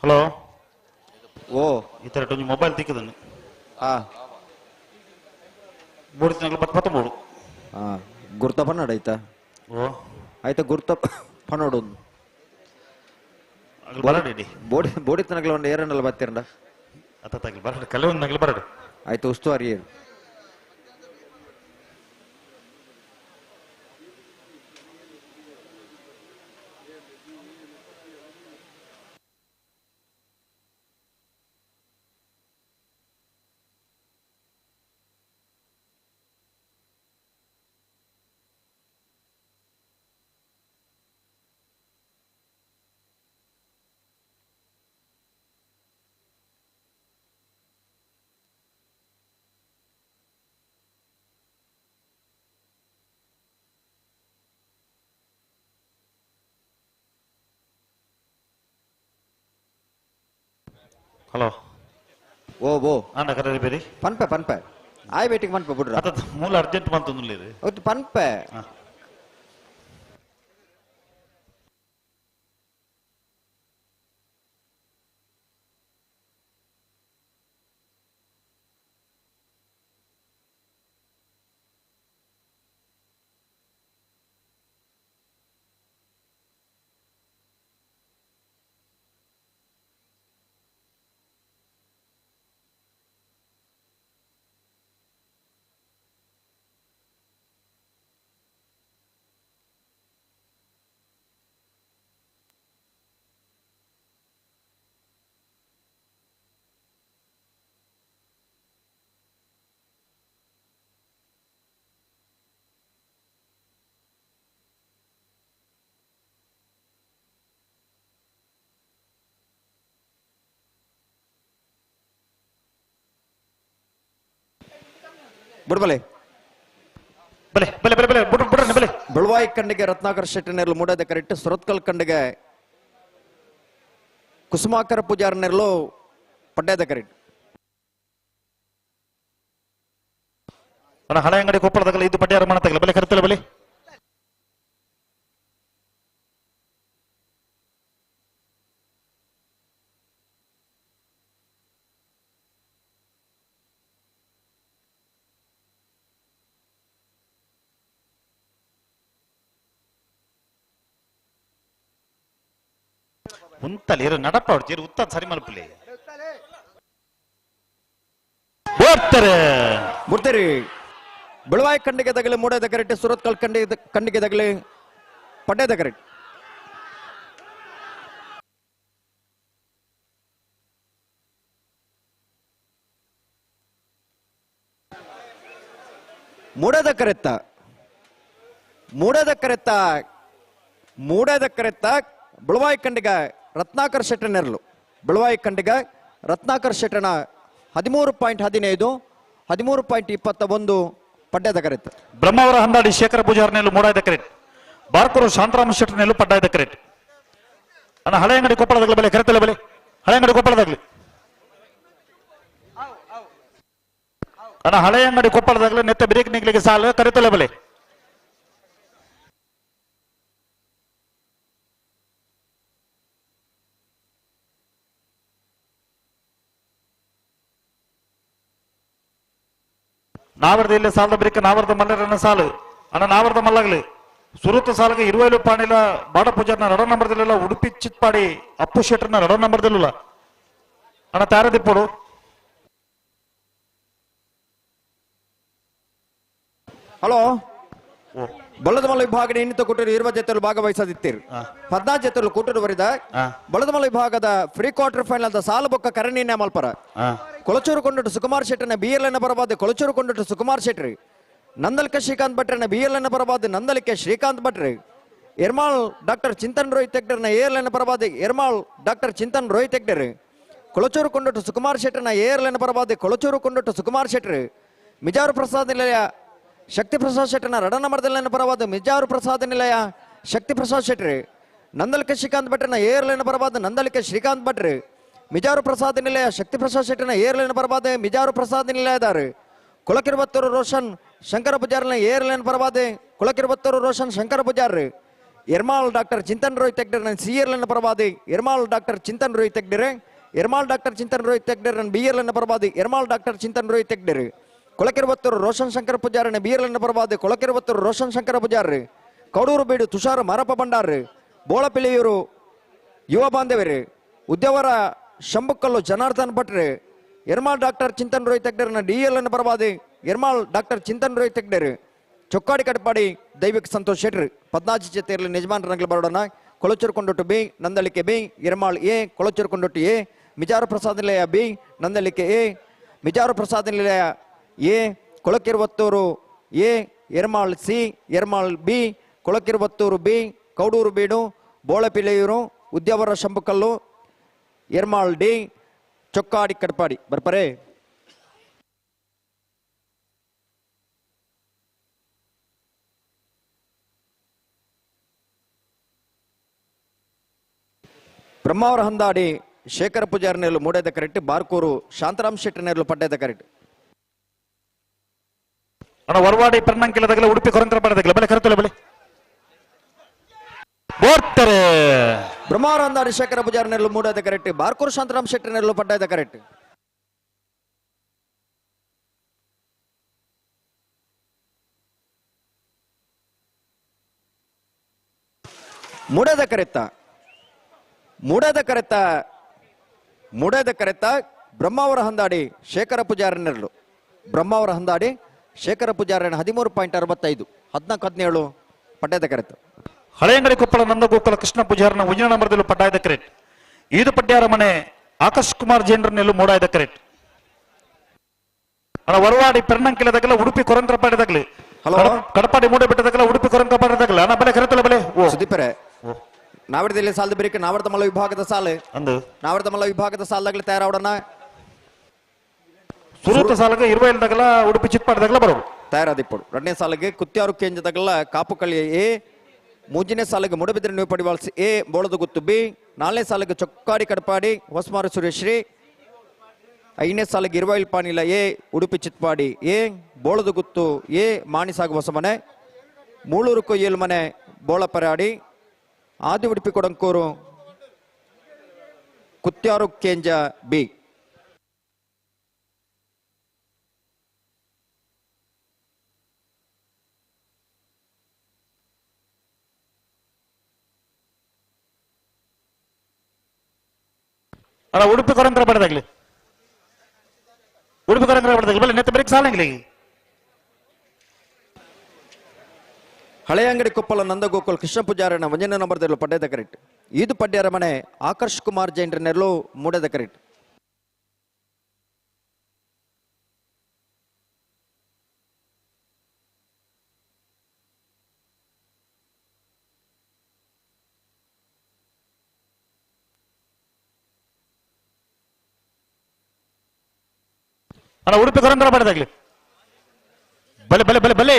ಹಲೋ ಓ ಈ ತರ ಒಂದು ಮೊಬೈಲ್ ತಿಕ್ಕದನ್ನು ಆ ಬೂಡಿಸಿನಾಗಲು 13 ಆ ಗುರ್ತ ಪನ್ನಡ ಆಯ್ತಾ ಓ ಆಯ್ತಾ ಗುರ್ತ ಪನ್ನೋಡು ಬರಡಿ ಬೋಡಿ ಬೋಡಿ ತನಗಲ ಒಂದು ಏರನ್ನೆಲ್ಲ ಬರ್ತೀರಂಡ ಅತ್ತ ತಗಲಿ ಬರಡಿ ಕೆಲವೊಂದು ನಗಲಿ ಬರಡಿ ಆಯ್ತು ಉಸ್ತುವಾರಿ ಏನು ಹಲೋ ಓ ಬೋ ಅಣ್ಣ ಕರೆ ಬೇರಿ ಪನ್ಪೆ ಪನ್ಪೆ ಆಯ್ ಬೇಟಿಗೆ ಪನ್ಪೆ ಬಿಡ್ರ ಅತ್ತ ಮೂಲ ಅರ್ಜೆಂಟ್ ಬಂತಂದಿಲ್ಲ ಇದು ಒತ್ತು ಪನ್ಪೆ ಬಿಡ್ಬಲೆ ಬಲೆ ಬಲೆ ಬಲೆ ಬಲೆ ಬಿಡು ಬಿಡು ಬಲೆ ಬೆಳವಾಯಿ ಕಂಡಿಗೆ ರತ್ನಾಕರ್ ಶೆಟ್ಟಿನೆರಲು ಮೂಡದ ಕರೆಕ್ಟ್ ಸುರತ್ಕಲ್ ಕಂಡಿಗೆ ಕುಸುಮಾಕರ ಪೂಜಾರನೆರಲು ಪಡ್ಡದ ಕರೆಕ್ಟ್ ಅಣ್ಣ ಹಳೆ ಅಂಗಡಿ ಕೊಪ್ಪಳದಾಗಲ್ಲ ಇದು ಪಡ್ಯಾರ ಮಾಡತ್ತಾಗಲ್ಲ ಬಲೆ ಕರೆತಲ್ಲ ಬಲೆ ಉಂತಲ್ಲಿ ಇರು ನಡಪ ಹೊಡ್ತೀರಿ ಉತ್ತ ಸರಿ ಮಲ್ಪಲಿ ಬಿಡ್ತೀರಿ ಬೆಳವಾಯಿ ಕಂಡಿಗೆ ತಗಲಿ ಮೂಡದ ಕರೆಕ್ಟ್ ಸುರತ್ಕಲ್ ಕಂಡಿಗೆ ತಗಲಿ ಪಡ್ಡದ ಕರೆಕ್ಟ್ ಮೂಡದ ಕರೆತ್ತ ಬೆಳವಾಯಿ ಕಂಡಿಗ ರತ್ನಾಕರ್ ಶೆಟ್ಟನೆರಲು ಬೆಳವಾಯಿ ಕಂಡಿಗ ರತ್ನಾಕರ್ ಶೆಟ್ಟನ 13.15 13.21 ಪಡ್ಡದ ಕರೆತ್ ಬ್ರಹ್ಮಾವರ ಹಂದಾಡಿ ಶೇಖರ ಪೂಜಾರನೆಲ್ಲು ಮೂಡಾಯ್ದ ಕರೆಟ್ ಬಾರ್ಕೂರು ಶಾಂತರಾಮ ಶೆಟ್ಟನೆಲ್ಲು ಪಡ್ಡಾಯ್ದ ಕರೆಟ್ ಅಣ್ಣ ಹಳೆ ಅಂಗಡಿ ಕೊಪ್ಪಳದಾಗಲಿ ಬೆಲೆ ಕರೆತಲ್ಲ ಬೆಲೆ ಹಳೆ ಅಂಗಡಿ ಕೊಪ್ಪಳದಾಗಲಿ ಅಣ್ಣ ಹಳೆ ಅಂಗಡಿ ಕೊಪ್ಪಳದಾಗಲಿ ನೆತ್ತ ಬ್ರೇಕ್ ನಿಗ್ಲಿಕ್ಕೆ ಸಾಲ ಕರೆತಲ್ಲ ಬೆಲೆ ನಾವರ್ದ ಇಲ್ಲಿ ಸಾಲದ ಬ್ರೇಕ್ ನಾವರ್ದ ಮಲ್ಲರನ್ನ ಸಾಲು ಅಣ್ಣ ನಾವರ್ದ ಮಲ್ಲಾಗ್ಲಿ ಸುರತ ಸಾಲಿಗೆ 20 ಪಾಣಿಲ ಬಾಡ ಪೂಜಾರ್ನ ರಡ ನಂಬರ್ದಲ್ಲ ಉಡುಪಿ ಚಿತ್ಪಾಡಿ ಅಪ್ಪು ಶೆಟ್ಟರ್ನ ರಡ ನಂಬರ್ದಲ್ಲ ಅಣ್ಣ ತಾರದಿಪ್ಪೋಡು ಹಲೋ ಬಳ್ಳದಮಲ್ಲ ವಿಭಾಗದ ಇನ್ನಿತ ಕೂಟರು 20 ಜೊತೆಗಳು ಭಾಗವಹಿಸದಿತ್ತೀರಿ 14 ಜೊತೆಗಳು ಕೂಟರು ಬರಿದ ಬಳ್ಳದಮಲ್ಲ ವಿಭಾಗದ ಪ್ರೀ ಕ್ವಾರ್ಟರ್ ಫೈನಲ್ ಸಾಲು ಬೊಕ್ಕ ಕರಣಿನ ಮಲ್ಪರ ಕೊಳಚೂರು ಕೊಂಡಟ್ಟು ಸುಕುಮಾರ್ ಶೆಟ್ಟನ ಬಿಎಲ್ಎನ್ ಬರಬಾದ ಕೊಳಚೂರು ಕೊಂಡಟ್ಟು ಸುಕುಮಾರ್ ಶೆಟ್ರಿ ನಂದಲಿಕೆ ಶ್ರೀಕಾಂತ್ ಭಟ್ರನ ಬಿಎಲ್ಎನ್ ಬರಬಾದ ನಂದಲಿಕೆ ಶ್ರೀಕಾಂತ್ ಭಟ್ರಿ ಎರ್ಮಾಳ್ ಡಾಕ್ಟರ್ ಚಿಂತನ್ ರೋಹಿತ್ ಹೆಗ್ಡರ್ನ ಏರ್ಲೆನ್ ಬರಬಾದ ಎರ್ಮಾಳ್ ಡಾಕ್ಟರ್ ಚಿಂತನ್ ರೋಹಿತ್ ಹೆಗ್ಡರ್ ಕೊಳಚೂರು ಕೊಂಡಟ್ಟು ಸುಕುಮಾರ್ ಶೆಟ್ಟನ ಏರ್ಲೆನ್ ಬರಬಾದ ಕೊಳಚೂರು ಕೊಂಡಟ್ಟು ಸುಕುಮಾರ್ ಶೆಟ್ರಿ ಮಿಜಾರು ಪ್ರಸಾದ್ ನಿಲಯ ಶಕ್ತಿ ಪ್ರಸಾದ್ ಶೆಟ್ಟನ ರಡನ ಮರದಲ್ಲೇನ ಬರಬಾದ ಮಿಜಾರು ಪ್ರಸಾದ್ ನಿಲಯ ಶಕ್ತಿ ಪ್ರಸಾದ್ ಶೆಟ್ರಿ ನಂದಲಿಕೆ ಶ್ರೀಕಾಂತ್ ಭಟ್ರನ ಏರ್ಲೆನ್ ಬರಬಾದ ನಂದಲಿಕೆ ಶ್ರೀಕಾಂತ್ ಭಟ್ರಿ ಮಿಜಾರು ಪ್ರಸಾದ್ ನಿಲಯ ಶಕ್ತಿ ಪ್ರಸಾದ್ ಶೆಟ್ಟನ ಏರ್ಲೆನ್ ಬರಬಾದೆ ಮಿಜಾರು ಪ್ರಸಾದ್ ನಿಲಯದಾರು ಕುಳಕಿರುವತ್ತೂರು ರೋಷನ್ ಶಂಕರ ಪೂಜಾರ್ನ ಏರ್ಲೆನ್ ಬರಬಾದೆ ಕುಳಕಿರುವತ್ತೂರು ರೋಷನ್ ಶಂಕರ ಪೂಜಾರ್ ಎರ್ಮಾಳ್ ಡಾಕ್ಟರ್ ಚಿಂತನ್ ರೋಹಿತ್ ಹೆಗ್ಡರ್ ನನ್ ಸಿಎರ್ಲೆನ್ ಬರಬಾದೆ ಎರ್ಮಾಳ್ ಡಾಕ್ಟರ್ ಚಿಂತನ್ ರೋಹಿತ್ ಹೆಗ್ಡರ್ ಎರ್ಮಾಳ್ ಡಾಕ್ಟರ್ ಚಿಂತನ್ ರೋಹಿತ್ ಹೆಗ್ಡರ್ ನನ್ ಬಿಎರ್ಲೆನ್ ಬರಬಾದೆ ಎರ್ಮಾಳ್ ಡಾಕ್ಟರ್ ಚಿಂತನ್ ರೋಹಿತ್ ಹೆಗ್ಡರ್ ಕೊಳಕೆರವತ್ತೂರು ರೋಷನ್ ಶಂಕರ ಪೂಜಾರನೆ ಬೀರಲನ್ನ ಬರಬಾದೆ ಕೊಳಕೆರವತ್ತೂರು ರೋಷನ್ ಶಂಕರ ಪೂಜಾರ್ರಿ ಕೌಡೂರು ಬೀಡು ತುಷಾರ ಮರಪ ಬಂಡಾರ್ರಿ ಬೋಳಪಿಳಿಯೂರು ಯುವ ಬಾಂಧವ್ಯರು ಉದ್ಯವರ ಶಂಭುಕಲ್ಲು ಜನಾರ್ದನ್ ಭಟ್ರೆ ಎರ್ಮಾಳ್ ಡಾಕ್ಟರ್ ಚಿಂತನ್ ರೋಯ್ ತೆಗ್ಡರ್ನ DL ಅನ್ನು ಬರಬಾದೆ ಎರ್ಮಾಳ್ ಡಾಕ್ಟರ್ ಚಿಂತನ್ ರೋಯ್ ತೆಗ್ಡರ್ ಚೊಕ್ಕಾಡಿ ಕಟ್ಪಾಡಿ ದೈವಿಕ ಸಂತೋಷ್ ಶೆಟ್ರಿ 14 ಜೊತೆಯಲ್ಲಿ ಯಜಮಾನರಂಗ್ಲ ಬರೋಣ ಕೊಳಚೂರುಕೊಂಡೊಟ್ಟು B Nandalike B Ermal A ಕೊಳಚೂರುಕೊಂಡೊಟ್ಟು A Mijaru Prasada Nilaya B Nandalike A Mijaru Prasada ನಿಲಯ A ಕೊಳಕಿರುವತ್ತೂರು A Ermal C Ermal B ಕೊಳಕಿರುವತ್ತೂರು B Kaudur ಬೀಡು ಬೋಳಪಿಳೆಯೂರು ಉದ್ಯವರ ಶಂಭುಕಲ್ಲು ಎರ್ಮಾಳ್ ಡಿ ಚೊಕ್ಕಾಡಿ ಕಟ್ಪಾಡಿ ಬರ್ಪರೆ ಬ್ರಹ್ಮಾವರ ಹಂದಾಡಿ ಶೇಖರ ಪೂಜಾರನೆಲ್ಲು ಮೂಡೇದ ಕರೆಕ್ಟ್ ಬಾರ್ಕೂರು ಶಾಂತರಾಮ್ ಶೆಟ್ಟಿನೆಲ್ಲು ಪಡ್ಡೇದ ಕರೆಕ್ಟ್ ಅಣ್ಣ ವರವಾಡಿ ಪೆರ್ನಂಕಿಲದಾಗಲ ಉಡುಪಿ ಕೊರಂತರ ಪಡೆದಾಗಲ ಬಲೆ ಕರೆತಲೆ ಬಲೆ ಬೋರ್ತಾರೆ ಬ್ರಹ್ಮಾವರ ಹಂದಾಡಿ ಶೇಖರ ಪೂಜಾರನೆಲ್ಲು ಮೂಡೇದ ಕರೆಕ್ಟ್ ಬಾರ್ಕೂರು ಶಾಂತರಾಮ್ ಶೆಟ್ಟಿನೆಲ್ಲು ಪಡ್ಡೇದ ಕರೆಕ್ಟ್ ಮೂಡೇದ ಕರೆತ್ತ ಬ್ರಹ್ಮಾವರ ಹಂದಾಡಿ ಶೇಖರ ಪೂಜಾರನೆರಳು ಬ್ರಹ್ಮಾವರ ಹಂದಾಡಿ ಶೇಖರ ಪೂಜಾರನ 13.65 14-17 ಪಡ್ಡೇದ ಕರೆತ್ತ ಹಳೆಯಂಗಡಿ ಕೊಪ್ಪಳ ನಂದಗೋಕುಲ ಕೃಷ್ಣ ಪೂಜಾರನ ಉಜಿನ ನಂಬರ್ದಲ್ಲೂ ಪಡ್ಡಾಯದ ಕರೆಕ್ಟ್ ಈದು ಪಡ್ಯಾರ ಮನೆ ಆಕಾಶ್ ಕುಮಾರ್ ಜೇಂದ್ರನೆಲ್ಲೂ ಮೂಡಾಯದ ಕರೆಕ್ಟ್ ಅಣ್ಣ ವರವಾಡಿ ಪೆರ್ನಂಕಿಲದಾಗಲ ಉಡುಪಿ ಕೊರಂತರ ಪಡೆದಾಗಲಿ ಹಲೋ ಕಡಪಾಡಿ ಮೂಡೆ ಬಿಟ್ಟದಾಗಲ ಉಡುಪಿ ಕೊರಂತರ ಪಡೆದಾಗಲ ಅಣ್ಣ ಬಲೆ ಕರೆತಲೆ ಬಲೆ ಓ ಸುದೀಪರೆ ನಾವಡದಲ್ಲಿ ಸಾಲದ ಬೇರೆ ನಾವಡದ ಮಲ್ಲ ವಿಭಾಗದ ಸಾಲು ಅಂದು ನಾವಡದ ಮಲ್ಲ ವಿಭಾಗದ ಸಾಲದಾಗಲಿ ತಯಾರಾವಡನ ಸುರತ ಸಾಲಗೆ 27 ಉಡುಪಿ ಚಿಕ್ಕಪಾಡದಾಗಲ ಬರೋದು ತಯಾರಾದಿಪ್ಪಡು 2ನೇ ಸಾಲಿಗೆ ಕುತ್ಯಾರು ಕೇಂದ್ರದಾಗಲ ಕಾಪುಕಳಿ ಎ 3ನೇ ಸಾಲಿಗೆ ಮುಡಬಿದ್ರೆ ನೀವು ಪಡಿವಾಳ್ಸಿ ಎ ಬೋಳದ ಗುತ್ತು ಬಿ 4ನೇ ಸಾಲಿಗೆ ಚೊಕ್ಕಾಡಿ ಕಡಪಾಡಿ ಹೊಸಮಾರು ಸುರೇಶ್ರೀ 5ನೇ ಸಾಲಿಗೆ ಇರುವೈಲ್ ಪಾನಿಲ ಎ ಉಡುಪಿ ಚಿತ್ಪಾಡಿ ಎ ಬೋಳದ ಗುತ್ತು ಎ ಮಾಣಿಸಾಗು ಹೊಸಮನೆ ಮೂಳೂರು ಕೊಯ್ಯಲ್ ಮನೆ ಬೋಳಪರಾಡಿ ಆದಿ ಉಡುಪಿ ಕೊಡಂಕೂರು ಕುತ್ಯಾರು ಕೇಂಜ ಬಿ ಅಣ್ಣ ಉಡುಪಿ ಕೊರಂತರ ಪಡೆದಾಗಲಿ ಉಡುಪಿ ಕೊರಂತರ ಪಡೆದಾಗಲಿ ಬಲೆ ನೆತ್ತ ಬರೀಕ್ ಸಾಲಂಗಿಲ್ಲ ಹಳೆಯ ಅಂಗಡಿ ಕೊಪ್ಪಳ ನಂದಗೋಕುಲ್ ಕೃಷ್ಣ ಪೂಜಾರನ 1ನೇ ನಂಬರ್ದಲ್ಲೂ ಪಡ್ಡೇದ ಕರೆಕ್ಟ್ ಈದು ಪಡ್ಯಾರ ಮನೆ ಆಕರ್ಷ್ ಕುಮಾರ್ ಜೈನ್ರನೆಲ್ಲೂ ಮೂಡೇದ ಕರೆಕ್ಟ್ ಅಣ್ಣ ಉಡುಪಿ ಕೊರಂತರ ಪಡೆದಾಗಲಿ ಬಲೆ ಬಲೆ ಬಲೆ ಬಲೆ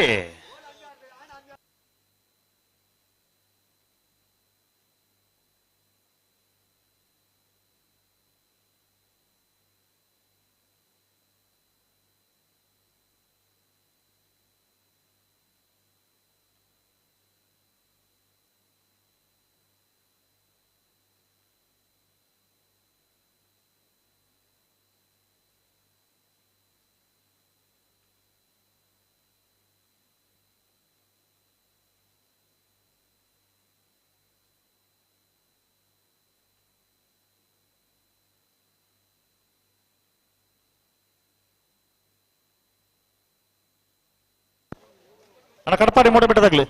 ಅಣ್ಣ ಕಟ್ಪಾಡಿ ಮೂಡೆ ಬಿಟ್ಟದಾಗ್ಲಿ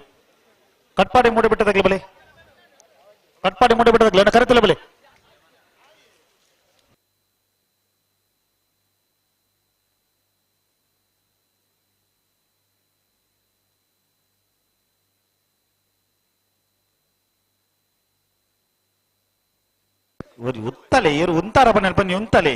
ಕಟ್ಪಾಡಿ ಮೂಡೆ ಬಿಟ್ಟದಾಗ್ಲಿ ಬಲೆ ಕಟ್ಪಾಡಿ ಮೂಡೆ ಬಿಟ್ಟದಾಗ್ಲಿ ಅಣ್ಣ ಕರೆತಲೆ ಬಲೆ ಉತ್ತಲೆ ಏರು ಉಂತಾರ ಬನ್ನಿ ಉಂತಲೆ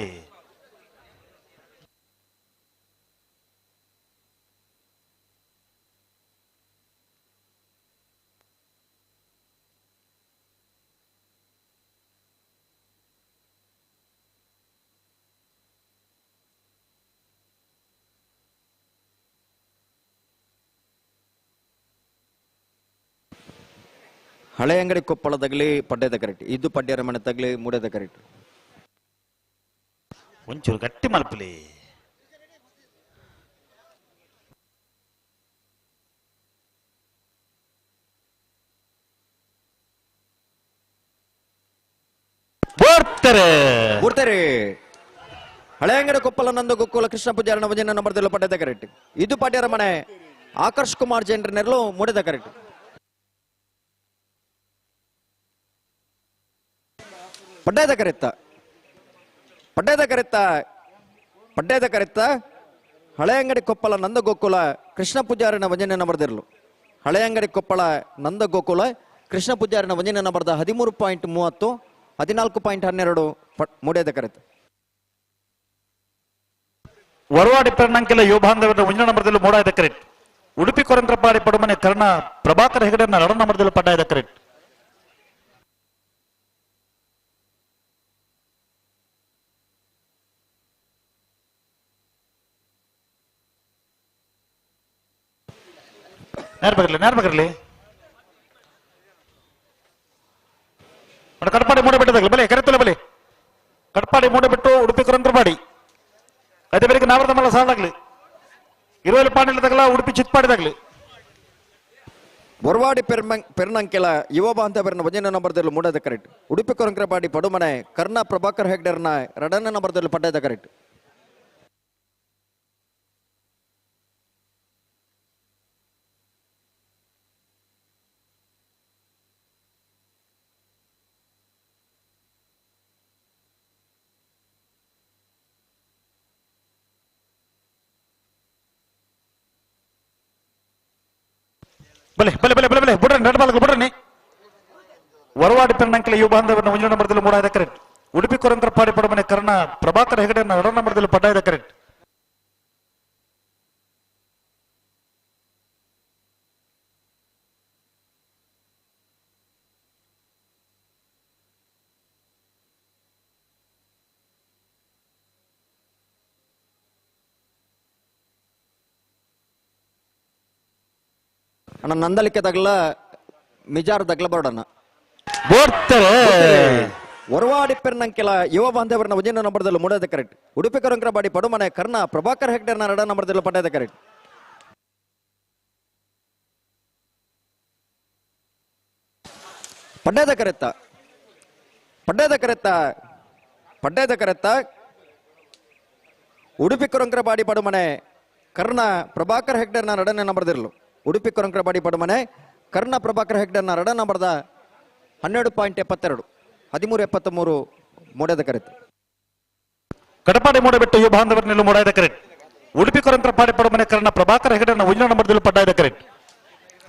ಹಳೆ ಅಂಗಡಿ ಕೊಪ್ಪಳದಾಗಲಿ ಪಡ್ಡೇದ ಕರೆಕ್ಟ್ ಇದು ಪಡ್ಯಾರ ಮನೆ ತಗಲಿ ಮೂಡೇದ ಕರೆಕ್ಟ್ ಒಂಚೂರು ಗಟ್ಟಿ ಮಲ್ಪಲಿ ಬುಡ್ತಾರೆ ಹಳೆಯಂಗಡ ಕೊಪ್ಪಲ ನಂದು ಗೋಕುಲ ಕೃಷ್ಣ ಪೂಜಾರನ ಭಜನ ನಂಬರ್ದಲ್ಲೂ ಪಡ್ಯದ ಕರೆಕ್ಟ್ ಇದು ಪಾಡ್ಯರ ಮನೆ ಆಕರ್ಷ್ ಕುಮಾರ್ ಜೈನರ್ನೆರಲು ಮೂಡದ ಕರೆಕ್ಟ್ ಪಡ್ಯದ ಕರೆತ್ತ ಹಳೆಯಂಗಡಿ ಕೊಪ್ಪಲ ನಂದ ಗೋಕುಲ ಕೃಷ್ಣ ಪೂಜಾರಿನ ಭಜನೆ ನಂಬರ್ದಿರಲು ಹಳೆಯಂಗಡಿ ಕೊಪ್ಪಳ ನಂದ ಗೋಕುಲ ಕೃಷ್ಣ ಪೂಜಾರಿನ ಭಜನೆ ನಂಬರ್ದ 13.30 14.12 ಮೂಡದ ಕರೆತ್ತ ವರವಾಡಿ ಪೆರ್ನಂಕೆಲ ಯುವ ಬಾಂಧವರ ಒಂಜನ ನಂಬರ್ದಲ್ಲಿ ಮೂಡಾಯ್ದ ಕರೆಕ್ಟ್ ಉಡುಪಿ ಕೊರಂತ್ರಪಾಡಿ ಪಡುಮನೆ ಕರ್ಣ ಪ್ರಭಾಕರ್ ಹೆಗಡೆನ 2 ನಂಬರ್ದಲ್ಲಿ ಪಡ್ಡಾಯ್ದ ಕರೆಕ್ಟ್ ನೇರ್ಬಗಿರ್ಲಿ ಕಟ್ಪಾಡಿ ಮೂಡಬಿಟ್ಟದಾಗಲಿ ಬಲೆ ಕರೆತಲ್ಲ ಬಲೆ ಕಟ್ಪಾಡಿ ಮೂಡಬಿಟ್ಟು ಉಡುಪಿ ಕೊರಂತ್ರಪಾಡಿ ಅದೇ ಬೇರೆ ನಾವರದ ಮಲ್ಲ ಸಾಲಾಗ್ಲಿ ಇರುವಲ್ಲಿ ಪಾಣಿಲದಾಗಲ ಉಡುಪಿ ಚಿತ್ಪಾಡಿದಾಗ್ಲಿ ಬೊರವಾಡಿ ಪೆರ್ನಂಕೆಲ ಯುವ ಬಾಂಧವರನ ಭಜನೆ ನಂಬರ್ದಲ್ಲಿ ಮೂಡದ ಕರೆಕ್ಟ್ ಉಡುಪಿ ಕೊರಂತ್ರಪಾಡಿ ಪಡುಮನೆ ಕರ್ಣ ಪ್ರಭಾಕರ್ ಹೆಗ್ಡರ್ನ 2ನೇ ನಂಬರ್ದಲ್ಲಿ ಪಡ್ಡದ ಕರೆಕ್ಟ್ ಬಲೆ ಬಲೆ ಬಲೆ ಬಲೆ ಬಲೆ ಬಿಡ್ರಿ ನಡ್ಬಾಲ್ಗಳು ಬಿಡ್ರಿ ವರವಾಡಿ ಪೆರ್ನಂಕೆಲ ಯುವ ಬಾಂಧವರನ ಒಂಜನ ನಂಬರ್ದಲ್ಲಿ ಮೂಡಾಯ್ದ ಕರೆಕ್ಟ್ ಉಡುಪಿ ಕೊರಂತ್ರಪಾಡಿ ಪಡುಮನೆ ಕರ್ಣ ಪ್ರಭಾಕರ್ ಹೆಗಡೆನ 2 ನಂಬರ್ದಲ್ಲಿ ಪಡ್ಡಾಯ್ದ ಕರೆಕ್ಟ್ ಅಣ್ಣ ನಂದಲಿಕೆ ತಗಲ ಮಿಜಾರ್ ದಗ್ಲ ಬರೋಡಣ್ಣ ಒರವಾಡಿ ಪೆರ್ನಂಕೆಲ ಯುವ ಬಾಂಧವರನ ಭಜನೆ ನಂಬರ್ದಲ್ಲಿ ಮೂಡದ ಕರೆಕ್ಟ್ ಉಡುಪಿ ಕೊರಂತ್ರಪಾಡಿ ಪಡುಮನೆ ಕರ್ಣ ಪ್ರಭಾಕರ್ ಹೆಗ್ಡರ್ನ 2 ನಂಬರ್ದಲ್ಲಿ ಪಡ್ಡದ ಕರೆಕ್ಟ್ ಪಡ್ಡದ ಕರೆತ್ತ ಉಡುಪಿ ಕೊರಂತ್ರಪಾಡಿ ಪಡುಮನೆ ಕರ್ಣ ಪ್ರಭಾಕರ್ ಹೆಗ್ಡರ್ನ 2ನೇ ನಂಬರ್ದಿರಲು ಉಡುಪಿ ಕೊರಂತ್ರಪಾಡಿ ಪಡುಮನೆ ಕರ್ಣ ಪ್ರಭಾಕರ್ ಹೆಗ್ಡರ್ನ 2 ನಂಬರ್ದ 12.72 13.73 ಮೂಡದ ಕರೆತ್ತು ಕಟಪಾಡಿ ಮೂಡಬಿಟ್ಟು ಯುವ ಬಾಂಧವರನ್ನೆಲ್ಲ ಮೂಡಾಯ್ದ ಕರೆಕ್ಟ್ ಉಡುಪಿ ಕೊರಂತ್ರಪಾಡಿ ಪಡುಮನೆ ಕರ್ಣ ಪ್ರಭಾಕರ್ ಹೆಗಡೆನ 1ನೇ ನಂಬರ್ದಲ್ಲಿ ಪಡ್ಡಾಯ್ದ ಕರೆಕ್ಟ್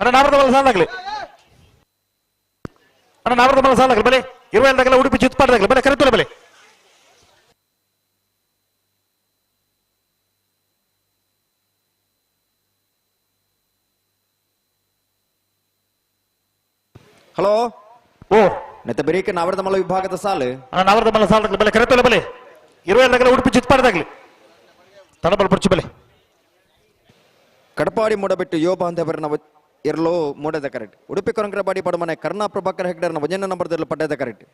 ಅಣ್ಣ ನಾವರದ ಮಲ್ಲ ಸಾಲಾಗ್ಲಿ ಬಲೆ ಇರುವೆಲ್ದಾಗಲ್ಲ ಉಡುಪಿ ಚಿತ್ಪಾಡ್ದಾಗಲಿ ಬಲೆ ಕರೆತಲ್ಲ ಬಲೆ ಹಲೋ ಓ ನೆತ್ತ ಬರೀಕೆ ನಾವರದ ಮಲ್ಲ ವಿಭಾಗದ ಸಾಲು ನಾವರದ ಮಲ್ಲ ಸಾಲಾಗ್ಲಿ ಬಲೆ ಕರೆತಲ್ಲ ಬಲೆ ಇರುವೆಲ್ದಾಗಲ್ಲ ಉಡುಪಿ ಚಿತ್ಪಾಡ್ದಾಗಲಿ ತಡಬಲ್ ಪುರ್ಚಿ ಬಲೆ ಕಡಪಾಡಿ ಮೂಡಬಿಟ್ಟು ಯುವ ಬಾಂಧವರನ ಇರಲು ಮೂಡದ ಕರೆಕ್ಟ್ ಉಡುಪಿ ಕೊರಂತ್ರಪಾಡಿ ಪಡುಮನೆ ಕರ್ಣ ಪ್ರಭಾಕರ್ ಹೆಗ್ಡರ್ನ 1ನೇ ನಂಬರ್ದಲ್ಲಿ ಪಡ್ಡದ ಕರೆಕ್ಟ್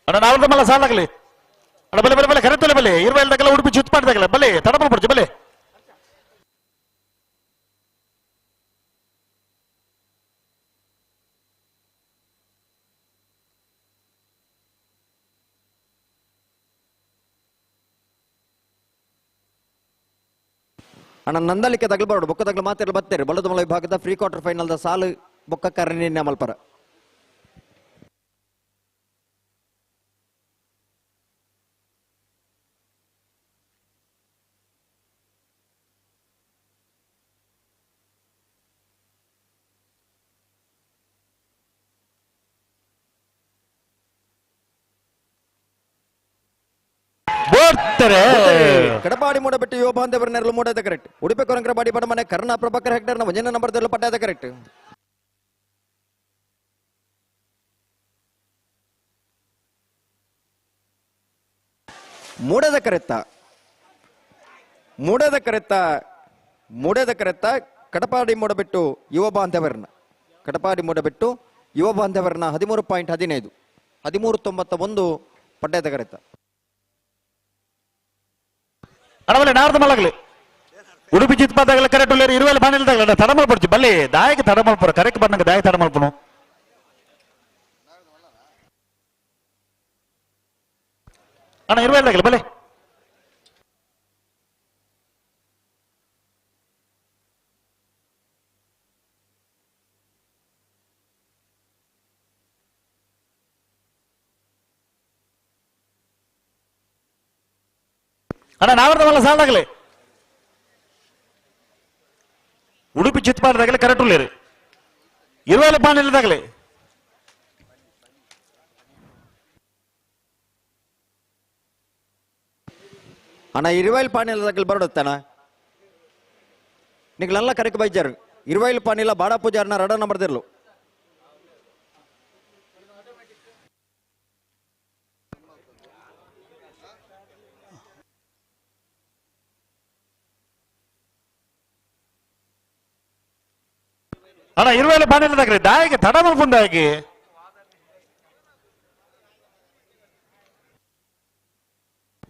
ಅಣ್ಣ ನಾವರದ ಮಲ್ಲ ಸಾಲಾಗ್ಲಿ ಅಣ್ಣ ಬಲೆ ಬಲೆ ಬಲೆ ಕರೆತಲ್ಲ ಬಲೆ ಇರುವೆಲ್ದಾಗಲ್ಲ ಉಡುಪಿ ಚಿತ್ಪಾಡ್ದಾಗಲ್ಲ ಬಲೆ ತಡಬಲ್ ಪುರ್ಚಿ ಬಲೆ ಅಣ್ಣ ನಂದಲಿಕೆ ತಗಲ್ಬಾರ್ದು ಬೊಕ್ಕ ತಗಲು ಮಾತಿರಲು ಬತ್ತೇರಿ ಬಲದ ಮಲ ವಿಭಾಗದ ಪ್ರೀ ಕ್ವಾರ್ಟರ್ ಫೈನಲ್ದ ಸಾಲು ಬೊಕ್ಕ ಕರ್ಣಿ ಮಲ್ಪರ ಬತ್ತಾರೆ ಕಡಪಾಡಿ ಮೂಡಬಿಟ್ಟು ಯುವ ಬಾಂಧವರ ನೆರಳು ಮೂಡದ ಕರೆಕ್ಟ್ ಉಡುಪಿ ಕೊರಂಕರಪಾಡಿ ಬಡಮನೆ ಕರ್ಣ ಪ್ರಭಾಕರ್ ಹೆಕ್ಟರ್ ನ ಒಂದನೇ ನಂಬರ್ದಲ್ಲೂ ಪಟ್ಟಾದ ಕರೆಕ್ಟ್ ಮೂಡದ ಕರೆತ್ತ ಕಡಪಾಡಿ ಮೂಡಬಿಟ್ಟು ಯುವ ಬಾಂಧವರನ್ನ 13.15 13.91 ಪಡ್ಡದ ಕರೆತ್ತ ಅಡವಲೆ ನಾರ್ದ ಮಲಗಲಿ ಉಡುಪಿ ಚಿತ್ಪಾದಾಗಲ ಕರೆಕ್ಟ್ ಉಳ್ಳೇರು 20 ಪಾನಿಲ್ದಾಗಲ ತಡಮಲ್ ಪಡ್ಚಿ ಬಲ್ಲಿ ದಾಯಕ ತಡಮಲ್ ಪುರ ಕರೆಕ್ಟ್ ಬಂದಾಗ ದಾಯ ತಡಮಲ್ ಪುನು ಅಣ್ಣ 20 ದಾಗಲ ಬಲೆ ಅಣ್ಣ ನಾವರ್ದ ಮಲ್ಲ ಸಾಲಾಗಲಿ ಉಡುಪಿ ಚಿತ್ಪಾಡದಾಗಲಿ ಕರೆಕ್ಟ್ ಉಳ್ಳೇರು 20 ಪಾನಿಲ್ದಾಗಲಿ ಅಣ್ಣ 20 ಪಾನಿಲ್ದಾಗಲಿ ಬರೋಡತ್ತಣ್ಣ ನಿಗ್ಲೆಲ್ಲ ಕರೆಕ್ಟ್ ಬೈಜಾರು 20 ಪಾನಿಲ್ಲ ಬಾಡ ಪೂಜಾರ್ನ ರಡ ನಂಬರ್ದಿರ್ಲು ಅಣ್ಣ 20 ಪಾನಿಲ್ದಾಗ್ರಿ ದಾಯಿಗೆ ತಡ ಮಲ್ಪುಂದಾಗಿ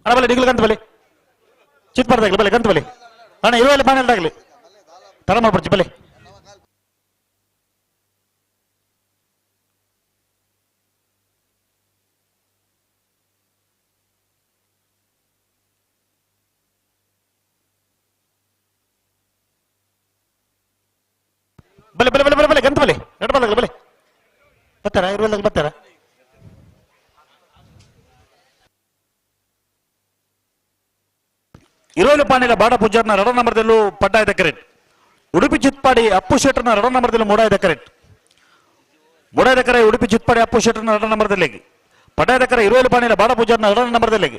ಅಣ್ಣ ಬಲೆ ನಿಗ್ಲು ಕಂತ ಬಲೆ ಚಿತ್ಪಾಡದಾಗಲಿ ಬಲೆ ಕಂತ ಬಲೆ ಅಣ್ಣ 20 ಪಾನಿಲ್ದಾಗಲಿ ತಡ ಮಲ್ಪಡ್ಚಿ ಬಲೆ ಬಲೆ ಬಲೆ ಬಲೆ ಬಲೆ ಬಲೆ ಗಂತ ಬಲೆ ನಡಬಾಗಲಿ ಬಲೆ ಬರ್ತಾರ 20 ಬರ್ತಾರ ಇರೋಲು ಪಾನಿಲ ಬಾಡ ಪೂಜಾರ್ನ ರಡ ನಂಬರ್ದಲ್ಲೂ ಪಡ್ಡಾಯ್ದ ಕರೆಕ್ಟ್ ಉಡುಪಿ ಚಿತ್ಪಾಡಿ ಅಪ್ಪು ಶೆಟ್ಟರ್ನ ರಡ ನಂಬರ್ದಲ್ಲೂ ಮೂಡಾಯ್ದ ಕರೆಕ್ಟ್ ಮೂಡಾಯ್ದ ಕರೆ ಉಡುಪಿ ಚಿತ್ಪಾಡಿ ಅಪ್ಪು ಶೆಟ್ಟರ್ನ ರಡ ನಂಬರ್ದಲ್ಲಿ ಪಡ್ಡಾಯ್ದ ಕರೆ ಇರೋಲು ಪಾನಿಲ ಬಾಡ ಪೂಜಾರ್ನ ರಡ ನಂಬರ್ದಲ್ಲಿ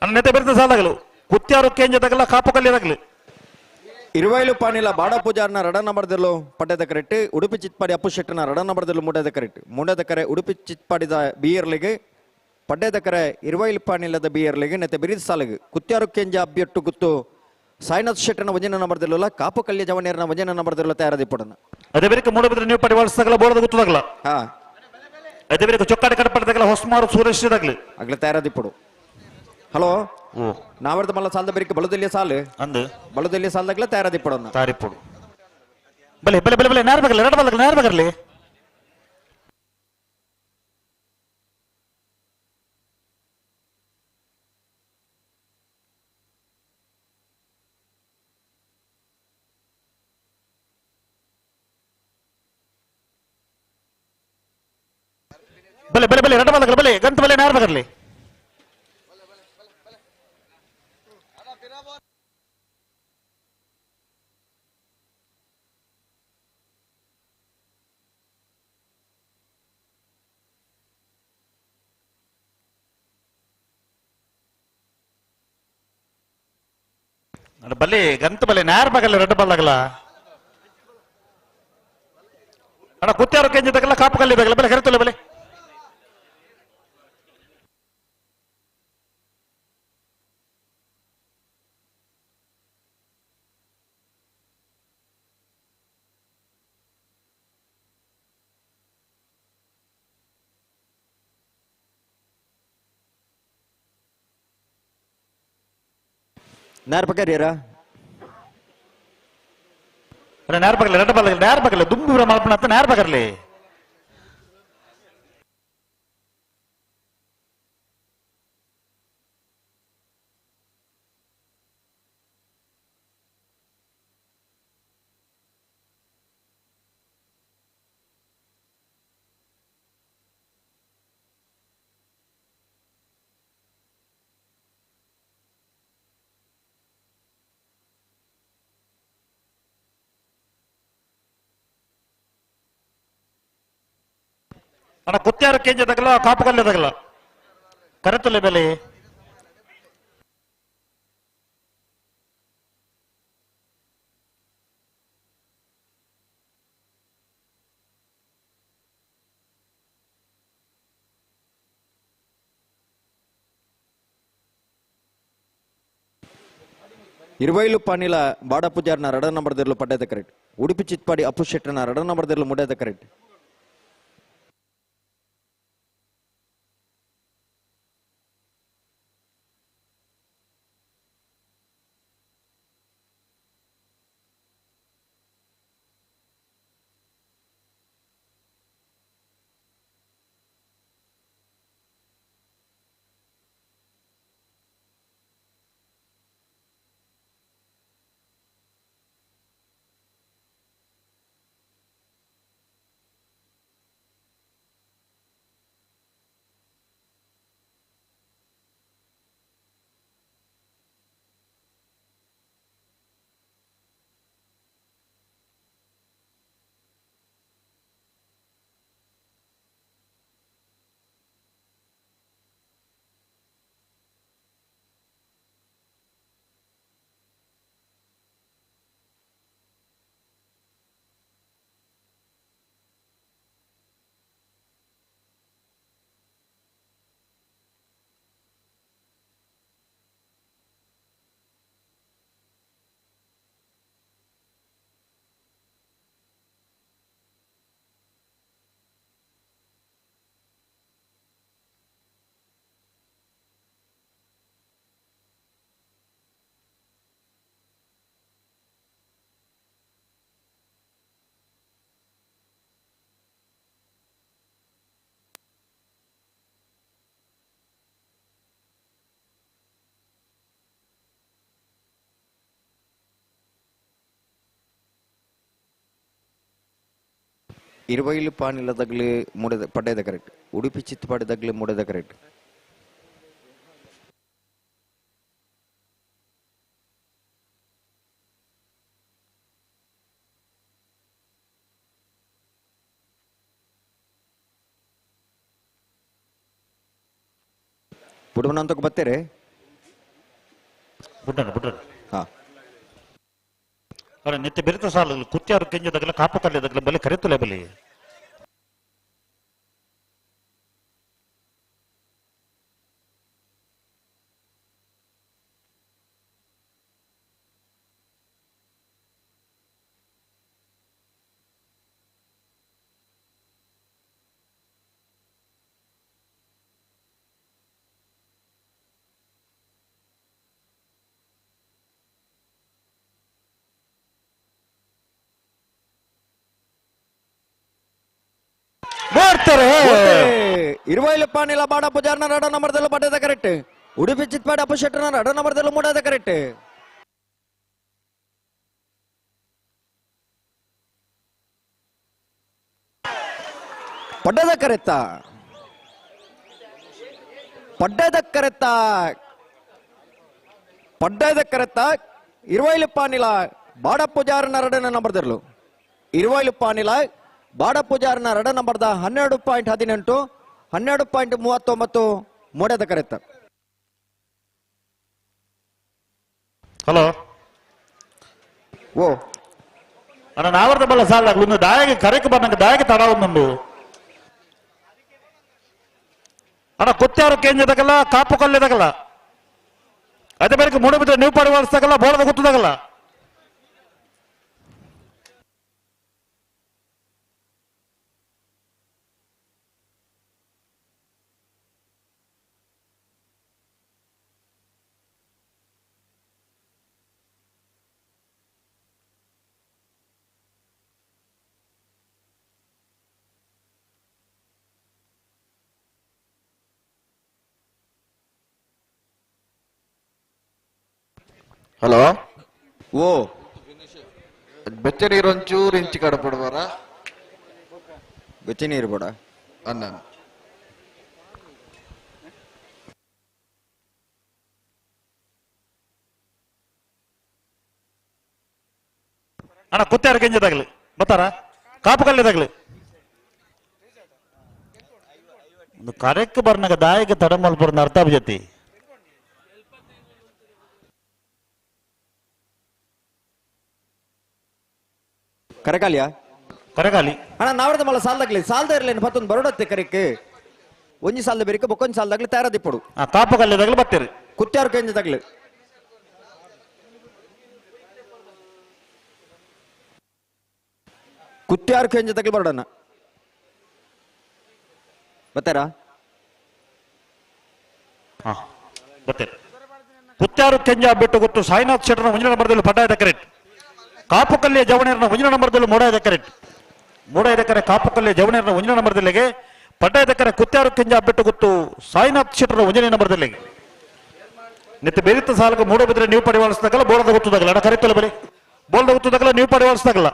ಅನ್ನತೆ ಬೆರೆತ ಸಾಲಾಗಲು ಕುತ್ಯಾರು ಕೇಂಜದಾಗಲ್ಲ ಕಾಪು ಕಲ್ಲಿದಾಗಲಿ 20 ಪಾನಿಲ ಬಾಡ ಪೂಜಾರ್ನ ರಡ ನಂಬರ್ದಲ್ಲೂ ಪಡ್ಡದ ಕರೆಕ್ಟ್ ಉಡುಪಿ ಚಿತ್ಪಾಡಿ ಅಪ್ಪು ಶೆಟ್ಟರ್ನ ರಡ ನಂಬರ್ದಲ್ಲೂ ಮೂಡದ ಕರೆಕ್ಟ್ ಮೂಡದ ಕರೆ ಉಡುಪಿ ಚಿತ್ಪಾಡಿದ ಬಿಯರ್ಲಿಗೆ ಪಡ್ಡದ ಕರೆ 20 ಪಾನಿಲದ ಬಿಯರ್ಲಿಗೆ ನೆತೆ ಬಿರಿದ ಸಾಲಿಗೆ ಕುತ್ಯಾರು ಕೇಂಜ ಅಬ್ಬಿಯಟ್ಟು ಗುತ್ತು ಸಾಯಿನಾಥ್ ಶೆಟ್ಟರ್ನ ಒಂಜನ ನಂಬರ್ದಲ್ಲ ಕಾಪು ಕಲ್ಯ ಜವನೇರ್ನ ಒಂಜನ ನಂಬರ್ದಲ್ಲ ತಯಾರದಿ ಪಡನ ಅದೇ ಬೇರೆ ಮೂಡಬಿದ್ರೆ ನೀವು ಪಡಿ ವರ್ಷಗಳ ಬೋರ್ಡ್ ಗೊತ್ತಾಗಲ್ಲ ಹಾ ಅದೇ ಬೇರೆ ಚೊಕ್ಕಾಡಿ ಕಡಪಡದಾಗಲ್ಲ ಹೊಸಮಾರು ಸುರೇಶ್ ಇದಾಗ್ಲಿ ಆಗ್ಲೇ ತಯಾರದಿ ಪಡು ಹಲೋ ನಾವರ್ದ ಮಲ್ಲ ಸಾಲದ ಬೇರೆ ಬಲದಲ್ಲಿ ಸಾಲು ಅಂದು ಬಲದಲ್ಲಿ ಸಾಲದಾಗಲೇ ತಯಾರದಿ ಪಡೋಣ ತಾರಿಪುಡು ಬಲೆ ಬಲೆ ಬಲೆ ಬಲೆ ನಾರ್ಬಾಗಲ್ಲ ಎರಡಬಾಗಲ್ಲ ನಾರ್ಬಾಗರ್ಲಿ ಬಲೆ ಬಲೆ ಬಲೆ ಎರಡಬಾಗಲ್ಲ ಬಲೆ ಗಂತ ಬಲೆ ನಾರ್ಬಾಗರ್ಲಿ ಬಲೆ ಗಂತ ಬಲೆ ನಾರ್ಬಾಗಲ್ಲ ರೆಡ್ ಬಾಗಲ್ಲ ಅಣ್ಣ ಕುತ್ಯಾರು ಕೆಂಜದಾಗಲ್ಲ ಕಾಪು ಕಲ್ಲಿದಾಗಲ್ಲ ಬಲೆ ಕರೆತಲ್ಲ ಬಲೆ ನಾರ್ಪಕರಿಯರ ನಾರ್ಬಾಗಲ್ಲ ರೆಡ್ ಬಾಗಲ್ಲ ನಾರ್ಬಾಗಲ್ಲ ದುಂಬೂರ ಮಲ್ಪನ ಅಂತ ನಾರ್ಬಾಗರ್ಲಿ ಅಣ್ಣ ಕುತ್ಯಾರು ಕೇಂಜದಾಗಲ್ಲ ಕಾಪು ಕಲ್ಲಿದಾಗಲ್ಲ ಕರೆತಲೆ ಬೆಲೆ ಇರುವೈಲು ಪಾನಿಲ ಬಾಡ ಪೂಜಾರ್ನ 2 ನಂಬರ್ದಲ್ಲೂ ಪಡ್ಡದ ಕರೆಕ್ಟ್. ಉಡುಪಿ ಚಿತ್ಪಾಡಿ ಅಪ್ಪು ಶೆಟ್ಟನ 2 ನಂಬರ್ದಲ್ಲೂ ಮುಡ್ಡದ ಕರೆಕ್ಟ್. ಇರುವೈಲು ಪಾನಿಲದಾಗಲಿ ಮೂಡದ ಪಡ್ಡದ ಕರೆಕ್ಟ್. ಉಡುಪಿ ಚಿತ್ತಪಾಡಿದಾಗಲಿ ಮೂಡದ ಕರೆಕ್ಟ್. ಬುಡವನಂತಕ್ಕೆ ಬರ್ತೀರಿ? ಹಾ ಅರೆ ನಿತ್ಯ ಬೆರೆತ ಸಾಲಗಳು ಕುತ್ಯಾರು ಕೆಂಜದಾಗಲ ಕಾಪು ಕಲ್ಯದಾಗಲ ಬಲೆ ಕರೆತಲೆ ಬಲೆ ಇರುವೈಲು ಪಾನಿಲ ಬಾಡ ಪೂಜಾರ್ನ 2 ನಂಬರ್ದಲ್ಲೂ ಪಡ್ಡದ ಕರೆಕ್ಟ್. ಉಡುಪಿ ಚಿತ್ಪಾಡಿ ಅಪ್ಪು ಶೆಟ್ಟನ 2 ನಂಬರ್ದಲ್ಲೂ ಮೂಡದ ಕರೆಕ್ಟ್. ಪಡ್ಡದ ಕರೆತ್ತ ಪಡ್ಡದ ಕರೆತ್ತ ಪಡ್ಡದ ಕರೆತ್ತ. ಇರುವೈಲು ಪಾನಿಲ ಬಾಡ ಪೂಜಾರ್ನ 2 ನಂಬರ್ದಲ್ಲೂ ಇರುವೈಲು ಪಾನಿಲ ಬಾಡ ಪೂಜಾರ್ನ 2 ನಂಬರ್ದ 12.18 12.39 ಮೂಡದ ಕರೆತ್ತ. ಹಲೋ ಓ ಅಣ್ಣ ನಾವರ್ದ ಬಲ್ಲ ಸಾಲ ಒಂದು ದಾಯಗೆ ಕರೆಕ್ ಬಂದಂಗ ದಾಯಗೆ ತಡ ಒಂದೊಂದು ಅಣ್ಣ ಕುತ್ಯಾರು ಕೇಂದ್ರದಾಗಲ್ಲ ಕಾಪು ಕಲ್ಯದಾಗಲ್ಲ ಅದೇ ಬೇರೆ ಮೂಡ ಬಿಟ್ಟು ನೀವು ಪಡಿ ವರ್ಷದಾಗಲ್ಲ ಬೋಳದ ಗೊತ್ತದಾಗಲ್ಲ. ಹಲೋ ಓ ಬೆಚ್ಚ ನೀರು ಒಂಚೂರು ಇಂಚಿ ಕಡಪಡುವಾರ ಬೆಚ್ಚ ನೀರು ಬೇಡ ಅನ್ನ ಅಣ್ಣ ಕುತ್ಯಾರು ಕೆಂಜದಾಗಲಿ ಬರ್ತಾರ ಕಾಪು ಕಲ್ಯದಾಗಲಿ ಒಂದು ಕರೆಕ್ಟ್ ಬರ್ನಾಗ ದಾಯಿಗೆ ತಡ ಮಲ್ಪಡ್ನ ಅರ್ಥ ಜೊತೆ ಕರೆಕಾಲಿಯಾ ಕರೆಗಾಲಿ ಅಣ್ಣ ನಾವರ್ದ ಮಲ್ಲ ಸಾಲ್ದಾಗ್ಲಿ ಸಾಲ್ದ ಇರ್ಲೇನು ಮತ್ತೊಂದು ಬರೋಡತ್ತೆ ಕರೆಕ್ ಒಂಜಿ ಸಾಲ್ದ ಬೇರಿಕ ಬೊಕ್ಕೊಂಜಿ ಸಾಲ್ದಾಗ್ಲಿ ತಯಾರದಿಪ್ಪಡು ಆ ಕಾಪು ಕಲ್ಯದಾಗಲಿ ಬರ್ತೇರಿ ಕುತ್ಯಾರು ಕೆಂಜದಾಗ್ಲಿ ಕುತ್ಯಾರು ಕೆಂಜದಾಗ್ಲಿ ಬರೋಡಣ್ಣ ಬತ್ತಾರಾ ಬರ್ತೇರಿ ಪುತ್ಯಾರು ಕೆಂಜ ಬಿಟ್ಟು ಗೊತ್ತು ಸಾಯಿನಾಥ್ ಶೆಟ್ಟರ್ನ ಮುಂಜಿನ ನಂಬರ್ದಲ್ಲಿ ಪಡ್ಡಾಯದ ಕರೆಕ್ಟ್ ಕಾಪು ಕಲ್ಯ ಜವಣೇರ್ನ ಮುಂಜಿನ ನಂಬರ್ದಲ್ಲಿ ಮೂಡಾಯದ ಕರೆಕ್ಟ್ ಮೂಡಾಯದ ಕರೆ ಕಾಪು ಕಲ್ಯ ಜವಣೇರ್ನ ಮುಂಜಿನ ನಂಬರ್ದಲ್ಲಿಗೆ ಪಡ್ಡಾಯದ ಕರೆ ಕುತ್ಯಾರು ಕೆಂಜ ಬಿಟ್ಟು ಗೊತ್ತು ಸಾಯಿನಾಥ್ ಶೆಟ್ಟರ್ನ ಮುಂಜಿನ ನಂಬರ್ದಲ್ಲಿಗೆ ನಿತ್ಯ ಬೇರಿತ ಸಾಲಕ್ಕೆ ಮೂಡ ಬಿದ್ರೆ ನೀವು ಪಡಿವಾಳಿಸಿದಾಗಲ್ಲ ಬೋಳದ ಗೊತ್ತದಾಗಲ್ಲ ಅಣ್ಣ ಕರೆಕ್ಟಲ್ಲ ಬರೀ ಬೋಳದ ಗೊತ್ತದಾಗಲ್ಲ ನೀವು ಪಡಿವಾಳಿಸಿದಾಗಲ್ಲ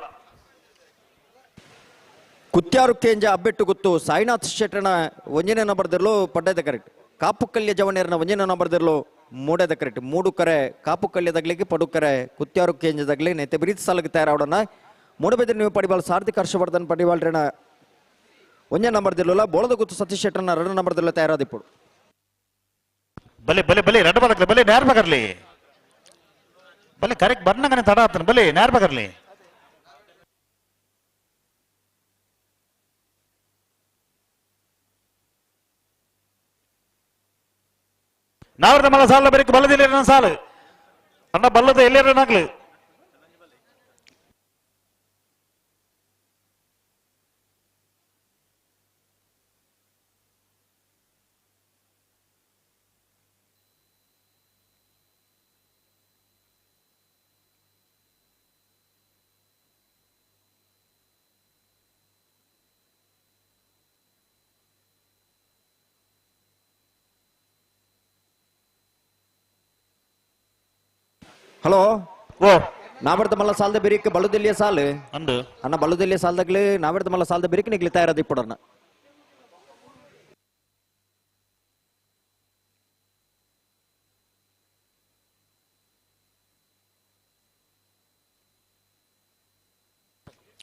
ಕುತ್ಯಾರು ಕೇಂಜ ಅಬ್ಬೆಟ್ಟು ಗೊತ್ತು ಸಾಯಿನಾಥ್ ಶೆಟ್ಟರ್ನ ಒಂಜನೇ ನಂಬರ್ದಲ್ಲೂ ಪಡ್ಡಾಯದ ಕರೆಕ್ಟ್ ಕಾಪು ಕಲ್ಯ ಜವಣೇರ್ನ ಒಂಜನೇ ನಂಬರ್ದಲ್ಲೂ ಮೂಡದ ಕರೆಕ್ಟ್ ಮೂಡು ಕರೆ ಕಾಪು ಕಲ್ಯದಾಗ್ಲಿಗೆ ಪಡು ಕರೆ ಕುತ್ಯಾರು ಕೇಂಜದಾಗ್ಲಿ ನೆತ್ತೆ ಬಿರಿತ ಸಾಲಕ್ಕೆ ತಯಾರಾವಡನ ಮೂಡಬೇದ್ರೆ ನೀವು ಪಡಿವಾಳ ಸಾರ್ಥಿಕ ಹರ್ಷವರ್ಧನ್ ಪಡಿವಾಳ್ರಣ ಒಂಜೇ ನಂಬರ್ದಿಲ್ಲ ಬೋಳದ ಗೊತ್ತು ಸತೀಶ್ ಶೆಟ್ಟರ್ನ 2 ನಂಬರ್ದಲ್ಲ ತಯಾರಾದಿಪ್ಪಡು ಬಲೆ ಬಲೆ ಬಲೆ ರೆಡ್ ಬದಕ್ಲೆ ಬಲೆ ನೇರ ಬಗರ್ಲಿ ಬಲೆ ಕರೆಕ್ಟ್ ಬರ್ನಂಗನೆ ತಡ ಆತನ ಬಲೆ ನೇರ ಬಗರ್ಲಿ ನಾವ್ರದ ಮಲ ಸಾಲ ಬರೀಕ್ ಬಲ್ಲದಿಲ್ಲ ಸಾಲು ಅಣ್ಣ ಬಲ್ಲದ ಎಲ್ಲೇರನಾಗ್ಲಿ ಹಲೋ ಓ ನಾವರ್ದ ಮಲ್ಲ ಸಾಲದ ಬೇರಿಕ ಬಳುದಲ್ಲಿಯ ಸಾಲು ಅಂದು ಅಣ್ಣ ಬಳುದಲ್ಲಿಯ ಸಾಲದಾಗ್ಲಿ ನಾವರ್ದ ಮಲ್ಲ ಸಾಲದ ಬೇರಿಕ ನಿಗ್ಲಿ ತಯಾರಾದಿಪ್ಪಡಣ್ಣ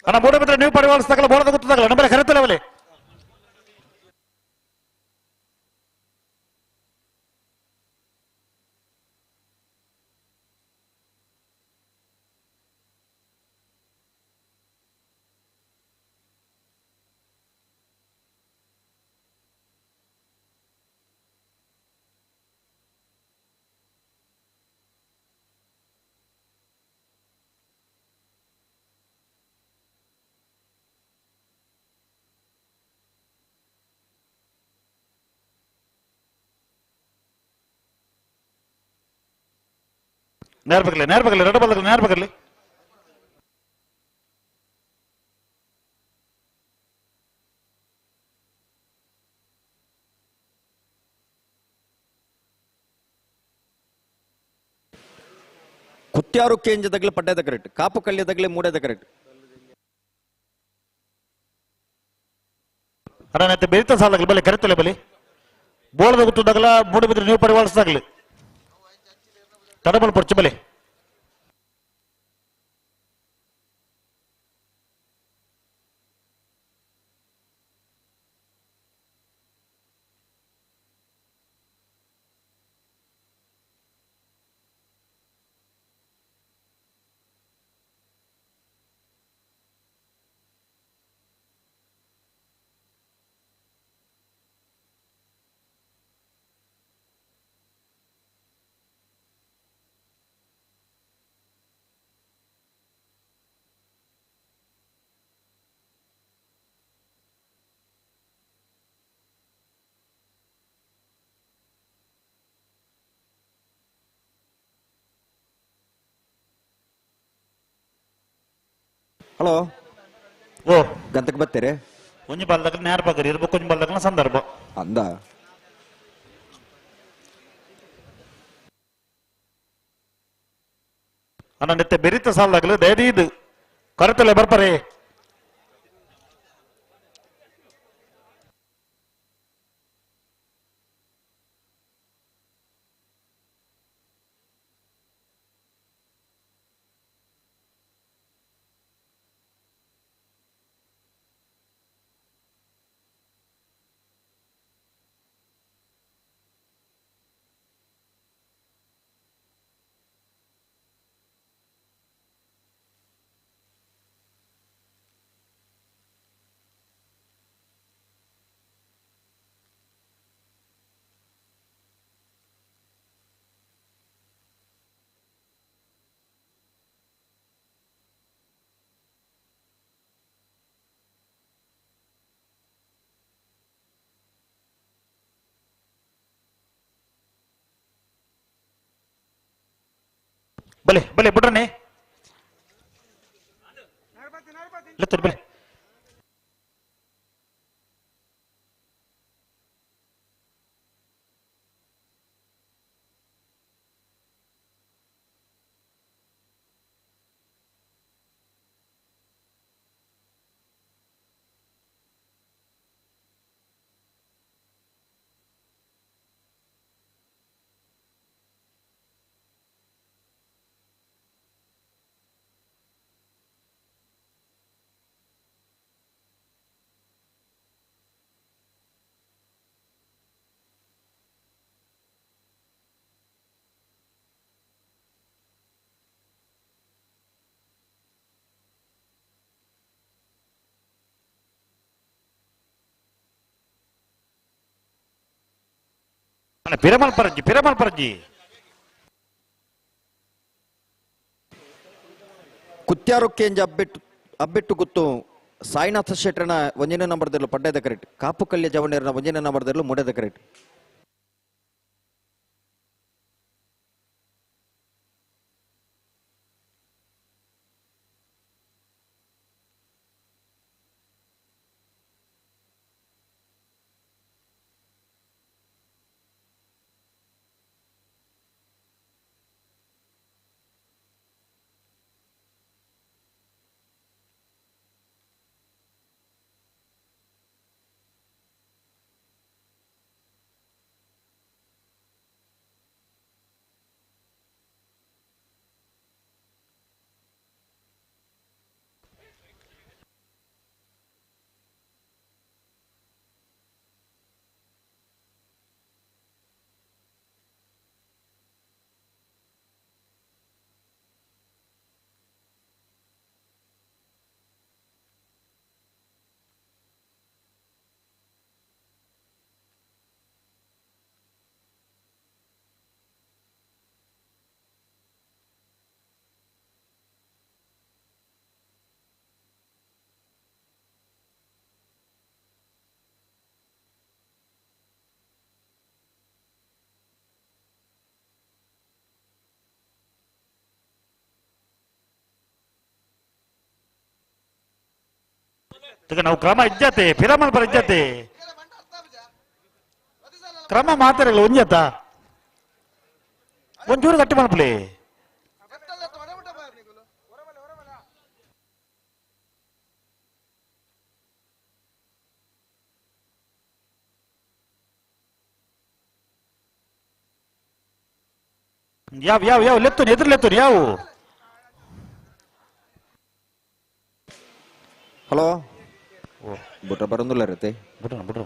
ಅಣ್ಣ ಮೂಡ ಬಿದ್ರೆ ನೀವು ಪಡಿವಾಳಿಸಿದಾಗಲ್ಲ ಬೋಳದ ಗೊತ್ತದಾಗಲ್ಲ ನಂಬರ್ ಕರೆತಲ್ಲ ಬಲೆ ನೇರ ಬಗರ್ಲಿ ರೆಡ್ ಬದಲು ನೇರ ಬಗರ್ಲಿ ಕುತ್ಯಾರು ಕೇಂಜದಾಗ್ಲಿ ಪಡ್ಡಾಯದ ಕರೆಕ್ಟ್ ಕಾಪು ಕಲ್ಯದಾಗ್ಲಿ ಮೂಡದ ಕರೆಕ್ಟ್ ಅಣ್ಣ ನೆತ್ತೆ ಬೆರಿತ ಸಾಲಾಗಲಿ ಬಲೆ ಕರೆತಲ್ಲ ಬಲಿ ಬೋಳದ ಗೊತ್ತದಾಗಲ್ಲ ಮೂಡ ಬಿದ್ರೆ ನೀವು ಪಡಿವಾಳಿಸಿದಾಗಲಿ ತಡಬಲ್ ಪಡ್ಚು ಬಲೆ ಹಲೋ ಓ ಗಂತಕ್ಕೆ ಬರ್ತೀರಿ ಒಂಜಿ ಬಾಲ್ದಾಗ ನೇರ ಬಗರಿ ಇರ್ಬೇಕು ಕೊಂಚ ಬಾಲ್ದಾಗ ಸಂದರ್ಭ ಅಂದ ಅಣ್ಣ ನೆತ್ತೆ ಬೆರಿತ ಸಾಲಾಗಲಿ ದಯದಿ ಇದು ಕರೆತಲ್ಲ ಬರ್ಪರೆ ಬಲೆ ಬಲೆ ಬಿಡ್ರನೆ ಬಲೆ ಪಿರಮಲ್ ಪರಜಿ ಕುತ್ಯಾರು ಕೇಂಜ ಅಬ್ಬೆಟ್ಟು ಗುತ್ತು ಸಾಯಿನಾಥ ಶೆಟ್ಟರನ ಒಂಜನೇ ನಂಬರ್ದಲ್ಲೂ ಪಡ್ಡದ ಕರೆಕ್ಟ್ ಕಾಪು ಕಲ್ಯ ಜವನೇರನ ಒಂಜನೇ ನಂಬರ್ದಲ್ಲೂ ಮೂಡದ ಕರೆಕ್ಟ್ ನಾವು ಕ್ರಮ ಇಜ್ಜತೆ ಪಿರಮಲ್ ಪರ ಇಜ್ಜತೆ ಕ್ರಮ ಮಾತಾಡಲ್ಲ ಒಂಜತ್ತ ಒಂಚೂರು ಗಟ್ಟಿ ಮಲ್ಪಲೆ ಯಾವ ಲೆತ್ತು ಎದುರು ಯಾವ ಹಲೋ ಬುಟ್ಟ ಬರೋದಿಲ್ಲ ಇರುತ್ತೆ ಬಿಡ್ರ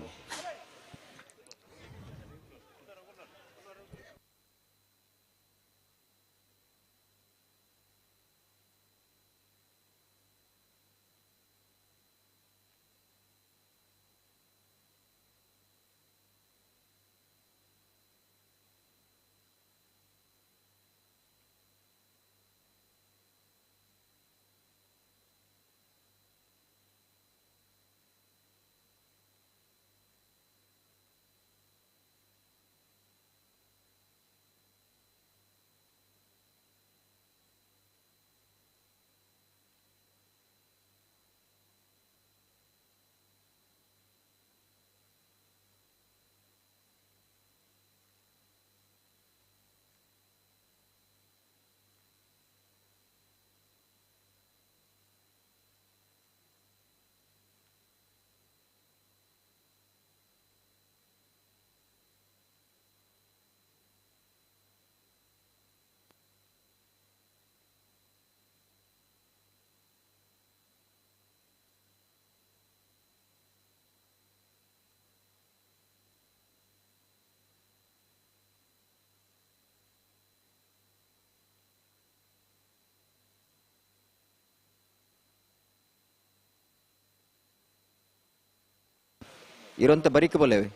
ಇರೋಂತ ಬರೀಕ್ ಬೋಲೇವೆ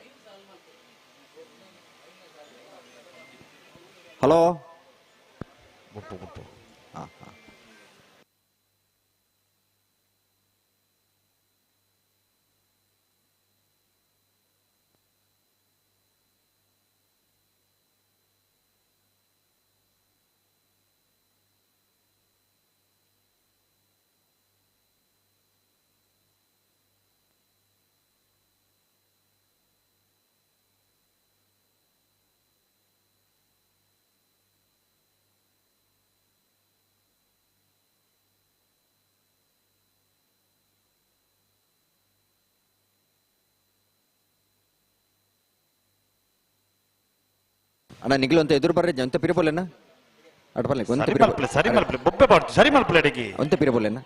ಹಲೋ ಅಣ್ಣ ನಿಗ್ಲು ಅಂತ ಎದುರು ಬರ್ರಿ ಅಂತ ಪಿರಬೋಲೆನ ಅಡ್ಬಲ್ಲೆ ಸರಿ ಮಲ್ಪಲೆ ಬೊಬ್ಬೆ ಬಾಡ್ತು ಸರಿ ಮಲ್ಪಲೆ ಅಡಿಗೆ ಅಂತ ಪಿರಬೋಲೆನ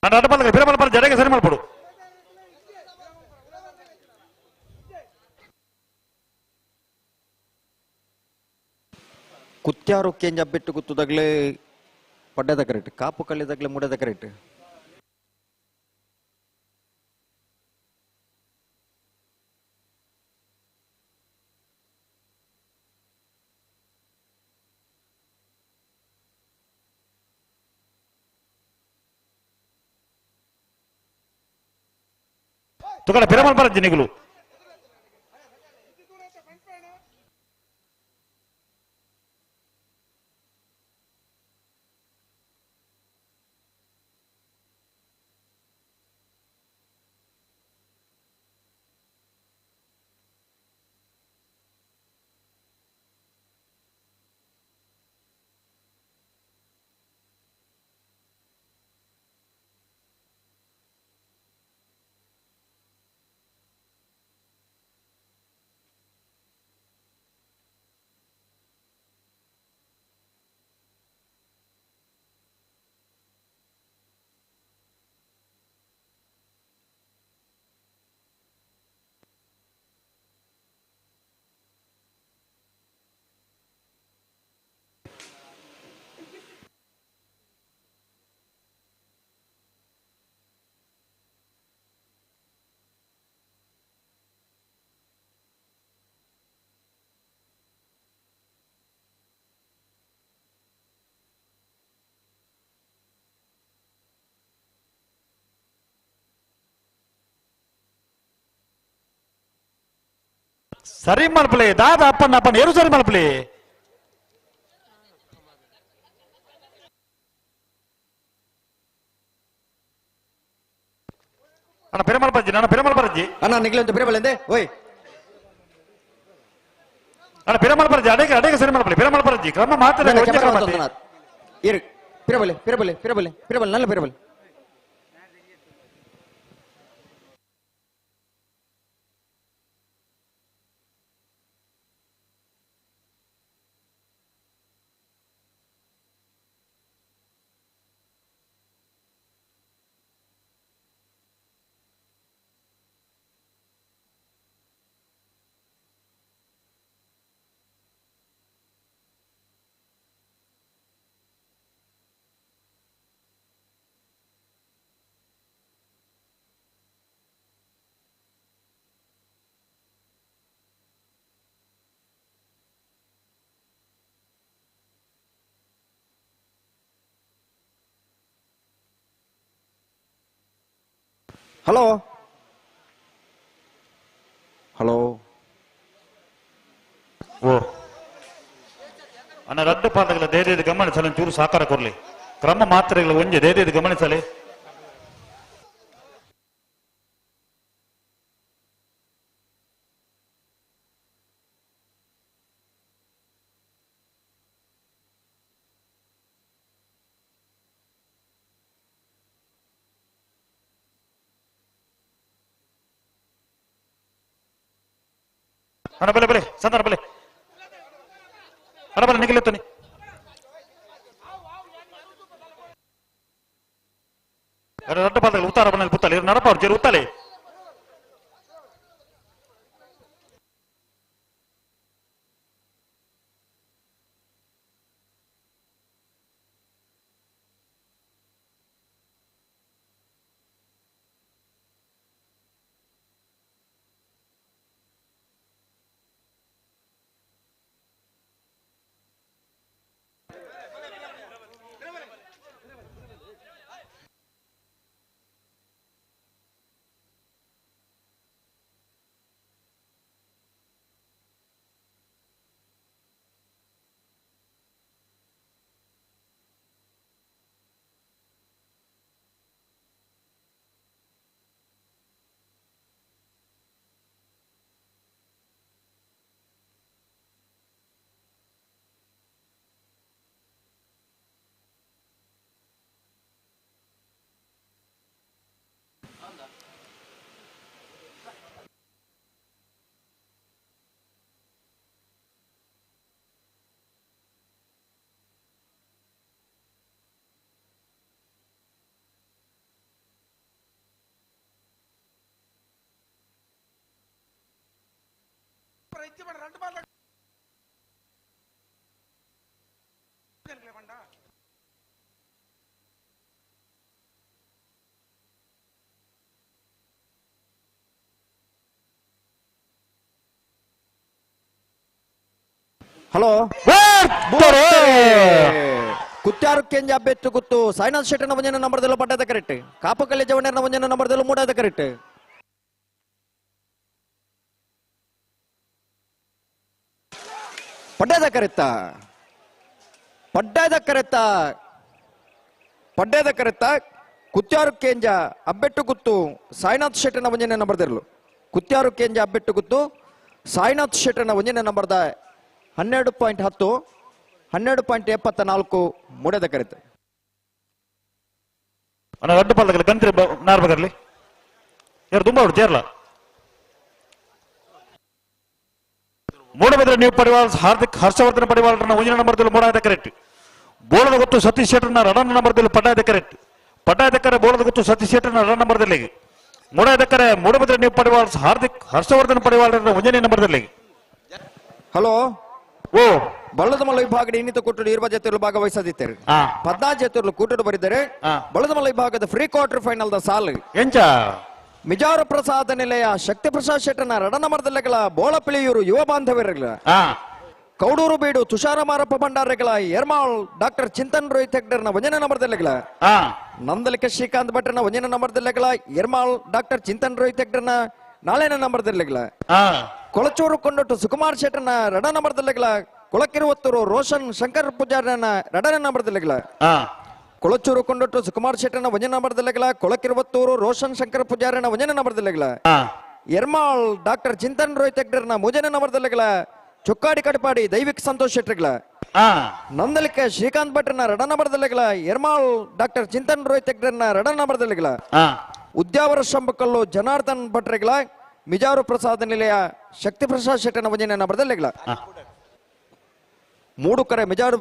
ಅಡ್ಬಲ್ಲೆ ಪಿರಬಲ್ ಜಡೆಗೆ ಸರಿ ಮಲ್ಪಡು ಕುತ್ಯಾರು ಕೇಂಜ ಬಿಟ್ಟು ಕುತ್ತದಾಗ್ಲೇ ಪಡ್ಡದ ಕರೆಕ್ಟ್ ಕಾಪು ಕಲ್ಲಿದಾಗ್ಲೇ ಮುಡದ ಕರೆಕ್ಟ್ ತುಕಡ ಪಿರಮಲ್ ಬರ ಜಿನಿಗಳು ಸರಿ ಮಲ್ಪಲೆ ದಾದ ಅಪ್ಪನ ಏರು ಸರಿ ಮಲ್ಪಲೆ ಅಣ್ಣ ಪೆರಮಲ್ ಬಜ್ಜಿ ನಾನು ಪೆರಮಲ್ ಬರಜ್ಜಿ ಅಣ್ಣ ನಿಗ್ಲು ಅಂತ ಪಿರಬೋಲೆಂದೆ ಓಯ್ ಅಣ್ಣ ಪೆರಮಲ್ ಬರಜ್ಜಿ ಅಡೆಗೆ ಸರಿ ಮಲ್ಪಲೆ ಪೆರಮಲ್ ಬರಜ್ಜಿ ಕ್ರಮ ಮಾತ್ರ ಇರು ಪಿರಬೋಲೆ ಪಿರಬೋಲೆ ಪಿರಬೋಲೆ ಪಿರಬೋಲೆ ನಲ್ಲ ಪಿರಬೋಲೆ ಹಲೋ ಹಲೋ ಓ ಅಣ್ಣ ರದ್ದು ಪಾಠಗಳ ಧೈರ್ಯದ ಗಮನಿಸಲು ಚೂರು ಸಾಕಾರ ಕೊರ್ಲಿ ಕ್ರಮ ಮಾತ್ರೆಗಳ ಒಂಜೆ ಧೈರ್ಯದ ಗಮನಿಸಲಿ ಅಣ್ಣ ಬಲೆ ಬಲೆ ಸಂತಾನ ಬಲೆ ಅಣ್ಣ ಬಲೆ ನಿಗಲೆತ್ತನಿ ರಡ್ಡ ಪಾದಗಳು ಉತ್ತಾರ ಬನ್ನಲ್ಲಿ ಪುತ್ತಲೆ ನಡಪ ಅವ್ರು ಜೇರು ಉತ್ತಲೆ ಹಲೋ ಕುತ್ಯಾರು ಕೆಂಜ ಅಬ್ಬೆತ್ತು ಗುತ್ತು ಸಾಯಿನಾಥ್ ಶೆಟ್ಟನ ಒಂಜನ ನಂಬರ್ದಲ್ಲೂ ಪಡ್ಡದ ಕರೆಕ್ಟ್ ಕಾಪಕಲ್ಯ ಜವಣ್ಣನ ಒಂಜನ ನಂಬರ್ದಲ್ಲೂ ಮೂಡದ ಕರೆಕ್ಟ್ ಪಡ್ಡದ ಕರೆತ್ತ ಪಡ್ಡದ ಕರೆತ್ತ ಪಡ್ಡದ ಕರೆತ್ತ ಕುತ್ಯಾರು ಕೇಂಜ ಅಬ್ಬೆಟ್ಟು ಗುತ್ತು ಸಾಯಿನಾಥ್ ಶೆಟ್ಟನ ಒಂಜನ ನಂಬರ್ದಲ್ಲೂ ಕುತ್ಯಾರು ಕೇಂಜ ಅಬ್ಬೆಟ್ಟು ಗುತ್ತು ಸಾಯಿನಾಥ್ ಶೆಟ್ಟನ ಒಂಜನ ನಂಬರ್ದ 12.10 12.74 ಮೂಡದ ಕರೆತ ரெண்டு பால் கந்திரி நார்பகர்ಲಿ ಯಾರು ತುಂಬಾ ಅವ್ರು ಸೇರ್ಲ ಮೂಡಬಿದ್ರೆ ನೀವು ಪರಿವಾರ ಹಾರ್ದಿಕ್ ಹರ್ಷವರ್ಧನ ಪರಿವಾರ ಒಂಜಿನ ನಂಬರ್ದಲ್ಲಿ ಮೂಡಾದ ಕರೆಕ್ಟ್ ಬೋಳದ ಗೊತ್ತು ಸತೀಶ್ ಶೆಟ್ಟರ್ನ ರನ್ ನಂಬರ್ದಲ್ಲಿ ಪಟಾಯದ ಕರೆಕ್ಟ್ ಪಟಾಯದ ಕರೆ ಬೋಳದ ಗೊತ್ತು ಸತೀಶ್ ಶೆಟ್ಟರ್ನ ರನ್ ನಂಬರ್ದಲ್ಲಿ ಮೂಡಾದ ಕರೆ ಮೂಡಬಿದ್ರೆ ನೀವು ಪರಿವಾರ ಹಾರ್ದಿಕ್ ಹರ್ಷವರ್ಧನ ಪರಿವಾರ ಒಂಜನೇ ನಂಬರ್ದಲ್ಲಿ ಹಲೋ ಓ ಬಳ್ಳದ ಮಲ್ಲ ವಿಭಾಗದ ಇನ್ನಿತ ಕೂಟರು 20 ಜತೆಗಳು ಭಾಗವಹಿಸದಿದ್ದಾರೆ 14 ಜತೆಗಳು ಕೂಟರು ಬರಿದ್ದಾರೆ ಬಳ್ಳದ ಮಲ್ಲ ವಿಭಾಗದ ಫ್ರೀ ಕ್ವಾರ್ಟರ್ ಫೈನಲ್ ದ ಸಾಲ್ ಎಂಚ ಮಿಜಾರ ಪ್ರಸಾದ ನಿಲಯ ಶಕ್ತಿ ಪ್ರಸಾದ್ ಶೆಟ್ಟನ ರಡನಮರದಲ್ಲೆಗಳ ಬೋಳಪಿಳಿಯೂರು ಯುವ ಬಾಂಧವ್ಯರೆಗಳ ಕೌಡೂರು ಬೀಡು ತುಷಾರ ಮಾರಪ್ಪ ಭಂಡಾರಗಳ ಎರ್ಮಾಳ್ ಡಾಕ್ಟರ್ ಚಿಂತನ್ ರೋಹಿತ್ ಹೆಗ್ಡರ್ನ ಒಂಜನ ನಂಬರ್ದಲ್ಲೆಗಳ ನಂದಲಿಕ ಶ್ರೀಕಾಂತ್ ಭಟ್ರನ ಒಂಜನ ನಂಬರ್ದಲ್ಲೆಗಳ ಎರ್ಮಾಳ್ ಡಾಕ್ಟರ್ ಚಿಂತನ್ ರೋಹಿತ್ ಹೆಗ್ಡರ್ನ ನಾಳೆನ ನಂಬರ್ದಲ್ಲೆಗಳ ಕೊಳಚೂರು ಕೊಂಡೊಟ್ಟು ಸುಕುಮಾರ್ ಶೆಟ್ಟನ ರಡ ನಂಬರ್ದಲ್ಲೆಗಳ ಕೊಳಕಿರುವತ್ತೂರು ರೋಷನ್ ಶಂಕರ್ ಪೂಜಾರನ ರಡನ ನಂಬರ್ದಲ್ಲೆಗಳ ಕೊಳಚೂರು ಕೊಂಡೊಟ್ಟು ಸುಕುಮಾರ್ ಶೆಟ್ಟನ ಒಂಜನ ನಂಬರ್ದಲ್ಲೆಗಳ ಕೊಳಕಿರುವತ್ತೂರು ರೋಷನ್ ಶಂಕರ್ ಪೂಜಾರನ ಒಂಜನ ನಂಬರ್ದಲ್ಲೆಗಳ ಎರ್ಮಾಳ್ ಡಾಕ್ಟರ್ ಚಿಂತನ್ ರೋಹಿತ್ ಹೆಗ್ಡರ್ನ ಮೂಜನ ನಂಬರ್ದಲ್ಲೆಗಳ ಚೊಕ್ಕಾಡಿ ಕಡಪಾಡಿ ದೈವಿಕ್ ಸಂತೋಷ್ ಶೆಟ್ಟರ್ಗಳ ನಂದಲಿಕ ಶ್ರೀಕಾಂತ್ ಭಟ್ರನ ರಡ ನಂಬರ್ದಲ್ಲೆಗಳ ಎರ್ಮಾಳ್ ಡಾಕ್ಟರ್ ಚಿಂತನ್ ರೋಹಿತ್ ಹೆಗ್ಡರ್ನ ರಡ ನಂಬರ್ದಲ್ಲೆಗಳ ಉದ್ಯಾವರ ಶಂಭಕಲ್ಲು ಜನಾರ್ದನ್ ಭಟ್ರೆಗಳ ಮಿಜಾರು ಪ್ರಸಾದ ನಿಲಯ ಶಕ್ತಿ ಪ್ರಸಾದ್ ಶೆಟ್ಟನ ಒಂಜನ ನಂಬರ್ದಲ್ಲೆಗಳ ಮೂಡುಕರೆ ಮಿಜಾರು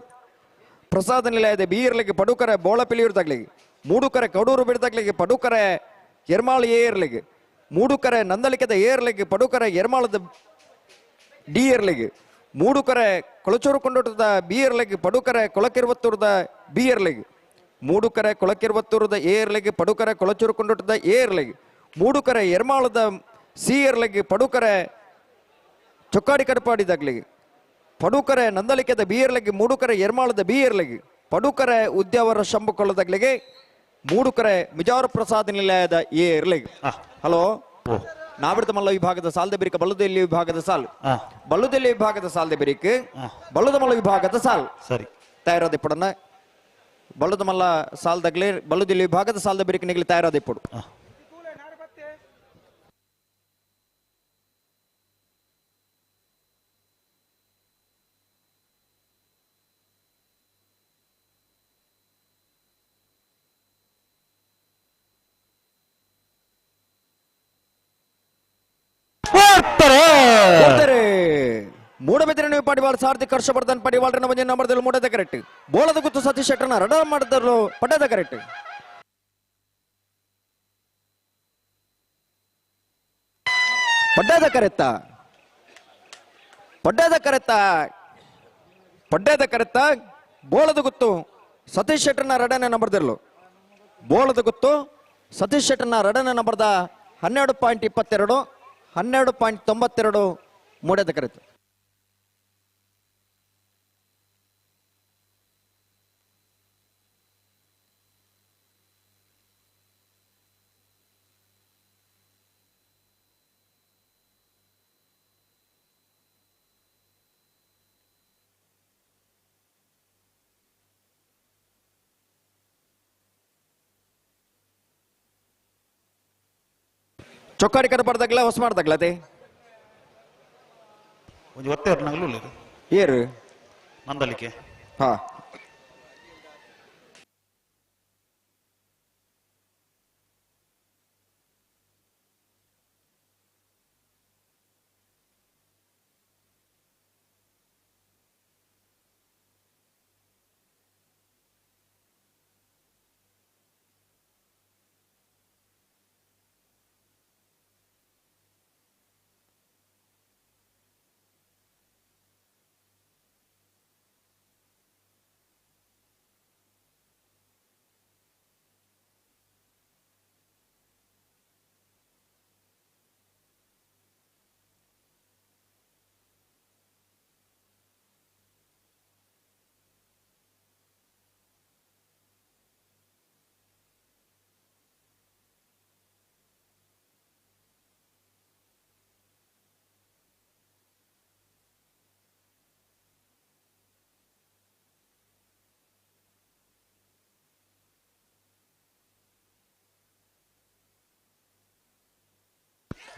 ಪ್ರಸಾದ ನಿಲಯದ ಬೀರ್ಲಿಗೆ ಪಡುಕರೆ ಬೋಳಪಿಲಿಯೂರ್ದಾಗ್ಲಿಗೆ ಮೂಡುಕರೆ ಕಡೂರು ಬಿಡದಾಗ್ಲಿಗೆ ಪಡುಕರೆ ಎರ್ಮಾಳ್ ಏರ್ಲಿಗೆ ಮೂಡುಕರೆ ನಂದಲಿಕದ ಏರ್ಲಿಗೆ ಪಡುಕರೆ ಎರ್ಮಾಳದ ಡಿ ಏರ್ಲಿಗೆ ಮೂಡುಕರೆ ಕೊಳಚೂರು ಕೊಂಡೋಟದ ಬಿ ಏರ್ಲಿಗೆ ಪಡುಕರೆ ಕೊಳಕಿರುವತ್ತೂರದ ಬಿ ಏರ್ಲಿಗೆ ಮೂಡುಕರೆ ಕೊಳಕಿರುವತ್ತೂರದ ಏರ್ಲಿಗೆ ಪಡುಕರೆ ಕೊಳಚೂರು ಕೊಂಡೋಟದ ಏರ್ಲಿಗೆ ಮೂಡುಕರೆ ಎರ್ಮಾಳದ ಸಿ ಏರ್ಲಿಗೆ ಪಡುಕರೆ ಚೊಕ್ಕಾಡಿ ಕಡಪಾಡಿದಾಗ್ಲಿಗೆ ಪಡುಕರೆ ನಂದಲಿಕೆದ ಬಿ ಏರ್ಲಿಗೆ ಮೂಡುಕರೆ ಎರ್ಮಾಳದ ಬಿ ಏರ್ಲಿಗೆ ಪಡುಕರೆ ಉದ್ಯಾವರ ಶಂಭುಕೊಳ್ಳದಾಗ್ಲಿಗೆ ಮೂಡುಕರೆ ಮಿಜಾರ ಪ್ರಸಾದ ನಿಲಯದ ಏರ್ಲಿಗೆ ಹಲೋ ನಾವಿಡ್ತ ಮಲ್ಲ ವಿಭಾಗದ ಸಾಲ್ದ ಬಿರಿಕ ಬಲ್ಲುದೆಲ್ಲಿ ವಿಭಾಗದ ಸಾಲ್ ಬಲ್ಲುದೆಲ್ಲಿ ವಿಭಾಗದ ಸಾಲ್ದ ಬಿರಿಕ್ ಬಲ್ಲುದ ಮಲ್ಲ ವಿಭಾಗದ ಸಾಲ್ ಸರಿ ತಯಾರಾದ ಇಪ್ಪಡನ್ನ ಬಲ್ಲುದ ಮಲ್ಲ ಸಾಲ್ದಾಗ್ಲಿ ಬಲ್ಲುದೆಲ್ಲಿ ವಿಭಾಗದ ಸಾಲ್ದ ಬಿರಿಕ ನಿಗಲಿ ತಯಾರಾದ ಇಪ್ಪಡು ಮೂಡಬಿದ್ರೆ ನೀವು ಪಡಿವಾಳ ಸಾರ್ಥಿಕ್ ಹರ್ಷವರ್ಧನ್ ಪಡಿವಾಳ್ರನ ಒಂಜನ ನಂಬರ್ದಲ್ಲಿ ಮೂಡದ ಕರೆಕ್ಟ್ ಬೋಳದ ಗುತ್ತು ಸತೀಶ್ ಶೆಟ್ಟರ್ನ ರಡ ಮಾಡಿದ್ರು ಪಡ್ಡದ ಕರೆಕ್ಟ್ ಪಡ್ಡದ ಕರೆತ್ತ ಪಡ್ಡದ ಕರೆತ್ತ ಪಡ್ಡದ ಕರೆತ್ತ ಬೋಳದ ಗುತ್ತು ಸತೀಶ್ ಶೆಟ್ಟರ್ನ ರಡನ ನಂಬರ್ದಿರ್ಲು ಬೋಳದ ಗುತ್ತು ಸತೀಶ್ ಶೆಟ್ಟರ್ನ ರಡನ ನಂಬರ್ದ 12.22 12.92 ಮೂಡದ ಕರೆತ್ತು ಚೊಕ್ಕಾಡಿ ಕಡಪಾಡ್ದಾಗ್ಲ ಹೊಸ ಮಾಡ್ದಾಗ್ಲತೆ ಒಂದು ಒತ್ತೆ ನಗಲು ಏರು ನಂದಲಿಕೆ ಹಾ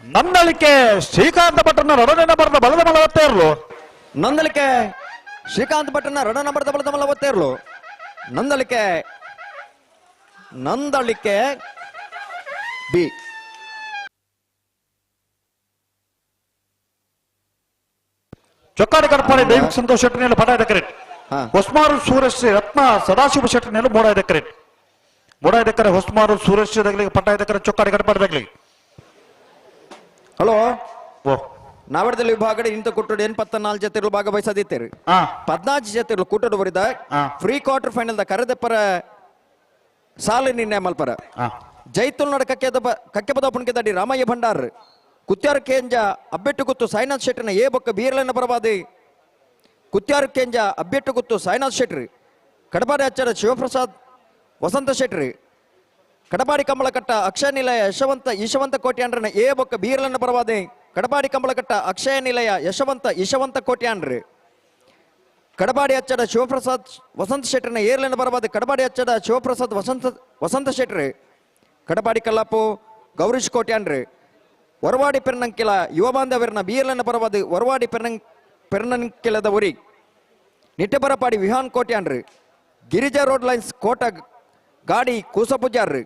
ನಂದಳಿಕೆ ಶ್ರೀಕಾಂತ ಭಟ್ರನ ರೊಡನೆ ನಂಬರ್ನ ಬಲದ ಮಲವತ್ತೇ ಇರಲು ನಂದಳಿಕೆ ಶ್ರೀಕಾಂತ್ ಭಟ್ರನ ರಡ ನಂಬರ್ದ ಬಲದ ಮಲವತ್ತೇ ಇರಲು ನಂದಳಿಕೆ ಬಿ. ಚೊಕ್ಕಾಡಿ ಕಡಪಾಡಿ ದೈವಿಕ್ ಸಂತೋಷ್ ಶೆಟ್ಟಿನಲ್ಲಿ ಪಟಾಯದ ಕ್ರೆಡಿಟ್. ಹೊಸ್ಮಾರು ಸೂರೇಶ್ ರತ್ನ ಸದಾಶಿವ ಶೆಟ್ಟಿನಲ್ಲಿ 3 ಕ್ರೆಡಿಟ್. 3 ಎಕರೆ ಹೊಸ್ಮಾರು ಸೂರೇಶ್ ದಗ್ಲಿಗೆ ಪಟಾಯದ ಕ್ರೆಡಿಟ್ ಚೊಕ್ಕಾಡಿ ಕಡಪಾಡಿ. ಹಲೋ ನಾವಡದಲ್ಲಿ ವಿಭಾಗದ ಇಂತ ಕುಟ್ಟುಡು 14 ಜತೆಗಳು ಭಾಗವಹಿಸದಿತ್ತೇರಿ 14 ಜತೆಗಳು ಕುಟ್ಟುಡು ಬರಿದ ಫ್ರೀ ಕ್ವಾರ್ಟರ್ ಫೈನಲ್ ದ ಕರೆದಪ್ಪರ ಸಾಲು ನಿರ್ಣಯ ಮಲ್ಪರ ಜೈತುಲ್ ನಡ ಕಕ್ಕೆ ಪದ ಪುಣ್ಕೆದಡಿ ರಾಮಯ್ಯ ಭಂಡಾರ್ ಕುತ್ಯಾರ ಕೇಂಜ ಅಬ್ಬೆಟ್ಟು ಗುತ್ತು ಸಾಯಿನಾಥ್ ಶೆಟ್ಟರ್ನ ಏ ಬೊಕ್ಕ ಬೀರ್ಲನ್ನ ಬರಬಾದಿ ಕುತ್ಯಾರ ಕೇಂಜ ಅಬ್ಬೆಟ್ಟು ಗುತ್ತು ಸಾಯಿನಾಥ್ ಶೆಟ್ರಿ ಕಡಬಾಡಿ ಅಚ್ಚರ ಶಿವಪ್ರಸಾದ್ ವಸಂತ ಶೆಟ್ರಿ ಕಡಬಾಡಿ ಕಂಬಳಕಟ್ಟ ಅಕ್ಷಯ ನಿಲಯ ಯಶವಂತ ಕೋಟ್ಯಾಂಡ್ರನ ಏ ಬೊಕ್ಕ ಬೀರ್ಲನ್ನ ಬರಬಾದಿ ಕಡಬಾಡಿ ಕಂಬಳಕಟ್ಟ ಅಕ್ಷಯ ನಿಲಯ ಯಶವಂತ ಕೋಟ್ಯಾಂಡ್ರಿ ಕಡಬಾಡಿ ಅಚ್ಚಡ ಶಿವಪ್ರಸಾದ್ ವಸಂತ ಶೆಟ್ರಿನ ಏರ್ಲನ್ನ ಬರಬಾದಿ ಕಡಬಾಡಿ ಅಚ್ಚಡ ಶಿವಪ್ರಸಾದ್ ವಸಂತ ಶೆಟ್ರಿ ಕಡಬಾಡಿ ಕಲ್ಲಾಪು ಗೌರೀಶ್ ಕೋಟ್ಯಾಂಡ್ರಿ ವರವಾಡಿ ಪೆರ್ನಂಕಿಲ ಯುವ ಬಾಂಧವರನ್ನ ಬೀರ್ಲನ್ನ ಬರಬಾದಿ ವರವಾಡಿ ಪೆರ್ನಂಕಿಲದ ಉರಿ ನಿಟ್ಟೆಬರಪಾಡಿ ವಿಹಾನ್ ಕೋಟ್ಯಾಂಡ್ರಿ ಗಿರಿಜಾ ರೋಡ್ ಲೈನ್ಸ್ ಕೋಟ ಗಾಡಿ ಕೂಸ ಪೂಜಾರ್ರಿ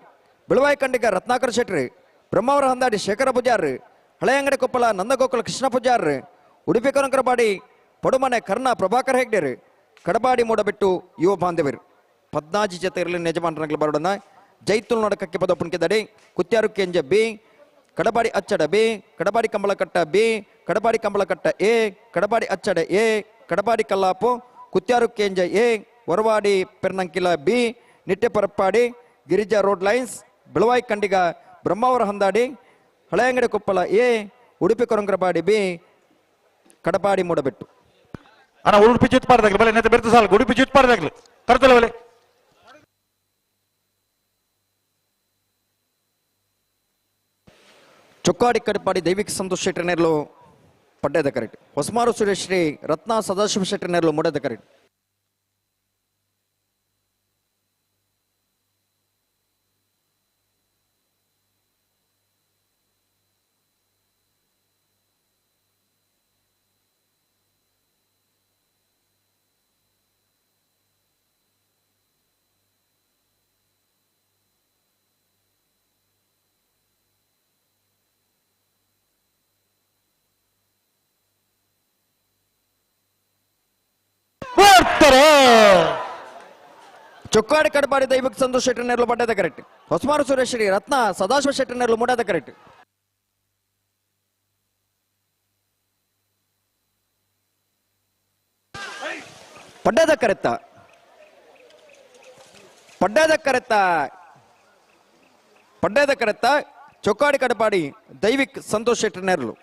ಬಿಳುವಾಯಿ ಕಂಡಿಗ ರತ್ನಾಕರ ಶೆಟ್ರಿ ಬ್ರಹ್ಮಾವರ ಹಂದಾಡಿ ಶೇಖರ ಪೂಜಾರ್ರಿ ಹಳೆಯಂಗಡಿ ಕೊಪ್ಪಳ ನಂದಗೋಕುಲ ಕೃಷ್ಣ ಪೂಜಾರ್ರಿ ಉಡುಪಿ ಕೊರಂಕರಬಾಡಿ ಪಡುಮನೆ ಕರ್ಣ ಪ್ರಭಾಕರ್ ಹೆಗ್ಡೆರಿ ಕಡಬಾಡಿ ಮೂಡಬಿಟ್ಟು ಯುವ ಬಾಂಧವರು 14 ಜೊತೆ ಇರಲಿ ಯಜಮಾನರಂಗ್ಲ ಬರೋಡನ ಜೈತುಲ್ ನೋಡಕಕ್ಕೆ ಪದ ಪುಣ್ಕೆದಡಿ ಕುತ್ಯಾರು ಕೆಂಜ ಬಿ ಕಡಬಾಡಿ ಅಚ್ಚಡ ಬಿ ಕಡಬಾಡಿ ಕಂಬಳಕಟ್ಟ ಬಿ ಕಡಬಾಡಿ ಕಂಬಳಕಟ್ಟ ಎ ಕಡಬಾಡಿ ಅಚ್ಚಡ ಎ ಕಡಬಾಡಿ ಕಲ್ಲಾಪು ಕುತ್ಯಾರು ಕೆಂಜ ಎ ವರವಾಡಿ ಪೆರ್ನಂಕಿಲ ಬಿ ನಿಟ್ಟೆಪರಪ್ಪಾಡಿ ಗಿರಿಜಾ ರೋಡ್ ಲೈನ್ಸ್ ಬಿಳವಾಯಿ ಕಂಡಿಗ ಬ್ರಹ್ಮಾವರ ಹಂದಾಡಿ ಹಳೆಯಂಗಡಿ ಕೊಪ್ಪಳ ಎ ಉಡುಪಿ ಕೊರಂಕರಬಾಡಿ ಬಿ ಕಡಬಾಡಿ ಮೂಡಬೆಟ್ಟು ಅಣ್ಣ ಉಡುಪಿ ಜೂತ್ ಪಾಡ್ದಾಗ್ಲಿ ಬಲೆ ನೆತ್ತ ಬೆರ್ತ ಸಾಲ ಉಡುಪಿ ಜೂತ್ ಪಾಡ್ದಾಗ್ಲಿ ಕರ್ತಲ್ಲ ಬಲೆ ಚೊಕ್ಕಾಡಿ ಕಡಪಾಡಿ ದೈವಿಕ ಸಂತೋಷ್ ಶೆಟ್ಟಿನೇರ್ಲು ಪಡ್ಡೆದ ಕರೆಕ್ಟ್ ಹೊಸಮಾರು ಸುರೇಶ್ ಶ್ರೀ ರತ್ನ ಸದಾಶಿವ ಶೆಟ್ಟಿನೇರ್ಲು ಮೂಡದ ಕರೆಕ್ಟ್ ಚೊಕ್ಕಾಡಿ ಕಡಪಾಡಿ ದೈವಿಕ ಸಂತೋಷ್ ಶೆಟ್ಟಿನೇರ್ಲು ಪಡ್ಡೆದ ಕರೆಕ್ಟ್ ಹೊಸಮಾರು ಸುರೇಶ್ ಶ್ರೀ ರತ್ನ ಸದಾಶಿವ ಶೆಟ್ಟಿನೇರ್ಲು ಮೂಡದ ಕರೆಕ್ಟ್ ಪಡ್ಡೆದ ಕರೆತ್ತ ಚೊಕ್ಕಾಡಿ ಕಡಪಾಡಿ ದೈವಿಕ್ ಸಂತೋಷ್ ಶೆಟ್ಟಿನೇರ್ಲು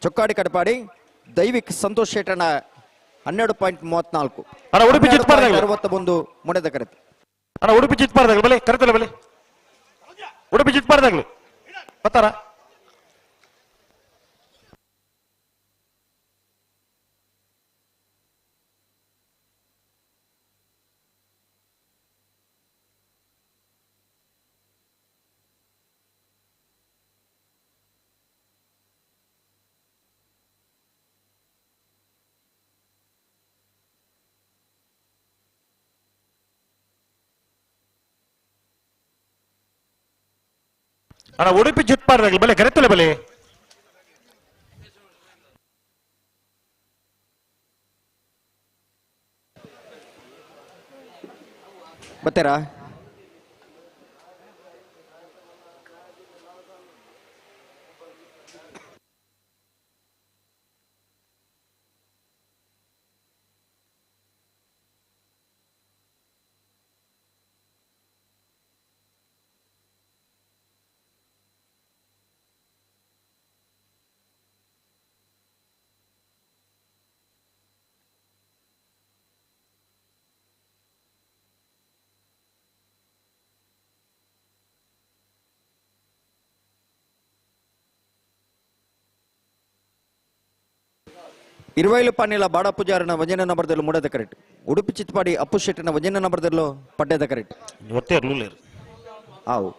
ಚೊಕ್ಕಾಡಿ ಕಡಪಾಡಿ ದೈವಿಕ್ ಸಂತೋಷ್ ಶೆಟ್ಟನ 12.34 ಉಡುಪಿ ಜಿತ್ ಪಾಡ್ದಾಗ್ಲಿ 61 ಮೂಡದ ಕರೆತ್ತ ಅಣ್ಣ ಉಡುಪಿ ಜಿತ್ ಪಾಡ್ದಾಗ್ಲಿ ಬಲೆ ಕರೆತಲ್ಲ ಬಲೆ ಉಡುಪಿ ಜಿತ್ ಪಾಡ್ದಾಗ್ಲಿ ಬತ್ತಾರ ಅಣ್ಣ ಉಡುಪಿ ಜುಟ್ ಪಾಡ್ದಾಗ್ಲಿ ಬಲೆ ಕರೆತಲ್ಲ ಬಲೆ ಬತ್ತೀರಾ ಇರುವೈಲು ಪಾನೀಲ ಬಾಡ ಪೂಜಾರನ ವಜನ ನಂಬರ್ದಲ್ಲೂ ಮೂಡದ ಕರೆಕ್ಟ್ ಉಡುಪಿ ಚಿತ್ಪಾಡಿ ಅಪ್ಪು ಶೆಟ್ಟಿನ ವಜನ ನಂಬರ್ದಲ್ಲೂ ಪಡ್ಡೆದ ಕರೆಕ್ಟ್ ಇವತ್ತೇ ಇರಲಿಲ್ಲ ಆವು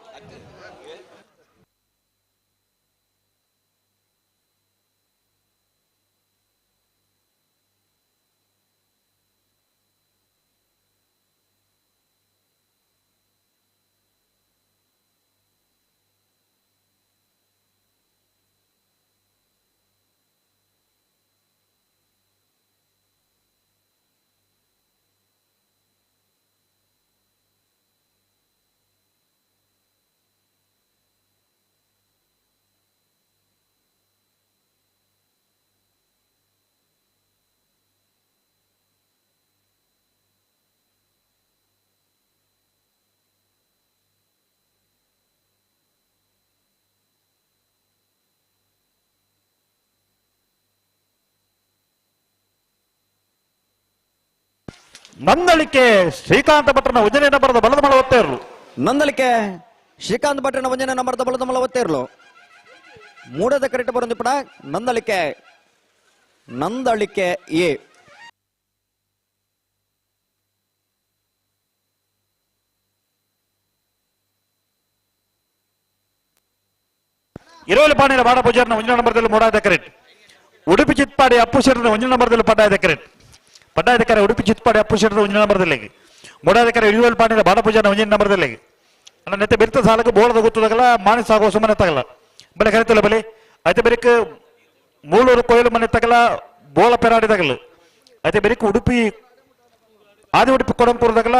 ನಂದಳಿಕೆ ಶ್ರೀಕಾಂತ ಭಟ್ರನ ಉಜನೆ ನಂಬರದ ಬಲದ ಮಳ ಒತ್ತೇ ಇರಲು. ನಂದಳಿಕೆ ಶ್ರೀಕಾಂತ್ ಭಟ್ರನ ವಂಜನೆ ನಂಬರದ ಬಲದ ಮಲ ಒತ್ತೇ ಇರಲು. ಮೂಡದ ಕರೆಕ್ಟ್ ಬರೋದು ಪಡ ನಂದಳಿಕೆ ನಂದಳಿಕೆ ಎ. ಇರೋಲಿ ಪಾಣಿನ ಬಾಡ ಪೂಜಾರನ ಒಂಜನ ನಂಬರದಲ್ಲಿ ಮೂಡಾದ ಕರೆಕ್ಟ್. ಉಡುಪಿ ಚಿತ್ಪಾಡಿ ಅಪ್ಪು ಶೆಟ್ಟರ್ನ ಒಂಜನ ನಂಬರದಲ್ಲಿ ಪಡ್ಡಾದ ಕರೆಕ್ಟ್. ಪಡ್ಡಾದ ಕರೆ ಉಡುಪಿ ಚಿತ್ಪಾಡಿ ಅಪ್ಪು ಶೆಟ್ಟರ್ನ ಒಂಜನ ನಂಬರದಲ್ಲಿ ಮೂಡಾದ ಕರೆ ಇರುವಲ್ ಪಾಣಿನ ಬಾಡ ಪೂಜಾರನ ಒಂಜನ ನಂಬರದಲ್ಲಿ ಅಣ್ಣ ನೆತ್ತೆ ಬೆರ್ತ ಸಾಲಕ್ಕೆ ಬೋಳದ ಗೊತ್ತದಾಗಲ್ಲ ಮಾನಸ ಆಗೋ ಸುಮ್ಮನೆ ತಗಲ್ಲ ಬಲೆ ಕರಿತಲ್ಲ ಬಲಿ అయితే ಬೆರಿಕ್ ಮೂಳೂರು ಕೊಯ್ಲು ಮನೆ ತಗಲ ಬೋಳ ಪೆರಾಡಿದಾಗಲ್ಲ అయితే ಬೆರಿಕ್ ಉಡುಪಿ ಆದಿ ಉಡುಪಿ ಕೊಡಂಪುರದಾಗಲ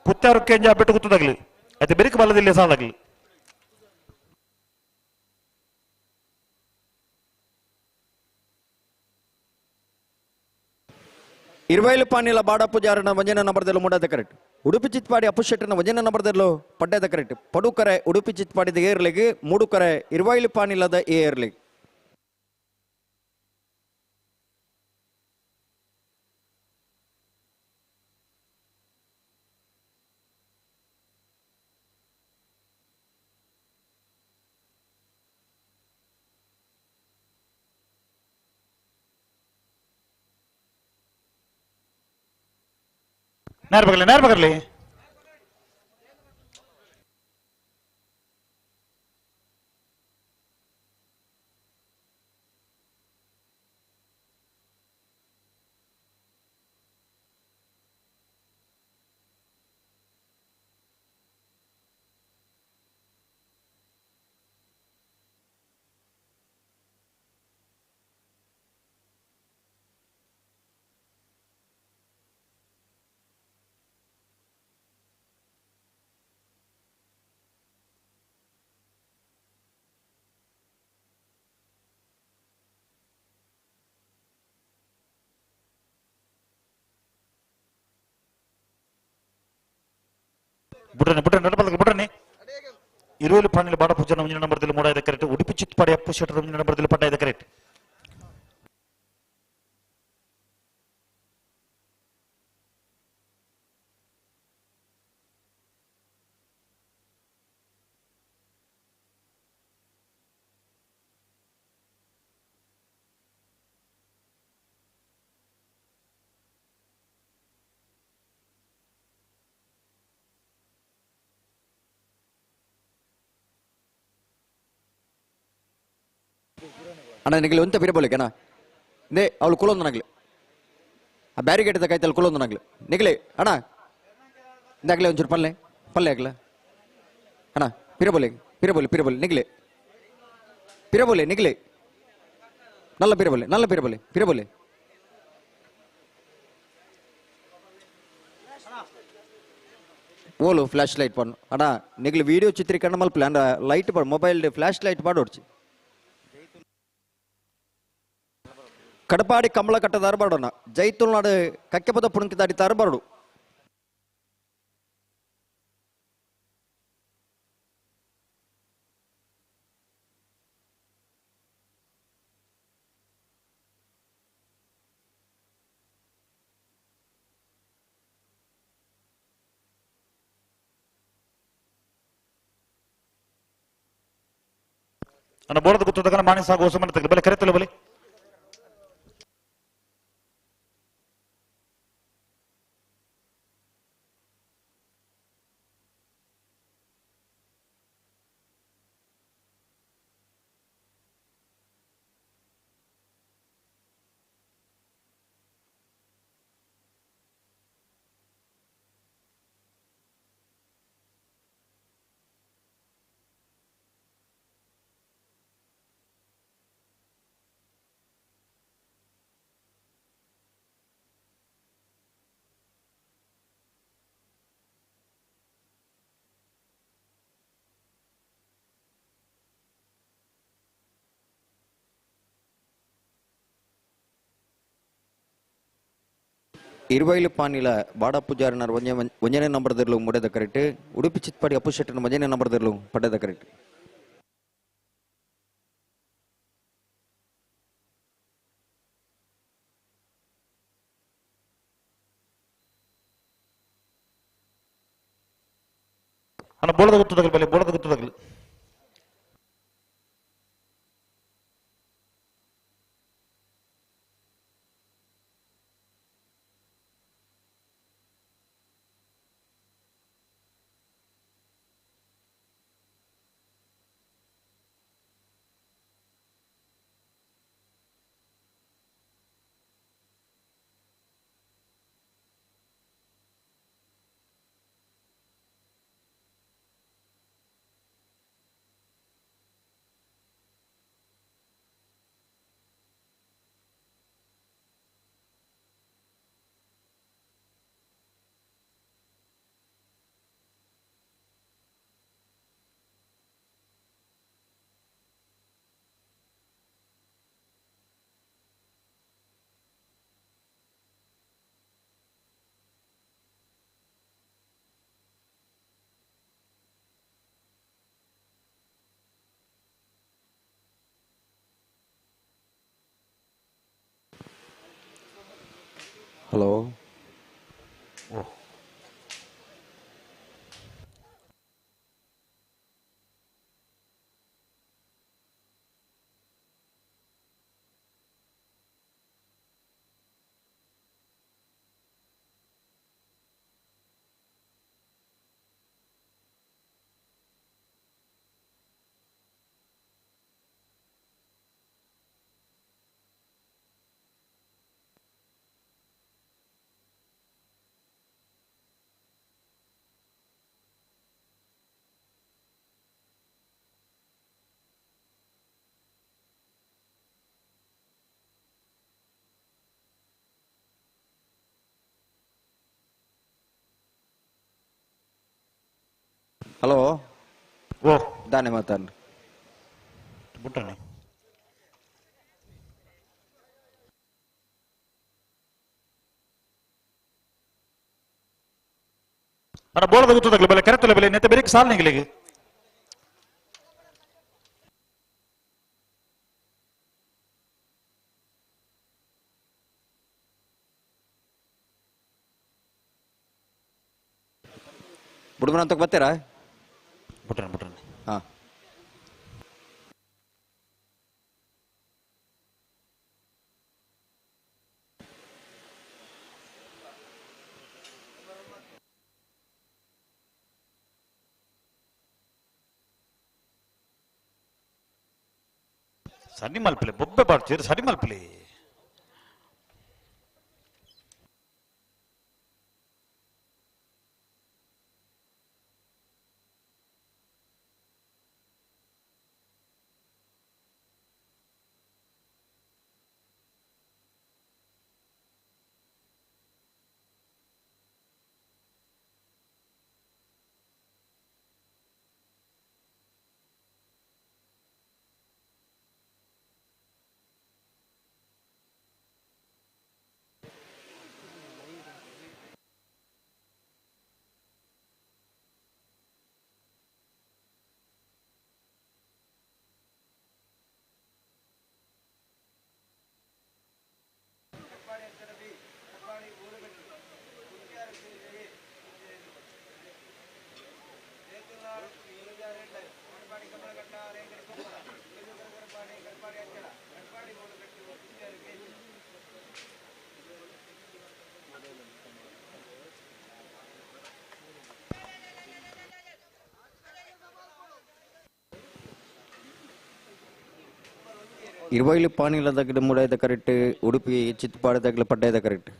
ಕುತ್ತಾರು ಕೆಂಜ ಬೆಟ್ಟು ಗೊತ್ತದಾಗಲಿ అయితే ಬೆರಿಕ್ ಬಲ್ಲದಿಲ್ಲ ಸಾಲಾಗಲಿ. ಇರುವೈಲು ಪಾಣಿಲ ಬಾಡ ಪೂಜಾರನ ವಂಜನ ನಂಬರದಲ್ಲೂ ಮೂಡದ ಕರೆಕ್ಟ್. ಉಡುಪಿ ಚಿತ್ಪಾಡಿ ಅಪ್ಪು ಶೆಟ್ಟರ್ನ ವಂಜನ ನಂಬರದಲ್ಲೂ ಪಡ್ಡದ ಕರೆಕ್ಟ್. ಪಡುಕರೆ ಉಡುಪಿ ಚಿತ್ಪಾಡಿದ ಏರ್ಲಿಗೆ ಮೂಡುಕರೆ ಇರುವೈಲು ಪಾಣಿಲದ ಏರ್ಲಿಗೆ. ನೇರ ಬಗರ್ಲಿ ಬಿಡ್ರನೆ ನಡಬಲ್ಗೆ ಬಿಡ್ರನೆ. ಇರುವಲ್ಲಿ ಪಾಣಿಲ ಬಾಡ ಪೂಜಾರನ ಒಂಜನ ನಂಬರದಲ್ಲಿ ಮೂಡಾದ ಕರೆಕ್ಟ್. ಉಡುಪಿ ಚಿತ್ಪಾಡಿ ಅಪ್ಪು ಶೆಟ್ಟರ್ ಒಂಜನ ನಂಬರದಲ್ಲಿ ಪಡ್ಡಾದ ಕರೆಕ್ಟ್. ಅಣ್ಣ ನಿಗಲಿ ಒಂತ ಪಿರಬೋಲಿಕನ ನೇ ಅವಳು ಕುಲೊಂದನಾಗ್ಲಿ ಆ ಬ್ಯಾರಿಗೇಟ್ ಕೈತಲ್ಲಿ ಕುಲೊಂದನಾಗ್ಲಿ ನಿಗಲಿ ಅಣ್ಣ ಇಂದಾಗಲೇ ಒಂಚೂರು ಪಲ್ಲೆ ಆಗ್ಲ ಅಣ್ಣ ಪಿರಬೋಲಿ ನಿಗಲಿ ಪಿರಬೋಲಿ ನಿಗಲಿ ನಲ್ಲ ಪಿರಬೋಲಿ ಓಲು ಫ್ಲಾಶ್ ಲೈಟ್ ಪಣ್ಣು ಅಣ್ಣ ನಿಗಲಿ ವಿಡಿಯೋ ಚಿತ್ರೀಕರಣ ಮಲ್ಪಲೆ ಅಂಡ ಲೈಟ್ ಪಡು ಮೊಬೈಲ್ ಫ್ಲಾಶ್ ಲೈಟ್ ಪಾಡೋಡ್ಚಿ ಕಡಪಾಡಿ ಕಂಬಳ ಕಟ್ಟದ ಅರಬಾಡೋಣ ಜೈತುಲ್ನಾಡು ಕಕ್ಕೆಪದ ಪುಣಕಿ ದಾಡಿ ಅರಬಾಡು. ಅಣ್ಣ ಬೋಳದ ಗೊತ್ತದಾಗ ಮಾನಸ ಆಗೋ ಸುಮ್ಮನೆ ತಗಲಿ ಬಲೆ ಕರೆತಲ್ಲ ಬಲಿ. ಇರುವೈಲು ಪಾನಿಲ ಬಾಡ ಪೂಜಾರನ ಒಂಜನೇ ನಂಬರದಲ್ಲೂ ಮೂಡದ ಕರೆಕ್ಟ್. ಉಡುಪಿ ಚಿತ್ಪಾಡಿ ಅಪ್ಪು ಶೆಟ್ಟರ್ನ ಒಂಜನೇ ನಂಬರದಲ್ಲೂ ಪಡ್ಡದ ಕರೆಕ್ಟ್. ಅಣ್ಣ ಬೋಳದ ಗುತ್ತದಾಗಲಿ ಬಲೆ ಬೋಳದ ಗುತ್ತದಾಗಲಿ ಹಲೋ ಹಲೋ ಓ ದಾನೆ ಮಾತಾಡ್ರಿ ಬಿಟ್ಟಣಿ ಅಣ್ಣ ಬೋಳದ ಗುತ್ತದಾಗಲಿ ಬಲೆ ಕೆರೆತಲೆ ಬೆಲೆ ನೆತ್ತೆ ಬೇರೆ ಸಾಲ ನಿಂಗಿಲಿಗೆ ಬುಡ್ಮನಂತಕ್ಕೆ ಬರ್ತೀರಾ ಬಿಟ್ರಣ ಬಿಟ್ರಣ ಹಾಂ ಸರಿ ಮಲ್ಪಲೆ ಬೊಬ್ಬೆ ಬಾಡ್ತೀರಿ ಸರಿ ಮಲ್ಪಲೆ ಇರುವೈಲಿ ಪಾನಿಲದಾಗಲಿ ಮುಡಾಯ್ದ ಕರೆಕ್ಟ್ ಉಡುಪಿ ಚಿತ್ತಪಾಡದಾಗಲಿ ಪಡ್ಡಾಯ್ದ ಕರೆಕ್ಟ್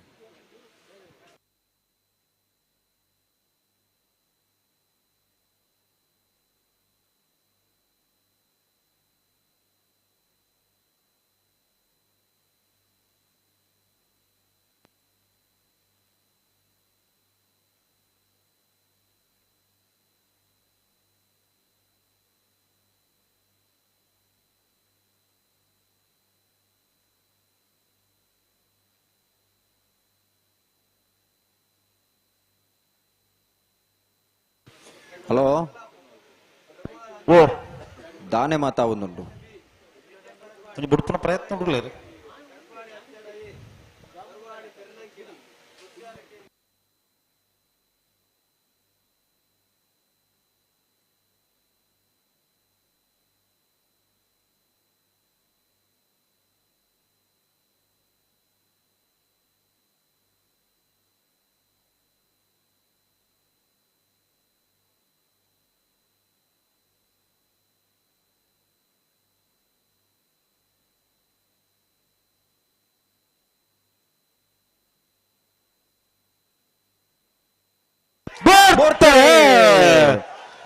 ಹಲೋ ಓ ದಾನೆ ಮಾತಾವುದುಂಟು ಬಿಡ್ಪುನ ಪ್ರಯತ್ನ ಬಿಡ್ಲೇರಿ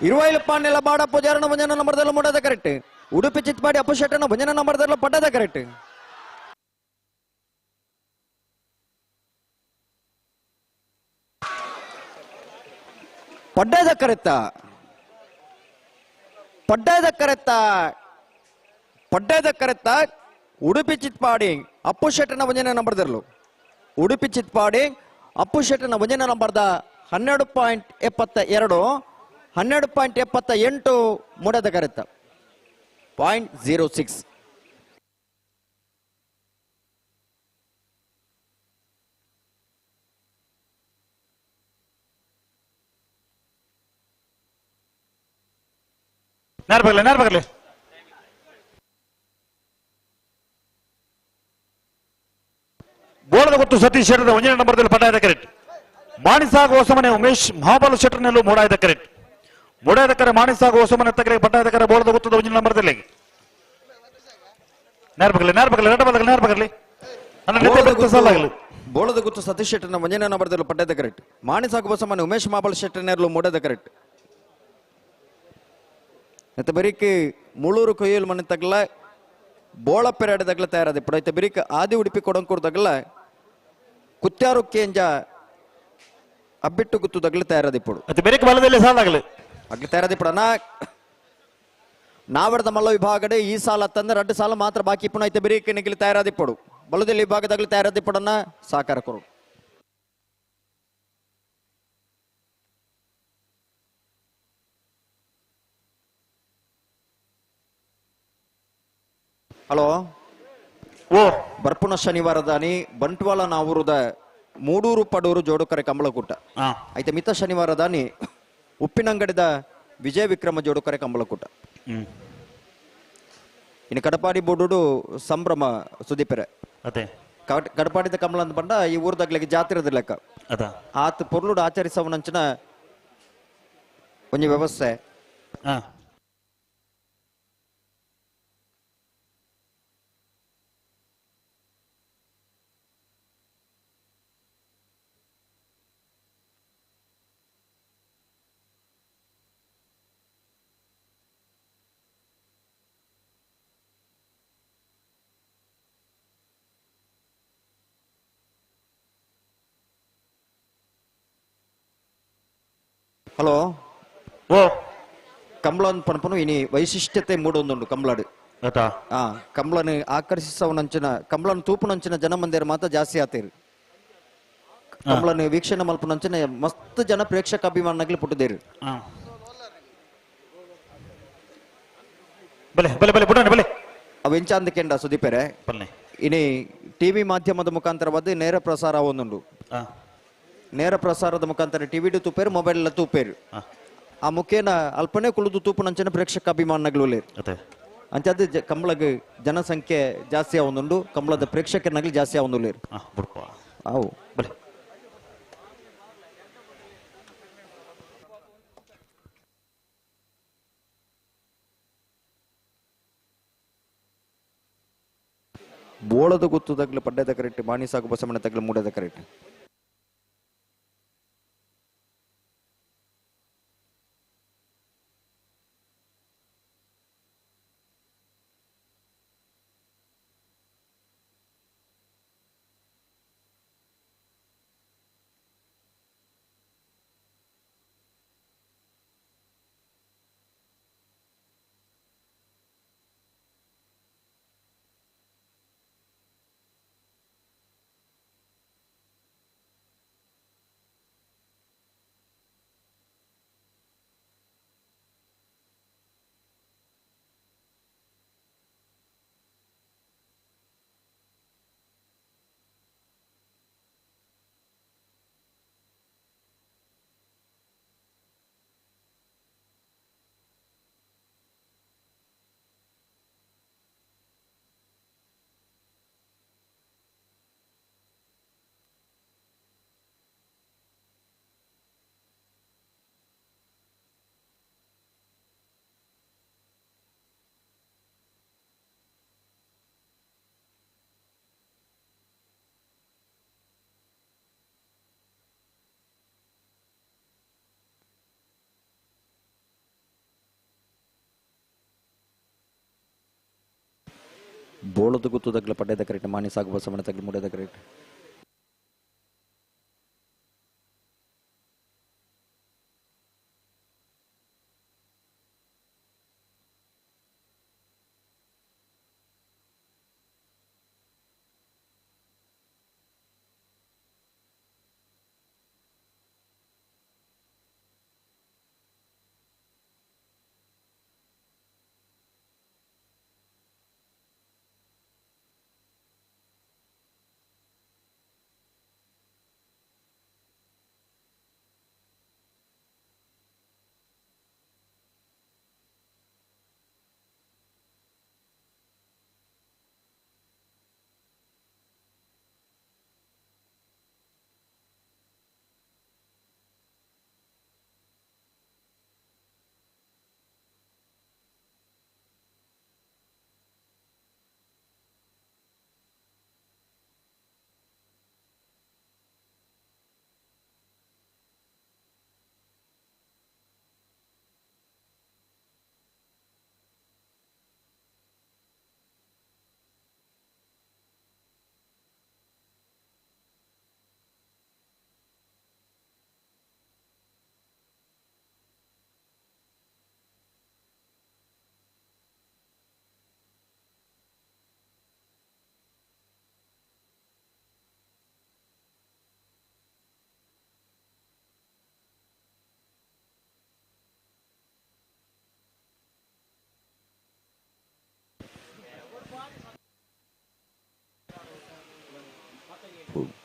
ಇರುವೈಲು ಪಾಂಡೆಲ ಬಾಡ ಪೂಜಾರನ ಭಂಜನ ನಂಬರ್ದಲ್ಲ ಮೂಡದ ಕರೆಕ್ಟ್. ಉಡುಪಿ ಚಿತ್ಪಾಡಿ ಅಪ್ಪು ಶೆಟ್ಟನ ಭಂಜನ ನಂಬರ್ದಲ್ಲ ಪಡ್ಡದ ಕರೆಕ್ಟ್. ಪಡ್ಡದ ಕರೆತ್ತ ಉಡುಪಿ ಚಿತ್ಪಾಡಿ ಅಪ್ಪು ಶೆಟ್ಟನ ಭಂಜನ ನಂಬರ್ದರ್ಲು. ಉಡುಪಿ ಚಿತ್ಪಾಡಿ ಅಪ್ಪು ಶೆಟ್ಟನ ಭಂಜನ ನಂಬರ್ದ 12.72 12.78 ಮೂಡದ ಕರೆತ್ತ 0.06. ನೇರ್ಬಗಲಿ ಬೋಳದ ಗೊತ್ತು ಸತೀಶ್ ಶೆಟ್ಟರ್ 1ನೇ ನಂಬರ್ದಲ್ಲಿ ಪಟಾಯದ ಕರೆಕ್ಟ್. ಮಾಣಿಸಾಗ ಹೊಸಮನೆ ಉಮೇಶ್ ಮಹಾಬಲ ಶೆಟ್ಟರ್ನಲ್ಲೂ ಮೂಡಾಯದ ಕರೆಕ್ಟ್. ಮೂಡಾಯದ ಕರೆ ಮಾಣಿಸಾಗ ಹೊಸಮನೆ ತಗರೆ ಪಟಾಯದ ಕರೆ ಬೋಳದ ಗೊತ್ತದ 1ನೇ ನಂಬರ್ದಲ್ಲಿ ನೇರ್ಬಗಲಿ ಬೋಳದ ಗೊತ್ತು ಸತೀಶ್ ಶೆಟ್ಟರ್ನ 1ನೇ ನಂಬರ್ದಲ್ಲಿ ಪಡ್ಡದ ಕರೆಕ್ಟ್. ಮಾಣಿಸಾಗ ಹೊಸಮನೆ ಉಮೇಶ್ ಮಹಾಬಲ ಶೆಟ್ಟರ್ನಲ್ಲೂ ಮೂಡದ ಕರೆಕ್ಟ್. ಮತ್ತೆ ಬರೀಕ್ ಮುಳೂರು ಕೊಯ್ಯಲ್ ಮನೆ ತಗಲ ಬೋಳ ಪೆರಾಡ ತಗಲ ತಯಾರಾದ ಇಪ್ಪಡು. ಐತೆ ಬರೀಕ್ ಆದಿ ಉಡುಪಿ ಕೊಡಂಕೂರು ತಗಲ ಕುತ್ಯಾರು ಕೇಂಜ ಅಬ್ಬಿಟ್ಟು ಗುತ್ತು ತಗಲ ತಯಾರಾದ ಇಪ್ಪಡು. ಮತ್ತೆ ಬರೀಕ್ ಬಲದಲ್ಲಿ ಸಾಲಾಗಲಿ ಅಗ್ಲಿ ತಯಾರಾದ ಇಪ್ಪಡನ ನಾವಡದ ಮಲ್ಲ ವಿಭಾಗಡೆ ಈ ಸಾಲ ತಂದ್ರೆ 2 ಸಾಲ ಮಾತ್ರ ಬಾಕಿ ಇಪ್ಪಣ. ಐತೆ ಬರೀಕ್ ನಿಗಲಿ ತಯಾರಾದ ಇಪ್ಪಡು. ಬಲದಲ್ಲಿ ವಿಭಾಗದಾಗಲಿ ತಯಾರಾದ ಇಪ್ಪಡನ್ನ ಸಾಕಾರ ಕೊಡು. ಹಲೋ ಬರ್ಪುನ ಶನಿವಾರದಾನಿ ಬಂಟ್ವಾಳ ನಾವೂರುದ ಮೂಡೂರು ಪಡೂರು ಜೋಡುಕರೆ ಕಂಬಳಕೂಟ. ಐತೆ ಮಿತ ಶನಿವಾರದಾನಿ ಉಪ್ಪಿನಂಗಡಿದ ವಿಜಯ ವಿಕ್ರಮ ಜೋಡುಕರೆ ಕಂಬಳಕೂಟ. ಇನ್ನು ಕಡಪಾಡಿ ಬೋಡು ಸಂಭ್ರಮ ಸುದೀಪರೆ ಕಡಪಾಡಿದ ಕಂಬಳ ಅಂತ ಬಂಡ ಈ ಊರ್ದಾಗ್ಲಿಗೆ ಜಾತಿರದ ಲೆಕ್ಕ ಆತ ಪೊರ್ಲುಡು ಆಚರಿಸವನಂಚಿನ ಒಂಜಿ ವ್ಯವಸ್ಥೆ. ಹಲೋ ಕಂಬಳನ್ ಪಣಪನು ಇನಿ ವೈಶಿಷ್ಟ್ಯತೆ ಮೂಡೊಂದುಂಡು ಕಂಬಳಡು. ಕಂಬಳನ್ ಆಕರ್ಷಿಸವನಂಚಿನ ಕಂಬಳನ್ ತೂಪುನಂಚಿನ ಜನ ಮಂದಿರ ಮಾತ್ರ ಜಾಸ್ತಿ ಆತೇರು. ಕಂಬಳನ್ ವೀಕ್ಷಣೆ ಮಲ್ಪನಂಚಿನ ಮಸ್ತ್ ಜನ ಪ್ರೇಕ್ಷಕ ಅಭಿಮಾನಗಳು ಪುಟ್ಟದೇರು. ಅವೆಂಚಾಂದ ಕೆಂಡ ಸುದೀಪರೆ ಇನಿ ಟಿವಿ ಮಾಧ್ಯಮದ ಮುಖಾಂತರವಾದ ನೇರ ಪ್ರಸಾರ ಒಂದುಂಡು. ನೇರ ಪ್ರಸಾರದ ಮುಖಾಂತರ ಟಿವಿಡು ತೂಪೇರು ಮೊಬೈಲ್ ತೂಪೇರು. ಆ ಮುಖೇನ ಅಲ್ಪನೆ ಕುಳಿದು ತೂಪು ನಂಚಿನ ಪ್ರೇಕ್ಷಕ ಅಭಿಮಾನಗಳು ಅಂಚದ ಕಂಬಳಗ ಜನಸಂಖ್ಯೆ ಜಾಸ್ತಿ ಆವೊಂದುಂಡು. ಕಂಬಳದ ಪ್ರೇಕ್ಷಕನಾಗ್ಲಿ ಜಾಸ್ತಿ ಆವೊಂದುಲ್ಲೇರು. ಅವು ಬೋಳದ ಗುತ್ತು ತಗ್ಲು ಪಡ್ಡದ ಕರೆಕ್ಟ್. ಮಾಣಿಸಾಗು ಬಸಮಣ ತಗ್ಲು ಮೂಡದ ಕರೆಕ್ಟ್. ಬೋಳದ ಗುತ್ತುದಗ್ಲ ಪಡ್ಡೆದ ಕರೆಕ್ಟ್ ಮಾಣಿ ಸಾಗು ಬಸವಣ್ಣ ತಗ್ಲು ಮುಡದ ಕರೆಕ್ಟ್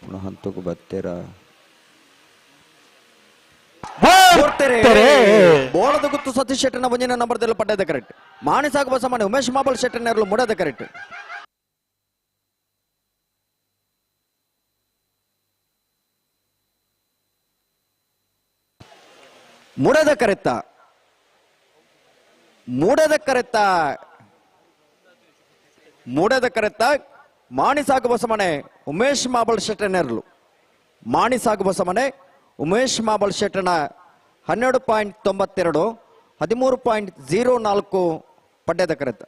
ಪುನಃ ಹಂತಕ್ಕೂ ಬತ್ತೇರ ಬೋಳದ ಗುತ್ತು ಸತೀಶ್ ಶೆಟ್ಟನ ಮುಂಜಿನ ನಂಬರ್ದಲ್ಲಿ ಪಡ್ಡದ ಕರೆಕ್ಟ್ ಮಾಣಿ ಸಾಗು ಬಸಮನೆ ಉಮೇಶ್ ಮಾಬಲ್ ಶೆಟ್ಟನ ಮುಡದ ಕರೆಕ್ಟ್ ಮೂಡದ ಕರೆತ್ತ ಮಾಣಿ ಸಾಗು ಬಸಮನೆ ಉಮೇಶ್ ಮಾಬಲ್ ಶೆಟ್ಟನೆರಲು ಮಾಣಿ ಸಾಗು ಬಸಮನೆ ಉಮೇಶ್ ಮಾಬಲ್ ಶೆಟ್ಟನ 12.92 13.04 ಪಡ್ಡೆದ ಕರೆತ್ತ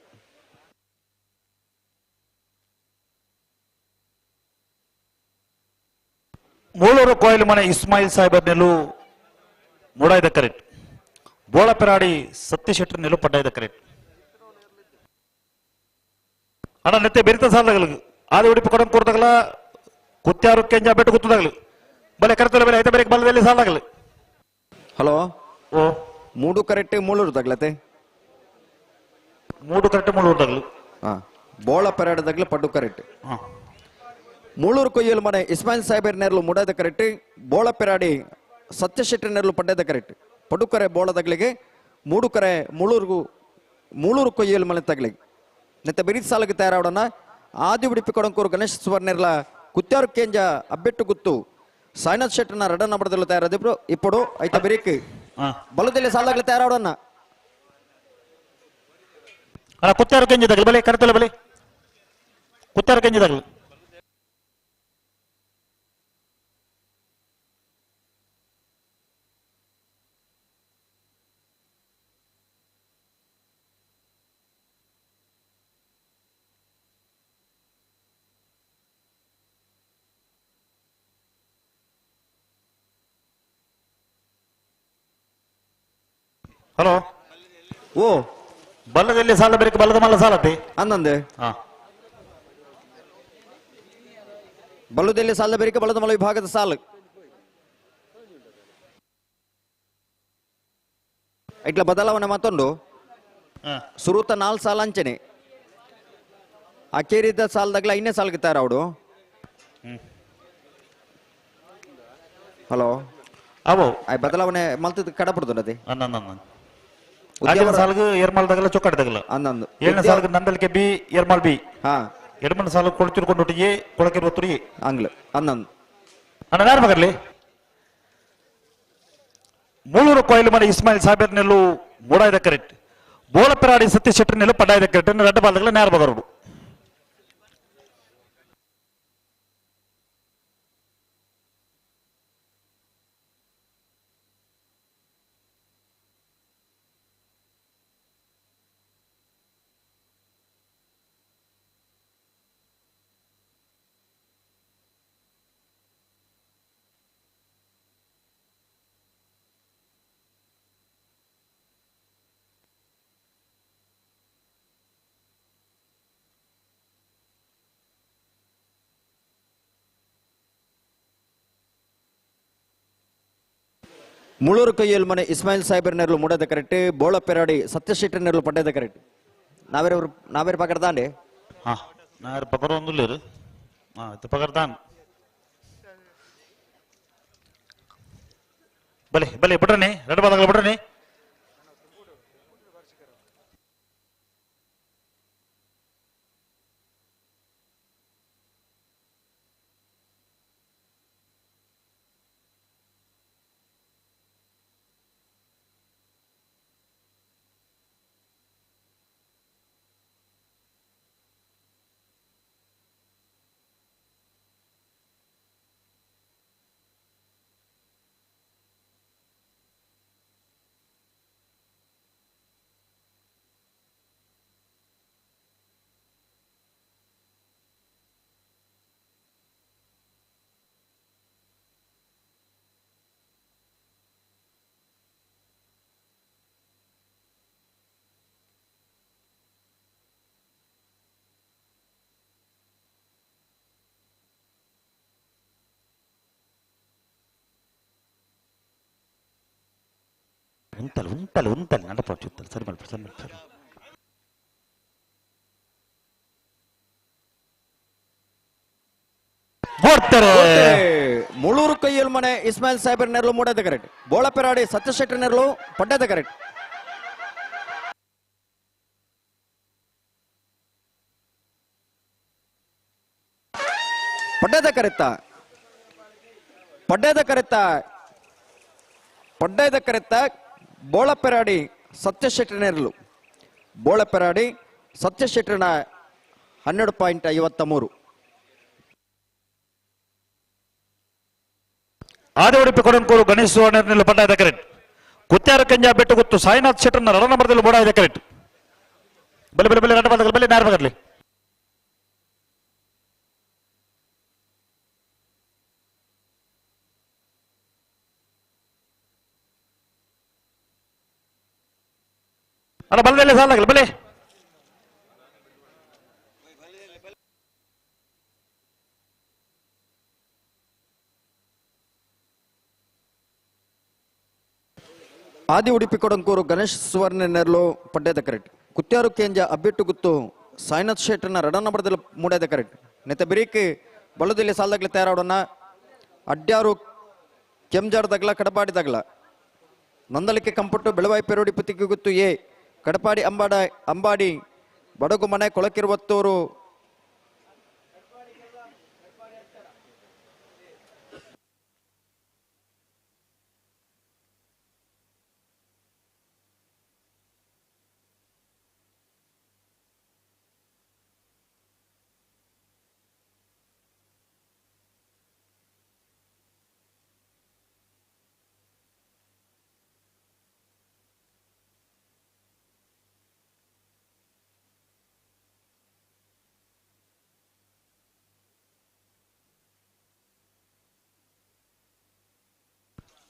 ಮೂಳೂರು ಕೊಯ್ಲು ಮನೆ ಇಸ್ಮಾಯಿಲ್ ಸಾಹೇಬರ್ ನೆಲ್ಲು ಮೂಡಾಯ್ದ ಕರೆಕ್ಟ್ ಬೋಳಪೆರಾಡಿ ಸತೀಶ್ ಶೆಟ್ಟರ್ ನೆಲ್ಲು ಪಡ್ಡಾಯ್ದ ಕರೆಕ್ಟ್ ಅಣ್ಣ ನೆತ್ತೆ ಬೆರಿತ ಸಾಲದಾಗಲು ಆದಿ ಉಡುಪಿ ಕೊಡಂ ಕೂರ್ದಾಗಲ ಕುತ್ಯಾರು ಕೆಂಜ ಬೆಟ್ಟು ಗುತ್ತದಾಗಲು ಬಲೆ ಕರೆತಲ ಬೆಲೆ ಐತ ಬೆರೆಗೆ ಬಲದಲ್ಲಿ ಸಾಲಾಗಲು ಹಲೋ ಓ ಮೂಡು ಕರೆಕ್ಟ್ ಮೂಳೂರು ತಗ್ಲತೆ ಮೂಡು ಕರೆಕ್ಟ್ ಮೂಳೂರ್ದಾಗಲು ಬೋಳ ಪೆರಾಡದಾಗಲು ಪಡ್ಡು ಕರೆಕ್ಟ್ ಮೂಳೂರು ಕೊಯ್ಯಲು ಮನೆ ಇಸ್ಮಾಯಿಲ್ ಸಾಹೇಬರ್ ನೆರಲು ಮುಡದ ಕರೆಕ್ಟ್ ಬೋಳ ಪೆರಾಡಿ ಸತ್ಯ ಶೆಟ್ಟಿ ನೆರಲು ಪಡ್ಡದ ಕರೆಕ್ಟ್ ಪಡುಕರೆ ಬೋಳದಗ್ಲಿಗೆ ಮೂಡು ಕರೆ ಮೂಳೂರು ಕೊಯ್ಯಲು ಮನೆ ತಗ್ಲಿಗೆ ನೆತ್ತ ಬೆರೀತ್ ಸಾಲಕ್ಕೆ ತಯಾರಾವಡನ ಆದಿ ಉಡುಪಿ ಕೊಡಂಕೂರು ಗಣೇಶ್ ಸುವರ್ಣೆರ್ಲ ಕುತ್ಯಾರು ಕೇಂಜ ಅಬ್ಬೆಟ್ಟು ಗುತ್ತು ಸಾಯಿನಾಥ್ ಶೆಟ್ಟನ ರಡನ ಬಡದಲ್ಲ ತಯಾರಾದಿಬ್ರು ಇಪ್ಪಡು ಐತ ಬೆರೀಕ್ ಬಲದಲ್ಲಿ ಸಾಲಾಗ್ಲಿ ತಯಾರಾವಡನ ಅಲ್ಲ ಕುತ್ಯಾರು ಕೆಂಜದಾಗಲಿ ಬಲೆ ಕರೆತಲ ಬಲೆ ಕುತ್ಯಾರು ಕೆಂಜದಾಗಲಿ ಹಲೋ ಓ ಬಲ್ಲದಲ್ಲಿ ಸಾಲ ಬೇಕು ಬಲ್ಲದ ಮಲ್ಲ ಸಾಲತ್ತೆ ಅನ್ನಂದೆ ಬಲ್ಲದಲ್ಲಿ ಸಾಲ ಬೇರಿಕೆ ಬಲ್ಲದ ಮಲ್ಲ ವಿಭಾಗದ ಸಾಲ ಇಟ್ಲ ಬದಲಾವಣೆ ಮತ್ತೊಂದು ಸುರುತ 4 ಸಾಲ ಅಂಚನೆ ಅಕೇರಿದ ಸಾಲದಾಗ್ಲ 5ನೇ ಸಾಲಕ್ಕೆ ತಯಾರವಡು ಹಲೋ ಅವೋ ಬದಲಾವಣೆ ಮಲ್ತದ ಕಡಪಡ್ದು ಆದಿನ ಸಾಲಗ ಏರ್ಮಾಲ್ದಾಗಲ್ಲ ಚೊಕ್ಕಾಡ್ದಾಗಲ್ಲ ಅನ್ನಂದು 7ನೇ ಸಾಲಗ ನಂದಲ್ಕೆ ಬಿ ಏರ್ಮಾಲ್ ಬಿ ಎಡಮನ ಸಾಲ ಕೊಳತಿರ್ಕೊಂಡೊಟ್ಟಿಗೆ ಕೊಳಕಿರುವತ್ತರಿಗೆ ಅಂಗ್ಲ ಅನ್ನಂದು ಅಣ್ಣ ಯಾರ ಮಗರ್ಲಿ ಮೂಳೂರು ಕೊಯ್ಲು ಮನೆ ಇಸ್ಮಾಯಿಲ್ ಸಾಹೇಬರ್ ನೆಲ್ಲು ಮೂಡಾಯ್ದ ಕರೆಕ್ಟ್ ಬೋಳಪೆರಾಡಿ ಸತೀಶ್ ಶೆಟ್ಟರ್ ನೆಲ್ಲು ಪಡ್ಡಾಯ್ದ ಕರೆಕ್ಟ್ ರೆಡ್ಡ ಬಾಲ್ದಾಗಲ್ಲ ನೇರ ಬಗರುಡು ಮುಳೂರು ಕೈಯಲ್ ಮನೆ ಇಸ್ಮಾಯಿಲ್ ಸಾಹೇಬರ್ ನೆರಲು ಮೂಡದ ಕರೆಕ್ಟ್ ಬೋಳ ಪೆರಾಡಿ ಸತ್ಯಶೆಟ್ಟಿ ನೆರಲು ಪಡ್ಡದ ಕರೆಕ್ಟ್ ನಾವೇರು ಪಕಡ್ದಾಂಡೆ ನಾರು ಪಕಡ ಒಂದುಲ್ಲೇರು ಇದು ಪಕಡ್ದಾನ್ ಬಲೆ ಬಲೆ ಬಿಡ್ರನೆ ಎರಡು ಬಾದಗಳು ಬಿಡ್ರನೆ ఉంటలు నడప చూస్తారు సరి సరి ಮುಳೂರು ಕೈಯಲ್ ಮನೆ ಇಸ್ಮಾಯಿಲ್ ಸಾಹೇಬರ್ ನೆರಳು ಮೂಡದ ಕರೆಕ್ಟ್ ಬೋಳ ಪೆರಾಡಿ ಸತ್ಯಶೆಟ್ಟಿ ನೆರಳು ಪಡ್ಡದ ಕರೆಕ್ಟ್ ಪಡ್ಡದ ಕರೆತ್ತ ಬೋಳ ಪೆರಾಡಿ ಸತ್ಯಶೆಟ್ಟಿ ನೆರಳು ಬೋಳ ಪೆರಾಡಿ ಸತ್ಯಶೆಟ್ಟಿನ 12.53 ಆದಿವಡಿಪಿ ಕೊಡಂಕೂರು ಗಣೇಶ್ ಸುವರ್ಣ ಪಡ್ಡದ ಕರೆಕ್ಟ್ ಕುತ್ಯಾರ ಕಂಜಾ ಬೆಟ್ಟು ಗೊತ್ತು ಸಾಯಿನಾಥ್ ಶೆಟ್ಟರ್ನ ರಡ ನಂಬರ್ದಲ್ಲಿ ಬೋಡಾಯಿದೆ ಕರೆಕ್ಟ್ ಬಲೆ ಬಲೆ ಬಲೆ ರಟ ಬಾದಗಳು ಬಲೆ ನೇರ ಬಗರ್ಲಿ ಅಲ್ಲ ಬಲದಲ್ಲಿ ಸಾಲಾಗಲ್ಲ ಬಲೆ ಆದಿ ಉಡುಪಿ ಕೊಡಂಕೂರು ಗಣೇಶ್ ಸುವರ್ಣ ನೆರಳು ಪಡ್ಡದ ಕರೆಕ್ಟ್ ಕುತ್ಯಾರು ಕೇಂಜ ಅಬ್ಬಿಟ್ಟು ಗುತ್ತು ಸಾಯಿನಾಥ್ ಶೆಟ್ಟರ್ನ ರಡ ನಂಬರ್ದಲ್ಲಿ ಮೂಡದ ಕರೆಕ್ಟ್ ನೆತ್ತ ಬಿರಿಕ್ ಬಲದಲ್ಲಿ ಸಾಲಾಗ್ಲಿ ತಯಾರಾಡೋಣ ಅಡ್ಯಾರು ಕೆಂಜಾಡ್ದಾಗ್ಲ ಕಡಪಾಡಿದಾಗ್ಲ ನಂದಲಿಕೆ ಕಂಪಟ್ಟು ಬೆಳವಾಯಿ ಪೆರೋಡಿ ಪುತ್ತಿಗೆ ಗುತ್ತು ಎ ಕಡಪಾಡಿ ಅಂಬಾಡಿ ಬಡಗು ಮನೆ ಕೊಳಕಿರುವತ್ತೂರು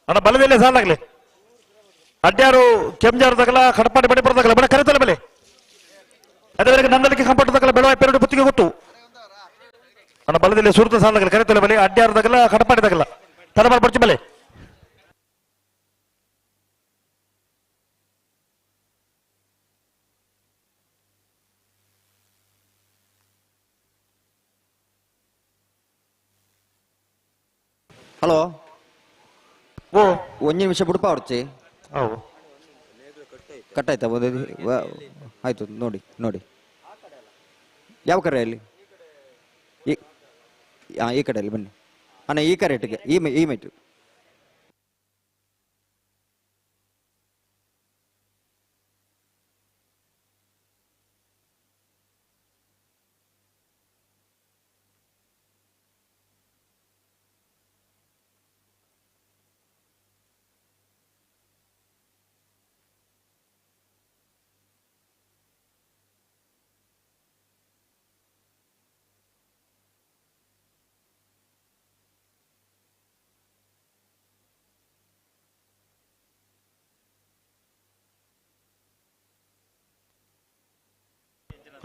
ಅಣ್ಣ ಬಲದಲ್ಲಿ ಸಾಲಾಗ್ಲಿ ಅಡ್ಯಾರು ಕೆಂಜಾರದಾಗಲ ಕಡಪಾಡಿ ಬಡಿ ಬರದಾಗಲ ಬಡ ಕರೆತಲ್ಲ ಬೆಲೆ ಅದೇ ನಂದಲಿಕೆ ಕಂಪಟ್ಟದಾಗಲ ಬೆಳವಾಯಿ ಪೆರಡು ಬುತ್ತಿಗೆ ಗೊತ್ತು ಅಣ್ಣ ಬಲದಲ್ಲಿ ಸುರತ ಸಾಲಾಗಲಿ ಕರೆತಲ್ಲ ಬೆಲೆ ಅಡ್ಯಾರದಾಗಲ ಕಡಪಾಡಿದಾಗಲ ತರಬಾರ್ ಬರ್ಚಿ ಬೆಲೆ ಹಲೋ ಓ ಒಂದ್ ನಿಮಿಷ ಬಿಡಪ್ಪ ಹೊಡ್ಚಿ ಕಟ್ಟಾಯ್ತಾ ಆಯ್ತು ನೋಡಿ ಯಾವ ಕರೆ ಅಲ್ಲಿ ಈ ಕಡೆಯಲ್ಲಿ ಬನ್ನಿ ಅಣ್ಣ ಈ ಕರೆಟ್ಗೆ ಈ ಮೈಟು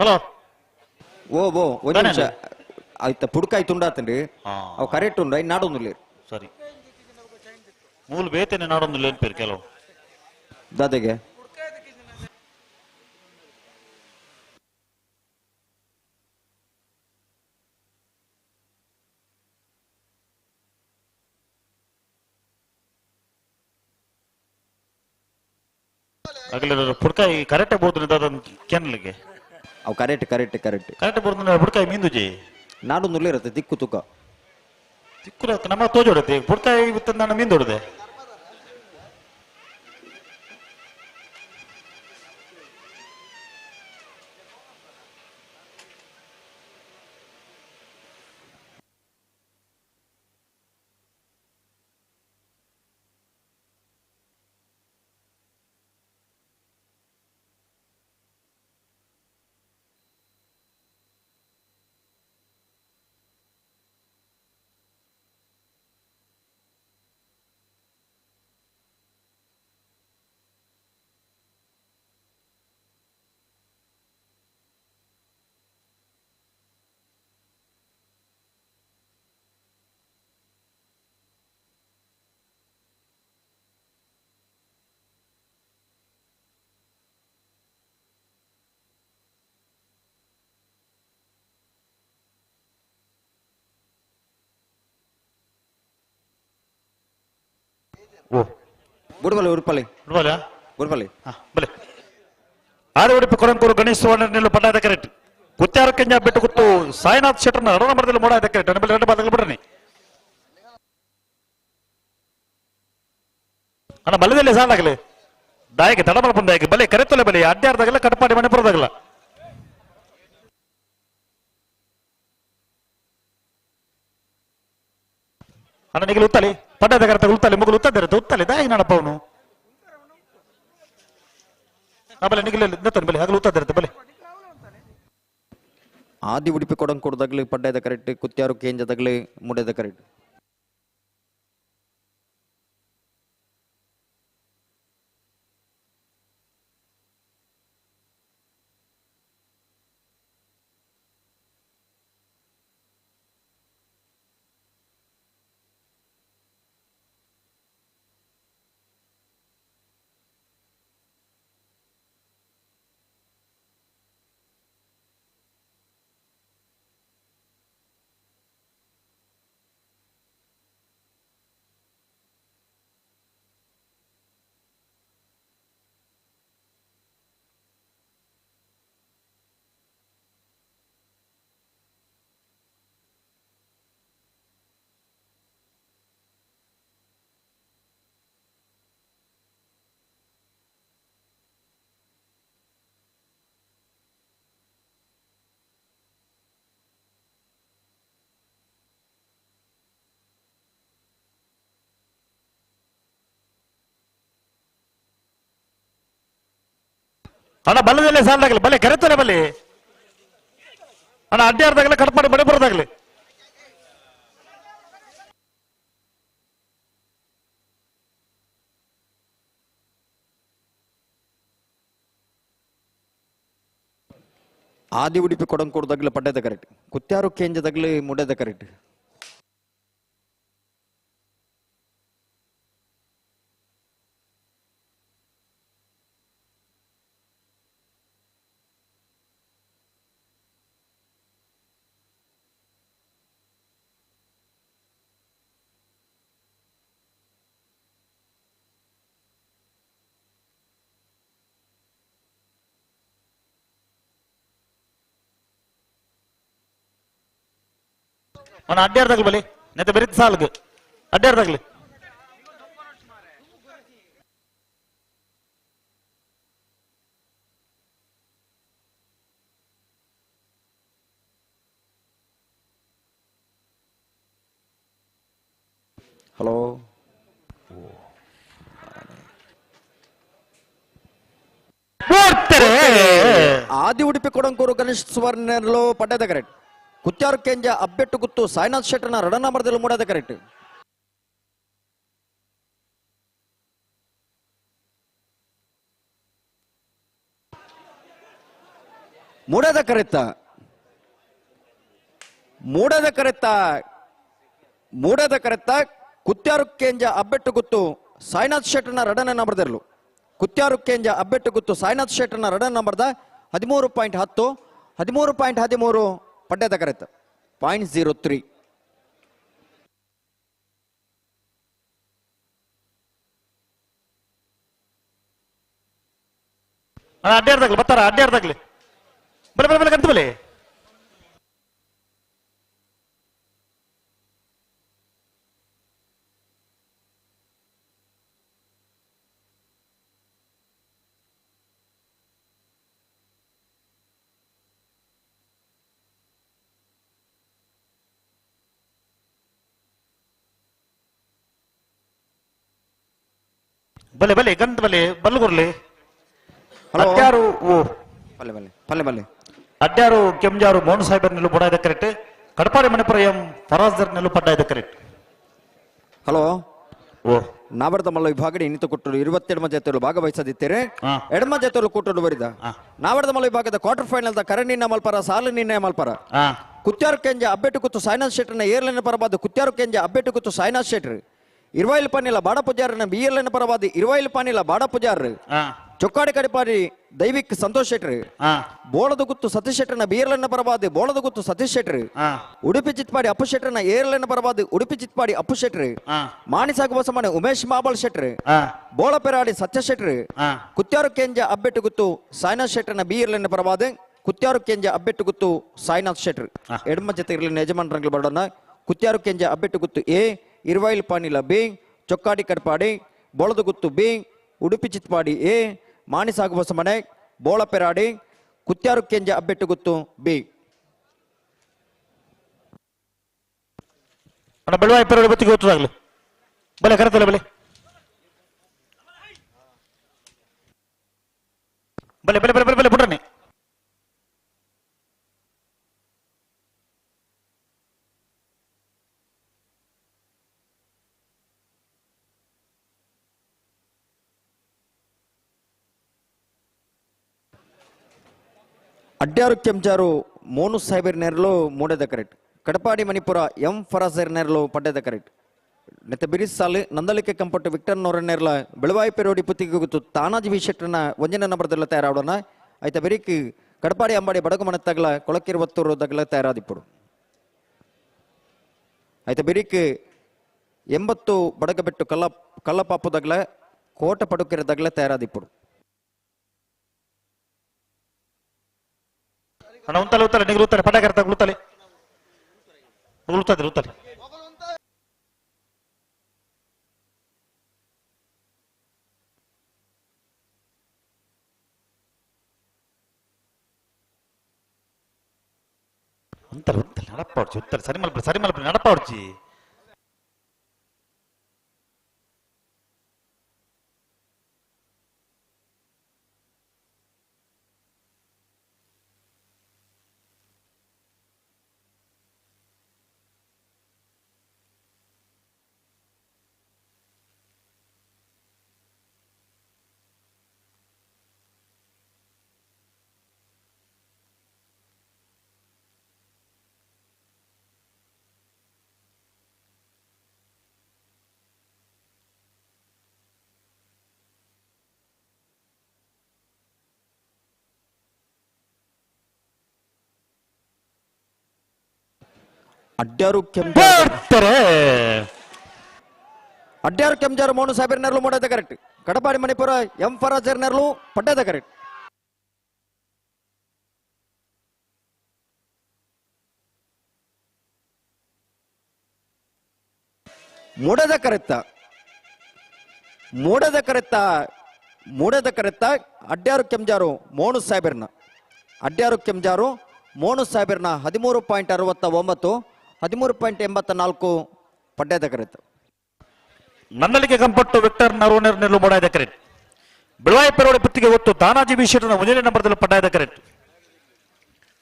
ಹಲೋ ಓ ಒಂದು ನಿಮಿಷ ಆಯ್ತಾ ಪುಡ್ಕಾಯ್ತು ಉಂಡಾತಂಡಿ ಅವು ಕರೆಕ್ಟ್ ಉಂಡ ನಾಡೊಂದು ಸರಿ ಮೂಲ ಬೇತನೆ ನಾಡೊಂದು ಲೇನ್ಪೇರು ಕೆಲವು ದಾದೆಗೆ ಆಗಲೇ ಪುಡ್ಕಾಯಿ ಕರೆಕ್ಟ್ ಬೋದ್ರೆ ಕೆನಲ್ಗೆ ಅವು ಕರೆಕ್ಟ್ ಕರೆಕ್ಟ್ ಕರೆಕ್ಟ್ ಕರೆಕ್ಟ್ ಬೋದ್ರೆ ಪುಡ್ಕಾಯಿ ಮೀಂದುಜಿ ನಾಡು ನುಲ್ಲಿರತ್ತೆ ದಿಕ್ಕು ತೂಕ ತಿಕ್ಕುರ ನಮ್ಮ ತೋಜೋಡತ್ತೆ ಪುಡ್ಕಾಯಿ ಬಿತ್ತಂದ ಮೀಂದೊಡದೆ ಬುಡ್ಬಲೆ ಉರ್ಪಲೆ ಬಲೆ ಆರು ಉಡುಪಿ ಕೊರಂಕೂರು ಗಣೇಶ್ ಸುವರ್ಣ ನಿಲ್ಲು ಪಟ್ಟಾದ ಕರೆಕ್ಟ್ ಕುತ್ಯಾರ ಕೆಂಜ ಬಿಟ್ಟು ಕುತ್ತು ಸಾಯಿನಾಥ್ ಶೆಟ್ಟರ್ನ ಅಡ ನಂಬರ್ದಲ್ಲಿ ಮೂಡಾದ ಕರೆಕ್ಟ್ ಅನ್ನ ಎರಡು ಬಾದಗಳು ಬಿಡ್ರಿ ಅಣ್ಣ ಬಲದಲ್ಲಿ ಸಾಲಾಗಲಿ ದಾಯಿಗೆ ತಡಬಲ ಬಂದಾಗಿ ಬಲೆ ಕರೆತ್ತಲೆ ಬಲೆ ಅಡ್ಡಾರ್ದಾಗಲ್ಲ ಕಟಪಾಡಿ ಮಣಿಪುರದಾಗಲ್ಲ ಅಣ್ಣ ನಿಗಲು ಉತ್ತಲಿ ಪಡ್ಡದ ಕರೆತ ಉತ್ತಲಿ ಮುಗಲು ಉತ್ತದಿರುತ್ತೆ ಉತ್ತಲಿ ದಾಯಿ ನಡಪ್ಪ ಅವನು ಬಲೆ ನಿಗಲು ಬಲೆ ಹಗಲು ಉತ್ತದಿರುತ್ತೆ ಬಲೆ ಆದಿ ಉಡುಪಿ ಕೊಡಂಕೋಡ್ದಾಗ್ಲಿ ಪಡ್ಡದ ಕರೆಕ್ಟ್ ಕುತ್ಯಾರು ಕೇಂಜದಾಗ್ಲಿ ಮುಡದ ಕರೆಕ್ಟ್ ಅಣ್ಣ ಬಲ್ಲದಲ್ಲೇ ಸಾಲಾಗಲಿ ಬಲೆ ಕರೆತಲೆ ಬಲೆ ಅಣ್ಣ ಅಡ್ಡಾರ್ದಾಗಲೇ ಕಟ್ ಮಾಡಿ ಮಳೆ ಬರೋದಾಗ್ಲಿ ಆದಿ ಉಡುಪಿ ಕೊಡಂಕೋಡ್ದಾಗ್ಲಿ ಪಡ್ಡದ ಕರೆಕ್ಟ್ ಕುತ್ಯಾರು ಕೇಂಜದಾಗ್ಲಿ ಮುಡದ ಕರೆಕ್ಟ್ ಅಣ್ಣ ಅಡ್ಡಾರ್ದಾಗ್ಲಿ ಬಲೆ ನೆತ್ತ ಬೆರಿತ ಸಾಲ್ಗೆ ಅಡ್ಡಾರ್ದಾಗ್ಲಿ ಹಲೋ ಆದಿ ಉಡುಪಿ ಕೊಡಂಕೂರು ಗಣೇಶ್ ಸುವರ್ಣಲು ಪಡ್ಡದ ಕರೆಕ್ಟ್ ಕುತ್ಯಾರು ಕೆಂಜ ಅಬ್ಬೆಟ್ಟು ಗುತ್ತು ಸಾಯಿನಾಥ್ ಶೆಟ್ಟರ್ನ ರಡ ನಂಬರ್ದಲ್ಲಿ ಮೂಡದ ಕರೆಕ್ಟ್ ಮೂಡದ ಕರೆತ್ತ ಮೂಡದ ಕರೆತ್ತ ಮೂಡದ ಕರೆತ್ತ ಕುತ್ಯಾರು ಕೇಂಜ ಅಬ್ಬೆಟ್ಟು ಗುತ್ತು ಸಾಯಿನಾಥ್ ಶೆಟ್ಟರ್ನ ಎರಡನೇ ನಂಬರ್ದರ್ಲು ಕುತ್ಯಾರು ಕೇಂಜ ಅಬ್ಬೆಟ್ಟು ಗುತ್ತು ಸಾಯಿನಾಥ್ ಶೆಟ್ಟರ್ನ ಎರಡನೇ ನಂಬರ್ದ 13.10 13.13 ಪಡ್ಡೆದ ಕರೆತ 0.03. ಅಡ್ಡಾಡ್ದಾಗ್ಲಿ ಬರ್ತಾರ ಅಡ್ಡಾಡ್ದಾಗ್ಲಿ ಬಲೆ ಬಲೆ ಬಲೆ ಕಂತ ಬಲೆ ಬಲೆ ಬಲೆ ಗಂತ ಬಲೆ ಬಲ್ಲುಗುರ್ಲಿ ಅಡ್ಯಾರು ಬಲ್ಲೆ ಬಲ್ಲೆ ಬಲ್ಲೆ ಬಲ್ಲೆ ಅಡ್ಯಾರು ಕೆಂಜಾರು ಮೋಹನ್ ಸಾಹೇಬರ್ ನೆಲ್ಲು ಬುಡಾಯ್ದ ಕರೆಕ್ಟ್ ಕಡಪಾಡಿ ಮಣಿಪುರ ಎಂ ಫರಾಜ್ದರ್ ನೆಲ್ಲು ಪಡ್ಡಾಯ್ದ ಕರೆಕ್ಟ್. ಹಲೋ ಓ ನಾಬರ್ದ ಮಲ್ಲ ವಿಭಾಗಡಿ ಇನ್ನಿತ ಕೊಟ್ಟರು 22 ಜತೆಗಳು ಭಾಗವಹಿಸದಿದ್ದೇನೆ ಎಡಮ ಜತೆಗಳು ಕೊಟ್ಟರು ಬರಿದ ನಾಬರ್ದ ಮಲ್ಲ ವಿಭಾಗದ ಕ್ವಾರ್ಟರ್ ಫೈನಲ್ ದ ಕರಣಿನ ಮಲ್ಪರ ಸಾಲು ನಿನ್ನೆ ಮಲ್ಪರ ಕುತ್ಯಾರು ಕೆಂಜ ಅಬ್ಬೆಟ್ಟು ಕುತ್ತು ಸಾಯಿನಾಥ್ ಶೆಟ್ಟರ್ನ ಏರ್ಲೈನ್ ಪರವಾದ ಕುತ್ಯಾರು ಕೆಂಜ ಅಬ್ಬೆಟ್ಟು ಕುತ್ತು ಸಾಯಿನಾಥ್ ಶೆಟ್ಟರ್ 20 ಪಾನಿಲ ಬಾಡ ಪೂಜಾರನ ಬಿಎಲ್ಎನ್ ಪರವಾದ 20 ಪಾನಿಲ ಬಾಡ ಪೂಜಾರ ಚೊಕ್ಕಾಡಿ ಕಡಿಪಾಡಿ ದೈವಿಕ್ ಸಂತೋಷ್ ಶೆಟ್ರಿ ಬೋಳದ ಗುತ್ತು ಸತೀಶ್ ಶೆಟ್ಟರ್ನ ಬಿಎಲ್ಎನ್ ಪರವಾದ ಬೋಳದ ಗುತ್ತು ಸತೀಶ್ ಶೆಟ್ರಿ ಉಡುಪಿ ಚಿತ್ಪಾಡಿ ಅಪ್ಪು ಶೆಟ್ಟರ್ನ ಏರ್ಲೈನ್ ಪರವಾದ ಉಡುಪಿ ಚಿತ್ಪಾಡಿ ಅಪ್ಪು ಶೆಟ್ರಿ ಮಾಣಿಸಾಗುವ ಸಮಾನ ಉಮೇಶ್ ಮಾಬಾಳ್ ಶೆಟ್ರಿ ಬೋಳ ಪೆರಾಡಿ ಸತ್ಯ ಶೆಟ್ರಿ ಕುತ್ಯಾರು ಕೆಂಜ ಅಬ್ಬೆಟ್ಟು ಗುತ್ತು ಸಾಯಿನಾಥ್ ಶೆಟ್ಟರ್ನ ಬಿಎಲ್ಎನ್ ಪರವಾದ ಕುತ್ಯಾರು ಕೆಂಜ ಅಬ್ಬೆಟ್ಟು ಗುತ್ತು ಸಾಯಿನಾಥ್ ಶೆಟ್ರಿ ಎಡಮ ಜೊತೆ ಇರಲಿ ಯಜಮಾನರಂಗ್ಲಿ ಬರೋಣ ಕುತ್ಯಾರು ಕೆಂಜ ಅಬ್ಬೆಟ್ಟು ಗುತ್ತು ಎ 20 ಪಾನಿಲ ಬಿ ಚೊಕ್ಕಾಡಿ ಕಡ್ಪಾಡಿ ಬೋಳದ ಗುತ್ತು ಬಿ ಉಡುಪಿ ಚಿತ್ಪಾಡಿ ಎ ಮಾಣಿಸಾಗುವ ಸಮನೆ ಬೋಳ ಪೆರಾಡಿ ಕುತ್ಯಾರು ಕೆಂಜ ಅಬ್ಬೆಟ್ಟು ಗುತ್ತು ಬಿ. ಬೆಳವಾಯಿ ಪೆರಾಡಿ ಬತ್ತಿಗೆ ಗೊತ್ತಾಗಲಿ ಬಲೆ ಕರೆತಲ್ಲ ಬಲೆ ಬಲೆ ಬಲೆ ಬಲೆ ಬಲೆ ಬಲೆ ಬಿಡ್ರನಿ ಅಡ್ಯಾರು ಕೆಂಚಾರು ಮೋನು ಸಾಹೇಬರ್ ನೆರಲು ಮೂಡೆದ ಕರೆಕ್ಟ್ ಕಡಪಾಡಿ ಮಣಿಪುರ ಎಂ ಫರಾಜರ್ ನೆರಲು ಪಡ್ಡೆದ ಕರೆಕ್ಟ್ ನೆತ್ತ ಬಿರಿಸ್ ಸಾಲು ನಂದಲಿಕೆ ಕಂಪಟ್ಟು ವಿಕ್ಟರ್ ನೋರ ನೆರಲ ಬೆಳವಾಯಿ ಪೆರೋಡಿ ಪುತ್ತಿಗೆ ಗೊತ್ತು ತಾನಾಜಿ ವಿ ಶೆಟ್ಟರ್ನ ಒಂಜನ ನಂಬರ್ದೆಲ್ಲ ತಯಾರಾಡೋಣ ಆಯ್ತಾ ಬೆರಿಕ್ ಕಡಪಾಡಿ ಅಂಬಾಡಿ ಬಡಗು ಮನೆ ತಗಲ ಕೊಳಕಿರುವತ್ತೂರು ದಗಲ ತಯಾರಾದಿಪ್ಪಡು ಆಯ್ತಾ ಬೆರಿಕ್ 80 ಬಡಗ ಬೆಟ್ಟು ಕಲ್ಲಪಾಪು ದಗಲ ಕೋಟ ಪಡುಕೆರೆ ದಗಲ ತಯಾರಾದಿಪ್ಪಡು ಅಣ್ಣ ಉಂತಲೆ ಉತ್ತಲೆ ನಿಗ್ರು ಉತ್ತಲೆ ಪಟ ಕರೆತ ಉಳುತ್ತಲೆ ಉಳುತ್ತದೆ ಉತ್ತಲೆ ಉಂತಲೆ ಉಂತಲೆ ನಡಪ್ಪ ಹೊಡ್ಚಿ ಉತ್ತಲೆ ಸರಿ ಮಲ್ಪಡಿ ನಡಪ್ಪ ಹೊಡ್ಚಿ ಅಡ್ಯಾರು ಕೆಂಜಾರು ಮೋನು ಸಾಹೇಬರ್ ನೆರಲು ಮೂಡೆದ ಕರೆಕ್ಟ್ ಕಡಪಾಡಿ ಮಣಿಪುರ ಎಂ ಫರಾಜರ್ ನೆರಲು ಪಡ್ಡೆದ ಕರೆಕ್ಟ್ ಮೂಡೆದ ಕರೆತ್ತ ಅಡ್ಯಾರು ಕೆಂಜಾರು ಮೋನು ಸಾಹೇಬರ್ನ 13.69 13.84 ಪಡ್ಡೆದ ಕರೆತ್ತ ನಂದಲಿಕೆ ಕಂಪಟ್ಟು ವಿಕ್ಟರ್ ನರೋನರ್ ನೆಲ್ಲು ಬಡಾಯ್ದ ಕರೆಕ್ಟ್ ಬೆಳವಾಯಿ ಪೆರೋಡಿ ಪುತ್ತಿಗೆ ಗೊತ್ತು ತಾನಾಜಿ ವಿ ಶೆಟ್ಟರ್ನ ಒಂಜನೇ ನಂಬರ್ದಲ್ಲಿ ಪಡ್ಡಾಯ್ದ ಕರೆಕ್ಟ್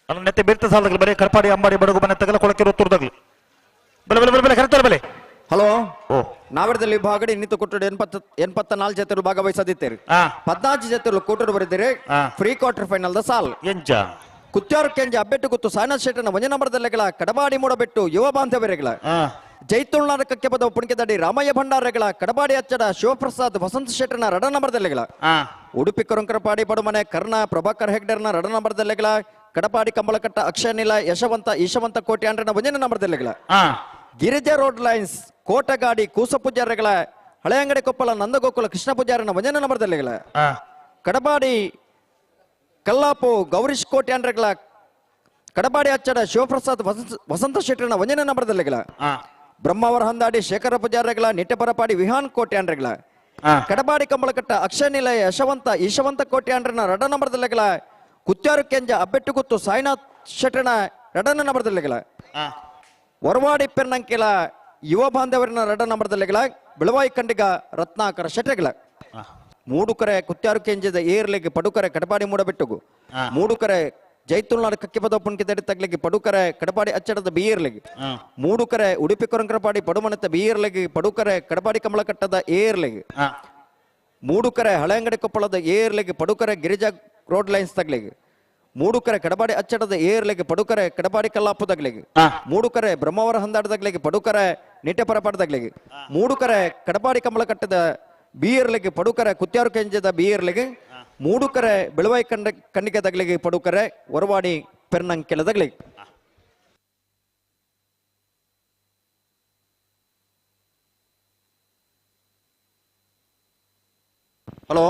ಅನ್ನ ನೆತ್ತೆ ಬೇರ್ತ ಸಾಲದಾಗಲಿ ಬರೀ ಕಡಪಾಡಿ ಅಂಬಾಡಿ ಬಡಗು ಮನೆ ತಗಲ ಕೊಳಕಿರೋ ತುರ್ದಾಗ್ಲಿ ಬಲೆ ಬಲೆ ಬಲೆ ಬಲೆ ಕರೆತಾರೆ ಬಲೆ ಹಲೋ ನಾವಿಡದಲ್ಲಿ ವಿಭಾಗಡಿ ಇನ್ನಿತ ಕೊಟ್ಟರು 84 ಜತೆಗಳು ಭಾಗವಹಿಸದಿದ್ದೇವೆ 14 ಜತೆಗಳು ಕೂಟರು ಬರೆದಿರಿ ಫ್ರೀ ಕ್ವಾರ್ಟರ್ ಫೈನಲ್ ದ ಸಾಲ್ ಎಂಚ ಕುತ್ಯಾರು ಕೆಂಜ ಅಬ್ಬೆಟ್ಟು ಗುತ್ತು ಸಾಯಿನಾಥ್ ಶೆಟ್ಟರ್ನ ಒಂಜ ನಂಬರ್ದಲ್ಲೆಗಳ ಕಡಬಾಡಿ ಮೂಡಬೆಟ್ಟು ಯುವ ಬಾಂಧವರೆಗಳ ಜೈತುಳ್ನಾಡ ಕಕ್ಕೆಪದ ಪುಣಿಕೆದಡಿ ರಾಮಯ್ಯ ಭಂಡಾರಗಳ ಕಡಬಾಡಿ ಅಚ್ಚಡ ಶಿವಪ್ರಸಾದ್ ವಸಂತ ಶೆಟ್ಟರ್ನ ರಡ ನಂಬರ್ದಲ್ಲಿಗಳ ಉಡುಪಿ ಕೊರಂಕರಪಾಡಿ ಪಡುಮನೆ ಕರ್ಣ ಪ್ರಭಾಕರ್ ಹೆಗ್ಡರ್ನ ರಡ ನಂಬರ್ದಲ್ಲಿಗಳ ಕಡಪಾಡಿ ಕಂಬಳಕಟ್ಟ ಅಕ್ಷಯನಿಲ ಯಶವಂತ ಈಶವಂತ ಕೋಟಿ ಅಂಡ್ರನ ಒಂಜನ ನಂಬರ್ದಲ್ಲಿಗಳ ಗಿರಿಜಾ ರೋಡ್ ಲೈನ್ಸ್ ಕೋಟಗಾಡಿ ಕೂಸ ಪೂಜಾರಿಗಳ ಹಳೆ ಅಂಗಡಿ ಕೊಪ್ಪಳ ನಂದಗೋಕುಲ ಕೃಷ್ಣ ಪೂಜಾರನ ಒಂಜನ ನಂಬರ್ದಲ್ಲಿಗಳ ಕಡಬಾಡಿ ಕಲ್ಲಾಪು ಗೌರೀಶ್ ಕೋಟಿ ಅಂಡ್ರಗಳ ಕಡಬಾಡಿ ಅಚ್ಚಡ ಶಿವಪ್ರಸಾದ್ ವಸಂತ ಶೆಟ್ಟರ್ನ ಒಂಜನ ನಂಬರ್ದಲ್ಲಿಗಳ ಬ್ರಹ್ಮಾವರ ಹಂದಾಡಿ ಶೇಖರ ಪೂಜಾರಿಗಳ ನಿಟ್ಟೆಪರಪಾಡಿ ವಿಹಾನ್ ಕೋಟಿ ಅಂಡ್ರಗಳ ಕಡಬಾಡಿ ಕಂಬಳಕಟ್ಟ ಅಕ್ಷಯನಿಲಯ ಯಶವಂತ ಈಶವಂತ ಕೋಟಿ ಅಂಡ್ರನ ರಡ ನಂಬರ್ದಲ್ಲಿಗಳ ಕುತ್ಯಾರು ಕೆಂಜ ಅಬ್ಬೆಟ್ಟುಗುತ್ತು ಸಾಯಿನಾಥ್ ಶೆಟ್ಟರ್ನ ರಡನ ನಂಬರ್ದಲ್ಲಿಗಳ ಹೊರವಾಡಿ ಪೆರ್ನಂಕಿಲ ಯುವ ಬಾಂಧವರಿನ ರಡ ನಂಬರ್ದಲ್ಲಿಗಳ ಬಿಳವಾಯಿ ಕಂಡಿಗ ರತ್ನಾಕರ ಶೆಟ್ಟಗಳ ಮೂಡುಕರೆ ಕುತ್ಯಾರು ಕೆಂಜದ ಏರ್ಲೆಗೆ ಪಡುಕರೆ ಕಡಪಾಡಿ ಮೂಡಬೆಟ್ಟುಗು ಮೂಡುಕರೆ ಜೈತುಲ್ನಾಡು ಕಕ್ಕಿಪದ ಪುಣ್ಕಿದಡಿ ತಗ್ಲಿಗೆ ಪಡುಕರೆ ಕಡಪಾಡಿ ಅಚ್ಚಡದ ಬಿಯರ್ಲೆಗೆ ಮೂಡುಕರೆ ಉಡುಪಿ ಕೊರಂಕರಪಾಡಿ ಪಡುಮನತ್ತ ಬಿಯರ್ಲೆಗೆ ಪಡುಕರೆ ಕಡಪಾಡಿ ಕಮಲಕಟ್ಟದ ಏರ್ಲೆಗೆ ಮೂಡುಕರೆ ಹಳೆ ಅಂಗಡಿ ಕೊಪ್ಪಳದ ಏರ್ಲೆಗೆ ಪಡುಕರೆ ಗಿರಿಜಾ ರೋಡ್ ಲೈನ್ಸ್ ತಗ್ಲಿಗೆ ಮೂಡುಕರೆ ಕಡಬಾಡಿ ಅಚ್ಚಡದ ಏರ್ಲೆಗೆ ಪಡುಕರೆ ಕಡಬಾಡಿ ಕಲ್ಲಾಪು ತಗ್ಲಿಗೆ ಮೂಡುಕರೆ ಬ್ರಹ್ಮಾವರ ಹಂದಾಡದಾಗ್ಲಿಗೆ ಪಡುಕರೆ ನಿಟ್ಟೆಪರಪಾಡದಾಗ್ಲಿಗೆ ಮೂಡುಕರೆ ಕಡಬಾಡಿ ಕಮಲಕಟ್ಟದ ಬಿಯರ್ಲೆಗೆ ಪಡುಕರೆ ಕುತ್ಯಾರು ಕೆಂಜದ ಬಿಯರ್ಲೆಗೆ ಮೂಡುಕರೆ ಬೆಳವಾಯಿ ಕಣ್ಣಿಗೆ ತಗ್ಲಿಗೆ ಪಡುಕರೆ ಹೊರವಾಡಿ ಪೆರ್ನಂಕೆಲ ತಗ್ಲಿಗೆ ಹಲೋ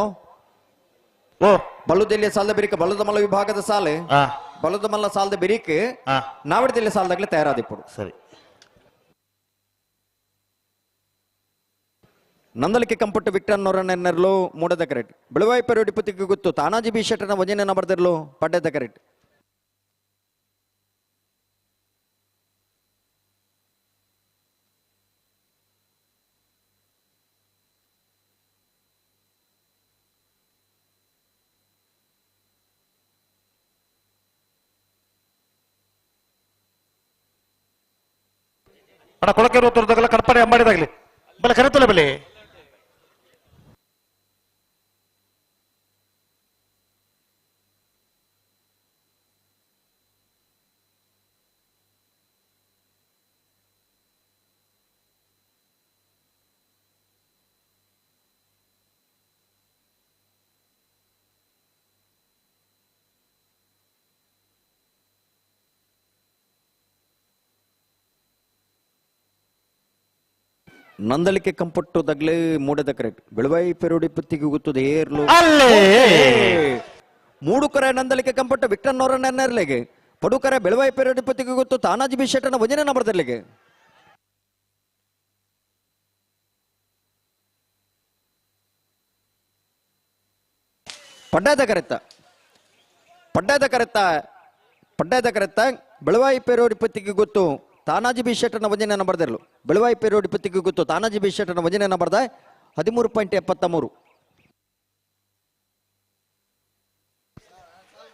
ಓ ಬಲ್ಲುದೆಲ್ಲಿ ಸಾಲದ ಬಿರಿಕ ಬಲ್ಲದ ಮಲ್ಲ ವಿಭಾಗದ ಸಾಲೆ ಬಲ್ಲದ ಮಲ್ಲ ಸಾಲದ ಬಿರಿಕ ನಾವಿಡದಲ್ಲಿ ಸಾಲದಾಗ್ಲೇ ತಯಾರಾದಿಪ್ಪಡು ಸರಿ ನಂದಲಿಕೆ ಕಂಪಟ್ಟು ವಿಕ್ಟರ್ನವರನ್ನೆಲ್ಲರೂ ಮೂಡದ ಕರೆಕ್ಟ್ ಬೆಳವಾಯಿ ಪೆರೋಡಿ ಪುತ್ತಿಗೆ ಗೊತ್ತು ತಾನಾಜಿ ಬಿ ಶೆಟ್ಟರ್ನ ವಜನ ಬರ್ದಿರ್ಲು ಪಡ್ಡದ ಕರೆಕ್ಟ್ ಅಣ್ಣ ಕೊಳಕೆ ತೋರ್ದಾಗಲ್ಲ ಕಡಪಾಡಿ ಅಂಬಾಡಿದಾಗ್ಲಿ ಬೆಲೆ ಕರೆತಲ್ಲ ಬೆಲೆ ನಂದಲಿಕೆ ಕಂಪಟ್ಟು ದಗ್ಲೆ ಮೂಡದ ಕರೆಕ್ಟ್ ಬೆಳವಾಯಿ ಪೆರೋಡಿ ಪುತ್ತಿಗೆ ಗೊತ್ತದೆ ಏರ್ಲು ಮೂಡುಕರೆ ನಂದಲಿಕೆ ಕಂಪಟ್ಟು ವಿಕ್ಟರ್ನವರನ್ನೆಲ್ಲಗೆ ಪಡುಕರೆ ಬೆಳವಾಯಿ ಪೆರೋಡಿ ಪುತ್ತಿಗೆ ಗೊತ್ತು ತಾನಾಜಿ ಬಿ ಶೆಟ್ಟರ್ನ ವಜನ ನಂಬರ್ದಲ್ಲಿಗೆ ಪಡ್ಡಾದ ಕರೆತ್ತ ಬೆಳವಾಯಿ ಪೆರೋಡಿ ಪುತ್ತಿಗೆ ಗೊತ್ತು ತಾನಾಜಿ ಬಿ ಶೆಟ್ಟರ್ನ ವಜನ ನಂಬರ್ದಿರಲು ಬೆಳವಾಯಿ ಪೆರೋಡಿ ಪುತ್ತಿಗೆ ಗೊತ್ತು ತಾನಾಜಿ ಬಿ ಶೆಟ್ಟರ್ನ ವಜನ ನಂಬರ್ದ 13.73.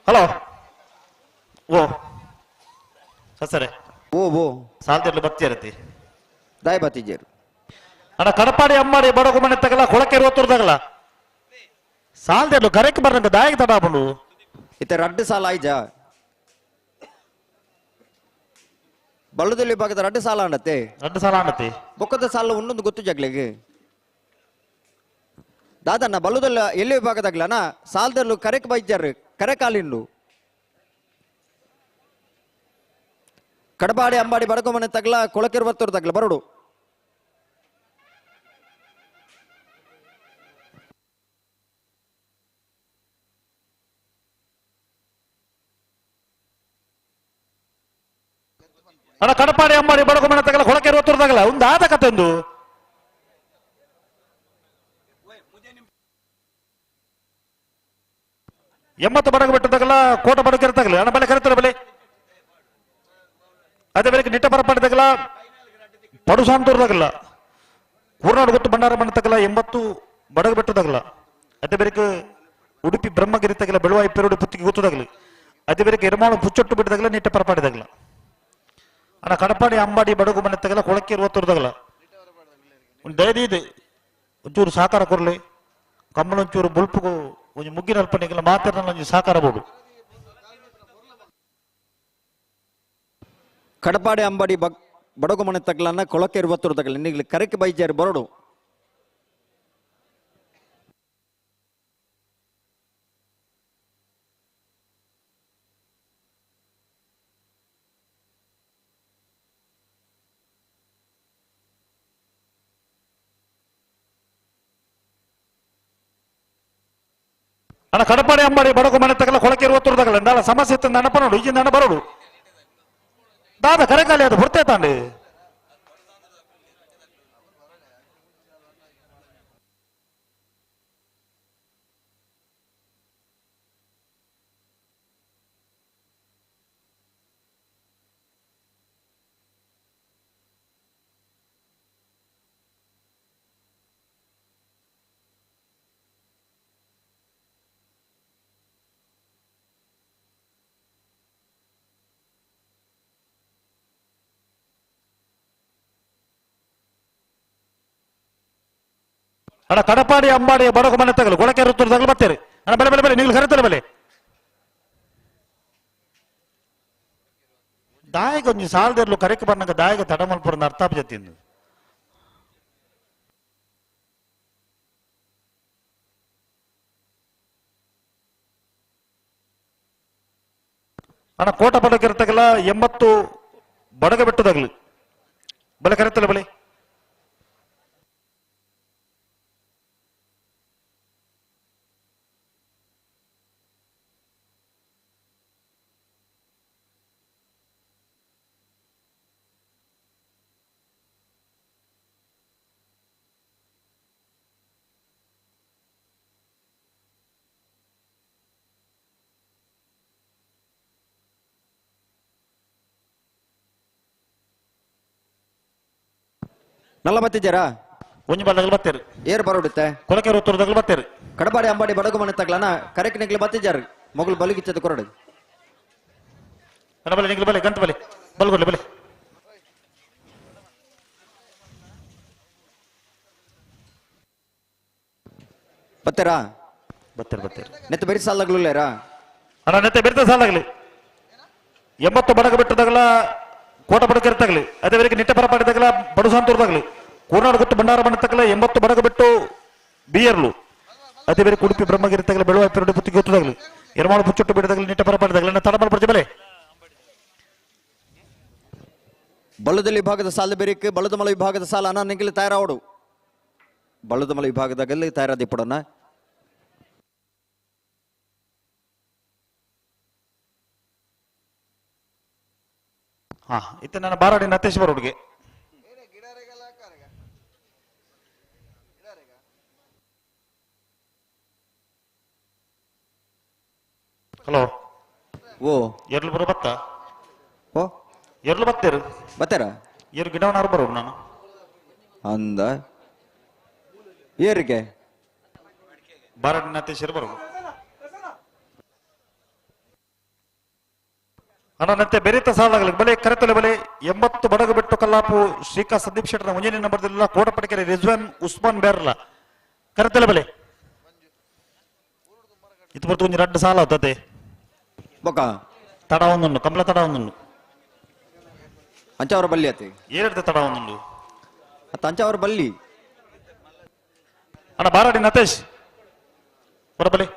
ಹಲೋ ಓ ಸರಿ ಓ ಸಾಲ್ತಿರ್ಲಿ ಬತ್ತಿರತಿ ದಾಯ ಬತ್ತಿಜೇರು ಅಣ್ಣ ಕಡಪಾಡಿ ಅಮ್ಮಾಡಿ ಬಡಗು ಮನೆ ತಗಲ ಕೊಳಕೆ ರೋತುರ್ದಾಗಲ್ಲ ಸಾಲ್ತಿರ್ಲು ಕರೆಕ್ಟ್ ಬರ್ನಂಕ ದಾಯಕ ತಡಾಬಂಡು ಇತ್ತೆ ರಡ್ಡು ಸಾಲ ಆಯ್ಜಾ ಬಳ್ಳದಲ್ಲಿ ಭಾಗದ ರಡ್ಡು ಸಾಲ ಅಂಡತ್ತೆ ಬೊಕ್ಕದ ಸಾಲ ಇನ್ನೊಂದು ಗೊತ್ತು ಜಗ್ಲಿಗೆ ದಾದಣ್ಣ ಬಲ್ಲುದಲ್ಲ ಎಲ್ಲಿ ವಿಭಾಗದಾಗ್ಲನ ಸಾಲದಲ್ಲೂ ಕರೆಕ್ ಬೈಜಾರು ಕರೆ ಕಾಲಿಂಡು ಕಡಬಾಡಿ ಅಂಬಾಡಿ ಬಡಗು ಮನೆ ತಗ್ಲ ಕೊಳಕಿರುವತ್ತೂರು ತಗ್ಲ ಬರಡು ಅಣ್ಣ ಕಡಪಾಡಿ ಅಮ್ಮಾಡಿ ಬಡಗು ಮನೆ ತಗಲ ಕೊಳಕೆ ರೋತುರ್ದಾಗಲ್ಲ ಒಂದು ಆದ ಕತೆ ಒಂದು ಎಂಬತ್ತು ಬಡಗು ಬಿಟ್ಟದಾಗಲ್ಲ ಕೋಟ ಬಡಗು ಇರ್ತಾಗಲ್ಲ ಅಣ್ಣ ಬೆಲೆ ಕರಿತಾರೆ ಬೆಲೆ ಅದೇ ಬೆಲೆಗೆ ನಿಟ್ಟ ಬರಪಾಡಿದಾಗಲ್ಲ ಪಡು ಸಾಂತೂರ್ದಾಗಲ್ಲ ಕೂರ್ನಾಡು ಗೊತ್ತು ಬಂಡಾರ ಮನೆ ತಗಲ್ಲ 80 ಬಡಗು ಬಿಟ್ಟದಾಗಲ್ಲ ಅದೇ ಬೆಲೆಗೆ ಉಡುಪಿ ಬ್ರಹ್ಮಗಿರಿ ತಗಲ್ಲ ಬೆಳವಾಯಿ ಪೆರೋಡಿ ಪುತ್ತಿಗೆ ಗೊತ್ತದಾಗಲಿ ಅದೇ ಬೆಲೆಗೆ ಎರಮಾಳು ಪುಚ್ಚೊಟ್ಟು ಬಿಟ್ಟದಾಗಲ್ಲ ನಿಟ್ಟ ಪರಪಾಡಿದಾಗಲ್ಲ ಅಣ್ಣ ಕಡಪಾಡಿ ಅಂಬಾಡಿ ಬಡಗು ಮನೆ ತಗಲ್ಲ ಕೊಳಕೆ ರೋತುರ್ದಾಗಲ್ಲ ಒಂದು ದಯದಿ ಇದೆ ಒಂಚೂರು ಸಾಕಾರ ಕೊರ್ಲಿ ಕಮ್ಮಲ ಒಂಚೂರು ಬುಲ್ಪು ಒಂದು ಮುಗ್ಗಿನ ಅಲ್ಪನೆಗೆಲ್ಲ ಮಾತಾಡ ಒಂಚೂರು ಸಾಕಾರ ಬೋಡು ಕಡಪಾಡಿ ಅಂಬಾಡಿ ಬಡಗು ಮನೆ ತಗ್ಲನ್ನ ಕೊಳಕೆ 20 ತಗಲ ನಿಗ್ಲಿ ಕರೆಕ್ ಬೈಜಾರಿ ಬರೋಡು ಅಣ್ಣ ಕಡಪಾಡಿ ಅಂಬಾಡಿ ಬಡಗು ಮನೆ ತಗಲ ಕೊಳಕೆ 20 ತಗಲ ನಾಳೆ ಸಮಸ್ಯೆ ಇತ್ತು ನೆನಪ ನೋಡು ಈಜಿನ ನೆನ ಬರೋಡು ದಾದ ಕರೆಕಾಲಿ ಅದು ಬರ್ತೇ ತಾಂಡಿ ಅಣ್ಣ ಕಡಪಾಡಿ ಅಂಬಾಡಿ ಬಡಗು ಮನೆ ತಗಲು ಕೊಳಕೆ 20 ತಗಲು ಬರ್ತೀರಿ ಅಣ್ಣ ಬೆಲೆ ಬೆಲೆ ಬೆಲೆ ನೀವು ಕರೆತಲ್ಲ ಬೆಲೆ ದಾಯಿಗೆ ಒಂದು ಸಾಲದಿರ್ಲು ಕರೆಕ್ ಬಂದಾಗ ದಾಯಿಗೆ ತಡ ಮಲ್ಪುರ ಅರ್ಥ ಜೊತೆಂದು ಅಣ್ಣ ಕೋಟ ಬಡಗ ಇರ್ತಗಲ್ಲ 80 ಬಡಗ ಬಿಟ್ಟದಾಗ್ಲಿ ಬೆಲೆ ಕರೆತಲ್ಲ ಬೆಲೆ ನಲ್ಲ ಬತ್ತಿದ್ದೀರಾ ಒಂಜಿ ಬಲ್ಲಗಳು ಬತ್ತೇರು ಏರ್ ಬರೋಡುತ್ತೆ ಕೊಳಕೆ 20 ತಗಲು ಬತ್ತೇರು ಕಡಪಾಡಿ ಅಂಬಾಡಿ ಬಡಗು ಮನೆ ತಗ್ಲನ ಕರೆಕ್ ನಿಗ್ಲಿ ಬತ್ತಿದ್ದಾರೆ ಮೊಗಲು ಬಲಗಿಚ್ಚದು ಕೊರಡು ಅಣ್ಣ ಬಲೆ ನಿಗ್ಲು ಬಲೆ ಗಂಟು ಬಲೆ ಬಲ್ಗೊಡ್ಲಿ ಬಲೆ ಬತ್ತೇರಾ ಬತ್ತೇರು ಬತ್ತೇರು ನೆತ್ತ ಬೆರಿ ಸಾಲಾಗ್ಲುಲ್ಲೇರಾ ಅಣ್ಣ ನೆತ್ತೆ ಬೆರ್ತ ಸಾಲಾಗಲಿ 80 ಬಡಗ ಬಿಟ್ಟದಾಗಲ ಕೋಟ ಬಡಗ ಇರ್ತಾಗಲಿ ಅದೇ ಬೇರೆ ನಿಟ್ಟೆ ಪರಪಾಡಿದಾಗಲ ಬಡು ಸಂತೂರ್ದಾಗಲಿ ಕೂರ್ನಾಡು ಗುಟ್ಟು ಬಂಡಾರ ಬಣ್ಣ ತಗಲ 80 ಬಡಗ ಬಿಟ್ಟು ಬಿಯರ್ಲು ಅದೇ ಬೇರೆ ಕುಡುಪಿ ಬ್ರಹ್ಮಗಿರಿ ತಗಲ ಬೆಳುವ ಪೆರಡು ಪುತ್ತಿಗೆ ಗೊತ್ತದಾಗಲಿ ಎರಮಾಳು ಪುಚ್ಚೊಟ್ಟು ಬಿಡದಾಗಲಿ ನಿಟ್ಟೆ ಪರಪಾಡಿದಾಗಲಿ ತಡಬಲ್ ಪಡಿಸಿ ಬೆಲೆ ಬಳ್ಳದಲ್ಲಿ ವಿಭಾಗದ ಸಾಲ ಬೆರಿಕ್ ಬಳ್ಳದಮಲ ವಿಭಾಗದ ಸಾಲ ಅನ್ನ ನಿಗಿಲಿ ತಯಾರಾವಡು ಬಳ್ಳದಮಲ ವಿಭಾಗದಾಗಲ್ಲಿ ತಯಾರಾದಿ ಪಡೋಣ ಹಾ ಇತ್ತು ನನ್ನ ಬಾರಾಡಿ ನತೇಶ್ ಬರೋಡ್ಗೆ ಹಲೋ ಓ ಎರ್ಲು ಬರೋ ಬತ್ತ ಓ ಎರ್ಲು ಬತ್ತೇರು ಬತ್ತಾರ ಏರು ಗಿಡವನಾರು ಬರೋಡು ನಾನು ಅಂದ ಏರಿಗೆ ಬಾರಾಡಿ ನತೇಶ್ ಬರೋದು ಅಣ್ಣ ನತ್ತೆ ಬೆರೀತ ಸಾಲಾಗಲಿ ಬಲೆ ಕರೆತಲೆ ಬಲೆ 80 ಬಡಗು ಬಿಟ್ಟು ಕಲ್ಲಾಪು ಶ್ರೀಕಾ ಸಂದೀಪ್ ಶೆಟ್ಟರ ಮುಂಜಾನೆ ನಂಬರ್ದಿಲ್ಲ ಕೋಟಪಡಿಕೆರೆ ರಿಜ್ವಾನ್ ಉಸ್ಮಾನ್ ಬೇರಲ್ಲ ಕರೆತಲೆ ಬಲೆ ಇದು ಬರ್ತು ಒಂಜಿ ರಡ್ಡು ಸಾಲ ಆತತೆ ಬೊಕ ತಡ ಒಂದುಂಡು ಕಂಬಳ ತಡ ಒಂದುಂಡು ಅಂಚವರ ಬಲ್ಲಿ ಆತಿ ಏರಿಡ್ದೆ ತಡ ಒಂದುಂಡು ಅತ್ತ ಅಂಚವರ ಬಲ್ಲಿ ಅಣ್ಣ ಬಾರಾಡಿ ನತೇಶ್ ಬರಬಲೆ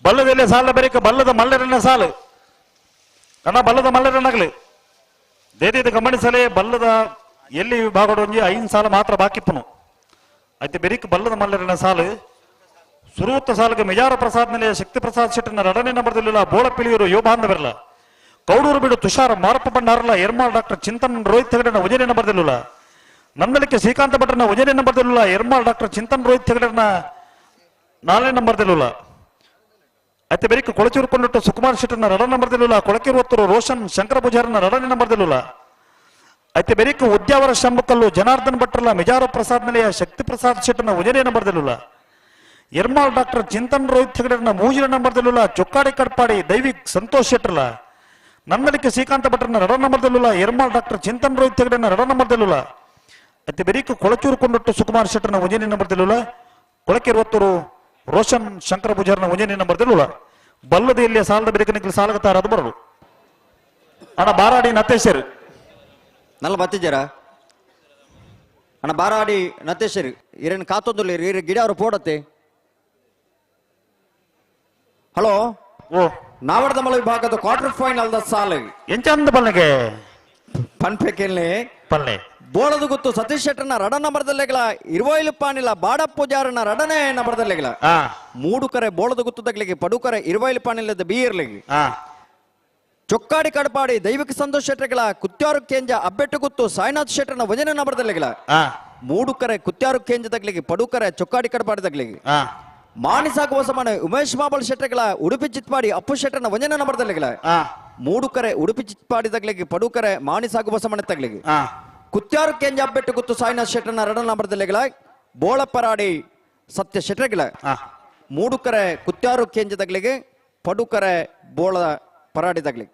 ಬಲ್ಲದಲ್ಲಿ ಸಾಲ ಬೇರೆ ಬಲ್ಲದ ಮಲ್ಲರನ್ನ ಸಾಲು ಅಣ್ಣ ಬಲ್ಲದ ಮಲ್ಲರನ್ನಾಗಲಿ ದೇದಿದ ಗಮನಿಸಲೇ ಬಲ್ಲದ ಎಲ್ಲಿ ವಿಭಾಗಡೊಂಜಿ 5 ಸಾಲ ಮಾತ್ರ ಬಾಕಿಪ್ಪನು అయితే ಬೆರಿಕ್ ಬಲ್ಲದ ಮಲ್ಲರನ್ನ ಸಾಲು ಸುರುವತ್ತ ಸಾಲಿಗೆ ಮಿಜಾರ ಪ್ರಸಾದ್ ನಿಲಯ ಶಕ್ತಿ ಪ್ರಸಾದ್ ಶೆಟ್ಟನ ರಡನೆ ನಂಬರ್ದಲ್ಲಿಲ್ಲ ಬೋಳಪಿಳಿಯೂರು ಯುವ ಬಾಂಧವರಲ್ಲ ಕೌಡೂರು ಬಿಡು ತುಷಾರ ಮಾರಪ್ಪ ಬಂಡಾರಲ್ಲ ಎರ್ಮಾಳ್ ಡಾಕ್ಟರ್ ಚಿಂತನ್ ರೋಹಿತ್ ಹೆಗಡೆನ ಉಜನೆ ನಂಬರ್ದಲ್ಲಿಲ್ಲ ನಂದಲಿಕೆ ಶ್ರೀಕಾಂತ ಭಟ್ರನ ಉಜನೆ ನಂಬರ್ದಲ್ಲಿಲ್ಲ ಎರ್ಮಾಳ್ ಡಾಕ್ಟರ್ ಚಿಂತನ್ ರೋಹಿತ್ ಹೆಗಡೆನ 4ನೇ ನಂಬರ್ದಲ್ಲಿಲ್ಲ అయితే ಬೆರಿಕ್ ಕೊಳಚೂರುಕೊಂಡಿಟ್ಟು ಸುಕುಮಾರ್ ಶೆಟ್ಟನ ರಡ ನಂಬರ್ದಲ್ಲಿಲ್ಲ ಕೊಳಕೆ 20 ರೋಷನ್ ಶಂಕರ ಪೂಜಾರನ ರಡನೆ ನಂಬರ್ದಲ್ಲಿಲ್ಲ అయితే ಬೆರಿಕ್ ಉದ್ಯಾವರ ಶಂಭಕಲ್ಲು ಜನಾರ್ದನ್ ಭಟ್ರಲ್ಲ ಮಿಜಾರ ಪ್ರಸಾದ್ ನಿಲಯ ಶಕ್ತಿ ಪ್ರಸಾದ್ ಶೆಟ್ಟನ ಉಜನೆ ನಂಬರ್ದಲ್ಲಿಲ್ಲ ಎರ್ಮಾಳ್ ಡಾಕ್ಟರ್ ಚಿಂತನ್ ರೋಹಿತ್ ಹೆಗಡೆನ 3ನೇ ನಂಬರ್ದಲ್ಲಿಲ್ಲ ಚೊಕ್ಕಾಡಿ ಕಡ್ಪಾಡಿ ದೈವಿಕ್ ಸಂತೋಷ್ ಶೆಟ್ಟರ್ಲ ನಂದಲಿಕೆ ಶ್ರೀಕಾಂತ ಭಟ್ರನ ರಡ ನಂಬರ್ದಲ್ಲಿಲ್ಲ ಎರ್ಮಾಳ್ ಡಾಕ್ಟರ್ ಚಿಂತನ್ ರೋಹಿತ್ ಹೆಗಡೆನ ರಡ ನಂಬರ್ದಲ್ಲಿಲ್ಲ ಅತಿ ಬೆರೀಕು ಕೊಳಚೂರು ಕೊಂಡೊಟ್ಟು ಸುಕುಮಾರ್ ಶೆಟ್ಟರ್ನ ಒಂಜನೇ ನಂಬರ್ ತೆಲುಲ ಕೊಳಕೆ 20 ರೋಷನ್ ಶಂಕರ ಪೂಜಾರ್ನ ಒಂಜನೇ ನಂಬರ್ ತೆಲುಲ ಬಲ್ಲದೆಯಲ್ಲಿ ಸಾಲದ ಬೆರಕನಿಗೆ ಸಾಲಗತಾರದು ಬರಲು ಅಣ್ಣ ಬಾರಾಡಿ ನತ್ತೇಶರ್ ನಲ್ಲ ಬತ್ತಿದ್ದಾರ ಅಣ್ಣ ಬಾರಾಡಿ ನತ್ತೇಶರ್ ಇರೇನು ಕಾತೊಂದು ಗಿಡ ಅವರು ಪೋಡತ್ತೆ ಹಲೋ ಓ ನಾವಡದ ಮಲ ವಿಭಾಗದ ಕ್ವಾರ್ಟರ್ ಫೈನಲ್ ದ ಸಾಲ ಎಂಚಂದ ಬಲ್ಲೆಗೆ ಪನ್ಪೆಕೆಲ್ಲಿ ಪಲ್ಲೆ ಬೋಳದು ಗೊತ್ತು ಸತೀಶ್ ಶೆಟ್ಟರ್ನ ರಡ ನಂಬರ್ದಲ್ಲೆಗಳ 20 ಪಾನಿಲ ಬಾಡ ಪೂಜಾರನ ರಡನೆ ನಂಬರ್ದಲ್ಲೆಗಳ ಮೂಡು ಕರೆ ಬೋಳದು ಗೊತ್ತು ತಗ್ಲಿಗೆ ಪಡುಕರೆ 20 ಪಾನಿಲದ ಬೀರ್ಲಿಗೆ ಚೊಕ್ಕಾಡಿ ಕಡಪಾಡಿ ದೈವಿಕ ಸಂತೋಷ್ ಶೆಟ್ಟರ್ಗಳ ಕುತ್ಯಾರು ಕೇಂಜ ಅಬ್ಬೆಟ್ಟು ಗುತ್ತು ಸಾಯಿನಾಥ್ ಶೆಟ್ಟರ್ನ ವಜನ ನಂಬರ್ದಲ್ಲೆಗಳ ಮೂಡು ಕರೆ ಕುತ್ಯಾರು ಕೇಂಜ ತಗ್ಲಿಗೆ ಪಡುಕರೆ ಚೊಕ್ಕಾಡಿ ಕಡಪಾಡಿ ತಗ್ಲಿಗೆ ಮಾಣಿಸಾಗುವ ಸಮಾನ ಉಮೇಶ್ ಮಾಬಲ್ ಶೆಟ್ಟರ್ಗಳ ಉಡುಪಿ ಚಿತ್ಪಾಡಿ ಅಪ್ಪು ಶೆಟ್ಟರ್ನ ವಂಜನ ನಂಬರ್ದಲ್ಲಿಗಳ ಮೂಡು ಕರೆ ಉಡುಪಿ ಚಿತ್ಪಾಡಿ ತಗ್ಲಿಗೆ ಪಡುಕರೆ ಮಾಣಿಸಾಗುವ ಸಮಾನ ತಗ್ಲಿಗೆ ಕುತ್ಯಾರು ಕೇಂಜ ಅಬ್ಬೆಟ್ಟು ಗುತ್ತು ಸಾಯಿನಾಥ್ ಶೆಟ್ಟರ್ನ ರಡ ನಂಬರ್ದಲ್ಲಿಗಳ ಬೋಳಪ್ಪರಾಡಿ ಸತ್ಯ ಶೆಟ್ಟರ್ಗಳ ಮೂಡು ಕರೆ ಕುತ್ಯಾರು ಕೇಂಜ ತಗ್ಲಿಗೆ ಪಡುಕರೆ ಬೋಳ ಪರಾಡಿ ತಗ್ಲಿಗೆ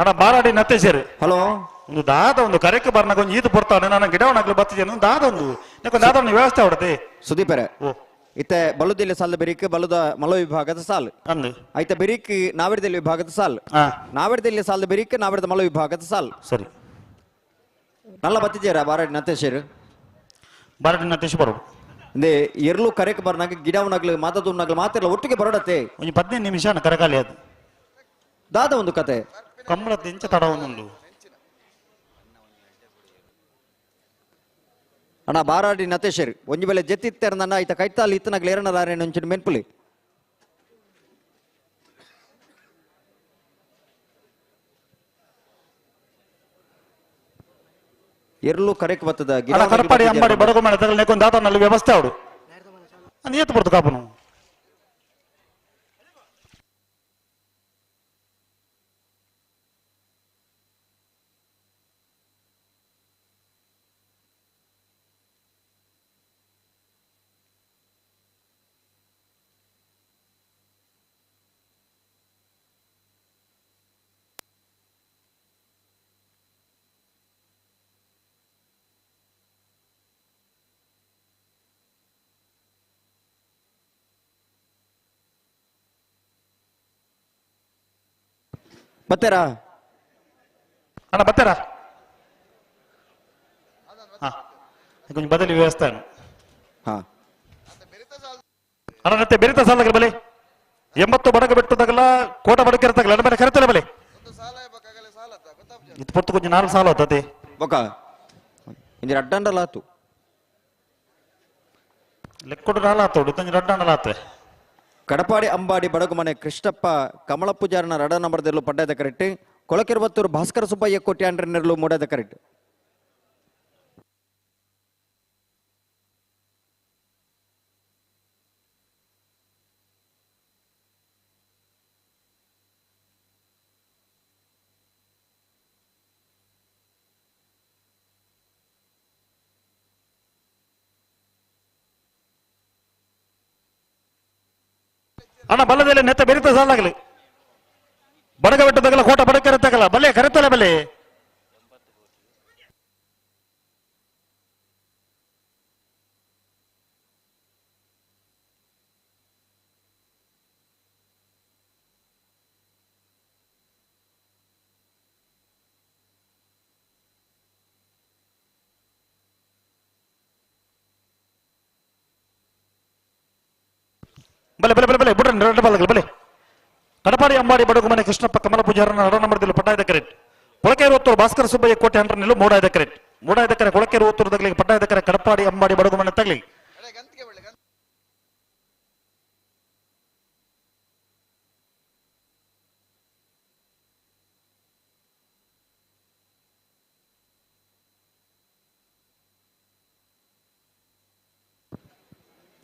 ಅಣ್ಣ ಬಾರಾಡಿ ನತ್ತೇಶರ್ ಹಲೋ ಒಂದು ದಾದ ಒಂದು ಕರೆಕ್ಕೆ ಬರ್ನಾಗ ಒಂದು ಈದು ಬರ್ತಾನೆ ನಾನು ಗಿಡವನಾಗ್ಲಿ ಬರ್ತಿದ್ದೇನೆ ದಾದ ಒಂದು ದಾದ ಒಂದು ವ್ಯವಸ್ಥೆ ಹೊಡತೆ ಸುದೀಪರೆ ಇತ್ತೆ ಬಲುದಿಲ್ಲ ಸಾಲ ಬೆರಿಕ್ ಬಲುದ ಮಲ ವಿಭಾಗದ ಸಾಲು ಅಂದು ಐತ ಬೆರಿಕ್ ನಾವಿಡದಲ್ಲಿ ವಿಭಾಗದ ಸಾಲು ನಾವಿಡದಲ್ಲಿ ಸಾಲದ ಬೆರಿಕ್ ನಾವಿಡದ ಮಲ ವಿಭಾಗದ ಸಾಲು ಸರಿ ನಲ್ಲ ಬತ್ತಿದ್ದೀರಾ ಬಾರಾಡಿ ನತ್ತೇಶರ್ ಬಾರಾಡಿ ನತ್ತೇಶ್ ಬರೋದು ಅಂದೆ ಎರಲು ಕರೆಕ್ ಬರ್ನಾಗ ಗಿಡವನಾಗ್ಲಿ ಮಾತಾಡುನಾಗ್ಲಿ ಮಾತಿರಲ್ಲ ಒಟ್ಟಿಗೆ ಬರೋಡತ್ತೆ ಒಂದು 15 ನಿಮಿಷ ಕರೆಕಾಲಿ ಅದು ದಾದ ಒಂದು ಕತೆ ಕಂಬಳ ತೆಂಚ ತಡ ಒಂದೊಂದು ಅಣ್ಣ ಬಾರಾಡಿ ನತೇಶರ್ ಒಂಜಿ ಬೆಲೆ ಜೆತ್ತಿತ್ತಾರ ನನ್ನ ಐತ ಕೈತಾಲ್ ಇತ್ತನಾಗ್ಲಿ ಏರನಾರೆ ಒಂಚಿನ ಮೆನ್ಪುಲಿ ಎರಲು ಕರೆಕ್ ಬರ್ತದ ಕಡಪಾಡಿ ಅಂಬಾಡಿ ಬಡಗು ಮೇಲೆ ತಗಲ್ ನೆಕ್ಕೊಂದು ದಾತನಲ್ಲಿ ವ್ಯವಸ್ಥೆ ಅವಡು ಅದು ಏತು ಬರ್ತು ಕಾಪನು ಬತ್ತೇರಾ ಅಣ್ಣ ಬತ್ತೇರಾ ಕೊಂಚ ಬದಲಿ ವ್ಯವಸ್ಥೆ ಅಣ್ಣ ಮತ್ತೆ ಬೆರಿತ ಸಾಲ ಬಲೆ 80 ಬಡಗ ಬಿಟ್ಟದಾಗಲ್ಲ ಕೋಟ ಬಡಕಿರತ್ತಾಗಲ್ಲ ಅಣ್ಣ ಮೇಲೆ ಕರೆತಲ್ಲ ಬಲೆ ಇದು ಪೊತ್ತು ಕೊಂಚ 4 ಸಾಲ ಹೋತದೆ ಬೊಕ ಇಂಜಿ ಅಡ್ಡಂಡಲ ಆತು ಲೆಕ್ಕೊಡು ನಾಲ ಆತೋಡು ತಂಜಿ ಅಡ್ಡಂಡಲ ಆತೆ ಕಡಪಾಡಿ ಅಂಬಾಡಿ ಬಡಗು ಮನೆ ಕೃಷ್ಣಪ್ಪ ಕಮಲ ಪೂಜಾರನ ರಡ ನಂಬರ್ದಲ್ಲೂ ಪಡ್ಡಾದ ಕರೆಕ್ಟ್ ಕೊಳಕೆರವತ್ತೂರು ಭಾಸ್ಕರ ಸುಬ್ಬಯ್ಯ ಕೋಟ್ಯಾಂಡ್ರನಲ್ಲೂ ಮೂಡಾದ ಕರೆಕ್ಟ್ ಅಣ್ಣ ಬಲ್ಲದಲ್ಲಿ ನೆತ್ತ ಬೆರಿತ ಸಾಲಾಗಲಿ ಬಡಗ ಬಿಟ್ಟದಾಗಲ್ಲ ಕೋಟ ಬಡಕಿರತ್ತಾಗಲ್ಲ ಬಲ್ಲೆ ಕರೆತಲ್ಲ ಬಲ್ಲೆ ಬಲೆ ಬಲೆ ಬಲೆ ಬಲೆ ಬಿಡ್ರಿ ಎರಡು ಬಾಲಗಳು ಬಲೆ ಕಡಪಾಡಿ ಅಂಬಾಡಿ ಬಡಗು ಮನೆ ಕೃಷ್ಣಪ್ಪ ಕಮಲ ಪೂಜಾರನ ರಡ ನಂಬರ್ದಲ್ಲಿ ಪಟ್ಟಾಯದ ಕರೆಕ್ಟ್ ಕೊಳಕೆರು ಒತ್ತೂರು ಭಾಸ್ಕರ ಸುಬ್ಬಯ್ಯ ಕೋಟೆ ಅಂಡ್ರನಲ್ಲೂ ಮೂಡಾಯದ ಕರೆಕ್ಟ್ ಮೂಡಾಯದ ಕರೆ ಕೊಳಕೆರು ಒತ್ತೂರು ತಗಲಿಗೆ ಪಟ್ಟಾಯದ ಕರೆ ಕಡಪಾಡಿ ಅಂಬಾಡಿ ಬಡಗು ಮನೆ ತಗಲಿ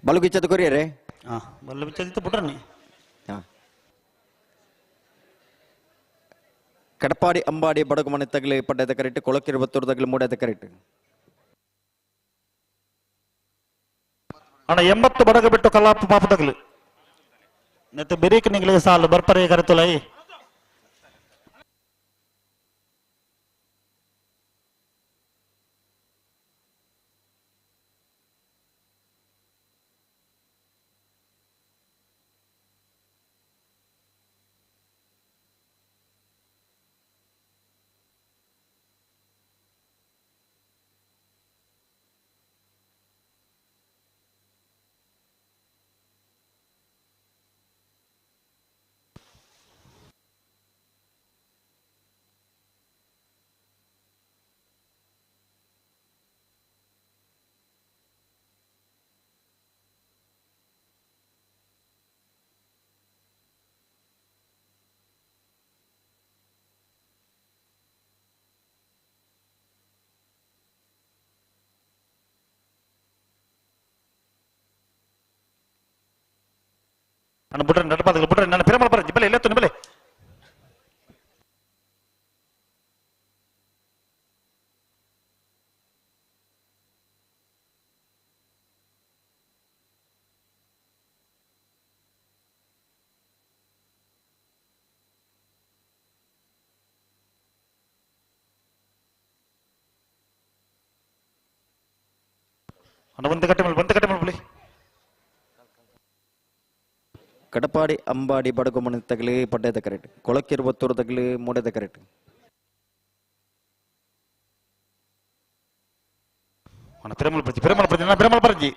ಬಲುಗಿಚ್ಚದ ಕೊರಿಯರೇ ಬಲ್ಲು ಬಿಚ್ಚದಿತ್ತು ಬಿಟ್ರನಿ ಕಡಪಾಡಿ ಅಂಬಾಡಿ ಬಡಗು ಮನೆ ತಗಲಿ ಪಡ್ಡಾದ ಕರೆಕ್ಟ್ ಕೊಳಕೆರವತ್ತೂರು ತಗಲಿ ಮೂಡಾದ ಕರೆಕ್ಟ್ ಅಣ್ಣ 80 ಬಡಗ ಬಿಟ್ಟು ಕಲ್ಲಾಪ ಪಾಪ ತಗಲಿ ನೆತ್ತ ಬೆರೀಕ್ ನಿಂಗ್ಲಿಗೆ ಸಾಲು ಬರ್ಪರೆ ಕರೆತುಲೈ ನನ್ನ ಬಿಟ್ರೆ ನಡಪಾದಗಳು ಬಿಟ್ರೆ ನನ್ನ ಪಿರಮಲ ಬರ ಜಿಬ್ಬಲೆ ಎಲ್ಲ ನಿಬಲೆ ಒಂದು ಗಟ್ಟೆ ಮೇಲೆ ಕಡಪಾಡಿ ಅಂಬಾಡಿ ಬಡಗುಮಣ ತಗಲಿ ಪಡ್ಡೆದ ಕರೆಕ್ಟ್ ಕೊಳಕಿರುವತ್ತೂರು ತಗಲಿ ಮೂಡೆದ ಕರೆಕ್ಟ್ ಪಿರಮಲ ಬರ್ಜಿ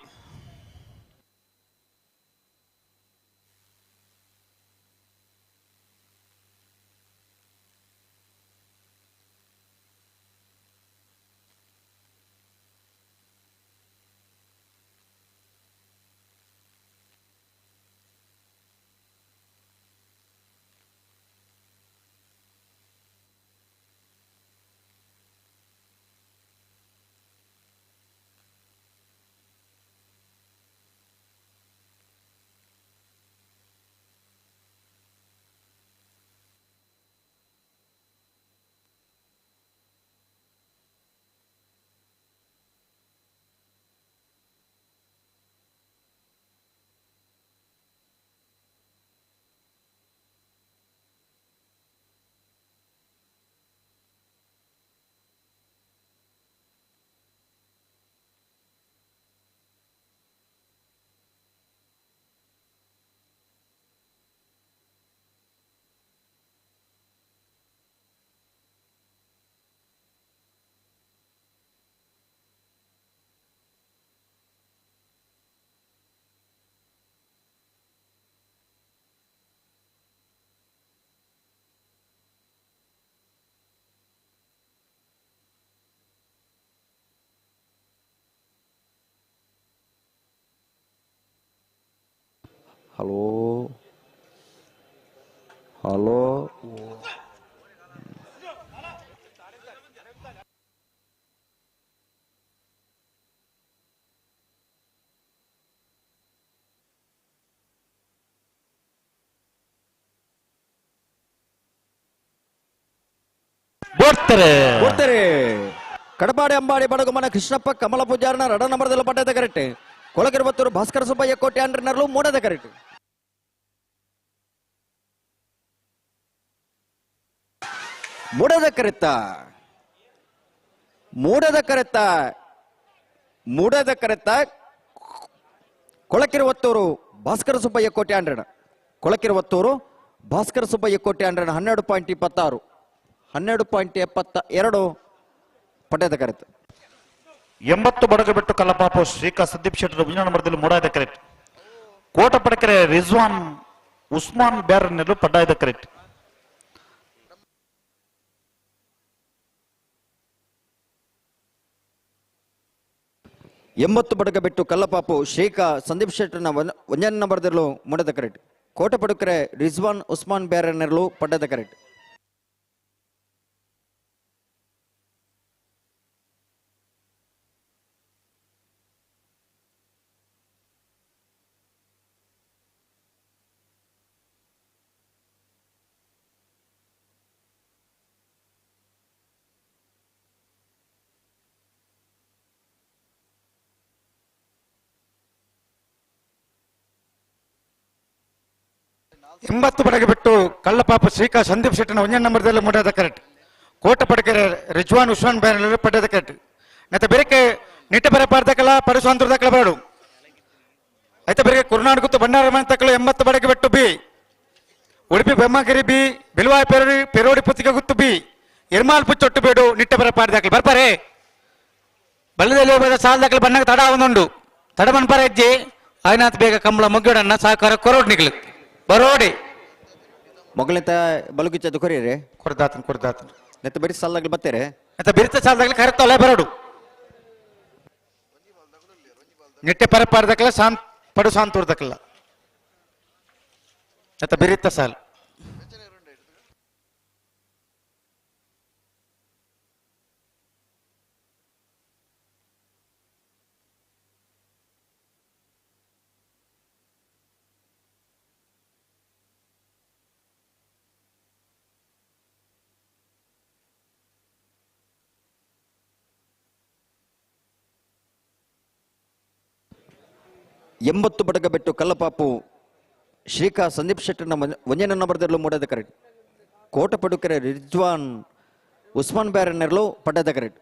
ಹಲೋ ಹಲೋ ಕಡಪಾಡಿ ಅಂಬಾಡಿ ಬಡಗುಮನ ಕೃಷ್ಣಪ್ಪ ಕಮಲ ಪೂಜಾರನ ರಡ ನಂಬರ್ದಲ್ಲ ಪಟ್ಟದ ಕರೆಕ್ಟ್ ಕೊಳಕಿರುವತ್ತೂರು ಭಾಸ್ಕರ ಸುಬ್ಬಯ್ಯ ಕೋಟೆ ಅಂಡ್ರನರ್ಲು ಮೂಡದ ಕರೆಕ್ಟ್ ಮೂಡದ ಕರೆತ್ತ ಕೊಳಕಿರುವತ್ತೂರು ಭಾಸ್ಕರ ಸುಬ್ಬಯ್ಯ ಕೋಟೆ ಅಂಡ್ರನ ಕೊಳಕಿರುವತ್ತೂರು ಭಾಸ್ಕರ ಸುಬ್ಬಯ್ಯ ಕೋಟೆ ಅಂಡ್ರನ 12.26 12.72 ಪಟ್ಟದ ಕರೆಕ್ಟ್ 80 ಬಡಗಬೆಟ್ಟು ಕಲ್ಲಪಾಪು ಶ್ರೀಕಾ ಸಂದೀಪ್ ಶೆಟ್ಟರ್ ಮುಂದಿನ ನಂಬರ್ದಲ್ಲಿ ಮೂಡಾಯ್ದ ಕರೆಕ್ಟ್ ಕೋಟ ಪಡಕೆರೆ ರಿಜ್ವಾನ್ ಉಸ್ಮಾನ್ ಬ್ಯಾರನ್ನೆಲ್ಲೂ ಪಡ್ಡಾಯ್ದ ಕರೆಕ್ಟ್ ಎಂಬತ್ತು ಬಡಗ ಬಿಟ್ಟು ಕಲ್ಲಪಾಪು ಶೇಖ ಸಂದೀಪ್ ಶೆಟ್ಟರ್ನ ಒಂದನೇ ನಂಬರ್ದಲ್ಲೂ ಮೂಡದ ಕರೆಕ್ಟ್ ಕೋಟ ಪಡುಕರೆ ರಿಜ್ವಾನ್ ಉಸ್ಮಾನ್ ಬ್ಯಾರನ್ನೆರಲು ಪಡ್ಡದ ಕರೆಕ್ಟ್ ಎಂಬತ್ತು ಬಡಗೆ ಬಿಟ್ಟು ಕಳ್ಳಪಾಪ ಶ್ರೀಕಾ ಸಂದೀಪ್ ಶೆಟ್ಟನ ಒಂದನೇ ನಂಬರ್ದಲ್ಲಿ ಮೂಡದ ಕರೆಕ್ಟ್ ಕೋಟ ಪಡಕೆರೆ ರಿಜ್ವಾನ್ ಉಸ್ಮಾನ್ ಬ್ಯಾರನ್ನೆರಲು ಪಡ್ಡದ ಕರೆಕ್ಟ್ ನತ್ತ ಬೇರೆ ನಿಟ್ಟ ಬರ ಪಾರ್ದಕಲ ಪರಸುವಂತರದಕಲ ಬೇಡು అయితే ಬೆಳಗ್ಗೆ ಕುರುನಾಡು ಗುತ್ತು ಬಂಡಾರ ಮಂತಕಲು 80 ಬಡಗೆ ಬಿಟ್ಟು ಬಿ ಉಡುಪಿ ಬೆಮ್ಮಗಿರಿ ಬಿ ಬಿಲ್ವಾಯ ಪೆರೋಡಿ ಪುತ್ತಿಗೆ ಗುತ್ತು ಬಿ ಇರ್ಮಾಲ್ ಪುಚ್ಚೊಟ್ಟು ಬೇಡು ನಿಟ್ಟ ಬರ ಪಾಡ್ದಾಕಲು ಬರ್ಪಾರೆ ಬಲ್ಲದಲ್ಲಿ ಹೋದ ಸಾಲದಾಕಲು ಬಣ್ಣಗೆ ತಡ ಒಂದುಂಡು ತಡ ಬನ್ಪಾರ ಹೆಜ್ಜೆ ಆಯ್ನಾತ್ ಬೇಗ ಕಂಬಳ ಮುಗ್ಗಿಡನ್ನ ಸಹಕಾರ ಕೊರೋಡ್ ನಿಗ್ಲು ಬರೋಡಿ ಮೊಗಲಿತ ಬಲುಕಿಚ್ಚದು ಕೊರಿಯರೆ ಕೊಡ್ದಾತನ್ ನೆತ್ತ ಬರೀ ಸಾಲದಾಗಲು ಬತ್ತೇರೆ ನೆತ್ತ ಬಿರಿತ ಸಾಲದಾಗಲು ಕರೆಕ್ಟ್ ಬರೋಡು ನಿಟ್ಟೆ ಪರಪಾರ್ದಕಲ ಪಡು ಸಾಂತೂರ್ದಕಲ್ಲ ನೆತ್ತ ಬಿರಿತ ಸಾಲ್ ಎಂಬತ್ತು ಬಡಗಬೆಟ್ಟು ಕಲ್ಲಪಾಪು ಶ್ರೀಕಾ ಸಂದೀಪ್ ಶೆಟ್ಟರ್ನ ಒಂಜನ ನಂಬರ್ದಲ್ಲೂ ಮೂಡದ ಕರೆಕ್ಟ್. ಕೋಟ ಪಡುಕೆರೆ ರಿಜ್ವಾನ್ ಉಸ್ಮಾನ್ ಬ್ಯಾರನ್ನರ್ಲು ಪಡ್ಡದ ಕರೆಕ್ಟ್.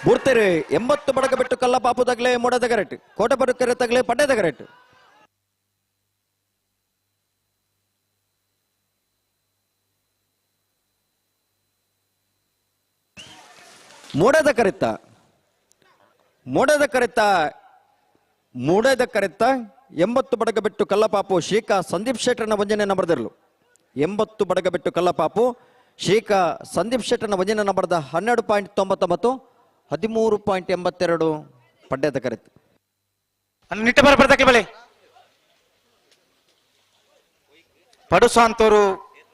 ಬೂರ್ತೆರೆ 80 ಬಡಗಬೆಟ್ಟು ಕಲ್ಲಪಾಪು ತಗಲೆ ಮೂಡದ ಕರೆಕ್ಟ್. ಕೋಟ ಪಡುಕೆರೆ ತಗಲೆ ಪಡ್ಡದ ಕರೆಕ್ಟ್. ಮೂಡದ ಕರೆತ್ತ 80 ಬಡಗಬೆಟ್ಟು ಕಲ್ಲಪಾಪು ಶ್ರೀಕಾ ಸಂದೀಪ್ ಶೆಟ್ಟರ್ನ ಒಂಜನೆ ನಂಬರ್ದರ್ಲು. 80 ಬಡಗಬೆಟ್ಟು ಕಲ್ಲಪಾಪು ಶ್ರೀಕಾ ಸಂದೀಪ್ ಶೆಟ್ಟರ್ನ ಒಂಜನೆ ನಂಬರ್ದ 12.99 13.82 ಪಡ್ಡದ ಕರೆತ್ತು. ನಿಟ್ಟ ಬರಬಾರ್ದಕ್ಕೆ ಬಲೆ ಪಡುಸಾಂತೂರು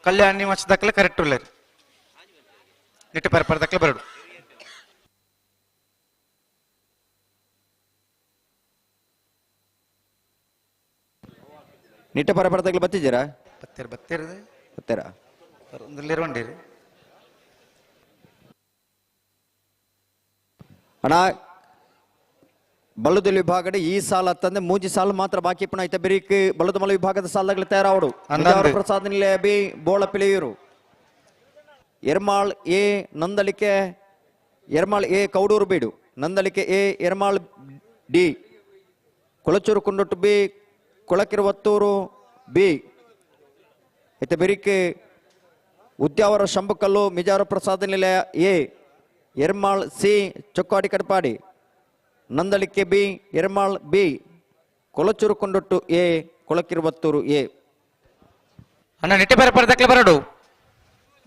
ಕಲ್ಯಾಣ ನಿವಾಸದಕ್ಕಲೆ ಕರೆಕ್ಟ್ ಉಳ್ಳೇರು. ನಿಟ್ಟ ಬರಬಾರ್ದಕ್ಕೆ ಬರಡು. ನಿಟ್ಟ ಬರಬಾರ್ದಾಗ್ಲಿ ಬತ್ತಿದ್ದೀರಾ? ಬತ್ತೀರಾ ಅಣ್ಣ ಬಲ್ಲುದಲ್ ವಿಭಾಗದ ಈ ಸಾಲ ತಂದೆ ಮೂಜಿ ಸಾಲ ಮಾತ್ರ ಬಾಕಿ ಪುಣ ಐತೆ ಬೆರೀಕ್ ಬಲ್ಲದ ಮಲ ವಿಭಾಗದ ಸಾಲದಾಗಲಿ ತಯಾರಾವಡು ಪ್ರಸಾದ್ ನಿಲಯ ಬೋಳ ಪಿಳಿಯೂರು ಎರ್ಮಾಳ್ ಎ ನಂದಲಿಕೆ ಎರ್ಮಾಳ್ ಎ ಕೌಡೂರು ಬೀಡು Nandalike A Ermal D Kolachur Kundottu B ಕೊಳಕಿರುವತ್ತೂರು B ಐತೆ ಬೆರೀಕ್ ಉದ್ಯಾವರ ಶಂಭುಕಲ್ಲು ಮಿಜಾರ ಪ್ರಸಾದ ನಿಲಯ A Ermal C Chokkadi Kadapadi Nandalike B Ermal B Kolachur Kondottu A ಕೊಳಕಿರುವತ್ತೂರು A. ಅಣ್ಣ ನಿಟ್ಟೆ ಬರಬಾರ್ದಕ್ಕೆ ಬರಡು.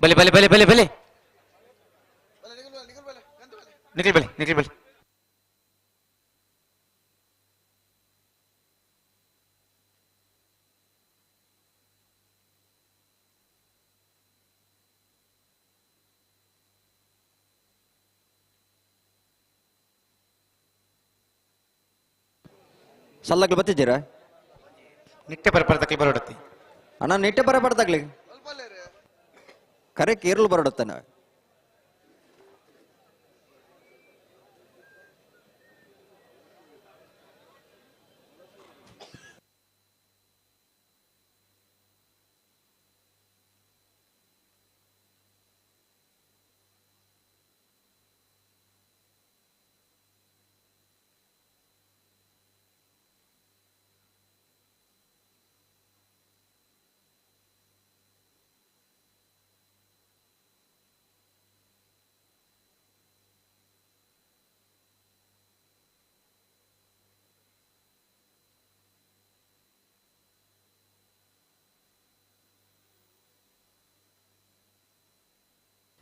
ಬಲಿ ಬಲಿ ಬಲಿ ಬಲಿ ಬಲಿ ನಿಖಿಲ್ ಬಲಿ ನಿಖಿಲ್ ಬಲಿ. ಸಲ್ಲಗ್ಲಿ ಬತ್ತಿದ್ದೀರಾ? ನಿಟ್ಟೆ ಬರಬಾರ್ದಕ್ಕೆ ಬರೋಡತ್ತಿ ಅಣ್ಣ ನಿಟ್ಟೆ ಬರಬಾರ್ದಾಗ್ಲಿ ಕರೆ ಕೇರಳು ಬರೋಡತ್ತಾನ.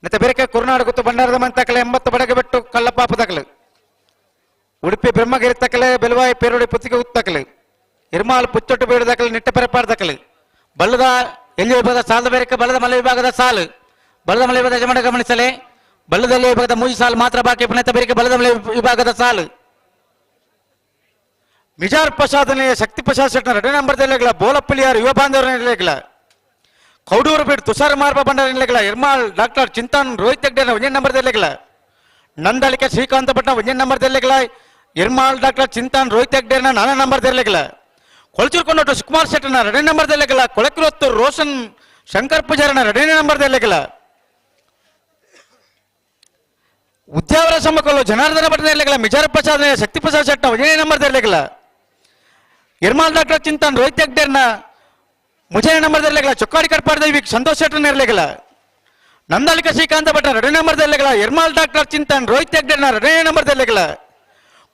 ಮತ್ತೆ ಬೇರೆ ಕುರುನಾಡು ಗುತ್ತು ಬಂಡಾರದ ಮನ್ ತಕಲೆ 80 ಬಡಗಬೆಟ್ಟು ಕಲ್ಲಪಾಪು ತಕಲೆ ಉಡುಪಿ ಬ್ರಹ್ಮಗಿರಿ ತಕಲೆ ಬೆಲವಾಯಿ ಪೇರುಡಿ ಪುತ್ತಿಗೆ ಉತ್ತಕಲೆ ಇರ್ಮಾಲ್ ಪುಚ್ಚೊಟ್ಟು ಬೇಡು ತಕಲೆ ನಿಟ್ಟ ಪೆರಪಾಡು ತಕಲೆ ಬಲ್ಲದ ಎಲ್ಲಿ ವಿಭಾಗದ ಸಾಲದ ಬೇರೆ ಬಲ್ಲದ ಮಲೆ ವಿಭಾಗದ ಸಾಲು ಬಲ್ಲದ ಮಲೆ ವಿಭಾಗದ ಯಜಮಾನ ಗಮನಿಸಲೆ ಬಲ್ಲದಲ್ಲಿ ವಿಭಾಗದ ಮೂಜಿ ಸಾಲು ಮಾತ್ರ ಬಾಕಿ ಪುನಃ ಬೇರೆ ಬಲ್ಲದ ಮಲೆ ವಿಭಾಗದ ಸಾಲು ಮಿಜಾರ್ ಪ್ರಸಾದನೆಯ ಶಕ್ತಿ ಪ್ರಸಾದ್ ಶೆಟ್ನ 2 ನಂಬರ್ದಲ್ಲಿಗಳ ಬೋಲಪ್ಪಲಿಯಾರ್ ಯುವ ಬಾಂಧವರ ನಿಲಯಗಳ ಕೌಡೂರು ಬಿಡ್ ತುಷಾರ ಮಾರ್ಪ ಬಂಡಾರ ನಿಲಯಗಳ ಇರ್ಮಾಲ್ ಡಾಕ್ಟರ್ ಚಿಂತಾನ್ ರೋಹಿತ್ ಹೆಗ್ಡೆ 1 ನಂಬರ್ದಲ್ಲಿಗಳ ನಂದಳಿಕೆ ಶ್ರೀಕಾಂತ ಭಟ್ನ 1 ನಂಬರ್ದಲ್ಲಿಗಳ ಇರ್ಮಾಲ್ ಡಾಕ್ಟರ್ ಚಿಂತಾನ್ ರೋಹಿತ್ ಹೆಗ್ಡೆ 4 ನಂಬರ್ದಲ್ಲಿಗಳ ಕೊಳಚೂರ್ಕೊಂಡೊಟ್ಟು ಸುಕುಮಾರ್ ಶೆಟ್ಟನ 2 ನಂಬರ್ದಲ್ಲಿಗಳ ಕೊಳಕಿರೊತ್ತು ರೋಷನ್ ಶಂಕರ್ ಪೂಜಾರನ 2 ನಂಬರ್ದಲ್ಲಿಗಳ ಉದ್ಯಾವರ ಸಮ್ಮಕಲ್ಲು ಜನಾರ್ದನ ಭಟ್ನ ಮಿಜಾರ ಪ್ರಸಾದ ಶಕ್ತಿ ಪ್ರಸಾದ್ ಶೆಟ್ನ 1 ನಂಬರ್ದಲ್ಲಿಗಳ ಇರ್ಮಾಲ್ ಡಾಕ್ಟರ್ ಚಿಂತಾನ್ ರೋಹಿತ್ ಹೆಗ್ಡೆರ್ನ 3 ನಂಬರ್ದಲ್ಲಿಗಳ ಚೊಕ್ಕಾಡಿ ಕಡ್ಪಾಡ ದೈವಿಕ್ ಸಂತೋಷ್ ಶೆಟ್ಟನ ಇರಲಿಲ್ಲ ನಂದಳಿಕೆ ಶ್ರೀಕಾಂತ ಭಟ್ನ 2 ನಂಬರ್ದಲ್ಲಿಗಳ ಇರ್ಮಾಲ್ ಡಾಕ್ಟರ್ ಚಿಂತಾನ್ ರೋಹಿತ್ ಹೆಗ್ಡೆರ್ನ 2 ನಂಬರ್ದಲ್ಲಿಗಳ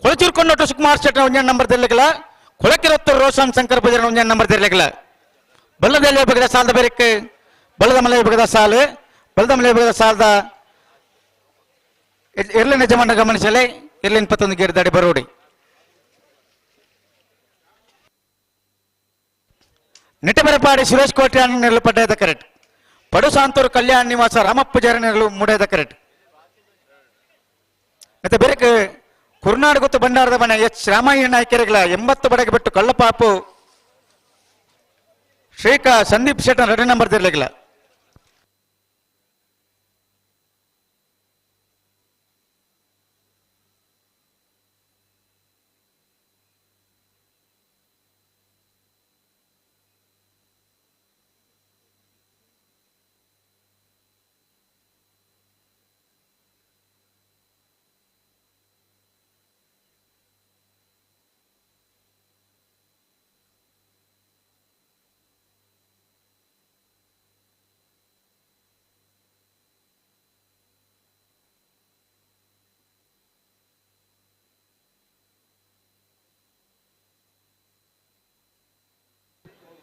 ಕೊಳಚೂರ್ಕೊಂಡೊಟ್ಟು ಸುಕುಮಾರ್ ಶೆಟ್ನ 1 ನಂಬರ್ದಲ್ಲಿಗಳ ಕೊಳಕಿರೊತ್ತು ರೋಷನ್ ಶಂಕರ್ ಪೂಜಾರನ 1 ನಂಬರ್ದಲ್ಲಿಗಳ ಬಲ್ಲದಲ್ಲಿ ವಿಭಾಗದ ಸಾಲದ ಬೇರೆಕ್ಕೆ ಬಲ್ಲದ ಮಲೆ ವಿಭಾಗದ ಸಾಲು ಬಲ್ಲದ ಮಲೆ ವಿಭಾಗದ ಸಾಲದ ಎರ್ಲಿನ ಯಜಮಾನ ಗಮನಿಸಲೇ ಎರ್ಲಿನ 21 ಗೇರ್ ದಾಡಿ ಬರೋಡಿ ನಿಟ್ಟಬರಪಾಡಿ ಸುರೇಶ್ ಕೋಟೆ ನೆರಳು ಪಡ್ಡದ ಕರೆಕ್ಟ್ ಪಡುಸಾಂತೂರು ಕಲ್ಯಾಣ ನಿವಾಸ ರಾಮಪ್ಪ ಜಾರನೆರಲು ಮೂಡೈದ ಕರೆಕ್ಟ್ ಮತ್ತೆ ಬೇರೆ ಕುರುನಾಡು ಗೊತ್ತು ಬಂಡಾರದ ಮನೆ ಎಚ್ ರಾಮಯ್ಯ ನಾಯ್ಕರಿಗಳ 80 ಬಡಗೆ ಬಿಟ್ಟು ಕಳ್ಳಪಾಪು ಶ್ರೀಕಾ ಸಂದೀಪ್ ಶೆಟ್ಟರ್ 2 ನಂಬರ್ ತಿರ್ಲಿಲ್ಲ.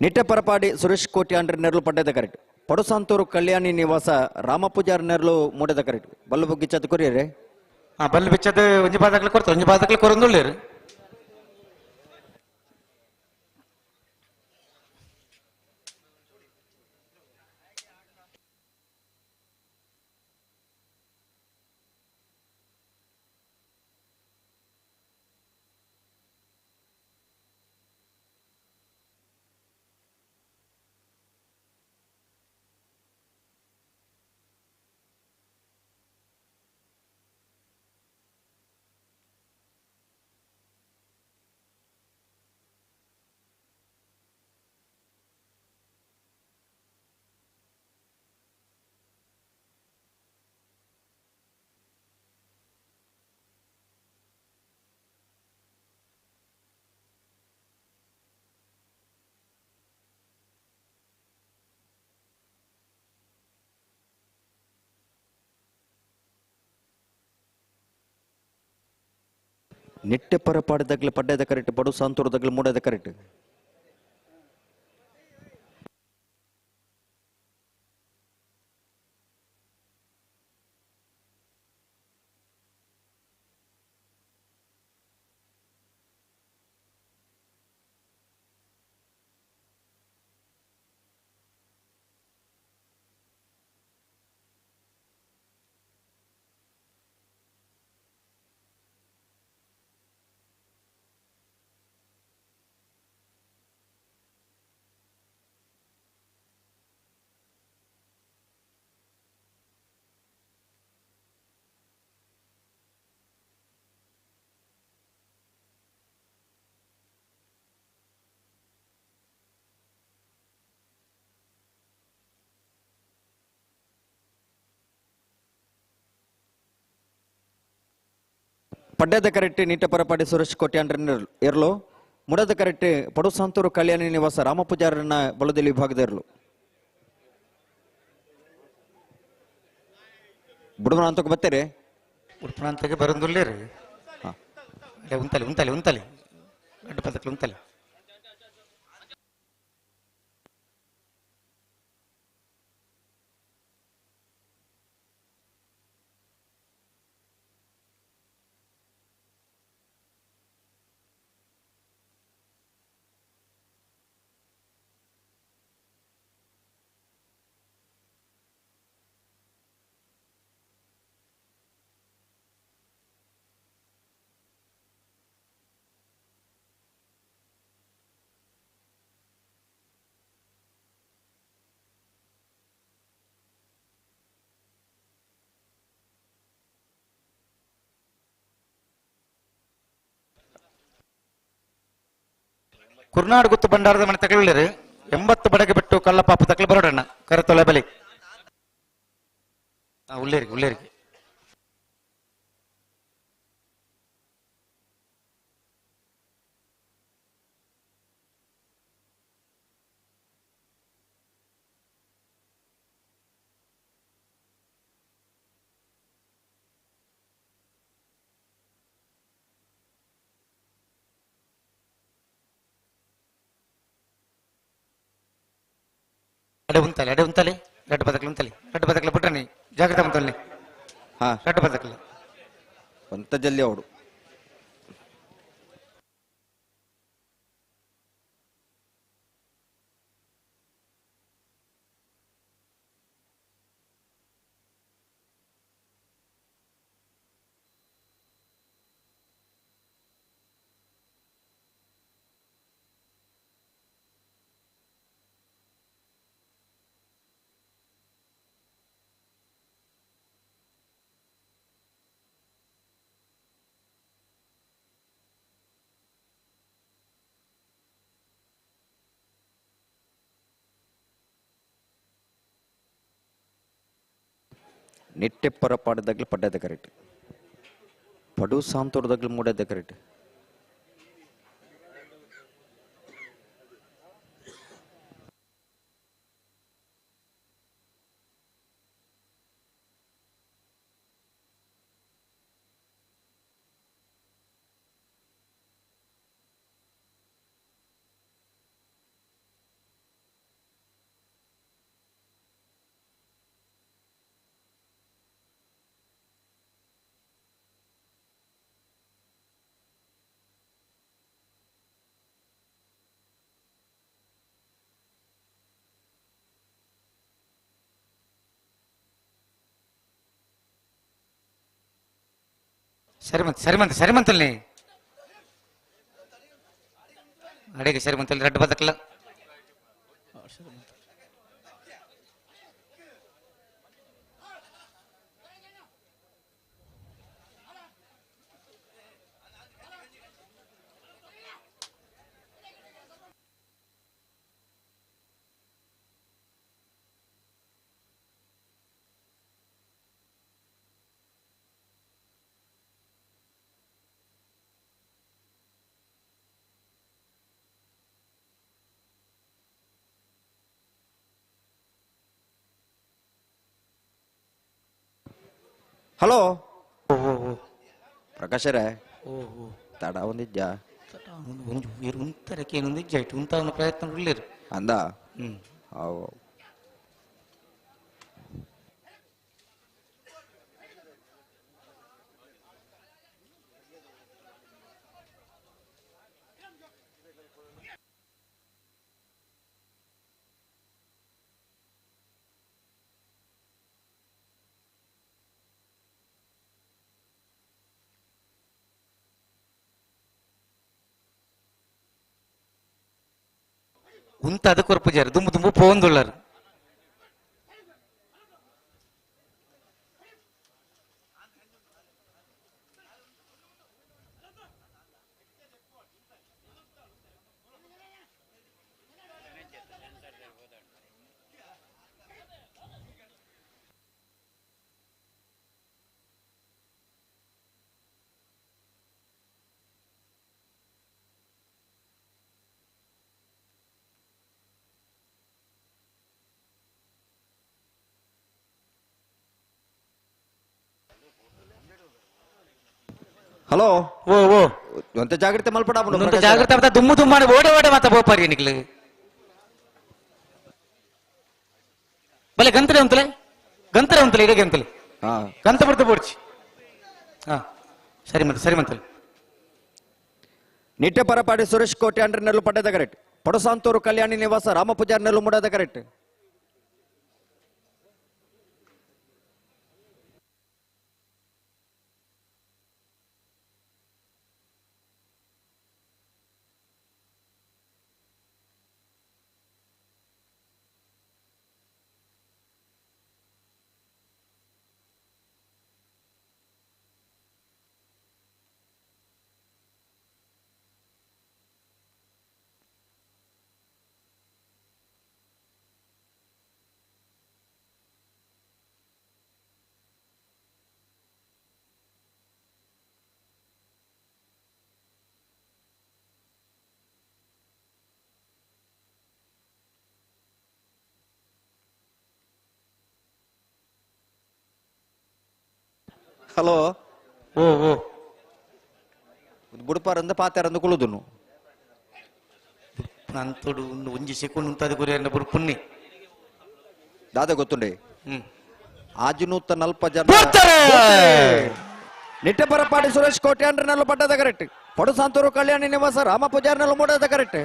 ನಿಟ್ಟೆಪರಪಾಡಿ ಸುರೇಶ್ ಕೋಟ್ಯಾಂಡ್ರ ನೆರಳು ಪಡ್ಡದ ಕರೆಕ್ಟ್. ಪಡುಸಾಂತೂರು ಕಲ್ಯಾಣಿ ನಿವಾಸ ರಾಮಪೂಜಾರ್ ನೆರಳು ಮೂಡದ ಕರೆಕ್ಟ್. ಬಲ್ಲು ಬುಗ್ಗಿಚ್ಚದ ಕೊರಿಯರೆ ಬಲ್ಲು ಬಿಚ್ಚದ ಒಂಜಿ ಬಾದಕ್ಲೆ ಕೊಡ್ತಾರೆ ಒಂಜಿ ಬಾದಕ್ಲೆ ಕೊರೊಂದುಳ್ಳೇರು. ನಿಟ್ಟೆಪರಪಾಡಿದಾಗಲೇ ಪಡ್ಡದ ಕರೆಕ್ಟ್. ಪಡುಸಾಂತೂರದಾಗಲೇ ಮೂಡದ ಕರೆಕ್ಟ್. ಪಡ್ಡದ ಕರೆಕ್ಟ್. ನಿಟ್ಟೆಪರಪಾಡಿ ಸುರೇಶ್ ಕೋಟ್ಯಾಂಡ್ರ ಎರಲು ಮುಡದ ಕರೆಕ್ಟ್. ಪಡುಸಾಂತೂರು ಕಲ್ಯಾಣಿ ನಿವಾಸ ರಾಮಪೂಜಾರನ ಬಲದಲ್ಲಿ ವಿಭಾಗದ ಎರಲು ಬುಡಮನಾಂತಕ್ಕೆ ಬರ್ತೀರಿ. ಬುಡಮನಾಂತಕ್ಕೆ ಬರೋದಿಲ್ಲ ರೀ. ಉಂತಲಿ ಉಂತಲಿ ಉಂತಲಿ ಗಡ್ಡ ಪದಕ್ಕೆ ಉಂತಲಿ. ಕುರುನಾಡು ಗುತ್ತು ಬಂಡಾರದ ಮನೆ ತಗೊಳ್ಳಿರಿ. 80 ಬಡಗೆ ಬಿಟ್ಟು ಕಲ್ಲಪಾಪ ತಕ್ಕಲು ಬರೋಡಣ್ಣ ಕರೆತೊಲೆ ಬಲಿ ಉಳ್ಳೇರಿಗೆ ಉಳ್ಳೇರಿಗೆ. అడే ఉంతలే రెడ్ బతకలు ఉంతలి రెడ్ బతకలు పుట్టని జాగ్రత్త ఉంతల్ని రెడ్ బతకలు అంత జల్ది అవడు. ನಿಟ್ಟೆಪ್ಪರ ಪಾಡದಾಗ್ಲಿ ಪಡ್ಡದ ಕರೆಕ್ಟ್. ಪಡು ಸಾಂತೋರದಾಗ್ಲಿ ಮೂಡದ ಕರೆಕ್ಟ್. ಸರಿಮಂತಲ್ಲಿ ಅಡಿಗೆ ಸರಿಮಂತಲ್ಲಿ ರಡ್ಡು ಬದಕಲ್ಲ. ಹಲೋ ಪ್ರಕಾಶರೇ ತಡ ಒಂದಿಜ್ಜ ఉంతరకి ఉంది జైట్ ఉంత ప్రయత్నం లేరు అందా అవు ఉంత ಅದಕ್ಕೆ ಪೂಜಾರಿ ದುಂಬು ದುಂಬು ಪೋಂದುಳ್ಳರು ಹಲೋ ಓ ಓ ಒಂತ ಜಾಗ್ರತೆ ಮಲ್ಪಡ ಜಾಗ್ರತೆ ಮತ್ತೆ ದುಮ್ಮು ದುಮ್ಮಾಡಿ ಓಡೆ ಓಡೆ ಮಾತ ಬೋಪಾರಿ ನಿಕ್ಲು ಬಲೆ ಗಂತಲೆ ಉಂತಲೆ ಇಡಗೆ ಅಂತಲೆ ಗಂತ ಬರ್ತ ಬೋಡ್ಚಿ ಹಾ ಸರಿ ಮಂತಲೆ ನಿಟ್ಟೆ ಪರಪಾಡಿ ಸುರೇಶ್ ಕೋಟೆ ಅಂಡ್ರೆ ನೆಲ್ಲು ಪಡ್ಡದ ಕರೆಕ್ಟ್. ಪಡಸಾಂತೂರು ಕಲ್ಯಾಣಿ ನಿವಾಸ ರಾಮ ಪೂಜಾರಿ ನೆಲ್ಲು ಮೂಡದ ಕರೆಕ್ಟ್. ಹಲೋ ಓ ಓ ಬುಡಪಾರಂದ ಪಾತಾರಂದ ಕುಳುದುನು ನಂತೋಡು ಒಂಜಿ ಸೆಕೆಂಡ್ ಉಂತಾದ ಗುರಿ ಅನ್ನ ಬುರ್ಪುನ್ನಿ ದಾದ ಗೊತ್ತುಂಡೆ ಆಜುನೂತ ನಲ್ಪ ಜನ ನಿಟ್ಟೆ ಪರಪಾಡಿ ಸುರೇಶ್ ಕೋಟೆ ಅಂಡ್ರೆ ನೆಲ್ಲು ಪಡ್ಡದ ಕರೆಕ್ಟ್. ಪಡಸಾಂತೂರು ಕಲ್ಯಾಣಿ ನಿವಾಸ ರಾಮ ಪೂಜಾರಿ ನೆಲ್ಲು ಮೂಡದ ಕರೆಕ್ಟ್.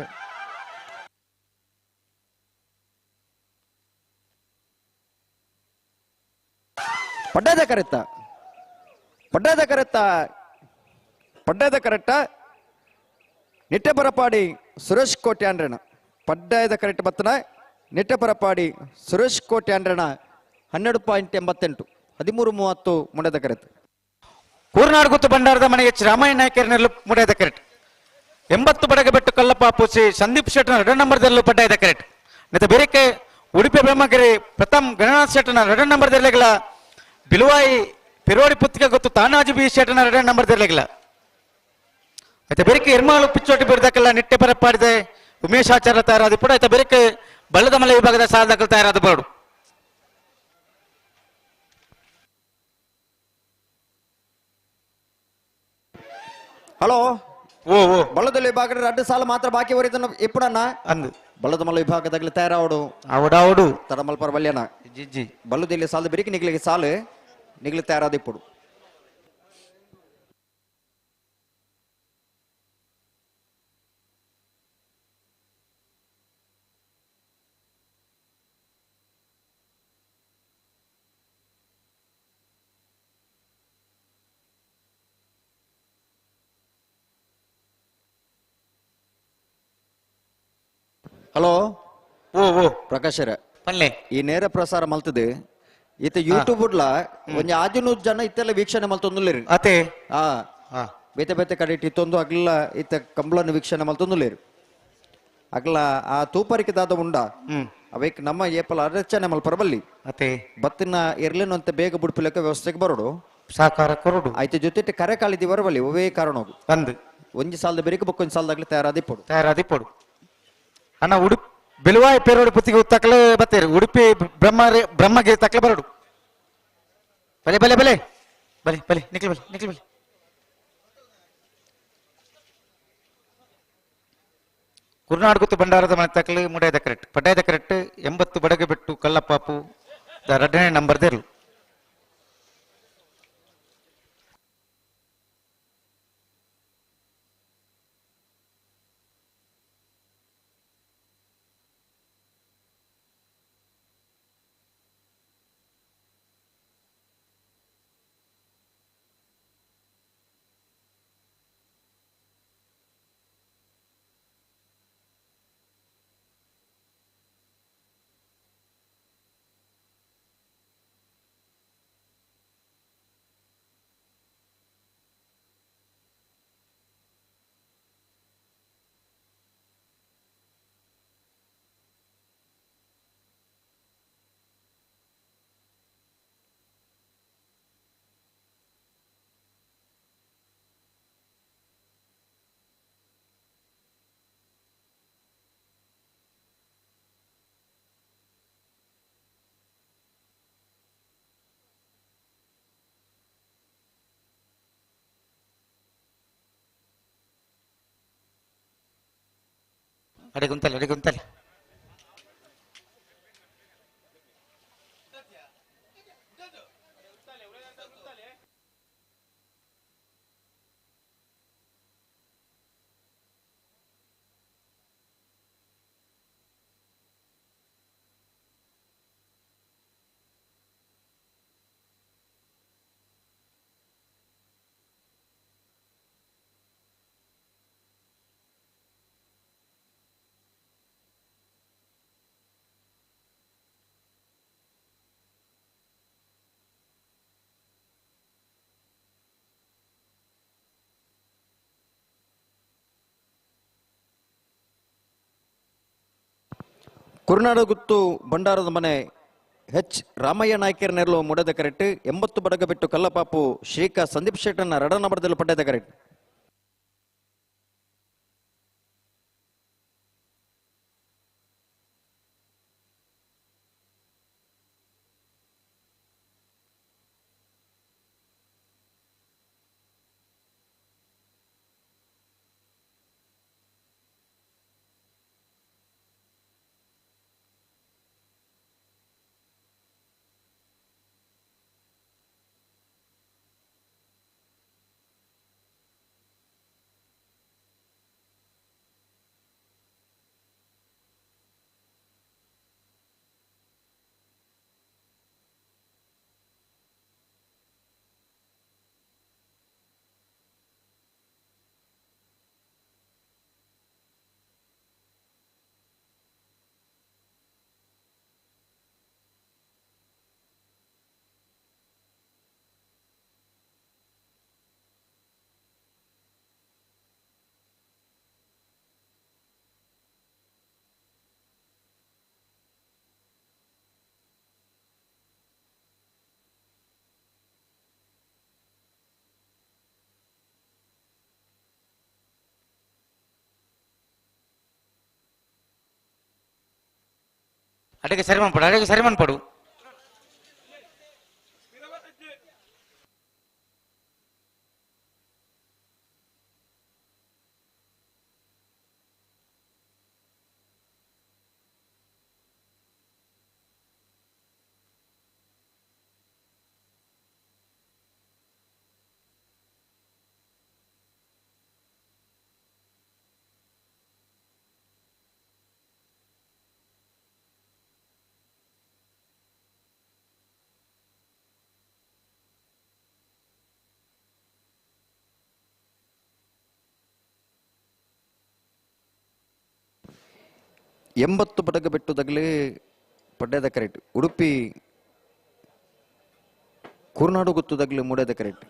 ಪಡ್ಡದ ಕರೆಕ್ಟ ನಿಟ್ಟೆ ಪರಪಾಡಿ ಸುರೇಶ್ ಕೋಟೆ ಅಂಡ್ರೆನ ಪಡ್ಡದ ಕರೆಕ್ಟ್ ಬತ್ತನ ನಿಟ್ಟೆ ಪರಪಾಡಿ ಸುರೇಶ್ ಕೋಟೆ ಅಂಡ್ರೆನ 12.88 13:30 ಮುಡದ ಕರೆಕ್ಟ್. ಕೂರ್ನಾಡು ಗುತ್ತು ಭಂಡಾರದ ಮನೆ ಎಚ್ ರಾಮಯ್ಯ ನಾಯಕರನೆಲ್ಲೂ ಮುಡದ ಕರೆಕ್ಟ್. 80 ಬಡಗ ಬೆಟ್ಟು ಕಲ್ಲಪ್ಪ ಪೂಸಿ ಸಂದೀಪ್ ಶೆಟ್ಟನ 2 ನಂಬರ್ದಲ್ಲೂ ಪಡ್ಡದ ಕರೆಕ್ಟ್. ಮತ್ತೆ ಬೇರೆಕೆ ಉಡುಪಿ ಬ್ರಹ್ಮಗಿರಿ ಪ್ರಥಮ್ ಗಣನಾಥ್ ಶೆಟ್ಟನ 2 ನಂಬರ್ದಲ್ಲಿಗಳ ಬಿಲುವಾಯಿ ಪೆರೋಡಿ ಪುತ್ತಿಗೆ ಗೊತ್ತು ತಾನಾಜಿ ಬಿ ಶೆಟ್ಟನ 2 ನಂಬರ್ ತೆರಲಿಲ್ಲ ಆಯ್ತಾ ಬೆರಿಕೆ ಎರ್ಮಾಳು ಪಿಚ್ಚೋಟಿ ಬಿಡದಕ್ಕೆಲ್ಲ ನಿಟ್ಟೆ ಪರಪಾಡಿದೆ ಉಮೇಶ್ ಆಚಾರ್ಯ ತಯಾರಾದ ಕೂಡ ಆಯ್ತಾ ಬೆರಿಕೆ ಬಳ್ಳದ ಮಲೆ ವಿಭಾಗದ ಸಾಧಕರು ತಯಾರಾದ ಬರಡು ಹಲೋ ಓ ಓ ಬಳ್ಳದಲ್ಲಿ ವಿಭಾಗದ 2 ಸಾಲ ಮಾತ್ರ ಬಾಕಿ ವರಿದನ ಎಪ್ಪಡನ್ನ ಅಂದು ಬಳ್ಳದ ಮಲ್ಲ ವಿಭಾಗದಾಗಲಿ ತಯಾರಾವಡು ಅವಡಾವಡು ತಡಮಲ್ಪರ ಬಲ್ಯನ ಜಿಜ್ಜಿ ಬಲ್ಲದಲ್ಲಿ ಸಾಲ ಬೆರಿಕೆ ನಿಗ್ಲಿಗೆ ಸಾಲು ನಿಗ್ಲಿ ತಯಾರಾದ ಇಪ್ಪಡು ಹಲೋ ಓ ಓ ಪ್ರಕಾಶರ ಪಲ್ಲೆ ಈ ನೇರ ಪ್ರಸಾರ ಮಲ್ತದೆ ಈತ ಯೂಟ್ಯೂಬ್ ಉಡ್ಲ ಒಂಜಿ 500 ಜನ ಇತ್ತೆಲ್ಲ ವೀಕ್ಷಣೆ ಮಲ್ತೊಂದುಲ್ಲೇರು ಅತೆ ಬೇತೆ ಬೇತೆ ಕಡೆ ಇತ್ತೊಂದು ಅಗ್ಲ ಈತ ಕಂಬಳನ್ನು ವೀಕ್ಷಣೆ ಮಲ್ತೊಂದುಲ್ಲೇರು ಅಗ್ಲ ಆ ತೂಪರಿಕೆ ದಾದ ಉಂಡ ಅವೈಕ್ ನಮ್ಮ ಏಪಲ ಅರಚನೆ ಮಲ್ಪರ ಬಲ್ಲಿ ಅತೆ ಬತ್ತಿನ ಇರ್ಲೇನು ಅಂತ ಬೇಗ ಬುಡ್ಪಿಲಕ್ಕೆ ವ್ಯವಸ್ಥೆಗೆ ಬರೋಡು ಸಾಕಾರ ಕೊರಡು ಆಯ್ತು ಜೊತೆ ಕರೆ ಕಾಲಿದಿ ಬರಬಲ್ಲಿ ಒವೇ ಕಾರಣ ಹೋಗು ಅಂದು ಒಂಜಿ ಸಾಲದ ಬೇರೆ ಬಕ್ಕೊಂಜಿ ಸಾಲದಾಗ್ಲಿ ತಯಾರಾದಿ ಪಡು ಅಣ್ಣ ಉಡುಪಿ ಬೆಲುವಾಯಿ ಪೇರೋಡಿ ಪುತ್ತಿಗೆ ತಕ್ಕಲೆ ಬತ್ತೇರು ಉಡುಪಿ ಬ್ರಹ್ಮಗೆ ತಕ್ಕಲೆ ಬರಡು ಬಲೆ ಬಲೆ ಬಲೆ ಬಲೆ ಬಲೆ ನಿಕ್ಲಿ ಬಲೆ ನಿಕ್ಲಿ ಬಲೆ ಕುರುನಾಡು ಗುತ್ತು ಬಂಡಾರದ ಮನೆ ತಕ್ಕಲೆ ಮುಡಾಯ್ದ ಕರೆಕ್ಟ್ ಪಡ್ಡಾಯ್ದ ಕರೆಕ್ಟ್ 80 ಬಡಗೆ ಬಿಟ್ಟು ಕಲ್ಲಪ್ಪಾಪು 2ನೇ ನಂಬರ್ ದೇರ್ಲು ಅಡೆ ಗುಂತಲ್ಲ ಕುರುನಾಡು ಗುತ್ತು ಬಂಡಾರದ ಮನೆ ರಾಮಯ್ಯ ನಾಯ್ಕರ್ ನೆರಳು ಮುಡದ ಕರೆಕ್ಟ್ 80 ಬಡಗ ಬಿಟ್ಟು ಕಲ್ಲಪಾಪು ಶ್ರೀಕಾ ಸಂದೀಪ್ ಶೆಟ್ಟನ 2 ನಂಬರ್ದಲ್ಲಿ ಪಡ್ಡದ ಕರೆಕ್ಟ್ ಅಡಿಗೆ ಸರಿ ಮನ್ಪಡು ಎಂಬತ್ತು ಪಡಗ ಬೆಟ್ಟದಾಗಲೇ ಪಡ್ಡದ ಕರೆಕ್ಟ್ ಉಡುಪಿ ಕುರ್ನಾಡು ಗೊತ್ತದಾಗಲೇ ಮೂಡದ ಕರೆಕ್ಟ್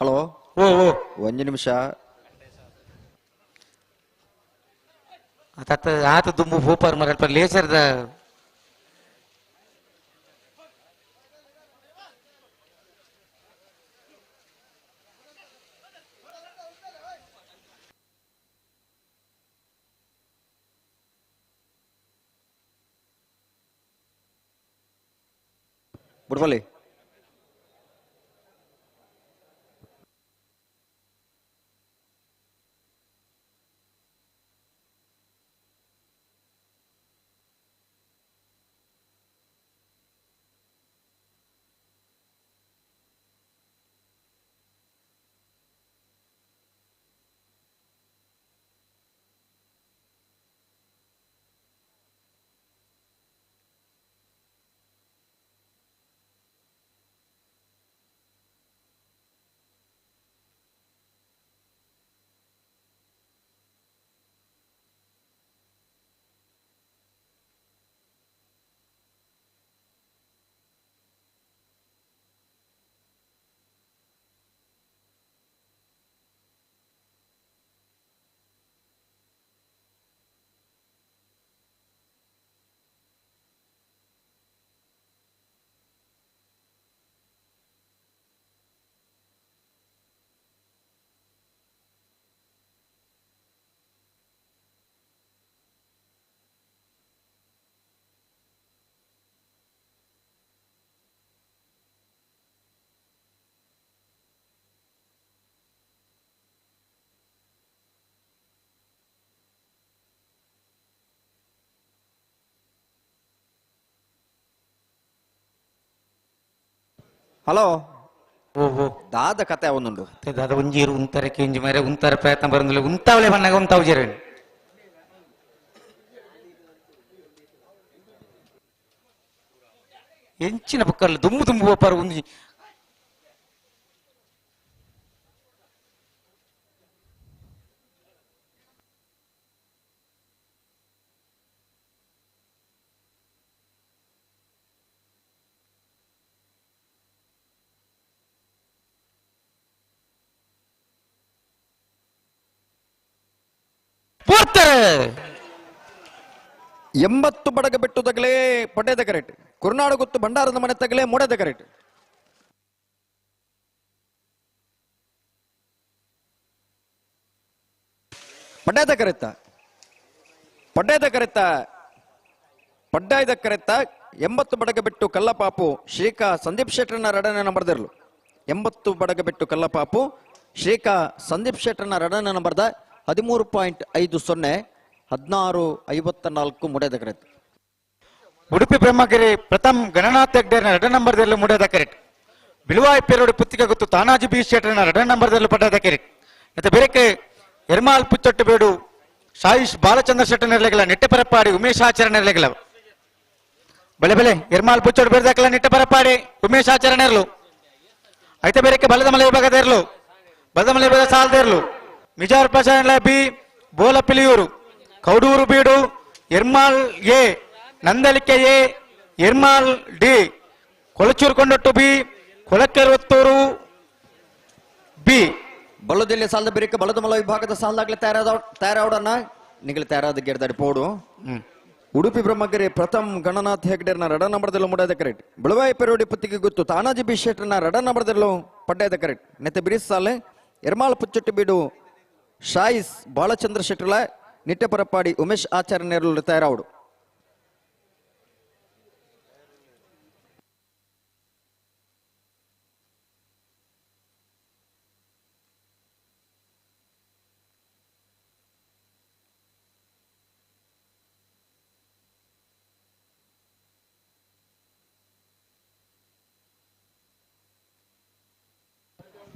ಹಲೋ ಒಂದು ನಿಮಿಷ ಆತ ದುಂಬು ಭೂಪಾರ್ ಮರ ಲೇಸರ್ದ ಬಿಡ್ಬಲ್ಲಿ ಹಲೋ ದಾದ ಕತೆ ಅವನುಂಡು ದಾದ ಒಂಜೀರು ಉಂತಾರೆ ಕೆಂಜಿ ಮರೆ ಉಂತಾರೆ ಪ್ರಯತ್ನ ಬರಂದಿಲ್ಲ ಉಂತಾವಳೆ ಬಣ್ಣಗ ಉಂತಾವು ಜೇರೇನು ಎಂಚಿನ ಪಕ್ಕಲ್ಲ ದುಮ್ಮು ದುಂಬು ಹೋಪಾರು ಒಂಜಿ ಎಂಬತ್ತು ಬಡಗ ಬೆಟ್ಟು ತಗಲೇ ಪಡ್ಡೆದ ಕರೆಕ್ಟ್ ಕುರ್ನಾಡು ಗೊತ್ತು ಭಂಡಾರದ ಮನೆ ತಗಲೇ ಮೂಡದ ಕರೆಕ್ಟ್ ಪಡ್ಡೆದ ಕರೆತ್ತ ಪಡ್ಡಾಯ್ದ ಕರೆತ್ತ ಎಂಬತ್ತು ಬಡಗ ಬೆಟ್ಟು ಕಲ್ಲಪಾಪು ಶ್ರೀಕಾ ಸಂದೀಪ್ ಶೆಟ್ಟರ್ನ ರಡನೆ ನಂಬರ್ದಿರ್ಲು ಎಂಬತ್ತು ಬಡಗ ಬೆಟ್ಟು ಕಲ್ಲಪಾಪು ಶ್ರೀಕಾ ಸಂದೀಪ್ ಶೆಟ್ಟರ್ನ ರಡನೆ ನಂಬರ್ದ 13.50 1654 ಮೂಡದ ಕರೆಕ್ಟ್ ಉಡುಪಿ ಬ್ರಹ್ಮಗಿರಿ ಪ್ರಥಮ್ ಗಣನಾಥ ಹೆಗ್ಡೇರ್ನ 2 ನಂಬರ್ದಲ್ಲಿ ಮೂಡದ ಕರೆಕ್ಟ್ ಬಿಳುವಾಯಿ ಪೇರೋಡಿ ಪುತ್ತಿಗೆ ಗೊತ್ತು ತಾನಾಜಿ ಬಿ ಶೆಟ್ಟರ್ನ 2 ನಂಬರ್ದಲ್ಲಿ ಪಡ್ಡದ ಕೆರೆಟ್ ಮತ್ತೆ ಬೇರೆಕ್ಕೆ ಎರ್ಮಾಲ್ ಪುಚ್ಚೊಟ್ಟು ಬೇಡು ಸಾಯಿಶ್ ಬಾಲಚಂದ್ರ ಶೆಟ್ಟ ನೆರಲೆಗಳ ನೆಟ್ಟೆಪರಪಾಡಿ ಉಮೇಶ್ ಆಚಾರ್ಯ ನೆರಲೆಗಳ ಬೆಳೆ ಬೆಳೆ ಎರ್ಮಾಲ್ ಪುಚ್ಚೊಟ್ಟು ಬೇಡದಕ್ಕಲ ನೆಟ್ಟೆಪರಪಾಡಿ ಉಮೇಶ್ ಆಚಾರ್ಯ ನೆರಲು అయితే ಬೇರೆಕ್ಕೆ ಬಲದ ಮಲೆ ವಿಭಾಗದ ಇರಲು ಬಲದ ಮಲೆ ವಿಭಾಗ ಸಾಲದ ಇರಲು ಮಿಜಾರ್ ಪ್ರಶಾಂತ್ ಬಿ ಬೋಲಪಿಲಿಯೂರು ಕೌಡೂರು ಬೀಡು Ermal A Nandalike A Ermal D Kolachur Kondottu B Kolakeruvattur B ಬಲ್ಲದಲ್ಲಿ ಸಾಲದ ಬೇರೆಕ್ಕೆ ಬಲದ ಮಲ ವಿಭಾಗದ ಸಾಲದಾಗಲೇ ತಯಾರಾವಡನ್ನ ನಿಗಲಿ ತಯಾರಾದ ಗೆಡ್ದಾಡಿ ಪೋಡು ಉಡುಪಿ ಬ್ರಹ್ಮಗಿರಿ ಪ್ರಥಮ್ ಗಣನಾಥ್ ಹೆಗ್ಡೇರ್ನ 2 ನಂಬರ್ದಲ್ಲೂ ಮುಡಾದ ಕರೆಕ್ಟ್ ಬಿಳುವಾಯಿ ಪೆರೋಡಿ ಪುತ್ತಿಗೆ ಗೊತ್ತು ತಾನಾಜಿ ಬಿ ಶೆಟ್ಟರ್ನ 2 ನಂಬರ್ದಲ್ಲೂ ಪಡ್ಡಾದ ಕರೆಕ್ಟ್ ನೆತ್ತೆ ಬಿರಿಸ್ ಸಾಲೆ ಎರ್ಮಾಲ್ ಪುಚ್ಚೊಟ್ಟು ಬೀಡು ಶಾಯಿಸ್ ಬಾಲಚಂದ್ರ ಶೆಟ್ಟರ್ಲ ನಿಟ್ಟೆ ಪರಪಾಡಿ ಉಮೇಶ್ ಆಚಾರ್ಯ ನೆರಳು ತಯಾರಾವಡು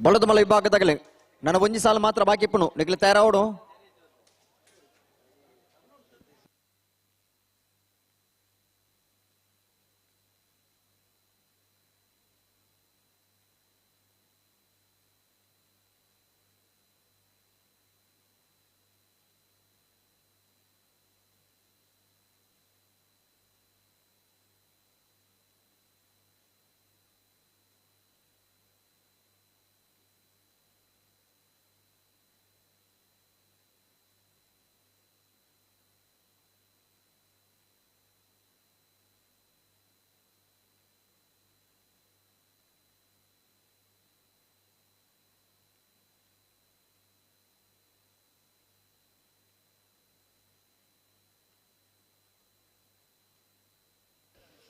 ಬಲದ ಮಲ ವಿಭಾಗದಾಗಲೇ ನನ್ನ ಒಂಜಿ ಸಾಲ ಮಾತ್ರ ಬಾಕಿ ಇಪ್ಪನು ನಿಗ್ಲಿ ತಯಾರಾವಡು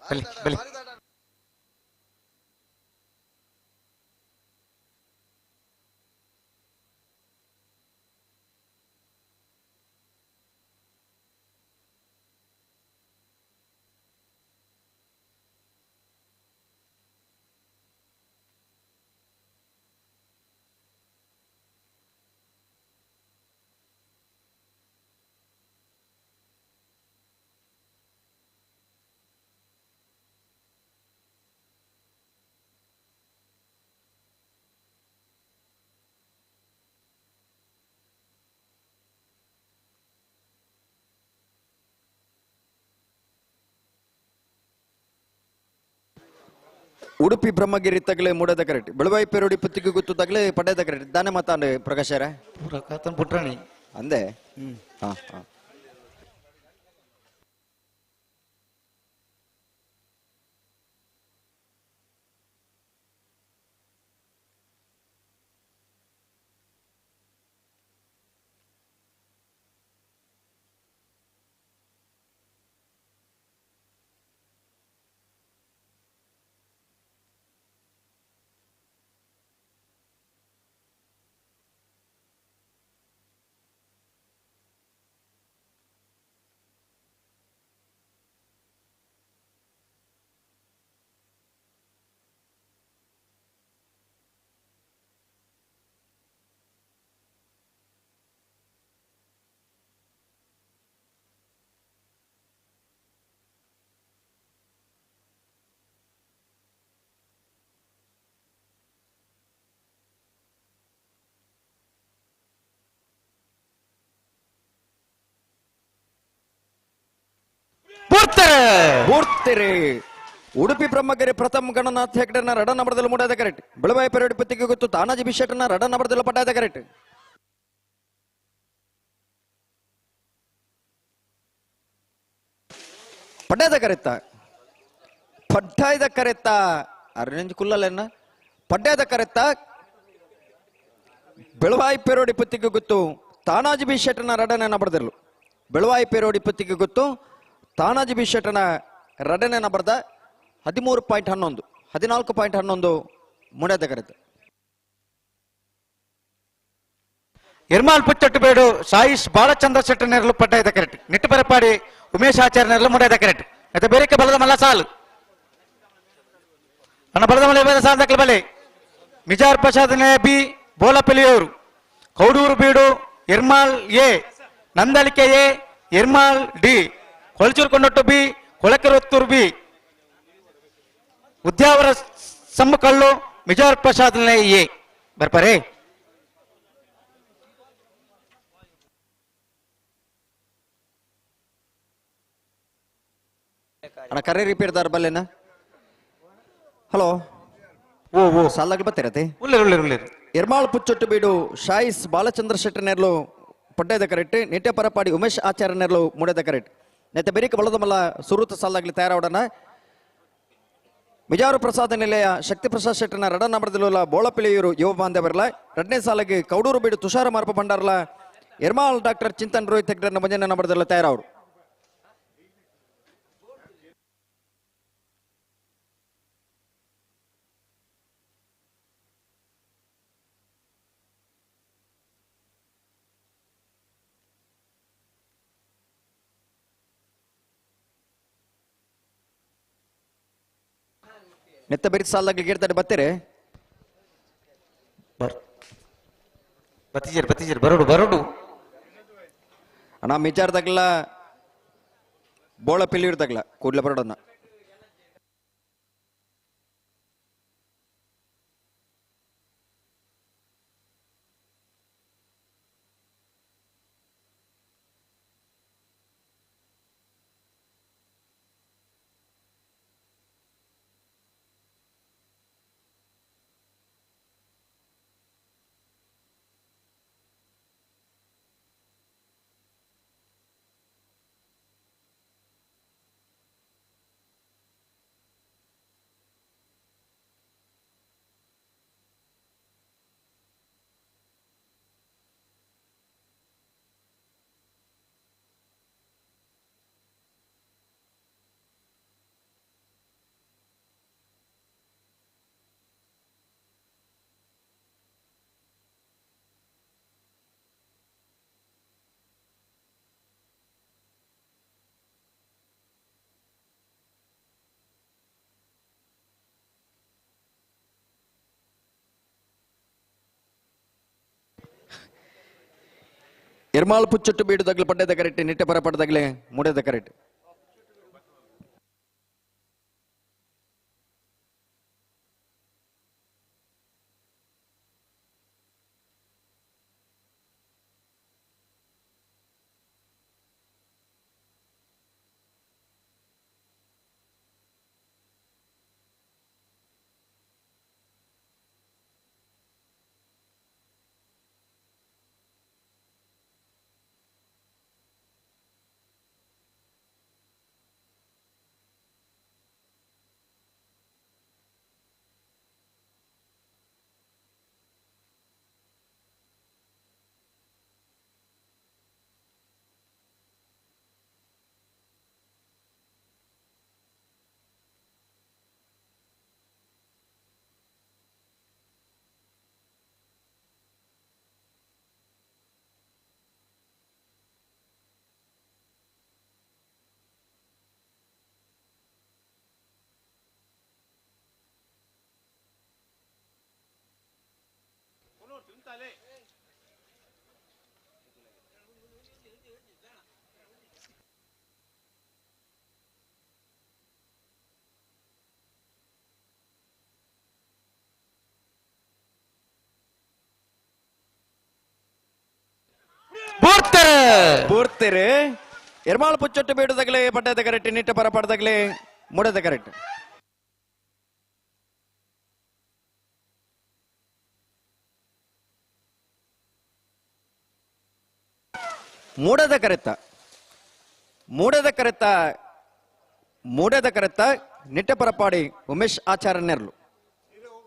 ಬಲಿ ಬಲಿ ಉಡುಪಿ ಬ್ರಹ್ಮಗಿರಿ ತಗಲೆ ಮೂಡದ ಕರೆಕ್ಟ್ ಬೆಳವಾಯಿ ಪೇರೋಡಿ ಪುತ್ತಿಗೆ ಗೊತ್ತು ತಗಲೆ ಪಡ್ಡದ ಕರೆಕ್ಟ್ ದಾನೆ ಮಾತಾಂಡೆ ಪ್ರಕಾಶರ ಪೂರ ಕಾತನ್ ಪುಟ್ರಾಣಿ ಅಂದೆ ಹಾ ಹಾ ಉಡುಪಿ ಬ್ರಹ್ಮಗಿರಿ ಪ್ರಥಮ್ ಗಣನಾಥ್ ಹೆಗ್ಡರ್ನ 2 ನಂಬರ್ದಲ್ಲಿ ಮೂಡಾದ ಕರೆಕ್ಟ್ ಬೆಳವಾಯಿ ಪೇರೋಡಿ ಪುತ್ತಿಗೆ ಗೊತ್ತು ತಾನಾಜಿ ಬಿ ಶೆಟ್ಟರ್ನ 2 ನಂಬರ್ದಲ್ಲಿ ಪಡ್ಡಾದ ಕರೆಕ್ಟ್ ಪಡ್ಡಾದ ಕರೆತ್ತ ಪಡ್ಡಾಯ್ದ ಕರೆತ್ತ ಅರೇಂಜ್ ಕುಲ್ಲಲ್ಲೇನ ಪಡ್ಡಾದ ಕರೆತ್ತ ಬೆಳವಾಯಿ ಪೇರೋಡಿ ಪುತ್ತಿಗೆ ಗೊತ್ತು ತಾನಾಜಿ ಬಿ ಶೆಟ್ಟರ್ನ 2ನೇ ನಂಬರ್ದಲ್ಲೂ ಬೆಳವಾಯಿ ಪೇರೋಡಿ ಪುತ್ತಿಗೆ ಗೊತ್ತು ತಾನಾಜಿ ಬಿ ಶೆಟ್ಟರ್ನ 2ನೇ ನಂಬರ್ದ 13.11 14.11 ಮೂಡದ ಕರೆತ ಎರ್ಮಾಲ್ ಪುಚ್ಚೊಟ್ಟು ಬೇಡು ಸಾಯಿಶ್ ಬಾಲಚಂದ್ರ ಶೆಟ್ಟ ನೆರಳು ಪಡ್ಡಾಯ್ದ ಕರೆಕ್ಟ್ ನಿಟ್ಟು ಪರಪಾಡಿ ಉಮೇಶ್ ಆಚಾರ್ಯ ನೆರಳು ಮೂಡದ ಕರೆಕ್ಟ್ ಮತ್ತೆ ಬೇರೆಕ್ಕೆ ಬಲದ ಮಲ್ಲ ಸಾಲು ಅಣ್ಣ ಬಲದ ಮಲೆ ಸಾಲ ದಾಖಲೆ ಬಲೆ ಮಿಜಾರ್ ಪ್ರಸಾದನೆ ಬಿ ಬೋಲಪಲ್ಲಿಯವರು ಕೌಡೂರು ಬೀಡು Ermal A Nandalike A Ermal D Kolachur Kondottu B Kolakerottur B Udyavara ಸಮ್ಮಕಲ್ಲು ಮಿಜಾರ್ ಪ್ರಸಾದನೆ ಎ ಬರ್ಪಾರೆ ಅಣ್ಣ ಕರೆ ರಿಪೇರ್ ದಾರ ಬಲ್ಲೆನ ಹಲೋ ಓ ಓ ಸಾಲಾಗಿ ಬರ್ತಿರತ್ತೆ ಉಳ್ಳೇರು ಎರ್ಮಾಳ್ ಪುಚ್ಚೊಟ್ಟು ಬೀಡು ಶಾಯಿಸ್ ಬಾಲಚಂದ್ರ ಶೆಟ್ಟಿ ನೆರ್ಲು ಪಡ್ಡೆದ ಕರೆಕ್ಟ್ ನಿಟ್ಯ ಪರಪಾಡಿ ಉಮೇಶ್ ಆಚಾರ್ಯ ನೆರ್ಲು ಮುಡೆದ ಕರೆಕ್ಟ್ ನೆತ್ತ ಬೆರಿಕ ಬಳದಮಲ್ಲ ಸುರುತ ಸಾಲಾಗ್ಲಿ ತಯಾರಾವಡನ ಮಿಜಾರು ಪ್ರಸಾದ ನಿಲಯ ಶಕ್ತಿ ಪ್ರಸಾದ್ ಶೆಟ್ಟನ ರಡ ನಂಬರ್ದಲ್ಲ ಬೋಳಪಿಳಿಯೂರು ಯುವ ಬಾಂಧವರ್ಲ ಎರಡನೇ ಸಾಲಿಗೆ ಕೌಡೂರು ಬೀಡು ತುಷಾರ ಮಾರ್ಪ ಭಂಡಾರ್ಲ ಎರ್ಮಾಳ್ ಡಾಕ್ಟರ್ ಚಿಂತನ್ ರೋಹಿತ್ ಹೆಗ್ಡರ್ನ ಮುಂಜಾನೆ ನಂಬರ್ದಲ್ಲ ತಯಾರವರು ನೆತ್ತ ಬೆರಿತ ಸಾಲಾಗ್ಲಿ ಗೇರ್ತಾರೆ ಬರ್ತೀರಿ ಬತ್ತೀಜರ್ ಬರೋಡು ಅಣ್ಣ ಮಿಜಾರ್ದಾಗ್ಲ ಬೋಳ ಪಿಲಿಯೂರ್ದಾಗ್ಲ ಕೂಡ್ಲೆ ಬರೋಡನ್ನ ಎರ್ಮಾಳ್ ಪುಚ್ಚೊಟ್ಟು ಬೀಡುದಾಗ್ಲಿ ಪಡ್ಡೆದ ಕರೆಕ್ಟ್ ನಿಟ್ಟೆ ಪರಪಡದಾಗ್ಲಿ ಮುಡೆದ ಕರೆಕ್ಟ್ ಪೂರ್ತಿರಿ ಎರ್ಮಾಳ್ ಪುಚ್ಚೊಟ್ಟು ಬೀಡುದಾಗ್ಲಿ ಪಡ್ಡೆದ ಕರೆಕ್ಟ್ ನಿಟ್ಟೆ ಪರಪಡದಾಗ್ಲಿ ಮುಡೆದ ಕರೆಕ್ಟ್ ಮೂಡದ ಕರೆತ ನಿಟ್ಟೆ ಪರಪಾಡಿ ಉಮೇಶ್ ಆಚಾರ್ಯ ನೆರ್ಲು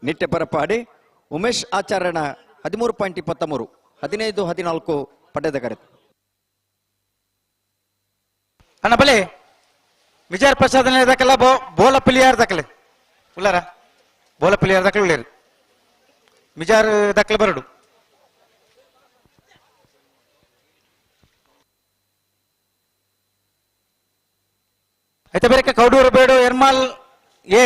ನಿಟ್ಟೆ ಪರಪಾಡಿ ಉಮೇಶ್ ಆಚಾರ್ಯನ 13.23 15-14 ಪಡ್ಡೆದ ಕರೆತ ಅಣ್ಣ ಬಲೆ ವಿಜಯ ಪ್ರಸಾದ್ ದಕ್ಕಲ್ಲ ಬೋಲ ಪಿಲಿಯಾರ್ ದಕ್ಕಲೆ ಉಳ್ಳಾರ ಬೋಲ ಪಿಲಿಯಾರ್ ದಕ್ಕಲೆ ಉಳ್ಳೇರು ಮಿಜಾರ್ ದಕ್ಕಲೆ ಬರಡು అయితే ಬೇರೆ ಕೌಡೂರು ಬೇಡು ಎರ್ಮಾಲ್ ಎ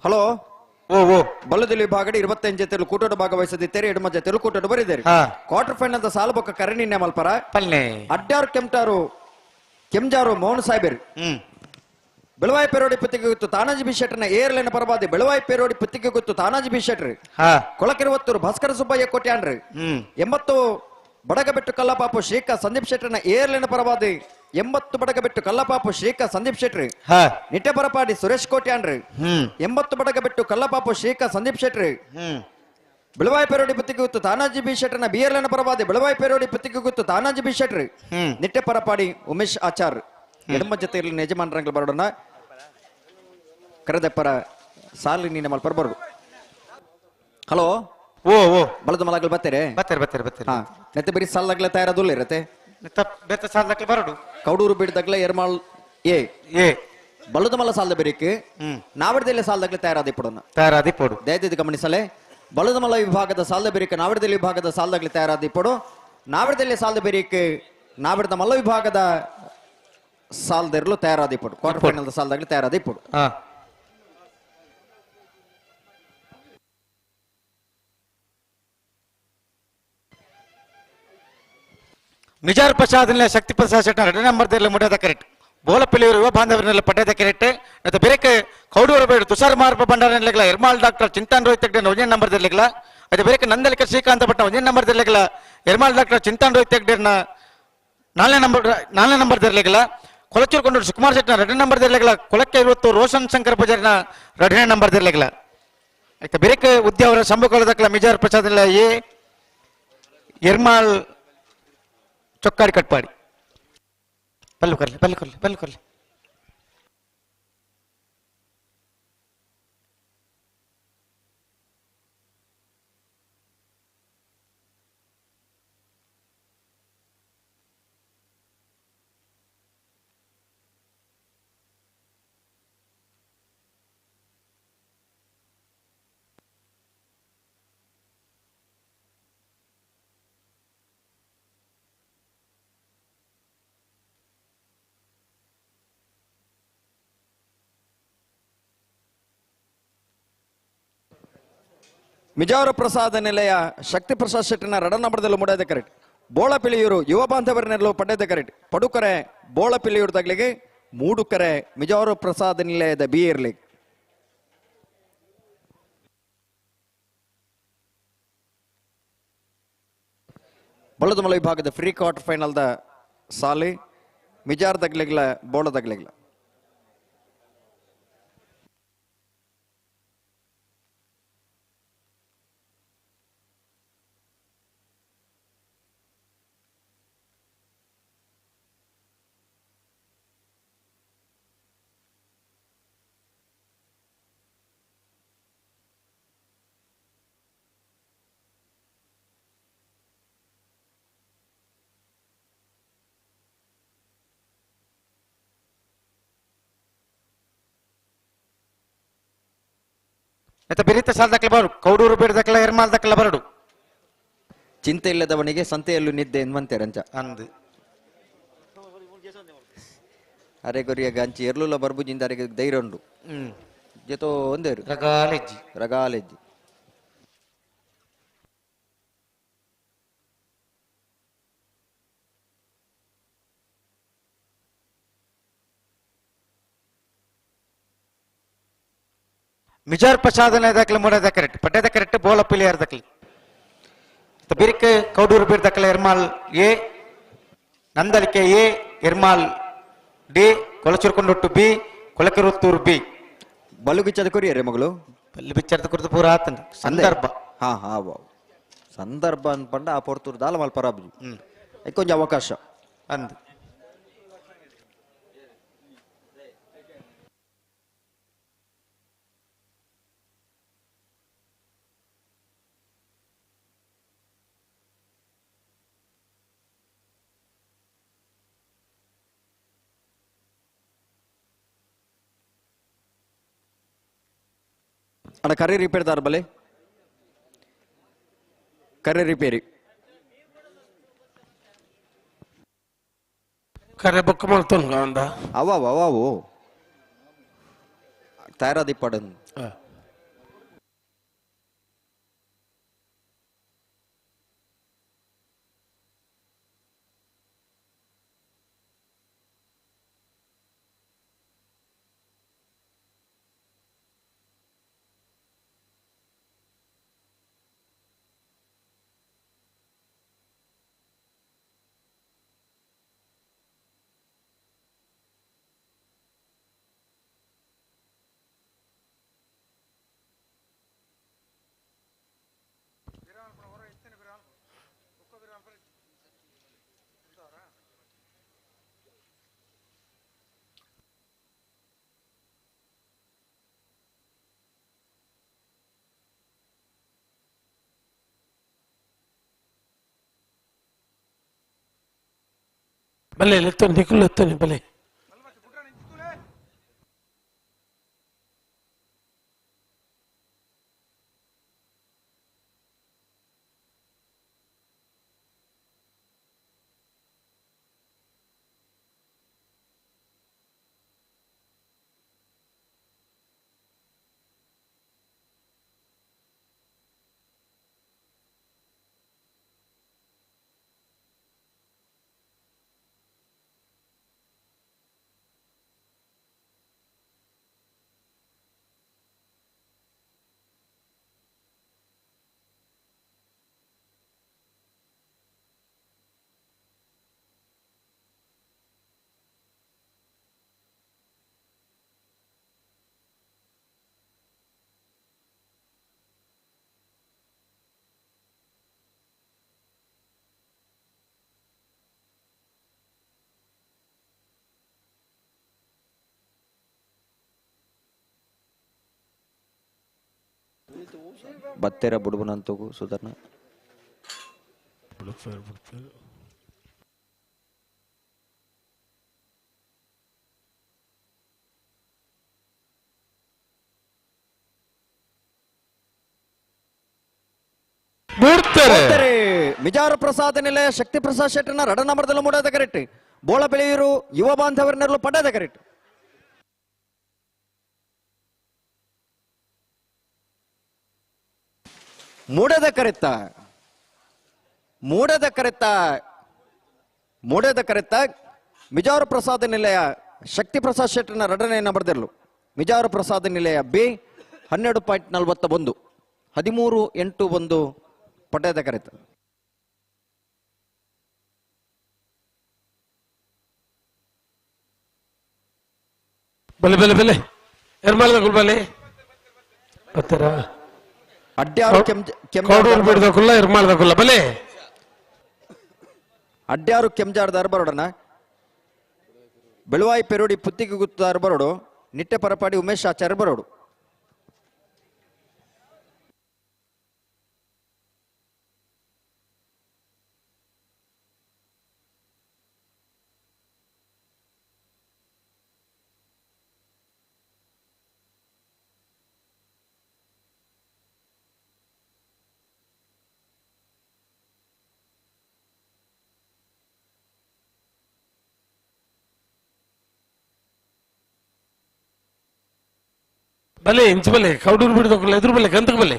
ಹಲೋ ಬಲ್ಲದಲ್ಲಿ ವಿಭಾಗದ 25 ಜೊತೆಲು ಕೂಟೋಟ ಭಾಗವಹಿಸದಿದ್ದೇನೆ 2 ಜೊತೆಲು ಕೂಟೋಟ ಬರಿದ್ದೇನೆ ಕ್ವಾರ್ಟರ್ ಫೈನಲ್ ಸಾಲ ಬೊಕ್ಕ ಕರಣಿನ್ಯ ಮಲ್ಪರ ಅಡ್ಡಾರು ಕೆಂಜಾರು ಮೋಹನ್ ಸಾಹೇಬರು ಬೆಳವಾಯಿ ಪೇರೋಡಿ ಪುತ್ತಿಗೆ ಗೊತ್ತು ತಾನಾಜಿ ಬಿ ಶೆಟ್ಟರ್ನ ಏರ್ಲೈನ್ ಪರವಾದಿ ಬೆಳವಾಯಿ ಪೇರೋಡಿ ಪುತ್ತಿಗೆ ಗೊತ್ತು ತಾನಾಜಿ ಬಿ ಶೆಟ್ರ್ ಕೊಳಕಿರುವತ್ತೂರು ಭಾಸ್ಕರ ಸುಬ್ಬಯ್ಯ ಕೊಟ್ಯಾನ್ರಿ 80 ಬಡಗಬೆಟ್ಟು ಕಲ್ಲಪಾಪು ಶ್ರೀಕ ಸಂದೀಪ್ ಶೆಟ್ಟರ್ನ ಏರ್ಲೈನ್ ಪರವಾದಿ 80 ಬಡಗಬೆಟ್ಟು ಕಲ್ಲಪಾಪು ಶ್ರೀಕ ಸಂದೀಪ್ ಶೆಟ್ರಿ ನಿಟ್ಟೆ ಬರಪಾಡಿ ಸುರೇಶ್ ಕೋಟ್ಯಾನ್ರಿ 80 ಬಡಗಬೆಟ್ಟು ಕಲ್ಲಪಾಪು ಶ್ರೀಕ ಸಂದೀಪ್ ಶೆಟ್ರಿ ಬೆಳವಾಯಿ ಪೇರೋಡಿ ಪುತ್ತಿಗೆ ಗೊತ್ತು ತಾನಾಜಿ ಬಿ ಶೆಟ್ಟರ್ನ ಬಿಯರ್ಲೈನ್ ಪರವಾದಿ ಬೆಳವಾಯಿ ಪೇರೋಡಿ ಪುತ್ತಿಗೆ ಗೊತ್ತು ತಾನಾಜಿ ಬಿ ಶೆಟ್ರಿ ನಿಟ್ಟೆ ಪರಪಾಡಿ ಉಮೇಶ್ ಆಚಾರ್ ಎಡಮ ಜೊತೆಯಲ್ಲಿ ಯಜಮಾನರಂಗ್ಲು ಬರೋಣ ಕರೆದಪ್ಪರ ಸಾಲಿ ನೀನೆ ಮಲ್ಪರ್ ಬರೋದು ಹಲೋ ಬಲದ ಮಲಗಳು ಬರ್ತಾರೆ ಹಾ ನೆತ್ತೆ ಬರೀ ಸಾಲದಾಗ್ಲೆ ತಯಾರದುಲ್ಲ ಇರತ್ತೆ ಬೆತ್ತ ಸಾಲದಾಗ್ಲೆ ಬರೋಡು ಕೌಡೂರು ಬಿಡದಾಗ್ಲೆ ಎರ್ಮಾಳ್ ಏ ಬಲದ ಮಲ ಸಾಲದ ಬೆರಿಕೆ ನಾವಡದಲ್ಲಿ ಸಾಲದಾಗ್ಲೆ ತಯಾರಾದಿಪ್ಪಡು ದಯದಿದ್ದು ಗಮನಿಸಲೆ ಬಲದ ಮಲ ವಿಭಾಗದ ಸಾಲದ ಬೆರಿಕೆ ನಾವಡದಲ್ಲಿ ವಿಭಾಗದ ಸಾಲದಾಗ್ಲೆ ತಯಾರಾದಿಪ್ಪಡು ನಾವಡದಲ್ಲಿ ಸಾಲದ ಬೆರಿಕೆ ನಾವಡದ ಮಲ್ಲ ವಿಭಾಗದ ಸಾಲದೆರಲು ತಯಾರಾದಿಪ್ಪಡು ಕ್ವಾರ್ಟರ್ ಫೈನಲ್ ಸಾಲದಾಗ್ಲೆ ತಯಾರಾದಿಪ್ಪಡು ಮಿಜಾರ್ ಪ್ರಸಾದ್ನ ಶಕ್ತಿ ಪ್ರಸಾದ್ ಶೆಟ್ಟ 2 ನಂಬರ್ದಲ್ಲಿ ಮುಟ್ಟದ ಕರೆಕ್ಟ್ ಬೋಲಪಲ್ಲಿಯವರು ಯುವ ಬಾಂಧವರನ್ನೆಲ್ಲ ಪಡೆದ ಕರೆಕ್ಟ್ ಮತ್ತು ಬೇರೆ ಕೌಡೂರು ಬೇಡು ತುಷಾರ್ ಮಾರ್ಪ ಭಂಡಾರನ್ಲೆಗ್ಲ ಎರ್ಮಾಲ್ ಡಾಕ್ಟರ್ ಚಿಂತಾನ್ ರೋಹಿತ್ ಹೆಗ್ಡೆ 1 ನಂಬರ್ದಲ್ಲಿಗ್ಲ ಅದು ಬೇರೆ ನಂದಲಿಕ ಶ್ರೀಕಾಂತ ಭಟ್ಟ 1 ನಂಬರ್ದಲ್ಲಿಗ್ಲ ಎರ್ಮಾಲ್ ಡಾಕ್ಟರ್ ಚಿಂತಾನ್ ರೋಹಿತ್ ಹೆಗ್ಡೆರ್ನ 4 ನಂಬರ್ದಲ್ಲಿಗ್ಲ ಕೊಳಚೂರ್ಕೊಂಡು ಸುಕುಮಾರ್ ಶೆಟ್ನ 2 ನಂಬರ್ದಲ್ಲಿಗ್ಲ ಕೊಳಕ್ಕೆ 20 ರೋಷನ್ ಶಂಕರ್ ಪೂಜಾರಿನ 2 ನಂಬರ್ದಲ್ಲಿಗ್ಲ ಆಯ್ತು ಬೇರೆ Udyavara ಸಂಭವದಕ್ಲ Mijar Prasad A Ermal Chokkadi Katpadi pallu curly Mijar Prasada ನಿಲಯ ಶಕ್ತಿ ಪ್ರಸಾದ್ ಶೆಟ್ಟಿನ 2 ನಂಬರ್ದಲ್ಲಿ ಮುಡದ ಕರೆಕ್ಟ್ ಬೋಳಪಿಲಿಯೂರು ಯುವ ಬಾಂಧವರನ್ನೆಲ್ಲೂ ಪಡೆದ ಕರೆಕ್ಟ್ ಪಡುಕರೆ ಬೋಳಪಿಲಿಯೂರು ತಗ್ಲಿಗೆ 3 ಕರೆ ಮಿಜಾರು ಪ್ರಸಾದ ನಿಲಯದ ಬಿ ಇರ್ಲಿ ಬಳ್ಳದಮಲ ವಿಭಾಗದ ಫ್ರೀ ಕ್ವಾರ್ಟರ್ ಫೈನಲ್ ದ ಸಾಲಿ ಮಿಜಾರ್ ತಗ್ಲಿಗ್ಲ ಬೋಳ ತಗ್ಲಿಗ್ಲ ಬೆರೀತ ಸಾಲದಾಕ್ಲೆ ಬರು ಕೌಡೂರು ಬೇಡದಕ್ಲ ಎರ್ಮಾಲ್ದಕ್ಲ ಬರಡು ಚಿಂತೆ ಇಲ್ಲದವನಿಗೆ ಸಂತೆಯಲ್ಲೂ ನಿದ್ದೆ ಎನ್ವಂತೆರಂಚ ಅಂದು ಅರೆ ಗೊರಿಯ ಗಂಚಿ ಎರ್ಲುಲ ಬರ್ಬುಜಿಂದ ಅರೆಗೆ ಧೈರ್ಯ ಉಂಡು ಜೊತೆ ಒಂದೇರು ರಗಾಲೆಜ್ಜಿ ಮಿಜಾರ್ ಪ್ರಸಾದನ ದಾಖಲೆ ಮೂಡದ ಕರೆಕ್ಟ್ ಪಡ್ಡದ ಕರೆಕ್ಟ್ ಬೋಲಪಿಲಿ ಅರ್ಧಕ್ಲಿ ಬಿರಿಕೆ ಕೌಡೂರು ಬೀರ್ದಕ್ಲ Ermal A Nandalike A Ermal D ಕೊಳಚುರ್ಕೊಂಡೊಟ್ಟು ಬಿ ಕೊಳಕಿರುತ್ತೂರು ಬಿ ಬಲ್ಲು ಬಿಚ್ಚದ ಕೊರಿಯರೆ ಮಗಳು ಬಲ್ಲು ಬಿಚ್ಚದ ಕುರಿತು ಪೂರ ಆತನ ಸಂದರ್ಭ ಹಾ ಸಂದರ್ಭ ಅನ್ಪಂಡ ಆ ಪೊರ್ತೂರು ದಾಲ ಮಲ್ಪರಾಬು ಕೊಂಚ ಅವಕಾಶ ಅಂದು ಅಣ್ಣ ಕರೆ ರಿಪೇರಿ ದಾರ ಬಲೆ ಕರೆ ರಿಪೇರಿ ಕರೆ ಬುಕ್ ಮಾಡ್ತಾನ ಅವಾವು ತಯಾರಾದಿ ಪಡನ್ ಬಲೆ ಎತ್ತನಿ ನಿಖುಲ್ ಎತ್ತನಿ ಬಲೆ ಬತ್ತೆರ ಬುಡುಬನಂತಗು ಸುಧರ್ಣ ಮಿಜಾರು ಪ್ರಸಾದ ನಿಲಯ ಶಕ್ತಿ ಪ್ರಸಾದ್ ಶೆಟ್ಟನ ರಡ ನಂಬರ್ದಲ್ಲೂ ಮೂಡದ ಕರೆಕ್ಟ್ ಬೋಳ ಬೆಳೆಯೂರು ಯುವ ಬಾಂಧವರನ್ನೆರಲು ಪಡೆದ ಕರೆಕ್ಟ್ ಮೂಡದ ಕರೆತ್ತ ಮಿಜಾರು ಪ್ರಸಾದ ನಿಲಯ ಶಕ್ತಿ ಪ್ರಸಾದ್ ಶೆಟ್ಟನ ರಡನೇ ನಂಬರ್ದಲ್ಲೂ ಮಿಜಾರು ಪ್ರಸಾದ ನಿಲಯ ಬಿ 12.41 13-8-1 ಪಡೆದ ಕರೆತ ಬಲೆ ಬಲೆ ಬಲೆ ಎರ್ಮಾಳದ ಗುಲ್ಬಲೆ ಬತ್ತರ ಅಡ್ಯಾರು ಬಿಡದ ಕುಲ್ಲ ಎರ್ಮಾಳದ ಕುಲ್ಲ ಬಲೆ ಅಡ್ಯಾರು ಕೆಂಜಾರದ ಅರ್ಬರೋಡನ ಬೆಳುವಾಯಿ ಪೆರೋಡಿ ಪುತ್ತಿಗೆ ಗುತ್ತ ಅರ್ಬರೋಡು ನಿಟ್ಟೆ ಪರಪಾಡಿ ಉಮೇಶ್ ಆಚಾರ್ಯ ಬರೋಡು ಬಲೆ ಇಂಚು ಬಲೆ ಕೌಡೂರು ಬಿಡದ ಕುಲ್ಲ ಎದುರು ಬಲೆ ಗಂತಕ ಬಲೆ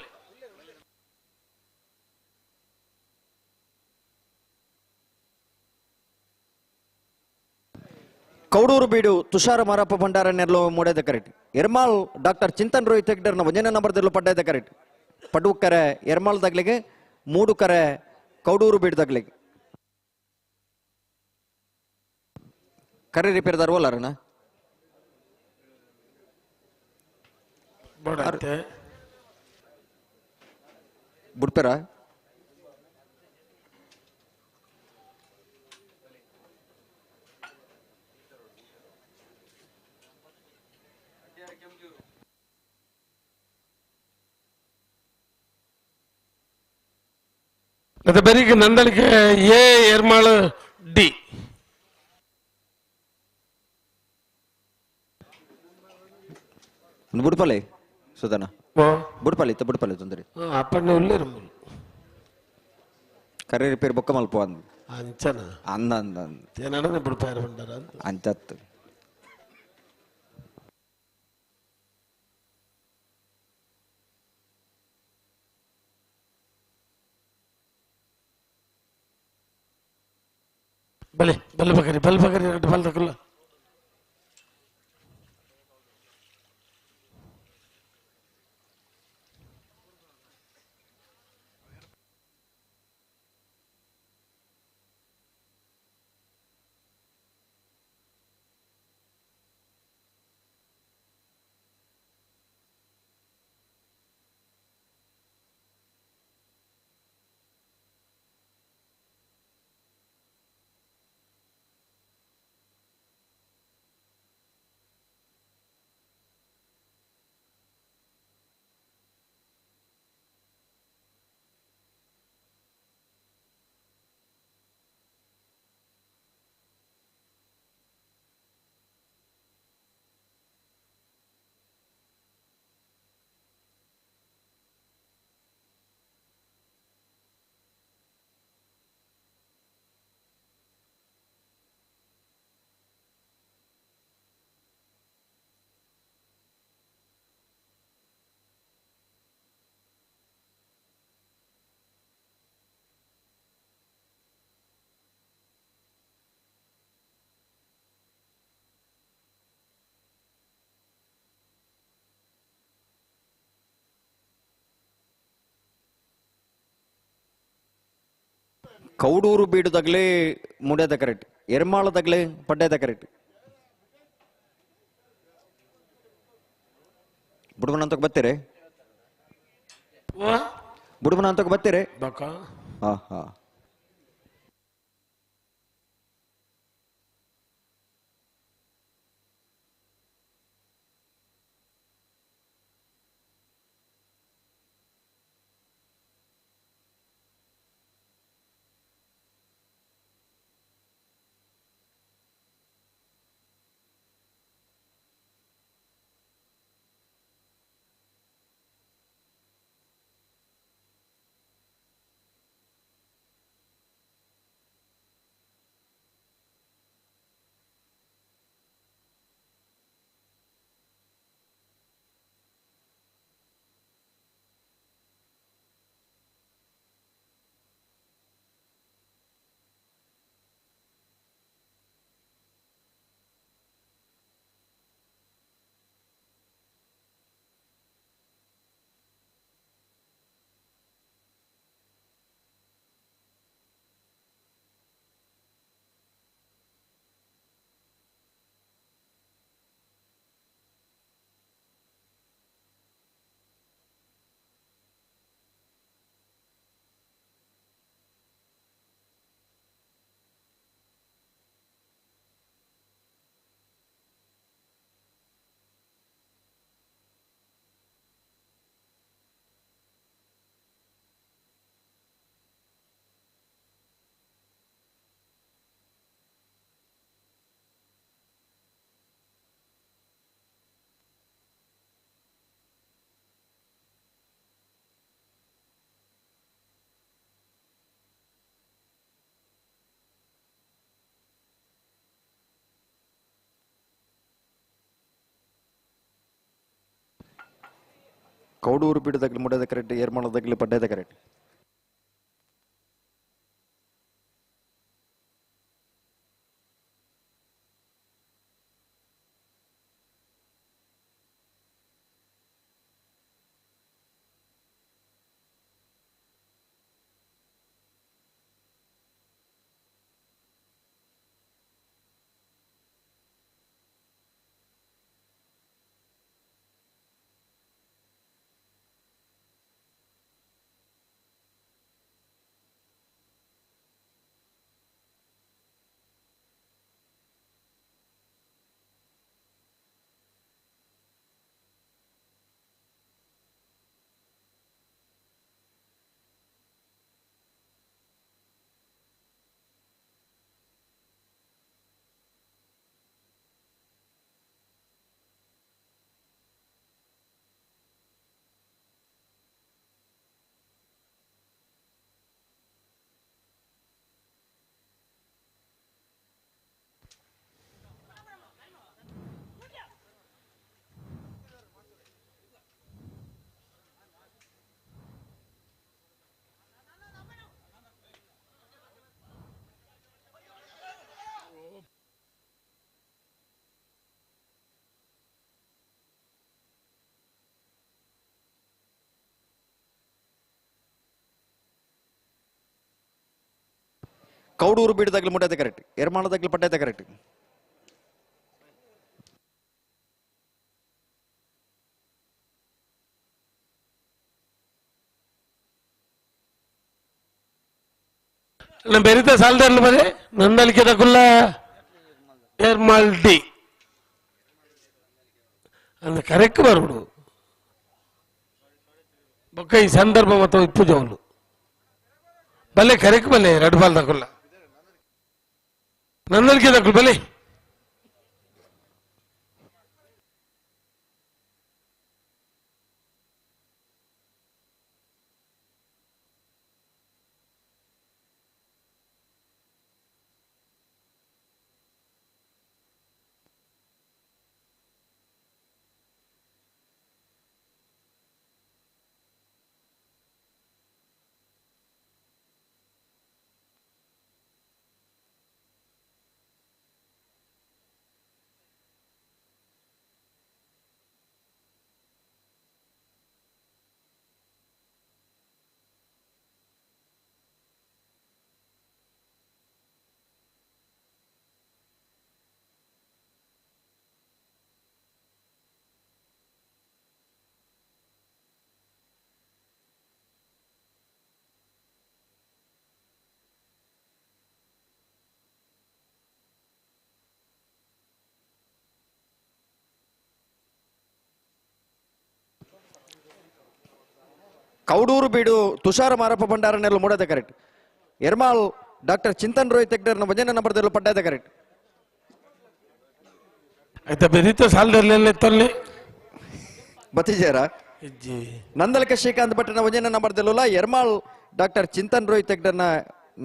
ಕೌಡೂರು ಬೀಡು ತುಷಾರ ಮಾರಪ್ಪ ಭಂಡಾರ ನೆರಳು ಮೂಡದ ಕರೆಕ್ಟ್ ಎರ್ಮಾಳ್ ಡಾಕ್ಟರ್ ಚಿಂತನ್ ರೋಹಿತ್ ಹೆಗ್ಡರ್ನ ಒಂದನೇ ನಂಬರ್ದಲ್ಲೂ ಪಡ್ಡದ ಕರೆಕ್ಟ್ ಪಡು ಕರೆ ಎರ್ಮಾಳ್ ದಗ್ಲಿಗೆ 3 ಕರೆ ಕೌಡೂರು ಬೀಡು ದಗ್ಲಿಗೆ ಕರೆ ರಿಪೇರ್ ದರ್ವಲ್ಲಾರಣ ಬುಡ್ಪೇರ ಮತ್ತೆ ಬರೀಗ ನಂದಳಿಕೆ ಎ ಎರ್ಮಾಳ್ ಡಿ ಬುಡ್ಪಲೆ ಸುಧನ ಬುಡ್ಪಲೆ ತೊಂದರೆ ಅಪ್ಪಣ್ಣ ಉಳ್ಳೇರು ಕರೆ ರಿಪೇರ್ ಬೊಕ್ಕ ಮಲ್ಪ ಅಂಚನ ಅಂದ ಬುಡ್ಪಾರ ಭಂಡಾರ ಅಂತತ್ತು ಬಲೆ ಬಲ್ಬಕರಿ ಬಲ್ದಕಲ್ಲ ಕೌಡೂರು ಬೀಡುದಾಗಲೇ ಮುಡ್ಯದ ಕರೆಕ್ಟ್, ಎರ್ಮಾಳದಾಗಲೇ ಪಡ್ಯದ ಕರೆಕ್ಟ್. ಬುಡುಮನ ಅಂತಕ್ಕೆ ಬರ್ತೀರಿ, ಬುಡುಮನ ಅಂತಕ್ಕೆ ಬರ್ತೀರಿ. ಹಾ ಹಾ ಕೌಡೂರು ಬೀಡುದಾಗಲಿ ಮುಡ್ಯದ ಕರೆಕ್ಟ್, ಏರ್ಮಾಳದಾಗಲಿ ಪಡ್ಯದ ಕರೆಕ್ಟ್. ಕೌಡೂರು ಬೀಡುದಾಗಲಿ ಮುಡ್ಯದ ಕರೆಕ್ಟ್, ಎರ್ಮಾಳದಾಗಲಿ ಪಡ್ಯದ ಕರೆಕ್ಟ್. ಬೆರಿತ ಸಾಲದಾರ್ಲು ಬರೇ ನಂದಲಿಕೆ ತಗುಲ್ಲ ಎರ್ಮಾಳ್ ಡಿ ಅಂದ ಕರೆಕ್ಟ್ ಬರುಡು ಬೊಕ್ಕ ಈ ಸಂದರ್ಭ ಮತ್ತು ಇಪ್ಪು ಜವಲು ಬಲೆ ಕರೆಕ್ಟ್ ಬಲೆ ಎರಡು ಬಾಲ್ ತಗುಲ್ಲ ನಂದಲಿಕೆ ತಗುಲ್ ಬಲೆ. ಕೌಡೂರು ಬೀಡು ತುಷಾರ ಮಾರಪ್ಪ ಭಂಡಾರನೆಲ್ಲ ಮೂಡದ ಕರೆಕ್ಟ್. ಎರ್ಮಾಲ್ ಡಾಕ್ಟರ್ ಚಿಂತನ್ ರೋಹಿತ್ ತೆಗ್ಡರ್ನ ಭಜನೆ ನಂಬರ್ದೆಲ್ಲ ಪಡ್ಡದ ಕರೆಕ್ಟ್. ಆಯ್ತಾ ಬೆರೀತ ಸಾಲದಲ್ಲಿ ಎತ್ತಲ್ಲಿ ಬತಿಜೇರ ನಂದಲಕ ಶ್ರೀಕಾಂತ್ ಭಟ್ನ ಭಜನೆ ನಂಬರ್ದೆಲ್ಲ ಎರ್ಮಾಲ್ ಡಾಕ್ಟರ್ ಚಿಂತನ್ ರೋಹಿತ್ ತೆಗ್ಡರ್ನ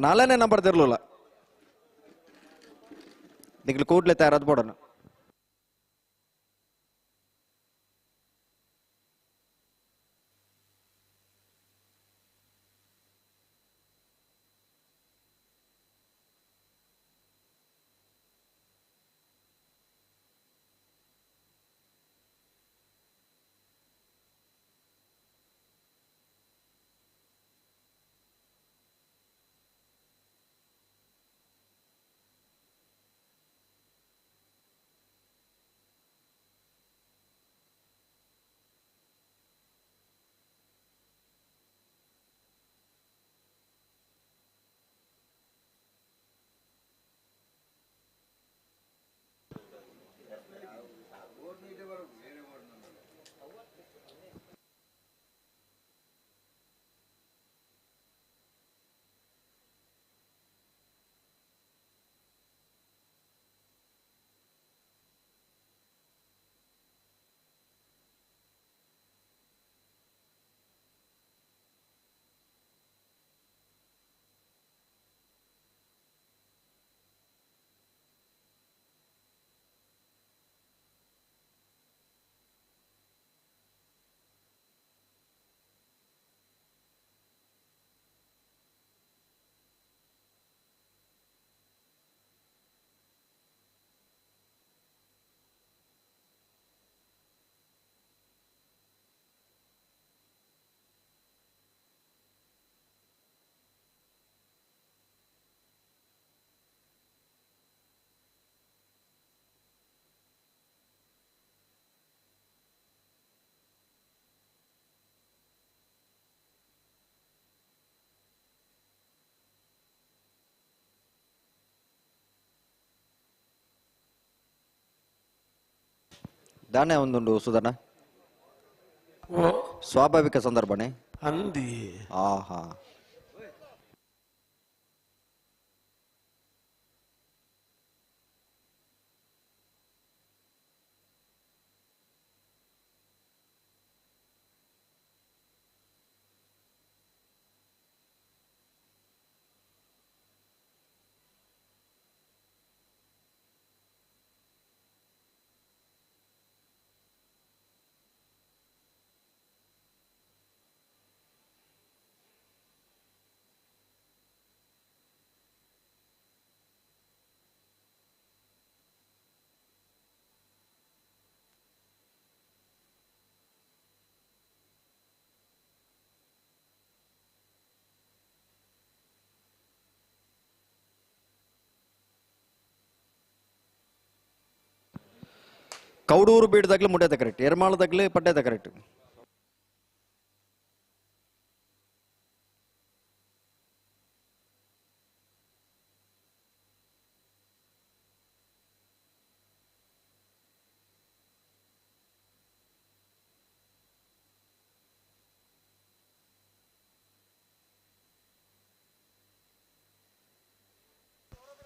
4ನೇ ನಂಬರ್ದಿರ್ಲಿಲ್ಲ. ನಿಗ್ಲು ಕೂಡ್ಲೆ ತಯಾರಾದ ಬೋಡನ ದಾನೆ ಒಂದುಂಡು ಸುಧನ ಸ್ವಾಭಾವಿಕ ಸಂದರ್ಭನೇ ಅಂದಿ ಆಹಾ ಕೌಡೂರು ಬೀಡದಾಗ್ಲೂ ಮುಡ್ಯದ ಕರೆಕ್ಟ್, ಎರ್ಮಾಳದಾಗ್ಲೇ ಪಡ್ಯದ ಕರೆಕ್ಟ್.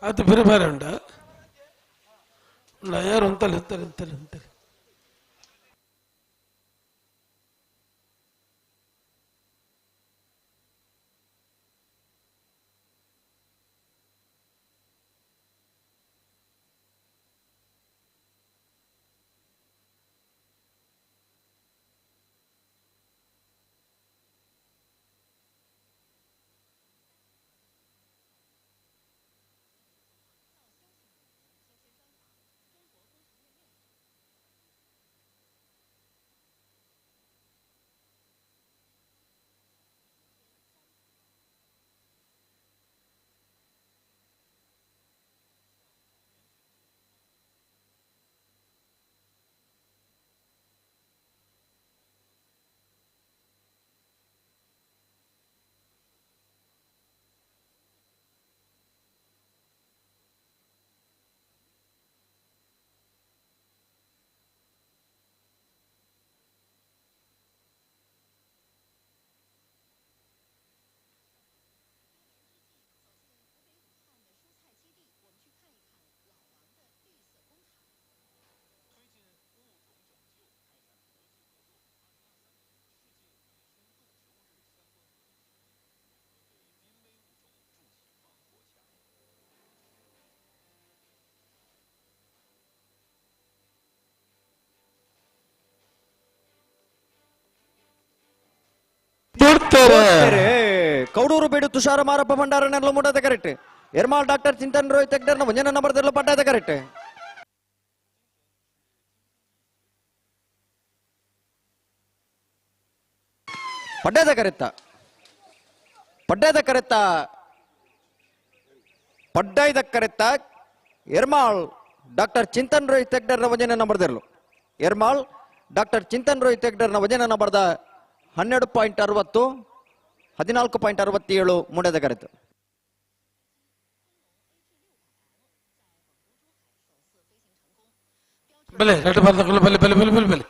ಅದು ಬೇರೆ ಬೇರೆ ಉಂಟ ಯಾರು ಅಂತಲ್ಲ ಅಂತಾರೆ ಕೌಡೂರು ಬೀಡು ತುಷಾರ ಮಾರಪ್ಪ ಭಂಡಾರ ನೆರಳು ಮೂಡದ ಕರೆಕ್ಟ್ ಎರ್ಮಾಲ್ ಡಾಕ್ಟರ್ ಚಿಂತನ್ ರೋಹಿತ್ ತೆಗ್ಡರ್ನ ಮುಂಜಾನೆ ನಂಬರ್ ತೆರಳು ಪಡ್ಡದ ಕರೆಕ್ಟ್ ಪಡ್ಡದ ಕರೆತ್ತ ಪಡ್ಡೈದ ಕರೆತ್ತ ಎರ್ಮಾಳ್ ಡಾಕ್ಟರ್ ಚಿಂತನ್ ರೋಹಿತ್ ತೆಗ್ಡರ್ನ ಮುಂಜಾನೆ ನಂಬರ್ ತೆರಳು ಎರ್ಮಾಳ್ ಡಾಕ್ಟರ್ ಚಿಂತನ್ ರೋಹಿತ್ ತೆಗ್ಡರ್ನ ಮುಂಜಾನೆ ನಂಬರ್ದ 12.60 14.67 ಮೂಡದ ಕರೆತ್ತು ಬಲೆ ರೆಡ್ ಬರ್ದಕ್ಕಲ್ಲ ಬಲೆ ಬಲೆ ಬಲೆ ಬಲೆ ಬಲೆ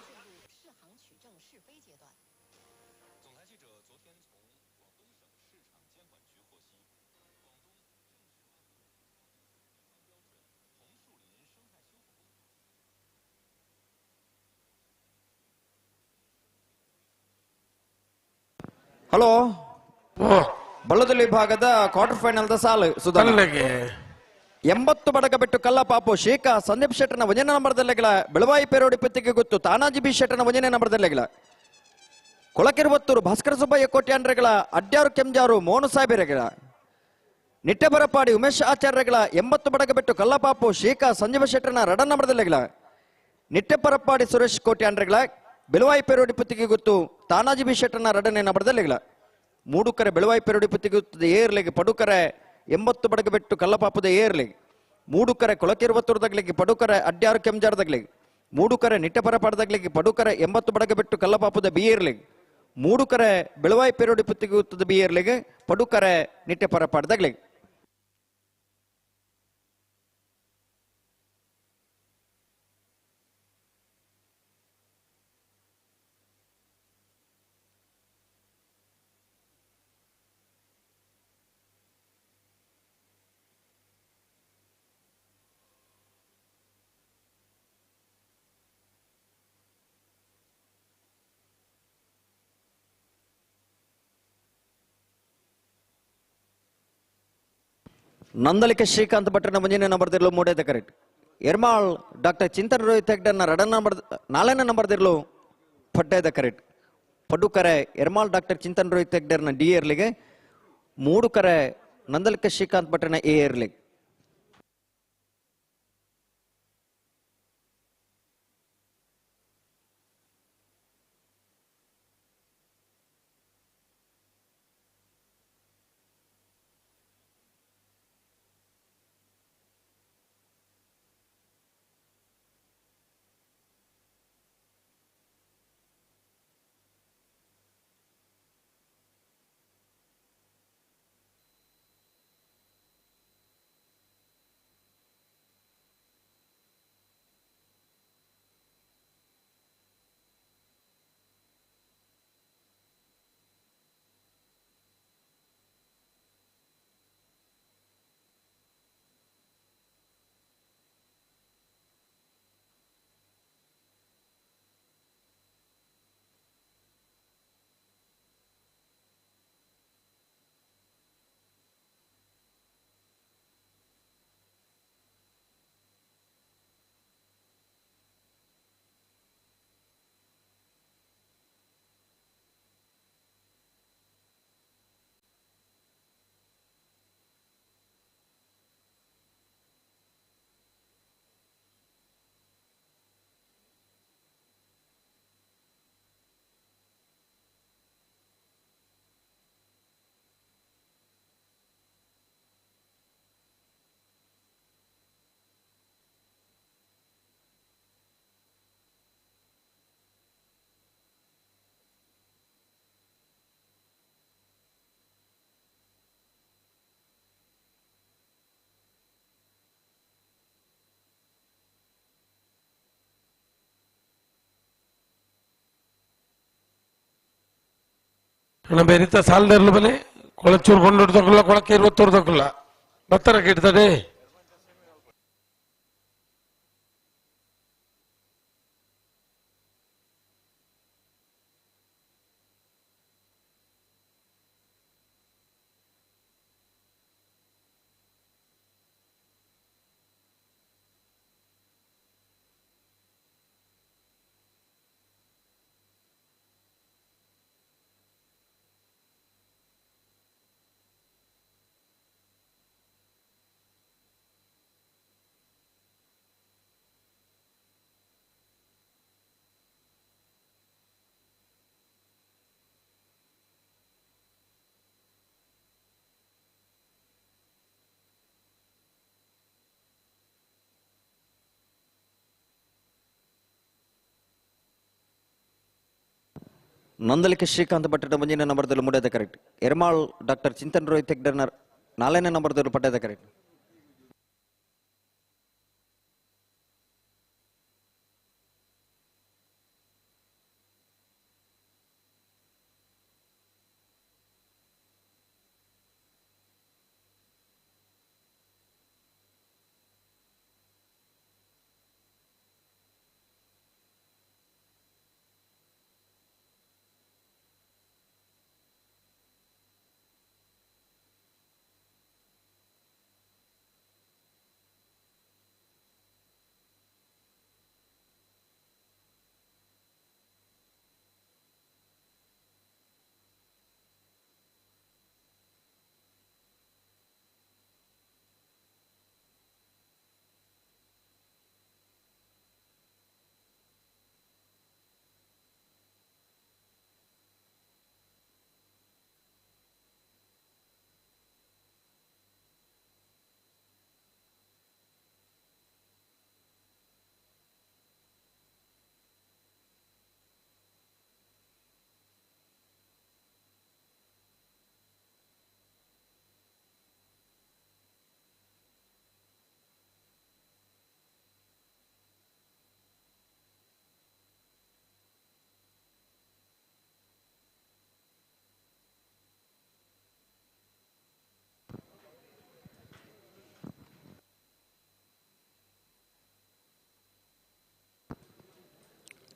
ಹಲೋ ಬಳ್ಳದಲ್ಲಿ ಭಾಗದ ಕ್ವಾರ್ಟರ್ ಫೈನಲ್ ದ ಸಾಲು ಸುಧಾರಣೆ 80 ಬಡಗ ಬಿಟ್ಟು ಕಲ್ಲಪಾಪು ಶೇಖ ಸಂದೀಪ್ ಶೆಟ್ಟರ್ನ ಒಂಜನೇ ನಂಬರ್ದಲ್ಲೆಗಳ ಬೆಳವಾಯಿ ಪೇರೋಡಿ ಪತ್ತಿಗೆ ಗೊತ್ತು ತಾನಾಜಿ ಬಿ ಶೆಟ್ಟರ್ನ ಒಂಜನೇ ನಂಬರ್ದಲ್ಲೆಗಳ ಕೊಳಕಿರುವತ್ತೂರು ಭಾಸ್ಕರ ಸುಬ್ಬಯ್ಯ ಕೋಟ್ಯಾಂಡ್ರೆಗಳ ಅಡ್ಯಾರು ಕೆಂಜಾರು ಮೋಹನ ಸಾಹೇಬರೆಗಳ ನಿಟ್ಟೆಬರಪಾಡಿ ಉಮೇಶ್ ಆಚಾರ್ಯಗಳ 80 ಬಡಗ ಬಿಟ್ಟು ಕಲ್ಲಪಾಪು ಶೇಖ ಸಂಜೀವ ಶೆಟ್ಟರ್ನ ರಡ ನಂಬರ್ದಲ್ಲೆಗಳ ನಿಟ್ಟೆಪರಪ್ಪಾಡಿ ಸುರೇಶ್ ಕೋಟ್ಯಾಂಡ್ರೆಗಳ ಬೆಳವಾಯಿ ಪೇರೋಡಿ ಪತ್ತಿಗೆ ಗೊತ್ತು ತಾನಾಜಿ ಬಿ ಶೆಟ್ಟರ್ನ ರಡನೇ ನಂಬರ್ದಲ್ಲೆಗಳ ಮೂಡುಕರೆ ಬೆಳವಾಯಿ ಪೇರೋಡಿ ಪತ್ತಿಗೆ ಗೊತ್ತು ಏರ್ಲೆಗೆ ಪಡುಕರೆ 80 ಬಡಗ ಬಿಟ್ಟು ಕಲ್ಲಪಾಪದ ಏರ್ಲಿಗೆ ಮೂಡುಕರೆ ಕೊಳಕಿರುವತ್ತೂರದಾಗ್ಲಿಗೆ ಪಡುಕರೆ ಅಡ್ಯಾರು ಕೆಂಜಾರದಾಗ್ಲಿಗೆ ಮೂಡುಕರೆ ನಿಟ್ಟೆಪರಪಾಡದಾಗ್ಲಿಗೆ ಪಡುಕರೆ 80 ಬಡಗ ಬಿಟ್ಟು ಕಲ್ಲಪಾಪದ ಬಿ ಏರ್ಲಿಗೆ ಮೂಡುಕರೆ ಬೆಳವಾಯಿ ಪೇರೋಡಿ ಪತ್ತಿಗೆ ಗೊತ್ತದ ಬಿ ಏರ್ಲಿಗೆ ಪಡುಕರೆ ನಿಟ್ಟೆಪರಪಾಡದಾಗ್ಲಿಗೆ ನಂದಲಿಕೆ ಶ್ರೀಕಾಂತ್ ಭಟ್ರನ ಮುಂಜಾನೆ ನಂಬರ್ ದಿರ್ಲು ಮೂಡೇದ ಕರೆಕ್ಟ್ ಎರ್ಮಾಳ್ ಡಾಕ್ಟರ್ ಚಿಂತನ್ ರೋಹಿತ್ ಹೆಗ್ಡರ್ನ ರಡ ನಂಬರ್ 4ನೇ ನಂಬರ್ ದಿರ್ಲು ಪಡ್ಡೇದ ಕರೆಕ್ಟ್ ಪಡುಕರೆ ಎರ್ಮಾಳ್ ಡಾಕ್ಟರ್ ಚಿಂತನ್ ರೋಹಿತ್ ಹೆಗ್ಡರ್ನ ಡಿ ಏರ್ಲಿಗೆ ಮೂಡುಕರೆ ನಂದಲಿಕೆ ಶ್ರೀಕಾಂತ್ ಭಟ್ರನ ಎ ಏರ್ಲಿಗೆ ಬೆರಿತ ಸಾಲದರ್ಲು ಬಲೆ ಕೊಳಚೂರು ಕೊಂಡೊಡ್ದಕ್ಕಲ್ಲ ಕೊಳಕ್ಕೆ 20 ಬತ್ತರ ಕಿಡ್ತದೆ ನೊಂದಲಿಕೆ ಶ್ರೀಕಾಂತ್ ಭಟ್ಟರ ಮುಂಜಿನ ನಂಬರ್ದಲ್ಲಿ ಮೂಡದ ಕರೆಕ್ಟ್. ಎರ್ಮಾಳ್ ಡಾಕ್ಟರ್ ಚಿಂತನ್ ರೋಹಿತ್ ಹೆಗ್ಡರ್ನ 4ನೇ ನಂಬರ್ದಲ್ಲಿ ಪಟ್ಟದ ಕರೆಕ್ಟ್.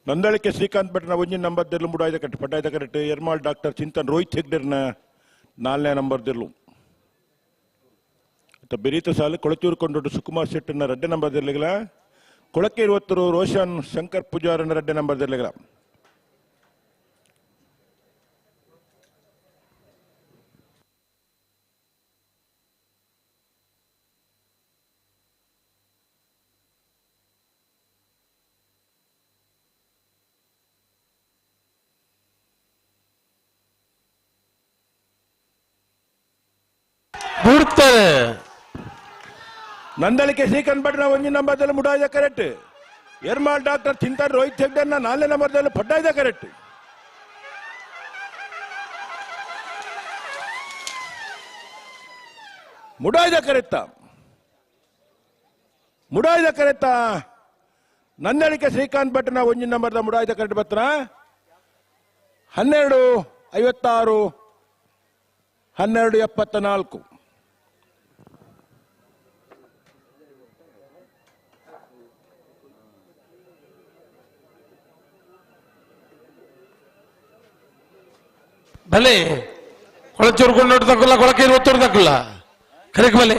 ನೊಂದಳಿಕೆ ಶ್ರೀಕಾಂತ್ ಭಟ್ನ 1 ನಂಬರ್ದಲ್ಲೂ ಮೂಡಾಯ್ದ ಕರೆಕ್ಟ್ ಪಡ್ಡಾಯ್ದ ಕರೆಕ್ಟ್. ಎರ್ಮಾಳ್ ಡಾಕ್ಟರ್ ಚಿಂತನ್ ರೋಹಿತ್ ಹೆಗ್ಡರ್ನ 4ನೇ ನಂಬರ್ದಲ್ಲೂ ಬೆರೀತ ಸಾಲು ಕೊಳಚೂರು ಕೊಂಡೊಟ್ಟು ಸುಕುಮಾರ್ ಶೆಟ್ಟರ್ನ 2ನೇ ನಂಬರ್ದಲ್ಲಿಗಳ. ಕೊಳಕ್ಕೆ 20 ರೋಷನ್ ಶಂಕರ್ ಪೂಜಾರನ 2ನೇ ನಂಬರ್ದಲ್ಲಿಗಳ. ಬಿಡ್ತಾರೆ. ನಂದಳಿಕೆ ಶ್ರೀಕಾಂತ್ ಭಟ್ನ 1 ನಂಬರ್ದಲ್ಲಿ ಮುಡಾಯ್ದ ಕರೆಕ್ಟ್. ಎರ್ಮಾಳ್ ಡಾಕ್ಟರ್ ಚಿಂತನ್ ರೋಹಿತ್ ಹೆಗ್ಡರ್ನ 4ನೇ ನಂಬರ್ದಲ್ಲಿ ಪಡ್ಡಾಯ್ದ ಕರೆಕ್ಟ್. ಮುಡಾಯ್ದ ಕರೆಕ್ಟ ನಂದಳಿಕೆ ಶ್ರೀಕಾಂತ್ ಭಟ್ನ 1 ನಂಬರ್ದ ಮುಡಾಯ್ದ ಕರೆಕ್ಟ್ ಬತ್ತನ 12:56 12:74. ಭಲೆ ಕೊಳಚೂರು ಕೊಂಡೋಟ್ಟು ತಕ್ಕಲ್ಲ, ಕೊಳಕೆ 20 ತಕ್ಕಲ್ಲ ಕರೆಕ್ ಬಲೆ.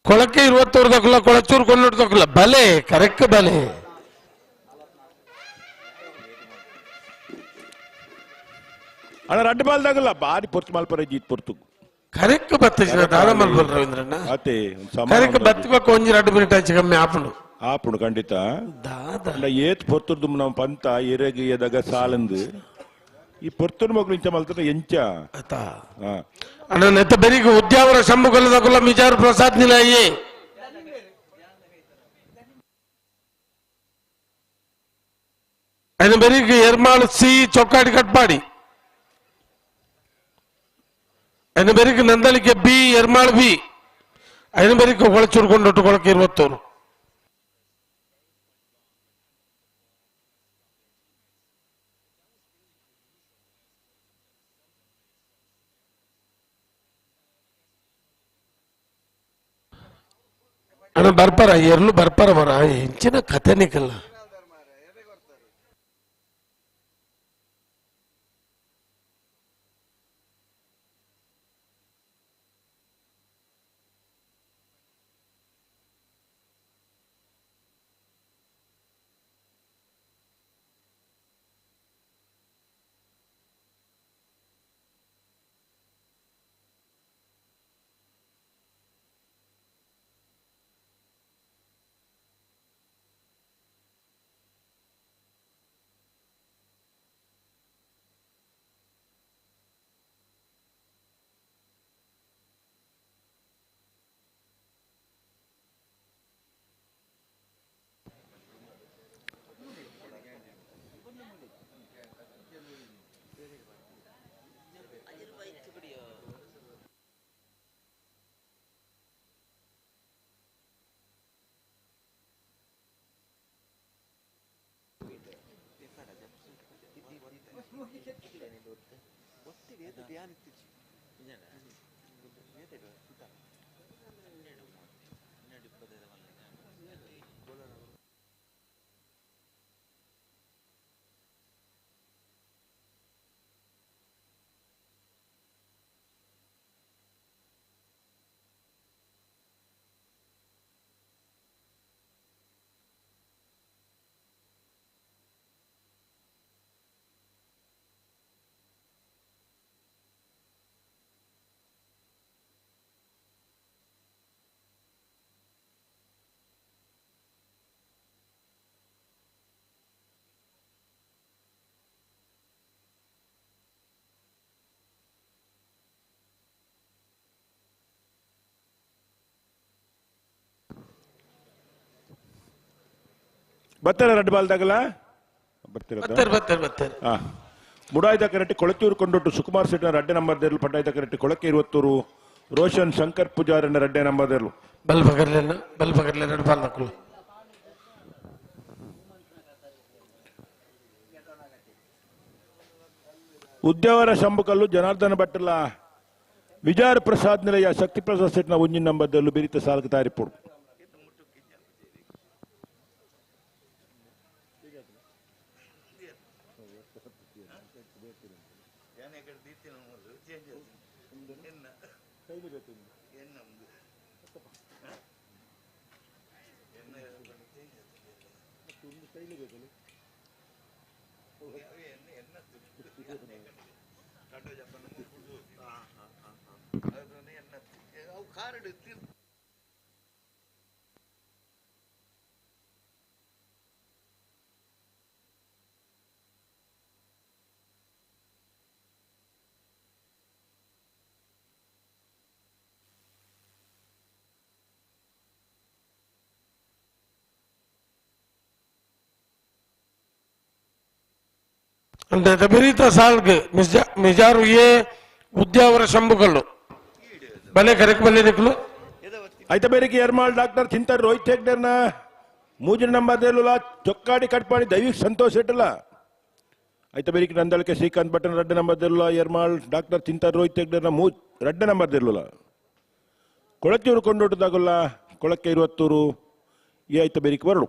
ಕೊಳಕೆ 20 ತಕ್ಕಲ್ಲ, ಕೊಳಚೂರು ಕೊಂಡೋಟ್ಟು ತಕ್ಕಲ್ಲ ಬಲೆ ಕರೆಕ್ಟ್ ಬಲೆ. ಅಣ್ಣ ರಡ್ಡು ಬಾಲ್ದಾಗಲ್ಲ ಬಾರಿ ಪೊರ್ತು ಮಾಲ್ಪರ ಜೀತ್ ಪೊರ್ತು ಕರೆಕ್ಟ್ ಬತ್ತಿನ ದಾದ ಮಲ್ಪಲ್ ರವೀಂದ್ರಣ್ಣ ಅದೇ ಕರೆಕ್ಟ್ ಬತ್ತಿಬೇಕು 1-2 ಮಿನಿಟ್ ಆಚೆ ಕಮ್ಮಿ ಆಪುಂಡು ಖಂಡಿತ ಏತ್ ಪೊರ್ತುರ್ದು ನಮ್ಮ ಪಂತ ಎರೆಗೆ ಎದಾಗ ಸಾಲಂದು ಈ ಪೊರ್ತುರ್ ಮಗಳು ಇಂಚ ಮಲ್ತದ ಎಂಚ ಅಣ್ಣ ನೆತ್ತ ಬೆರಿಗ ಉದ್ಯಾವರ ಶಂಭುಗಲದಕುಲ ಮಿಜಾರ್ ಪ್ರಸಾದ್ ನಿಲಯೇ അതിന് ಬೆರಿಗ ಎರ್ಮಾಳ್ ಸಿ ಚೊಕ್ಕಾಡಿ ಕಟ್ಪಾಡಿ അതിന് ಬೆರಿಗ ನಂದಳಿಕೆ ಬಿ ಎರ್ಮಾಳ್ ಬಿ അതിന് ಬೆರಿಗ ಕೊಳಚೂರು ಕೊಂಡೊಟ್ಟು ಕೊಳಕೆ 20. ಅಣ್ಣ ಬರ್ಪಾರ ಎರ್ಲು ಬರ್ಪಾರ ಮರ ಹೆಂಚಿನ ಕಥೆನಿಕಲ್ಲ. ಬರ್ತಾರೆ ರೆಡ್ ಬಾಲ್ ತಗಲ ಬರ್ತಾರೆ ಮುಡಾಯ್ದ ಕರೆಟ್ಟಿ ಕೊಳತ್ತೂರು ಕೊಂಡೊಟ್ಟು ಸುಕುಮಾರ್ ಸೆಟ್ನ ರಡ್ಡೆ ನಂಬರ್ ದೇರ್ಲು ಪಡ್ಡಾಯ್ದ ಕರೆಟ್ಟಿ ಕೊಳಕ್ಕೆ 20 ರೋಷನ್ ಶಂಕರ್ ಪೂಜಾರನ್ನ ರಡ್ಡೆ ನಂಬರ್ ದೇರ್ಲು ಬಲ್ ಪಗರ್ಲೆ ರೆಡ್ ಬಾಲ್ ನಕಲು ಉದ್ಯಾವರ ಶಂಭುಕಲ್ಲು ಜನಾರ್ದನ ಭಟ್ಟಲ ವಿಜಾರ ಪ್ರಸಾದ್ ನಿಲಯ ಶಕ್ತಿ ಪ್ರಸಾದ್ ಸೆಟ್ನ ಒಂಜಿನ ನಂಬರ್ ದೇರ್ಲು ಬಿರಿತ ಸಾಲ್ಕ ತಾರಿಪೋಡು అంటే బెరీత సాల్గ్ మిజారు ఏ ఉద్యావర శంభుకల్లు భలే కరెక్ట్ భలే దిక్కులు అయితే బెరికి ఎర్మాల్ డాక్టర్ చింతర్ రోహిత్ హెగ్డర్ನ ಮೂಜಿನ ನಂಬರ್ ದೇಲುಲ ಚೊಕ್ಕಾಡಿ ಕಟ್ಪಾಡಿ ದೈವಿಕ್ ಸಂತೋಷ್ ಹೆಟ್ಟಲ అయితే బెరికి నందల్కే శ్రీకాంత్ బట్టన్ రెడ్డి ನಂಬರ್ ದೇಲುಲ ఎర్మాల్ డాక్టర్ చింతర్ రోహిత్ హెగ్డర్ನ రెడ్డి ನಂಬರ್ ದೇಲುಲ ಕೊಳತ್ತೂರು ಕೊಂಡೊಟ್ಟದಾಗಲ್ಲ ಕೊಳಕ್ಕೆ 20 ಈ అయితే బెరికి ಬರಡು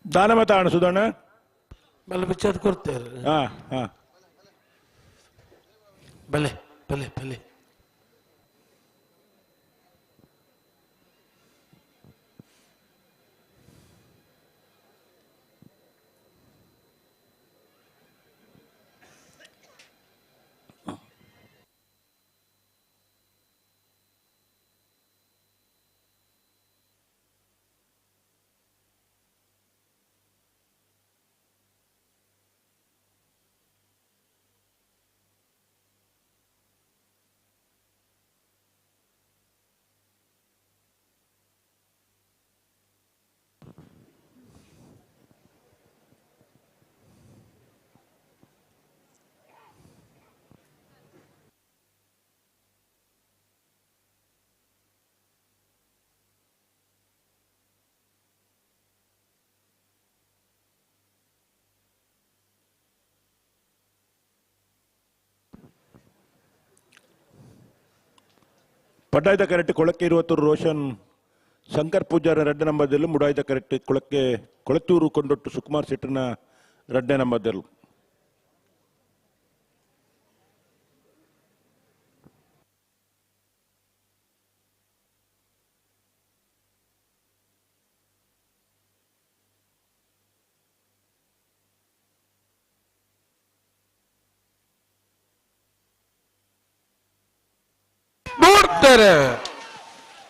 ದಾನಮತ ಅಣ್ಣ ಸುಧಣ್ಣ ಬಲ್ಲ ಬಿಚ್ಚದ್ ಕೊಡ್ತೇವೆ ಬಲೆ ಬಲೆ ಬಲೆ ಪಡ್ಡಾಯ್ದ ಕರೆಕ್ಟ್ ಕೊಳಕ್ಕೆ 20 ರೋಷನ್ ಶಂಕರ್ ಪೂಜಾರ 2 ನಂಬರ್ದಲ್ಲೂ ಮುಡಾಯ್ದ ಕರೆಕ್ಟ್ ಕೊಳಕ್ಕೆ ಕೊಳತ್ತೂರು ಕೊಂಡೊಟ್ಟು ಸುಕುಮಾರ್ ಶೆಟ್ಟರ್ನ 2 ನಂಬರ್ದಲ್ಲೂ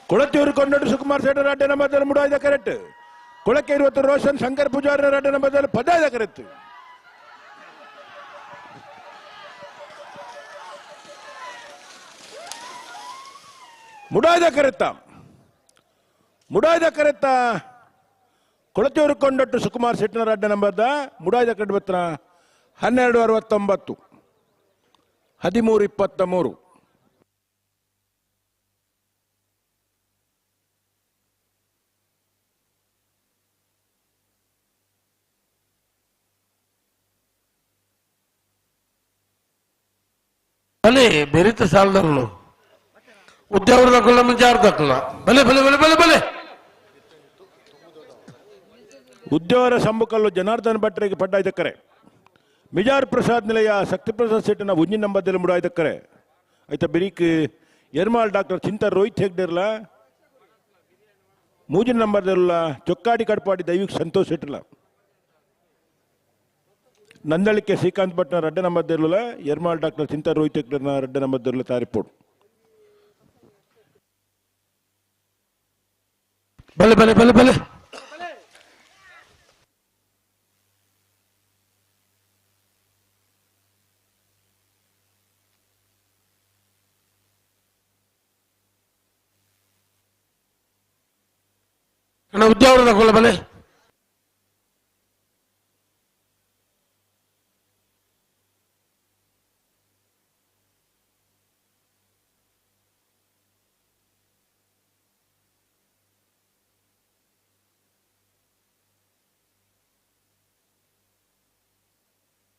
ಕೊಳತ್ತೂರು ಕೊಂಡೊಟ್ಟು ಸುಕುಮಾರ್ ಶೆಟ್ಟರ್ 2 ನಂಬರ್ದಲ್ಲಿ ಮುಡಾಯ್ದ ಕರೆಕ್ಟ್ ಕೊಳಕ್ಕೆ 20 ರೋಷನ್ ಶಂಕರ್ ಪೂಜಾರ 2 ನಂಬರ್ದಲ್ಲಿ ಪಡ್ಡಾಯ್ದ ಕರೆಕ್ಟ್ ಮುಡಾಯ್ದ ಕರೆತ್ತ ಕೊಳತ್ತೂರು ಕೊಂಡೊಟ್ಟು ಸುಕುಮಾರ್ ಶೆಟ್ಟರ್ 2 ನಂಬರ್ದ ಮುಡಾಯ್ದ ಕರೆಕ್ಟ್ ಬತ್ರ 1269 1323 ಭಲೆ ಬೆರಿತ ಸಾಲದಗಳು ಉದ್ಯೋಗದ ಕುಲ್ಲ ಮುಂಜಾರ್ದಕ್ಕಲ್ಲ ಬಲೆ ಬಲೆ ಬಲೆ ಬಲೆ ಬಲೆ ಉದ್ಯೋಗರ ಸಮ್ಮುಖಲ್ಲು ಜನಾರ್ದನ್ ಭಟ್ರಿಗೆ ಪಡ್ಡಾಯ್ದಕ್ಕರೆ ಮಿಜಾರ್ ಪ್ರಸಾದ್ ನಿಲಯ ಶಕ್ತಿಪ್ರಸಾದ್ ಶೆಟ್ಟಿನ ಉಂಜಿನ ನಂಬರ್ದಲ್ಲಿ ಮುಡಾಯ್ದಕ್ಕರೆ ಆಯ್ತಾ ಬೆರೀಕ್ ಎರ್ಮಾಲ್ ಡಾಕ್ಟರ್ ಚಿಂತರ್ ರೋಹಿತ್ ಹೆಗ್ಡೆರ್ಲ ಮೂಜಿನ ನಂಬರ್ದಲ್ಲ ಚೊಕ್ಕಾಡಿ ಕಡ್ಪಾಡಿ ದೈವಿಕ್ ಸಂತೋಷ್ ಶೆಟ್ಟಿಲ್ಲ ನಂದಳಿಕೆ ಶ್ರೀಕಾಂತ್ ಭಟ್ನ 2 ನಂಬರ್ದಲ್ಲ ಎರ್ಮಾಲ್ ಡಾಕ್ಟರ್ ಚಿಂತರ್ ರೋಹಿತ್ ಹೆಗ್ಡೆರ್ನ 2 ನಂಬರ್ದಲ್ಲ ತಾರಿಪೋಡು ಬಲೆ ಬಲೆ ಬಲೆ ಬಲೆ ಅಣ್ಣ ಉದ್ಯೋಗದ ಕೊಲ್ಲ ಬಲೆ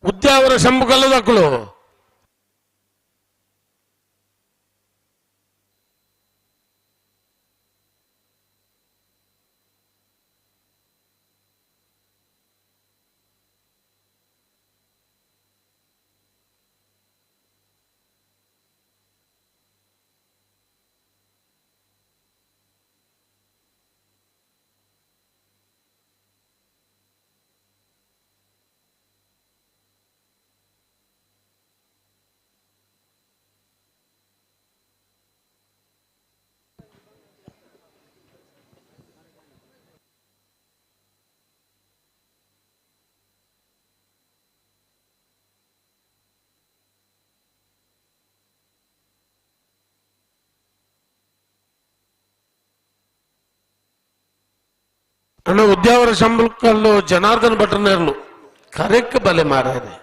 ಉದ್ಯಾವರ ಶಂಭು ಕಲ್ಲದಕ್ಕಳು ಅಣ್ಣ ಉದ್ಯಾವರ ಶಂಭುಕಲ್ಲು ಜನಾರ್ದನ್ ಭಟ್ರನೇರ್ಲು ಕರೆಕ್ ಬಲೆ ಮಾರಾದೆ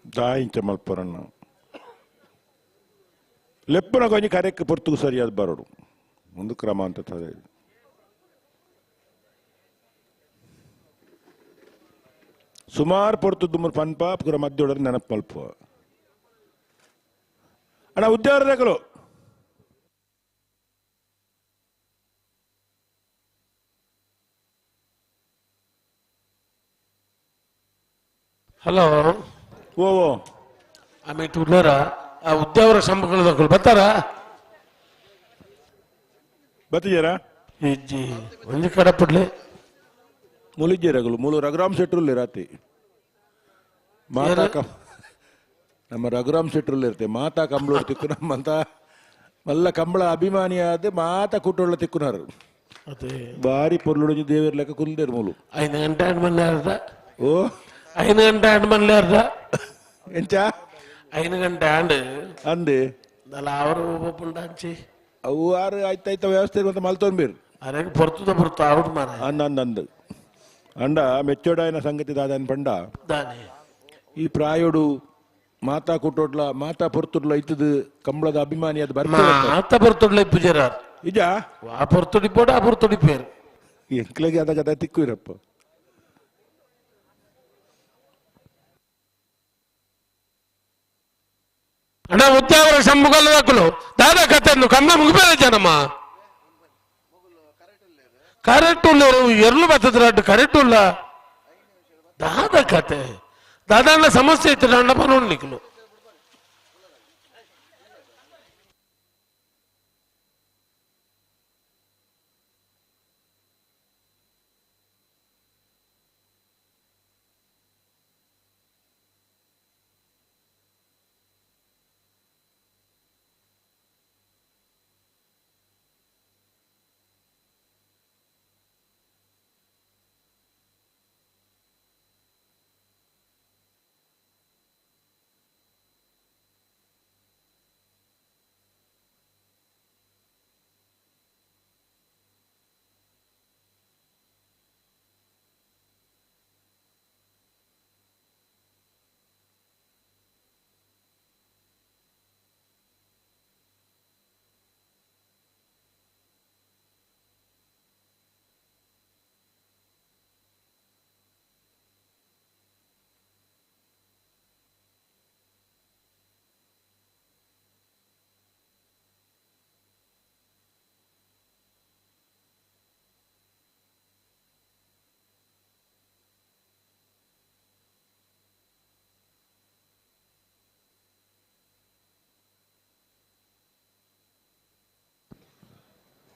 ದಾಯಿಂಚ ಮಲ್ಪರಣ್ಣ ಲೆಪ್ಪನ ಕೊಂಚ ಕರೆಕ್ ಪೊರ್ತುಗು ಸರಿಯಾದ ಬರೋಡು ಒಂದು ಕ್ರಮ ಅಂತ ತದೆ ಸುಮಾರು ಪೊರ್ತುದು ಪನ್ಪ ಪುರ ಮಧ್ಯೋಡರ ನೆನಪು ಮಲ್ಪ ಅಣ್ಣ ಉದ್ಯೋಗಗಳು ಹಲೋ ಓ ಆಮೇಲೆ ಟೂಲರ ಆ ಉದ್ಯಾವರ ಶಂಭುಕಲ್ಲದಕ್ಕಳು ಬರ್ತಾರ ಬತ್ತಿದ್ದೀರಾ ಹೆಜ್ಜಿ ಒಂದು ಕಡಪಡ್ಲೆ ಮುಲಿಜ್ಜೆರಗಲು ಮೂಲು ರಘುರಾಮ್ ಶೆಟ್ರುಲ್ಲಿ ರಾತಿ ಮಾತಾ ನಮ್ಮ ರಘುರಾಮ್ ಶೆಟ್ರುಲ್ಲಿ ಇರ್ತೆ ಮಾತಾ ಕಂಬಳ ತಿಕ್ಕು ನಮ್ಮಂತ ಮಲ್ಲ ಕಂಬಳ ಅಭಿಮಾನಿಯಾದ ಮಾತಾ ಕುಟ್ಟೊಳ್ಳ ತಿಕ್ಕುನಾರು ಅದೇ ಬಾರಿ ಪೊರ್ಲುಡಿஞ்சு ದೇವರ ಲೆಕ್ಕ ಕುಲ್ದೇರು ಮೂಲು 5 ಗಂಟೆ ಆಡ್ ಮಲ್ಲೆ ಅರ್ಧ ಓ 5 ಗಂಟೆ ಆಡ್ ಮಲ್ಲೆ ಅರ್ಧ ಎಂಚ 5 ಗಂಟೆ ಆಂಡ್ ಅಂದೆ ದಲ ಅವರು ಒಬ್ಬುಂಡಾಂಚಿ ಅವು ಆರು ಆಯ್ತಾಯ್ತ ವ್ಯವಸ್ಥೆ ಮತ್ತೆ ಮಲ್ತೊಂಬೀರ್ ಅರೆಗೆ ಪೊರ್ತುದ ಪೊರ್ತು ಔಟ್ ಮಾರ ಅಂದ ಅಂಡ ಮೆಚ್ಚೋಡಾಯನ ಸಂಗತಿ ದಾದನ್ ಪಂಡ ದಾನೆ ಈ ಪ್ರಾಯೋಡು ಮಾತಾ ಕುಟ್ಟೋಡ್ಲ ಮಾತಾ ಪೊರ್ತುಡ್ಲ ಇತ್ತದ ಕಂಬಳದ ಅಭಿಮಾನಿ ಅದು ಬರ್ತದೆ ಮಾತಾ ಪೊರ್ತುಡ್ಲ ಪೂಜಾರ ಇಜ ಆ ಪೊರ್ತುಡಿ ಪೋಡ ಆ ಪೊರ್ತುಡಿ ಪೇರು ಎಂಕ್ಲೆಗೆ ಅದ ತಿಕ್ಕು ಇರಪ್ಪ ಅಣ್ಣ ಉದ್ಯಾವರ ಶಂಭುಗಲ್ಲ ಹಾಕಲು ದಾದ ಕತೆ ಕಮ್ಮ ಮುಗಿಬೇಡ ಜನಮ್ಮ ಕರೆಕ್ಟ್ ಉಳ್ಳರು ಎರ್ಲು ಬರ್ತದ್ರ ಅಡ್ಡು ಕರೆಕ್ಟ್ ಉಲ್ಲ ದಾದ ಕತೆ ದಾದಣ್ಣ ಸಮಸ್ಯೆ ಇತ್ತು ಅಣ್ಣ ಪನೋಡ್ಲಿಕ್ಕಲು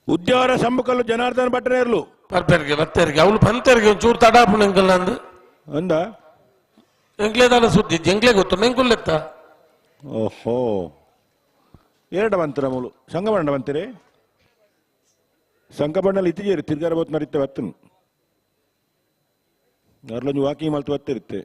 ಉದ್ಯಾವರ ಶಂಭುಕಲ್ಲು ಜನಾರ್ದನ ಭಟ್ರೇರ್ಲು ಬರ್ಪೇರಿಗೆ ಬರ್ತೇರಿಗೆ ಅವಳು ಬಂತೇರಿಗೆ ಒಂಚೂರು ತಡಾಪುಣ ಎಂಕಲ್ಲ ಅಂದು ಅಂದ ಎಂಕ್ಲೇದಾಲ ಸುದ್ದಿ ಎಂಕ್ಲೇ ಗೊತ್ತು ನೆಂಕುಲ್ಲೆತ್ತ ಓಹೋ ಎರಡ ಬಂತರ ಮೂಲು ಸಂಗಮಂಡ ಬಂತೀರಿ ಸಂಗಮಂಡಲ್ಲಿ ಇತ್ತೀಜೇರಿ ತಿರ್ಗಾರ ಬೋತ್ ಮರಿತ್ತೆ ಬತ್ತನು ಅರ್ಲೊಂದು ವಾಕಿಂಗ್ ಮಲ್ತು ಬತ್ತಿರುತ್ತೆ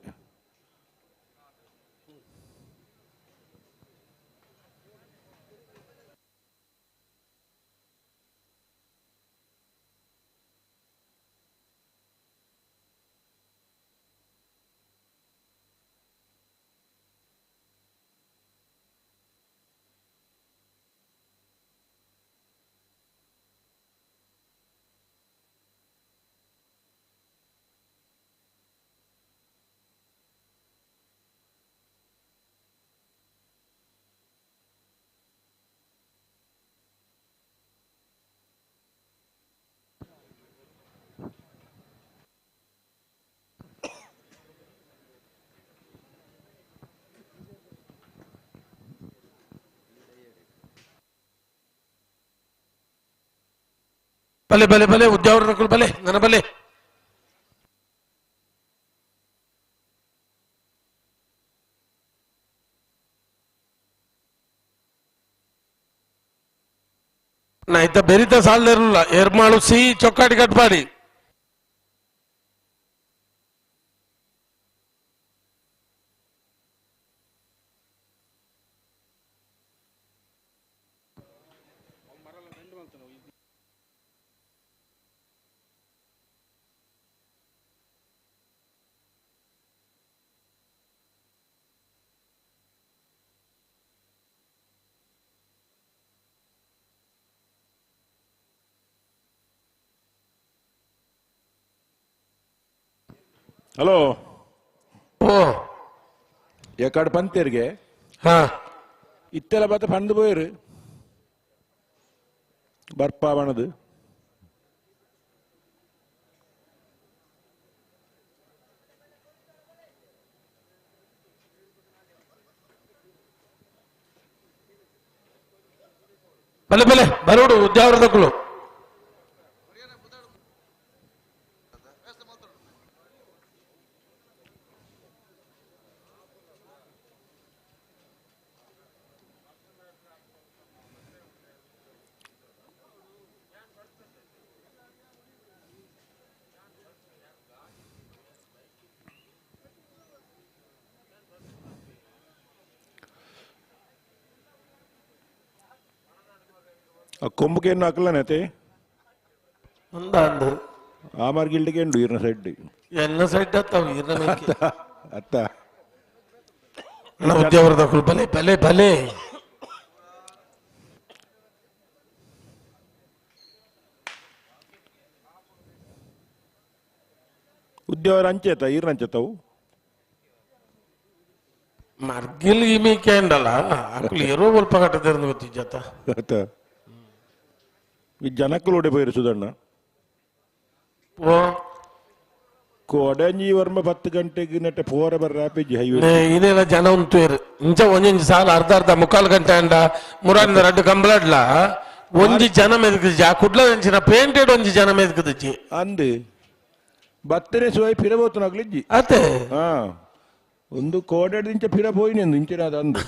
ಭಲೆ ಭಲೆ ಭಲೆ ಉದ್ಯಾವರ ಭಲೆ ನನ್ನ ಭಲೆ ನಾ ಇದ್ದ ಬೆರಿತ ಸಾಲದಿರಲಿಲ್ಲ ಎರ್ಮಾಳು ಸಿಹಿ ಚೊಕ್ಕಾಟಿ ಕಟ್ಪಾಡಿ ಹಲೋ ಓ ಎಕಡೆ ಪಂತೇರಿಗೆ ಹಾ ಇತ್ತೆಲ್ಲ ಬತ್ತ ಪಂದು ಪೋಯರು ಬರ್ಪಾವಣದು ಭಲೆ ಭಲೆ ಬರೋಡು ಉದ್ಯಾವರದಕ್ಕಳು ಆ ಕೊಂಬುಕೇನು ಹಾಕಲನತೆ ಅಂದ ಆ ಮಾರ್ಗಿಲ್ಡಿಗೆ ಉಂಡು ಈರ್ನ ಸೈಡ್ ಎಲ್ಲ ಸೈಡ್ ಹತ್ತಾವ ಇರ್ನ ಅತ್ತ ಉದ್ಯಾವರದಕ್ಕಳು ಭಲೆ ಭಲೆ ಭಲೆ ಉದ್ಯಾವರ ಅಂಚೆತ ಈರ್ನ ಅಂಚೆತಾವು ಮರ್ಗಿಲ್ ಇಮಿಕೆ ಅಂಡಲ್ಲ ಅಕ್ಲು ಇರೋ ಸ್ವಲ್ಪ ಕಟ್ಟದಿರಂದು ಗೊತ್ತಿಜ್ಜಾತ ಈ ಜನಕ್ಕಲೋಡೆ ಪೋಯಿರು ಸುಧಣ್ಣ ಓ ಕೊಡಂಜಿ ವರ್ಮ 10 ಗಂಟೆಗೆ ನೆಟ್ಟ ಪೋರ ಬರ್ರಾಪಿಜಿ ಹೈವೇ ಇದೆಲ್ಲ ಜನ ಉಂಟು ಇಂಚ ಒಂಜೊಂಜಿ ಸಾಲ ಅರ್ಧ ಮುಕ್ಕಾಲು ಗಂಟೆ ಅಂಡ ಮುರಾರಿಂದ 2 ಕಂಬಳಡ್ಲ ಒಂಜಿ ಜನ ಮೆದಕದಿಜ್ಜಿ ಆ ಕುಡ್ಲ ಅಂಚಿನ ಪೇಂಟೆಡ್ ಒಂಜಿ ಜನ ಮೆದಕದಿಜ್ಜಿ ಅಂದೆ ಬತ್ತನೆ ಸೋಯ್ ಪಿರಬೋತು ನಗ್ಲಿಜ್ಜಿ ಅತ್ತೆ ಹಾ ಒಂದು ಕೋಡೆಡ್ ಇಂಚ ಪಿರ ಪೋಯಿನೆಂದು ಇಂಚಿನ ಅದಂದು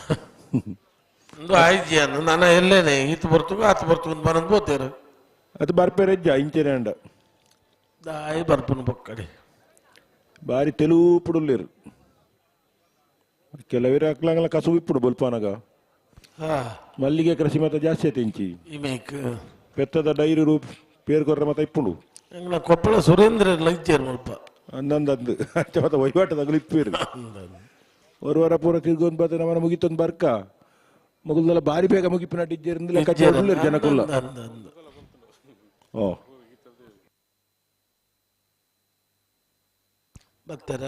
ಒಂದು ಆಯ್ಜಿ ಅನ್ನು ನಾನು ಎಲ್ಲೇನೆ ಈತ ಬರ್ತು ಆತ ಬರ್ತು ಅಂತ ಬರಂದು ಬೋತೇರು ಅದು ಬರ್ಪೇರಜ್ಜ ಇಂಚಿನ ಅಂಡ ದಾಯಿ ಬರ್ಪನು ಬೊಕ್ಕಡೆ ಬಾರಿ ತೆಲುವು ಪುಡುಲ್ಲೇರು ಕೆಲವೇ ಹಾಕ್ಲಂಗಲ ಕಸು ಇಪ್ಪುಡು ಬಲ್ಪಾನಗ ಮಲ್ಲಿಗೆ ಕೃಷಿ ಮತ ಜಾಸ್ತಿ ಐತೆ ಇಂಚಿ ಪೆತ್ತದ ಡೈರಿ ರೂಪ್ ಪೇರ್ಕೊರ್ರ ಮತ ಇಪ್ಪುಂಡು ಕೊಪ್ಪಳ ಸುರೇಂದ್ರ ಲೈಚೇರು ಸ್ವಲ್ಪ ಅಂದಂದು ಮತ ವಹಿವಾಟದಾಗಲು ಇಪ್ಪೇರು ஒரு ವಾರ ಪೂರ ತಿರ್ಗೊಂಡು ಬರ್ತಾರೆ ನಮ್ಮನ್ನ ಮುಗಿತೊಂದು ಬರ್ಕ ಮುಗಿದಲ್ಲ ಬಾರಿ ಬೇಗ ಮುಗಿಪಿನಟ್ಟಿದ್ದೇರಿಂದ ಲೆಕ್ಕಾಚಾರ ಜನಕ್ಕಲ್ಲ ಓ ಬರ್ತಾರ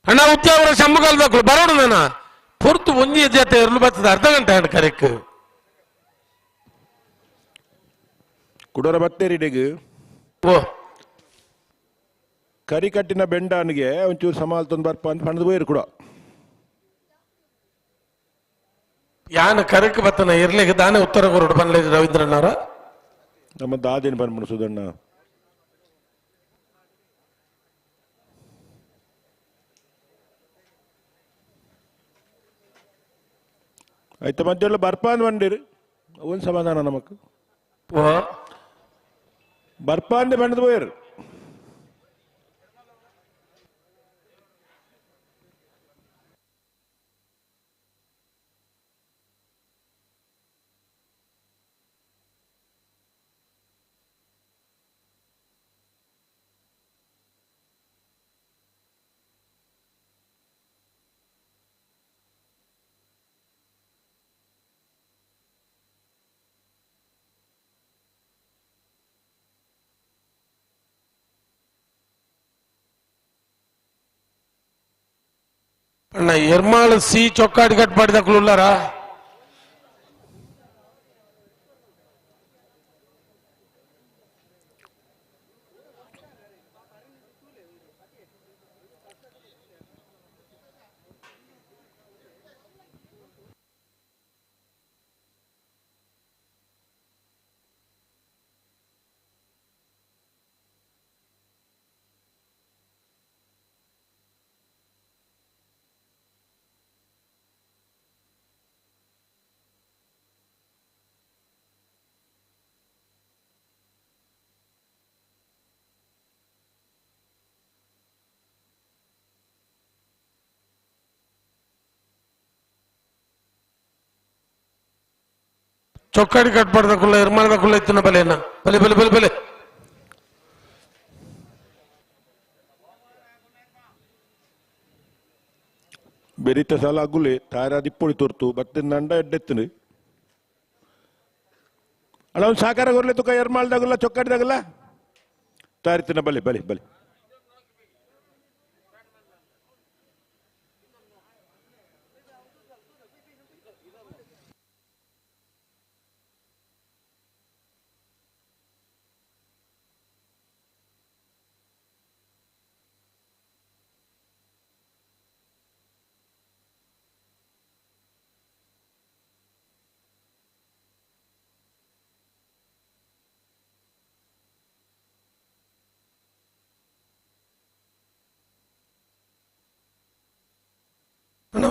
ಅಣ್ಣ ಉದ್ಯಾವರ ಶಂಭುಗಾಲದಕ್ಕಳು ಬರೋಣ ನಾನ ಪೊರ್ತು ಒಂಜಿ ಜೊತೆ ಇರಲು ಬರ್ತದೆ ಅರ್ಧ ಗಂಟೆ ಅಣ್ಣ ಕರೆಕ್ ಕುಡೋರ ಬತ್ತೇರಿಡೆಗ್ ಓ ಕರಿ ಕಟ್ಟಿನ ಬೆಂಡಾನಿಗೆ ಒಂಚೂರು ಸಮಾಲ್ತೊಂದು ಬರ್ಪ ಅಂತ ಪಣದು ಹೋಯ್ರು ಕೂಡ ಯಾನ ಕರೆಕ್ ಬತ್ತನ ಇರ್ಲಿಕ್ಕೆ ದಾನೆ ಉತ್ತರ ಕೊರಡು ಬಂದ್ಲ ರವೀಂದ್ರಣ್ಣವ್ರ ನಮ್ಮ ದಾದೇನು ಬಂದ್ಬಿಡು ಸುಧಣ್ಣ ಆಯ್ತು ಮಧ್ಯ ಬರ್ಪ ಅಂದ್ ಬಂದಿರಿ ಒಂದು ಸಮಾಧಾನ ನಮಕ್ ಬರ್ಪ ಅಂದೆ ಬಂಡದು ಹೋಯ್ರು ಅಣ್ಣ ಎರ್ಮಾಳು ಸಿ ಚೊಕ್ಕಾಡಿ ಕಟ್ ಮಾಡಿದಕ್ಳುಲ್ಲಾರಾ ಚೊಕ್ಕಾಡಿ ಕಟ್ ಮಾಡ್ದಕ್ಕುಲ್ಲ ಎರ್ಮಾಳ್ದಕ್ಕುಲ್ಲ ಇತ್ತಿನ ಬಲೆನ ಬಲೆ ಬಲೆ ಬಲೆ ಬಲೆ ಬೆರಿತ ಸಾಲ ಆಗುಲೆ ತಾರಾದಿಪ್ಪೊಳಿ ತೋರ್ತು ಬತ್ತೆ ನಂಡ ಎಡ್ಡೆತ್ತನು ಅಲ್ಲ ಒಂದು ಸಾಕಾರ ಗೊರ್ಲೆ ತುಕ ಎರ್ಮಾಳ್ದಾಗಲ್ಲ ಚೊಕ್ಕಾಡಿದಾಗಲ್ಲ ತಾರಿತಿನ ಬಲೆ ಬಲೆ ಬಲೆ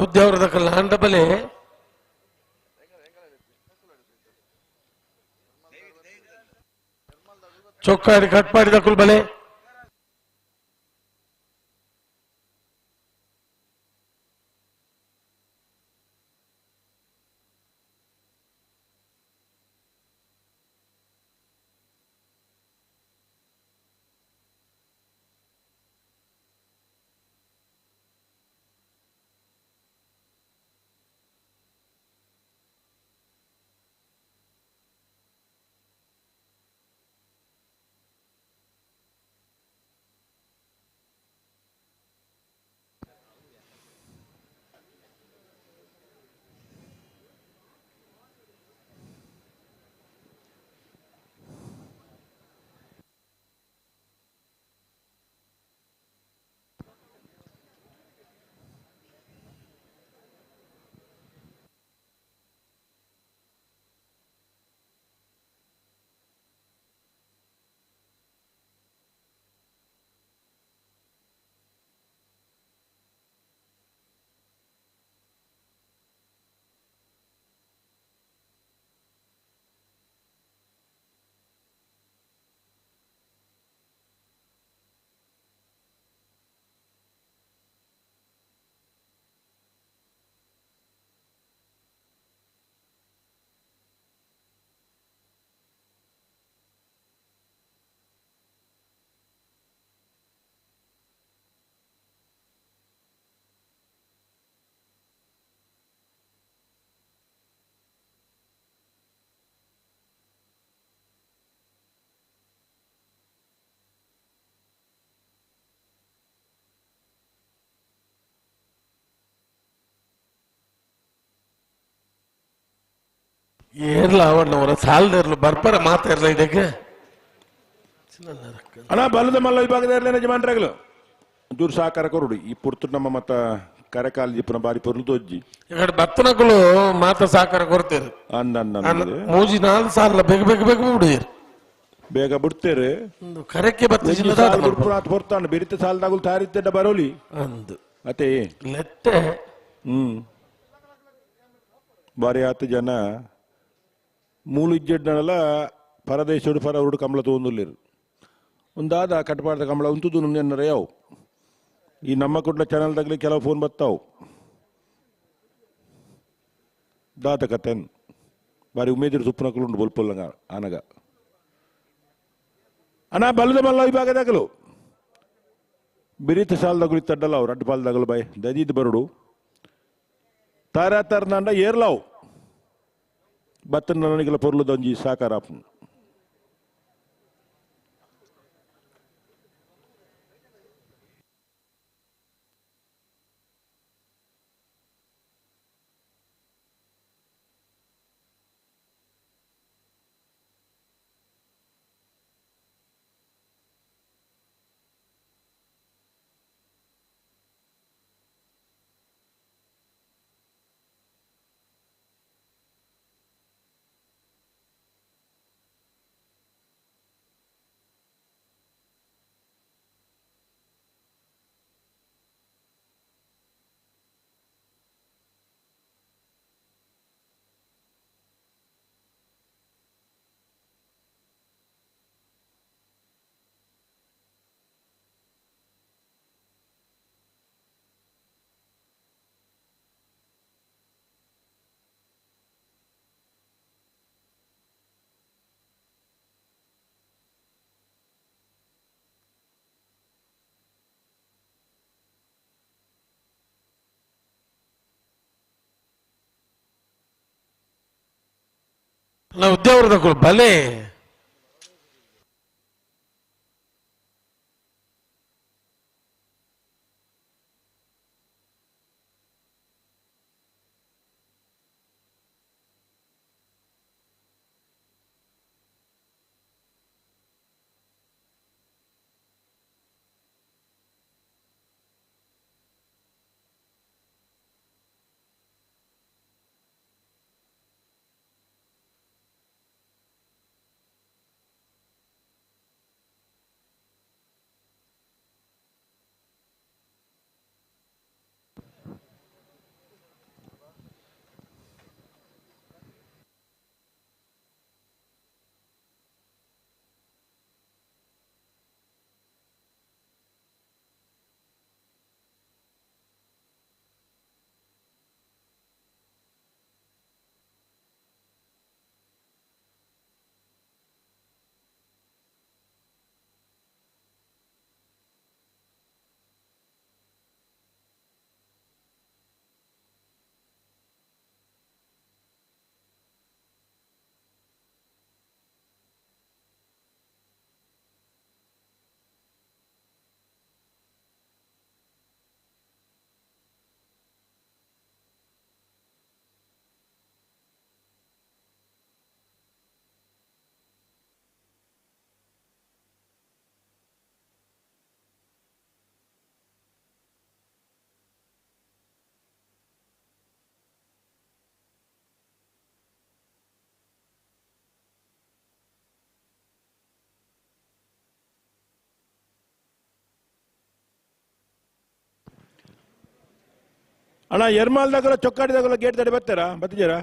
ಉದ್ಯಾವರದಕ್ಕಲ್ಲ ಅಂಡ ಬಲೆ ಚೊಕ್ಕಾಡಿ ಕಟ್ ಮಾಡಿದಕ್ಕುಲ್ ಬಲೆ ಏರ್ಲ ಅವಣ್ಣವರ ಸಾಲದರ್ಲು ಬರ್ಪರ ಮಾತಾಡ್ಲ ಇದಕ್ಕೆ ಅಣ್ಣ ಬಲದ ಮಲ್ಲ ವಿಭಾಗದ ಯಜಮಾನರಾಗಲು ಒಂಚೂರು ಸಹಕಾರ ಕೊರುಡಿ ಈ ಪುರ್ತು ನಮ್ಮ ಮತ್ತ ಕರೆಕಾಲ ಜಿಪ್ಪನ ಬಾರಿ ಪೊರ್ಲು ತೋಜ್ಜಿ ఇక్కడ బత్తనకులు మాత సాకర కొరతేరు ಮೂಜಿ 4 ಸಾಲ ಬೇಗ ಬೇಗ ಬೇಗ ಬಿಡುದಿರು ಬೇಗ ಬಿಡ್ತೇರೆ ಕರೆಕ್ಕೆ ಬರ್ತಾನೆ ಬಿರಿತ ಸಾಲದಾಗಲು ತಾರಿದ್ದ ಬರೋಲಿ ಅಂದು ಅತೆ ಲೆತ್ತೆ ಬಾರಿ ಆತ ಜನ ಮೂಲು ಇಜ್ಜೆಡ್ನಲ್ಲ ಪರದೇಶೋಡು ಪರ ಉರುಡು ಕಮಲ ತೊಗೊಂದುಲ್ಲೇರು ಒಂದಾದ ಕಟ್ಪಾಡ್ದ ಕಮಲ ಉಂತುದು ನೆನ್ನರ ಯಾವ ಈ ನಮ್ಮ ಕುಡ್ಲ ಚಾನಲ್ದಾಗಲಿ ಕೆಲವು ಫೋನ್ ಬರ್ತಾವು ದಾತ ಕತೆನ್ ಬಾರಿ ಉಮೇದಿರು ಸುಪ್ಪನಕುಲು ಬೊಲ್ಪೊಲ್ಲಂಗ ಆನಗ ಅಣ್ಣ ಬಲದ ಮಲ್ಲ ವಿಭಾಗದಾಗಲು ಬಿರಿತ ಸಾಲದಾಗಲು ಇತ್ತಡ್ಡಲ್ಲ ಅವ್ರು ಅಡ್ಡ ಪಾಲ್ದಾಗಲು ಬಾಯ್ ದಜೀದ್ ಬರುಡು ತಾರ ನಂಡ ಏರ್ಲಾವು ಬತ್ತನ ನನಗೆಲ್ಲ ಪೊರ್ಲು ದಂಜಿ ಸಾಕಾರ ಉದ್ಯೋಗದ ಬಲೆ ಅಣ್ಣ ಎರ್ಮಾಲ್ದಾಗಲ ಚೊಕ್ಕಾಡಿದಾಗಲ ಗೇಟ್ ತಡೆ ಬರ್ತಾರಾ ಬತ್ತಿಜಾರ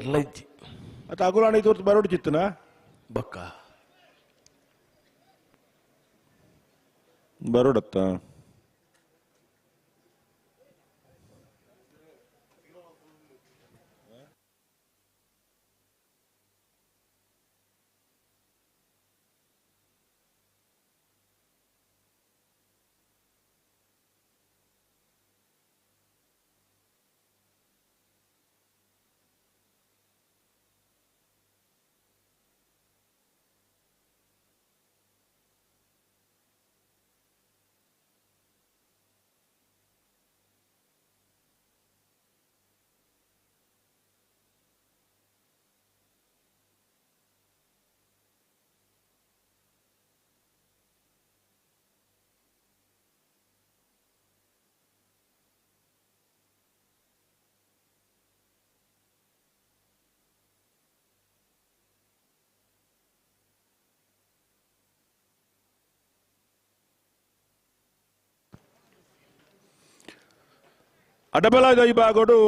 ಎಲ್ಲ ಇಜ್ಜಿ ಅತ್ತ ಅಗುಲಾಣ ತೋರ್ತು ಬರೋಡು ಚಿತ್ತನ ಬಕ್ಕ ಬರೋಡತ್ತ ಅಡಬಲಾದ ವಿಭಾಗಡು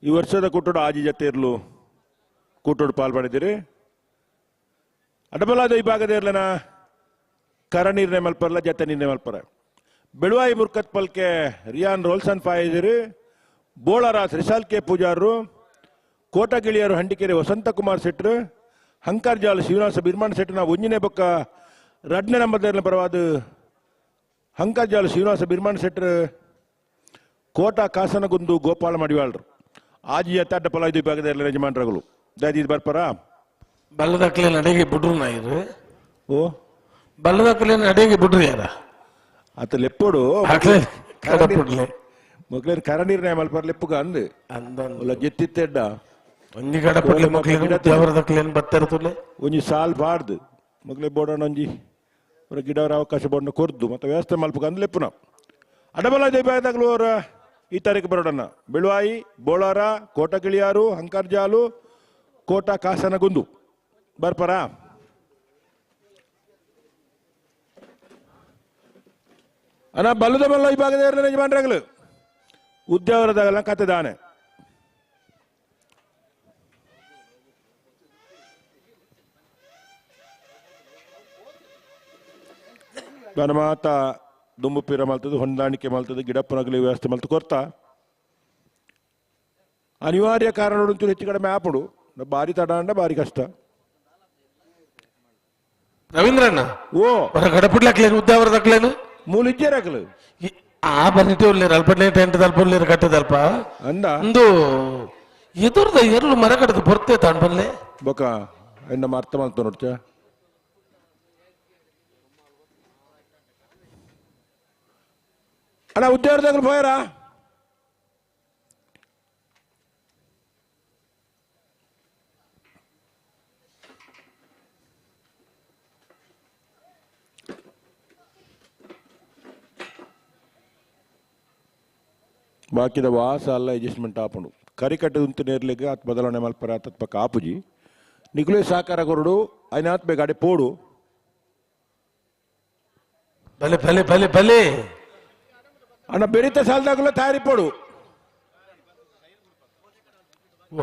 ಈ ವರ್ಷದ ಕೂಟೋಡು ಆಜಿ ಜತೆರ್ಲು ಕೂಟೋಡು ಪಾಲ್ಪಡಿದಿರಿ ಅಡಬಲಾದ ವಿಭಾಗದ ಕರ ನಿರ್ಣಯ ಮಲ್ಪರಲ್ಲ ಜತೆ ನಿರ್ಣಯ ಮಲ್ಪರ ಬೆಳುವಾಯಿ ಮುರ್ಕತ್ ಪಲ್ಕೆ ರಿಯಾನ್ ರೋಲ್ಸನ್ ಫಾಯಿದಿರಿ ಬೋಳರ ತ್ರಿಶಾಲ್ ಕೆ ಪೂಜಾರರು ಕೋಟಗಿಳಿಯರು ಹಂಡಿಕೆರೆ ವಸಂತಕುಮಾರ್ ಶೆಟ್ರು ಹಂಕಾರ್ಜಾಲ್ ಶ್ರೀನಿವಾಸ ಬಿರ್ಮಾನ್ ಶೆಟ್ರು ನಾವು ಒಂಜಿನೇ ಬೊಕ್ಕ ರಡ್ನೆ ನಂಬರ್ ಪರವಾದ ಹಂಕಾರ್ಜಾಲ್ ಶ್ರೀನಿವಾಸ ಬಿರ್ಮಾನ್ ಶೆಟ್ರು ಕೋಟ ಕಾಸನಗುಂದು ಗೋಪಾಲ ಮಡಿವಾಳ್ರು ಆಜಿ ಎತ್ತಾಟ ಪಲಾಯ್ದು ವಿಭಾಗದ ಎಲ್ಲ ಯಜಮಾನರುಗಳು ದಯದಿ ಬರ್ಪಾರ ಬಲ್ಲದಕ್ಕಲೆ ನಡೆಗೆ ಬಿಡ್ರು ನಾಯಿರು ಓ ಬಲ್ಲದಕ್ಕಲೆ ನಡೆಗೆ ಬಿಡ್ರು ಯಾರ ಅತ ಲೆಪ್ಪೋಡು ಕಡಪುಡ್ಲೆ ಮಕ್ಳೇರ್ ಕರ ನಿರ್ಣಯ ಮಲ್ಪರ್ ಲೆಪ್ಪುಗ ಅಂದು ಅಂದ ಜೆತ್ತಿತ್ತೆಡ್ಡ ಒಂಜಿ ಕಡಪುಡ್ಲೆ ಮಕ್ಳಿಗೆ ದೇವರದಕ್ಕಲೇನು ಬತ್ತಿರ್ತಲೆ ಒಂಜಿ ಸಾಲ್ ಬಾರ್ದು ಮಕ್ಳೆ ಬೋಡೋಣ ಒಂಜಿ ಗಿಡವರ ಅವಕಾಶ ಬೋಡನ ಕೊರ್ದು ಮತ್ತೆ ವ್ಯವಸ್ಥೆ ಮಲ್ಪುಗ ಅಂದ್ ಲೆಪ್ಪುನ ಅಡಬಲ ವಿಭಾಗದಾಗಲೂ ಅವರ ಈ ತಾರೀಕು ಬರೋಡನ್ನ ಬೆಳುವಾಯಿ ಬೋಳಾರ ಕೋಟಗಿಳಿಯಾರು ಹಂಕರ್ಜಾಲು ಕೋಟ ಕಾಸನಗುಂದು ಬರ್ಪರ ಅಣ್ಣ ಬಲ್ಲದ ಬಲ್ಲ ವಿಭಾಗದ ಯಜಮಾನರಾಗಲು ಉದ್ಯೋಗದಾಗಲ್ಲ ಕತೆ ದಾನೆ ಮಾತ ದುಂಬು ಪೀರ ಮಲ್ತದ್ದು ಹೊಂದಾಣಿಕೆ ಮಲ್ತದ್ದು ಗಿಡಪ್ಪನಗಲಿ ವ್ಯವಸ್ಥೆ ಮಲ್ತು ಕೊರ್ತಾ ಅನಿವಾರ್ಯ ಕಾರಣ ಹೆಚ್ಚು ಕಡಿಮೆ ಆಪಡು ಬಾರಿ ತಡ ಅಂಡ ಬಾರಿ ಕಷ್ಟ ರವೀಂದ್ರಣ್ಣ ಓ ಗಡಪುಡ್ಲಕ್ಲೇನು ಉದ್ಯಾವರದಕ್ಲೇನು ಮೂಲಿಜ್ಜೇರಾಕಲು ಆ ಬಂದಿಟ್ಟು ಉಳ್ಳೇರು ಅಲ್ಪ ಟೆಂಟ್ ತಲ್ಪ ಉಳ್ಳೇರು ಕಟ್ಟದಲ್ಪ ಅಂದ ಒಂದು ಎದುರ್ದ ಎರಡು ಮರ ಕಡದು ಬರ್ತೇ ತಾಂಡ್ಬಲ್ಲೆ ಬೊಕ ಎನ್ನ ಅರ್ಥ ಮಾಡ್ತಾ ನೋಡ್ಚ ಅಣ್ಣ ಉದ್ಯೋಗದಾಗಲು ಹೋಯರಾ ಬಾಕಿದ ವಾಸ ಅಲ್ಲ ಅಡ್ಜಸ್ಟ್ಮೆಂಟ್ ಆಪುಂಡು ಕರಿ ಕಟ್ಟದಂತ ನೇರ್ಲಿಗೆ ಅತ್ ಬದಲಾವಣೆ ಮಲ್ಪರ ಅತ್ ಪಕ್ಕ ಆಪುಜಿ ನಿಗುಲೇ ಸಾಕಾರ ಕೊರಡು ಐನಾತ್ ಬೇ ಗಾಡಿ ಪೋಡು ಭಲೆ ಭಲೆ ಭಲೆ ಭಲೆ ಅಣ್ಣ ಬೆರಿತ ಸಾಲದಾಗಲ ತಯಾರಿ ಪೋಡು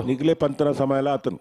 ನಿಗ್ಲೆ ಪಂತನ ಸಮಯ ಎಲ್ಲ ಆತನು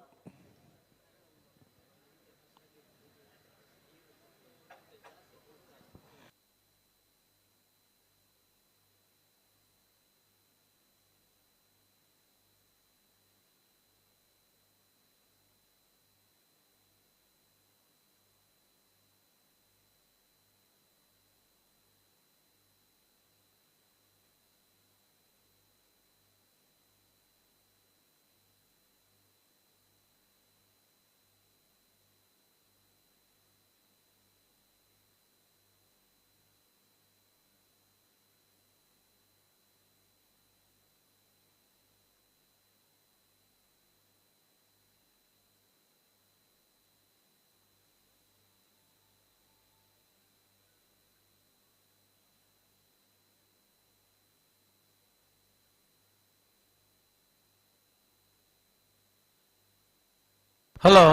ಹಲೋ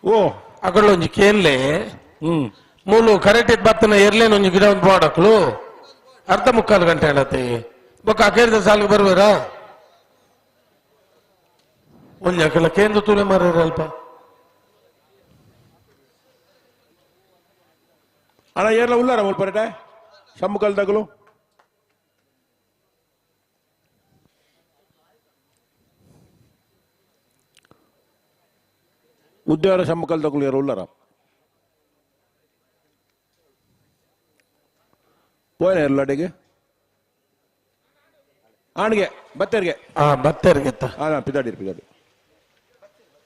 ಓ ಅಕಡೆ ಒಂಜಿ ಕೇನ್ಲೆ ಮೂಲು ಕರೆಕ್ಟ್ ಇದ್ ಬರ್ತನ ಎರ್ಲೇನು ಒಂಜಿ ಗಿಡ ಒಂದು ಬಾಡಕ್ಲು ಅರ್ಧ ಮುಕ್ಕಾಲು ಗಂಟೆ ಹೇಳತ್ತೆ ಬೊಕ್ಕ ಅಕೇರಿದ ಸಾಲ್ಗೆ ಬರ್ಬೇರಾ ಒಂಜಿ ಅಕಲ ಕೇಂದ್ರ ತೂಲೆ ಮಾರ ಅಲ್ಪ ಅಣ್ಣ ಏರ್ಲ ಉಲ್ಲಾರ ಮುಲ್ಪರಟೆ ಸಮ್ಮುಖಲ್ದಾಗಲು ಉದ್ಯೋಗ ಸಮ್ಮುಖಲ್ದಾಗಲು ಯಾರು ಉಲ್ಲಾರ ಪೋಯನ ಎಲ್ಲಡೆಗೆ ಆಣಿಗೆ ಬತ್ತೇರಿಗೆ ಬತ್ತೇರಿಗೆ ಪಿದಾಡಿ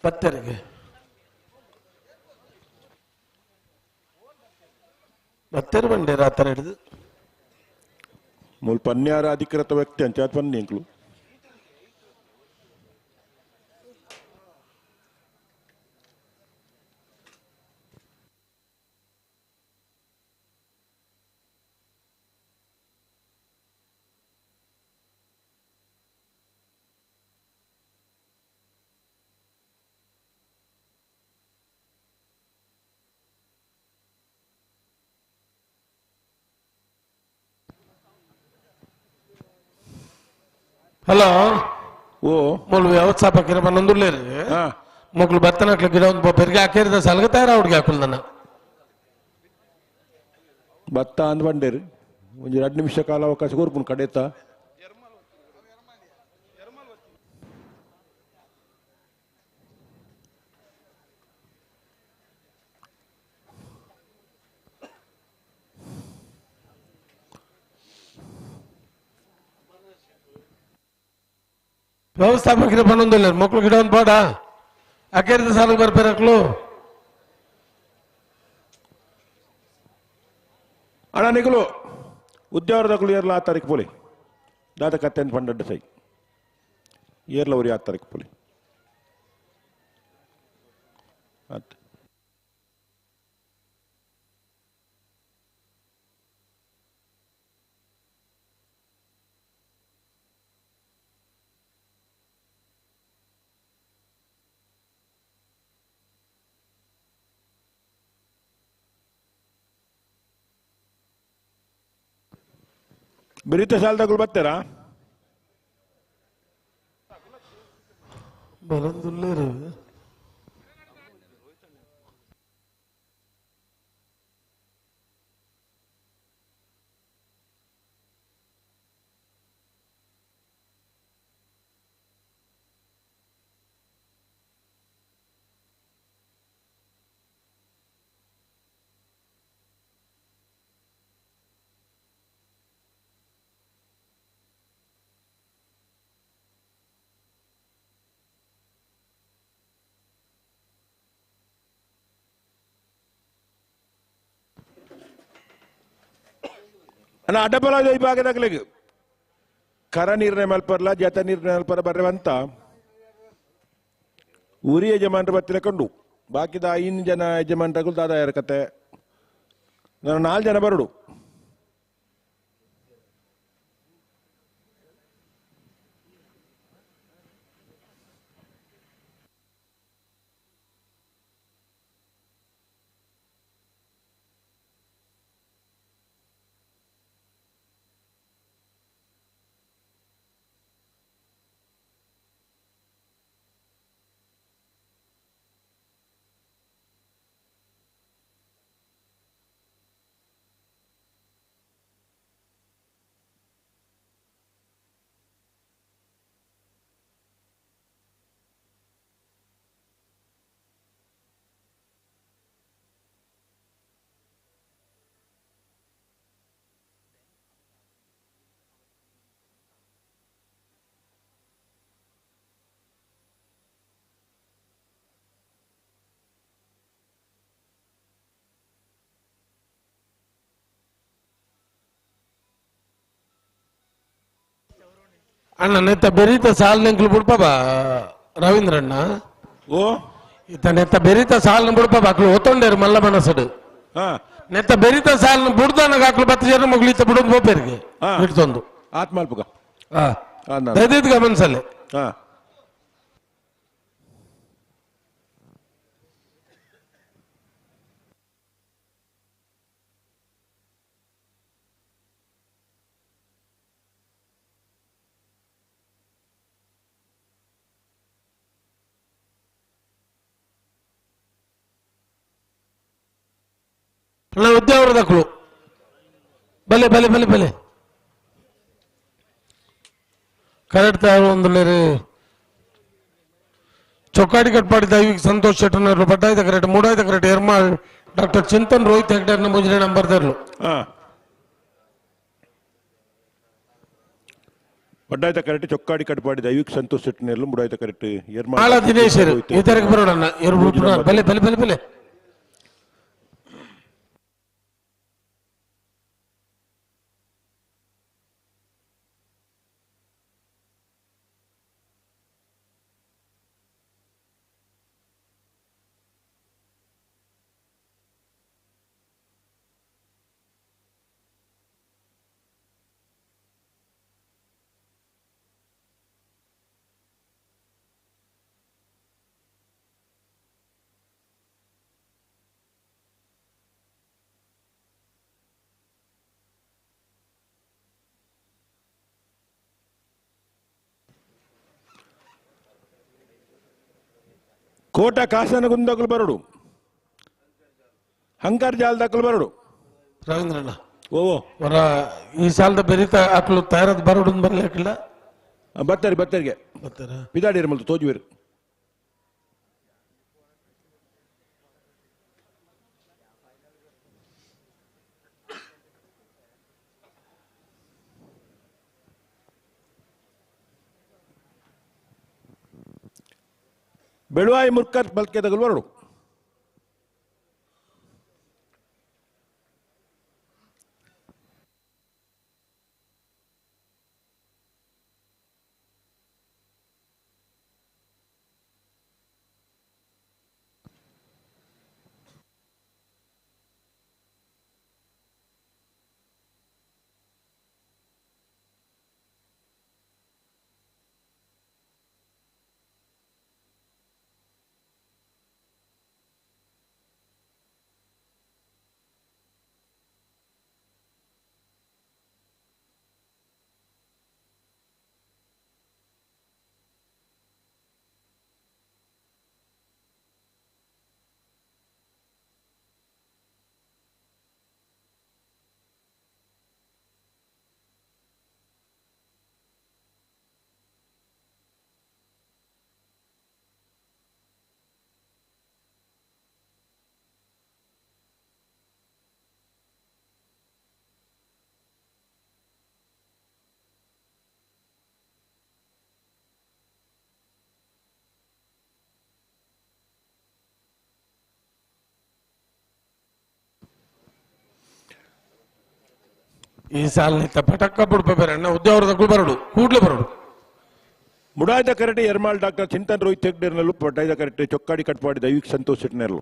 ಬತ್ತೇರಿಗೆ ಬತ್ತೇರು ಬಂಡೆ ರಾತ್ರಿ ಹಿಡಿದು ಮುಲ್ಪ ಅನ್ಯಾರ ಅಧಿಕೃತ ವ್ಯಕ್ತಿ ಅಂತ ಬನ್ನಿ ಅಂಕ್ಲು ಹಲೋ ಓ ಮೊಗಳು ವ್ಯವಸ್ಥಾಪಕರ ಬಂದೊಂದುಲ್ಲೇರಿ ಮೊಗಳು ಭತ್ತನಕ್ಲ ಗಿಡ ಒಂದು ಪೆರಿಗೆ ಹಾಕಿರದ ಸಲಗತಾಯಿರ ಅವ್ರಿಗೆ ಹಾಕುಲ್ ನನ್ನ ಭತ್ತ ಅಂದ್ ಬಂಡೇರಿ ಒಂದು 2 ನಿಮಿಷ ಕಾಲ ಅವಕಾಶ ಕೋರ್ಪುನ್ ಕಡೆತ ವ್ಯವಸ್ಥಾಪಕರ ಬಂದೊಂದುಲ್ಲ ಮೊಕ್ಕಳು ಗಿಡ ಒಂದು ಪಾಡ ಹಾಕಿರದ ಸಾಲಿಗೆ ಬರ್ಪೇರಕ್ಲು ಅಣ್ಣ ನಿಗಲು ಉದ್ಯೋಗದಗಳು ಏರ್ಲ 6 ತಾರೀಕು ಪೋಲಿ ದಾದ ಕತ್ತೆ ಪಂಡ ಸೈ ಏರ್ಲ ಅವ್ರಿ 6 ತಾರೀಕು ಪೋಲಿ ಬೆರೀತ ಸಾಲದಾಗಲು ಬರ್ತಾರಾ ಬರಂದುಲ್ಲೇರು ಅಣ್ಣ ಅಡ್ಡಬಲದ ಈ ಭಾಗದಾಗಲಿ ಕರ ನೀರಿನ ಮಲ್ಪರ್ಲ ಜತ ನೀರಿನ ಮಲ್ಪರ ಬರ್ರವಂತ ಊರಿ ಯಜಮಾನ್ರು ಬತ್ತಿನ ಕಂಡು ಬಾಕಿದ 5 ಜನ ಯಜಮಾನ್ರಗಳು ದಾದ ಕತೆ ನಾನು 4 ಜನ ಬರಡು ಅಣ್ಣ ನೆತ್ತ ಬೆರೀತ ಸಾಲ್ ನೆಂಕ್ಲು ಬಿಡ್ಪಾ ರವೀಂದ್ರಣ್ಣ ಓ ಇತ್ತ ನೆತ್ತ ಬೆರೀತ ಸಾಲ್ನ ಬಿಡ್ಪಾ ಅಕ್ಲು ಒತ್ತೊಂಡೇರು ಮಲ್ಲ ಮನಸ್ಸಡು ನೆತ್ತ ಬೆರೀತ ಸಾಲ್ನ ಬುಡ್ದಾನಾಗ ಅಕ್ಲು 10 ಜನ ಮುಗ್ಲಿತ್ತ ಬಿಡೋದು ಬೋಪೇರಿಗೆ ಇಡ್ತೊಂದು ಆತ್ಮಲ್ಪಗ ದಯದಿದ್ ಗಮನಿಸಲೆ ಉದ್ಯೋಗದಕ್ಕಳು ಬಲೆ ಬಲೆ ಬಲೆ ಬಲೆ ಕರೆಕ್ಟ್ ಒಂದು ಚೊಕ್ಕಾಡಿ ಕಟ್ಪಾಡಿ ದೈವಿಕ್ ಸಂತೋಷ್ ಶೆಟ್ಟನರು ಬಡ್ಡಾಯ್ದ ಕರೆಕ್ಟ್ ಮೂಡಾಯ್ದ ಕರೆಕ್ಟ್ ಎರ್ಮಾಳ್ ಡಾಕ್ಟರ್ ಚಿಂತನ್ ರೋಹಿತ್ ಹೆಗ್ಡರ್ನ ಮುಜರೆ ನಂಬರ್ ತರ್ಲು ಬಡ್ಡಾಯ್ದ ಕರೆಕ್ಟ್ ಚೊಕ್ಕಾಡಿ ಕಟ್ಪಾಡಿ ದೈವಿಕ್ ಸಂತೋಷ್ ಶೆಟ್ಟನರು ಮೂಡಾಯ್ದ ಕರೆಕ್ಟ್ ಎರ್ಮಾಳ ದಿನೇಶ್ ಈ ತರಕ್ಕೆ ಬರೋಣ ಬಲೆ ಬಲೆ ಬಲೆ ಬಲೆ ಕೋಟ ಕಾಸನಗುಂದಕಲು ಬರಡು ಹಂಕರ್ ಜಾಲದಕ್ಕಲು ಬರಡು ರವೀಂದ್ರಣ್ಣ ಓ ಹೊರ ಈ ಸಾಲದ ಬೆರಿತ ಹಾಕಲು ತಯಾರದ ಬರಡು ಬರ್ಲಿಕ್ಕಿಲ್ಲ ಬತ್ತರಿ ಬತ್ತರಿಗೆ ಪಿದಾಡಿರ ಮಲ್ತು ತೋಜುವೇರು ಬೆಳುವಾಯಿ ಮುರ್ಕರ್ ಬಲ್ಕೆ ತಗಲು ಬರಡು ಈ ಸಾಲಿನಿಂದ ಪಟಕ್ಕ ಬಿಡ್ಬೇರಣ್ಣ ಉದ್ಯೋಗದಕ್ಕೂ ಬರಡು ಕೂಡ್ಲು ಬರಡು ಮುಡಾಯ್ದ karate Yermal doctor Chintan Rohit ಹೆಗ್ಡೇರ್ನಲ್ಲೂ ಪಟಾಯ್ದ karate Chokkadi Katpadi Daivik Santosh ಶೆಟ್ನರ್ಲು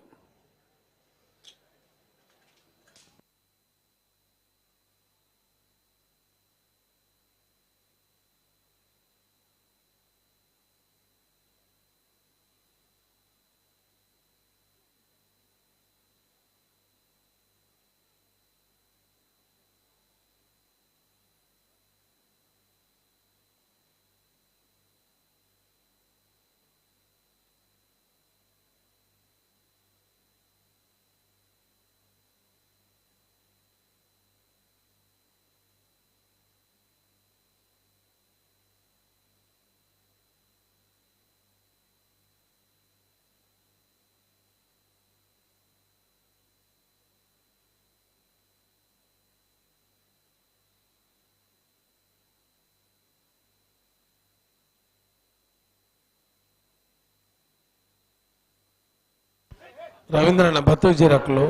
ರವೀಂದ್ರಣ್ಣ ಬತ್ತು ಜೀರಕ್ಲು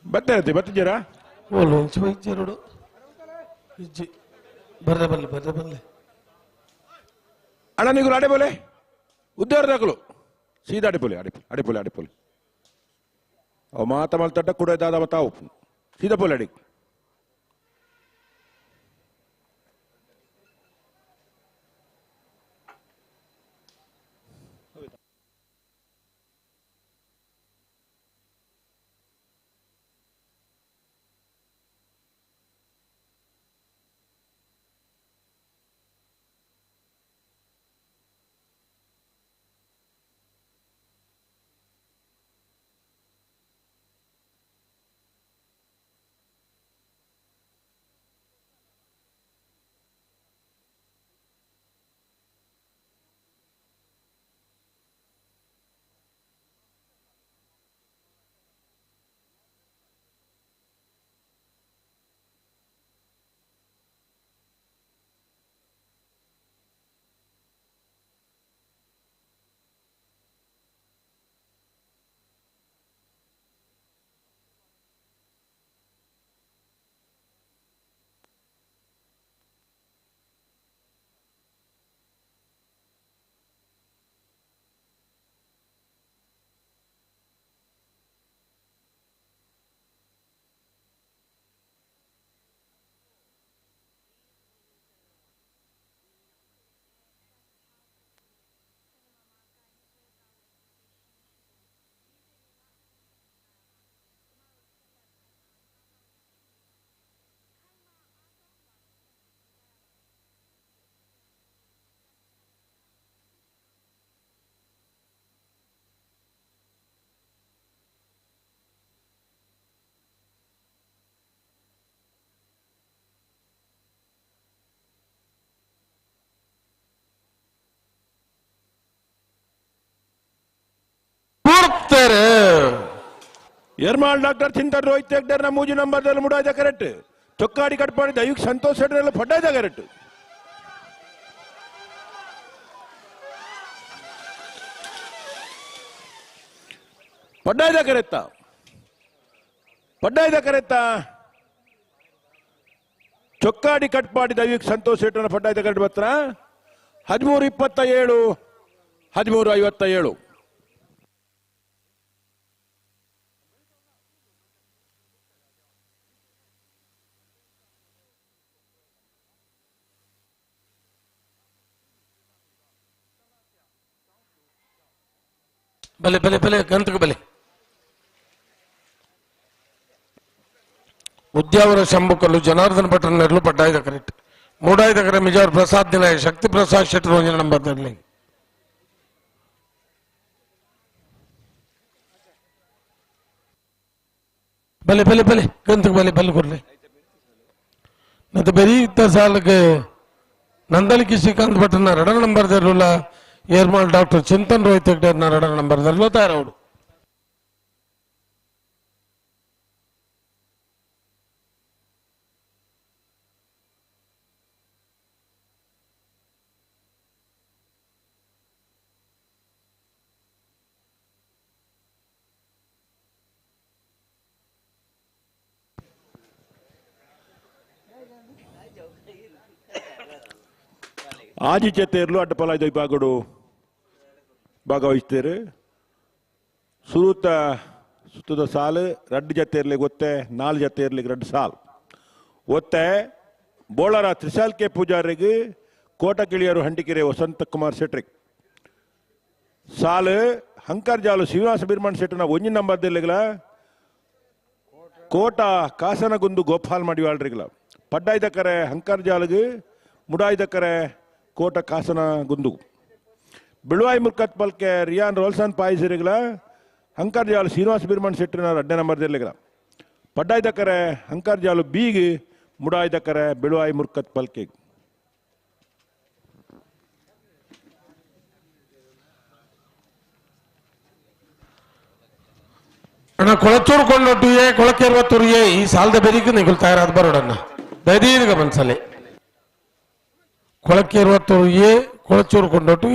ಬತ್ತೆ ಬತ್ತಿದ್ದೀರಾ ಓಲು ಇಂಚು ಬೈಜೀರಡು ಇಜ್ಜಿ ಬರ್ರೆ ಬಲ್ಲೆ ಅಣ್ಣ ನೀವು ಅಡೆಬೋಲೆ ಉದ್ಯೋಗದಾಗಲು ಸೀದಾ ಅಡೆಪೋಲೆ ಅವು ಮಾತ ಮಲ್ತಡ್ಡ ಕೂಡ ದಾದ ತಾವು ಸೀದಾ ಪೋಲೆ ಅಡಿ ಯರ್ಮಾಳ್ ಡಾಕ್ಟರ್ ಚಿಂತನ್ ರೋಹಿತ್ ಹೆಗ್ಡರ್ ನ ಮೂಜಿ ನಂಬರ್ದಲ್ಲಿ ಮುಡಾಯ್ದ ಕರೆಕ್ಟ್. ಚೊಕ್ಕಾಡಿ ಕಟ್ಪಾಡಿ ದೈವಿಕ್ ಸಂತೋಷ್ ಹೆಡ್ರೆಲ್ಲ ಪಡ್ಡಾಯ್ದ ಕರೆಕ್ಟ್. ಪಡ್ಡಾಯ್ದ ಕರೆತ್ತ ಚೊಕ್ಕಾಡಿ ಕಟ್ಪಾಡಿ ದೈವಿಕ್ ಸಂತೋಷ್ ಹೆಡ್ರನ್ನ ಪಡ್ಡಾಯ್ದ ಕರೆಕ್ಟ್ ಬತ್ರ 13:27 13:57. ಬಲೆ ಬಲೆ ಬಲೆ ಗಂತಕ ಬಲೆ ಉದ್ಯಾವರ ಶಂಭುಕಲ್ಲು ಜನಾರ್ದನ ಭಟ್ರ ನೆರಳು ಪಡ್ಡಾಯ್ದ ಕರೆಕ್ಟ್. ಮೂಡಾಯ್ದ ಕರೆ ಮಿಜಾರ್ ಪ್ರಸಾದ್ ದಿನಾಯ ಶಕ್ತಿ ಪ್ರಸಾದ್ ಶೆಟ್ಟರ್ ಒಂಜಿನ ನಂಬರ್ದಲ್ಲಿ ಬಲೆ ಬಲೆ ಬಲೆ ಗಂತಕ ಬಲೆ ಬಲ್ಲೆ ಕೊಡ್ಲೆ ಮತ್ತೆ ಬರೀ ಇತ್ತ ಸಾಲಕ್ಕೆ ನಂದಲಿಕೆ ಶ್ರೀಕಾಂತ್ ಭಟ್ರನ 2 ನಂಬರ್ದಲ್ಲ ಏರ್ಮಾಳ್ ಡಾಕ್ಟರ್ ಚಿಂತನ್ ರೋಹಿತ್ ಹೆಗ್ಡರ್ನ 2 ನಂಬರ್ದಲ್ಲೋ ತಯಾರವಡು. ಆಜಿ ಜತೆಯರ್ಲು ಅಡ್ಡಪಲಾಯ್ದ ವಿಭಾಗಗಳು ಭಾಗವಹಿಸ್ತಾರೆ. ಸುತ್ತದ ಸಾಲು 2 ಜತೆ ಇರ್ಲಿಕ್ಕೆ ಒತ್ತೆ 4 ಜತೆ ಇರ್ಲಿಕ್ಕೆ 2 ಸಾಲು ಒತ್ತೆ ಬೋಳರ ತ್ರಿಶಾಲ್ ಕೆ ಪೂಜಾರಿಗೆ ಕೋಟಕಿಳಿಯರು ಹಂಡಿಕೆರೆ ವಸಂತ ಕುಮಾರ್ ಶೆಟ್ರಿಗೆ ಸಾಲು ಹಂಕರ್ ಜಾಲು ಶ್ರೀನಿವಾಸ ಬಿರ್ಮಣ್ ಶೆಟ್ಟನ 1 ನಂಬರ್ದಲ್ಲಿಗಲ ಕೋಟ ಕಾಸನಗುಂದು ಗೋಪಾಲ್ ಮಾಡಿವಾಳ್ರಿಗಲ ಪಡ್ಡಾಯ್ದ ಕರೆ ಹಂಕರ್ ಜಾಲಿಗೆ ಮುಡಾಯ್ದ ಕರೆ ಕೋಟ ಕಾಸನಗುಂದು ಬಿಳುವಾಯಿ ಮುರ್ಕತ್ ಪಲ್ಕೆ ರಿಯಾನ್ ರೋಲ್ಸನ್ ಪಾಯಿಸಿರಿಗಲ ಹಂಕರ್ ಜಾಲು ಶ್ರೀನಿವಾಸ ಬಿರ್ಮಣ್ ಶೆಟ್ಟಿನ 2 ನಂಬರ್ದಲ್ಲಿಗಲ ಪಡ್ಡಾಯ್ದ ಕರೆ ಹಂಕರ್ ಜಾಲು ಬೀಗಿ ಮುಡಾಯ್ದ ಕರೆ ಬಿಳುವಾಯಿ ಮುರ್ಕತ್ ಪಲ್ಕೆ ಅಣ್ಣ ಕೊಳಚೂರು ಕೊಂಡೊಟ್ಟು ಕೊಳಕೆ 20 ಈ ಸಾಲದ ಬೆರಿಗೂ ನಿಗುಲ್ ತಯಾರಾದ ಬರೋಡಣ್ಣ ದೈದೀರ್ಘ ಮನ್ಸಲ್ಲಿ ಕೊಳಕೆ 20 ಕೊಳಚೂರು ಕೊಂಡೊಟ್ಟು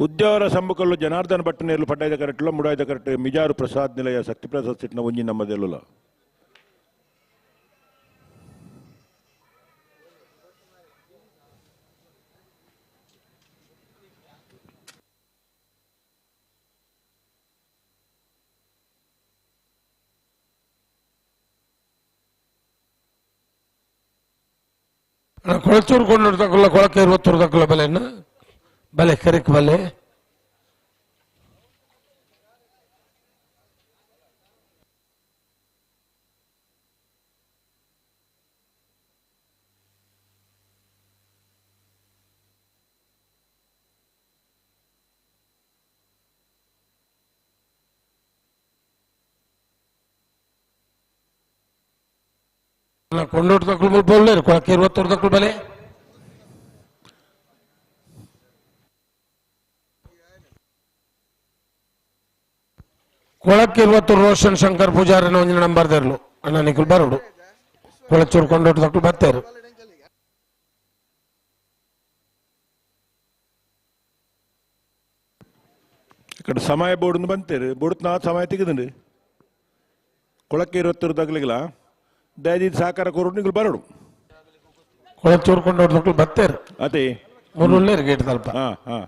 ಉದ್ಯಾವರ ಸಂಬುಕಲ್ಲು ಜನಾರ್ದನ ಭಟ್ ನೇರ್ಲು ಪಡ್ಡಾಯ್ದ ಕರೆಕ್ಟ್ಲ ಮುಡಾಯ್ದ ಕರೆಕ್ಟ್ ಮಿಜಾರು ಪ್ರಸಾದ್ ನಿಲಯ ಶಕ್ತಿ ಪ್ರಸಾದ್ ಸಿಟ್ನ 1 ನಂಬರ್ದಲ್ಲ ಕೊಳಚೂರು ಕೊಂಡೊಡ್ತಕ್ಕಲ್ಲ ಕೊಳಕೆ 20 ತಕ್ಕಲ್ಲ ಬೆಲೆನ ಬಲೆ ಕರೆಕ್ ಬಲೆ ಕೊಂಡೋಟ್ ತಕ್ಕಳು ಬೋಲ್ಲೇರು ಕೊಳಕೆ 20 ತಕ್ಕಳು ಬಲೆ ಕೊಳಕ್ಕೆ 20 ರೋಷನ್ ಶಂಕರ್ ಪೂಜಾರಿನ 1 ನಂಬರ್ದರ್ಲು ಅಣ್ಣ ನಿಖುಲ್ ಬರೋಡು ಕೊಳಚೂರು ಕೊಂಡೋಟ್ ತಕ್ಕಳು ಬತ್ತೇರು ఇక్కడ ಸಮಯ ಬೋರ್ಡ್ ಬಂತೇರು ಬೋರ್ಡ್ ನಾ ಸಮಯ ತೆಗೆದಂಡು ಕೊಳಕ್ಕೆ 20 ತಗಲಿಗಲ ದಯದಿದ್ದು ಸಾಕಾರ ಕೊರೋಡು ನಿಗುಲ್ ಬರೋಡು ಕೊಳಚೂರು ಕೊಂಡೋಟ್ ತಕ್ಕಳು ಬತ್ತೇರು ಅದೇ ಮುರುಳ್ಳೇರು ಗೇಟ್ ತಲ್ಪ ಹಾ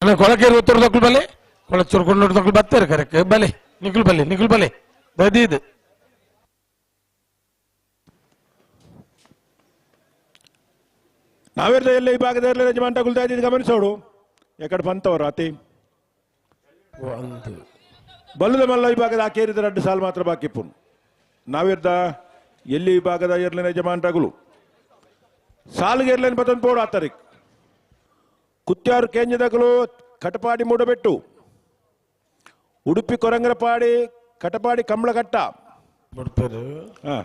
ಅಣ್ಣ ಕೊಳಕೇರಿ ಒತ್ತೂರು ತಕ್ಕಳು ಬಲೆ ಕೊಳಚೂರು ಕೊಂಡೂರು ತಕ್ಕಳು ಬರ್ತಾರೆ ಕರೆಕ್ಟ್ ಬಲೆ ನಿಖುಲ್ ಬಲೆ ದದೀದ್ ನಾವೇರ್ದ ಎಲ್ಲ ಈ ಭಾಗದಲ್ಲಿ ಯಜಮಾನ್ ತಗೊಳ್ತಾ ಇದ್ದೀನಿ ಗಮನಿಸೋಡು ಎಕಡೆ ಬಂತವ್ರು ಅತಿ ಬಲ್ಲದ ಮಲ್ಲ ಈ ಭಾಗದ ಆಕೇರಿದ 2 ಸಾಲು ಮಾತ್ರ ಬಾಕಿ ಪುನ್ ನಾವೇರ್ದ ಎಲ್ಲಿ ಈ ಭಾಗದ ಇರ್ಲಿನ ಯಜಮಾನ್ ತಗುಲು ಸಾಲಿಗೆ ಇರ್ಲೇನು ಬತ್ತೊಂದು ಪೋಡು ಆತರಿಕ್ ಕುತ್ಯಾರು ಕೇಂಜದಗಲು ಕಟಪಾಡಿ ಮೂಡಬೆಟ್ಟು ಉಡುಪಿ ಕೊರಂಗರಪಾಡಿ ಕಟಪಾಡಿ ಕಂಬಳಘಟ್ಟ ಹಾ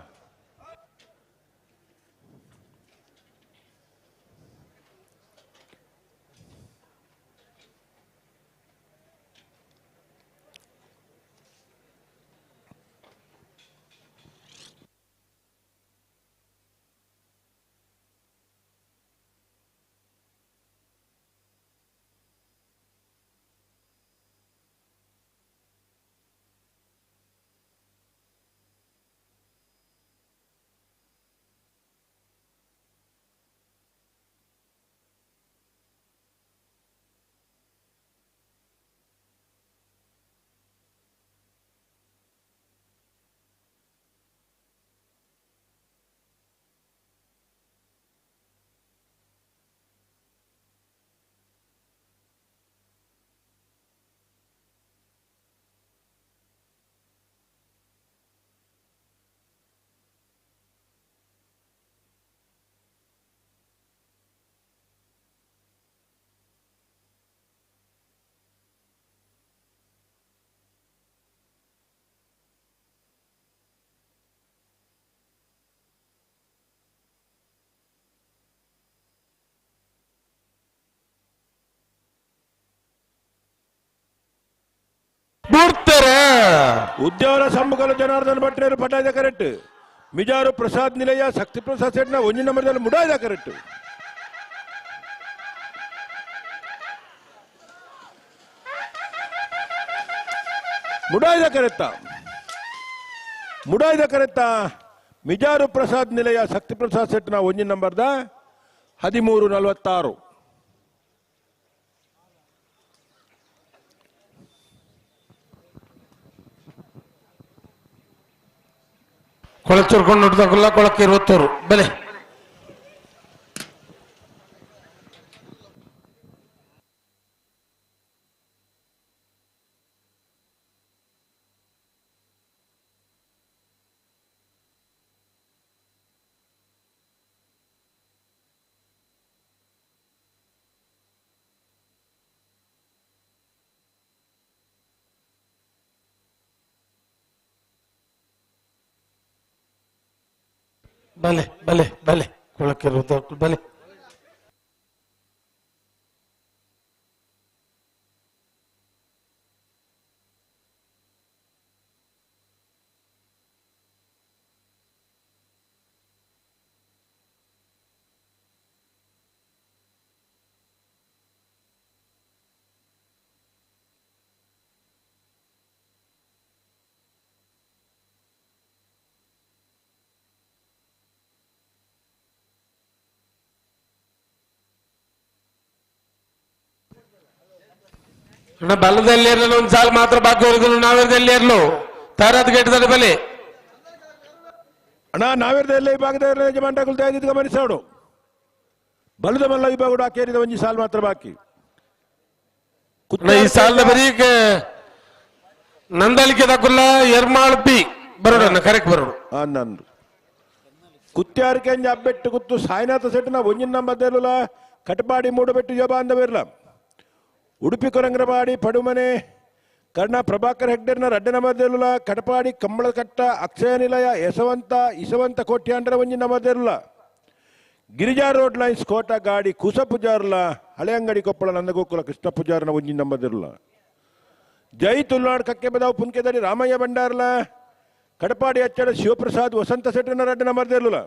ಉದ್ಯಾನ ಸಮ್ಮುಖಲ ಜನಾರ್ದನ್ ಭಟ್ರೇರು ಪಟಾಯ್ದ ಕರೆಕ್ಟ್ ಮಿಜಾರು ಪ್ರಸಾದ್ ನಿಲಯ ಶಕ್ತಿ ಪ್ರಸಾದ್ ಸೆಟ್ನ 1 ನಂಬರ್ದಲ್ಲಿ ಮುಡಾಯ್ದ ಕರೆಕ್ಟ್ ಮುಡಾಯ್ದ ಕರೆತ್ತ ಮಿಜಾರು ಪ್ರಸಾದ್ ನಿಲಯ ಶಕ್ತಿ ಪ್ರಸಾದ್ ಸೆಟ್ನ 1 ನಂಬರ್ದ 13:46 ಕೊಳಚೂರು ಕೊಂಡೂರು ಕೊಳಕೇರಿ ಒತ್ತೂರು ಬೆಲೆ ಬಲೆ ಕೊಳಕೇರಿ ಒತ್ತೂರು ಬಲೆ ಅಣ್ಣ ಬಲ್ಲದಲ್ಲಿ ಇರಲು ಒಂದು ಸಾಲು ಮಾತ್ರ ಬಾಕಿ ಉಳಿದ್ರು ನಾವೇರ್ದಲ್ಲಿ ಇರಲು ತಾರಾದ ಗೇಟದಲ್ಲಿ ಬಲೆ ಅಣ್ಣ ನಾವೇರ್ದಲ್ಲಿ ಈ ಭಾಗದ ಯಜಮಾನ್ ತಗೊಳ್ತಾ ಇದ್ದಿದ್ದು ಗಮನಿಸೋಡು ಬಲ್ಲದ ಮಲ್ಲ ಈ ಭಾಗ ಆಕೇರಿದ 1 ಸಾಲು ಮಾತ್ರ ಬಾಕಿ ಈ ಸಾಲದ ಬರೀಗ ನಂದಳಿಕೆ ತಗೊಲ್ಲ ಎರ್ಮಾಳ್ ಪಿ ಬರೋಣ ಕರೆಕ್ಟ್ ಬರೋಣ ನಂದು ಕುತ್ಯಾರು ಕೆಂಜ ಅಬ್ಬೆಟ್ಟು ಕುತ್ತು ಸಾಯಿನಾಥ ಸೆಟ್ನ 1 ನಂಬರ್ದಲ್ಲ ಕಟಪಾಡಿ ಮೂಡಬೆಟ್ಟು ಯೋಬಾಂಧವಿರ್ಲ ಉಡುಪಿ ಕೊರಂಗರಪಾಡಿ ಪಡುಮನೆ ಕರ್ಣ ಪ್ರಭಾಕರ್ ಹೆಗ್ಡೆರ್ನ 2 ನಂಬರ್ದಲ್ಲ ಕಟಪಾಡಿ ಕಂಬಳಕಟ್ಟ ಅಕ್ಷಯ ನಿಲಯ ಇಸವಂತ ಕೋಟ್ಯಾಂಡ್ರ 1 ನಂಬರ್ದಲ್ಲ ಗಿರಿಜಾ ರೋಡ್ ಲೈನ್ಸ್ ಕೋಟ ಗಾಡಿ ಕುಸ ಪೂಜಾರ್ಲ ಹಳೆ ಅಂಗಡಿ ಕೊಪ್ಪಳ ನಂದಗೋಕುಲ ಕೃಷ್ಣ ಪೂಜಾರ್ನ 1 ನಂಬರ್ದಲ್ಲ ಜೈ ತುಲ್ನಾಡ್ ಕಕ್ಕೆ ಬದಾವ್ ಪುನ್ಕೆದಡಿ ರಾಮಯ್ಯ ಭಂಡಾರ್ಲ ಕಟಪಾಡಿ ಅಚ್ಚಡ ಶಿವಪ್ರಸಾದ್ ವಸಂತ ಸೆಟ್ನ 2 ನಂಬರ್ದಲ್ಲ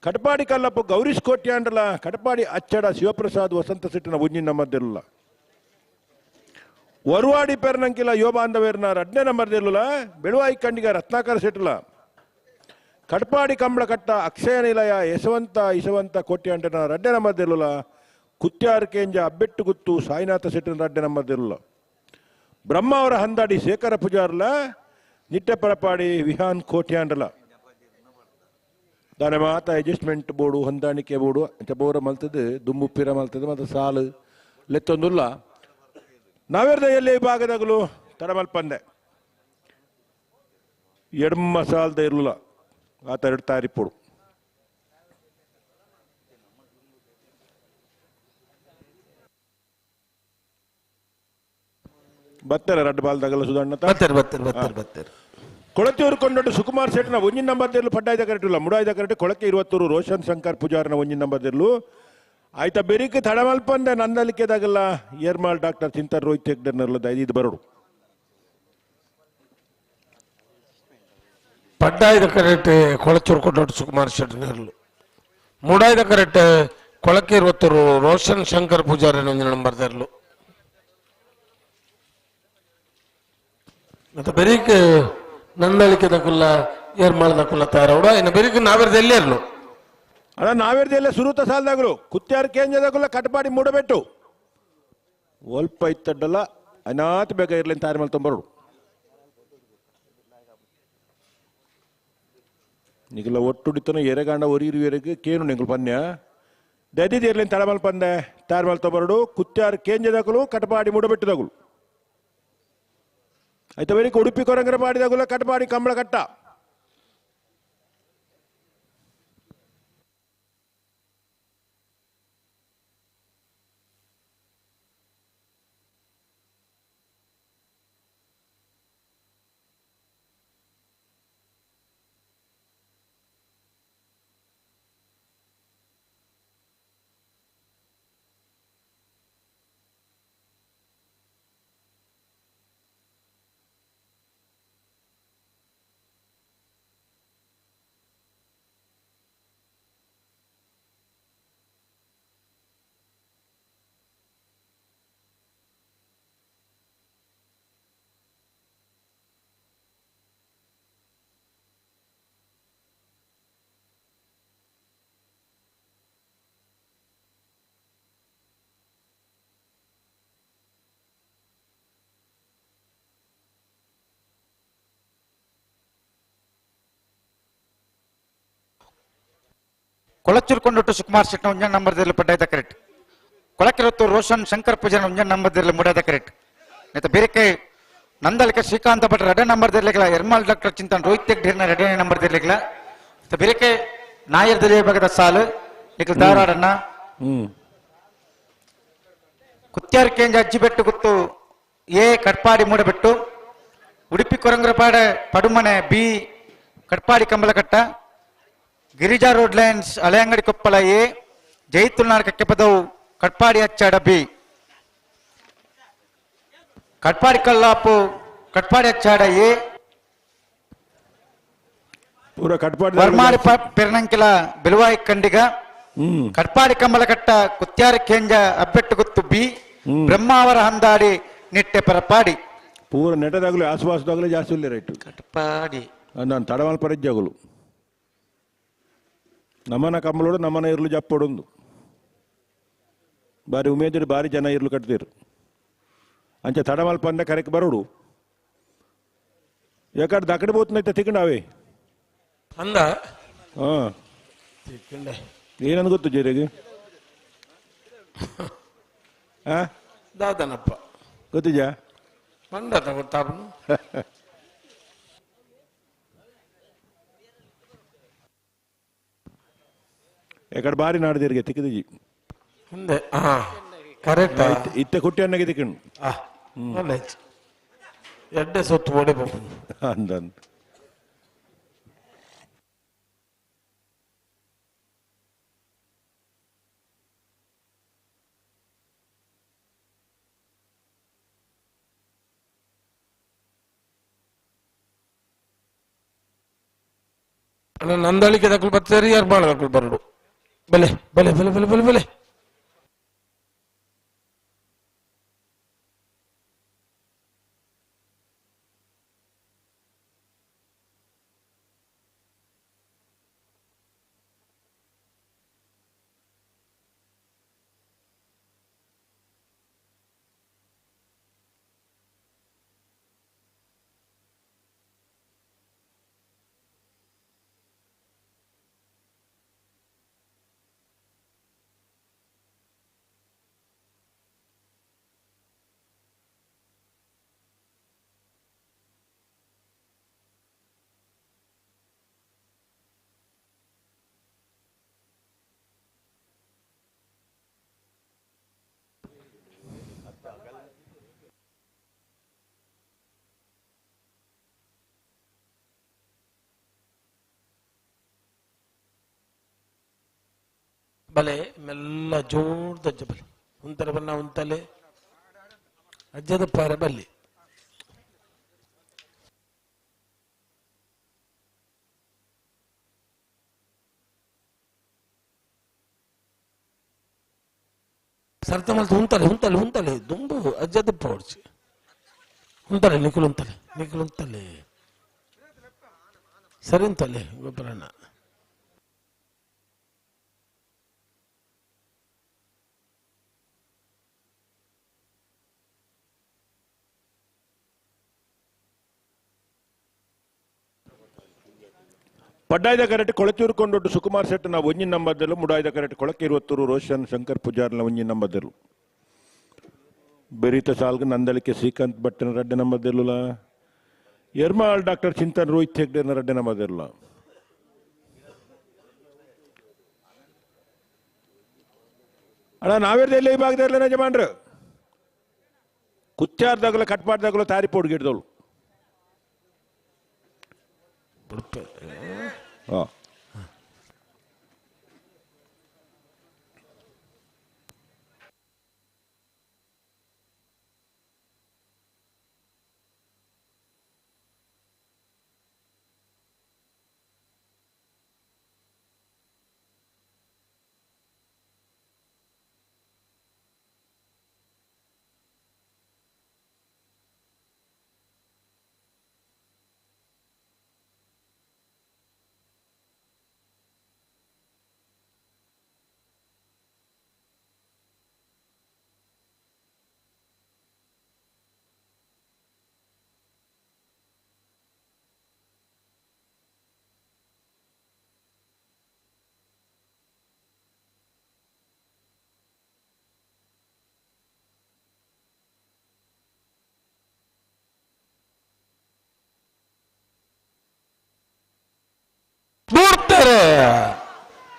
ಕಟಪಾಡಿ ಕಲ್ಲಪ್ಪ ಗೌರೀಶ್ ಕೋಟ್ಯಾಂಡ್ರಲ ಕಟಪಾಡಿ ಅಚ್ಚಡ ಶಿವಪ್ರಸಾದ್ ವಸಂತ ಸೆಟ್ನ 1 ನಂಬರ್ದಲ್ಲ ವರುವಾಡಿ ಪೆರ್ನಂಕಿಲ ಯೋಬಾಂಧವೇರ್ನ 2 ನಂಬರ್ದಲ್ಲ ಬೆಳುವಾಯಿ ಕಂಡಿಗ ರತ್ನಾಕರ ಸೆಟ್ಲ ಕಟಪಾಡಿ ಕಂಬಳಕಟ್ಟ ಅಕ್ಷಯ ನಿಲಯ ಇಸವಂತ ಕೋಟ್ಯಾಂಡ್ರನ 2 ನಂಬರ್ದಲ್ಲ ಕುತ್ಯಾರ್ ಕೇಂಜ ಅಬ್ಬೆಟ್ಟು ಗುತ್ತು ಸಾಯಿನಾಥ ಶೆಟ್ಟಿನ ರಾಡ್ಯ ನಂಬರ್ದಿರಲ್ಲ ಬ್ರಹ್ಮ ಅವರ ಹಂದಾಡಿ ಶೇಖರ ಪೂಜಾರ್ಲ ನಿಟ್ಟೆ ಪರಪಾಡಿ ವಿಹಾನ್ ಕೋಟ್ಯಾಂಡ್ರಲ ದಾನೆ ಮಾತ ಅಡ್ಜಸ್ಟ್ಮೆಂಟ್ ಬೋರ್ಡು ಹೊಂದಾಣಿಕೆ ಬೋರ್ಡು ಅಂತ ಬೋರ ಮಲ್ತದೆ ದುಮ್ಮುಪ್ಪಿರ ಮಲ್ತದೆ ಮತ್ತು ಸಾಲು ಲೆತ್ತೊಂದುಲ್ಲ ನಾವೆರ್ದ ಎಲ್ಲಿ ಭಾಗದಾಗಲು ತಡಮಲ್ಪಂದೆ ಎಡ್ಮ ಸಾಲ್ದ ಇರಲಿಲ್ಲ ಆತ ಎರಡು ತಾರಿಪೋಡು ಬರ್ತಾರೆ ರಡ್ಡು ಬಾಲ್ದಾಗಲ್ಲ ಸುಧಣ್ಣ ಕೊಳತಿಯವರು ಕೊಂಡೊಟ್ಟು ಸುಕುಮಾರ್ ಶೆಟ್ನ ಒಂಜಿನ ನಂಬರ್ದಿರ್ಲು ಪಡ್ಡಾಯ್ದ ಕರೆಕ್ಟಿಲ್ಲ ಮುಡಾಯ್ದ ಕರೆಕ್ಟ್ ಕೊಳಕೆ 20 ರೋಷನ್ ಶಂಕರ್ ಪೂಜಾರ್ನ ಒಂಜಿನ ನಂಬರ್ದಿರ್ಲು ಆಯ್ತಾ ಬೆರಿಕೆ ತಡಮಲ್ಪಂದೆ ನಂದಲಿಕೆದಾಗಲ್ಲ ಏರ್ಮಾಲ್ ಡಾಕ್ಟರ್ ಚಿಂತರ್ ರೋಹಿತ್ ಹೆಗ್ಡರ್ನರ್ಲ ಇದು ಬರೋಡು ಪಡ್ಡಾಯ್ದ ಕರೆಕ್ಟ್ ಕೊಳಚೂರು ಕೊಂಡೊಟ್ಟು ಸುಕುಮಾರ್ ಶೆಟ್ನರ್ಲು ಮುಡಾಯ್ದ ಕರೆಕ್ಟ್ ಕೊಳಕೆ 20 ರೋಷನ್ ಶಂಕರ್ ಪೂಜಾರ್ನ ಒಂಜಿನ ನಂಬರ್ದಿರ್ಲು ಮತ್ತೆ ಬೆರೀಕ್ ನಂದಳಿಕೆದ ಕುಲ್ಲ ಏರ್ಮಾಳದ ಕುಲ್ಲ ತಯಾರವಡ ಇನ್ನು ಬೆರೀಕ್ ನಾವೆರ್ದ ಎಲ್ಲೇ ಇರ್ಲು ಅಲ್ಲ ನಾವೆರ್ದ ಎಲ್ಲೇ ಸುರುತ ಸಾಲದಾಗಲು ಕುತ್ಯಾರ ಕೇಂಜದಾಗಲ್ಲ ಕಟ್ಪಾಡಿ ಮೂಡಬೆಟ್ಟು ಒಲ್ಪ ಇತ್ತಡ್ಡಲ್ಲ ಅನಾಥ ಬೇಗ ಇರ್ಲಿ ಅಂತ ತಯಾರು ತೊಂಬರೋಡು ನಿಗಲ ಒಟ್ಟುಡಿತನ ಎರೆಗಾಂಡ ಒರಿರುವರೆಗೆ ಕೇನು ನಿಂಗಳು ಪನ್ಯ ದದಿದ ಇರ್ಲಿ ತಳಮಲ್ ಪಂದೆ ತಯಾರು ತೊಂಬರೋಡು ಕುತ್ಯಾರ ಕೇಂಜದಾಗಲು ಕಟ್ಪಾಡಿ ಮೂಡಬೆಟ್ಟದಾಗಲು ಆಯ್ತಾ ಬೇರೆ ಉಡುಪಿ ಕೊರಂಗರ ಪಾಡಿದಾಗಲ್ಲ ಕಟ್ಪಾಡಿ ಕಂಬಳ ಕಟ್ಟ ಕೊಳಚೂರು ಕೊಂಡೊಟ್ಟು ಸುಕುಮಾರ್ ಶೆಟ್ನ ಒಂಜನ ನಂಬರ್ದಲ್ಲಿ ಪಡ್ಡಾಯ್ದ ಕರೆಕ್ಟ್ ಕೊಳಕಿರತ್ತು ರೋಷನ್ ಶಂಕರ್ ಪೂಜಾನ ಒಂಜನ ನಂಬರ್ದಲ್ಲಿ ಮುಡಾಯ್ದ ಕರೆಕ್ಟ್ ಆಯ್ತಾ ಬೇರೆ ನಂದಲಿಕೆ ಶ್ರೀಕಾಂತ ಭಟ್ರ ರೆಡ ನಂಬರ್ದಿರ್ಲಿಕ್ಕಿಲ್ಲ ಎರ್ಮಾಲ್ ಡಾಕ್ಟರ್ ಚಿಂತನ್ ರೋಹಿತ್ ಹೆಗ್ಡೇರ್ನ ರೆಡ ನಂಬರ್ದಿರ್ಲಿಕ್ಕಿಲ್ಲ ಬೇರೆ ನಾಯರ್ದಲ್ಲಿ ಭಾಗದ ಸಾಲು ಈಗ ಧಾರವಾಡನ್ನ ಕುತ್ಯಾರ ಕೇಂಜ ಅಜ್ಜಿಬೆಟ್ಟು ಗುತ್ತು ಎ ಕಟ್ಪಾಡಿ ಮೂಡಬೆಟ್ಟು ಉಡುಪಿ ಕೊರಂಗರಪಾಡ ಪಡುಮನೆ ಬಿ ಕಟ್ಪಾಡಿ ಕಂಬಲಕಟ್ಟ Girija road lines Haleyangadi Koppala A ಜೈತುಲ್ನಾಡ್ ಕಕ್ಕೆಪದವು ಕಟ್ಪಾಡಿ ಹಚ್ಚಾಡ ಬಿ ಕಟ್ಪಾಡಿ ಕಲ್ಲಾಪು ಕಟ್ಪಾಡಿ ಹಚ್ಚಾಡ ಎ ಪೂರ ಕಟ್ಪಾಡಿ ವರ್ಮಾಡಿ ಪೆರ್ನಂಕಿಲ ಬೆಲುವಾಯಿ ಕಂಡಿಗ ಕಟ್ಪಾಡಿ ಕಂಬಲಕಟ್ಟ ಕುತ್ಯಾರ ಕೇಂಜ ಅಬ್ಬೆಟ್ಟು ಗುತ್ತು ಬಿ ಬ್ರಹ್ಮಾವರ ಹಂದಾಡಿ ನಿಟ್ಟೆ ಪರಪಾಡಿ ಪೂರ ನೆಟದಾಗಲೂ ಆಸುವಾಸದಾಗಲೂ ಜಾಸ್ತಿ ಇಲ್ಲ ರೈಟ್ ಕಟ್ಪಾಡಿ ನಾನು ತಡಮಾಲ್ ಪರಜ್ಜಾಗಲು ನಮ್ಮನ ಕಂಬಳೋಡು ನಮ್ಮನ ಇರ್ಲು ಜಪ್ಪೊಡೊಂದು ಬಾರಿ ಉಮೇದಿರು ಬಾರಿ ಜನ ಇರ್ಲು ಕಟ್ತೀರು ಅಂಚ ತಡಮಾಲ್ ಪಂಡ ಕರೆಕ್ ಬರೋಡು ಯಾಕಡೆ ದಕಡೆ ಬೋತ್ನೈತೆ ತಿಕ್ಕಂಡಾವೆ ಅಂದ ಹಾ ಏನಂದ್ ಗೊತ್ತು ಜೀರಿಗೆ ದಾದನಪ್ಪ ಗೊತ್ತಿದ್ಯಾ ಮಂಡತ ಗೊತ್ತಾಪನು ಎಕಡೆ ಬಾರಿ ನಾಡ್ದಿರ್ಗೆ ತಿಕ್ಕಿದೀಜಿ ಹಿಂದೆ ಹಾ ಕರೆಕ್ಟ್ ಇತ್ತೆ ಕುಟ್ಟಿ ಅನ್ನಗೆ ತಿಕ್ಕಂಡು ಎಡ್ಡೆ ಸೊತ್ತು ಓಡಿ ಅಂದ ನಂದಳಿಕೆ ದಕ್ಕಲು ಬರ್ತಾರೆ ಎರ್ಮಾಳ ದಕ್ಕಲು ಬರಡು ಬೆಲೆ ಬೆಲೆ ಬೆಲೆ ಬೆಲೆ ಬೆಲೆ ಬೆಲೆ ಬಲೆ ಮೆಲ್ಲ ಜೋರ್ದ ಅಜ್ಜ ಬಲೆ ಉಂತಲೆ ಬನ್ನ ಉಂತಲೆ ಅಜ್ಜದ ಪಾರ ಬಲ್ಲಿ ಸರ್ತ ಮಲ್ತ ಉಂತಲೆ ಉಂತಲೆ ಉಂತಲೆ ದುಂಬು ಅಜ್ಜದ ಪೋಡ್ಚಿ ಉಂತಲೆ ನಿಖಿಲ್ ಉಂತಲೆ ಸರಿ ಉಂತಲೆ ಗೊಬ್ಬರನ ಪಡ್ಡಾಯ್ದ ಕರೆಕ್ಟ್ ಕೊಳಚೂರು ಕೊಂಡೊಟ್ಟು ಸುಕುಮಾರ್ ಶೆಟ್ಟನ ಒಂಜಿ ನಂಬರ್ದಲ್ಲೂ ಮುಡಾಯ್ದ ಕರೆಕ್ಟ್ ಕೊಳಕೆ 20 ರೋಷನ್ ಶಂಕರ್ ಪೂಜಾರ್ನ ಒಂಜಿ ನಂಬರ್ದಲ್ಲೂ ಬೆರೀತ ಸಾಲ್ಗ ನಂದಳಿಕೆ ಶ್ರೀಕಾಂತ್ ಭಟ್ಟನ ರಡ್ಡೆ ನಂಬರ್ದಲ್ಲೂ ಎರ್ಮಾಳ್ ಡಾಕ್ಟರ್ ಚಿಂತನ್ ರೋಹಿತ್ ಹೆಗ್ಡೆನ ರಡ್ಡೆ ನಂಬರ್ದಲ್ಲ ಅಣ್ಣ ನಾವೇರ್ದೆಲ್ಲ ಈ ಭಾಗದಲ್ಲ ಯಜಮಾನ್ರು ಕುಚ್ಚಾರ್ದಾಗಲ ಕಟ್ಪಾಡ್ದಾಗಲ ತಾರಿ ಪೋಡ್ಗಿಡ್ದವಳು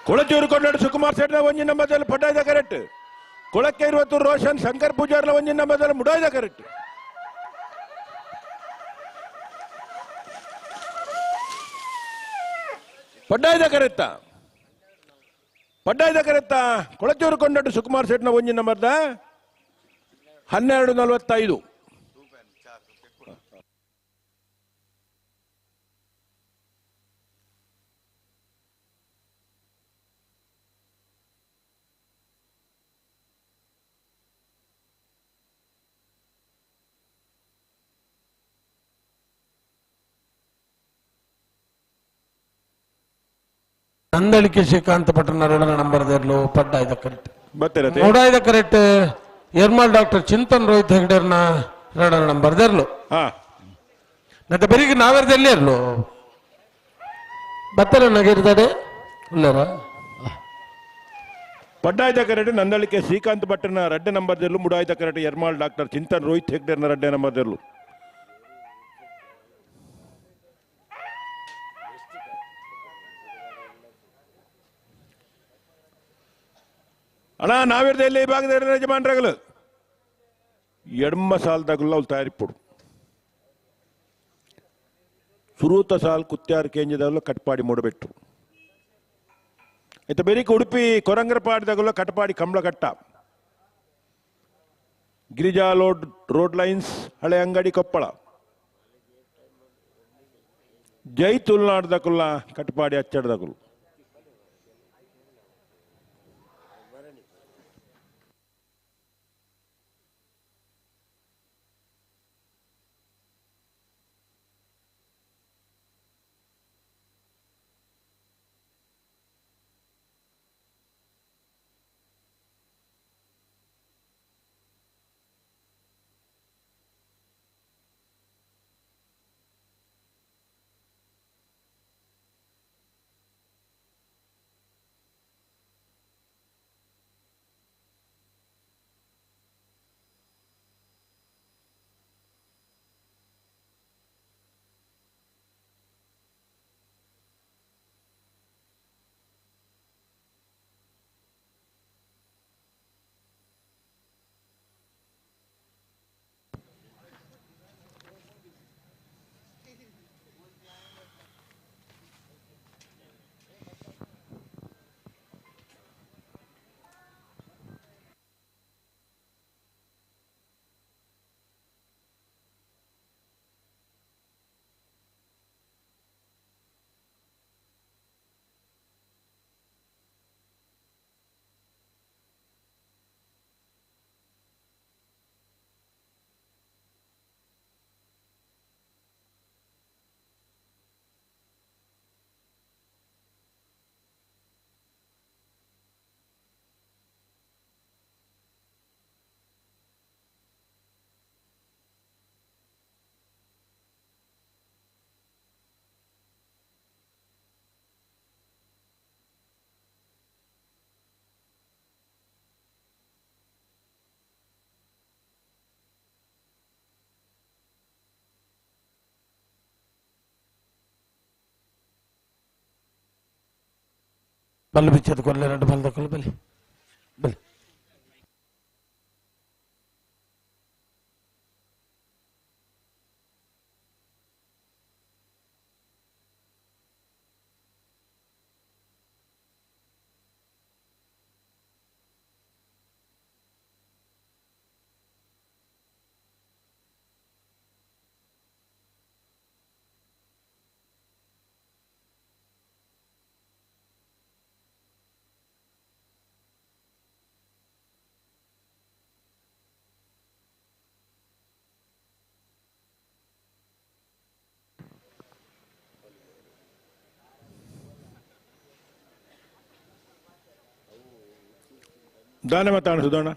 ಕೊಳಚೂರು ಕೊಂಡಾಡು ಸುಕುಮಾರ್ ಶೆಟ್ನ ಒಂಜಿ ನಂಬರ್ದಲ್ಲಿ ಪಡ್ಡಾಯ್ದ ಕರೆಕ್ಟ್ ಕೊಳಕ್ಕೆ 20 ರೋಷನ್ ಶಂಕರ್ ಪೂಜಾರ್ನ ಒಂಜಿ ನಂಬರ್ದಲ್ಲಿ ಮುಡಾಯ್ದ ಕರೆಕ್ಟ್ ಪಡ್ಡಾಯ್ದ ಕರೆಕ್ಟ ಕೊಳಚೂರು ಕೊಂಡಾಡು ಸುಕುಮಾರ್ ಶೆಟ್ನ ಒಂಜಿ ನಂಬರ್ದ 12:45 ನಂದಳಿಕೆ ಶ್ರೀಕಾಂತ್ ಪಟ್ಟಣ ನಂಬರ್ದಲ್ಲೂ ಪಡ್ಡಾಯ್ದ ಕರೆಕ್ಟ್ ಬರ್ತಿರತ್ತೆ ಮೂಡಾಯ್ದ ಕರೆಕ್ಟ್ ಎರ್ಮಾಳ್ ಡಾಕ್ಟರ್ ಚಿಂತನ್ ರೋಹಿತ್ ಹೆಗ್ಡೆರ್ನ ನಂಬರ್ದರ್ಲು ಮತ್ತೆ ಬರೀಗ ನಾವೇರ್ದಲ್ಲಿ ಇರ್ಲು ಬತ್ತಲ ನಗಿರ್ತಾರೆ ಉಳ್ಳರ ಪಡ್ಡಾಯ್ದ ಕರೆಕ್ಟ್ ನಂದಳಿಕೆ ಶ್ರೀಕಾಂತ್ ಭಟ್ಟನ ರಡ್ಡೆ ನಂಬರ್ದಲ್ಲೂ ಮುಡಾಯ್ದ ಕರೆಕ್ಟ್ ಎರ್ಮಾಳ್ ಡಾಕ್ಟರ್ ಚಿಂತನ್ ರೋಹಿತ್ ಹೆಗ್ಡೆರ್ನ ರಡ್ಡೆ ನಂಬರ್ದಲ್ಲೂ ಅಣ್ಣ ನಾವಿರ್ದೆಲ್ಲ ಈ ಭಾಗದ ಯಜಮಾನ್ರಾಗಲು ಎಡ್ಮ ಸಾಲ್ದಾಗಲ್ಲ ಅವ್ರು ತಯಾರಿಪಡು ಸುರೂತ ಸಾಲ್ ಕುತ್ಯಾರ್ ಕೇಂಜದಾಗಲ್ಲ ಕಟ್ಪಾಡಿ ಮೂಡಬೆಟ್ಟು ಆಯ್ತು ಬೇರಿಕ ಉಡುಪಿ ಕೊರಂಗರಪಾಡಿದಾಗಲ್ಲ ಕಟ್ಪಾಡಿ ಕಂಬಳಕಟ್ಟ ಗಿರಿಜಾ ರೋಡ್ ಲೈನ್ಸ್ ಹಳೆ ಅಂಗಡಿ ಕೊಪ್ಪಳ ಜೈ ತುಳುನಾಡ್ದಾಗಲ್ಲ ಕಟ್ಪಾಡಿ ಅಚ್ಚಡ್ದಾಗಲು ಬಲ್ಲು ಬಿಚ್ಚದ ಕೊರಲೆ ಎರಡು ಬಲ್ ತಕೊಳ್ಳಿ ಬಲಿ ಬಲಿ. ದಾನ ಮಾತಾಡ ಸುಧಾಣ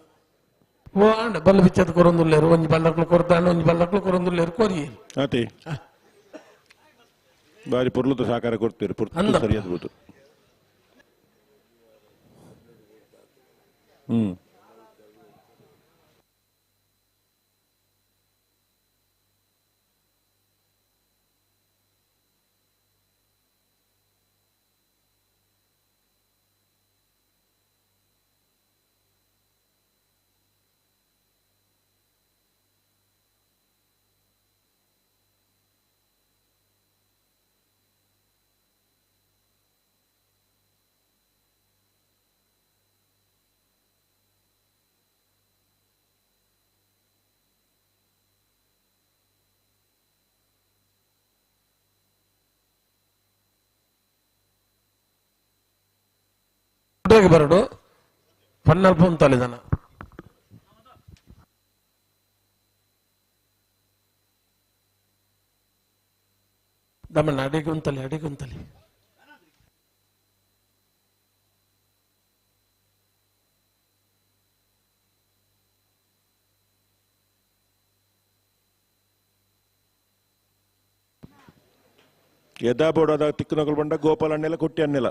ಓ ಅಂಡ ಬಲ್ಲು ಬಿಚ್ಚದ ಕೊರೊಂದುಲ್ಲೇರು ಒಂಜಿ ಬಲ್ಲಕ್ಲು ಕೊರ್ತಾಂಡ ಒಂಜಿ ಬಲ್ಲಕ್ಲು ಕೊರೊಂದುಲ್ಲೇರು ಕೊರಿ ಆತಿ ಬಾರಿ ಪುರ್ಲುತ ಸಹಕಾರ ಕೊಡ್ತೀರಿ ಪುರ್ತು ಸರಿಯಾದ ಬೋದು. ಬರಡು ಪನ್ನಲ್ಪ ಉಂತಲಿದನ ದಮಣ್ಣ ಅಡಿಗೆ ಉಂತಲಿ ಎದಾ ಬೋಡಾದ ತಿಕ್ಕನಗಳು ಬಂಡ ಗೋಪಾಲ ಅನ್ನೆಲ್ಲ ಕುಟ್ಟಿ ಅನ್ನೆಲ್ಲ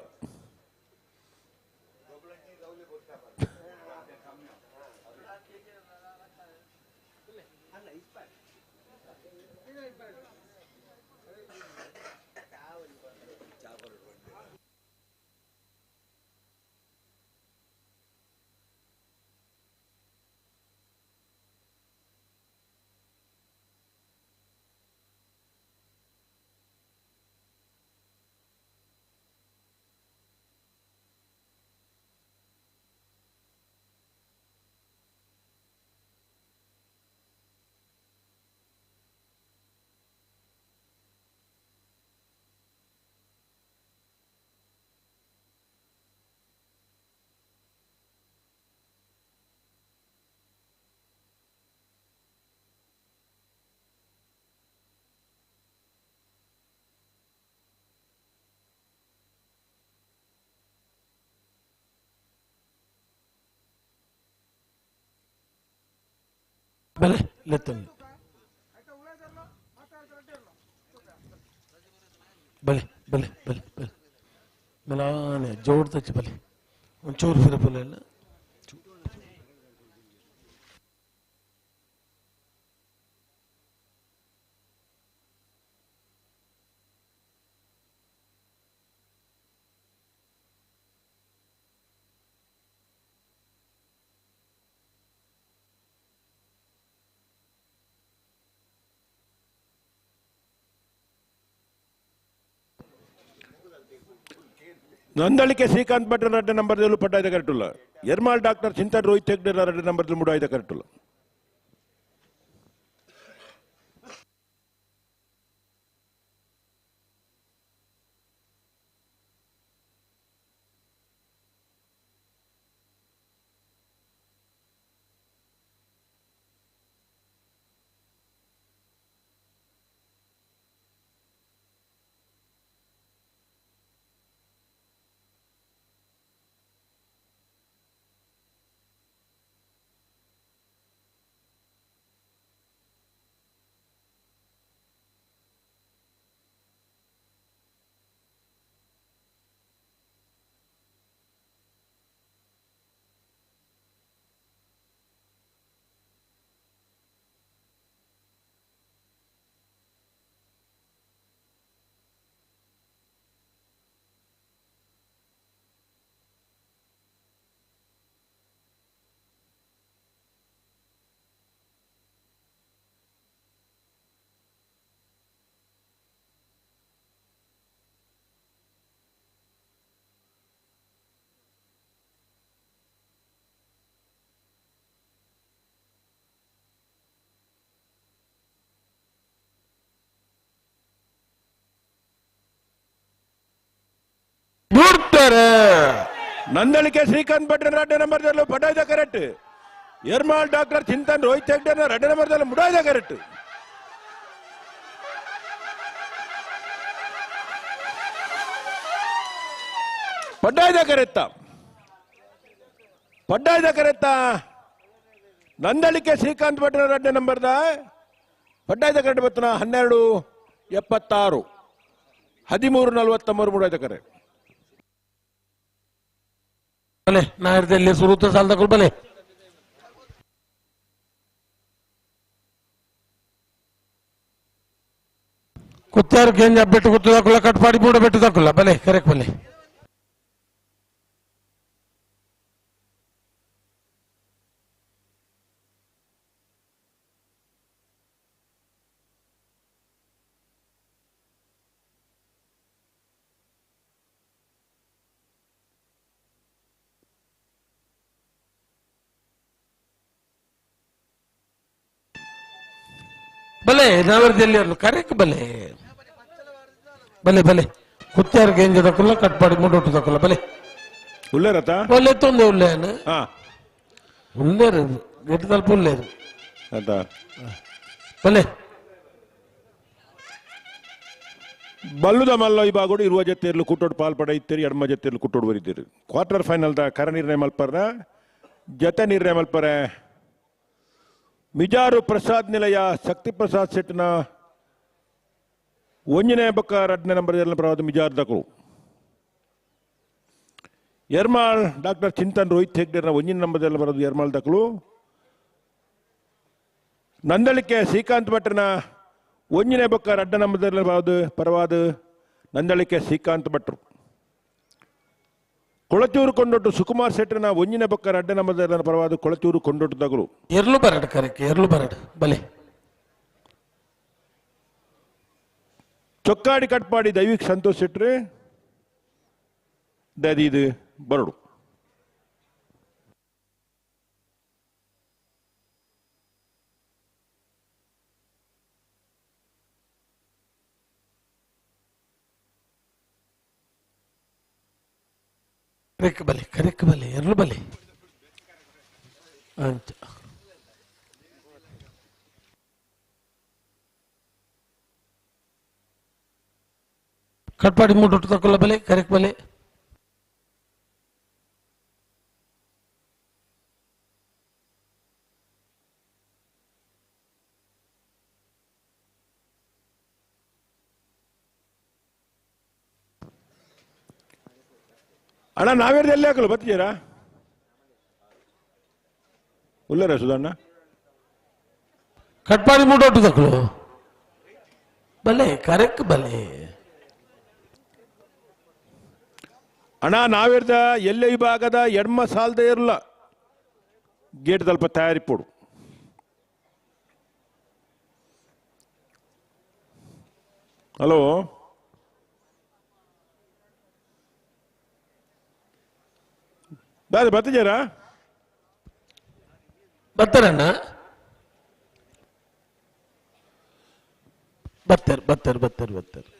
ಬಲೆ ಲೆತ್ತಂದು ಬಲೆ ಬಲೆ ಬಲೆ ಬಲೆ ಮಲಾನೆ ಜೋಡ್ ತಚ್ಚ ಬಲೆ ಒಂಚೂರು ಫಿರಪುಲ್ಲ ಎಲ್ಲ ನಂದಳಿಕೆ ಶ್ರೀಕಾಂತ್ ಭಟ್ರ ರಡ್ಡ ನಂಬರ್ದಲ್ಲೂ ಪಟ್ಟಾಯ್ದ ಕರೆಕ್ಟುಲ್ಲ. ಎರ್ಮಾಲ್ ಡಾಕ್ಟರ್ ಚಿಂತನ್ ರೋಹಿತ್ ಹೆಗ್ಡೆ ರಡ್ಡ ನಂಬರ್ದಲ್ಲಿ ಮೂಡಾಯ್ದ ಕರೆಕ್ಟುಲ್ಲ. ನಂದಳಿಕೆ ಶ್ರೀಕಾಂತ್ ಭಟ್ರ 2 ನಂಬರ್ದಲ್ಲೂ ಪಟಾಯ್ದ ಕರೆಕ್ಟ್. ಯರ್ಮಾಳ್ ಡಾಕ್ಟರ್ ಚಿಂತನ್ ರೋಹಿತ್ ಹೆಗ್ಡೆ 2 ನಂಬರ್ದಲ್ಲಿ ಮುಡಾಯ್ದ ಕರೆಕ್ಟ್. ಪಡ್ಡಾಯ್ದ ಕರೆತ್ತ ನಂದಳಿಕೆ ಶ್ರೀಕಾಂತ್ ಭಟ್ರ 2 ನಂಬರ್ದ ಪಡ್ಡಾಯ್ದ ಕರೆಕ್ಟ್ ಬತ್ತನ 12:76 13:43 ಮುಡಾಯ್ದ ಕರೆ ಬಲೆ ನಾಯರ್ದಲ್ಲಿ ಸುರುತ ಸಾಲ್ದ ಬಲೆ ಕುತ್ತಾರು ಕೇಂದ್ರ ಬೆಟ್ಟು ಕುತ್ತದಾಕುಲ್ಲ ಕಟ್ಪಾಡಿ ಮೂಡ ಬೆಟ್ಟು ತಕ್ಕುಲ್ಲ ಬಲೆ ಕರೆಕ್ಟ್ ಬಲೆ ಬಲೆ ನಾವರ್ದಲ್ಲಿ ಕರೆಕ್ಟ್ ಬಲೆ ಬಲೆ ಬಲೆ ಕುತ್ತಾರು ಕೇಂದ್ರ ತಕ್ಕುಲ್ಲ ಕಟ್ಪಾಡಿ ಮೂಡ ಒಟ್ಟು ತಕ್ಕುಲ್ಲ ಬಲೆ ಉಳ್ಳೇರತ ಒಳ್ಳೆ ತೊಂದೆ ಉಳ್ಳೇನು ಉಳ್ಳೇರು ಗಟ್ಟಿ ತಲುಪ ಉಳ್ಳೇರು ಬಲೆ ಬಲ್ಲುದ ಮಲ್ಲ ಈ ಬಾಗೋಡು ಇರುವ ಜೊತೆಯಲ್ಲೂ ಕುಟ್ಟೋಡು ಪಾಲ್ಪಡ ಇತ್ತೀರಿ ಎಡಮ ಜೊತೆಯಲ್ಲೂ ಕುಟ್ಟೋಡು ಬರೀತೀರಿ ಕ್ವಾರ್ಟರ್ ಫೈನಲ್ದ ಕರ ನಿರ್ಣಯ ಮಲ್ಪರ್ನ ಜತೆ ನಿರ್ಣಯ ಮಲ್ಪರೆ ಮಿಜಾರು ಪ್ರಸಾದ್ ನಿಲಯ ಶಕ್ತಿ ಪ್ರಸಾದ್ ಶೆಟ್ನ 1ನೇ ಬಕ್ಕ 2ನೇ ನಂಬರ್ ಪ್ರವಾದ ಮಿಜಾರ್ ದಕಳು ಯರ್ಮಾಳ್ ಡಾಕ್ಟರ್ ಚಿಂತನ್ ರೋಹಿತ್ ಹೆಗ್ಡೆರ್ನ 1ನೇ ನಂಬರ್ ಬರೋದು ಯರ್ಮಾಳ್ ದಕಳು ನಂದಳಿಕೆ ಶ್ರೀಕಾಂತ್ ಭಟ್ರನ 1ನೇ ಬಕ್ಕ 2ನೇ ನಂಬರ್ ಪರವಾದ ನಂದಳಿಕೆ ಶ್ರೀಕಾಂತ್ ಭಟ್ರು ಕೊಳಚೂರು ಕೊಂಡೊಟ್ಟು ಸುಕುಮಾರ್ ಶೆಟ್ರನ 1ನೇ ಬಕ್ಕ 2ನೇ ನಂಬರ್ ಪರವಾದ ಕೊಳಚೂರು ಕೊಂಡೊಟ್ಟು ದಗಲು ಎರ್ಲು ಬರಡು ಕರೆಕ್ಟ್ ಎರ್ಲು ಬರಡು ಬಲೆ ಚೊಕ್ಕಾಡಿ ಕಟ್ಪಾಡಿ ದೈವಿಕ್ ಸಂತೋಷ್ ಶೆಟ್ರೆ ದದೀದು ಬರಡು ಕರೆಕ್ಟ್ ಬಲೆ ಎರ್ಲು ಬಲೆ ಅಂತ ಕಟ್ಪಾಡಿ ಮೂಟು ತಕ್ಕೊಲ್ಲ ಬಲೆ ಕರೆಕ್ಟ್ ಬಲೆ ಅಣ್ಣ ನಾವೇರ್ದು ಎಲ್ಲಿ ಹಾಕಲು ಬರ್ತೀರಾ ಉಲ್ಲರ ಸುಧಣ್ಣ ಕಟ್ಪಾಡಿ ಮೂಟು ತಕ್ಕಳು ಬಲೆ ಕರೆಕ್ಟ್ ಬಲೆ ಅಣ್ಣ ನಾವೇರ್ದ ಎಲ್ಲೆ ವಿಭಾಗದ ಎಡ್ಮ ಸಾಲದ ಇರಲ್ಲ ಗೇಟ್ ಸ್ವಲ್ಪ ತಯಾರಿ ಪೋಡು ಹಲೋ ಬರ್ತಿದ್ದೀರಾ ಬರ್ತಾರಣ್ಣ ಬರ್ತಾರೆ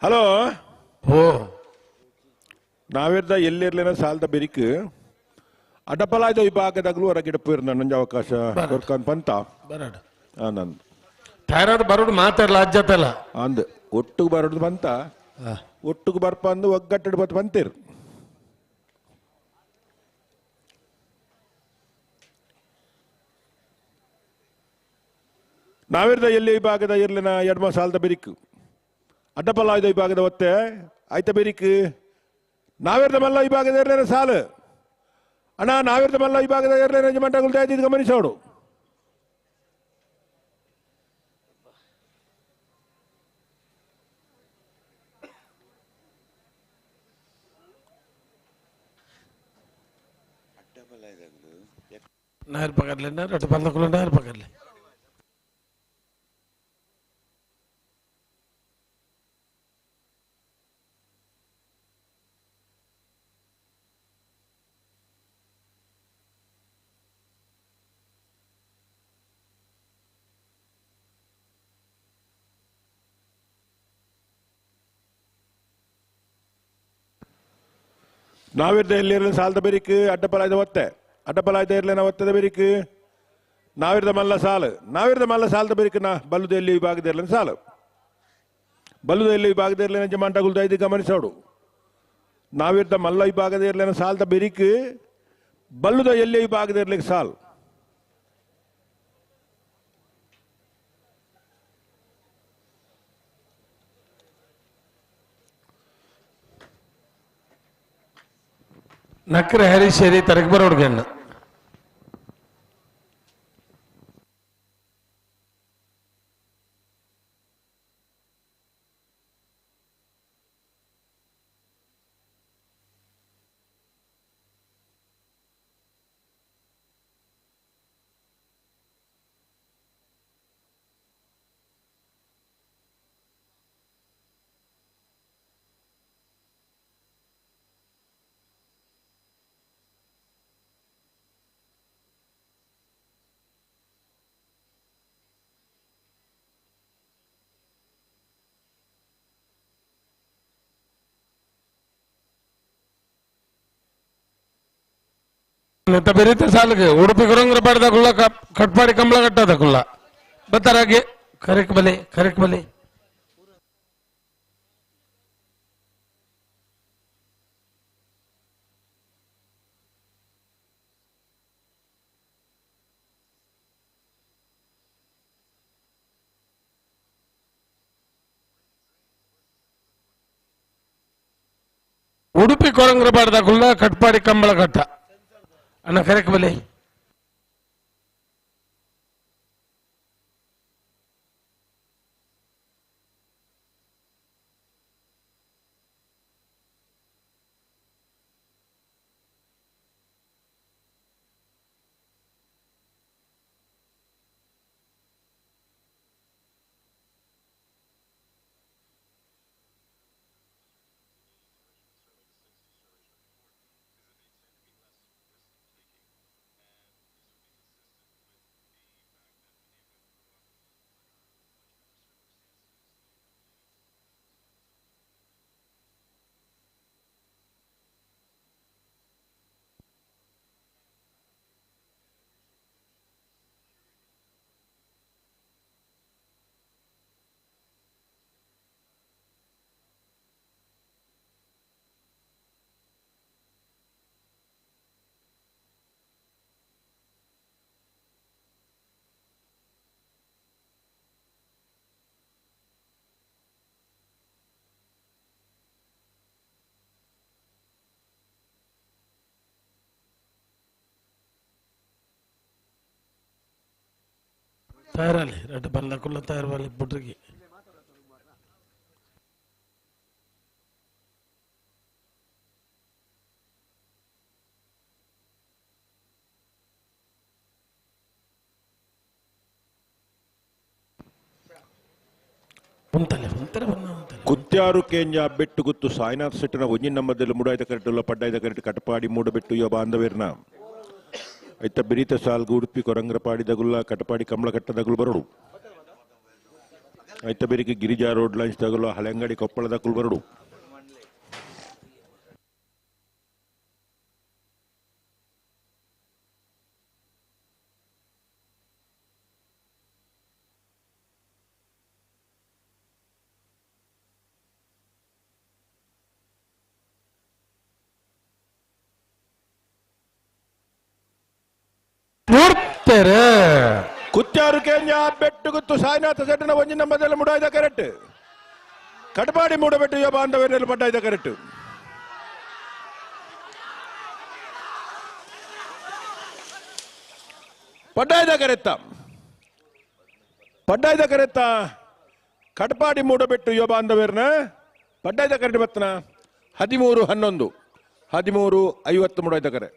ಹಲೋ ಓ ನಾವೇರ್ದ ಎಲ್ಲಿರ್ಲೇನ ಸಾಲದ ಬೆರಿಕ್ ಅಡಪಲಾಯ್ದ ವಿಭಾಗದಾಗಲೂ ಹೊರಗಿಡಪ್ಪು ನಂಜ ಅವಕಾಶ ಕೊರ್ಕನ್ ಪಂತ ಬರಡು ನಂದು ತಯಾರಾದ ಬರೋಡು ಮಾತಾಡಲ್ಲ ಅಜ್ಜತ್ತಲ್ಲ ಅಂದ್ ಒಟ್ಟಿಗೆ ಬರೋದು ಬಂತ ಒಟ್ಟಿಗೆ ಬರ್ಪಂದು ಒಗ್ಗಟ್ಟಡು ಬತ್ ಬಂತೀರ್ ನಾವೇರ್ದ ಎಲ್ಲಿ ವಿಭಾಗದ ಇರ್ಲಿನ ಎಡ್ಮ ಸಾಲದ ಬೆರಿಕ್ ಅಡ್ಡಪಲಾಯ್ದ ವಿಭಾಗದ ಒತ್ತೆ ಆಯ್ತ ಬೆರಿಕ್ ನಾವೇರ್ದ ಮಲ್ಲ ವಿಭಾಗದ ಇರ್ಲೇನ ಸಾಲು ಅಣ್ಣ ನಾವೇರ್ದ ಮಲ್ಲ ವಿಭಾಗದ ಇರ್ಲೇನ ಯಜಮಾನಗಳು ದಯದಿದ್ದು ಗಮನಿಸೋಡು नायर पकड़ लेना रट बंद खुला नायर पकड़ ले ನಾವಿರ್ದ ಎಲ್ಲಿರಲಿ ಸಾಲದ ಬೆರಿಕ್ ಅಡ್ಡಪಲಾಯ್ದ ಒತ್ತೆ ಅಡ್ಡಪಲಾಯ್ದ ಇರ್ಲೇನ ಒತ್ತದ ಬೆರಿಕ್ ನಾವಿರ್ದ ಮಲ್ಲ ಸಾಲದ ಬೆರಿಕ್ ಬಲ್ಲುದ ಎಲ್ಲಿ ವಿಭಾಗದ ಇರ್ಲೇನ ಸಾಲು ಬಲ್ಲುದ ಎಲ್ಲಿ ವಿಭಾಗದ ಇರ್ಲೇನ ಜಮಾಂಟಗುಲ್ದ ಐದು ಗಮನಿಸೋಡು ನಾವಿರ್ದ ಮಲ್ಲ ವಿಭಾಗದ ಇರ್ಲೇನ ಸಾಲದ ಬೆರಿಕ್ ಬಲ್ಲುದ ಎಲ್ಲಿ ವಿಭಾಗದ ಇರ್ಲಿಕ್ಕೆ ಸಾಲು ನಕ್ರೆ ಹರೀಶೇರಿ ತರಕ್ ಬರೋಡ್ಗಣ್ಣ ಬೆರೀತ ಸಾಲಿಗೆ ಉಡುಪಿ ಗುರಂಗ್ರಪಾಡದಾಗುಲ್ಲ ಕಟ್ಪಾಡಿ ಕಂಬಳ ಕಟ್ಟದಕ್ಕುಲ್ಲ ಬತ್ತಾರಾಗೆ ಕರೆಕ್ ಬಲೆ ಉಡುಪಿ ಕೊರಂಗ್ರಪಾಡದಾಗುಲ್ಲ ಕಟ್ಪಾಡಿ ಕಂಬಳ ಕಟ್ಟ ಅಣ್ಣ ಕರೆಕ್ ಬಲೆ ತಯಾರಾಲಿ ரெண்டு பல்லக்குள்ள தயார்வாலி புட்ருக்கு ಕುತ್ಯಾರು ಕೇಂಜ ಬೆಟ್ಟು ಗುತ್ತು ಸಾಯಿನಾಥ್ ಸೆಟ್ಟನ ಒಂಜಿನ ನಂಬರ್ದಲ್ಲಿ ಮುಡಾಯ್ದ ಕರೆಕ್ಟುಲ್ಲ ಪಡ್ಡಾಯ್ದ ಕರೆಕ್ಟ್ ಕಟಪಾಡಿ ಮೂಡಬೆಟ್ಟು ಯೋ ಬಾಂಧವೇರ್ನ ಐತ ಬಿರಿತ ಸಾಲ್ಗು ಉಡುಪಿ ಕೊರಂಗ್ರಪಾಡಿ ದಗುಲ್ಲ ಕಟಪಾಡಿ ಕಮಲ ಕಟ್ಟ ದಗುಲು ಬರಡು ಐತ ಬೆರಿಗೆ ಗಿರಿಜಾ ರೋಡ್ ಲೈನ್ಸ್ ದಗುಲ್ಲ ಹಳೆಂಗಡಿ ಕೊಪ್ಪಳ ದಗುಲು ಬರಡು ಕುತ್ಯಾರು ಕೇಂಜ ಬೆಟ್ಟು ಗುತ್ತು ಸಾಯಿನಾಥ ಸೆಟ್ಟನ ಒಂಜಿ ನಂಬರ್ದಲ್ಲಿ ಮುಡಾಯ್ದ ಕರೆಕ್ಟ್ ಕಟಪಾಡಿ ಮೂಡಬೆಟ್ಟು ಯೋ ಬಾಂಧವೇರ್ನಲ್ಲಿ ಪಡ್ಡಾಯ್ದ ಕರೆಕ್ಟ್ ಪಡ್ಡಾಯ್ದ ಕರೆತ್ತ ಕಟಪಾಡಿ ಮೂಡಬೆಟ್ಟು ಯೋ ಬಾಂಧವೇರ್ನ ಪಡ್ಡಾಯ್ದ ಕರೆಕ್ಟ್ ಬತ್ತನ 13-11 13:50 ಮುಡಾಯ್ದ ಕರೆ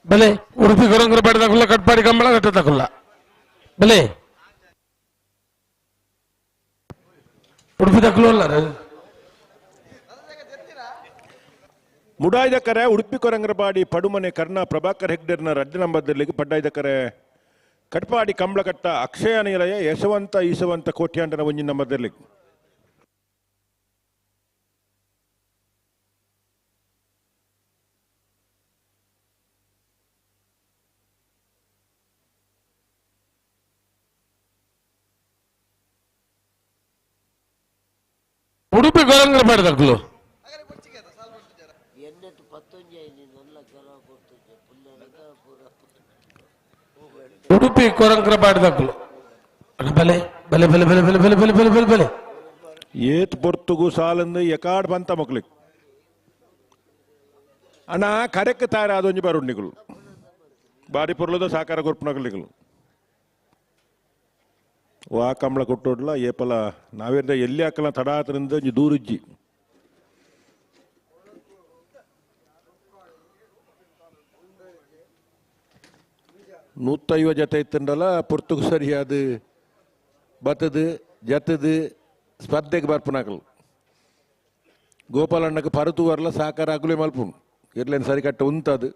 ಬಲೆ ಉಡುಪಿ ಕೊರಂಗ್ರಪಾಡದಾಗುಲ್ಲ ಕಟ್ಪಾಡಿ ಕಂಬಳ ಕಟ್ಟದಾಗುಲ್ಲ ಬಲೆ ಉಡುಪಿ ದಕ್ಕಲಲ್ಲ ಮುಡಾಯ್ದ ಕರೆ ಉಡುಪಿ ಕೊರಂಗ್ರಪಾಡಿ ಪಡುಮನೆ ಕರ್ಣ ಪ್ರಭಾಕರ್ ಹೆಗ್ಡೆರ್ನ ರಡ್ಡ ನಂಬರ್ದಲ್ಲಿ ಪಡ್ಡಾಯ್ದ ಕರೆ ಕಟ್ಪಾಡಿ ಕಂಬಳಕಟ್ಟ ಅಕ್ಷಯ ನಿಲಯ ಯಶವಂತ ಈಶವಂತ ಕೋಟ್ಯಾಂಟನ ಒಂಜಿ ನಂಬರ್ದಲ್ಲಿ ಉಡುಪಿ ಗೊರಂಗರಪಾಡಿ ತಕ್ಕಲು ಉಡುಪಿ ಕೊರಂಕರಪಾಡಿ ತಕ್ಕಲು ಬಲೆ ಬಲೆ ಬಲೆ ಬಲೆ ಬಲೆ ಬಲೆ ಬಲೆ ಬಲೆ ಬಲೆ ಬಲೆ ಏತ್ ಪೊರ್ತುಗು ಸಾಲಂದು ಎಕಾಡ್ ಬಂತ ಮಕ್ಳಿಗೆ ಅಣ್ಣ ಕರೆಕ್ ತಾರ ಅದೊಂಜಿ ಬರುಣ್ಣಿಗಳು ಬಾರಿ ಪೊರ್ಲದ ಸಾಕಾರ ಕೊರ್ಪುನಗಳಿಗಳು ವಾ ಕಂಬಳ ಕೊಟ್ಟೋಡ್ಲ ಏಪಲ ನಾವೇಂದ್ರ ಎಲ್ಲಿ ಹಾಕಲ ತಡಾತರಿಂದ ಒಂಜಿ ದೂರಿಜ್ಜಿ ನೂತ್ತೈವ ಜತೆ ಇತ್ತಂಡಲ್ಲ ಪೊರ್ತುಗು ಸರಿಯಾದ ಬತ್ತದು ಜತ್ತದು ಸ್ಪರ್ಧೆಗೆ ಬರ್ಪುನಾಕಲು ಗೋಪಾಲಣ್ಣಕ್ಕೆ ಪರತು ಬರಲ ಸಾಕಾರ ಆಗಲೇ ಮಲ್ಪುನು ಇರ್ಲೇನು ಸರಿ ಕಟ್ಟ ಉಂತದು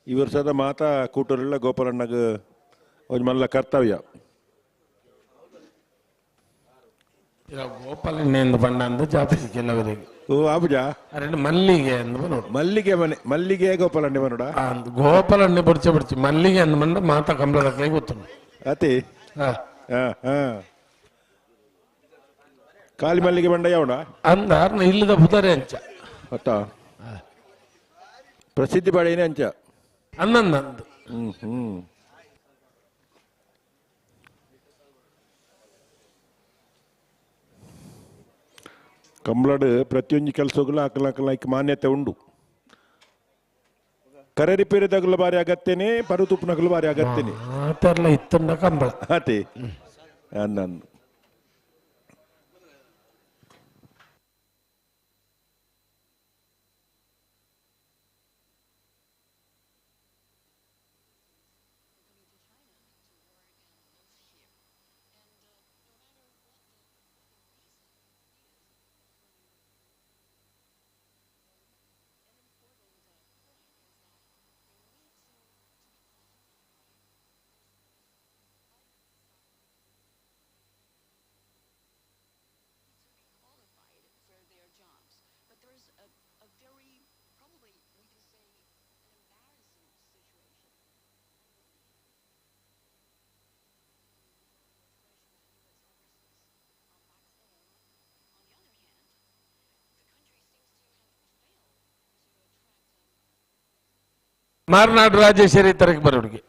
ಈ ವರ್ಷದ ಮಾತಾ ಕೂಟರೆಲ್ಲ ಗೋಪಾಲಣ್ಣಗೆ ಒಂದು ಮಲ್ಲ ಕರ್ತವ್ಯ ಗೋಪಾಲಣ್ಣ ಬಣ್ಣ ಅಂದ ಜಾತ್ರೆ ಕೆಲವರಿಗೆ ಓ ಆಬುಜಾ ಅರೆ ಮಲ್ಲಿಗೆ ಅಂದ ಮಲ್ಲಿಗೆ ಮನೆ ಮಲ್ಲಿಗೆ ಗೋಪಾಲಣ್ಣೆ ಮನೋಡ ಗೋಪಾಲಣ್ಣೆ ಬಡ್ಚೆ ಬಡ್ಚಿ ಮಲ್ಲಿಗೆ ಅಂದ ಬಂದ ಮಾತಾ ಕಂಬಳದ ಕೈ ಗೊತ್ತು ಅತಿ ಕಾಲಿ ಮಲ್ಲಿಗೆ ಬಂಡ ಯಾವಣ ಅಂದ ಇಲ್ಲದ ಬುಧಾರೆ ಅಂಚ ಅತ್ತ ಪ್ರಸಿದ್ಧಿ ಬಾಡೇನೆ ಅಂಚ ಅಂದಂದ ಕಂಬಳಡ್ ಪ್ರತಿಯೊಂದು ಕೆಲಸಗಳು ಆಕಲಾಕಲಾಯ್ಕೆ ಮಾನ್ಯತೆ ಉಂಡು ಕರೆ ರಿಪೇರಿ ತಗಲು ಬಾರಿ ಅಗತ್ಯನೇ ಪರುತುಪ್ಪನಗಲು ಬಾರಿ ಅಗತ್ಯನೇ ಆತರ್ಲ ಇತ್ತಂಡ ಕಂಬಳ ಅತಿ ಅಂದಂದು ಮಾರ್ನಾಡು ರಾಜೇಶ್ವರಿ ತರಕ್ಕೆ ಬರೋರಿಗೆ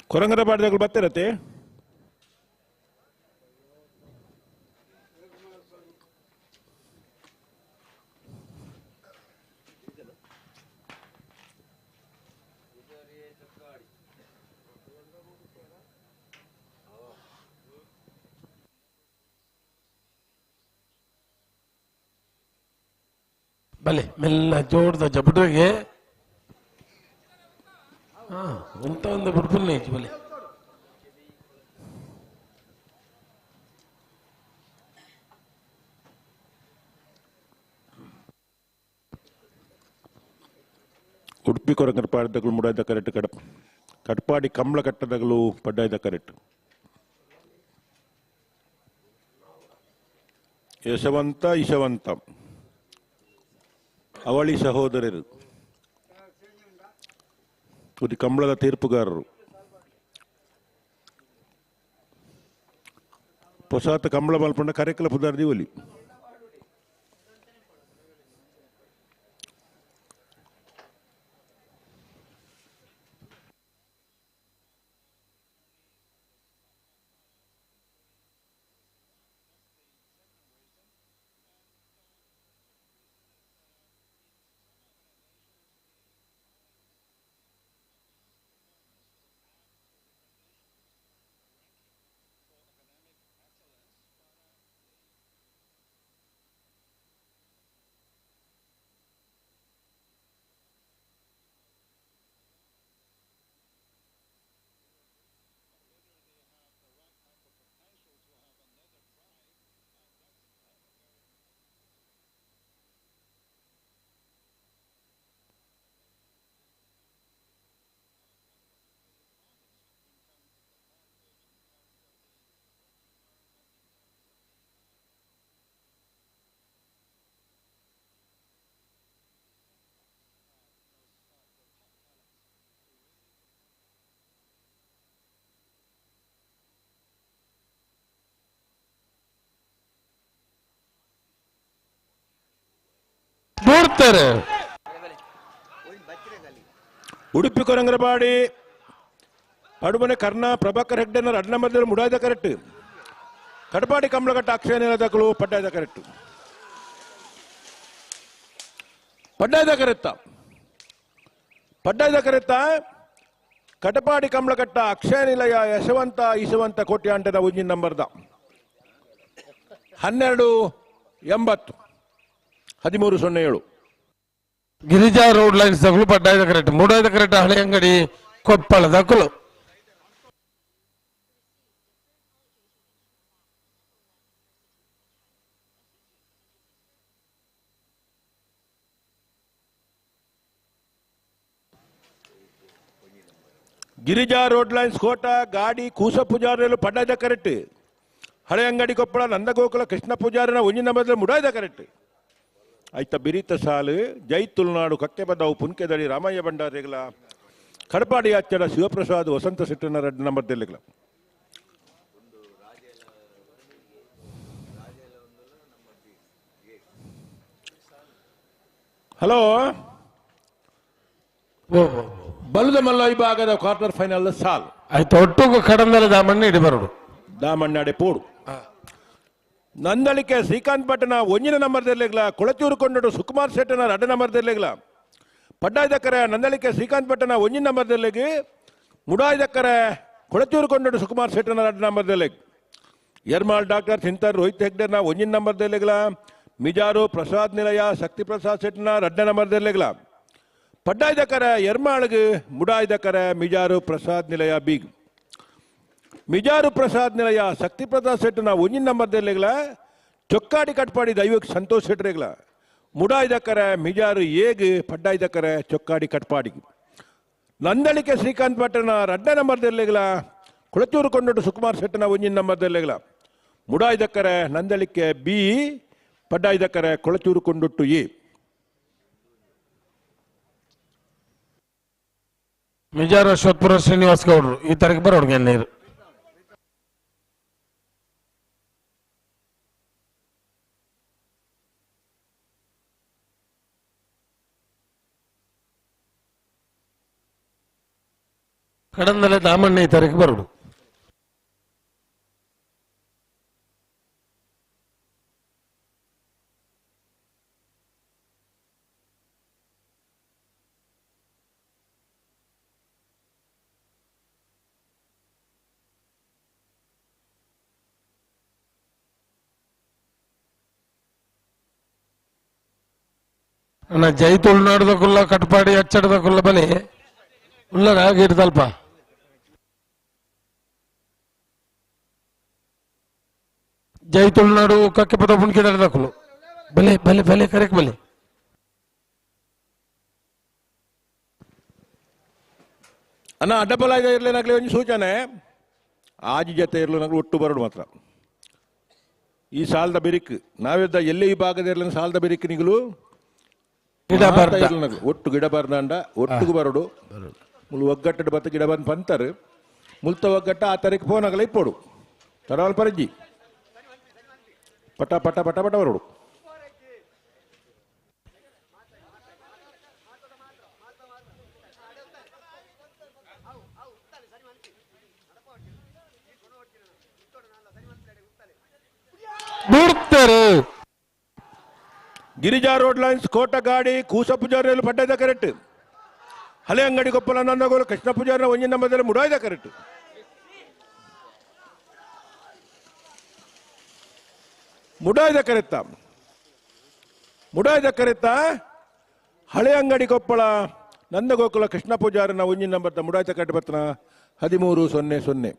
ಕೊರಂಗರ ಬಾಡಿದಗಳು ಬರ್ತಿರತ್ತೆ ಬಲೆ ಮೆಲ್ಲ ಜೋಡ್ದ ಜಬಡ್ರಿಗೆ ಅಂತ ಒಂದು ಬಿಡ್ಬುಲ್ನೇ ಐತಿ ಬಲೆ ಉಡುಪಿ ಕೊರಂಗರ ಪಾಡದಗಳು ಮುಡಾಯ್ದ ಕರೆಕ್ಟ್ ಕಟ್ಪಾಡಿ ಕಂಬಳ ಕಟ್ಟದಗಳು ಪಡ್ಡಾಯ್ದ ಕರೆಕ್ಟ್ ಯಶವಂತ ಈಶವಂತ ಅವಳಿ ಸಹೋದರರು ಇದು ಕಂಬಳದ ತೀರ್ಪುಗಾರರು ಹೊಸಾತ ಕಂಬಳ ಮಲ್ಪಂಡ ಕರೆಕಲ ಪುದಾರ್ದಿ ಒಲಿ ಬಿಡ್ತಾರೆ. ಉಡುಪಿ ಕೊರಂಗರಪಾಡಿ ಪಡುಮನೆ ಕರ್ಣ ಪ್ರಭಾಕರ್ ಹೆಗ್ಡೆನ ರಡ್ನ ಮಧ್ಯದಲ್ಲಿ ಮುಡಾಯ್ದ ಕರೆಕ್ಟ್. ಕಡಪಾಡಿ ಕಮಲಘಟ್ಟ ಅಕ್ಷಯ ನಿಲದಕಲು ಪಡ್ಡಾಯ್ದ ಕರೆಕ್ಟ್. ಪಡ್ಡಾಯ್ದ ಕರೆತ್ತ ಕಟಪಾಡಿ ಕಮಲಘಟ್ಟ ಅಕ್ಷಯ ನಿಲಯ ಯಶವಂತ ಈಶವಂತ ಕೋಟ್ಯಾಂಟದ ಉಂಜಿನ ನಂಬರ್ದ 1280 1307. ಗಿರಿಜಾ ರೋಡ್ ಲೈನ್ಸ್ ದಕ್ಕಲು ಪಡ್ಡಾಯ್ದ ಕರೆಕ್ಟ್. ಮೂಡಾಯ್ದ ಕರೆಕ್ಟ್ ಹಳೆ ಅಂಗಡಿ ಕೊಪ್ಪಳ ದಕ್ಕಲು. ಗಿರಿಜಾ ರೋಡ್ ಲೈನ್ಸ್ ಕೋಟ ಗಾಡಿ ಕೂಸ ಪೂಜಾರಿಯಲು ಪಡ್ಡಾಯ್ದ ಕರೆಕ್ಟ್. ಹಳೆ ಅಂಗಡಿ ಕೊಪ್ಪಳ ನಂದಗೋಕುಲ ಕೃಷ್ಣ ಪೂಜಾರಿನ ಒಂಜಿನ ನಂಬರ್ದಲ್ಲಿ ಮುಡಾಯ್ದ ಕರೆಕ್ಟ್. ಆಯ್ತ ಬಿರಿತ ಸಾಲು ಜೈ ತುಳುನಾಡು ಕಕ್ಕೆಬದವು ಪುನ್ಕೆದಡಿ ರಾಮಯ್ಯ ಭಂಡಾರಿಗಳ ಕಡಪಾಡಿ ಅಚ್ಚಡ ಶಿವಪ್ರಸಾದ್ ವಸಂತ ಸಿಟ್ಟನ ರೆಡ್ ನಂಬರ್ದಲ್ಲಿಗಳ. ಹಲೋ, ಬಲದ ಮಲ್ಲ ವಿಭಾಗದ ಕ್ವಾರ್ಟರ್ ಫೈನಲ್ ಸಾಲ್ ಆಯ್ತು. ಒಟ್ಟು ಕಡಂದಲ ದಾಮಣ್ಣ ಇಡಿ ಬರೋಡು ದಾಮಣ್ಣಾಡೆ ಪೋಡು ನಂದಳಿಕೆ ಶ್ರೀಕಾಂತ್ ಭಟ್ನ ಒಂಜಿನ ನಂಬರ್ದಲ್ಲಿಗ್ಲ ಕೊಳಚೂರು ಕೊಂಡಡು ಸುಕುಮಾರ್ ಶೆಟ್ಟನ ರಡ್ಡ ನಂಬರ್ದಲ್ಲಿಗ್ಲ ಪಡ್ಡಾಯ್ದಕ್ಕರೆ ನಂದಳಿಕೆ ಶ್ರೀಕಾಂತ್ ಭಟ್ನ ಒಂಜಿನ ನಂಬರ್ದಲ್ಲಿಗೆ ಮುಡಾಯ್ದಕ್ಕರೆ ಕೊಳಚೂರು ಕೊಂಡಡು ಸುಕುಮಾರ್ ಶೆಟ್ಟನ ರಡ್ಡ ನಂಬರ್ದಲ್ಲಿಗೆ ಯರ್ಮಾಳ್ ಡಾಕ್ಟರ್ ಚಿಂತರ್ ರೋಹಿತ್ ಹೆಗ್ಡೆರ್ನ ಒಂಜಿನ ನಂಬರ್ದಲ್ಲಿಗ್ಲ ಮಿಜಾರು ಪ್ರಸಾದ್ ನಿಲಯ ಶಕ್ತಿ ಪ್ರಸಾದ್ ಶೆಟ್ಟನ ರಡ್ಡ ನಂಬರ್ದಲ್ಲಿಗ್ಲ ಪಡ್ಡಾಯ್ದಕ್ಕರೆ ಯರ್ಮಾಳ್ಗೆ ಮುಡಾಯ್ದಕ್ಕರೆ ಮಿಜಾರು ಪ್ರಸಾದ್ ನಿಲಯ ಬೀಗ್ ಮಿಜಾರು ಪ್ರಸಾದ್ ನಿಲಯ ಶಕ್ತಿ ಪ್ರಸಾದ್ ಶೆಟ್ಟನ ಒಂಜಿನ ನಂಬರ್ದಲ್ಲಿಗ್ಲ ಚೊಕ್ಕಾಡಿ ಕಟ್ಪಾಡಿ ದೈವಕ್ಕೆ ಸಂತೋಷ್ ಶೆಟ್ರಿಗ್ಲ ಮುಡಾಯ್ದಕ್ಕರೆ ಮಿಜಾರು ಏಗ್ ಪಡ್ಡಾಯ್ದಕ್ಕರೆ ಚೊಕ್ಕಾಡಿ ಕಟ್ಪಾಡಿ ನಂದಳಿಕೆ ಶ್ರೀಕಾಂತ್ ಭಟ್ನ ರಡ್ಡ ನಂಬರ್ದಲ್ಲಿಗ್ಲ ಕುಳಚೂರು ಕೊಂಡಡು ಸುಕುಮಾರ್ ಶೆಟ್ಟನ ಒಂಜಿನ ನಂಬರ್ದಲ್ಲಿಗ್ಲ ಮುಡಾಯ್ದಕ್ಕರೆ ನಂದಳಿಕೆ ಬಿ ಪಡ್ಡಾಯ್ದಕ್ಕರೆ ಕೊಳಚೂರು ಕೊಂಡೊಟ್ಟು ಎ. ಮಿಜಾರು ಅಶ್ವತ್ಪುರ ಶ್ರೀನಿವಾಸ್ ಗೌಡ್ರು ಈ ತರಕ್ಕೆ ಬರೋಡ್ಗೆ ನೀರು. ಕಡಂದಲೆ ದಾಮಣ್ಣ ಈ ತರಕ್ಕೆ ಬರೋಡು. ಅಣ್ಣ ಜೈ ತುಳುನಾಡದಕ್ಕುಲ್ಲ ಕಟ್ಪಾಡಿ ಅಚ್ಚಡದಕ್ಕುಲ್ಲ ಬಲಿ ಉಲ್ಲರ ಆಗಿರ್ತಲ್ಪ. ಜೈ ತುಳುನಾಡು ಕಕ್ಕೆ ಪದ ಪುಣ್ಕಿದಕ್ಕಲು ಬಲೆ ಬಲೆ ಬಲೆ ಕರೆಕ್ಟ್ ಬಲೆ. ಅನ್ನ ಅಡ್ಡಬಲ ಇರ್ಲೇನಾಗ್ಲಿ ಒಂದು ಸೂಚನೆ ಆಜಿ ಜೊತೆ ಇರ್ಲೇನಾಗ್ಲಿ ಒಟ್ಟು ಬರೋಡು ಮಾತ್ರ ಈ ಸಾಲದ ಬೆರಿಕ್ ನಾವಿದ್ದ ಎಲ್ಲೇ ಈ ಭಾಗದ ಇರ್ಲ ಸಾಲದ ಬೆರಿಕ್ ನಿಗಲು ಒಟ್ಟು ಗಿಡ ಬರ್ದಂಡ ಒಟ್ಟಿಗೆ ಬರೋಡು ಮುಲ್ ಒಗ್ಗಟ್ಟು ಬತ್ತ ಗಿಡ ಬಂದು ಪಂತರು ಮುಲ್ತ ಒಗ್ಗಟ್ಟ ಆ ತರಕ್ಕೆ ಫೋನ್ ಆಗಲ್ಲ ಇಪ್ಪೋಡು ತಡವಲ್ ಪರಜ್ಜಿ ಪಟ ಪಟ ಪಟ ಪಟ ಬರೋಡು. ಗಿರಿಜಾ ರೋಡ್ ಲೈನ್ಸ್ ಕೋಟ ಗಾಡಿ ಕೂಸ ಪೂಜಾರಿಯಲ್ಲಿ ಪಡ್ಡಾಯ್ದ ಕರೆಕ್ಟ್. ಹಳೆ ಅಂಗಡಿ ಕೊಪ್ಪಳ ನಂದಗೋಲು ಕೃಷ್ಣ ಪೂಜಾರಿನ ಒಂಜಿನ ನಂಬರ್ದಲ್ಲಿ ಮುಡಾಯ್ದ ಕರೆಕ್ಟ್. ಮುಡಾಯ್ದ ಕರೆತ್ತ ಹಳೆ ಅಂಗಡಿ ಕೊಪ್ಪಳ ನಂದಗೋಕುಲ ಕೃಷ್ಣ ಪೂಜಾರಿನ ಒಂಜಿನ ನಂಬರ್ದ ಮುಡಾಯ್ದ ಕರೆಕ್ಟ್ ಬರ್ತನ 1300.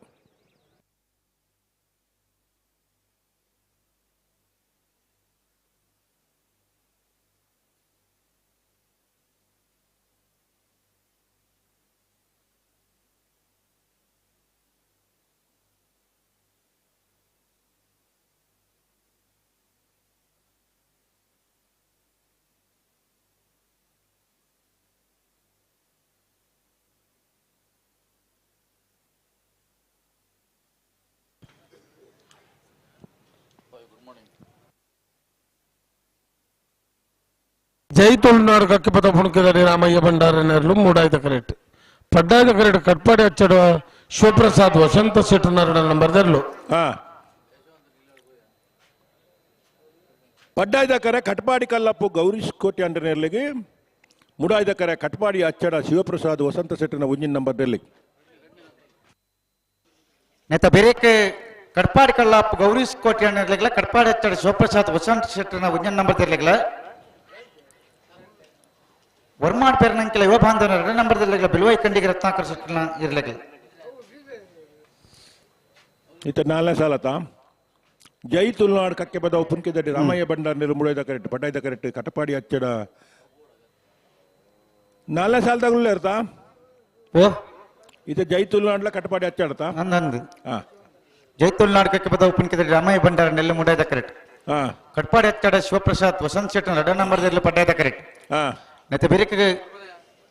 ಜೈ ತುಳುನಾಡು ಕಕ್ಕಿಪದ ಪುಣಕಿದಡಿ ರಾಮಯ್ಯ ಭಂಡಾರನೇರ್ಲು 3 ಎಕರೆಟ್ ಪಡ್ಡಾಯ್ದ ಎಕರೆಟ್ ಕಟ್ಪಾಡಿ ಅಚ್ಚಡ ಶಿವಪ್ರಸಾದ್ ವಸಂತ ಶೆಟ್ಟಿ ನಂಬರ್ ದರ್ಲು ಪಡ್ಡಾಯ್ದ ಕರೆ ಕಟ್ಪಾಡಿ ಕಲ್ಲಪ್ಪು ಗೌರೀಶ್ ಕೋಟಿ ಅಂಡನೇರ್ಲಿಗೆ 3 ಎಕರೆ ಕಟ್ಪಾಡಿ ಅಚ್ಚಡ ಶಿವಪ್ರಸಾದ್ ವಸಂತ ಶೆಟ್ಟಿನ ಒಂಜಿನ ನಂಬರ್ ದಲ್ಲಿ ನೆತ್ತ ಬೇರೆಕ್ಕೆ ಕಟ್ಪಾಡಿ ಕಲ್ಲಪ್ಪು ಗೌರೀಶ್ ಕೋಟಿ ಅಂಡನೇರ್ಲಿಗೆ ಕಟ್ಪಾಡಿ ಅಚ್ಚಡ ಶಿವಪ್ರಸಾದ್ ವಸಂತ ಶೆಟ್ಟಿನ ಒಂಜಿನ ನಂಬರ್ ದಲ್ಲಿ ವರ್ಮಾಡ್ ಪೇರ್ನಂಕೆಲ ಯುವ ಬಾಂಧವರ 2 ನಂಬರ್ ದಲ್ಲಿ ಬಿಲ್ವೈ ಕಂಡಿಗೆ ರತ್ನಾಕರ್ ಶೆಟ್ಟಿನ ಇರಲಿಗೆ ಇತ 4ನೇ ಸಾಲತ ಜೈ ತುಳುನಾಡು ಕಕ್ಕೆ ಬದ ಪುನ್ಕೆದಡಿ ರಾಮಯ್ಯ ಭಂಡಾರನೇರ್ಲು 3 ಎಕರೆಟ್ ಪಡ್ಡಾಯ್ದ ಎಕರೆಟ್ ಕಟ್ಪಾಡಿ ಅಚ್ಚಡ 4ನೇ ಸಾಲದಾಗಲೂ ಇರ್ತಾ ಓ ಇದು ಜೈ ತುಳುನಾಡ್ಲ ಕಟ್ಪಾಡಿ ಅಚ್ಚಾಡ್ತಾ ಅಂದಂದು ಜೈ ತುಳುನಾಡು ಕಕ್ಕೆ ಬದ ಪುನ್ಕೆದಡಿ ರಾಮಯ್ಯ ಭಂಡಾರನೇರ್ಲು 3 ಎಕರೆಟ್ ಕಟ್ಪಾಡಿ ಅಚ್ಚಡ ಶಿವಪ್ರಸಾದ್ ವಸಂತ ಶೆಟ್ಟಿನ 2 ನಂಬರ್ ದಲ್ಲಿ ಪಡ್ಡಾಯ್ದ ಎಕರೆಟ್ ನೆತ್ತ ಬೇರೆಕ್ಕೆ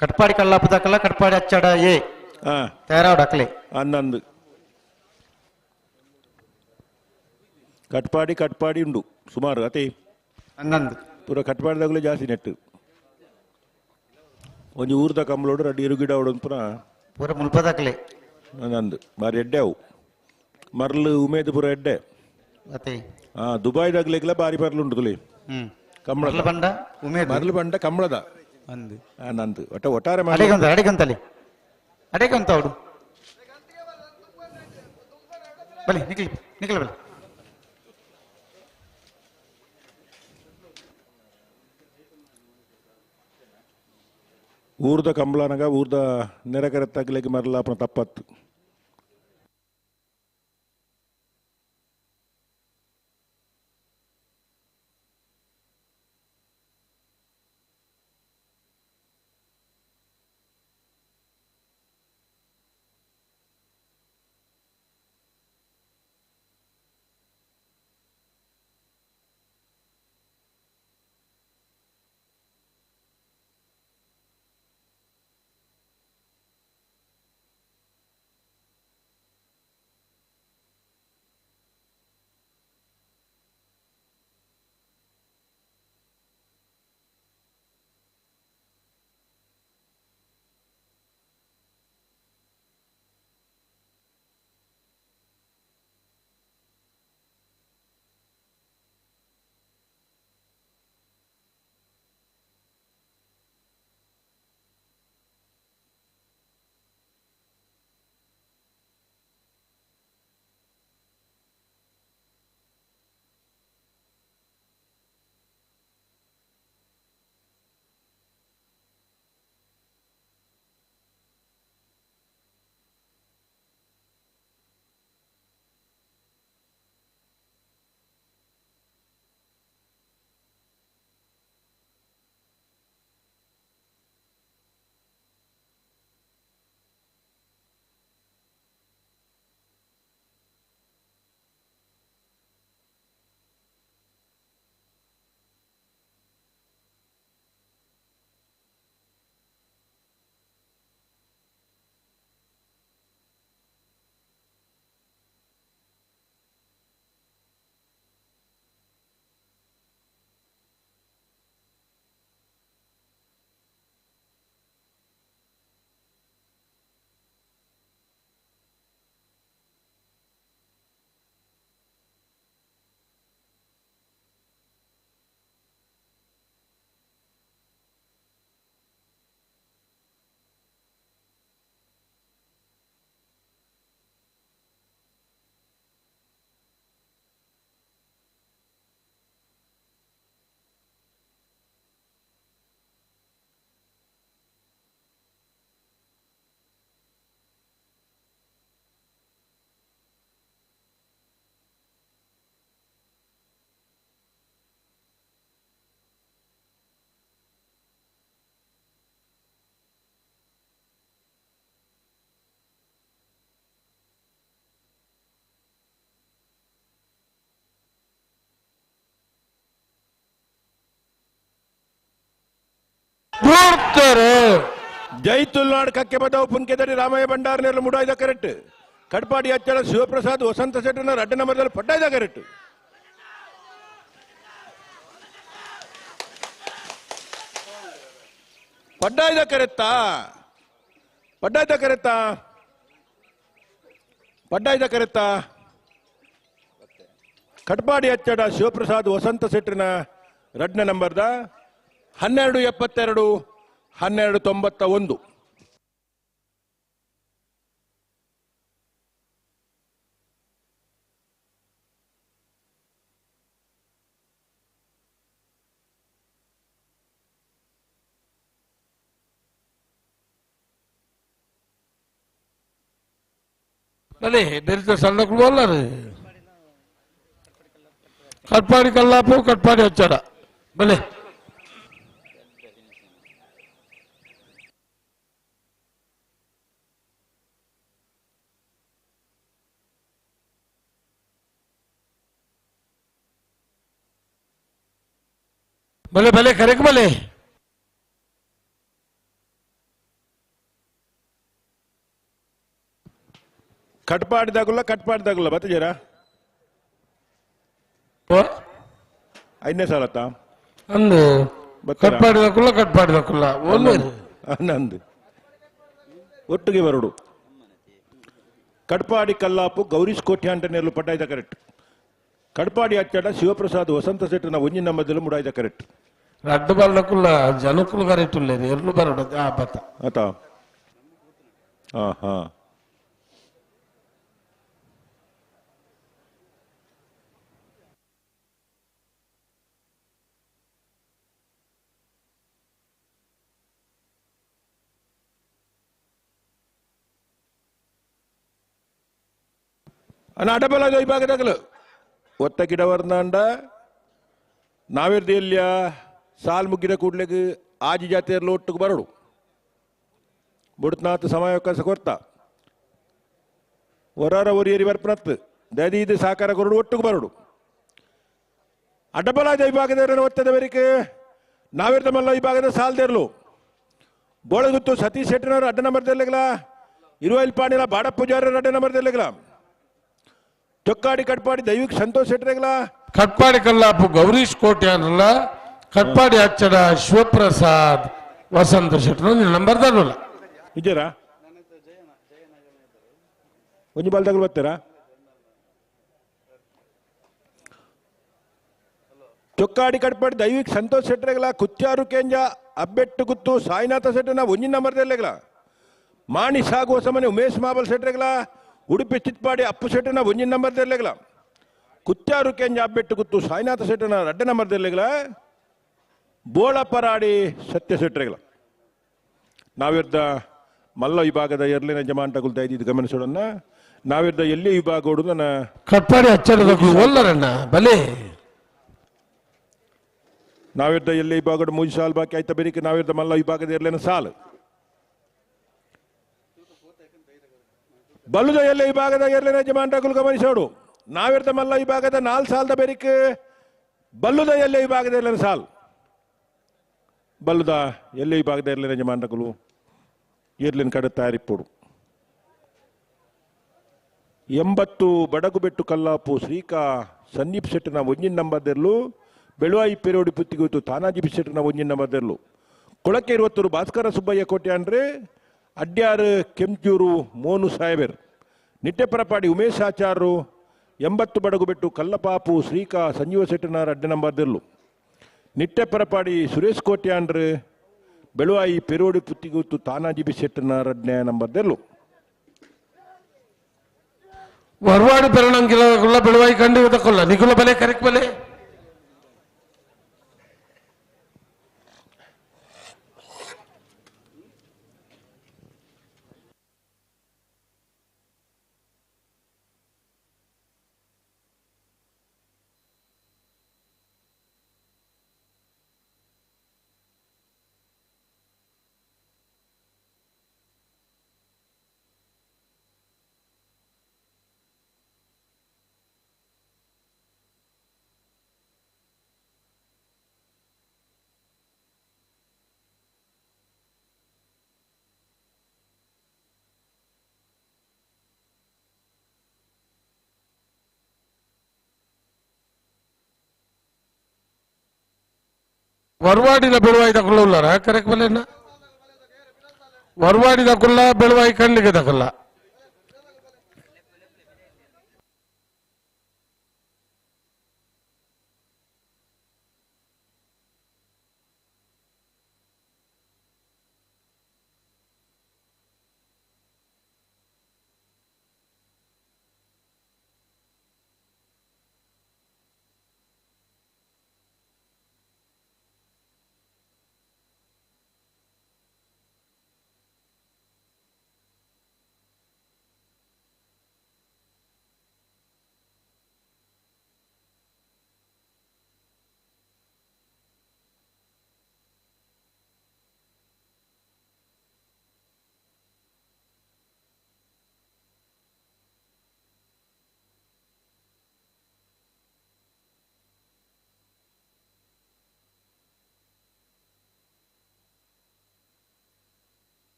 ಕಟ್ಪಾಡಿ ಕಲ್ಲಾಪದಕಲ್ಲ ಕಟ್ಪಾಡಿ ಅಚ್ಚಡ ಏ ತಯಾರಾವ್ ಡಾಕ್ಲೆ ಅನ್ನಂದು ಕಟ್ಪಾಡಿ ಉಂಡು ಸುಮಾರು ಅತಿ ಅನ್ನಂದು ಪೂರ ಕಟ್ಪಾಡಿದಾಗಲೇ ಜಾಸ್ತಿ ನೆಟ್ಟು ಒಂಜಿ ಊರ್ದ ಕಂಬಳೋಡು ರಡ್ಡಿ ಇರುಗಿಡ ಅವಡೊಂದು ಪುನಃ ಪೂರ ಮುಲ್ಪದಾಕಲೆ ಅನ್ನಂದು ಬಾರಿ ಎಡ್ಡೆ ಅವು ಮರ್ಲು ಉಮೇದು ಪೂರ ಎಡ್ಡೆ ಅತಿ ದುಬೈದಾಗ್ಲಿಕ್ಕೆಲ್ಲ ಬಾರಿ ಮರ್ಲು ಉಂಟು ತುಳಿ ಕಂಬಳ ಬಂಡ ಉಮೇದು ಮರ್ಲು ಬಂಡ ಕಂಬಳದ ಅಂದು ನಂದು ಒಟ್ಟಾರೆ ಅಡೆಗೊಂತಲಿ ಅಡೆಗೊಂತ ಅವಡು ಬಲಿ ನಿಖಿಲ್ ಬಲಿ ಊರ್ದ ಕಂಬಳನಗ ಊರ್ದ ನೆರೆಕರೆ ತಗ್ಲಿಕ್ಕೆ ಮರಲ ಅಪ್ಪನ ತಪ್ಪತ್ತು ಜೈ ತುಳುನಾಡು ಕಕ್ಕೆ ಬದವು ಪುನ್ಕೆದಡಿ ರಾಮಯ್ಯ ಭಂಡಾರನೇರ್ಲು 3 ಎಕರೆಟ್ ಕಟ್ಪಾಡಿ ಅಚ್ಚಡ ಶಿವಪ್ರಸಾದ್ ವಸಂತ ಶೆಟ್ಟಿನ 2 ನಂಬರ್ದಲ್ಲಿ 15 ಎಕರೆಟ್ ಪಡ್ಡಾಯ್ದ ಕರೆತ್ತಾ ಕಟ್ಪಾಡಿ ಹಚ್ಚಡ ಶಿವಪ್ರಸಾದ್ ವಸಂತ ಶೆಟ್ರಿನ ರಡ್ನ ನಂಬರ್ದ 1272 1291. ಅದೇ ಬೆರಿತ ಸಣ್ಣ ಬಲ್ಲರ್ ಕಟ್ಪಾಡಿ ಕಲ್ಲಾಪು ಕಟ್ಪಾಡಿ ಹಚ್ಚಡ ಬಲೆ ಬಲೆ ಬಲೆ ಕರೆಕ್ ಬಲೆ ಕಟ್ಪಾಡ್ದಾಗುಲ್ಲ ಬತ್ತಜರ 5ನೇ ಸಾಲತ್ತ ಅಂದು ಕಟ್ಪಾಡ್ದಾಗುಲ್ಲ ನಂದು ಒಟ್ಟಿಗೆ ಬರಡು ಕಟ್ಪಾಡಿ ಕಲ್ಲಾಪು ಗೌರೀಶ್ ಕೋಟ್ಯ ಅಂತ ನೆರಳು ಪಡ್ಡಾಯ್ದ ಕರೆಕ್ಟ್. ಕಟ್ಪಾಡಿ ಹಚ್ಚಡ ಶಿವಪ್ರಸಾದ್ ವಸಂತ ಶೆಟ್ಟನ ಒಂಜಿ ನಂಬದಲ್ಲಿ ಮುಡಾಯ್ದ ಕರೆಕ್ಟ್. ರಡ್ಡು ಬರಲಕ್ಕುಲ್ಲ ಜನಕ್ಕೂ ಕರೆಕ್ಟ್ ಇಲ್ಲ ಎರಡು ಬರಡು ಬತ್ತ ಆತ ಹಾ ಅಡಬಲ ವಿಭಾಗದಾಗಲು ಒತ್ತ ಗಿಡ ವರ್ನಾಂಡ ನಾವೇರ್ದಿಯಲ್ಯ ಸಾಲ್ ಮುಗ್ಗಿದ ಕೂಡ್ಲೆಗ್ ಆಜಿ ಜಾತಿಯರ್ಲು ಒಟ್ಟಿಗೆ ಬರಡು ಬುಡ್ತನಾಥ ಸಮಯಾವಕಾಶ ಕೊರ್ತ ಹೊರಾರ ಒರಿಯರಿ ಬರ್ಪನತ್ ದದಿ ಇದು ಸಾಕಾರ ಕೊರಡು ಒಟ್ಟಿಗೆ ಬರಡು ಅಡ್ಡಬಲಾದ ವಿಭಾಗದ ಒತ್ತದ ಬೆರಿಕೆ ನಾವೇರ್ದ ಮಲ್ಲ ವಿಭಾಗದ ಸಾಲ್ದೇರ್ಲು ಬೋಳಗುತ್ತು ಸತೀಶ್ ಶೆಟ್ಟಿನವರು ಅಡ್ಡ ನಂಬರ್ದಲ್ಲಿಗಲ ಇರುವೈಲ್ ಪಾಣಿಲ ಬಾಡ ಪೂಜಾರ ಅಡ್ಡ ನಂಬರ್ದಲ್ಲಿಗಲ ಚೊಕ್ಕಾಡಿ ಕಟ್ಪಾಡಿ ದೈವಿಕ್ ಸಂತೋಷ್ ಶೆಟ್ರೆಗಲ ಕಟ್ಪಾಡಿ ಕಲ್ಲಾಪು ಗೌರೀಶ್ ಕೋಟೆ ಅನ್ನಲ್ಲ ಕಟ್ಪಾಡಿ ಹಚ್ಚಡ ಶಿವಪ್ರಸಾದ್ ವಸಂತ ಶೆಟ್ರು ನಂಬರ್ ತರಲ್ಲ ಇದ್ದೀರ ಒಂಜಿ ಬಾಲ್ದಾಗಲು ಬರ್ತೀರಾ ಚೊಕ್ಕಾಡಿ ಕಟ್ಪಾಡಿ ದೈವಿಕ್ ಸಂತೋಷ್ ಶೆಟ್ರೆಗಲ ಕುಚ್ಚಾರು ಕೇಂಜ ಅಬ್ಬೆಟ್ಟು ಗುತ್ತು ಸಾಯಿನಾಥ ಶೆಟ್ಟನ ಒಂಜಿ ನಂಬರ್ದಲ್ಲೆಗಲ ಮಾಣಿ ಸಾಗುವ ಸಮನೆ ಉಮೇಶ್ ಮಾಬಲ್ ಶೆಟ್ರೆಗಲ ಉಡುಪಿ ಚಿತ್ಪಾಡಿ ಅಪ್ಪು ಶೆಟ್ಟನ ಒಂಜಿ ನಂಬರ್ದಲ್ಲೆಗಲ ಕುಚ್ಚಾರು ಕೆಂಜ ಅಬ್ಬೆಟ್ಟು ಗುತ್ತು ಸಾಯಿನಾಥ ಶೆಟ್ಟನ ರಡ್ಡ ನಂಬರ್ದಲ್ಲೆಗಲ ಬೋಳಪರಾಡಿ ಸತ್ಯ ಶೆಟ್ರೆಗಲ ನಾವಿರ್ದ ಮಲ್ಲ ವಿಭಾಗದ ಎರ್ಲಿನ ಜಮಾಂಟಗುಲ್ ದೈದಿದ್ದು ಗಮನಿಸೋಡನ್ನ ನಾವಿರ್ದ ಎಲ್ಲಿ ವಿಭಾಗ ಹೊಡುದು ನನ್ನ ಕಟ್ಪಾಡಿ ಹಚ್ಚಡ ಒಲ್ಲರಣ್ಣ ಬಲೆ ನಾವಿರ್ದ ಎಲ್ಲಿ ವಿಭಾಗ ಮೂಜಿ ಸಾಲ್ ಬಾಕಿ ಆಯ್ತಾ ಬೇರಿಕೆ ನಾವಿರ್ದ ಮಲ್ಲ ವಿಭಾಗದ ಎರ್ಲಿನ ಸಾಲು ಬಲ್ಲುದ ಎಲ್ಲ ವಿಭಾಗದ ಎರ್ಲಿನ ಜಮಾಂಟಗುಲ್ ಗಮನಿಸೋಡು ನಾವಿರ್ದ ಮಲ್ಲ ವಿಭಾಗದ 4 ಸಾಲದ ಬೇರಿಕೆ ಬಲ್ಲುದ ಎಲ್ಲ ವಿಭಾಗದ ಎರ್ಲಿನ ಸಾಲ್ ಬಲ್ಲುದ ಎಲ್ಲ ವಿಭಾಗದ ಎರ್ಲಿನ ಜಮಾಂಟಗುಲು ಎರ್ಲಿನ ಕಡೆ ತಯಾರಿಪ್ಪೋಡು 80 ಬಡಗುಬೆಟ್ಟು ಕಲ್ಲಾಪು ಶ್ರೀಕಾ ಸಂದೀಪ್ ಶೆಟ್ಟನ ಒಂಜಿನ ನಂಬರ್ದೆರ್ಲು ಬೆಳುವಾಯಿ ಪೆರೋಡಿ ಪುತ್ತಿಗೋಯ್ತು ತಾನಾಜಿ ಶೆಟ್ಟನ ಒಂಜಿನ ನಂಬರ್ದೆರ್ಲು ಕೊಳಕ್ಕೆ 20 ಭಾಸ್ಕರ ಸುಬ್ಬಯ್ಯ ಕೋಟೆ ಅಂದ್ರೆ ಅಡ್ಯಾರು ಕೆಂಚೂರು ಮೋನು ಸಾಹೇಬರ್ ನಿಟ್ಟೆಪರಪಾಡಿ ಉಮೇಶ್ ಆಚಾರ್ರು 80 ಬಡಗುಬೆಟ್ಟು ಕಲ್ಲಪಾಪು ಶ್ರೀಕಾ ಸಂಜೀವ ಶೆಟ್ಟನ ಅಡ್ಡ ನಂಬರ್ದೆರ್ಲು ನಿಟ್ಟೆಪರಪಾಡಿ ಸುರೇಶ್ ಕೋಟ್ಯಾಂಡ್ರೆ ಬೆಳುವಾಯಿ ಪೆರೋಡಿ ಪುತ್ತಿಗೋಯ್ತು ತಾನಾಜಿ ಶೆಟ್ಟನ ರಡ್ನೆ ನಂಬರ್ದೆರ್ಲು ವರ್ವಾಡಿ ಪೆರಣಂಗಿಲ್ಲ ಬೆಳುವಾಯಿ ಕಂಡು ತಕೊಲ್ಲ ನಿಗುಲ ಬಲೆ ಕರೆಕ್ ಬಲೆ ವರ್ವಾಡಿನ ಬೆಳುವಾಯಿ ತಗೊಳ್ಳಾರ ಕರೆಕ್ ಬಲೆನ ವರವಾಡಿ ದಕ್ಕುಲ್ಲ ಬೆಳವಾಯಿ ಕಂಡಿಗೆ ದಕ್ಕಲ್ಲ.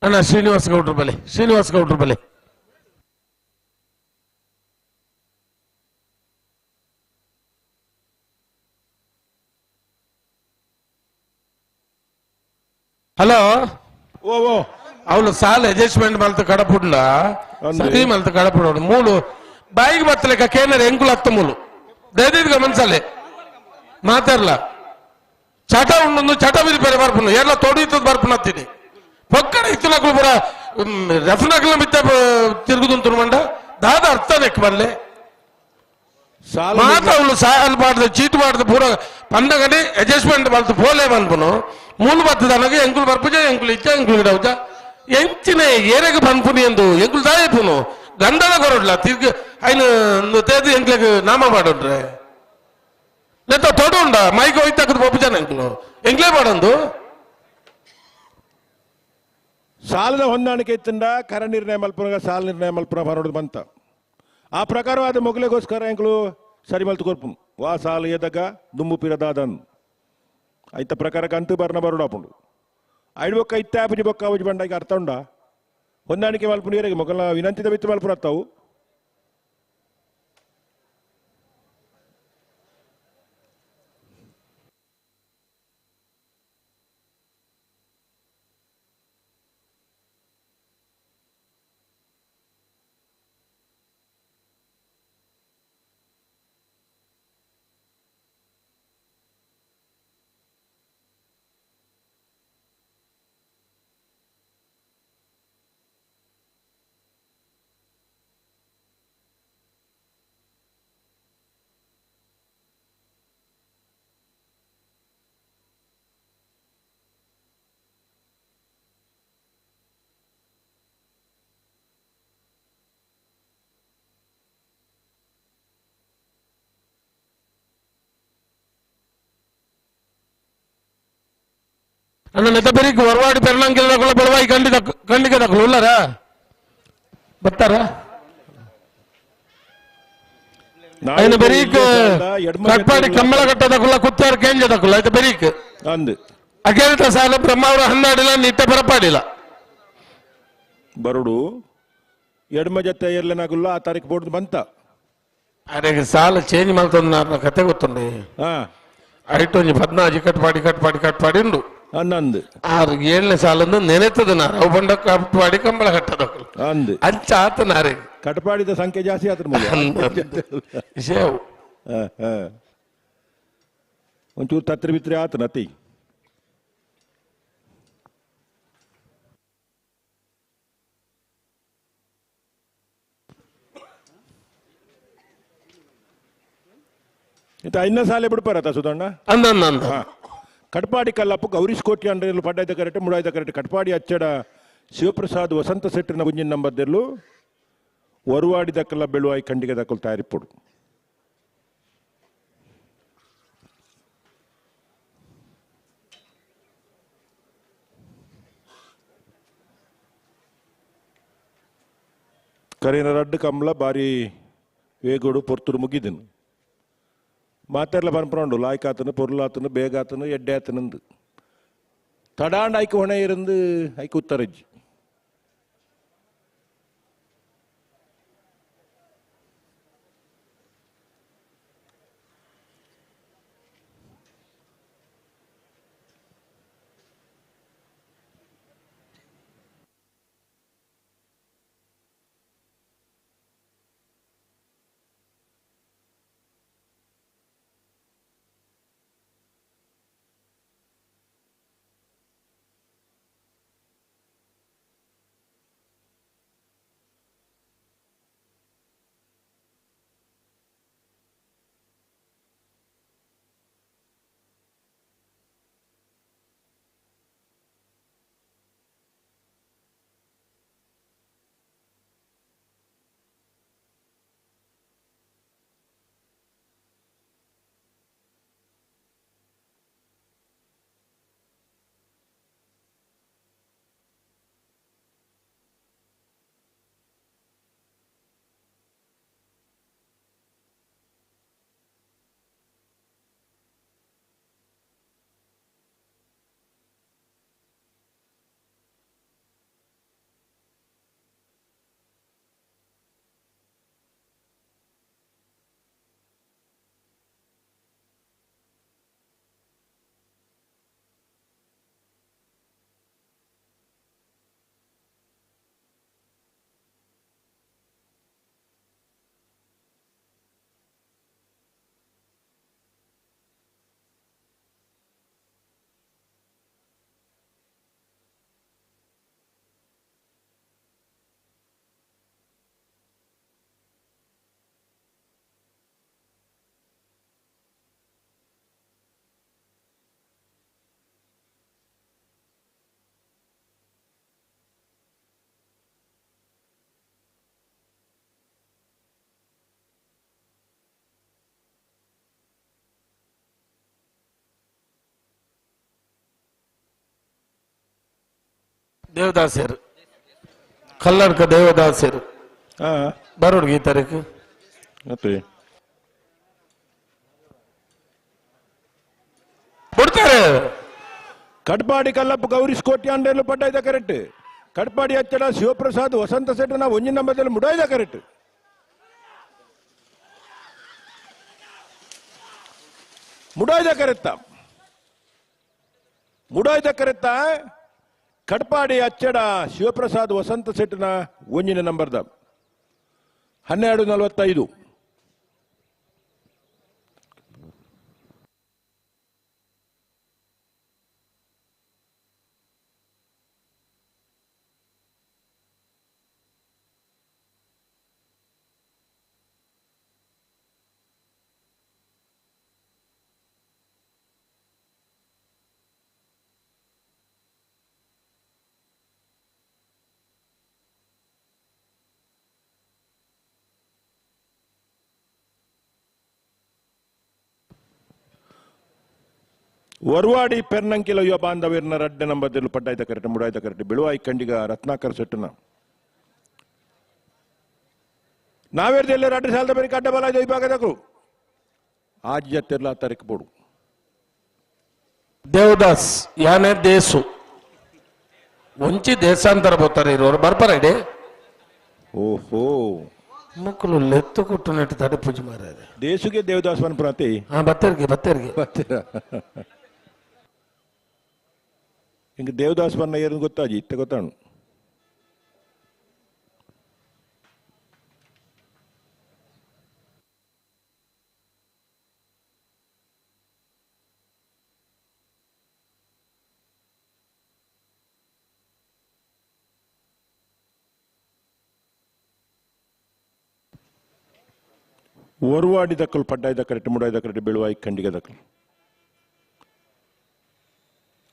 ಅಣ್ಣ ಶ್ರೀನಿವಾಸ ಗೌಡ್ರ ಬಲೆ, ಶ್ರೀನಿವಾಸ ಗೌಡ್ರ ಬಲೆ. ಹಲೋ ಅವಳು ಸಾಲ ಅಡ್ಜಸ್ಟ್ಮೆಂಟ್ ಮಲ್ತ ಕಡಪುಡ್ಲ ಸರಿ ಮಲ್ತ ಕಡಪುಡ ಮೂಲು ಬಾಯಿಗೆ ಬತ್ತಲೆಕ್ಕ ಕೇನರ್ ಎಂಕುಲು ಹತ್ತ ಮೂಲು ದಯದಿದ್ಗ ಮನ್ಸಲ್ಲೇ ಮಾತಾಡ್ಲ ಚಟ ಉಂಡು ಚಟ ಬಿರಿ ಬೇರೆ ಬರ್ಪುನು ಎಲ್ಲ ತೊಡಿತದ ಬರ್ಪುನ ಹತ್ತೀನಿ ಪಕ್ಕಡ ಇತ್ತನಕ್ಲು ಪುರ ರಫ್ನಕ್ಲ ಮಿತ್ತ ತಿರುಗುದುಂತು ಮಂಡ ದಾದ ಅರ್ಥ ನೆಕ್ ಬರ್ಲೆ ಮಾತಾವಳು ಸಾಲ ಮಾಡ್ದೆ ಚೀಟ್ ಮಾಡ್ದೆ ಪೂರ ಪಂಡಗಡೆ ಅಡ್ಜಸ್ಟ್ಮೆಂಟ್ ಮಾಡ್ತು ಪೋಲೆ ಬಂದ್ಪುನು ಮೂಲು ಬತ್ತದನಗೆ ಎಂಕುಲು ಬರ್ಪುಜ ಎಂಕುಲು ಇಚ್ಚ ಎಂಕುಲು ಗಿಡವುಜ ಎಂಚಿನ ಏರೆಗೆ ಬಂದ್ಪುನಿ ಎಂದು ಎಂಕುಲು ದಾಯಪುನು ಗಂಡನ ಕೊರಡ್ಲ ತಿರ್ಗಿ ಐನು ತೇದು ಎಂಕ್ಲೆಗೆ ನಾಮ ಮಾಡೋಡ್ರೆ ನೆತ್ತ ತೊಡುಂಡ ಮೈಗೆ ಹೋಯ್ತಕ್ಕದು ಒಬ್ಬ ಎಂಕುಲು ಎಂಕ್ಲೇ ಮಾಡಂದು ಸಾಲದ ಹೊಂದಾಣಿಕೆ ಇತ್ತಂಡ ಕರ ನಿರ್ಣಯ ಮಲ್ಪುನ ಸಾಲ ನಿರ್ಣಯ ಮಲ್ಪುನ ಬರೋದು ಬಂತ ಆ ಪ್ರಕಾರವಾದ ಮೊಗಲೆಗೋಸ್ಕರ ಎಂಕ್ಲು ಸರಿ ಮಲ್ತು ಕೊರ್ಪುನು ವಾ ಸಾಲ ಎದಗ ದುಂಬು ಪಿರದಾದನ್ ಐತ ಪ್ರಕಾರ ಕಂತು ಬರ್ನ ಬರೋಡು ಆಪುಂಡು ಐದು ಬೊಕ್ಕ ಇತ್ತ ಆಪುಜಿ ಬೊಕ್ಕ ಅವಜಿ ಬಂಡಾಗಿ ಅರ್ಥ ಉಂಡ ಹೊಂದಾಣಿಕೆ ಮಲ್ಪುನ ಏರಿಗೆ ಮೊಗಲ ವಿನಂತಿದ ಬಿತ್ತು ಮಲ್ಪುನ ಅತ್ತವು ಅಣ್ಣ ನೆತ್ತ ಬೆರಿಕ್ ಹೊರವಾಡಿ ಪೆರ್ಲಂಕಿಲ್ಲ ಬೆಳವಾಯಿ ಖಂಡಿಗೆ ತಕ್ಕಲು ಉಳ್ಳಾರ ಬರ್ತಾರ ఆయన బెరీక్ కట్పాడి కమ్మల కట్ట దక్కుల కుత్తారు కేంజ దక్కుల అయితే బెరీక్ ಅಂದು ಅಗೇರಿತ ಸಾಲ ಬ್ರಹ್ಮಾವರ ಹನ್ನಾಡಿಲ್ಲ ನಿತ್ಯ ಬರಪಾಡಿಲ್ಲ ಬರುಡು ಎಡಮ ಜೊತೆ ಇರ್ಲೇನಾಗುಲ್ಲ ಆ ತಾರೀಕು ಬೋರ್ಡ್ ಬಂತ ಅರೆ ಸಾಲ ಚೇಂಜ್ ಮಾಡ್ತಂದ ಕತೆ ಗೊತ್ತುಂಡಿ ಐಟೊಂಜಿ 14 ಕಟ್ಪಾಡಿ ಉಂಡು ಅನ್ನಂದು 6-7ನೇ ಸಾಲಂದು ನೆನೆತದ ನಾರ ಅವು ಬಂಡ ಕಟ್ಪಾಡಿ ಕಂಬಳ ಕಟ್ಟದಕ್ಕಲು ಅಂದು ಅಂಚ ಆತ ನಾರೆ ಕಟ್ಪಾಡಿದ ಸಂಖ್ಯೆ ಜಾಸ್ತಿ ಆತ್ರ ವಿಷಯ ಒಂಚೂರು ತತ್ರ ಬಿತ್ರೆ ಆತ ನತಿ ಇಂತ ಐದನೇ ಸಾಲೆ ಬಿಡ್ಪಾರತ್ತ ಸುಧಣ್ಣ ಅಂದ ಕಟ್ಪಾಡಿ ಕಲ್ಲಪ್ಪು ಗೌರೀಶ್ ಕೋಟಿ ಅಂಡ್ರೆಲು ಪಡ್ಡಾಯ್ದ ಕರೆಕ್ಟ್ ಮುಡಾಯ್ದ ಕರೆಕ್ಟ್ ಕಟ್ಪಾಡಿ ಅಚ್ಚಡ ಶಿವಪ್ರಸಾದ್ ವಸಂತ ಸೆಟ್ಟಿನ ಗುಂಜಿನ ನಂಬರ್ದೆಲ್ಲು ಒರುವಾಡಿ ದಕ್ಕಲ್ಲ ಬೆಳುವಾಯಿ ಖಂಡಿಗೆ ದಕ್ಕಲು ತಯಾರಿಪಡು ಕರೀನ ರಡ್ಡು ಕಮಲ ಬಾರಿ ವೇಗೋಡು ಪೊರ್ತುಡು ಮುಗಿದನು ಮಾತೆಲ್ಲ ಪನ್ಪುಂಡು ಲಾಯ್ಕಾತನು ಪೊರ್ಲಾತನು ಬೇಗಾತನು ಎಡ್ಡೆ ಆತನಂದು ತಡಾಂಡ್ ಐಕು ಹೊಣೆ ಇರಂದು ಐಕು ಉತ್ತರಜ್ಜಿ ದೇವದಾಸಿಯರು ಕಲ್ಲಡ್ಕ ದೇವದಾಸಿಯರು ಬರೋಡ್ಗೆ ಈ ತಾರೀಕು ಬಿಡ್ತಾರೆ ಕಟ್ಪಾಡಿ ಕಲ್ಲಪ್ಪ ಗೌರೀಶ್ ಕೋಟಿ ಅಂಡ್ರೆಲು ಪಡ್ಡಾಯ್ದ ಕರೆಕ್ಟ್ ಕಟ್ಪಾಡಿ ಅಚ್ಚಡ ಶಿವಪ್ರಸಾದ್ ವಸಂತ ಸೆಟ್ಟನ ಒಂಜಿನ ನಂಬರ್ದಲ್ಲಿ ಮುಡಾಯ್ದ ಕರೆಕ್ಟ್ ಮುಡಾಯ್ದ ಕರೆತ್ತ ಕಟ್ಪಾಡಿ ಅಚ್ಚಡ ಶಿವಪ್ರಸಾದ್ ವಸಂತ ಸೆಟ್ನ ಒಂಜಿನ ನಂಬರ್ದ 12:45 ವರ್ವಾಡಿ ಪೆರ್ನಂಕಿಲ ಯುವ ಬಾಂಧವ್ಯರನ್ನ ರಡ್ಡೆ ನಂಬರ್ದಲ್ಲೂ ಪಡ್ಡಾಯ್ದ ಕರೆಕ್ಟ್ ಮುಡಾಯ್ದ ಕರೆಕ್ಟ್ ಬಿಳುವಾಯಿ ಖಂಡಿಗ ರತ್ನಾಕರ್ ಸೆಟ್ಟನ ನಾವೇರ್ದೆಲ್ಲ ರಡ್ಡೆ ಸಾಲದ ಬೇರೆ ಕಡ್ಡ ಬಲ ವಿಭಾಗದಕ್ಕೂ ಆಜ್ ಜತ್ತೆಲ್ಲ ತಾರೀಕು ಬೋಡು ದೇವದಾಸ್ ಯಾನೆ ದೇಸು ಒಂಚಿ ದೇಶಾಂತರ ಬೋತಾರೆ ಇರೋರು ಬರ್ಪಾರಡೆ ಓಹೋ ಮಕ್ಕಳು ಲೆತ್ತು ಕೊಟ್ಟು ನೆಟ್ಟು ತಡೆ ಪೂಜೆ ಮಾರಾರೆ ದೇಶಕ್ಕೆ ದೇವದಾಸ್ ಪನ್ಪ್ರಾತಿ ಬತ್ತರ್ಗೆ ಹಿಂಗೆ ದೇವದಾಸ್ ಬನ್ನ ಏನು ಗೊತ್ತಾಜಿ ಇತ್ತ ಗೊತ್ತಾಣು ಒರುವಾಡಿ ದಕ್ಕಲು ಪಡ್ಡಾಯ ದಕ್ಕರೆಟ್ಟು ಮುಡಾಯ ದಕ್ಕರೆಟ್ಟು ಬೆಳುವಾಯಿ ಖಂಡಿಗೆ ದಕ್ಕಲು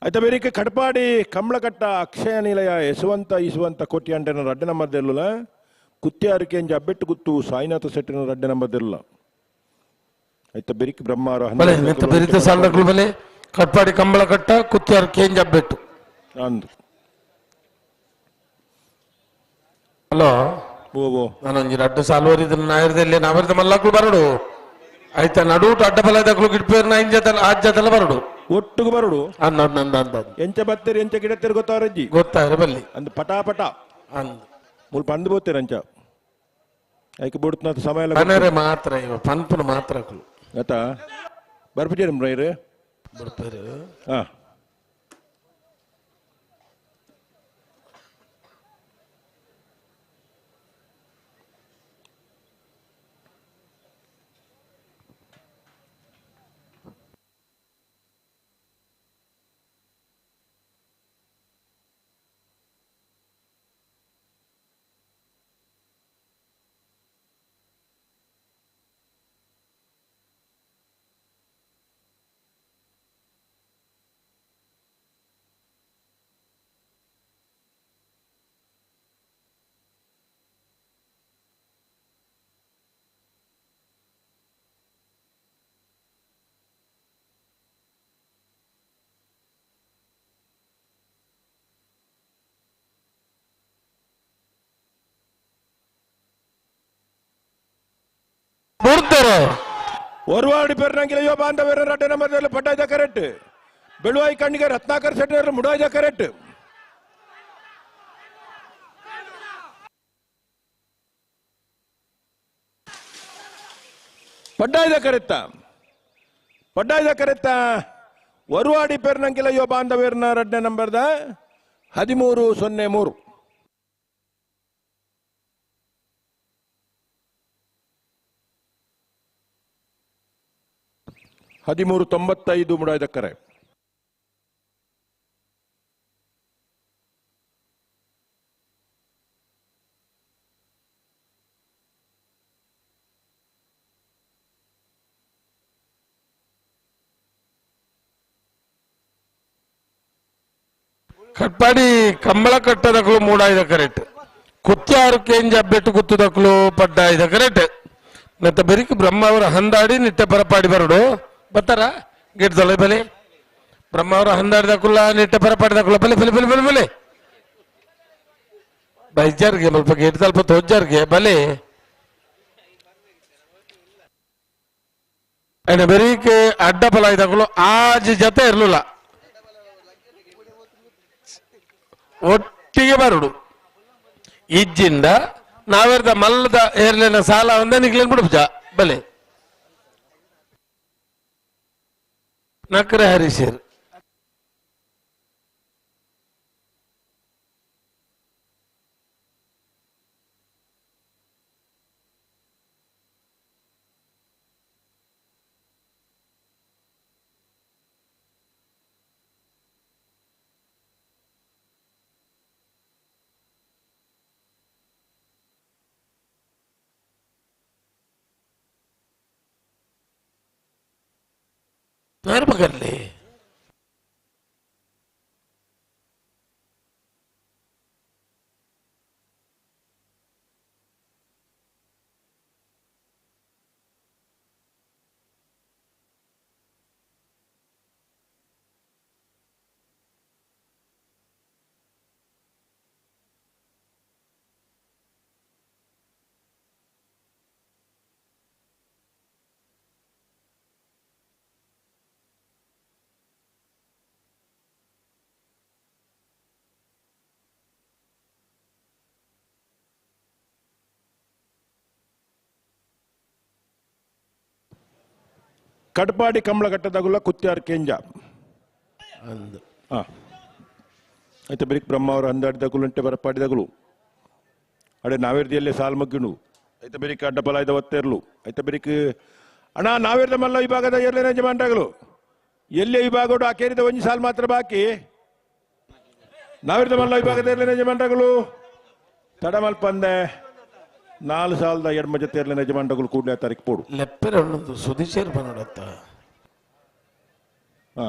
ಆಯ್ತಾ ಬೇರಿಕೆ ಕಡಪಾಡಿ ಕಂಬಳಕಟ್ಟ ಅಕ್ಷಯ ನಿಲಯ ಯಶವಂತ ಇಸುವಂತ ಕೋಟಿ ಅಂಟನ ರಡ್ಡ ನಂಬರ್ದೆಲ್ಲ ಕುತ್ಯಾರಿಕೆ ಅಂಜ ಅಬ್ಬೆಟ್ಟು ಗುತ್ತು ಸಾಯಿನಾಥ ಸೆಟ್ಟಿನ ರಡ್ಡ ನಂಬರ್ದೆಲ್ಲ ಆಯ್ತಾ ಬೆರಿಕೆ ಬ್ರಹ್ಮಾರ ಬೆರಿತ ಸಾಲಗಳು ಬಲೆ ಕಟ್ಪಾಡಿ ಕಂಬಳಕಟ್ಟ ಕುತ್ಯಾರ ಕೇಂಜ್ ಅಬ್ಬೆಟ್ಟು ಅಂದು ಹಲೋ ನಾನೊಂಜಿ ರಡ್ಡು ಸಾಲುವರಿದ ನಾಯರ್ದಲ್ಲಿ ನಾವರಿದ ಮಲ್ಲಕ್ಕಳು ಬರಡು ಆಯ್ತಾ ನಡುಟು ಅಡ್ಡಬಲದಕ್ಕಳು ಗಿಡ್ಪೇರ್ನ ಆಜ್ ಜತಲ ಬರಡು ಒಟ್ಟಿಗೆ ಬರಡು ಅಂದ ಎಂಚ ಬತ್ತೇರಿ ಎಂಚ ಗಿಡತ್ತೇರಿ ಗೊತ್ತಾರಜ್ಜಿ ಗೊತ್ತಾಯ್ರೆ ಬಲ್ಲಿ ಅಂದ್ ಪಟಾಪಟ ಅಂದ್ ಮುಲ್ಪ ಅಂದು ಬೋತೇರಿ ಅಂಚ ಆಯ್ಕೆ ಬಿಡುತ್ತ ಸಮಯ ಪನರೆ ಮಾತ್ರ ಇವ ಪನ್ಪುನ ಮಾತ್ರ ಆಯ್ತಾ ಬರ್ಬಿಟ್ಟೇರಿ ರೈರು ಬರ್ತಾರೆ ಹಾ ಒರುವಾಡಿ ಪೆರ್ನಂಗಿಲ ಯೋ ಬಾಂಧವ್ಯ ರಡ್ಡ ನಂಬರ್ದಲ್ಲಿ ಪಡ್ಡಾಯ್ದ ಕರೆಕ್ಟ್ ಬೆಳುವಾಯಿ ಕಣ್ಣಿಗೆ ರತ್ನಾಕರ್ ಶೆಟ್ಟಿ ಮುಡಾಯ್ದ ಕರೆಕ್ಟ್ ಪಡ್ಡಾಯ್ದ ಕರೆತ್ತ ಒರುವಾಡಿ ಪೆರ್ನಂಗಿಲ ಯೋ ಬಾಂಧವ್ಯರ್ನ ರಡ್ಡ ನಂಬರ್ದ 1303 1395 ಮುಡಾಯ್ದ ಕರೆ ಕಟ್ಪಾಡಿ ಕಂಬಳ ಕಟ್ಟದಕ್ಕಲು ಮೂಡಾಯ್ದ ಕರೆಕ್ಟ್ ಕುತ್ಯಾರು ಕೇಂಜ ಅಬ್ಬೆಟ್ಟು ಕುತ್ತುದಕ್ಕಲು ಪಡ್ಡಾಯ್ದ ಕರೆಕ್ಟ್ ಮತ್ತೆ ಬೆರಿಕೆ ಬ್ರಹ್ಮ ಅವರ ಹಂದಾಡಿ ನಿಟ್ಟೆ ಪರಪಾಡಿ ಬರಡು ಬತ್ತಾರ ಗಿಡ್ದೊಳೆ ಬಲೆ ಬ್ರಹ್ಮ ಅವರ ಹಂದಾಡಿದಕ್ಕುಲ್ಲ ನಿಟ್ಟೆ ಪರಪಾಡಿದಕ್ಕುಲ್ಲ ಬಲೆ ಬಲೆ ಬಲೆ ಬಲೆ ಬಲೆ ಬೈಜಾರ್ಗೆ ಸ್ವಲ್ಪ ಗೇಟ್ ಸ್ವಲ್ಪ ತೋಜಾರ್ಗೆ ಬಲೆ ಅಣ್ಣ ಬೆರಿಕೆ ಅಡ್ಡ ಫಲ ಇದಾಗಲು ಆಜ್ ಜೊತೆ ಇರ್ಲಿಲ್ಲ ಒಟ್ಟಿಗೆ ಬರುಡು ಇಜ್ಜಿಂದ ನಾವೆರ್ದ ಮಲ್ಲದ ಏರ್ಲಿನ ಸಾಲ ಒಂದ ನಿಗ್ಲೇನ್ ಬಿಡುಜ ಬಲೆ ನಕ್ರೆ ಹರಿಸೇರ್ ನರ್ಮಗಲ್ಲಿ ಕಡಪಾಡಿ ಕಂಬಳಗಟ್ಟದಾಗುಲ್ಲ ಕುತ್ಯಾರ್ ಕೇಂಜ ಆಯ್ತಾ ಬೆರಿಕ್ ಬ್ರಹ್ಮ ಅವರು ಹಂದಾಡಿದಾಗುಲು ಅಂಟೆ ಬರಪಾಡಿದಾಗುಲು ಅಡೆ ನಾವೇರ್ದಿಯಲ್ಲೇ ಸಾಲ್ ಮಗ್ಗಿಣು ಆಯ್ತಾ ಬೆರಿಕ್ ಅಡ್ಡಬಲ ಇದ ಒತ್ತೇರ್ಲು ಆಯ್ತಾ ಬೆರಿಕ್ ಅಣ್ಣ ನಾವೇರ್ದ ಮಲ್ಲ ವಿಭಾಗದ ಏರ್ಲೇನ ಜಮಾಂಡಾಗಲು ಎಲ್ಲೇ ವಿಭಾಗ ಆ ಕೇರಿದ ಒಂಜಿ ಸಾಲ್ ಮಾತ್ರ ಬಾಕಿ ನಾವೇರ್ದ ಮಲ್ಲ ವಿಭಾಗದ ಏರ್ಲೇನ ಜಮಾಂಡಾಗಲು ತಡ ಮಲ್ಪಂದೆ 4 ಸಾಲದ ಎಡ್ಮ ಜೊತೆಯಲ್ಲಿ ಯಜಮಾನಗಳು ಕೂಡಲೇ ತಾರೀಕು ಪೋಡು ಲೆಪ್ಪರೆ ಒಂದು ಸುದಿಶೇರ್ ಬಂದತ್ತ ಹಾ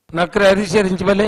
ನಕ್ರೆ ಹರೀಶರ್ ಇಂಚಬಲೆ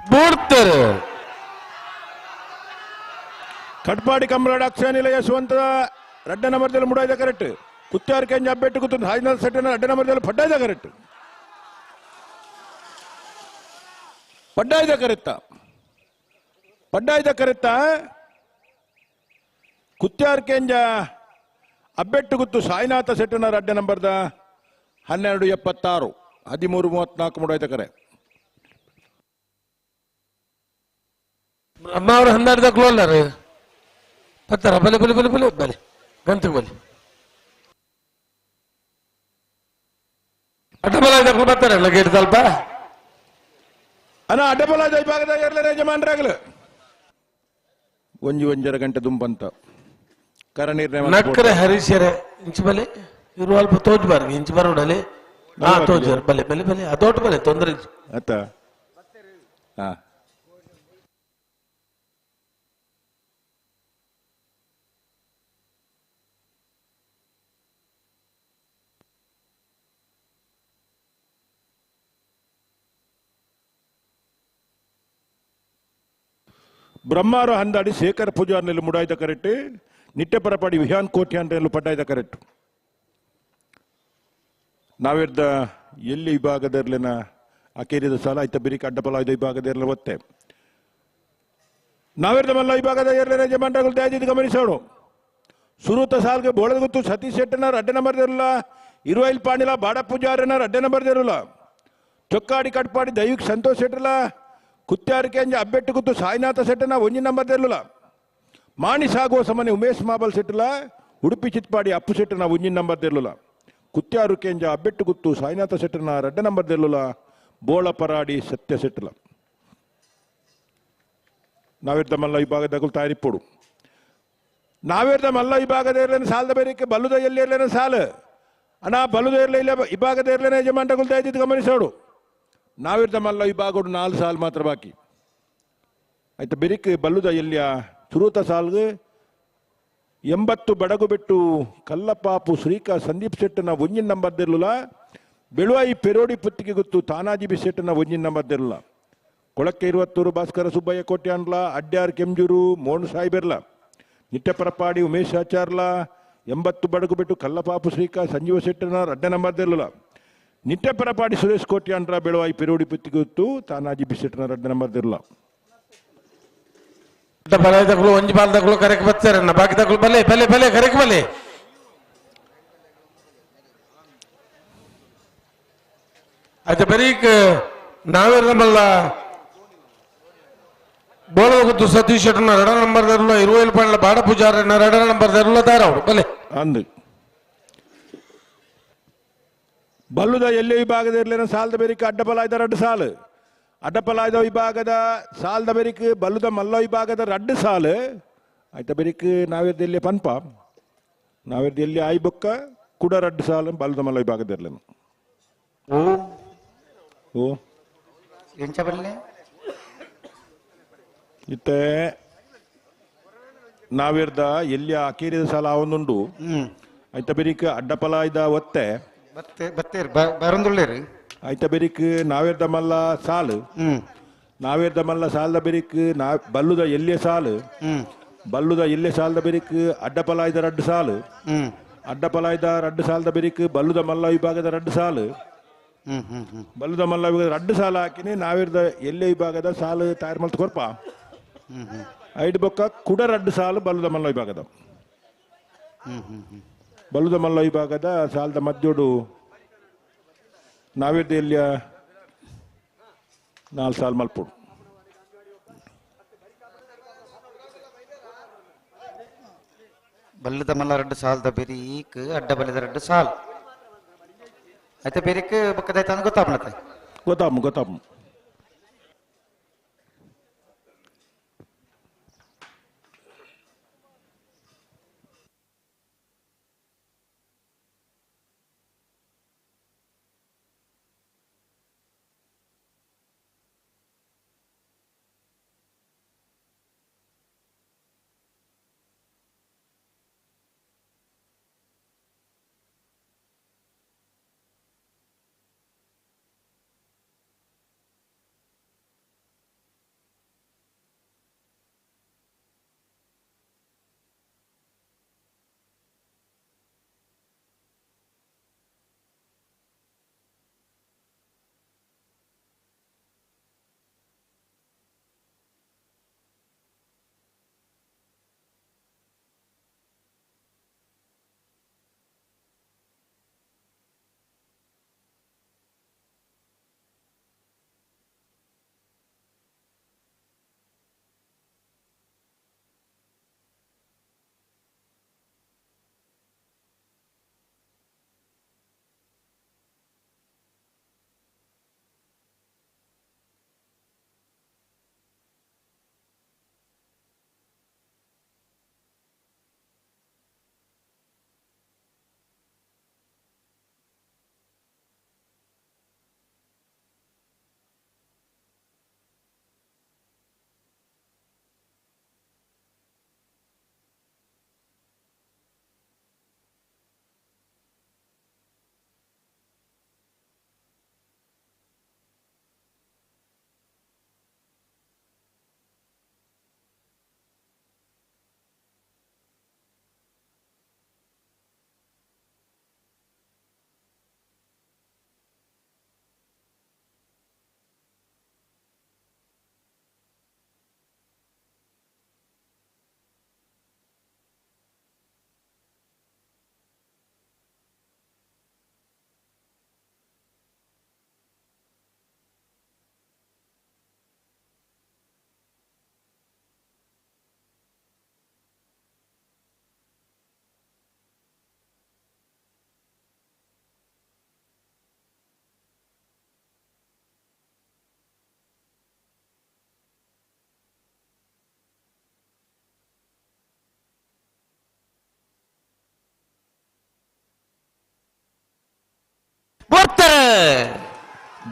ಬೂಡ್ತಾರೆ ಕಟ್ಪಾಡಿ ಕಮಲಾಡ ಅಕ್ಷಯ ನಿಲಯ ಯಶವಂತ ರಡ್ಡ ನಂಬರ್ದಲ್ಲಿ ಮುಡಾಯ್ದ ಕರೆಕ್ಟ್ ಕುತ್ಯಾರ್ ಕೆಂಜ ಅಬ್ಬೆಟ್ಟು ಕೂತು ಹಾಜ್ನಾಥ್ ಸೆಟ್ಟನ ರಡ್ಡ ನಂಬರ್ದಲ್ಲಿ ಪಡ್ಡಾಯ್ದ ಕರೆಕ್ಟ್ ಪಡ್ಡಾಯ್ದ ಕರೆತ್ತ ಕುತ್ಯಾರ್ ಕೆಂಜ ಅಬ್ಬೆಟ್ಟು ಗುತ್ತು ಸಾಯಿನಾಥ ಸೆಟ್ಟನ ರಡ್ಡ ನಂಬರ್ದ 1276 1334 ಮುಡಾಯ್ದ ಕರೆ ಅಮ್ಮ ಅವರು 12 ಕ್ಲೋಲರ್ ಪತ್ತರ ಬಲೆ ಬಲೆ ಬಲೆ ಬಲೆ ಬಲೆ ಗಂತು ಬಲೆ ಅಡ್ಡಬಲ ಬರ್ತಾರಲ್ಲ ಗೇಟ್ ಸ್ವಲ್ಪ ಅನ ಅಡ್ಡಬಲ ಭಾಗದಾಗ ಇರಲಿ ಯಜಮಾನರಾಗಲು ಒಂಜರ ಗಂಟೆ ದುಂಬಂತ ಕರ ನಿರ್ಣಯ ನಕ್ಕರೆ ಹರೀಶರೆ ಇಂಚು ಬಲೆ ಇರು ಅಲ್ಪ ತೋಜ್ ಬಾರ್ಗೆ ಇಂಚು ಬರೋಡಲೆ ತೋಜರ್ ಬಲೆ ಬಲೆ ಬಲೆ ಅದೊಟ್ಟು ಬಲೆ ತೊಂದರೆ ಆತ ಹಾ ಬ್ರಹ್ಮಾರು ಹಂದಾಡಿ ಶೇಖರ್ ಪೂಜಾರ್ನಲ್ಲಿ ಮುಡಾಯ್ದ ಕರೆಕ್ಟ್ ನಿಟ್ಟೆಪರಪಾಡಿ ವಿಹಾನ್ ಕೋಟ್ಯಾನ್ರಲ್ಲಿ ಪಟ್ಟಾಯ್ದ ಕರೆಕ್ಟ್ ನಾವಿರ್ದ ಎಲ್ಲಿ ವಿಭಾಗದರ್ಲಿನ ಅಕೇರಿದ ಸಾಲ ಆಯ್ತ ಬಿರಿಕ ಅಡ್ಡಪಲಾಯ್ದ ವಿಭಾಗದರ್ಲ ಒತ್ತೆ ನಾವಿರ್ದ ಮಲ್ಲ ವಿಭಾಗದ ಎರಡನೇ ಯಜಮಾನಗಳು ದಯದಿದ್ದು ಗಮನಿಸೋಣ ಸುರೂತ ಸಾಲ್ಗೆ ಬೋಳದ ಗೊತ್ತು ಸತೀಶ್ ಶೆಟ್ಟನ ಅಡ್ಡ ನಂಬರ್ ಇರಲ್ಲ ಇರುವೈಲ್ ಪಾಣಿಲ ಬಾಡ ಪೂಜಾರನ ಅಡ್ಡ ನಂಬರ್ ಇರಲ್ಲ ಚೊಕ್ಕಾಡಿ ಕಟ್ಪಾಡಿ ದೈವಿಕ್ ಸಂತೋಷ್ ಶೆಟ್ಟಲ ಕುತ್ಯಾರಿಕೆ ಅಂಜ ಅಬ್ಬೆಟ್ಟು ಗುತ್ತು ಸಾಯಿನಾಥ ಸೆಟ್ಟನ ಒಂಜಿ ನಂಬರ್ ಇರಲಿಲ್ಲ ಮಾಣಿ ಸಾಗುವ ಸಮನೆ ಉಮೇಶ್ ಮಾಬಲ್ ಸೆಟ್ಟಲ ಉಡುಪಿ ಚಿತ್ಪಾಡಿ ಅಪ್ಪು ಸೆಟ್ಟನ ಒಂಜಿ ನಂಬರ್ ಇರಲಿಲ್ಲ ಕುತ್ಯಾರುಕೆ ಅಂಜ ಅಬ್ಬೆಟ್ಟು ಗುತ್ತು ಸಾಯಿನಾಥ ಸೆಟ್ಟನ ರೆಡ್ಡ ನಂಬರ್ ಇರಲಿಲ್ಲ ಬೋಳ ಪರಾಡಿ ಸತ್ಯ ಸೆಟ್ಟಲ ನಾವಿರ್ದ ಮಲ್ಲ ವಿಭಾಗದ ತಯಾರಿಪ್ಪೋಡು ನಾವಿರ್ದ ಮಲ್ಲ ವಿಭಾಗದ ಇರಲೇನೆ ಸಾಲದ ಬೇರೆಕ್ಕೆ ಬಲ್ಲುದ ಎಲ್ಲಿ ಇರಲೇನೆ ಸಾಲು ಅಣ್ಣ ಬಲ್ಲುದ ಇರಲಿಲ್ಲ ವಿಭಾಗದ ಇರಲೇನೆ ಯಜಮಾನಗಳು ದಯದಿದ್ದು ಗಮನಿಸೋಡು ನಾವಿರ್ದ ಮಲ್ಲ ವಿಭಾಗಡು 4 ಸಾಲು ಮಾತ್ರ ಬಾಕಿ ಆಯ್ತು ಬೆರಿಕ್ ಬಲ್ಲುದ ಎಲ್ಲಿಯ ಸುರೂತ ಸಾಲ್ಗೆ 80 ಬಡಗು ಬಿಟ್ಟು ಕಲ್ಲಪಾಪು ಶ್ರೀಕಾ ಸಂದೀಪ್ ಶೆಟ್ಟನ ಒಂಜಿನ ನಂಬರ್ ಇರಲಿಲ್ಲ ಬೆಳುವಾಯಿ ಪೆರೋಡಿ ಪುತ್ತಿಗೆ ಗೊತ್ತು ತಾನಾಜಿ ಬಿ ಶೆಟ್ಟನ ಒಂಜಿನ ನಂಬರ್ ಇರಲಿಲ್ಲ ಕೊಳಕ್ಕೆ 20 ಭಾಸ್ಕರ ಸುಬ್ಬಯ್ಯ ಕೋಟ್ಯಾನ್ಲ ಅಡ್ಯಾರ್ ಕೆಂಜೂರು ಮೋಹನ್ ಸಾಯಿಬೆರ್ಲ ನಿಟ್ಟೆಪರಪಾಡಿ ಉಮೇಶ್ ಆಚಾರ್ಲ 80 ಬಡಗು ಬಿಟ್ಟು ಕಲ್ಲಪಾಪು ಶ್ರೀಕಾ ಸಂಜೀವ ಶೆಟ್ಟನ ಅಡ್ಡ ನಂಬರ್ ಇರಲಿಲ್ಲ ನಿಟ್ಟೆಪರಪಾಡಿ ಸುರೇಶ್ ಕೋಟ್ಯಾನ್ರ ಬೆಳುವಾಯಿ ಪೆರೋಡಿ ಪುತ್ತಿಗೆ ಗೊತ್ತು ತಾನಾಜಿ ಬಿ ಶೆಟ್ಟನ ಅಡ್ಡ ನಂಬರ್ ಇರಲಿಲ್ಲ ಬಲೆದಗಳು ಒಂಜಿ ಬಾಲ್ದಗಳು ಕರೆಕ್ ಬರ್ತಾರನ್ನ ಬಾಕಿದಗಳು ಬಲೆ ಬಲೆ ಬಲೆ ಕರೆಕ್ ಬಲೆ ಆಯ್ತು ಬರೀಕ್ ನಾವೇನಲ್ಲ ಬೋಳದ ಗೊತ್ತು ಸತೀಶ್ ಶೆಟ್ಟನ 2 ನಂಬರ್ ದರ್ಲ ಇರುವೈಲ್ ಪಾಣ್ಲ ಬಾಡ ಪೂಜಾರನ 2 ನಂಬರ್ ದರ್ಲ ತಾರ ಅವರು ಬಲೆ ಅಂದು ಬಲ್ಲುದ ಎಲ್ಲಿ ವಿಭಾಗದ ಇರಲಿನ ಸಾಲದ ಬೇರಿಕ ಅಡ್ಡಪಲಾಯ್ದ 2 ಸಾಲು ಅಡ್ಡಪಲಾಯ್ದ ವಿಭಾಗದ ಸಾಲದ ಬೇರಿಕ್ ಬಲ್ಲುದ ಮಲ್ಲ ವಿಭಾಗದ 2 ಸಾಲು ಆಯ್ತ ಬೇರಿಕ್ ನಾವಿರ್ದ ಎಲ್ಲಿ ಪನ್ಪ ನಾವಿರ್ದ ಎಲ್ಲಿ ಆಯ್ ಬೊಕ್ಕ ಕೂಡ 2 ಸಾಲು ಬಲ್ಲುದ ಮಲ್ಲ ವಿಭಾಗದ ಇರಲಿನ ಓ ಎಂಚ ಬರಲಿ ಇತ್ತೆ ನಾವಿರ್ದ ಎಲ್ಲಿ ಅಕೇರಿದ ಸಾಲ ಅವನುಂಡು ಆಯ್ತ ಬೇರಿಕ್ ಅಡ್ಡಪಲಾಯ್ದ ಒತ್ತೆ ಬತ್ತೇರಿ ಬರಂದುಳ್ಳೇರಿ ಆಯ್ತ ಬೆರಿಕ್ ನಾವೇರ್ದ ಮಲ್ಲ ಸಾಲು ನಾವೇರ್ದ ಮಲ್ಲ ಸಾಲದ ಬೆರಿಕ್ ಬಲ್ಲುದ ಎಲ್ಲೆ ಸಾಲು ಬಲ್ಲುದ ಎಲ್ಲೆ ಸಾಲದ ಬೆರಿಕ್ ಅಡ್ಡಪಲಾಯ್ದ 2 ಸಾಲು ಅಡ್ಡಪಲಾಯ್ದ 2 ಸಾಲದ ಬೆರಿಕ್ ಬಲ್ಲುದ ಮಲ್ಲ ವಿಭಾಗದ 2 ಸಾಲು ಬಲ್ಲುದ ಮಲ್ಲ ವಿಭಾಗದ 2 ಸಾಲು ಹಾಕಿನಿ ನಾವೇರ್ದ ಎಲ್ಲೆ ವಿಭಾಗದ ಸಾಲು ತಯಾರು ಮಲ್ತ ಕೊರ್ಪ ಐದು ಬೊಕ್ಕ ಕುಡ 2 ಸಾಲು ಬಲ್ಲುದ ಮಲ್ಲ ವಿಭಾಗದ ಬಲ್ಲುದ ಮಲ್ಲ ವಿಭಾಗದ ಸಾಲದ ಮಧ್ಯೋಡು ನಾವಿರ್ದ ಎಲ್ಲಿಯ 4 ಸಾಲು ಮಲ್ಪೋಡು ಬಲ್ಲದ ಮಲ್ಲ 2 ಸಾಲದ ಬೆರೀಕ್ ಅಡ್ಡ ಬಲ್ಲದ 2 ಸಾಲು ಆಯ್ತಾ ಬೆರೀಕ್ ಬಕ್ಕದಾಯ್ತ ಅಂತ ಗೊತ್ತಾಮ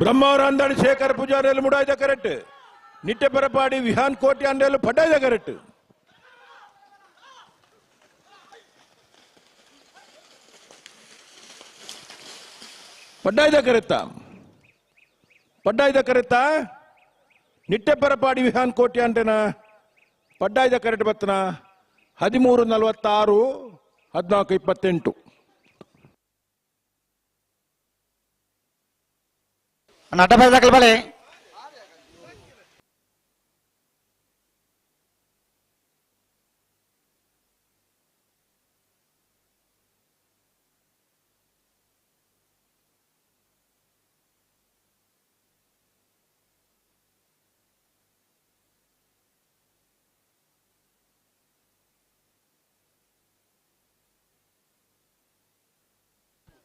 ಬ್ರಹ್ಮವರಂದಡಿ ಶೇಖರ್ ಪೂಜಾರಿಯಲ್ಲಿ ಮುಡಾಯ್ದ ಕರೆಕ್ಟ್. ನಿಟ್ಟೆ ಪರಪಾಡಿ ವಿಹಾನ್ ಕೋಟಿ ಅಂಡೆಯಲ್ಲಿ ಪಡ್ಡಾಯ್ದ ಕರೆಕ್ಟ್. ಪಡ್ಡಾಯ್ದ ಕರೆತ್ತ ನಿಟ್ಟೆ ಪರಪಾಡಿ ವಿಹಾನ್ ಕೋಟಿ ಅಂಟೆನ ಪಡ್ಡಾಯ್ದ ಕರೆಕ್ಟ್ ಬತ್ತನ 13:46 14:28. ಅಡ್ಡ ಬಳೆ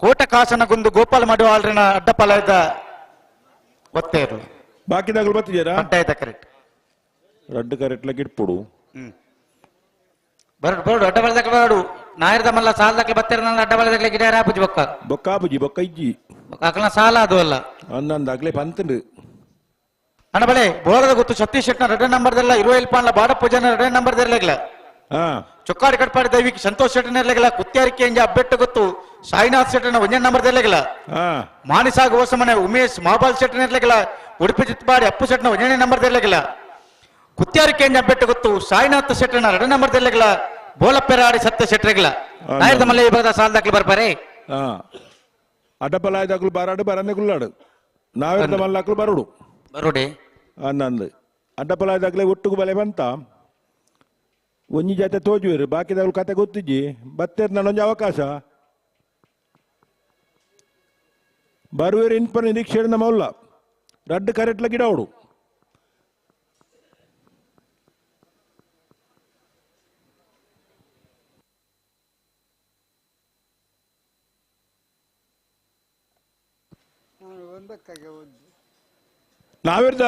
ಕೋಟ ಕಾಸನಗುಂದು ಗೋಪಾಲ ಮಡಿವಾಳ್ರಿನ ಅಡ್ಡಪಾಲದ ಒತ್ತೇರು ಬಾಕಿದಾಗಲು ಬರ್ತಿದ್ದೀರಾ? ಪಡ್ಡಾಯ್ದ ಕರೆಕ್ಟ್ ರಡ್ಡು ಕರೆಕ್ಟ್ಲ ಗಿಟ್ಪುಡು ಬರೋಡು ಅಡ್ಡಪಾಲದಾಗ ಬರೋಡು ನಾಯರದ ಮಲ್ಲ ಸಾಲದಾಗ್ಲೆ ಬತ್ತೇರ ನನ್ನ ಅಡ್ಡಪಾಲದಾಗ್ಲೆ ಗಿಡ ರಾಪುಜಿ ಬೊಕ್ಕ ಇಜ್ಜಿ ಅಕ್ಕನ ಸಾಲ ಅದು ಅಲ್ಲ ಅಂದಾಗ್ಲೇ ಪಂತಂಡು ಅಣ್ಣ ಬಳೆ ಬೋಳದ ಗೊತ್ತು ಸತೀಶ್ ಶೆಟ್ನ 2 ನಂಬರ್ದೆಲ್ಲ 20 ಪಾಂಡ್ಲ ಬಾಡಪ್ಪ ಜನ 2 ನಂಬರ್ದಿರ್ಲಿಲ್ಲ ಚೊಕ್ಕಾಡಿ ಕಟ್ಪಾಡಿ ದೈವಿಕ್ ಸಂತೋಷ್ ಶೆಟ್ಟನ ಇರ್ಲಿಲ್ಲ ಕುತ್ಯಾರಿಕೆ ಎಂಜ ಅಬ್ಬೆಟ್ಟು ಗೊತ್ತು ಸಾಯಿನಾಥ್ ಶೆಟ್ಟನ 1 ನಂಬರ್ದಿರ್ಲಿಲ್ಲ ಮಾನಿಸಾಗ ಹೊಸಮನೆ ಉಮೇಶ್ ಮಾಬಾಲ್ ಶೆಟ್ಟನ ಇರ್ಲಿಲ್ಲ ಉಡುಪಿ ಚಿತ್ಪಾಡಿ ಅಪ್ಪು ಶೆಟ್ಟನ 1 ನಂಬರ್ದಿರ್ಲಿಲ್ಲ ಕುತ್ಯಾರಿಕೆ ಎಂಜ ಅಬ್ಬೆಟ್ಟು ಗೊತ್ತು ಸಾಯಿನಾಥ್ ಶೆಟ್ಟನ 2 ನಂಬರ್ದಿರ್ಲಿಲ್ಲ ಬೋಲಪ್ಪೆರಾಡಿ ಸತ್ಯ ಶೆಟ್ಟರಿಗಿಲ್ಲ ನಾಯರದ ಮಲ್ಲ ಈ ಬರದ ಸಾಲದಾಗ್ಲಿ ಬರ್ಬಾರೆ ಅಡ್ಡಪಲಾಯ್ದಾಗ್ಲು ಬಾರಾಡು ಬರನ್ನೇ ಗುಲ್ಲಾಡು ನಾವೆಲ್ಲ ಮಲ್ಲಾಕ್ಲು ಬರೋಡು ಬರೋಡೆ ಅನ್ನಂದು ಅಡ್ಡಪಲಾಯ್ದಾಗ್ಲೇ ಒಟ್ಟಿಗೆ ಬಲೆ ಬಂತ ಒಂಜಿ ಜೊತೆ ತೋಜುವೇರು ಬಾಕಿದಾಗ್ಲು ಕತೆ ಗೊತ್ತಿಜ್ಜಿ ಬತ್ತೇರ್ ನನ್ನೊಂದು ಅವಕಾಶ ಬರುವೇರು ಇನ್ಪ ನಿರೀಕ್ಷೆ ನಮ್ಮಲ್ಲ ರಡ್ಡು ಕರೆಟ್ಲ ಗಿಡ ಅವಡು ನಾವಿರ್ದ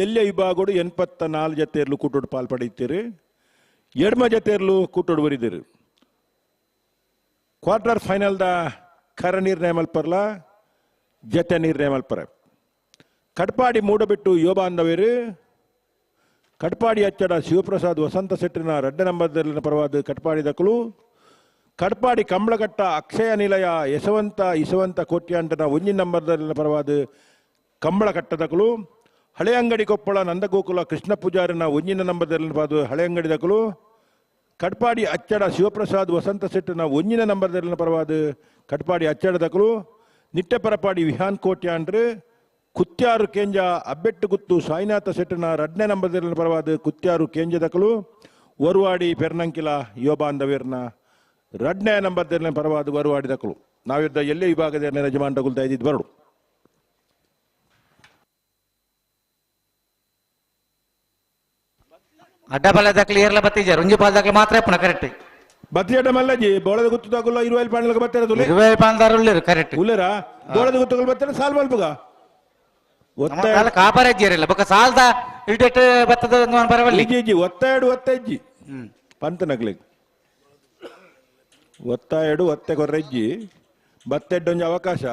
ಎಲ್ಲ ವಿಭಾಗೋಡು 84 ಜೊತೆಯರ್ಲು ಕೂಟೋಡು ಪಾಲ್ಪಡೀತೀರಿ. ಎಡ್ಮ ಜೊತೆಯರ್ಲು ಕೂಟೋಡು ಬರೀದಿರು. ಕ್ವಾರ್ಟರ್ ಫೈನಲ್ದ ಕರ ನಿರ್ಣಯ ಮಲ್ಪರ್ಲ ಜತೆ ನಿರ್ಣಯ ಮಲ್ಪರ ಕಡ್ಪಾಡಿ ಮೂಡಬಿಟ್ಟು ಯೋಬ ಅಂದವೇರು ಕಡ್ಪಾಡಿ ಅಚ್ಚಡ ಶಿವಪ್ರಸಾದ್ ವಸಂತ ಸೆಟ್ಟಿನ 2 ನಂಬರ್ದಲ್ಲಿನ ಪರವಾದ ಕಡ್ಪಾಡಿ ದಕ್ಕಲು ಕಡ್ಪಾಡಿ ಕಂಬಳಗಟ್ಟ ಅಕ್ಷಯ ನಿಲಯ ಯಶವಂತ ಕೋಟ್ಯಾಂಟನ 1 ನಂಬರ್ದಲ್ಲಿನ ಪರವಾದ ಕಂಬಳ ಕಟ್ಟದಕಲು ಹಳೆ ಅಂಗಡಿ ಕೊಪ್ಪಳ ನಂದಗೋಕುಲ ಕೃಷ್ಣ ಪೂಜಾರಿನ 1 ನಂಬರ್ದಲ್ಲಿನ ಪರವಾದ ಹಳೆ ಅಂಗಡಿ ದಕಲು ಕಡ್ಪಾಡಿ ಅಚ್ಚಡ ಶಿವಪ್ರಸಾದ್ ವಸಂತ ಸೆಟ್ಟಿನ 1 ನಂಬರ್ದಲ್ಲಿನ ಪರವಾದ ಕಡ್ಪಾಡಿ ಅಚ್ಚಡ ದಕಲು ನಿಟ್ಟೆ ಪರಪಾಡಿ ವಿಹಾನ್ ಕೋಟ್ಯಾಂಡ್ರು ಕುತ್ಯಾರು ಕೇಂಜ ಅಬ್ಬೆಟ್ಟು ಗುತ್ತು ಸಾಯಿನಾಥ ಸೆಟ್ಟಿನ 2 ನಂಬರ್ದಲ್ಲಿನ ಪರವಾದ ಕುತ್ಯಾರು ಕೇಂಜ ದಕಲು ವರುವಾಡಿ ಪೆರ್ನಂಕಿಲ ಯೋಬಾಂದವೇರ್ನ 2 ನಂಬರ್ದಲ್ಲಿನ ಪರವಾದ ವರುವಾಡಿ ದಕಲು ನಾವಿದ್ದ ಎಲ್ಲೇ ವಿಭಾಗದ ಯಜಮಾನಗುಲ್ತಾ ಇದ್ದಿದ್ದು ಬರಡು ಅಡ್ಡಪಾಲದ ಕ್ಲಿಯರ್ಲ ಬತ್ತೀಜ ರುಂಜಿ ಪಾಲದಾಗ ಮಾತ್ರ ಪುನಃ ಕರೆಕ್ಟ್ ಬತ್ತಿಯಡ ಮಲ್ಲಜಿ ಬೋಳದ ಗುತ್ತುದಾಗುಲ್ಲ 20 ಪಾಂಡ್ಲಗ ಬತ್ತೇರದು 20 ಪಾಂಡ್ದಾರು ಉಳ್ಳಿರು ಕರೆಕ್ಟ್ ಉಳ್ಳರ ಬೋಳದ ಗುತ್ತುಗಳು ಬತ್ತೇರ ಸಾಲ್ ಬಲ್ಪುಗ ಒತ್ತಾಯ ಕಾಪರಜ್ಜಿರಲ್ಲ ಬಕ ಸಾಲ್ದ ಇಟೆಟ್ ಬತ್ತದ ಬರವಲ್ಲಿ ಜಿ ಒತ್ತಾಯಡು ಪಂತ ನಗ್ಲಿ ಒತ್ತಾಯಡು ಒತ್ತೆ ಕೊರ್ರಜ್ಜಿ ಬತ್ತೆಡ್ಡೊಂದು ಅವಕಾಶ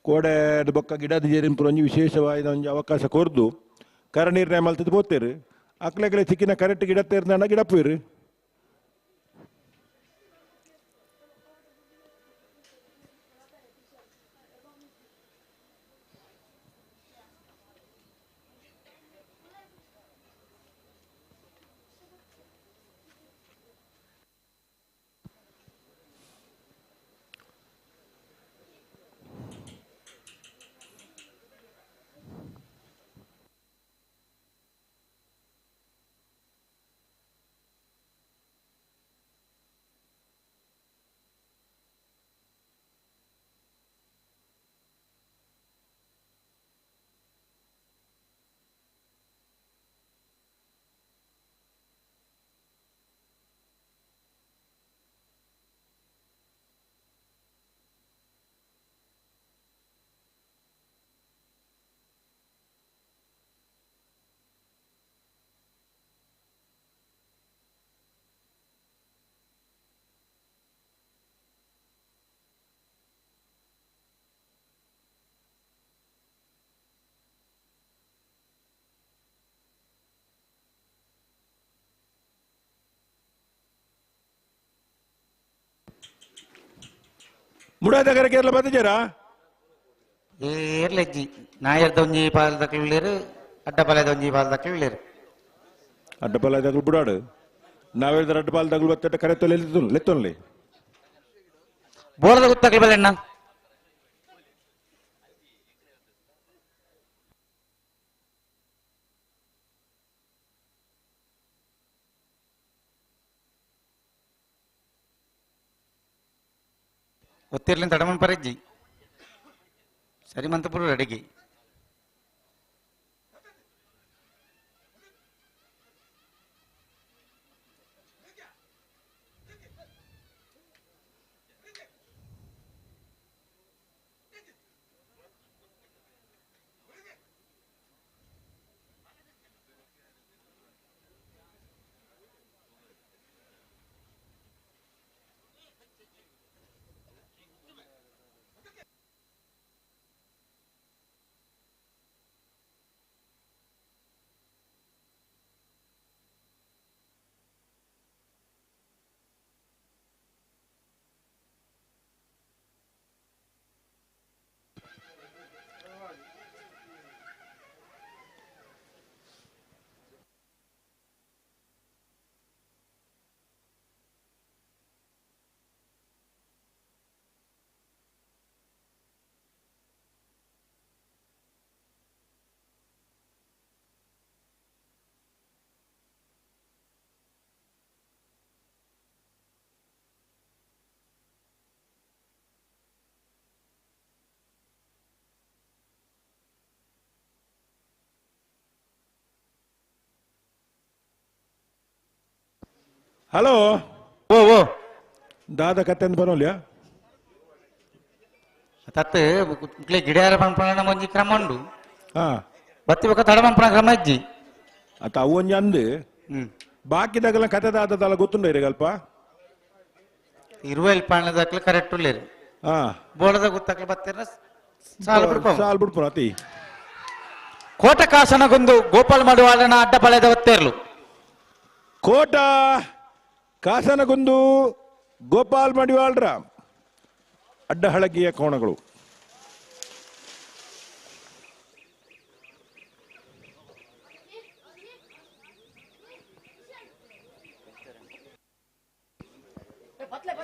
ಕೋಡೆ ಬೊಕ್ಕ ಗಿಡದ ಜೇರಿಂಪುರ ಒಂಜಿ ವಿಶೇಷವಾದ ಒಂಜಿ ಅವಕಾಶ ಕೊರ್ದು ಕರ ನಿರ್ಣಯ ಮಲ್ತದ್ದು ಪೋತೇರು ಅಕ್ಲೆಗ್ಲೆ ಸಿಕ್ಕಿನ ಕರೆಕ್ಟ್ ಗಿಡ ತೇರ್ನ ಗಿಡಪ್ಪೇರು ಮುಡಾದಗರ ಕೇರಳ ಬತ್ತಿಜಾರಾ ಏರ್ಲೆಜ್ಜಿ ನಾಯರ್ದ ಒಂಜಿ ಪಾಲ್ ದಕ್ಕಲು ಉಳ್ಳೇರು ಅಡ್ಡಪಾಲದ ಒಂಜಿ ಪಾಲ್ ದಕ್ಕಲು ಉಳ್ಳೇರು ಅಡ್ಡಪಾಲ ತಗಲು ಬಿಡಾಡು ನಾವೇಳಿದ್ರೆ ಅಡ್ಡಪಾಲ ತಗಲು ಬತ್ತಟ ಕರೆತೊಲೆ ಲೆತ್ತೊನ್ಲಿ ಬೋರದ ಗೊತ್ತಾಗಲಿ ಬಲ್ಲಣ್ಣ ಒತ್ತಿರ್ಲಿಂದ ತಡಮನ್ ಪರಜ್ಜಿ ಸರಿ ಮಂತಪುರ ಅಡಿಗೆ ಹಲೋ ಓ ಓ ದಾದ ಕತ್ತೆ ಅಂತ ಬರೋಲ್ಯಾ ತತ್ ಇಕ್ಲೆ ಗಿಡಾರ ಪಂಪಣ ಒಂಜಿ ಕ್ರಮ ಉಂಡು ಹಾ ಬತ್ತಿ ಬೊಕ್ಕ ತಡ ಪಂಪಣ ಕ್ರಮ ಇಜ್ಜಿ ಅತ್ತ ಅವು ಒಂಜಿ ಅಂದು ಬಾಕಿದಾಗಲ ಕತೆ ದಾದಲ್ಲ ಗೊತ್ತುಂಡ ಇರಗಲ್ಪ ಇರುವ ಪಾಣದಕ್ಲೆ ಕರೆಕ್ಟ್ ಉಳ್ಳೇರು ಹಾ ಬೋಳದ ಗೊತ್ತಾಗ್ಲಿ ಬತ್ತಿರ ಸಾಲು ಬಿಡ್ಕೊ ಸಾಲ್ ಬಿಡ್ಪುರ ಅತಿ ಕೋಟ ಕಾಸನಗೊಂದು ಗೋಪಾಲ್ ಮಡುವಾಳನ ಅಡ್ಡಪಾಳ್ಯದ ಒತ್ತೇರ್ಲು ಕೋಟ ಕಾಸನಗುಂದು ಗೋಪಾಲ್ ಮಡಿವಾಳ್ರ ಅಡ್ಡಹಳಗಿಯ ಕೋಣಗಳು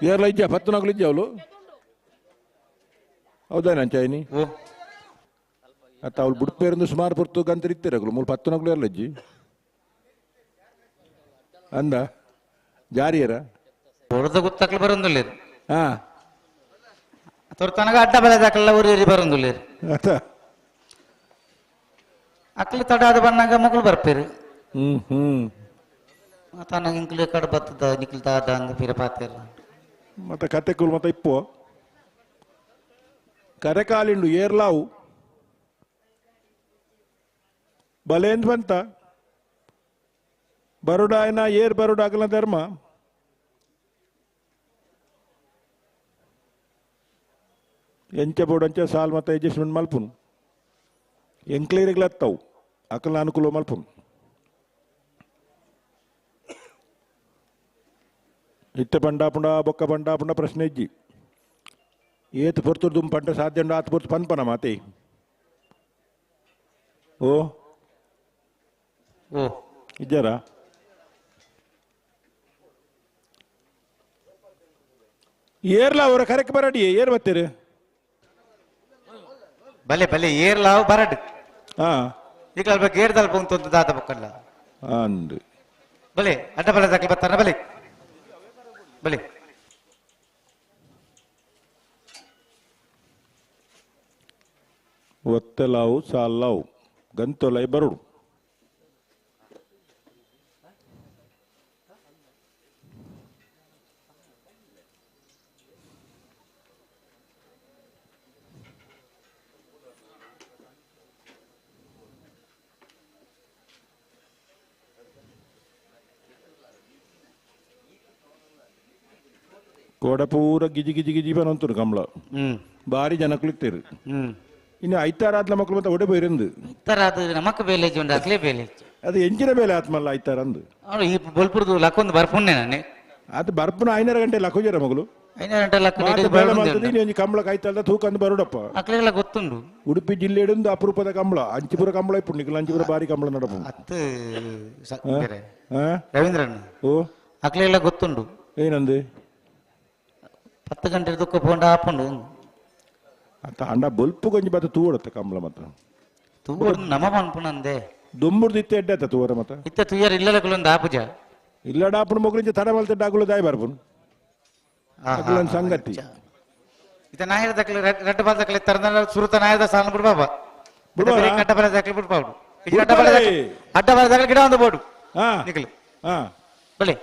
ಏರ್ಲ ಇಜ್ಜ 10 ನಗಲು ಇಜ್ಜ ಅವಳು ಹೌದಾನಂಚಾಯಿನಿ ಅತ್ತ ಅವಳು ಬುಡ್ಪೇರಿಂದ ಸುಮಾರು ಪುರ್ತು ಗಂತರಿತ್ತಿರಗಳು ಮೂಲ 10 ನಗಲು ಇರ್ಲಜ್ಜಿ ಅಂದ ಜಾರಿಯರ ಬೊಳದ ಗೊತ್ತಾಗ್ಲಿ ಬರೋದಿಲ್ಲ ಹಾ ತೋರ್ ತನಗ ಅಡ್ಡ ಬೆಳೆದಾಕಲ್ಲ ಊರಿ ಬರೋದಿಲ್ಲ ಅಕ್ಲಿ ತಡಾದ ಬಣ್ಣಾಗ ಮಕ್ಕಳು ಬರ್ಪೇರು ತನಗ ಇಂಕ್ಲಿ ಕಡೆ ಬರ್ತದ ನಿಕ್ಲಿ ತಾದ ಅಂದ ಫಿರ ಪಾತೇರ ಮತ್ತೆ ಕತೆ ಕುಲ್ ಮತ್ತೆ ಇಪ್ಪು ಕರೆಕಾಲಿಂಡು ಏರ್ಲಾವು ಬಲೇಂದ್ ಬಂತ ಬರುಡಾಯನ ಏರ್ ಬರುಡಾಗಲ ಧರ್ಮ ಎಂಚ ಬೋಡಂಚ ಸಾಲ್ ಮತ್ತೆ ಅಡ್ಜಸ್ಟ್ಮೆಂಟ್ ಮಲ್ಪುನ್ ಎಂಕ್ಲೇರಿಗ್ಲತ್ತವು ಅಕಲ ಅನುಕೂಲ ಮಲ್ಪುನ್ ಇತ್ತ ಪಂಡಾಪುಂಡ ಬೊಕ್ಕ ಪಂಡಾಪುಂಡ ಪ್ರಶ್ನೆ ಇಜ್ಜಿ ಏತ್ ಪೊರ್ತುರ್ ದುಮ್ ಪಂಡ ಸಾಧ್ಯ ಆತ್ ಪೊರ್ತು ಪನ್ಪನ ಮಾತೆ ಓ ಓ ಇದ್ದಾರ ಏರ್ಲ ಅವರ ಕರೆಕ್ ಬರಡಿ ಏರ್ ಬತ್ತೀರಿ ಬಲೆ ಬಲೆ ಏರ್ಲಾವ್ ಬರಡ್ ಹಾ ಈಗ ಅಲ್ಪ ಗೇರ್ ದಲ್ಪ ಉಂಟು ದಾದ ಬಕ್ಕಲ್ಲ ಅಂದು ಬಲೆ ಅಡ್ಡ ಬಲೆ ದಕ್ಕಿ ಬರ್ತಾನ ಬಲೆ ಬಲೆ ಒತ್ತಲಾವು ಸಾಲಾವು ಗಂತೊಲೈ ಬರುಡು ಕೋಡ ಪೂರ ಗಿಜಿ ಗಿಜಿ ಗಿಜಿ ಬನಂತರು ಕಂಬಳ ಬಾರಿ ಜನ ಕುಳಿತೇರು ಇನ್ನು ಐತಾರಾದ್ಲ ಮಕ್ಕಳು ಮತ್ತೆ ಒಡೆ ಬೈರಂದು ಇತ್ತಾರಾದ ನಮಕ್ ಬೇಲೇಜ್ ಉಂಡು ಅಕ್ಲೇ ಬೇಲೇಜ್ ಅದು ಎಂಚಿನ ಬೇಲೆ ಆತ್ಮಲ್ಲ ಐತಾರಂದು ಈ ಬೊಲ್ಪುರದು ಲಕ್ಕೊಂದು ಬರ್ಪುಣ್ಣೆ ನಾನೇ ಅದು ಬರ್ಪುನ 5:30 ಗಂಟೆ ಲಕೋಜರ ಮಗಳು ಒಂಜಿ ಕಂಬಳ ಕೈತಲ್ದ ತೂಕಂದು ಬರುಡಪ್ಪ ಅಕ್ಲೆಲ್ಲ ಗೊತ್ತುಂಡು. ಉಡುಪಿ ಜಿಲ್ಲೆಡು ಅಪರೂಪದ ಕಂಬಳ ಅಂಚಿಪುರ ಕಂಬಳ ಇಪ್ಪು ನಿಖಿಲ್ ಅಂಚಿಪುರ ಬಾರಿ ಕಂಬಳ ನಡಪು ರವೀಂದ್ರನ್ ಓ ಅಕ್ಲೆಲ್ಲ ಗೊತ್ತುಂಡು. ಏನಂದು 10 ಗಂಟೆ ತುಕ್ಕ ಪೋಂಡ ಹಾಕೊಂಡು ಅಂತ ಅಂಡ ಬೊಲ್ಪು ಕೊಂಚ ಬತ್ತ ತೂವಡತ್ತೆ ಕಂಬಳ ಮಾತ್ರ ತೂವಡು ನಮ ಮನ್ಪುನಂದೆ ದುಮ್ಮುರ್ದು ಇತ್ತೆ ಎಡ್ಡೆ ತೂವರ ಮತ್ತ ಇತ್ತ ತುಯ್ಯರ್ ಇಲ್ಲಲಕುಲೊಂದು ಆಪುಜ ಇಲ್ಲ ಡಾಪುನ ಮೊಗಲಿಂಚ ತಡ ಮಲ್ತೆ ಡಾಗುಲು ದಾಯಿ ಬರ್ಪುನು ಅಕಲನ್ ಸಂಗತಿ ಇತ ನಾಯರ ದಕ್ಲೆ ರೆಡ್ ಬಾಲ್ ದಕ್ಲೆ ತರನ ಸುರುತ ನಾಯದ ಸಾಲ ಬಿಡು ಬಾಬಾ ಕಟ್ಟ ಬಾಲ ದಕ್ಲೆ ಬಿಡು ಬಾಬು ಅಡ್ಡ ಬಾಲ ದಕ್ಲೆ ಗಿಡ ಒಂದು ಬೋಡು ಹಾ ನಿಕಲು ಹಾ ಬಲೆ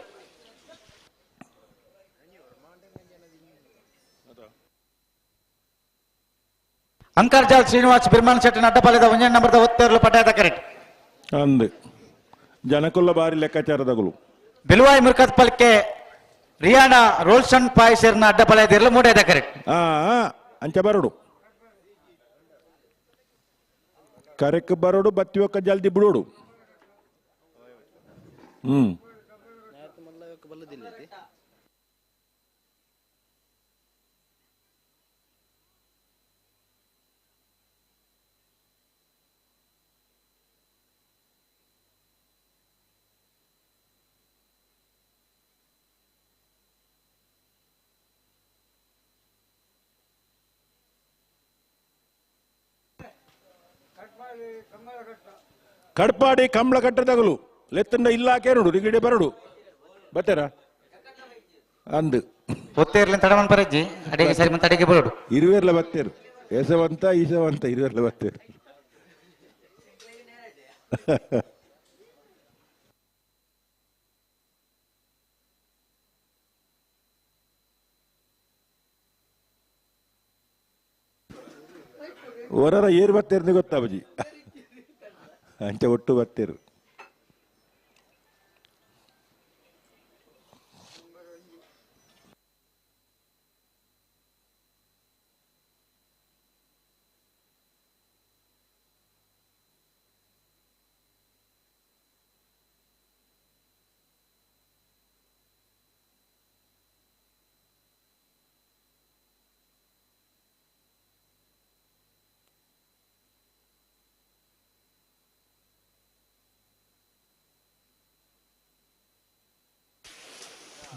ಅಂಕರ್ಜಾಲ್ ಶ್ರೀನಿವಾಸ್ ಬಿರ್ಮಾನ್ ಶೆಟ್ಟಿ ಅಡ್ಡಪಾಲದ 1 ನಂಬರ್ದ ಒತ್ತೇರ್ಲು ಪಟಾಯದ ಕರೆಕ್ಟ್ ಅಂದೆ ಜನಕುಲ್ಲ ಬಾರಿ ಲೆಕ್ಕಾಚಾರದಗಳು ಬಿಲ್ವಾಯಿ ಮುರ್ಕತ್ ಪಲ್ಕೆ ರಿಯಾನಾ ರೋಲ್ಸನ್ ಪಾಯ್ಸರ್ನ ಅಡ್ಡಪಾಲಯದಿರಲು 3 ಕರೆಕ್ಟ್ ಅಂಚ ಬರೋಡು ಕರೆಕ್ ಬರೋಡು ಬತ್ತಿ ಒಕ್ಕ ಜಲ್ದಿ ಬಿಡೋಡು ಕಡ್ಪಾಡಿ ಕಂಬಳ ಕಟ್ಟದಗಲು ಲೆತ್ತಂಡ ಇಲ್ಲಾಕೆ ನೋಡು ರಿಗಿಡೆ ಬರಡು ಬತ್ತೇರ ಅಂದು ಒತ್ತೇರ್ಲಿ ತಡಮನ್ ಪರಜ್ಜಿ ಅಡಿಗೆ ಸರಿ ಮತ್ತೆ ಅಡಿಗೆ ಬರೋಡು ಇರುವೆರ್ಲ ಬತ್ತೇರು ಎಸವಂತ ಈಸವಂತ ಇರುವೆರ್ಲ ಬತ್ತೇರು ಹೊರರ ಏರು ಬತ್ತೇರ್ದು ಗೊತ್ತಾ ಬಜಿ ಅಂಚೆ ಒಟ್ಟು ಬತ್ತೇರು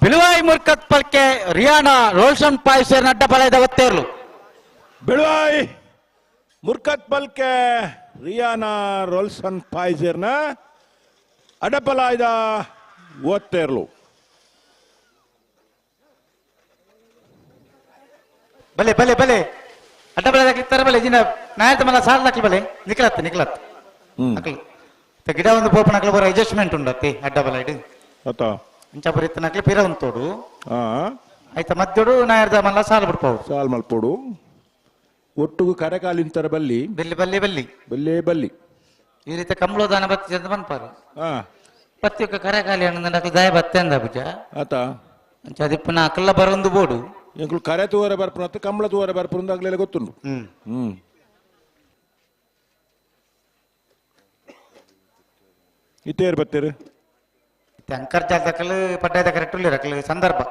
ಬಿಳುವಾಯಿ ಮುರ್ಕತ್ ಪಲ್ಕೆ ರಿಯಾನಾ ರೋಲ್ಸನ್ ಪಾಯ್ಸರ್ನ ಅಡ್ಡಪಾಲಯದ ಒತ್ತೇರ್ಲು ಬಿಳುವಾಯಿ ಮುರ್ಕತ್ ಪಲ್ಕೆ ರಿಯಾನಾ ರೋಲ್ಸನ್ ಪಾಯ್ಸರ್ನ ಅಡ್ಡಪಾಲಯದ ಒತ್ತೇರ್ಲು ಬಲೆ ಬಲೆ ಬಲೆ ಅಡ್ಡಪಾಲಯದ ತರ ಬಲೆ ಜಿನ ನಾಯತ ಮಲ್ಲ ಸಾಲ ಹಾಕಿ ಬಲೆ ನಿಕ್ಲತ್ ಅಕ್ಲು ಗಿಡ ಒಂದು ಪೋಪನ ಅಕ್ಲ ಬರೋ ಅಡ್ಜಸ್ಟ್ಮೆಂಟ್ ಉಂಡತ್ತೆ ಅಡ್ಡಪಾಲಯಡ್ ಅತ್ತ ಅಂಚಾಪುರ ನಕ್ಲೆ ಪಿರ ಉಂತೋಡು ಆಯ್ತಾ ಮದ್ದೋಡು ನಾಯರ್ದ ಮಲ್ಲ ಸಾಲ ಬಿಡ್ಪೋಡು ಸಾಲ್ ಮಲ್ಪೋಡು ಒಟ್ಟುಗು ಕರೆಕಾಲಿಂತರ ಬಲ್ಲಿ ಬಲ್ಲಿ ಬಲ್ಲಿ ಬಲ್ಲಿ ಬಲ್ಲೇ ಬಲ್ಲಿ ಈ ರೀತಿ ಕಂಬಳ ದಾನ ಬತ್ತಿ ಅಂತ ಬಂದ್ಪಾರು ಪ್ರತಿ ಒಕ್ಕ ಕರೆಕಾಲಿ ಹಣ್ಣು ನಕ್ಲೆ ದಯ ಬತ್ತೆ ಅಂದ ಬುಜ ಆತ ಅಂಚಾದಿಪ್ಪನ ಅಕ್ಕಲ್ಲ ಬರೊಂದು ಬೋಡು ಎಂಕ್ಲು ಕರೆ ತೂವರೆ ಬರ್ಪುನ ಕಂಬಳ ತೂವರೆ ಬರ್ಪುನ ಆಗ್ಲೆಲ್ಲ ಗೊತ್ತುಂಡು ಇತ್ತೇರು ಬತ್ತೇರು ಅಂಕರ್ಜಾಲ ದಕ್ಕಲು ಪಡ್ಡಾಯದ ಕರೆಕ್ಟ್ ಉಳ್ಳಿರಕ್ಲು ಸಂದರ್ಭ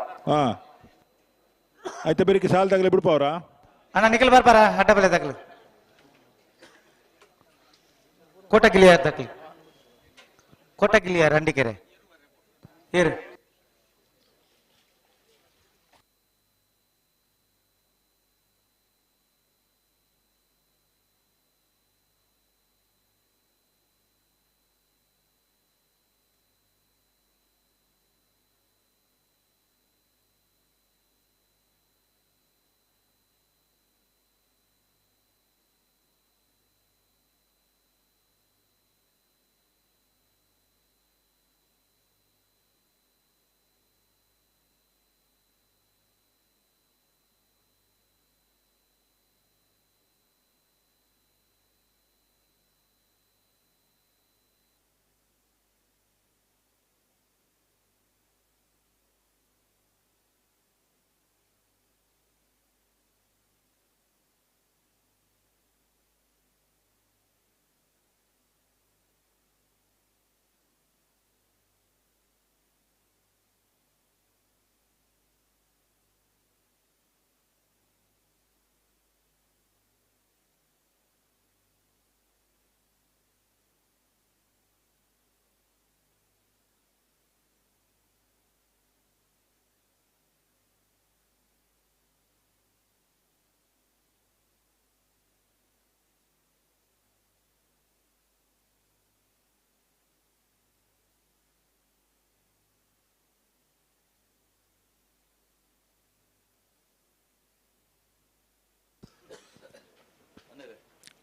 ಆಯ್ತಾ ಬೇರೆ ಸಾಲ ತಗಲೆ ಬಿಡ್ಪವ್ರ ಅಣ್ಣ ನಿಖಲ್ ಬರ್ಬಾರ ಅಡ್ಡಬಲೆ ದಕ್ಕಲು ಕೋಟಗಿಲಿಯಾರ್ ದಕ್ಕಲು ಕೋಟಗಿಲಿಯಾರ್ ಅಂಡಿಕೆರೆ ಏರು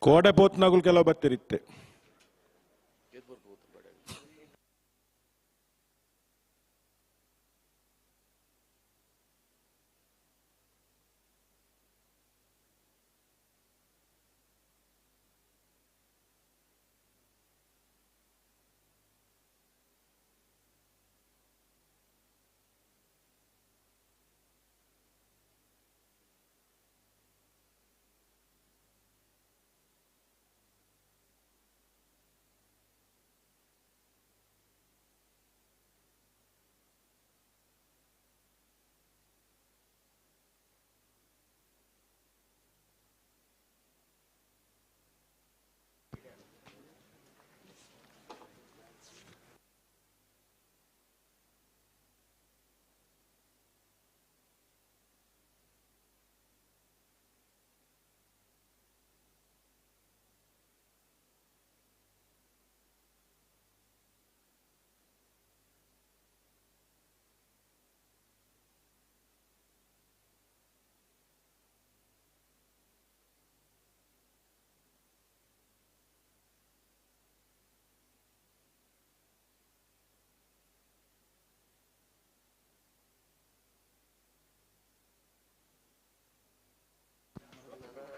ಕೋಡೆ ಪೋತ್ನಾಗುಲ್ ಕೆಲವು ಬತ್ತಿರಿತ್ತೆ.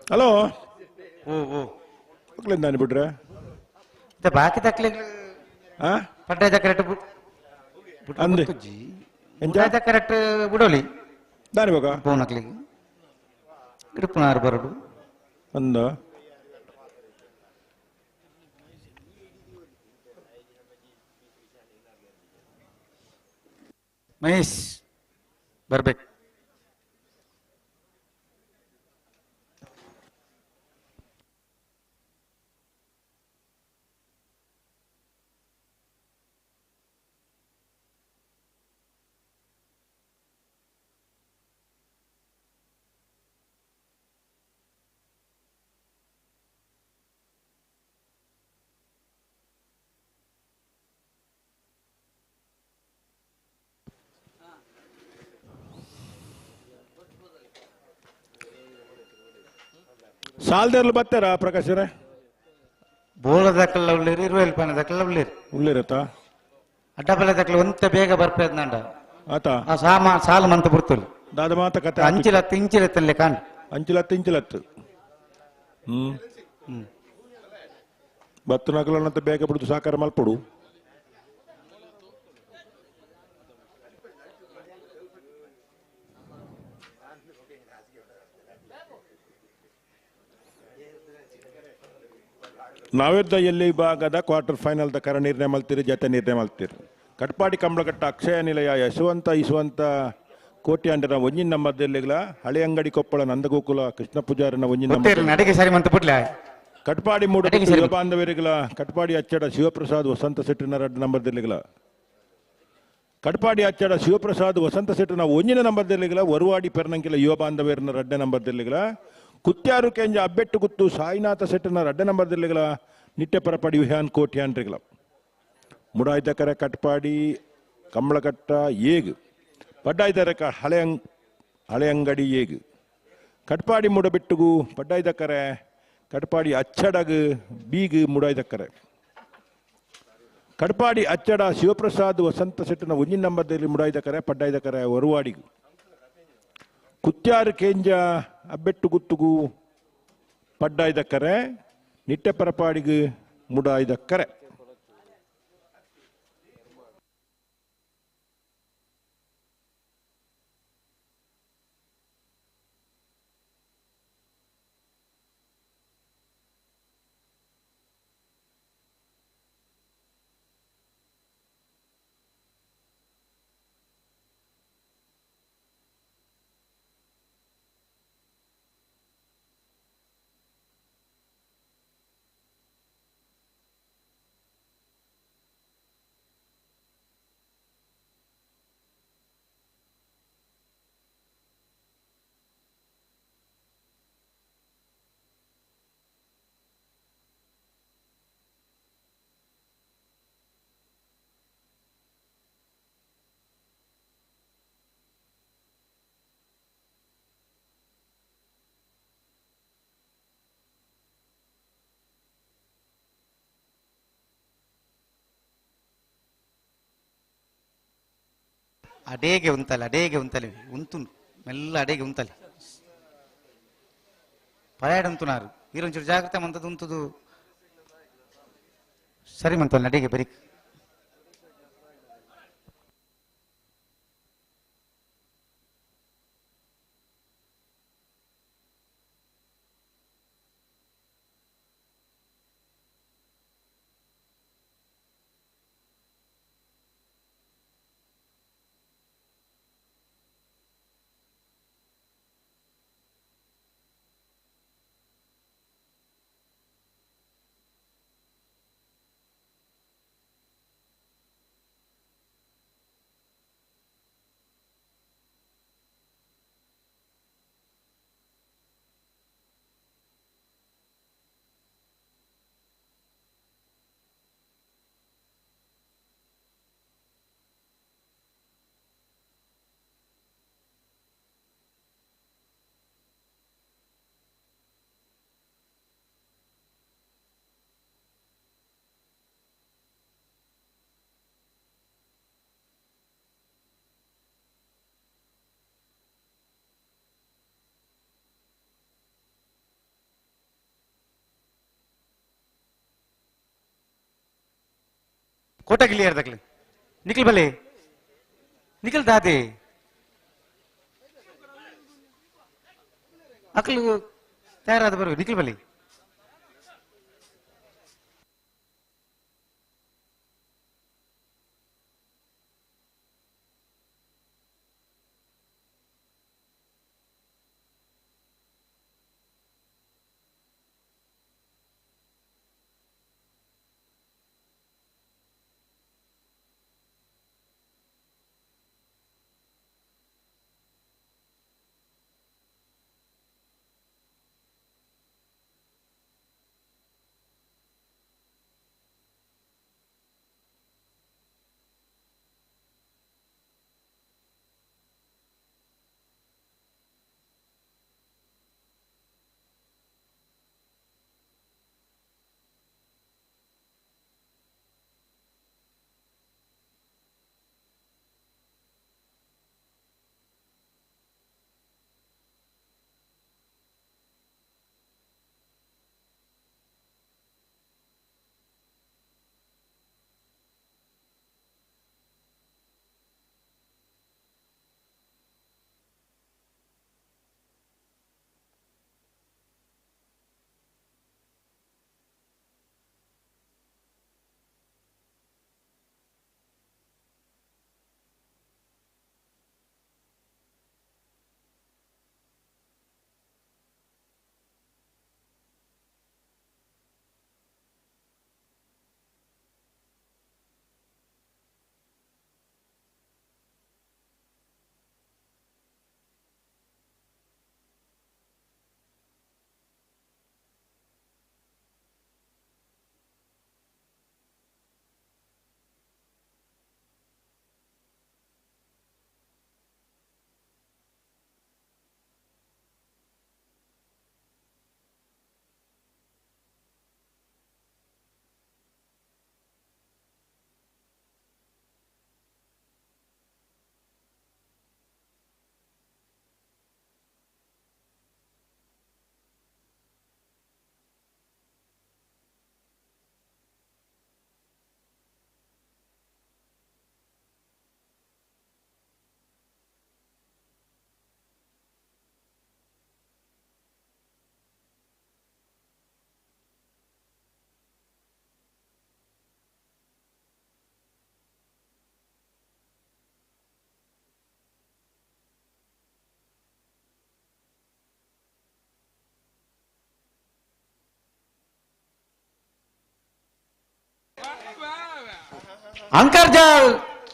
ಹಲೋ ಮಕ್ಕಳಿಂದ ಬಿಟ್ರೆ ಬಾಕಿ ತಕ್ಲಿ ಪಡ್ಡಾಯ್ದ ಕರೆಕ್ಟ್ ಅಂದೆ ಕರೆಕ್ಟ್ ಬಿಡೋಲಿ ದಾನಿ ಬೇಕಾ ಫೋನ್ ಹಾಕ್ಲಿಕ್ಕೆ ಕೃಪನಾರು ಬರಡು ಅಂದ ಮಹೇಶ್ ಬರ್ಬೇಕು. ಸಾಲದರ್ಲು ಬರ್ತಾರಾ ಪ್ರಕಾಶರೇ? ಬೋಳ ದಕ್ಕಲ್ಲ ಉಳ್ಳೇರಿ ಇರುವೆಲ್ ಪಾನ ದಕ್ಕಲ್ಲ ಉಳ್ಳೇರಿ ಉಳ್ಳೇರತ್ತ ಅಡ್ಡಬಲ ದಕ್ಕಲ ಒಂತ ಬೇಗ ಬರ್ಪೇದ್ ನಂಡ ಆತ ಆ ಸಾಲು ಮಂತ ಬಿಡ್ತಲ್ಲಿ ದಾದ ಮಾತ ಕತೆ ಇಂಚಿಲತ್ತಲ್ಲೇ ಕಾಣ್ ಇಂಚಿಲತ್ತು ಬತ್ತು ನಗಲನ್ನಂತ ಬೇಗ ಬಿಡುದು ಸಾಕಾರ ಮಲ್ಪಡು. ನಾವಿದ್ದ ಎಲ್ಲಿ ಭಾಗದ ಕ್ವಾರ್ಟರ್ ಫೈನಲ್ ಕರ ನಿರ್ಣಯ ಮಲ್ತೀರಿ ಜತೆ ನಿರ್ಣಯ ಮಲ್ತೀರಿ. ಕಟ್ಪಾಡಿ ಕಂಬಳಗಟ್ಟ ಅಕ್ಷಯ ನಿಲಯ ಯಶವಂತ ಕೋಟ್ಯಾಂಡರ ಒಂಜಿನ ನಂಬರ್ದಲ್ಲಿಗಳ ಹಳೆ ಅಂಗಡಿ ಕೊಪ್ಪಳ ನಂದಗೋಕುಲ ಕೃಷ್ಣ ಪೂಜಾರನ ಒಂಜಿನ ಕಟ್ಪಾಡಿ ಮೂಡ ಬಾಂಧವರಿಗಳ ಕಟ್ಪಾಡಿ ಅಚ್ಚಡ ಶಿವಪ್ರಸಾದ್ ವಸಂತ ಸೆಟ್ಟಿನ ರಡ್ ನಂಬರ್ದಲ್ಲಿಗಳ ಕಟ್ಪಾಡಿ ಅಚ್ಚಡ ಶಿವಪ್ರಸಾದ್ ವಸಂತ ಸೆಟ್ಟಿನ ಒಂಜಿನ ನಂಬರ್ದಲ್ಲಿಗಳ ವರುವಾಡಿ ಪೆರ್ನಂಕಿಲ ಯುವ ಬಾಂಧವರಿನ ರಡ್ಡ ನಂಬರ್ದಲ್ಲಿಗಳ ಕುತ್ಯಾರು ಕೆಂಜ ಅಬ್ಬೆಟ್ಟು ಗುತ್ತು ಸಾಯಿನಾಥ ಸೆಟ್ಟಿನ ರಡ್ಡ ನಂಬರ್ದಲ್ಲಿಗಳ ನಿಟ್ಟೆಪರಪಡಿ ವಿಹಾನ್ ಕೋಟ್ಯಾಂಡ್ರಿಗಳ ಮುಡಾಯ್ದಕರ ಕಟ್ಪಾಡಿ ಕಂಬಳಗಟ್ಟ ಏಗ್ ಪಡ್ಡಾಯ್ದರಕ ಹಳೆ ಅಂಗಡಿ ಏಗ್ ಕಟ್ಪಾಡಿ ಮುಡಬೆಟ್ಟುಗು ಪಡ್ಡಾಯ್ದಕರೆ ಕಟ್ಪಾಡಿ ಅಚ್ಚಡಗ್ ಬೀಗ್ ಮುಡಾಯ್ದಕ್ಕರೆ ಕಟ್ಪಾಡಿ ಅಚ್ಚಡ ಶಿವಪ್ರಸಾದ್ ವಸಂತ ಸೆಟ್ಟಿನ ಒಂಜಿನ ನಂಬರ್ದಲ್ಲಿ ಮುಡಾಯ್ದಕರೆ ಪಡ್ಡಾಯ್ದಕರೆ ವರುವಾಡಿಗು ಕುತ್ಯಾರು ಕೇಂಜ ಅಬ್ಬೆಟ್ಟು ಗುತ್ತುಗು ಪಡ್ಡಾಯ್ದಕ್ಕರೆ ನಿಟ್ಟೆಪರಪಾಡಿಗು ಮುಡಾಯ್ದಕ್ಕರೆ ಅಡೇಗೆ ಉಂತಲೆ ಉಂತುಂಡು ಮೆಲ್ಲ ಅಡೇಗೆ ಉಂತಲೆ ಪರಾಯಡ್ ಉಂತುನಾರು ಈರೊಂಚೂರು ಜಾಗ್ರತೆ ಮಂತದ್ದು ಉಂತದು ಸರಿ ಮಂತಲ್ಲ ಅಡೇಗೆ ಬರೀ कोटा क्लियर तकले निकल भले निकल दादे अकल तैयार आते बरो निकल भले अंकर्जाल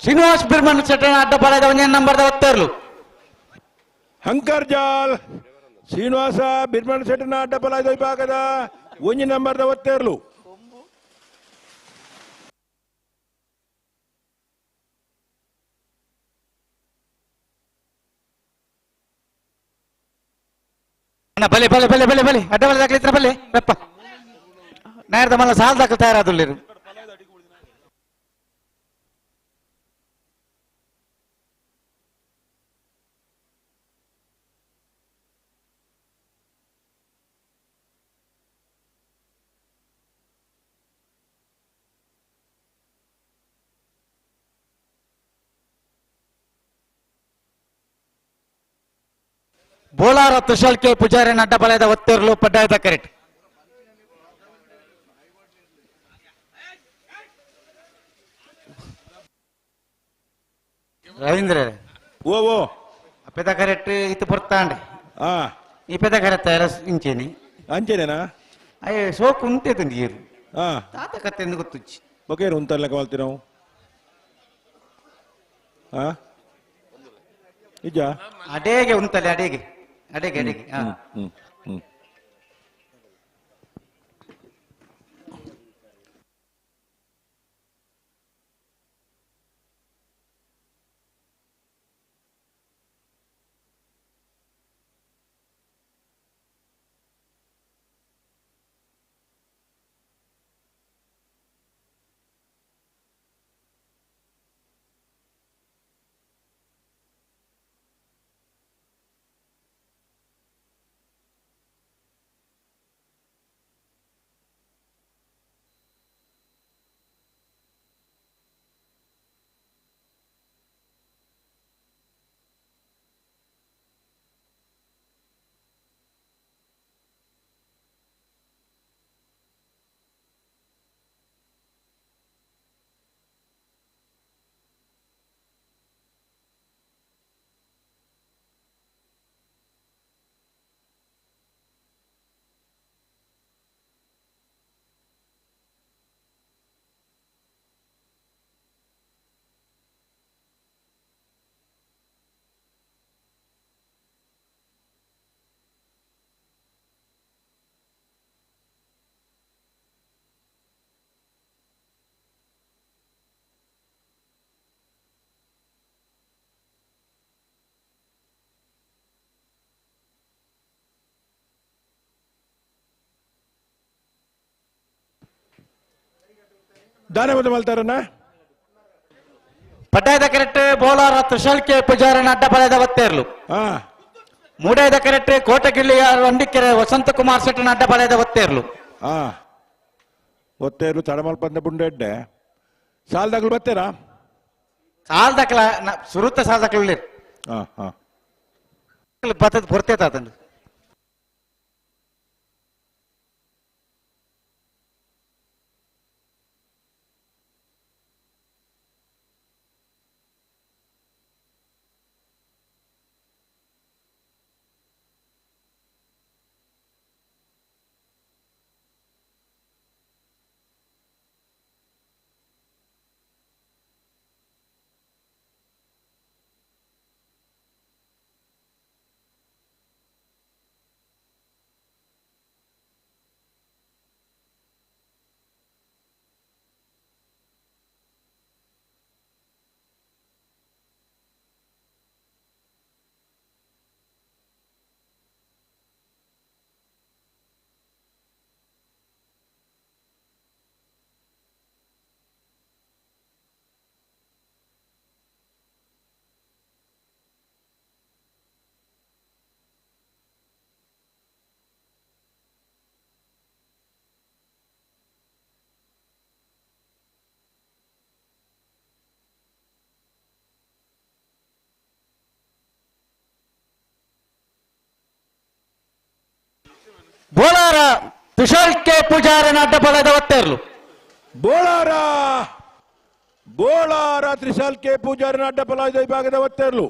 श्रीनिवास बिर्मन चटन अड्ड पड़ेद नंबर उत्तरलू अंकर्जाल श्रीनिवास बिर्मन चटन अड्ड पड़ेद विभागद ಒಂಜಿ ನಂಬರ್ದ ಒತ್ತೇರ್ಲು भले भले भले भले भले अड्ड बले दाखले भले बेप्ಪ नायर्द मल्ल साल दाखल तयारादुल्लेर ಬೋಲಾರ ತುಷಾಲ್ ಕೆ ಪೂಜಾರಿ ಅಡ್ಡಬಲದ ಒತ್ತೇರ್ಲು ಪಡ್ಡಾಯದ ಕರೆಕ್ಟ್. ರವೀಂದ್ರ ಓ ಅಪೆದ ಕರೆಕ್ಟ್ ಇತ್ತು ಪೊರ್ತಾಂಡೆ ಈ ಪೆದ ಕರೆಕ್ಟ್ ಇಂಚೇನಿ ಅಂಚೆನೇನಾ ಅಯ್ಯ ಸೋಕು ಉಂಟೇತು ನೀರು ತಾತ ಕತ್ತೆ ಎಂದು ಗೊತ್ತುಚ್ಚಿ ಬೊಕೇರು ಉಂತಲ್ಲ ಕವಾಲ್ತಿ ನಾವು ನಿಜ ಅಡೇಗೆ ಉಂಟಲ್ಲ ಅಡೇಗೆ ಅಡೇಗೆ ಅಡೇಗೆ ದಾನೆ ಬಂದು ಮಲ್ತಾರಣ್ಣ ಪಡ್ಡಾಯದ ಕರೆಕ್ಟ್ ಬೋಲಾರ ತುಷಾಲ್ ಕೆ ಪೂಜಾರನ ಅಡ್ಡಬಲದ ಒತ್ತೇರ್ಲು ಮೂಡಾಯದ ಕರೆಕ್ಟ್ ಕೋಟಗಿಳ್ಳಿಯ ವಂಡಿಕೆರೆ ವಸಂತ ಕುಮಾರ್ ಶೆಟ್ಟನ ಅಡ್ಡಬಲದ ಒತ್ತೇರ್ಲು ಒತ್ತೇರು ತಡಮಲ್ಪಂದ ಬುಂಡೆಡ್ಡೆ ಸಾಲ್ದಾಗ್ಲು ಬತ್ತೇರಾ ಸಾಲ್ದಕ್ಲ ಸುರುತ್ತ ಸಾಲ್ದಕ್ಲ ಬತ್ತದ ಪೊರ್ತೇತ ಆತಂಡು ಬೋಲಾರ ತುಷಾಲ್ ಕೆ ಪೂಜಾರನ ಅಡ್ಡಬಲದ ಒತ್ತೇರ್ಲು ಬೋಳಾರ ತ್ರಿಶಾಲ್ ಕೆ ಪೂಜಾರಿನ ಅಡ್ಡಬಲದ ವಿಭಾಗದ ಒತ್ತೇರ್ಲು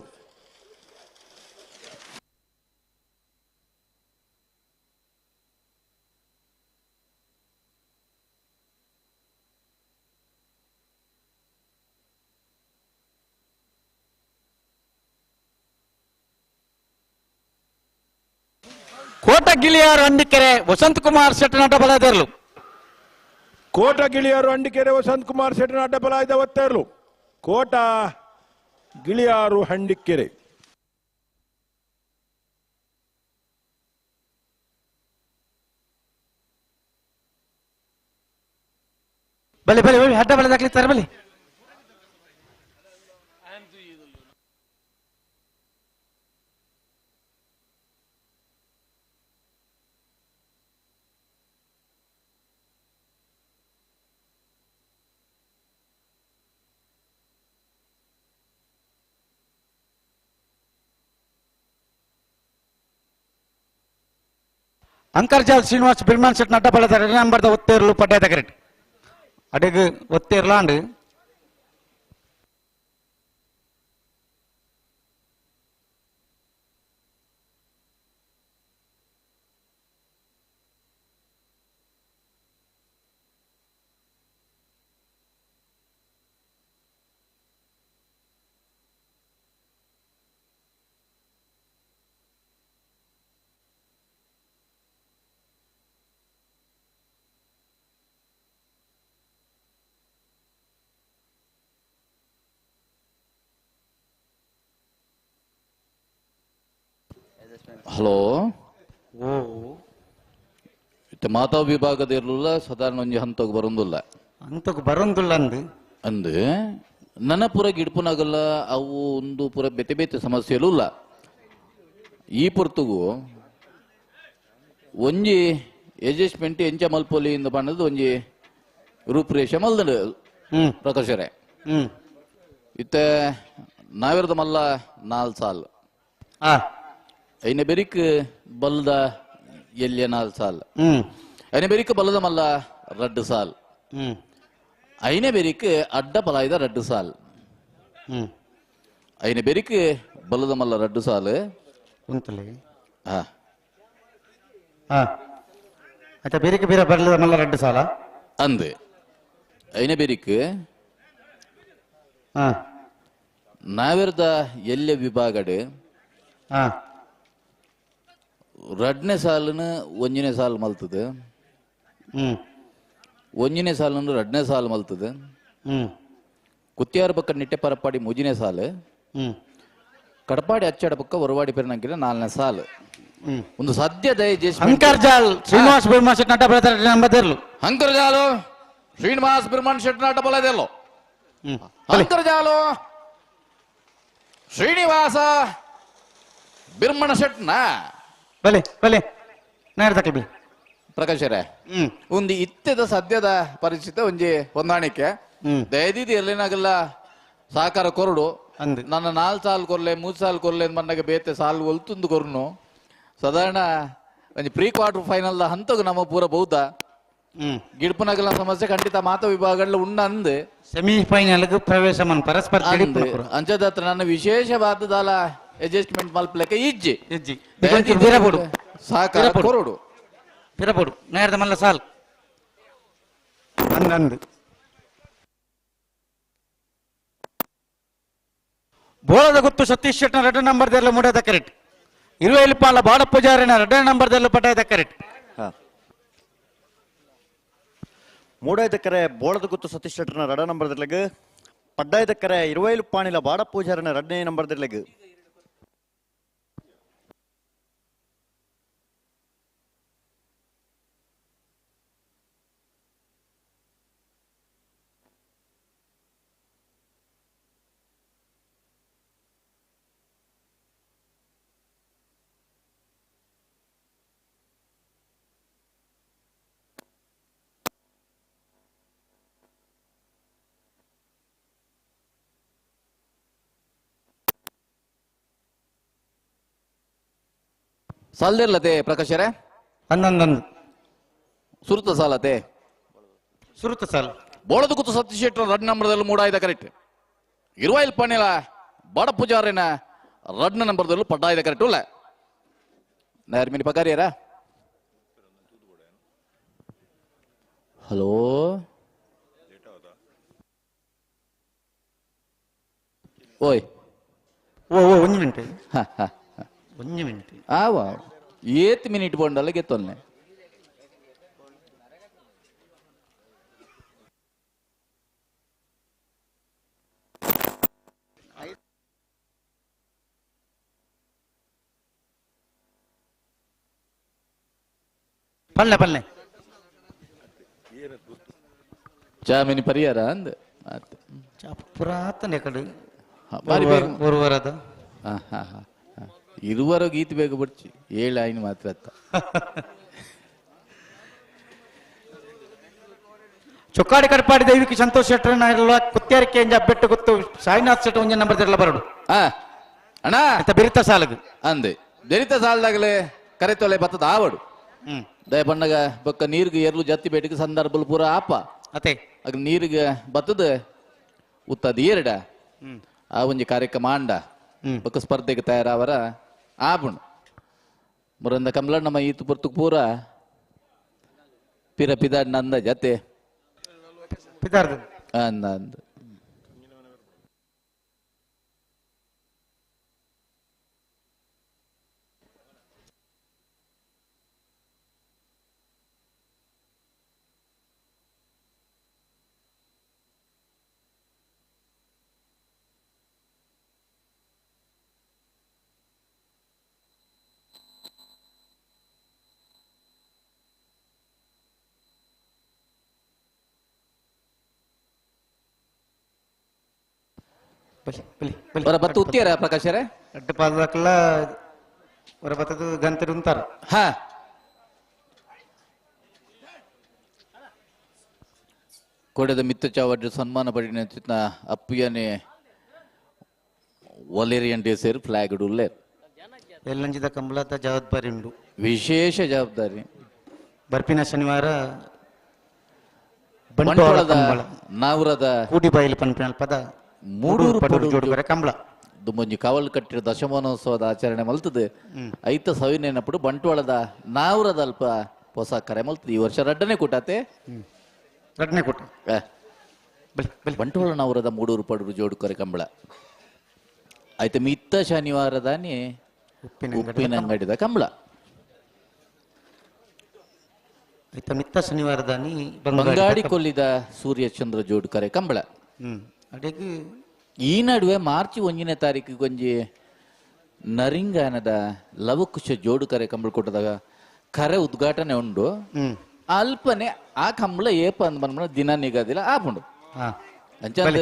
ಕೋಟಗಿಳಿಯಾರು ಅಂಡಿಕೆರೆ ವಸಂತ ಕುಮಾರ್ ಶೆಟ್ಟನ ಅಡ್ಡಬಲದೇರ್ಲು ಕೋಟ ಗಿಳಿಯಾರು ಅಂಡಿಕೆರೆ ವಸಂತ್ ಕುಮಾರ್ ಶೆಟ್ಟನ ಅಡ್ಡಬಲಾಯ್ದ ಒತ್ತೇರ್ಲು ಕೋಟ ಗಿಳಿಯಾರು ಹಂಡಿಕೆರೆ ಬಲೆ ಬಲೆ ಬಲೆ ಅಡ್ಡಬಲದಾಗ್ಲಿತ್ತಾರೆ ಬಲೆ ಅಂಕರ್ಜಾಲ್ ಶ್ರೀನಿವಾಸ್ ಬಿರ್ಮಾನ್ ಶೆಟ್ ನಟ ಬಳದ 2 ನಂಬರ್ದ ಒತ್ತೇರ್ಲು ಪಡ್ಡಾಯದ ಕರೆಕ್ಟ್ ಅಡೆಗ್ ಒತ್ತೇರ್ಲಾಂಡ್ ಹಲೋ ಇತ್ತೆ ಮಾತಾ ವಿಭಾಗದ ಇರಲಿಲ್ಲ ಸಾಧಾರಣ ಒಂಜಿ ಹಂತಕ್ಕೆ ಬರೋದಿಲ್ಲ ಅಂತಕ್ಕೆ ಬರೋದಿಲ್ಲ ಅಂದು ನನ್ನ ಪೂರ ಗಿಡ್ಪುನಾಗಲ್ಲ ಅವು ಒಂದು ಪೂರ ಬೆತೆ ಬೆತೆ ಸಮಸ್ಯೆಲು ಇಲ್ಲ ಈ ಪುರ್ತಗೂ ಒಂಜಿ ಅಡ್ಜಸ್ಟ್ಮೆಂಟ್ ಎಂಚ ಮಲ್ಪೊಲಿ ಇಂದ ಬಣ್ಣದ ಒಂಜಿ ರೂಪರೇಷ ಮಲ್ದ ಪ್ರಕಾಶರೇ ಇತ್ತೆ ನಾವಿರದ ಮಲ್ಲ 4 ಸಾಲ್ ಐನೆ ಬೆರಿಕ್ ಬಲ್ದ ಎಲ್ಲಿಯ 4 ಸಾಲ್ ಐನೆ ಬೆರಿಕ್ ಬಲ್ಲದ ಮಲ್ಲ 2 ಸಾಲ್ ಐನೆ ಬೆರಿಕ್ ಅಡ್ಡ ಪಲಾಯ್ದ 2 ಸಾಲ್ ಐನೆ ಬೆರಿಕ್ ಬಲ್ಲದ ಮಲ್ಲ 2 ಸಾಲ್ ಉಂತಲೆ ಆಯ್ತಾ ಬೆರಿಕ್ ಬೇರೆ ಬಲ್ಲದ ಮಲ್ಲ 2 ಸಾಲ ಅಂದೆ ಐನೆ ಬೆರಿಕ್ ನಾವಿರದ ಎಲ್ಲಿಯ ವಿಭಾಗಡ್ 2ನೇ ಸಾಲನ 1ನೇ ಸಾಲ್ ಮಲ್ತದೆ 1ನೇ ಸಾಲನ್ನು 2ನೇ ಸಾಲ್ ಮಲ್ತದೆ ಕುತ್ತಿಯಾರ ಪಕ್ಕ ನಿಟ್ಟೆ ಪರಪಾಡಿ 3ನೇ ಸಾಲ್ ಕಡಪಾಡಿ ಅಚ್ಚಡ ಪಕ್ಕ ಹೊರವಾಡಿ ಪೆರ್ನಂಕಿನ 4ನೇ ಸಾಲ್ ಒಂದು ಸದ್ಯದ ಅಂಕರ್ಜಾಲ್ ಶ್ರೀನಿವಾಸ್ ಬಿರ್ಮಾನ್ ಶೆಟ್ ನಟ ಬಳದ 2 ನಂಬರ್ದೆರ್ಲು ಅಂಕರ್ಜಾಲು ಶ್ರೀನಿವಾಸ್ ಬಿರ್ಮಾನ್ ಶೆಟ್ ನಟ ಬಳದೆರ್ಲು ಅಂಕರ್ಜಾಲು ಶ್ರೀನಿವಾಸ ಬಿರ್ಮಣ ಶೆಟ್ನ ಬಲೆ ಬಲೆ ನಾಡ್ದಕ್ಕೆ ಪ್ರಕಾಶರೇ ಒಂದು ಇತ್ಯದ ಸದ್ಯದ ಪರಿಸ್ಥಿತಿ ಒಂಜಿ ಹೊಂದಾಣಿಕೆ ದಯದಿದ್ದು ಎಲ್ಲಿನಾಗಲ್ಲ ಸಹಕಾರ ಕೊರಡು ನನ್ನ 4 ಸಾಲ್ ಕೊರ್ಲೆ 3 ಸಾಲ್ ಕೊರ್ಲೆ ಮನ್ನಾಗ ಬೇತೆ ಸಾಲ್ ಒಲ್ತುಂದು ಕೊರ್ನು ಸಾಧಾರಣ ಒಂಜಿ ಪ್ರೀ ಕ್ವಾರ್ಟರ್ ಫೈನಲ್ ಹಂತಗೂ ನಮ್ಮ ಪೂರ ಬೌದ್ಧ ಗಿಡ್ಪುನಗಲ ಸಮಸ್ಯೆ ಖಂಡಿತ ಮಾತ ವಿಭಾಗಗಳು ಉಂಡ ಅಂದ್ ಸೆಮಿಫೈನಲ್ ಪ್ರವೇಶ ಪರಸ್ಪರ ಅಂಚದತ್ರ ನನ್ನ ವಿಶೇಷವಾದದಾಲ ಅಡ್ಜಸ್ಟ್ಮೆಂಟ್ ಮಲ್ಪಲೆಕ್ಕೆ ಇಜ್ಜಿ ಸಹಕಾರ ಕೊರಡು ಪಿರಪೋಡು ನೇರದ ಮಲ್ಲ ಸಾಲ್ ಅಂದ್ ಬೋಳದ ಗುತ್ತು ಸತೀಶ್ ಶೆಟ್ನ 2 ನಂಬರ್ದೆಲ್ಲ ಮುಡದ ಕರೆಕ್ಟ್ 20 ಪಾಲ ಬಾಡ ಪೂಜಾರಿನ 2 ನಂಬರ್ದೆಲ್ಲ ಪಟಾಯದ ಕರೆಕ್ಟ್ ಮೂಡೈದಕ್ಕರೆ ಬೋಳದ ಗುತ್ತು ಸತೀಶ್ ಶೆಟ್ಟರ್ನ 2 ನಂಬರ್ದೆಲೆಗ್ ಪಡ್ಡಾಯದಕ್ಕರೆ 20 ಪಾಣಿಲ ಬಾಡ ಪೂಜಾರಿನ 2ನೇ ನಂಬರ್ದೆಲೆಗ್ ಸಾಲ್ದಿರ್ಲತೆ ಪ್ರಕಾಶರೇ ಅಂದಂದಂದು ಸುರುತ ಸಾಲತೆ ಸುರುತ ಸಾಲ್ ಬೋಳದ ಗುತ್ತು ಸತೀಶ್ ಶೆಟ್ಟರ್ 2 ನಂಬರ್ದಲ್ಲಿ 3 ಕರೆಕ್ಟ್ 20 ಪಾಣಿಲ ಬಾಡ ಪೂಜಾರಿನ 2 ನಂಬರ್ದಲ್ಲೂ ಪಡ್ಡಾಯ್ದ ಕರೆಕ್ಟ್ ಇಲ್ಲ ನೇರ್ಮಿನಿ ಪಗಾರಿಯರ ಹಲೋ ಓಯ್ ಓ 1 ಮಿನಿಟ್ 1 ಮಿನಿಟ್ ಆವಾ 8 ಮಿನಿಟ್ ಬಂಡಲ್ಲ ಗೆತ್ತೊಲ್ನೆ ಪಲ್ಲೆ ಪಲ್ಲೆ ಜಾಮಿನಿ ಪರಿಹಾರ ಅಂದ ಪುರಾತನ ಕಡೆ ಬರುವರದ ಇರುವರ ಗೀತ್ ಬೇಗ ಬರ್ಚಿ 7 ಆಯ್ನ ಮಾತ್ರ ಚೊಕ್ಕಾಡಿ ಕಡಪಾಡಿ ದೈವಿಕ ಸಂತೋಷ್ ಶೆಟ್ಟರ್ನ ಕುತ್ಯಾರಿಕೆ ಬೆಟ್ಟು ಗೊತ್ತು ಸಾಯಿನಾಥ್ ಶೆಟ್ಟ 1 ನಂಬರ್ದೆಲ್ಲ ಬರಡು ಅಣ್ಣ ಬೆರಿತ ಸಾಲದು ಅಂದೆ ಬೆರಿತ ಸಾಲದಾಗಲೇ ಕರೆತೊಲೆ ಬತ್ತದ ಆವಡು ದಯ ಪಂಡಗ ಬೊಕ್ಕ ನೀರ್ಗೆ ಎರ್ಲು ಜತ್ತಿ ಬೇಟಿಗೆ ಸಂದರ್ಭಲು ಪೂರ ಆಪ ಅತೆ ಆಗ ನೀರಿಗೆ ಬತ್ತದ ಉತ್ತದ ಏರಡ ಆ ಒಂಜಿ ಕಾರ್ಯಕ್ರಮ ಅಂಡ ಬೊಕ್ಕ ಸ್ಪರ್ಧೆಗೆ ತಯಾರಾವರ ಆಪುಂಡು ಮುರಂದ ಕಮಲ ನಮ್ಮ ಈತು ಪುರ್ತು ಪೂರ ಪಿರ ಪಿದಾಡ್ ನಂದ ಜತೆ ಅಂದ ಅಂದ ಬರ ಬತ್ತು ಉತ್ತಿಯರ ಪ್ರಕಾಶರೇ ಅಡ್ಡ ಪಾದಕ್ಕೆಲ್ಲ ಹೊರ ಬತ್ತದ ಗಂತರು ಅಂತಾರ ಹಾ ಕೊಡೆದ ಮಿತ್ತ ಚಾವಡ್ಡು ಸನ್ಮಾನ ಪಡಿನ ಅಪ್ಪಿಯನೆ ಒಲೇರಿಯನ್ ಡೇ ಸೇರಿ ಫ್ಲಾಗ್ ಉಳ್ಳೇರ್ ಎಲ್ಲಂಜಿದ ಕಂಬಳದ ಜವಾಬ್ದಾರಿ ಉಂಟು ವಿಶೇಷ ಜವಾಬ್ದಾರಿ ಬರ್ಪಿನ ಶನಿವಾರ ಬಂಟ್ವಾಳದ ನಾವುರದ ಕೂಡಿ ಬಾಯಿಲಿ ಪನ್ಪಿನ ಪದ ಮೂಡೂರು ಜೋಡುಗರೆ ಕಂಬಳ ದುಮ್ಮೊಂಜಿ ಕಾವಲು ಕಟ್ಟಿದ ದಶಮಾನೋತ್ಸವದ ಆಚರಣೆ ಮಲ್ತದೆ ಐತ ಸವಿನೇನಪುಡು ಬಂಟ್ವಾಳದ ನಾವುರದ ಅಲ್ಪ ಹೊಸ ಕರೆ ಮಲ್ತದೆ ಈ ವರ್ಷ ರಡ್ಡನೆ ಕೂಟಾತೆ ರಡ್ಡನೆ ಕೂಟ ಬಂಟ್ವಾಳ ನಾವುರದ ಮೂಡೂರು ಪಡೂರು ಜೋಡುಕರೆ ಕಂಬಳ ಆಯ್ತು ಮಿತ್ತ ಶನಿವಾರದಾನಿ ಉಪ್ಪಿನ ಅಂಗಡಿದ ಕಂಬಳ ಮಿತ್ತ ಶನಿವಾರದಾನಿ ಬಂಗಾಡಿ ಕೊಲ್ಲಿದ ಸೂರ್ಯಚಂದ್ರ ಜೋಡುಕರೆ ಕಂಬಳ ಅಡೆಗೆ ಈ ನಡುವೆ ಮಾರ್ಚ್ 1ನೇ ತಾರೀಕಿಗೆ ಒಂಜಿ ನರಿಂಗಾನದ ಲವಕುಶ ಜೋಡುಕರೆ ಕಂಬಳ ಕೊಟ್ಟದಾಗ ಕರೆ ಉದ್ಘಾಟನೆ ಉಂಡು ಅಲ್ಪನೆ ಆ ಕಂಬಳ ಏಪ ಅಂದ್ ಬಂದ್ಬಿಡ ದಿನ ನಿಗದಿಲ್ಲ ಆಪುಂಡು ಅಂಚಂದ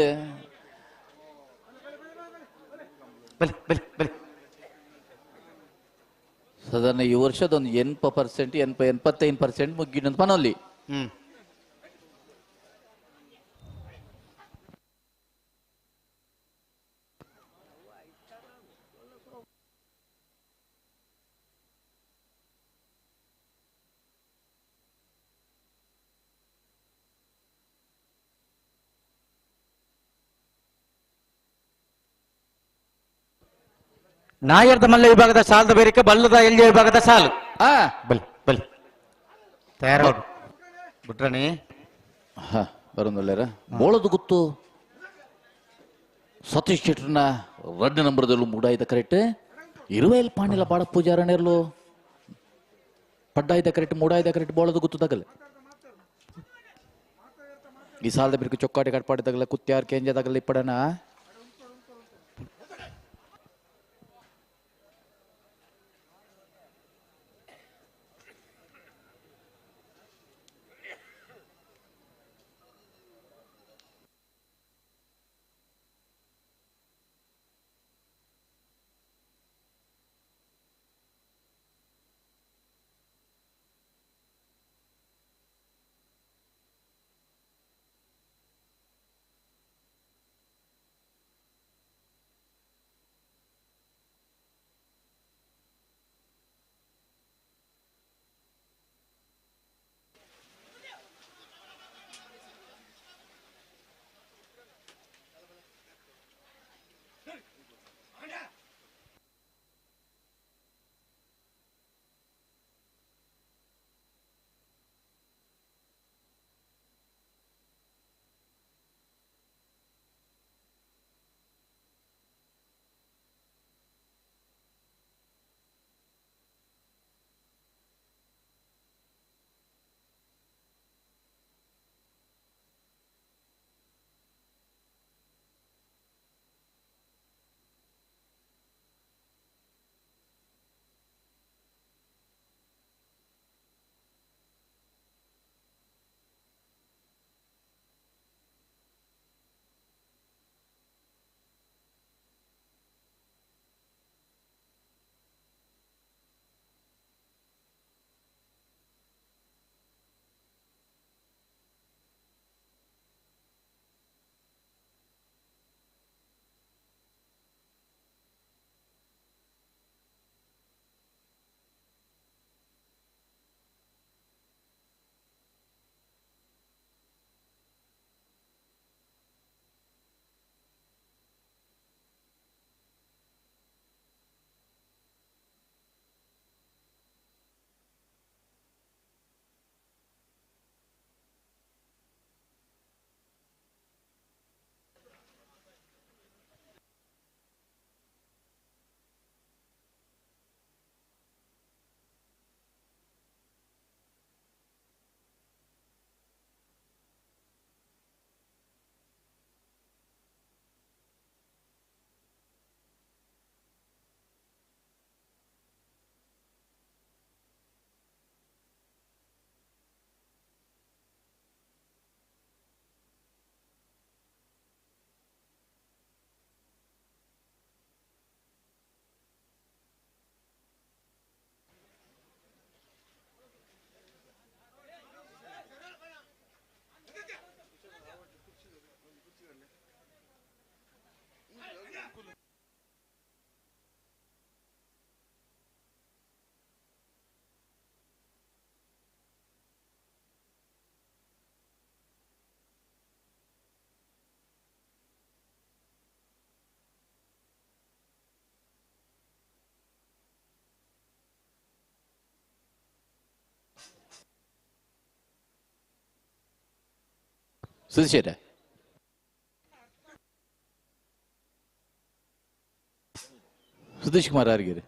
ಸಾಧಾರಣ ಈ ವರ್ಷದ ಒಂದು 80% 85% ಮುಗ್ಗಿನಂತ ಪನೋಲ್ಲಿ ನಾಯರ್ದ ಮಲ್ಲ ವಿಭಾಗದ ಸಾಲದ ಬೇರಿಕೆ ಬಲ್ಲದ ಎಲ್ಜೆ ವಿಭಾಗದ ಸಾಲು ಬಲ್ ಬಲ್ ತಯಾರ ಬಿಟ್ರಣಿ ಬರೋದಿಲ್ಲ ಬೋಳದು ಗೊತ್ತು ಸತೀಶ್ ಶೆಟ್ರನ 2 ನಂಬರ್ದಲ್ಲೂ ಮೂಡಾಯ್ದ ಕರೆಕ್ಟ್ 20 ಪಾಣಿಲ ಬಾಳ ಪೂಜಾರಣ್ಯರ್ಲು ಪಡ್ಡಾಯ್ದ ಕರೆಕ್ಟ್ ಮೂಡಾಯ್ದ ಕರೆಕ್ಟ್ ಬೋಳದು ಗೊತ್ತು ತಗಲೆ ಈ ಸಾಲದ ಬೇರಿಕೆ ಚೊಕ್ಕಾಟಿ ಕಟ್ಪಾಡಿದಾಗಲ್ಲ ಕುತ್ಯಾರ್ ಕೇಂಜದಾಗಲ್ಲ ಇಪ್ಪಡನ ಸುಧೀಶ್ ಸುಧೀಶ್ ಕುಮಾರ್ ಯಾರಿಗಿರಿ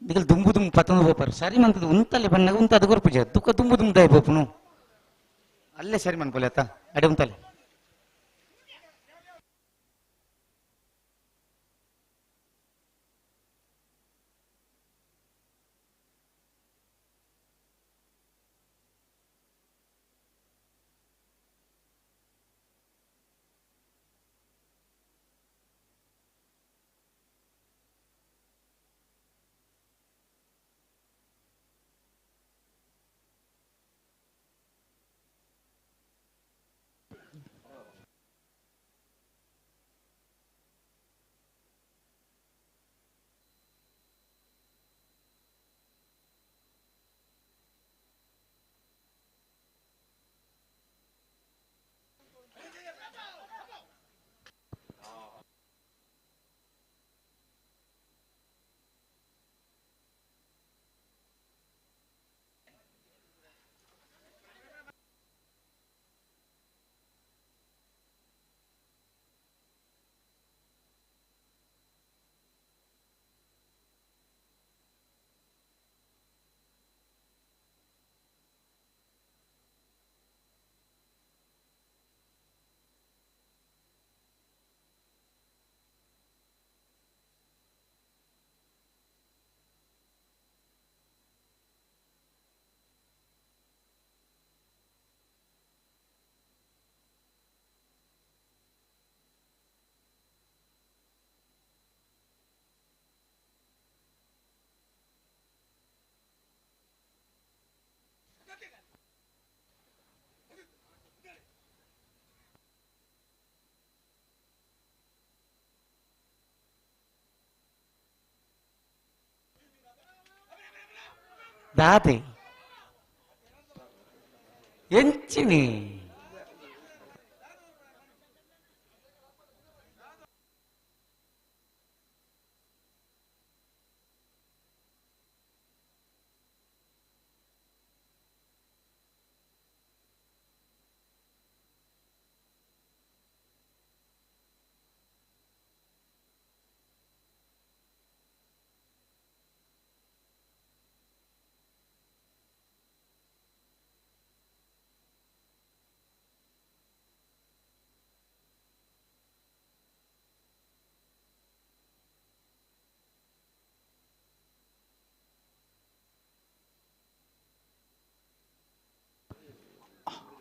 दिगल दुंबु दुम पतंग बोपर सारी मन उंतले बन्ना उंत अदगोर पूजा दुख दुंबु दुम दाय बोपनु अल्ले सारी मन कोलेता अडे उंतले दाते ಎಂಚಿನಿ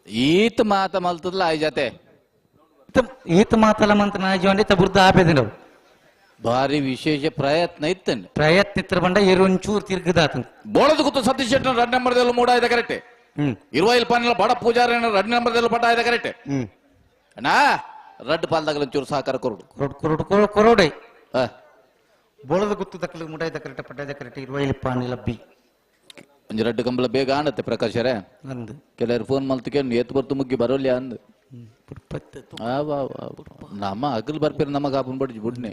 ಈತ ಮಾತ ಮಲ್ತದ್ಲ ಆಯ್ ಜತೆ ಈತ ಮಾತಲ್ಲ ಮಂತ ನಾ ಜೀವನ ತಬುರ್ದ ಆಪೇದಿನ ಭಾರಿ ವಿಶೇಷ ಪ್ರಯತ್ನ ಇತ್ತಂడి ಪ್ರಯತ್ನ ಇತ್ರ ಬಂಡ ಒಂಚೂರು ತಿರ್ಗದಾತ ಬೋಳದ ಗುತ್ತು ಸತೀಶ್ ಶೆಟ್ಟಿ 2 ನಂಬರ್ದಲ್ಲಿ ಮೂಡ ಆಯ್ದ ಕರೆಕ್ಟ್ 20 ಪಾನಿಲ ಬಡ ಪೂಜಾರಿ 2 ನಂಬರ್ದಲ್ಲಿ ಪಟ ಆಯ್ದ ಕರೆಕ್ಟ್ ಅಣ್ಣ ರಡ್ ಪಾಲ್ದಾಗಲ ಒಂಚೂರು ಸಹಕಾರ ಕೊರೋಡೆ ಬೋಳದ ಗುತ್ತು ದಕ್ಕಲು ಮೂಡ ಆಯ್ದ ಕರೆಕ್ಟ್ ಪಟ ಆಯ್ದ ಕರೆಕ್ಟ್ 20 ಪಾನಿಲ ಬಿ ಒಂಜಿ ರಡ್ಡು ಕಂಬಳ ಬೇಗ ಆಣತ್ತೆ ಪ್ರಕಾಶರೇ ಅಂದ್ ಕೆಲವರು ಫೋನ್ ಮಲ್ತಕ್ಕೆ ಏತ್ ಬರ್ತು ಮುಗ್ಗಿ ಬರೋಲ್ಲ ಅಂದ್ ನಮ್ಮ ಅಗಲ್ ಬರ್ಪೇರು ನಮಗ ಆಪನ್ ಬಡ್ಜಿ ಬುಡ್ನೆ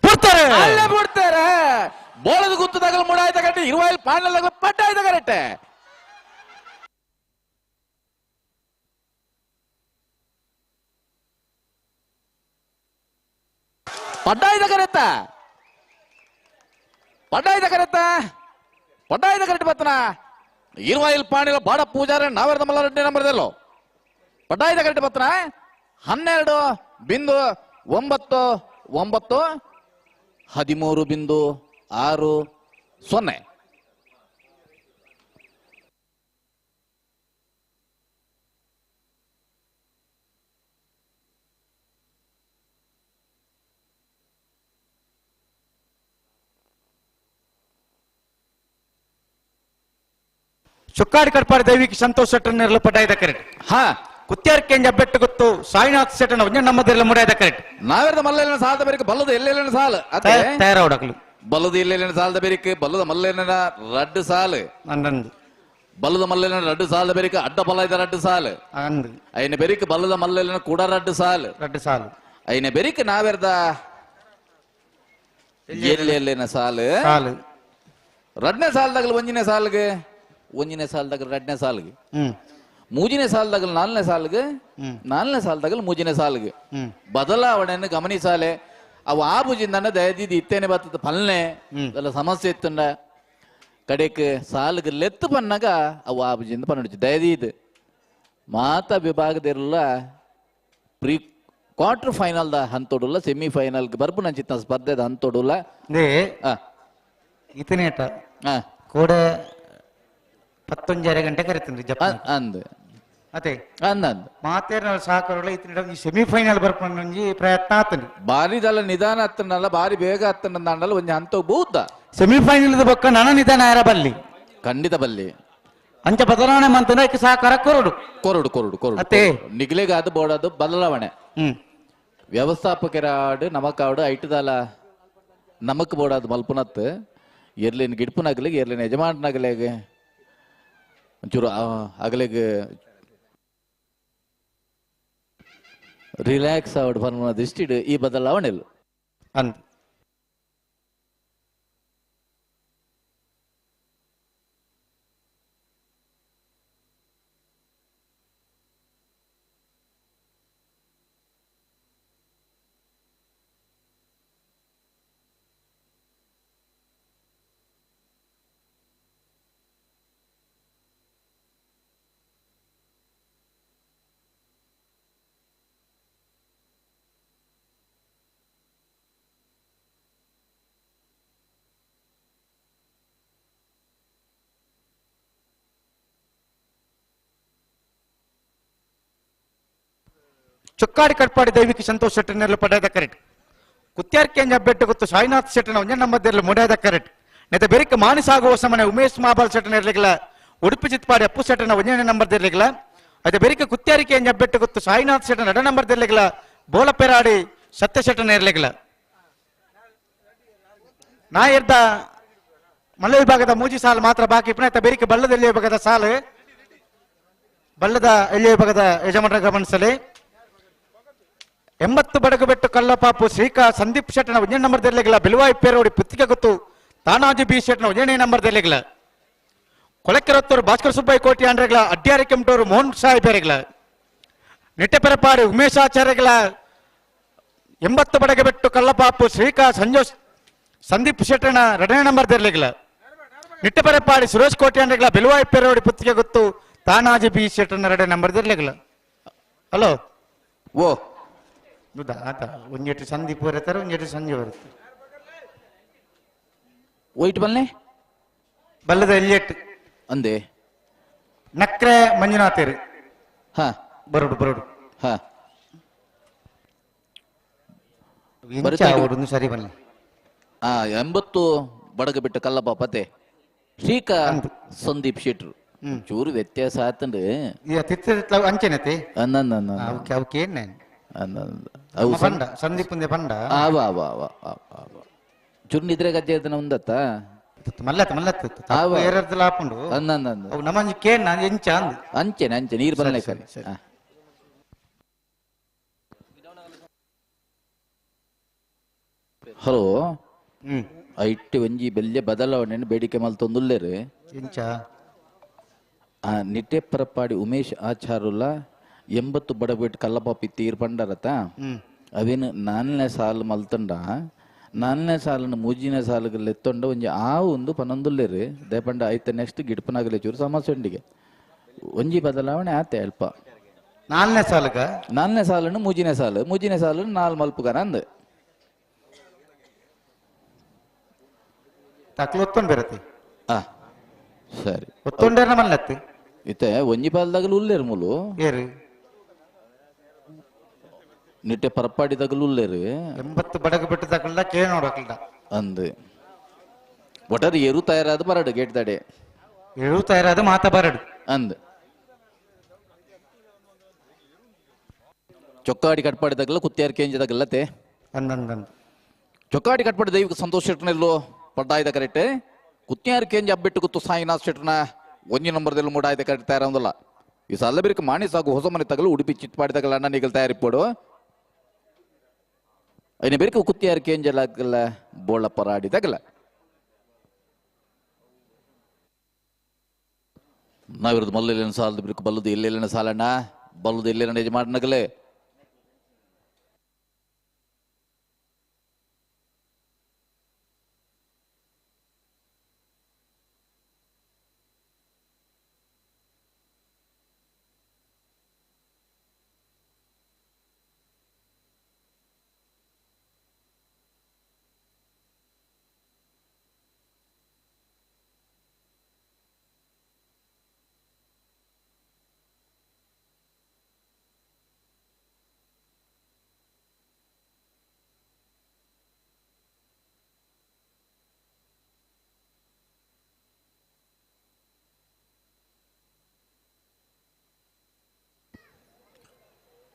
ಅಲ್ಲೇ ಬಿಡ್ತಾರೆ. ಬೋಳದ ಗುತ್ತದಾಗಲು ಮೂಡಾಯ್ತ ಕಟ್ಟಿ 20 ಪಾಂಡಲ್ ಪಟ್ಟಾಯ್ತ ಕರೆಕ್ಟ್. ಪಡ್ಡಾಯ್ದ ಕರೆತ್ತ ಪಡ್ಡಾಯ್ದ ಕರೆಕ್ಟ್ ಬತ್ತನ 20 ಪಾಂಡಲ್ ಬಾಡ ಪೂಜಾರ ನಾವೇರ್ದ ಮಲ್ಲ 2 ನಂಬರ್ದಲ್ಲೋ ಪಡ್ಡಾಯ್ದ ಕರೆಕ್ಟ್ ಬತ್ತನ 12.99 13.60. ಚುಕ್ಕಾಡಿ ಕಡ್ಪಾಡಿ ದೈವಿಕ ಸಂತೋಷ್ ಶೆಟ್ಟರ್ ನೇರಲು ಪಟಾಯ್ದ ಕರೆಕ್ಟ್. ಕುತ್ಯಾರ್ ಕೆಂಜ ಬೆಟ್ಟು ಗೊತ್ತು ಸಾಯಿನಾಥ್ ಶೆಟ್ಟರ್ ಒಂಜ ನಮ್ಮದೆಲ್ಲ ಮುಡಾಯ್ದ ಕರೆಕ್ಟ್. ನಾವೇರ್ದ ಮಲ್ಲೆಲ್ಲ ಸಾಲದ ಬೇರಿಕೆ ಬಲ್ಲದ ಎಲ್ಲೆಲ್ಲ ಸಾಲು ತಯಾರವಡಕಲು ಬಲ್ಲದ ಎಲ್ಲೆಲ್ಲ ಸಾಲದ ಬೇರಿಕೆ ಬಲ್ಲದ ಮಲ್ಲೆನ ರಡ್ಡು ಸಾಲು ಅಂದಂದು ಬಲ್ಲದ ಮಲ್ಲೆನ ರಡ್ಡು ಸಾಲದ ಬೇರಿಕೆ ಅಡ್ಡ ಬಲ್ಲ ಇದ ರಡ್ಡು ಸಾಲು ಅಂದು ಐನ ಬೇರಿಕೆ ಬಲ್ಲದ ಮಲ್ಲೆನ ಕೂಡ ರಡ್ಡು ಸಾಲು ಐನ ಬೇರಿಕೆ ನಾವೇರ್ದ ಎಲ್ಲೆಲ್ಲೇನ ಸಾಲು ರಡ್ನೇ ಸಾಲದಾಗಲು ಒಂಜಿನೇ ಸಾಲ್ಗೆ ರಡ್ನೇ ಸಾಲ್ಗೆ ಮೂಜಿನೇ ಸಾಲದಾಗಲು ನಾಲ್ನೇ ಸಾಲ್ಗೆ ನಾಲ್ನೇ ಸಾಲದಾಗಲು ಮೂಜಿನೇ ಸಾಲ್ಗೆ ಬದಲಾವಣೆಯನ್ನು ಗಮನಿಸಾಲೆ ಅವು ಆಬುಜಿಂದ ದಯದಿದ್ದು ಇತ್ತೇನೆ ಬರ್ತದ ಪಲ್ನೆ ಎಲ್ಲ ಸಮಸ್ಯೆ ಇತ್ತಂಡ ಕಡೆಕ್ ಸಾಲ್ಗೆ ಲೆತ್ತು ಪನ್ನಾಗ ಅವು ಆಬುಜಿಂದ ಪನ್ನಡಿச்சு ದಯದಿದ್ದು ಮಾತ ವಿಭಾಗದಿರಲ್ಲ ಪ್ರೀ ಕ್ವಾರ್ಟರ್ ಫೈನಲ್ದ ಹಂತೋಡುಲ್ಲ ಸೆಮಿಫೈನಲ್ಗೆ ಬರ್ಬು ನಂಚಿತ್ತ ಸ್ಪರ್ಧೆದ ಹಂತೋಡುಲ್ಲ ಇತನೇಟ ಕೂಡ 11 ಗಂಟೆ ಕರಿತೀನಿ ಅಂದ್ ಅದೇ ಅಂದ್ ಮಾತೇರ ಸಾಕರಲ್ಲ ಇತನೇಟ ಸೆಮಿಫೈನಲ್ ಬರ್ಕೊಂಡಿ ಪ್ರಯತ್ನ ಆತನಿ ಬಾರಿ ದಲ್ಲ ನಿಧಾನ ಹತ್ತನಲ್ಲ ಬಾರಿ ಬೇಗ ಹತ್ತನಲ್ಲ ಒಂದ್ ಹಂತ ಬಹುದ ಸೆಮಿಫೈನಲ್ ಬೊಕ್ಕ ನನ್ನ ನಿಧಾನ ಯಾರ ಬಲ್ಲಿ ಖಂಡಿತ ಬಲ್ಲಿ ಅಂಚ ಬದಲಾವಣೆ ಮಂತಂದ್ರೆ ಸಹಕಾರ ಕೊರಡು ಕೊರಡು ಕೊರಡು ಕೊರಡು ಅತ್ತೆ ನಿಗ್ಲೆಗಾದು ಬೋಡದು ಬದಲಾವಣೆ ವ್ಯವಸ್ಥಾಪಕರಾಡು ನಮಕಾಡು ಐಟದಲ್ಲ ನಮಕ್ ಬೋಡದು ಮಲ್ಪುನತ್ ಎರ್ಲಿನ ಗಿಡ್ಪುನಾಗ್ಲಿಗೆ ಎರ್ಲಿನ ಯಜಮಾನನಾಗ್ಲಿಗೆ ಒಂಚೂರು ಅಗಲಿಗೆ ರಿಲ್ಯಾಕ್ಸ್ ಆವಡ್ ಬನ್ನ ದೃಷ್ಟಿಡು ಈ ಬದಲಾವಣೆ ಇಲ್ಲ ಅಂದ್ ಚುಕ್ಕಾಡಿ ಕಟ್ಪಾಡಿ ದೈವಿಕ ಸಂತೋಷ್ ಶೆಟ್ಟರ್ ನೇರಲು ಪಟಾಯ್ದ ಕರೆಕ್ಟ್. ಕುತ್ಯಾರ್ ಕೆಂಜ ಬೆಟ್ಟು ಗೊತ್ತು ಸಾಯಿನಾಥ್ ಶೆಟ್ಟರ್ ಒಂಜ ನಮ್ಮದೆಲ್ಲ ಮುಡಾಯ್ದ ಕರೆಕ್ಟ್. ನೆತ ಬೆರಿಕ ಮಾನಿಸಾಗುವ ಸಮನೆ ಉಮೇಶ್ ಮಹಾಬಾಲ್ ಶೆಟ್ಟರ್ ನೇರ್ಲಿಗಲ ಉಡುಪಿ ಚಿತ್ಪಾಡಿ ಅಪ್ಪು ಶೆಟ್ಟರ್ನ ಒಂಜನೇ ನಂಬರ್ ದೆರ್ಲಿಗಲ ಅದೇ ಬೆರಿಕ ಕುತ್ಯಾರಿ ಕೆಂಜ ಬೆಟ್ಟು ಗೊತ್ತು ಸಾಯಿನಾಥ್ ಶೆಟ್ಟರ್ 2 ನಂಬರ್ ದೆರ್ಲಿಗಲ ಬೋಲಪೆರಾಡಿ ಸತ್ಯ ಶೆಟ್ಟರ್ ನೇರ್ಲಿಗಲ ನಾ ಎರ್ದ ಮಲ್ಲ ವಿಭಾಗದ ಮೂಜಿ ಸಾಲು ಮಾತ್ರ ಬಾಕಿ ಪುನಃ ಬೆರಿಕ ಬಲ್ಲದ ಎಲ್ಲಿಯ ವಿಭಾಗದ ಸಾಲು ಬಲ್ಲದ ಎಲ್ಲಿಯ ವಿಭಾಗದ ಯಜಮಾನರ ಗಮನಿಸಲಿ 80 ಬಡಗು ಬೆಟ್ಟು ಕಲ್ಲಪಾಪು ಶ್ರೀಕಾ ಸಂದೀಪ್ ಶೆಟ್ಟನ 1 ನಂಬರ್ ದೆರ್ಲಿಗಲ ಬೆಲುವಾಯಿ ಪೇರೋಡಿ ಪುತ್ತಿಗೆ ಗೊತ್ತು ತಾನಾಜಿ ಬಿ ಶೆಟ್ಟನ 1ನೇ ನಂಬರ್ ದೆರ್ಲಿಗಲ ಕೊಳಕೆರತ್ತೂರು ಭಾಸ್ಕರ್ ಸುಬ್ಬಯ್ಯ ಕೋಟಿ ಆಂಡ್ರೆಗಲ ಅಡ್ಯಾರಿ ಕೆಂಟೂರು ಮೋಹನ್ ಸಾಯಿ ಬೇರೆಗಲ ನಿಟ್ಟೆಪೆರಪಾಡಿ ಉಮೇಶಾಚಾರ್ಯಗಲ 80 ಬಡಗು ಬೆಟ್ಟು ಕಲ್ಲಪಾಪು ಶ್ರೀಕಾ ಸಂದೀಪ್ ಶೆಟ್ಟನ 2ನೇ ನಂಬರ್ ದೆರ್ಲಿಗಲ ನಿಟ್ಟೆಪೆರಪಾಡಿ ಸುರೇಶ್ ಕೋಟಿ ಆಂಡ್ರೆಗಲ ಬೆಲುವಾಯಿ ಪೇರೋಡಿ ಪುತ್ತಿಗೆ ಗೊತ್ತು ತಾನಾಜಿ ಬಿ ಶೆಟ್ಟನ 2ನೇ ನಂಬರ್ ದೆರ್ಲಿಗಲ ಹಲೋ ಓ ಆತ ಒಂಜೆಟ್ಟು ಸಂದೀಪ್ ಬರುತ್ತಾರೆ ಒಂಜೆಟ್ಟು ಸಂಜೆ ಬರುತ್ತೆ ವೈಟ್ ಬಲ್ಲೆ ಬಲ್ಲದ ಎಲ್ಲಿಯಟ್ಟು ಅಂದೆ ನಕ್ರೆ ಮಂಜುನಾಥೇರು ಬರೋಡು ಬರೋಡು ಅವರು ಸರಿ ಬನ್ನಿ 80 ಬಡಗ ಬಿಟ್ಟ ಕಲ್ಲಪ್ಪ ಪತೆ ಶ್ರೀಕಾ ಸಂದೀಪ್ ಶೆಟ್ರು ಚೂರು ವ್ಯತ್ಯಾಸ ಆತಂಡು ಅಂಚೆನತೆ ಅವಕ್ಕೇನ್ ಸಂದೀಪ್ ಪಂಡ ಚೂರು ನಿದ್ರೆ ಗಜ್ಜೆ ಒಂದತ್ತ ಮಲ್ಲತ್ ಆಪುಂಡು ನಮ್ಮಂಜಿ ಕೇನ್ ಎಂಚ ಅಂಚೆನೆ ಅಂಚೆ ನೀರು ಬರಲೇ ಹಲೋ ಐಟಿ ಒಂಜಿ ಬೆಲ್ಲೆ ಬದಲಾವಣೆ ಬೇಡಿಕೆ ಮಲ್ತೊಂದುಲ್ಲೇರು ಇಂಚ ನಿಟ್ಟೆ ಪರಪಾಡಿ ಉಮೇಶ್ ಆಚಾರುಲ 80 ಬಡಬೇಟ್ ಕಲ್ಲಪಾಪಿ ತೀರ್ ಪಂಡರತ ಅವೇನು 4ನೇ ಸಾಲು ಮಲ್ತಂಡ 4ನೇ ಸಾಲನ್ನು 3ನೇ ಸಾಲುಗಳು ಎತ್ತೊಂಡ ಒಂಜಿ ಒಂದು ಪನೊಂದುಲ್ಲೇರು ದೇಪಂಡ ಐತೆ ನೆಕ್ಸ್ಟ್ ಗಿಡ್ಪನಾಗಲೇ ಚೂರು ಸಮಸ್ಯೆ ಉಂಡಿಗೆ ಒಂಜಿ ಬದಲಾವಣೆ ಆತೆ ಅಲ್ಪ 4ನೇ ಸಾಲಗ 4ನೇ ಸಾಲನ್ನು 3ನೇ ಸಾಲು 4 ಮಲ್ಪುಗಾರ ಅಂದ್ ತಕ್ಲು ಒತ್ತೊಂಡು ಬೇರತಿ ಸರಿ ಒತ್ತೊಂಡೇನ ಮಲ್ಲತ್ತಿ ಇತ್ತೆ ಒಂಜಿ ಪಾಲದಾಗಲು ಉಲ್ಲೇರು ಮೂಲು ಏರು ನಿಟ್ಟೆ ಪರಪಾಡಿದಾಗಲು ಉಲ್ಲೇರು 80 ಬಡಗ ಬಿಟ್ಟು ತಕಲ್ದ ಕೇಳಿ ನೋಡಕ್ಲ್ದ ಅಂದ್ ಒಟ್ಟಾರೆ ಎರು ತಯಾರಾದ ಬರಡು ಗೇಟ್ ತಡೆ ಎರು ತಯಾರಾದ ಮಾತ ಬರಡು ಅಂದ್ ಚೊಕ್ಕಾಡಿ ಕಟ್ಪಾಡಿದಾಗಲ್ಲ ಕುತ್ತಿಯಾರ್ ಕೇಂಜದಾಗಲ್ಲತೆ ಅಂದಂದಂದು ಚೊಕ್ಕಾಡಿ ಕಟ್ಪಾಡಿ ದೈವಿಕ ಸಂತೋಷ್ ಶೆಟ್ರನೆಲ್ಲೋ ಪಡ್ಡಾಯ್ದ ಕರೆಕ್ಟ್ ಕುತ್ತಿಯಾರ್ ಕೇಂಜ ಅಬ್ಬಿಟ್ಟು ಕುತ್ತು ಸಾಯಿನಾಥ್ ಶೆಟ್ರನ 1 ನಂಬರ್ದಲ್ಲಿ ಮೂಡಾಯ್ದ ಕರೆಕ್ಟ್ ತಯಾರಂದಲ್ಲ ಈ ಸಲ್ಲ ಬೇರೆ ಮಾಣಿ ಸಾಗು ಹೊಸ ಮನೆ ತಗಲು ಉಡುಪಿ ಚಿಟ್ಪಾಡಿದಾಗಲ್ಲ ಅಣ್ಣ ನಿಗಲ್ ತಯಾರಿಪ್ಪೋಡು അതിന് പേർക്ക് കുത്തിയാർക്ക് ഏഞ്ചലാക്കല്ല ബോളപ്പറാടി തകല ನಾವಿರೋದು ಮಲ್ಲೆಲ್ಲಿನ ಸಾಲದ ಬಿರುಕು ಬಲ್ಲದು ಎಲ್ಲೆಲ್ಲಿನ ಸಾಲಣ್ಣ ಬಲ್ಲದು ಎಲ್ಲೆಲ್ಲಿನ ಯಜಮಾನಗಲೇ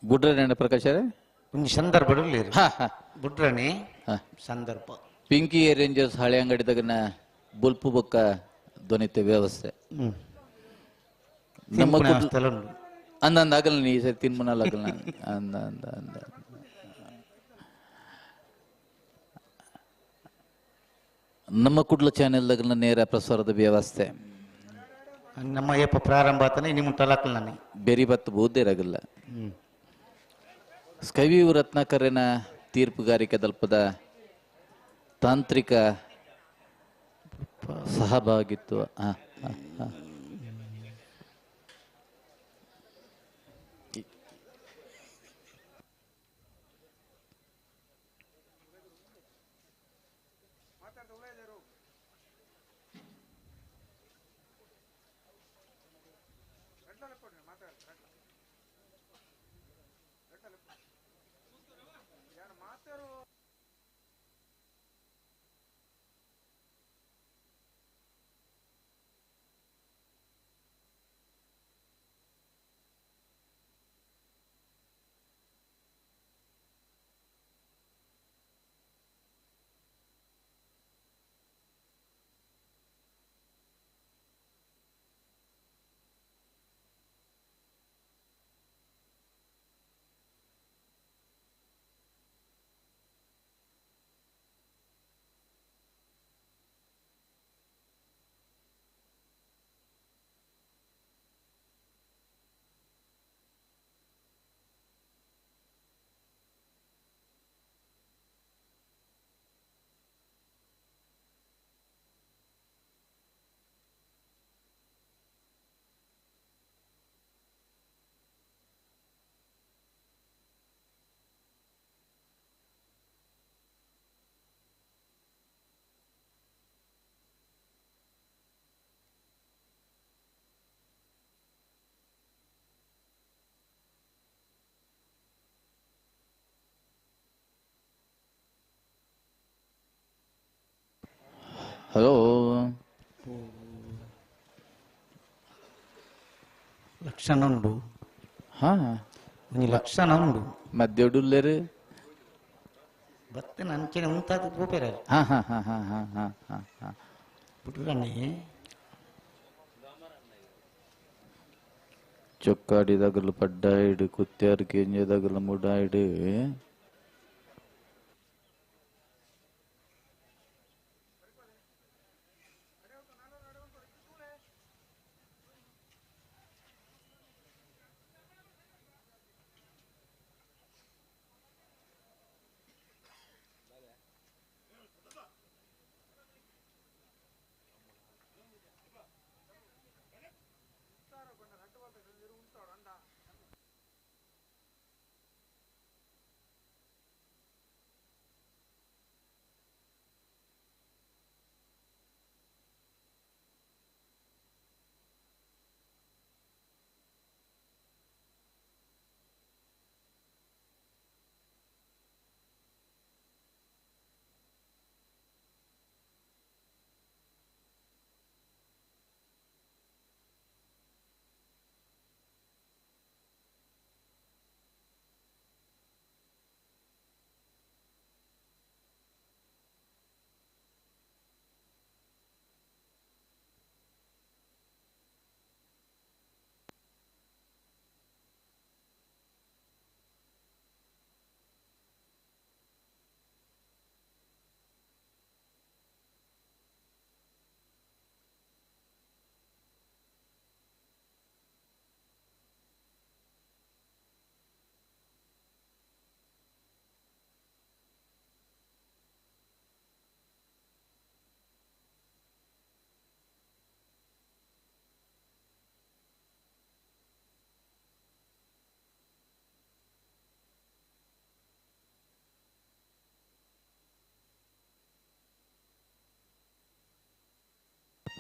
ಬುಡ್ರನೆ ಪ್ರಕಾಶ್ ಒಂದು ಸಂದರ್ಭ ಬುಡ್ರನೆ ಸಂದರ್ಭ ಪಿಂಕಿ ರೇಂಜರ್ಸ್ ಹಳೆ ಅಂಗಡಿದಾಗನ ಬುಲ್ಪು ಬೊಕ್ಕ ಧ್ವನಿತೆ ವ್ಯವಸ್ಥೆ ನಮ್ಮ ಅಂದಂದ ಆಗಲ್ಲ ನೀ ಸರಿ ತಿನ್ಮನಲ್ಲ ಆಗಲ್ಲ ಅಂದ ಅಂದ ಅಂದ ನಮ್ಮ ಕುಡ್ಲ ಚಾನೆಲ್ದಾಗನ ನೇರ ಪ್ರಸಾರದ ವ್ಯವಸ್ಥೆ ನಮ್ಮ ಏಪ ಪ್ರಾರಂಭ ಆತನೆ ಇನ್ನು ಮುಟ್ಟಲಾಕಲ್ಲ ನಾನು ಬೆರಿ ಬತ್ತು ಬೋದ್ದಿರಾಗಲ್ಲ ಸ್ಕೈವ್ಯೂ ರತ್ನಾಕರನ ತೀರ್ಪುಗಾರಿಕೆ ದಲ್ಪದ ತಾಂತ್ರಿಕ ಸಹಭಾಗಿತ್ವ ಹಲೋ ಲಕ್ಷಣ ಉಂಡು ಲಕ್ಷಣ ಉಂಡು ಮಧ್ಯಡುಲ್ಲೇರು ಬತ್ತೆ ನಂಚನೆ ಉಂಟಾದ ಗೋಪೇರ ಬಿಟ್ರಣ್ಣೆ ಚೊಕ್ಕಾಡಿದಾಗಲು ಪಡ್ಡಾಯಿಡು ಕುತ್ಯಾರು ಕೇಂಜದಾಗಲು ಮುಡಾಯಿಡು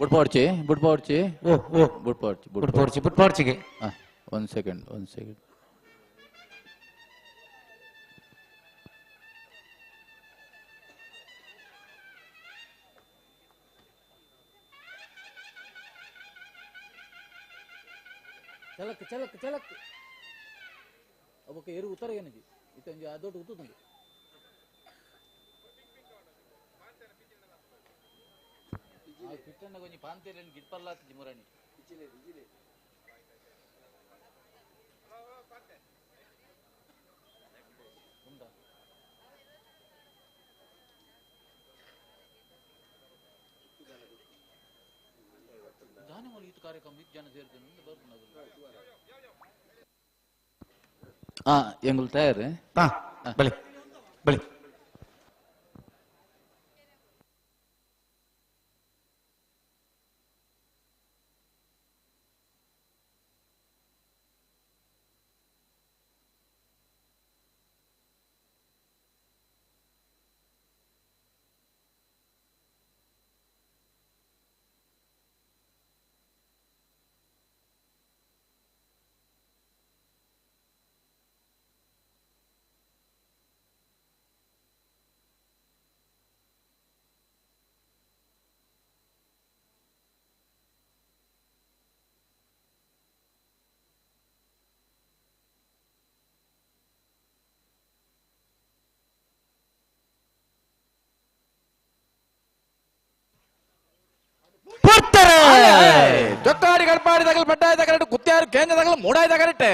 ಬುಡ್ಪಾಡ್ಚಿ ಬುಡ್ಪಾಡ್ಚಿ ಓ ಓ ಬುಡ್ಪಾಡ್ಚಿ ಬುಟ್ಪಾಡ್ಚಿಗೆ ಒಂದ್ ಸೆಕೆಂಡ್ ಚಲಕ್ ಚಲಕ್ ಚಲಕ್ ಅವಕ್ಕೆ ಏರು ಉತ್ತರ ಏನಜಿ ಇತ್ತಂಜಿ ಅದೊಟ್ಟು ಉತ್ತುಂದು ಕಿಟ್ಟಣ್ಣ ಕೊಂಚ ಪಾಂತೇರಿಯನ್ನು ಗಿಟ್ಪಲ್ಲಾತಿ ಮುರಣಿ ಕಾರ್ಯಕ್ರಮ ಜನ ಸೇರ್ತೇನೆ ಎಂಗುಲ್ ತಯಾರು ಬಳಿ ಬಳಿ ಜೊತ್ತಾಡಿ ಕಲ್ಪಾಡಿ ತಗಲ್ ಪಟ್ಟಾಯ ಕರೆಕ್ಟ್ ಕುತ್ಯಾರು ಕೇಂದ್ರ ತಗಲ್ ಮೂಡಾಯ್ದ ಕರೆಕ್ಟ್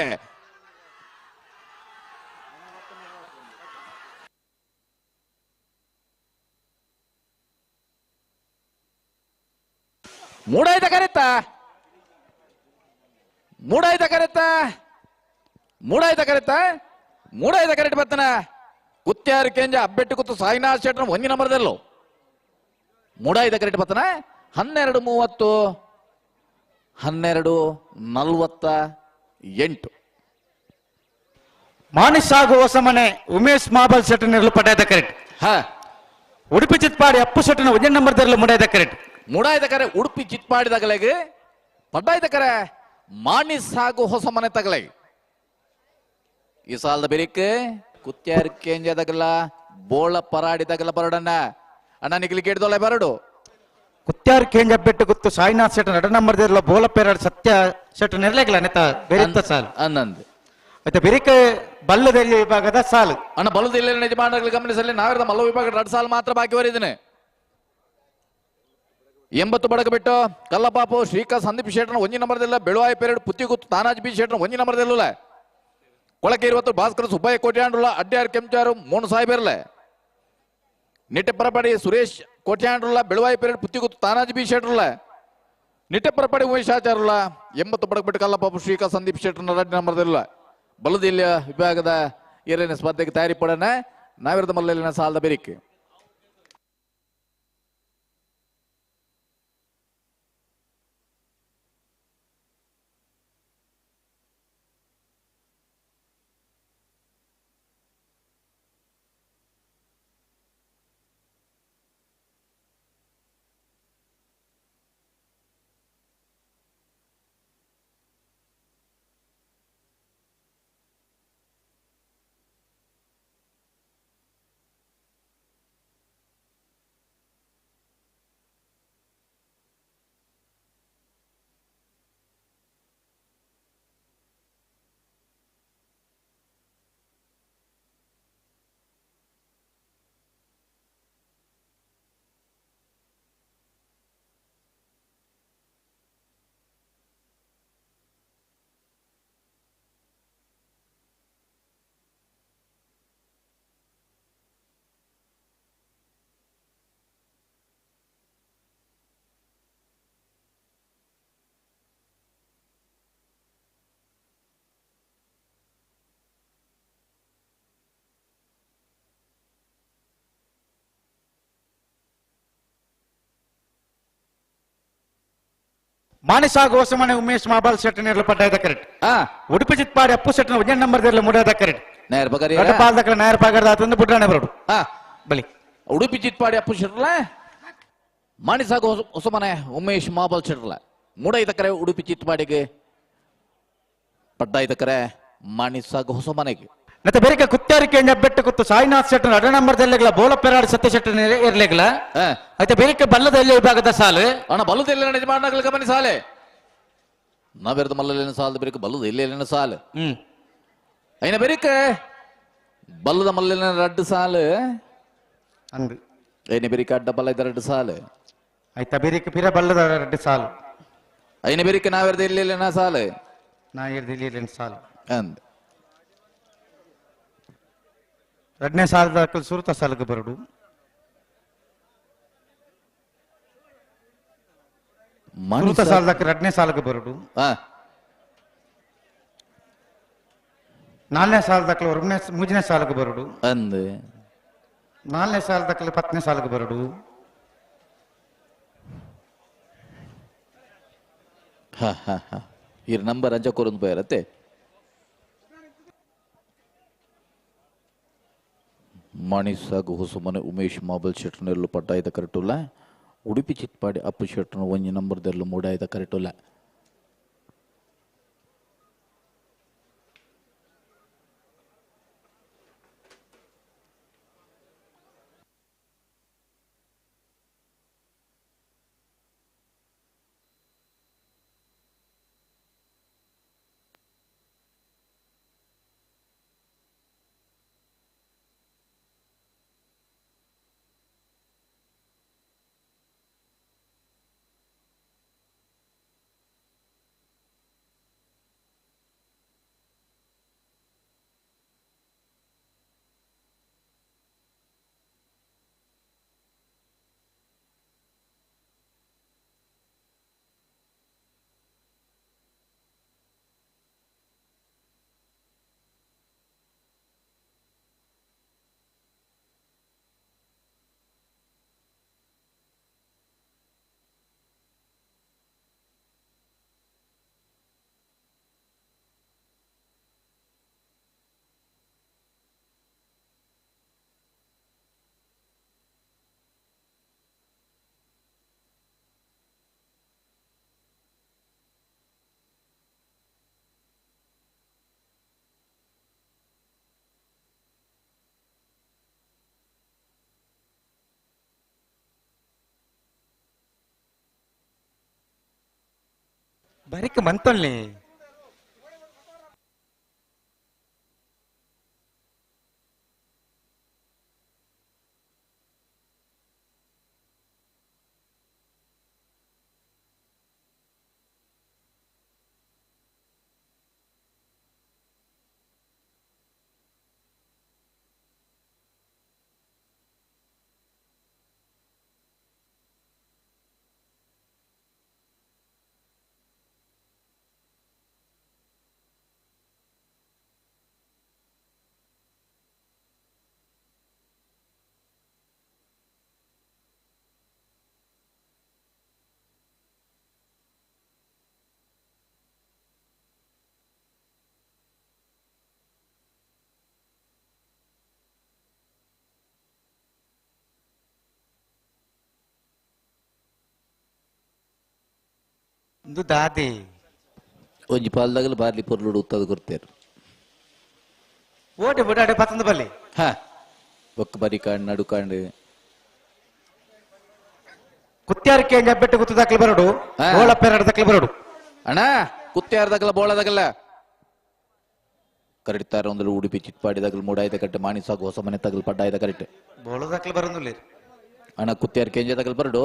ಮೂಡಾಯ್ದ ಕರೆಕ್ಟ ಮೂಡಾಯ್ದ ಕರೆಕ್ಟ್ ಬರ್ತನ ಕುತ್ಯಾರು ಕೇಂದ್ರ ಅಬ್ಬೆಟ್ಟು ಕುತ್ತು ಸಾಯಿನಾಥ್ ಶೆಟ್ರ ಒಂಜಿ ನಂಬರ್ದಲ್ಲೋ ಮೂಡಾಯ್ದ ಕರೆಕ್ಟ್ ಬರ್ತನ 12:30 12:48 ಮಾನಿಸಾಗು ಹೊಸಮನೆ ಉಮೇಶ್ ಮಾಬಲ್ ಶೆಟ್ಟ ನಿರ್ಲು ಪಟಾಯ್ದ ಕರೆಕ್ಟ್ ಉಡುಪಿ ಚಿತ್ಪಾಡಿ ಅಪ್ಪು ಶೆಟ್ಟನ ಒಂಜೆ ನಂಬರ್ ದರ್ಲು ಮುಡಾಯ್ದ ಕರೆಕ್ಟ್ ಮೂಡಾಯ್ದ ಕರೆ ಉಡುಪಿ ಚಿತ್ಪಾಡಿ ತಗಲೆಗೆ ಪಡ್ಡಾಯ್ದ ಕರೆ ಮಾನಿಸಾಗು ಹೊಸಮನೆ ತಗಲೆಗೆ ಈ ಸಾಲದ ಬೆರಿಕೆ ಕುತ್ಯಾರ್ ಕೇಂಜ ತಗಲ ಬೋಳ ಪರಾಡಿ ತಗಲ ಬರಡನ್ನ ಅಣ್ಣ ನಿಗ್ಲಿಕ್ಕೆ ಹಿಡ್ದೊಳೆ ಬರಡು ಕುತ್ಯಾರ್ ಕೇಂಜ ಬೆಟ್ಟು ಗುತ್ತು ಸಾಯಿನಾಥ್ ಶೆಟ್ಟ ನಡ ನಂಬರ್ ದರ್ಲು ಬೋಲ ಪೇರಾಡ್ ಸತ್ಯ ಶೆಟ್ಟ ನಿರ್ಲೆಗ್ಲ ನೆತ ಬೆರಿತ ಸಾಲು ಅನ್ನಂದು ಮತ್ತೆ ಬೆರಿಕೆ ಬಲ್ಲದಲ್ಲಿ ವಿಭಾಗದ ಸಾಲು ಅಣ್ಣ ಬಲ್ಲದಿಲ್ಲ ಯಜಮಾನರಲ್ಲಿ ಗಮನಿಸಲಿ ನಾವಿರದ ಮಲ್ಲ ವಿಭಾಗ 2 ಸಾಲು ಮಾತ್ರ ಬಾಕಿ ಬರಿದ್ದೇನೆ 80 ಬಡಕ ಬಿಟ್ಟು ಕಲ್ಲಪಾಪು ಶ್ರೀಕಾ ಸಂದೀಪ್ ಶೆಟ್ಟನ ಒಂಜಿ ನಂಬರ್ದಲ್ಲ ಬೆಳುವಾಯಿ ಪೇರಡ್ ಪುತ್ತಿಗುತ್ತು ತಾನಾಜ್ ಬಿ ಶೆಟ್ಟನ ಒಂಜಿ ನಂಬರ್ದಲ್ಲ ಕೊಳಕೆ 20 ಭಾಸ್ಕರ ಸುಬ್ಬಯ್ಯ ಕೋಟ್ಯಾಂಡ್ರುಲ ಅಡ್ಯಾರ್ ಕೆಂಚಾರು 3 ಸಾಯಿಬೇರ್ಲೆ ನಿಟ್ಟೆಪರಪಡಿ ಸುರೇಶ್ ಕೋಟ್ಯಾಂಡ್ರುಲ ಬೆಳುವಾಯಿ ಪೇರಡ್ ಪುತ್ತಿಗುತ್ತು ತಾನಾಜ್ ಬಿ ಶೆಟ್ಟರುಲ ನಿಟ್ಟೆಪರಪಡಿ ಉಮೇಶಾಚಾರುಲ 80 ಬಡಕ ಬಿಟ್ಟು ಕಲ್ಲಪಾಪು ಶ್ರೀಕಾ ಸಂದೀಪ್ ಶೆಟ್ಟನ 2 ನಂಬರ್ದಲ್ಲ ಬಲದಿಲ್ಲ ವಿಭಾಗದ ಏರಿನ ಸ್ಪರ್ಧೆಗೆ ತಯಾರಿ ಪಡೋಣ ನಾವಿರದ ಮಲ್ಲಲ್ಲಿನ ಸಾಲದ ಬೆರಿಕೆ ಮಾನಿಸಾಗು ಹೊಸಮನೆ ಉಮೇಶ್ ಮಾಬಲ್ ಶೆಟ್ಟ ನಿರ್ಲು ಪಟಾಯ್ದ ಕರೆಕ್ಟ್ ಉಡುಪಿ ಚಿತ್ಪಾಡಿ ಅಪ್ಪು ಶೆಟ್ಟನ ಒಂಜೆ ನಂಬರ್ ದರ್ಲು ಮುಡಾಯ್ದ ಕರೆಕ್ಟ್ ನೇರ ಬಗರಿ ಪಾಲ್ದಕಲ ನೇರ ಪಾಗರ್ದ ಅತಂದು ಬುಡ್ರಾಣೆ ಬರೋಡು ಬಲಿ ಉಡುಪಿ ಚಿತ್ಪಾಡಿ ಅಪ್ಪು ಶೆಟ್ರಲ ಮಾಣಿಸಾಗ ಹೊಸಮನೆ ಉಮೇಶ್ ಮಾಬಲ್ ಚೆಟ್ರಲ 3 ಎಕರೆ ಉಡುಪಿ ಚಿತ್ತಪಾಡಿಗೆ ಪಡ್ಡ 5 ಎಕರೆ ಮಾಣಿಸಾಗ ಹೊಸಮನೆಗೆ ಮತ್ತೆ ಬೇರೆ ಕುತ್ತಾರಿಕೆ ಬೆಟ್ಟ ಕುತ್ತು ಸಾಯಿನಾಥ್ ಶೆಟ್ಟರ್ ಅಡ ನಂಬರ್ ದೆಲ್ಲೆಗ್ಲ ಬೋಲ ಪೆರಾಡ್ ಸತ್ಯ ಶೆಟ್ಟರ್ ಇರ್ಲೆಗ್ಲ అయితే ಬೇರೆ ಬಲ್ಲದ ವಿಭಾಗದ ಸಾಲು ಅಣ್ಣ ಬಲ್ಲದ ಎಲ್ಲ ಯಜಮಾನಗಳು ಗಮನಿ ಸಾಲೆ ನಾವೆರ್ದ ಮಲ್ಲಲಿನ ಸಾಲದ ಬೇರೆ ಬಲ್ಲದ ಎಲ್ಲೆಲ್ಲಿನ ಸಾಲು అయిన ಬೇರೆ ಬಲ್ಲದ ಮಲ್ಲಲಿನ ರಡ್ಡು ಸಾಲು ಅಂದ್ అయిన ಬೇರೆ ಅಡ್ಡ ಬಲ್ಲದ ರಡ್ಡು ಸಾಲು ಆಯ್ತಾ ಬೇರೆ ಪಿರ ಬಲ್ಲದ ರಡ್ಡು ಸಾಲು అయిన ಬೇರೆ ನಾವೆರ್ದ ಎಲ್ಲೆಲ್ಲಿನ ಸಾಲು ನಾ ಇರ್ದಿಲ್ಲ ಸಾಲು ಅಂದ್ ಎರಡನೇ ಸಾಲದ ಸುರುತ ಸಾಲಕ್ಕೆ ಬರಡು ಸುರುತ ಸಾಲದ ಎರಡನೇ ಸಾಲಕ್ಕೆ ಬರಡು 4ನೇ ಸಾಲದಕ್ಕಲು 3ನೇ ಸಾಲಕ್ಕೆ ಬರಡು ಅಂದ್ 4ನೇ ಸಾಲದಕ್ಕಲು 10ನೇ ಸಾಲಕ್ಕೆ ಬರಡು ಈ ನಂಬರ್ ಅಂಚ ಕೊರೊಂದು ಬರತ್ತೆ ಮಾಣಿಸಾಗ ಹೊಸಮನೆ ಉಮೇಶ್ ಮಾಬಲ್ ಶೆಟ್ಟರ್ನೆಲ್ಲು ಪಡ್ಡ 5 ಕರೆಕ್ಟುಲ್ಲ ಉಡುಪಿ ಚಿಟ್ಪಾಡಿ ಅಪ್ಪು ಶೆಟ್ಟರ್ನ 1 ನಂಬರ್ದೆಲ್ಲು 3 5 ಕರೆಕ್ಟುಲ್ಲ ಬರಿಕ ಮಂತೊಲ್ಲಿ ಒಂದು ದಾದೆ ಒಂಜಿ ಪಾಲ್ದಾಗಲು ಬಾರ್ಲಿ ಪೊರ್ಲುಡು ಉತ್ತದ ಕೊರ್ತೇರು ಓಟೆ ಬುಡಾಡೆ ಪತ್ತಂದ ಬಲ್ಲಿ ಒಕ್ಕ ಬರಿ ಕಾಂಡ್ ನಡು ಕಾಂಡ್ ಕುತ್ಯಾರಕ್ಕೆ ಬೆಟ್ಟು ಕುತ್ತು ದಾಖಲೆ ಬರಡು ಬೋಳ ಪೆರಡು ದಾಖಲೆ ಬರಡು ಅಣ್ಣ ಕುತ್ಯಾರದಾಗಲ ಬೋಳದಾಗಲ್ಲ ಕರೆಕ್ಟ್ ತಾರ ಒಂದು ಉಡುಪಿ ಚಿಟ್ಪಾಡಿದಾಗಲು 3 5 ಕರೆಕ್ಟ್ ಮಾಣಿಸಾಗ ಹೊಸ ಮನೆ ತಗಲ್ ಪಡ್ಡ 5 ಕರೆಕ್ಟ್ ಬೋಳ ದಾಖಲೆ ಬರಂದಿಲ್ಲ ಅಣ್ಣ ಕುತ್ಯಾರ ಕೆಂಜದಾಗಲ್ ಬರಡು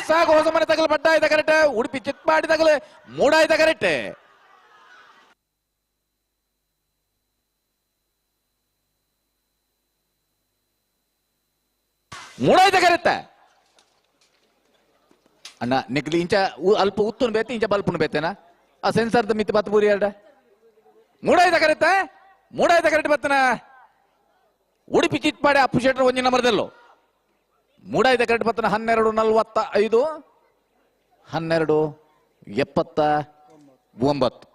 ಸಾಕು ಹೊಸ ಮನೆ ತಗಲು ಪಡ್ಡಾಯ್ದ ಕರೆಕ್ಟ್ ಉಡುಪಿ ಚಿತ್ಪಾಡಿ ತಗಲು ಮೂಡಾಯ್ದ ಕರೆಕ್ಟ್ ಮೂಡಾಯ್ದ ಕರೆಕ್ಟ್ ಅಣ್ಣ ನಿಗ್ಲಿ ಇಂಚ ಅಲ್ಪ ಉತ್ತುನ್ ಬೇತೆ ಇಂಚ ಬಲ್ಪುನ್ ಬೇತೆನಾ ಆ ಸೆನ್ಸರ್ ಮಿತ್ ಬತ್ ಪೂರಿ ಎರಡ ಮೂಡಾಯ್ದ ಕರೆಕ್ಟ್ ಬತ್ತನ ಉಡುಪಿ ಚಿತ್ಪಾಡಿ ಅಪ್ಪು ಶೆಟ್ರು ಒಂಜಿ ನಂಬರ್ದಲ್ಲೋ ಮೂಡಾಯ್ದ ಕರೆಕ್ಟ್ ಬತ್ತನ 12:45 12:79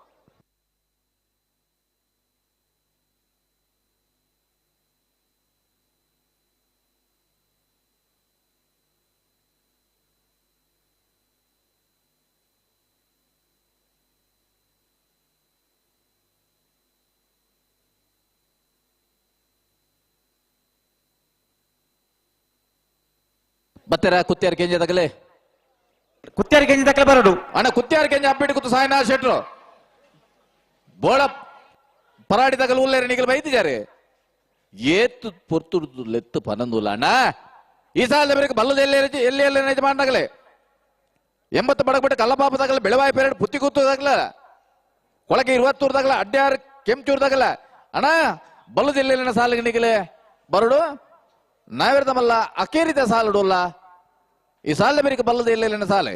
ಬತ್ತೆರ ಕುತ್ಯಾರ ಕೆಂಜ ತಗಲೆ ಬರಡು ಅಣ್ಣ ಕುತ್ಯಾರ ಕೆಂಜ ಅಪ್ಪಿಟ್ಟು ಕುತ್ತು ಸಾಯಿನಾಥ್ ಶೆಟ್ರು ಬೋಳ ಪರಾಡಿ ತಗಲು ಉಲ್ಲೇರೆ ನಿಗಲು ಬೈದಿದ್ದಾರೆ ಏತ್ತು ಪೊರ್ತುರ್ದು ಲೆತ್ತು ಪನಂದುಲ್ಲ ಅಣ್ಣ ಈ ಸಾಲ ಬೇರೆ ಬಲ್ಲದ ಎಲ್ಲಿ ನೈಜ ಮಾಡಾಗಲೆ 80 ಬಡಗ್ಬಿಟ್ಟು ಕಲ್ಲಪಾಪ ತಗಲ ಬೆಳವಾಯಿ ಪೇರಡ್ ಪುತ್ತಿ ಕೂತು ತಗಲ ಕೊಳಗೆ 20 ತಗಲ ಅಡ್ಡಾರ್ ಕೆಂಚೂರ್ ತಗಲ ಅಣ್ಣ ಬಲ್ಲದ ಎಲ್ಲೆಲ್ಲಿನ ಸಾಲಿಗೆ ನಿಗಲೆ ಬರಡು ನಾವಿರ್ದಮಲ್ಲ ಅಕೇರಿದ ಸಾಲುಡಲ್ಲ ಈ ಸಾಲ ಬೇರೆ ಬಲ್ಲದ ಎಲ್ಲೆಲ್ಲಿನ ಸಾಲೆ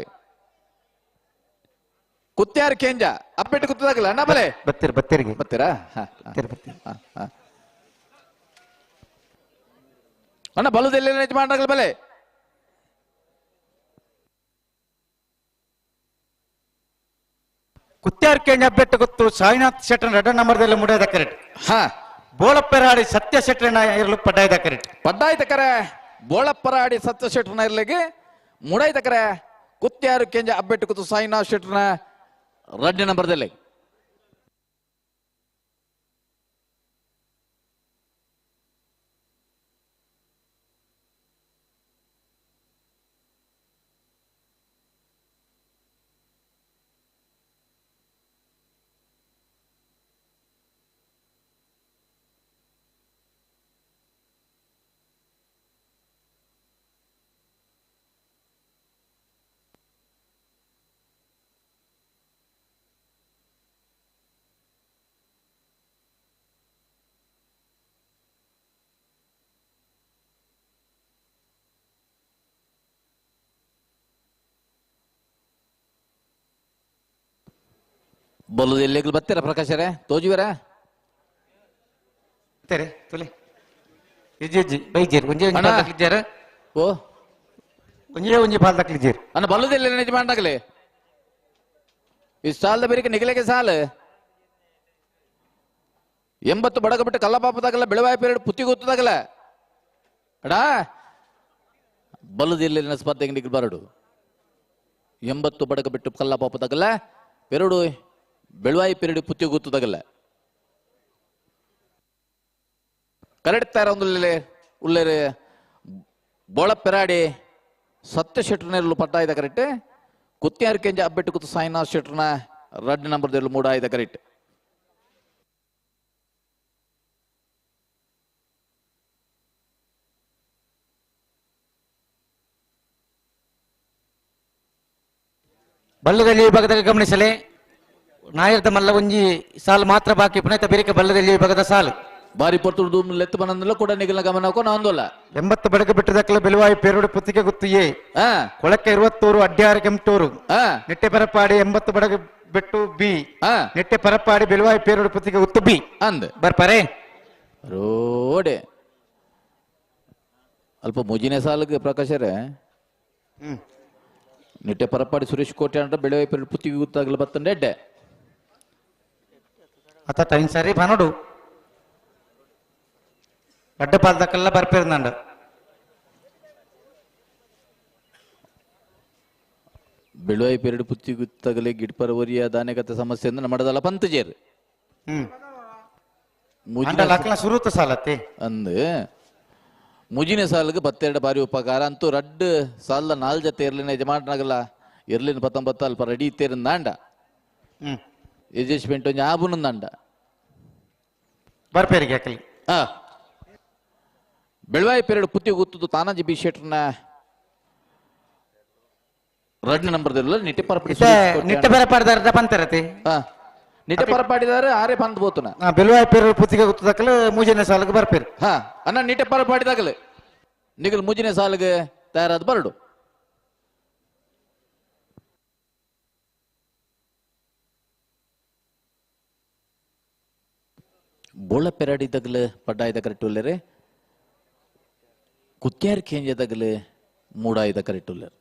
ಕುತ್ಯಾರ ಕೆಂಜ ಅಪ್ಪೆಟ್ಟು ಕುತ್ತದಾಗಲ್ಲ ಅಣ್ಣ ಬಲೆ ಬತ್ತೀರಾ ಅಣ್ಣ ಬಲ್ಲದ ಎಲ್ಲೆಲ್ಲಿನ ಯಜಮಾನರಾಗಲ್ಲ ಬಲೆ ಕುತ್ಯಾರ ಕೆಂಜ ಅಬ್ಬೆಟ್ಟು ಗೊತ್ತು ಸಾಯಿನಾಥ್ ಶೆಟ್ಟರ್ 2 ನಂಬರ್ದಲ್ಲಿ ಮುಡಿಯದ ಕರೆಕ್ಟ್ ಬೋಳಪ್ಪರಾಡಿ ಸತ್ಯ ಶೆಟ್ರನ ಇರಲು ಪಡ್ಡಾಯ್ದ ಕರೆಕ್ಟ್ ಪಡ್ಡಾಯ್ತ ಕರೆ ಬೋಳಪ್ಪರಾಡಿ ಸತ್ಯ ಶೆಟ್ರನ ಇರ್ಲಿಗೆ ಮುಡಾಯ್ತ ಕರೆ ಕುತ್ಯಾರು ಕೆಂಜ ಅಬ್ಬೆಟ್ಟು ಕುತ್ತು ಸಾಯಿನಾಥ್ ಶೆಟ್ರನ 2 ನಂಬರ್ದಲ್ಲಿ ಬಲ್ಲುದು ಎಲ್ಲಿಗೆ ಬರ್ತೀರಾ ಪ್ರಕಾಶರೇ ತೋಜುವರ ಓ ಒಂಜಿ ಪಾಲ್ ತಕ್ಲಿದ್ದೀರಿ ಅನ್ನ ಬಲ್ಲುದು ಎಲ್ಲಿ ನಿಜ ಮಾಡಾಗಲಿ ಈ ಸಾಲದ ಬೇರೆ ನಿಗಲೆಗೆ ಸಾಲು 80 ಬಡಗ ಬಿಟ್ಟು ಕಲ್ಲಪಾಪದಾಗಲ್ಲ ಬೆಳವಾಯಿ ಪೇರಡ್ ಪುತ್ತಿ ಗೊತ್ತದಾಗಲ್ಲ ಅಡಾ ಬಲ್ಲುದು ಎಲ್ಲಿ ಸ್ಪರ್ಧೆಗೆ ನಿಗಲ್ ಬರಡು 80 ಬಡಗ ಬಿಟ್ಟು ಕಲ್ಲಪಾಪದಾಗಲ್ಲ ಪೆರಡು ಬೆಳವಾಯಿ ಪೆರಡು ಪುತ್ತಿ ಗೊತ್ತದಾಗಲ್ಲ ಕರೆಡ್ತಾರ ಒಂದು ಉಳ್ಳೇರೆ ಬೋಳ ಪೆರಾಡಿ ಸತ್ಯ ಶೆಟ್ರನೆಲ್ಲೂ ಪಟ್ಟಾಯ್ದ ಕರೆಕ್ಟ್ ಕುತ್ಯಾರ ಕೆಂಜ ಅಬ್ಬೆಟ್ಟು ಕುತ್ತು ಸಾಯಿನಾಥ್ ಶೆಟ್ರನ 2 ನಂಬರ್ದಲ್ಲಿ ಮೂಡಾಯ್ದ ಕರೆಕ್ಟ್ ಬಲ್ಲದಲ್ಲಿ ಭಾಗದಾಗ ಗಮನಿಸಲೇ ನಾಯರ್ದ ಮಲ್ಲ ಒಂಜಿ ಸಾಲು ಮಾತ್ರ ಬಾಕಿ ಪುನಃ ಬೇರೆ ಬಲ್ಲದಲ್ಲಿ ಭಾಗದ ಸಾಲು ಬಾರಿ ಪೊರ್ತುಡು ಲೆತ್ತು ಬನಂದಲ್ಲ ಕೂಡ ನಿಗಲ ಗಮನ ಹಾಕೊಂಡು ನಾಂದೋಲ್ಲ 80 ಬಡಗ ಬಿಟ್ಟದಕ್ಕಲ ಬೆಲವಾಯಿ ಪೇರುಡು ಪುತ್ತಿಗೆ ಗುತ್ತಿಯೇ ಕೊಳಕ್ಕೆ 20 ಅಡ್ಡಾರು ಕೆಂಟೂರು ನೆಟ್ಟೆ ಪರಪಾಡಿ 80 ಬಡಗ ಬಿಟ್ಟು ಬಿ ನೆಟ್ಟೆ ಪರಪಾಡಿ ಬೆಲವಾಯಿ ಪೇರುಡು ಪುತ್ತಿಗೆ ಗುತ್ತು ಬಿ ಅಂದ್ ಬರ್ಪಾರೆ ರೋಡೆ ಅಲ್ಪ ಮುಜಿನೆ ಸಾಲಿಗೆ ಪ್ರಕಾಶರೇ ನಿಟ್ಟೆ ಪರಪಾಡಿ ಸುರೇಶ್ ಕೋಟೆ ಅಂತ ಬೆಳವಾಯಿ ಪೇರುಡು ಪುತ್ತಿಗೆ ಗುತ್ತಾಗಲ ಬತ್ತಂಡೆ ಎಡ್ಡೆ ಅತ್ತ ಟೈಮ್ ಸರಿ ಬಾನೋಡು ಅಡ್ಡ ಪಾಲ್ದಕ್ಕೆಲ್ಲ ಬರ್ಪೇರ್ನಂಡ ಬೆಳವಾಯಿ ಪೇರಡು ಪುತ್ತಿ ಗುತ್ತಗಲೆ ಗಿಡ್ಪರ ಒರಿಯ ದಾನೆಗತ ಸಮಸ್ಯೆ ಅಂದ್ರೆ ನಮ್ಮದಲ್ಲ ಪಂತಜೇರ್ ಸುರುತ ಸಾಲತ್ತೆ ಅಂದ್ ಮುಜಿನ ಸಾಲಿಗೆ 12 ಬಾರಿ ಉಪಕಾರ ಅಂತೂ 2 ಸಾಲ 4 ಜೊತೆ ಇರ್ಲಿನ ಯಜಮಾನನಾಗಲ್ಲ ಇರ್ಲಿನ 19 ಅಲ್ಪ ರೆಡಿ ಇತ್ತೇರಿಂದಾಂಡ ಎಜೆಸ್ಮೆಂಟ್ ಒಂಜಿ ಆಬುನಂದಾಂಡ ಬರ್ಪೇರಿಗೆ ಹಾಕಲಿ ಬೆಳವಾಯಿ ಪೇರಡು ಪುತ್ತಿ ಗುತ್ತದು ತಾನಾಜಿ ಬಿ ಶೆಟ್ರನ 2 ನಂಬರ್ದಲ್ಲ ನಿಟ್ಟೆ ಪರಪಡಿ ನಿಟ್ಟ ಬೆರಪಾಡ್ದಾರ ಪಂತರತೆ ನಿಟ್ಟೆ ಪರಪಾಡಿದಾರೆ ಆರೆ ಪಂತ್ ಬೋತುನ ಬೆಲುವಾಯಿ ಪೇರು ಪುತ್ತಿಗೆ ಗೊತ್ತದಕ್ಕಲ ಮೂಜನೆ ಸಾಲಕ್ಕೆ ಬರ್ಪೇರು ಅಣ್ಣ ನಿಟ್ಟೆ ಪರಪಾಡಿದಾಗಲೇ ನಿಗಲ್ ಮುಜಿನೆ ಸಾಲಿಗೆ ತಯಾರಾದ ಬರಡು ಬೋಳ ಪೆರಾಡಿದಾಗಲೇ ಪಡ್ಡಾಯ್ದ ಕರೆಕ್ಟುಲ್ಲರೆ ಕುತ್ಯಾರ್ ಕೇಂಜದಾಗಲೇ ಮೂಡಾಯ್ದ ಕರೆಕ್ಟುಲ್ಲರ್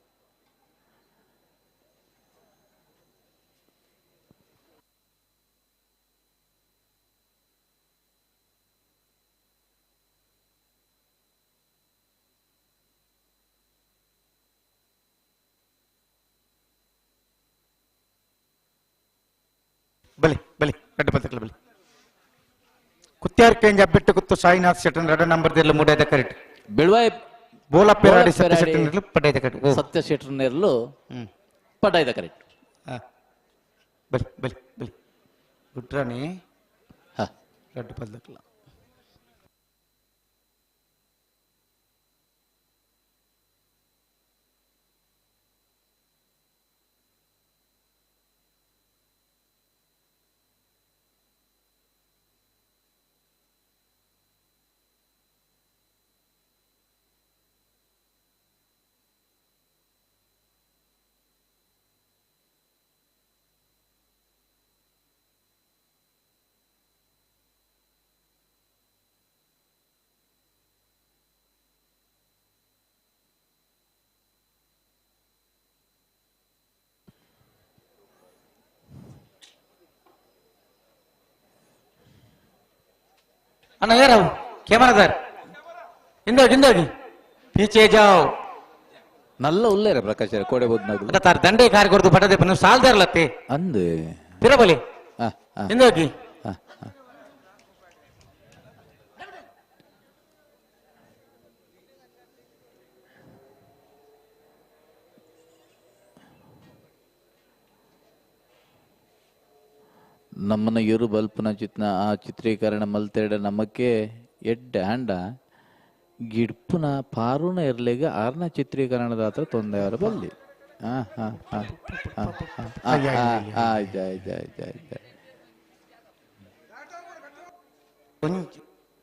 ಬಲಿ ಬಲಿ ಗಡ್ಡ ಬರ್ತಕ್ಕಲ್ಲ ಬಲಿ ಕುತ್ಯಾರ್ ಕೇಂಜ ಬೆಟ್ಟು ಕುತ್ತು ಸಾಯಿನಾಥ್ ಶೆಟ್ಟನ್ 2 ನಂಬರ್ದಲ್ಲಿ ಮೂಡಾಯ್ದ ಕರೆಕ್ಟ್ ಬೆಳವಾಯಿ ಬೋಲ ಪೆರಾಡಿ ಸತ್ಯ ಶೆಟ್ಟನ್ ಪಡ್ಡಾಯ್ದ ಕರೆಕ್ಟ್ ಸತ್ಯ ಶೆಟ್ಟರ್ನೇರ್ಲು ಪಡ್ಡಾಯ್ದ ಕರೆಕ್ಟ್ ಬಲಿ ಬಲಿ ಬಲಿ ಬಿಟ್ರಾನಿ ಗಡ್ಡ ಬರ್ತಕ್ಕಲ್ಲ अन्ना यार आओ कैमरादार इंदोगी इंदोगी पीछे जाओ नल्ला उल्ले रे प्रकाश कोडे बोदनागु अरे तार दंडे कार करतो पटा दे पण सालदार लते अंदे फिर बोले इंदोगी ನಮ್ಮನ ಇರು ಬಲ್ಪನ ಆ ಚಿತ್ರೀಕರಣ ಮಲ್ತೆರಡ ನಮಕ್ಕೆ ಎಡ್ಡ ಹಂಡ ಗಿಡ್ಪುನ ಪಾರುನ ಇರ್ಲಿಗೆ 6ನ ಚಿತ್ರೀಕರಣದ ಹತ್ರ ತೊಂದೆವರ ಬಲ್ಲಿ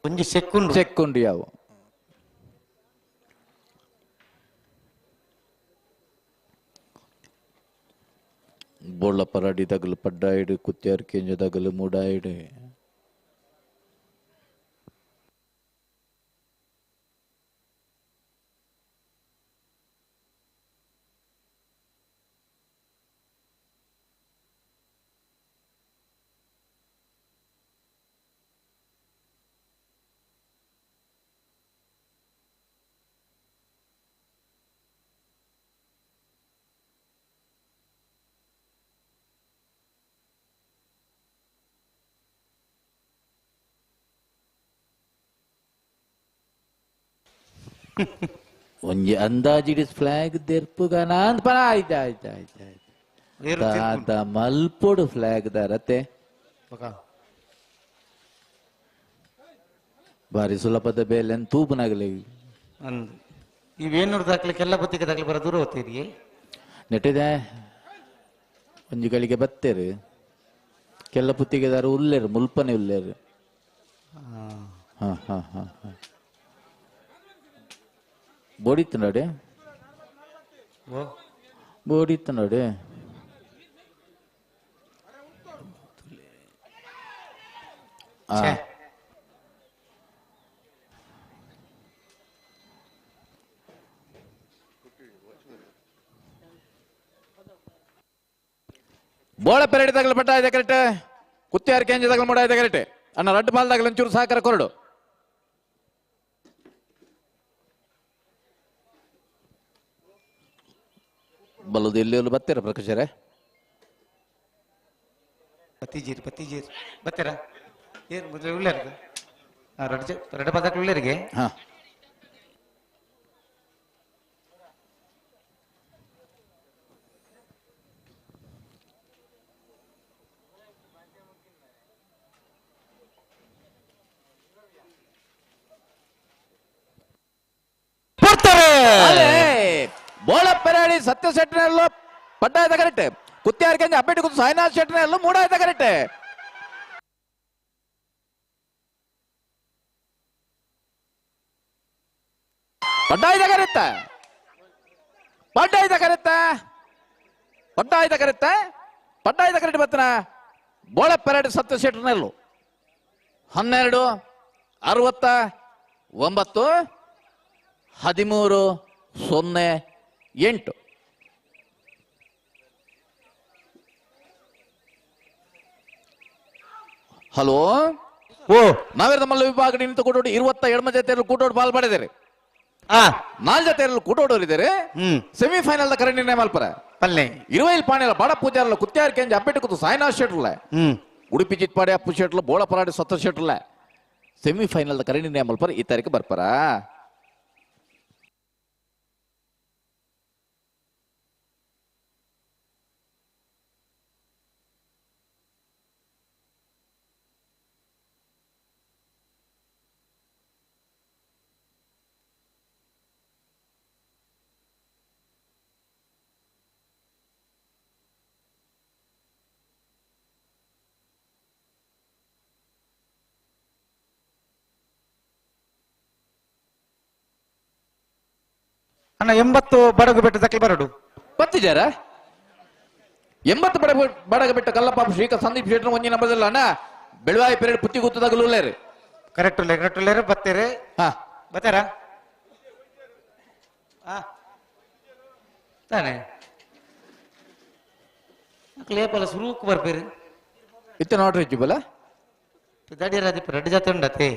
ಒಂಜಿ ಸೆಕ್ಕೊಂಡು ಯಾವ बोला पराडी दगल पड्डाइड कुत्यार केंज दगल मुडाइड ಒಂಜಿ ಅಂದಾಜಿಡಿಸ್ ಫ್ಲಾಗ್ ದೆರ್ಪುಗನ ಅಂತ ಪರ ಆಯ್ತ ಮಲ್ಪೊಡು ಫ್ಲಾಗ್ ದರತೆ ಬಾರಿ ಸುಲಭದ ಬೇಲೆ ತೂಪನಾಗಲಿ ಇವೇನೂರು ದಾಖಲೆಲ್ಲ ಬತ್ತಿಗೆ ದಾಖಲೆ ಬರ ದೂರ ಹೋಗ್ತೀರಿ ನೆಟ್ಟಿದೆ ಒಂಜಿ ಗಳಿಗೆ ಬತ್ತೇರು ಕೆಲ್ಲ ಪುತ್ತಿಗೆದಾರು ಉಲ್ಲೇರು ಮುಲ್ಪನೆ ಉಲ್ಲೇರು ಬೋಡಿತ್ತು ನೋಡಿ ಬೋಡಿತ್ತು ನೋಡಿ ಬೋಳ ಪೆರಡಿ ತಗಲು ಪಟ್ಟ ಇದೆ ಕರೆಕ್ಟ್ ಕುತ್ತಿಯಾರ ಕೆಂಜಿ ತಗಲು ಮಾಡ ಇದೆ ಕರೆಕ್ಟ್ ಅಣ್ಣ ರಡ್ಡು ಬಾಲ್ ತಗಲು ಒಂಚೂರು ಸಹಕಾರ ಕೊರಡು ಬಲ್ಲದು ಎಲ್ಲಿ ಬತ್ತೀರ ಪ್ರಕಾಶರೇ ಪತಿಜೀರ್ ಬತ್ತೀರಾ ಏನ್ ಮೊದಲು ಉಳ್ಳರಿಗೆ ರಡ ಪದಕ ಉಳ್ಳರಿಗೆ ಹಾ ಬೋಳ ಪೆರಾಡಿ ಸತ್ಯ ಸೆಟ್ನಲ್ಲೋ ಪಡ್ಡಾಯದ ಕರೆಕ್ಟ್ ಕುತ್ಯಾರ್ಕೆಂಜ ಅಪ್ಪೆಟ್ಟು ಕುತ್ತು ಸಾಯಿನಾಥ್ ಶೆಟ್ಟಿ ನೆರಲು ಮೂಡಾಯದ ಕರೆಕ್ಟ್ ಪಡ್ಡಾಯದ ಕರೆಕ್ಟ್ ಪಡ್ಡಾಯದ ಕರೆಕ್ಟ್ ಪಡ್ಡಾಯದ ಕರೆಕ್ಟ್ ಪಡ್ಡಾಯದ ಕರೆಕ್ಟ್ ಬತ್ತನ ಬೋಳ ಪೆರಡ್ ಸತ್ಯ ಶೆಟ್ಟಿ ನೆರಲು 12-69-13-08 ಹಲೋ ಓ ನಾವೇರ ಮಲ್ಲ ವಿಭಾಗ ನಿಂತು ಕೂಟೋಡು 27 ಜೊತೆಯಲ್ಲಿ ಕೂಟೋಡು ಪಾಲ್ ಮಾಡಿದ್ದಾರೆ 4 ಜೊತೆಯಲ್ಲಿ ಕೂಟೋಡೋರಿದ್ದಾರೆ ಸೆಮಿಫೈನಲ್ ಕರೆಂಟ್ ನಿರ್ಣಯ ಮಲ್ಪರ ಪಲ್ಲೆ 20 ಪಾಣೆಲ ಬಡ ಪೂಜಾರಲ್ಲ ಕುತ್ಯಾರ್ಕೆಂಜ ಅಪ್ಪೆಟ್ಟು ಕುತ್ತು ಸಾಯಿನಾಥ್ ಶೆಟ್ರಲ್ಲ ಉಡುಪಿ ಚಿಟ್ಪಾಡಿ ಅಪ್ಪು ಶೆಟ್ಲ ಬೋಳ ಪರಾಡಿ ಸತ್ತ ಶೆಟ್ರಲ್ಲ ಸೆಮಿಫೈನಲ್ ಕರೆಂಟ್ ನಿರ್ಣಯ ಮಲ್ಪರ ಈ ತಾರೀಕು ಬರ್ಪರ ಅಣ್ಣ 80 ಬಡಗು ಬೆಟ್ಟದಕ್ಕೆ ಬರಡು ಬತ್ತಿಜಾರ 80 ಬಡಗ ಬೆಟ್ಟ ಕಲ್ಲಪ್ಪ ಶ್ರೀಕ ಸಂದೀಪ್ ಶೆಟ್ಟಿ ಒಂಜಿ ನಂಬರ್ದಲ್ಲ ಅಣ್ಣ ಬೆಳವಾಯಿ ಪೆರಡ್ ಪುತ್ತಿ ಗುತ್ತದಾಗಲೇ ಕರೆಕ್ಟ್ ಉಳ್ಳೇರು ಬತ್ತೇರೆ ಬತ್ತಾರ ತಾನೆ ಲೇಪಲ ಸುರುಕ್ ಬರ್ಬೇರು ಇತ್ತ ನೋಡ್ರಿ ಇಜ್ಜುಬಲ ದಡಿಯರಾದಿ ರೆಡ್ ಜಾತಿ ಉಂಡತೆ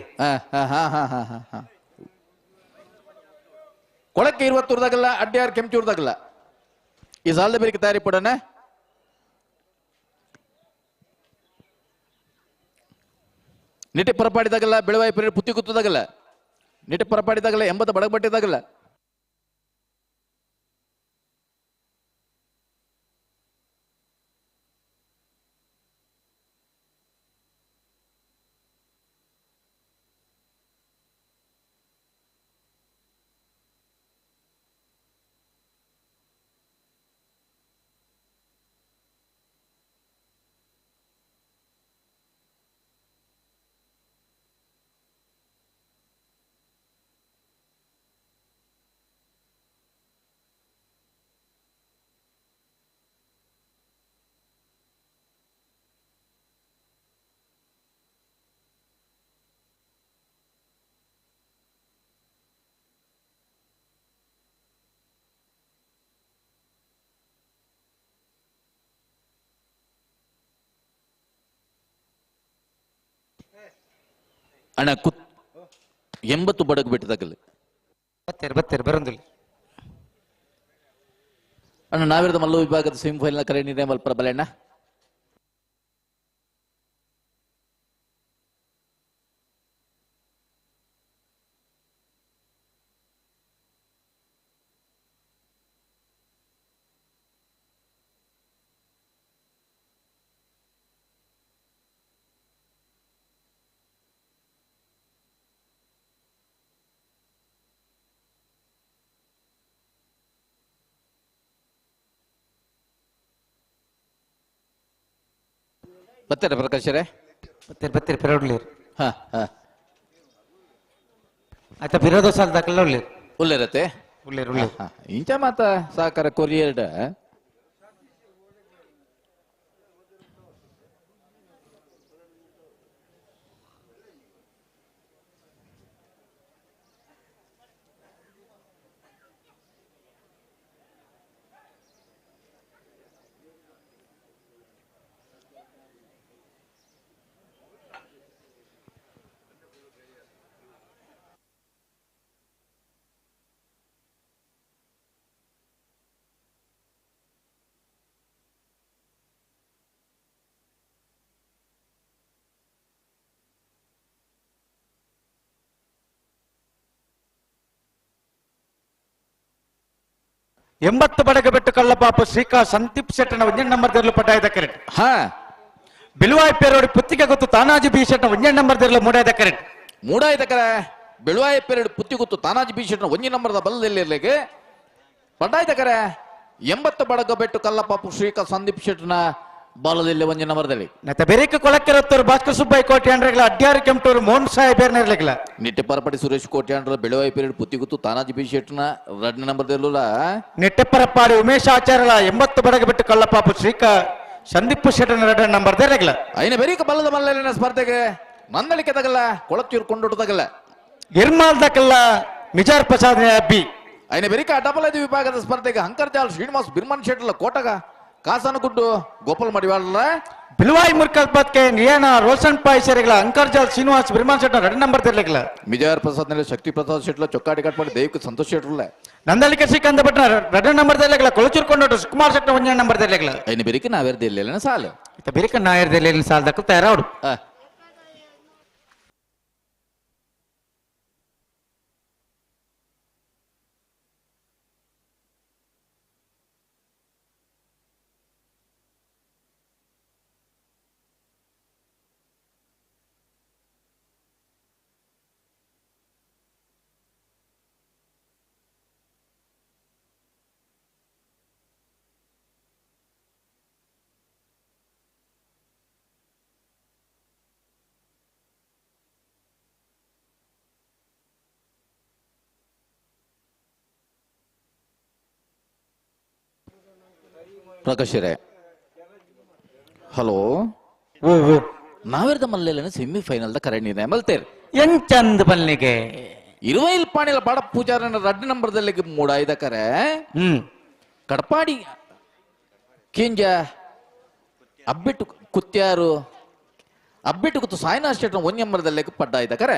ಕೊಳಕ್ಕೆ 20 ಅಡ್ಡಿಯಾರ್ ಕೆಂಚೂರ್ದಾಗಲ್ಲ ಈ ಸಾಲದ ಬೇರೆ ತಯಾರಿ ಪಡೋಣ ನಿಟ್ಟೆ ಪರಪಾಡಿದಾಗಲ್ಲ ಬೆಳವಾಯಿ ಪೆರಡ್ ಪುತ್ತಿ ಗುತ್ತದಾಗಲ್ಲ ನಿಟ್ಟೆ ಪರಪಾಡಿದಾಗಲ್ಲ 80 ಬಡಗ ಬಟ್ಟಿದಾಗಲ್ಲ ಅಣ್ಣ 80 ಬಡಗು ಬೆಟ್ಟದಾಗಲ್ಲ ಬತ್ತೇರು ಬರಂದಿಲ್ಲ ಅಣ್ಣ ನಾವಿರದ ಮಲ್ಲ ವಿಭಾಗದ ಸೆಮಿಫೈನಲ್ ಕರೆ ನಿರ್ಣಯ ಮಲ್ಪರ ಬಲೆಣ್ಣ ಬತ್ತಾರೆ ಪ್ರಕಾಶರೇ ಬತ್ತೇರು ಪೆರಡ್ಲೇರು ಹಾ ಆಯ್ತಾ ಬಿರೋದ ಸಾಲ ದಾಖಲೆ ಉಳ್ಳೇರತ್ತೆ ಉಳ್ಳೇರು ಇಂಚ ಮಾತ ಸಹಕಾರ ಕೊರಿಯರ್ಡ ಎಂಬತ್ತು ಬಡಗ ಬೆಟ್ಟು ಕಳ್ಳಪಾಪು ಶ್ರೀಕಾ ಸಂದೀಪ್ ಶೆಟ್ಟನ 1 ನಂಬರ್ ಪಟಾಯದ ಕರೆಕ್ಟ್ ಬಿಳುವಾಯಿ ಪೇರೋಡಿ ಪುತ್ತಿಗೆ ಗೊತ್ತು ತಾನಾಜಿ ಬಿ ಶೆಟ್ನ 1 ನಂಬರ್ ಮೂಡಾಯದ ಕರೆಕ್ಟ್ ಮೂಡಾಯದ ಕರೆ ಬೆಳುವಾಯಿ ಪೇರೋಡಿ ಪುತ್ತಿ ಗೊತ್ತು ತಾನಾಜಿ ಬಿ ಶೆಟ್ನ 1 ನಂಬರ್ದ ಬಲ್ಲದಲ್ಲಿ ಇರ್ಲಿಕ್ಕೆ ಪಟಾಯದ ಕರೆ ಎಂಬತ್ತು ಬಡಗ ಬೆಟ್ಟು ಕಲ್ಲಪ್ಪ ಶ್ರೀಕ ಸಂದೀಪ್ ಶೆಟ್ಟನ ಬಾಲದಲ್ಲಿ ಒಂಜಿ ನಂಬರ್ದಲ್ಲಿ ನೆತ್ತ ಬೆರಿಕ ಕೊಳಕೆರತ್ತೂರು ಭಾಸ್ಕರ್ ಸುಬ್ಬಾಯಿ ಕೋಟಿ ಅಂಡ್ರೆಗ್ಲ ಅಡ್ಯಾರಿ ಕೆಂಪಟೂರು ಮೋಹನ್ ಸಾಹೇಬ್ ಇರ್ಲಿಕ್ಲ ನಿಟ್ಟೆ ಪರಪಡಿ ಸುರೇಶ್ ಕೋಟ್ಯಾಂಡ್ರ ಬೆಳವಾಯಿ ಪೀರಿಯಡ್ ಪುತ್ತಿಗುತ್ತು ತಾನಾಜಿ ಬಿ ಶೆಟ್ಟನ ಎರಡನೇ ನಂಬರ್ದಲ್ಲ ನೆಟ್ಟೆಪ್ಪರಪ್ಪಾಡಿ ಉಮೇಶ್ ಆಚಾರ್ಯ 80 ಬಡಗ ಬಿಟ್ಟು ಕಳ್ಳಪಾಪು ಶ್ರೀಕ ಸಂದೀಪ್ ಶೆಟ್ಟನ 2 ನಂಬರ್ ದೇರ್ಲಿಕ್ಲ ಐನ ಬೆರಿಕ ಬಲ್ಲದ ಮಲ್ಲಲಿನ ಸ್ಪರ್ಧೆಗೆ ನಂದಳಿಕೆ ತಗಲ್ಲ ಕೊಳತ್ತೂರು ಕೊಂಡೊಟ್ಟು ತಗಲ್ಲ ಗಿರ್ಮಾಲ್ ದಕ್ಕಲ್ಲ ಮಿಜಾರ್ ಪ್ರಸಾದ್ ಬಿ ಐನ ಬೆರಿಕ ಡಬಲ್ ವಿಭಾಗದ ಸ್ಪರ್ಧೆಗೆ ಹಂಕರ್ಜಾಲ್ ಶ್ರೀನಿವಾಸ್ ಬಿರ್ಮನ್ ಶೆಟ್ಲ ಕೋಟಗ ಕಾಸನಗುಡ್ಡು ಗೋಪಾಲ್ ಮಡಿವಾಳ ಬಿಲ್ವಾಯಿ ಮುರ್ಕಲ್ ಬದ್ಕೆ ನಿಯನ ರೋಷನ್ ಪಾಯ್ ಸೇರಿಗಳ ಅಂಕರ್ಜಾಲ್ ಶ್ರೀನಿವಾಸ್ ಬಿರ್ಮಾನ್ ಶೆಟ್ಟ 2 ನಂಬರ್ ತೆರಲಿಕ್ಲ ವಿಜಯರ್ ಪ್ರಸಾದ್ ನಲ್ಲಿ ಶಕ್ತಿ ಪ್ರಸಾದ್ ಶೆಟ್ಲ ಚೊಕ್ಕಾಡಿ ಕಟ್ ಮಾಡಿ ದೈವಿಕ ಸಂತೋಷ್ ಶೆಟ್ರಲ್ಲ ನಂದಲಿಕೆ ಶ್ರೀಕಾಂತ ಭಟ್ನ 2 ನಂಬರ್ ತೆರಲಿಕ್ಲ ಕೊಳಚೂರ್ಕೊಂಡು ಸುಕುಮಾರ್ ಶೆಟ್ಟ 1 ನಂಬರ್ ತೆರಲಿಕ್ಲ ಐನ ಬೆರಿಕ ನಾವೇರ್ದಿಲ್ಲ ಸಾಲು ಬೆರಿಕ ನಾಯರ್ದಲ್ಲಿ ಸಾಲ್ ದಕ್ಕ ತಯಾರವಡು ಪ್ರಕಾಶರೇ ಹಲೋ ನಾವಿರ್ದ ಮಲ್ಲೆಲ್ಲ ಸೆಮಿಫೈನಲ್ ದ ಕರೆ ನಿರ್ಣಯ ಮಲ್ತೇರ್ ಎಂಚಂದ್ ಬಲ್ಲಿಗೆ ಇರುವೈಲ್ ಪಾಣಿಲ ಬಡ ಪೂಜಾರನ 2 ನಂಬರ್ದಲ್ಲಿ ಮೂಡಾಯ್ದ ಕರೆ ಕಡಪಾಡಿ ಕೇಂಜ ಅಬ್ಬಿಟ್ಟು ಕುತ್ಯಾರು ಅಬ್ಬಿಟ್ಟು ಕುತ್ತು ಸಾಯಿನಾಥ್ ಶೆಟ್ನ 1 ನಂಬರ್ದಲ್ಲಿ ಪಡ್ಡಾಯ್ದ ಕರೆ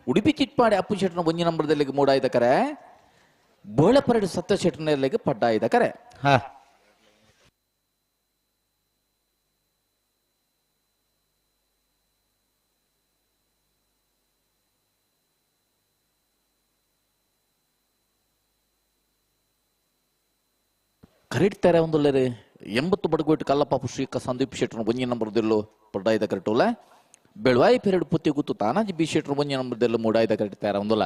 ಉಡುಪಿ ಚಿಟ್ಪಾಡಿ ಅಪ್ಪು ಶೆಟ್ನ 1 ನಂಬರ್ದಲ್ಲಿ ಮೂಡಾಯ್ದ ಕರೆ ಬೋಳಪರಡು ಸತ್ಯ ಶೆಟ್ನ ಪಡ್ಡಾಯ್ದ ಕರೆ ಕರೆಕ್ಟ್ ಒಂದೊಳ್ಳೆ 80 ಬಡಗೋಟ್ಟು ಕಲ್ಲಪ್ಪ ಶ್ರೀಕ ಸಂದೀಪ್ ಶೆಟ್ರ 1 ನಂಬರ್ದಲ್ಲೂ ಪಡ್ಡಾಯ್ದ ಕರೆಕ್ಟಲ್ಲ ಬೆಳವಾಯಿ ಪೀರಿಯಡ್ ಪುತ್ತಿ ಕೂತು ತಾನಾಜಿ ಬಿ ಶೆಟ್ರ 1 ನಂಬರ್ದಲ್ಲೂ ಮೂಡಾಯ್ದ ಕರೆಕ್ಟ್ ತರ ಒಂದಲ್ಲ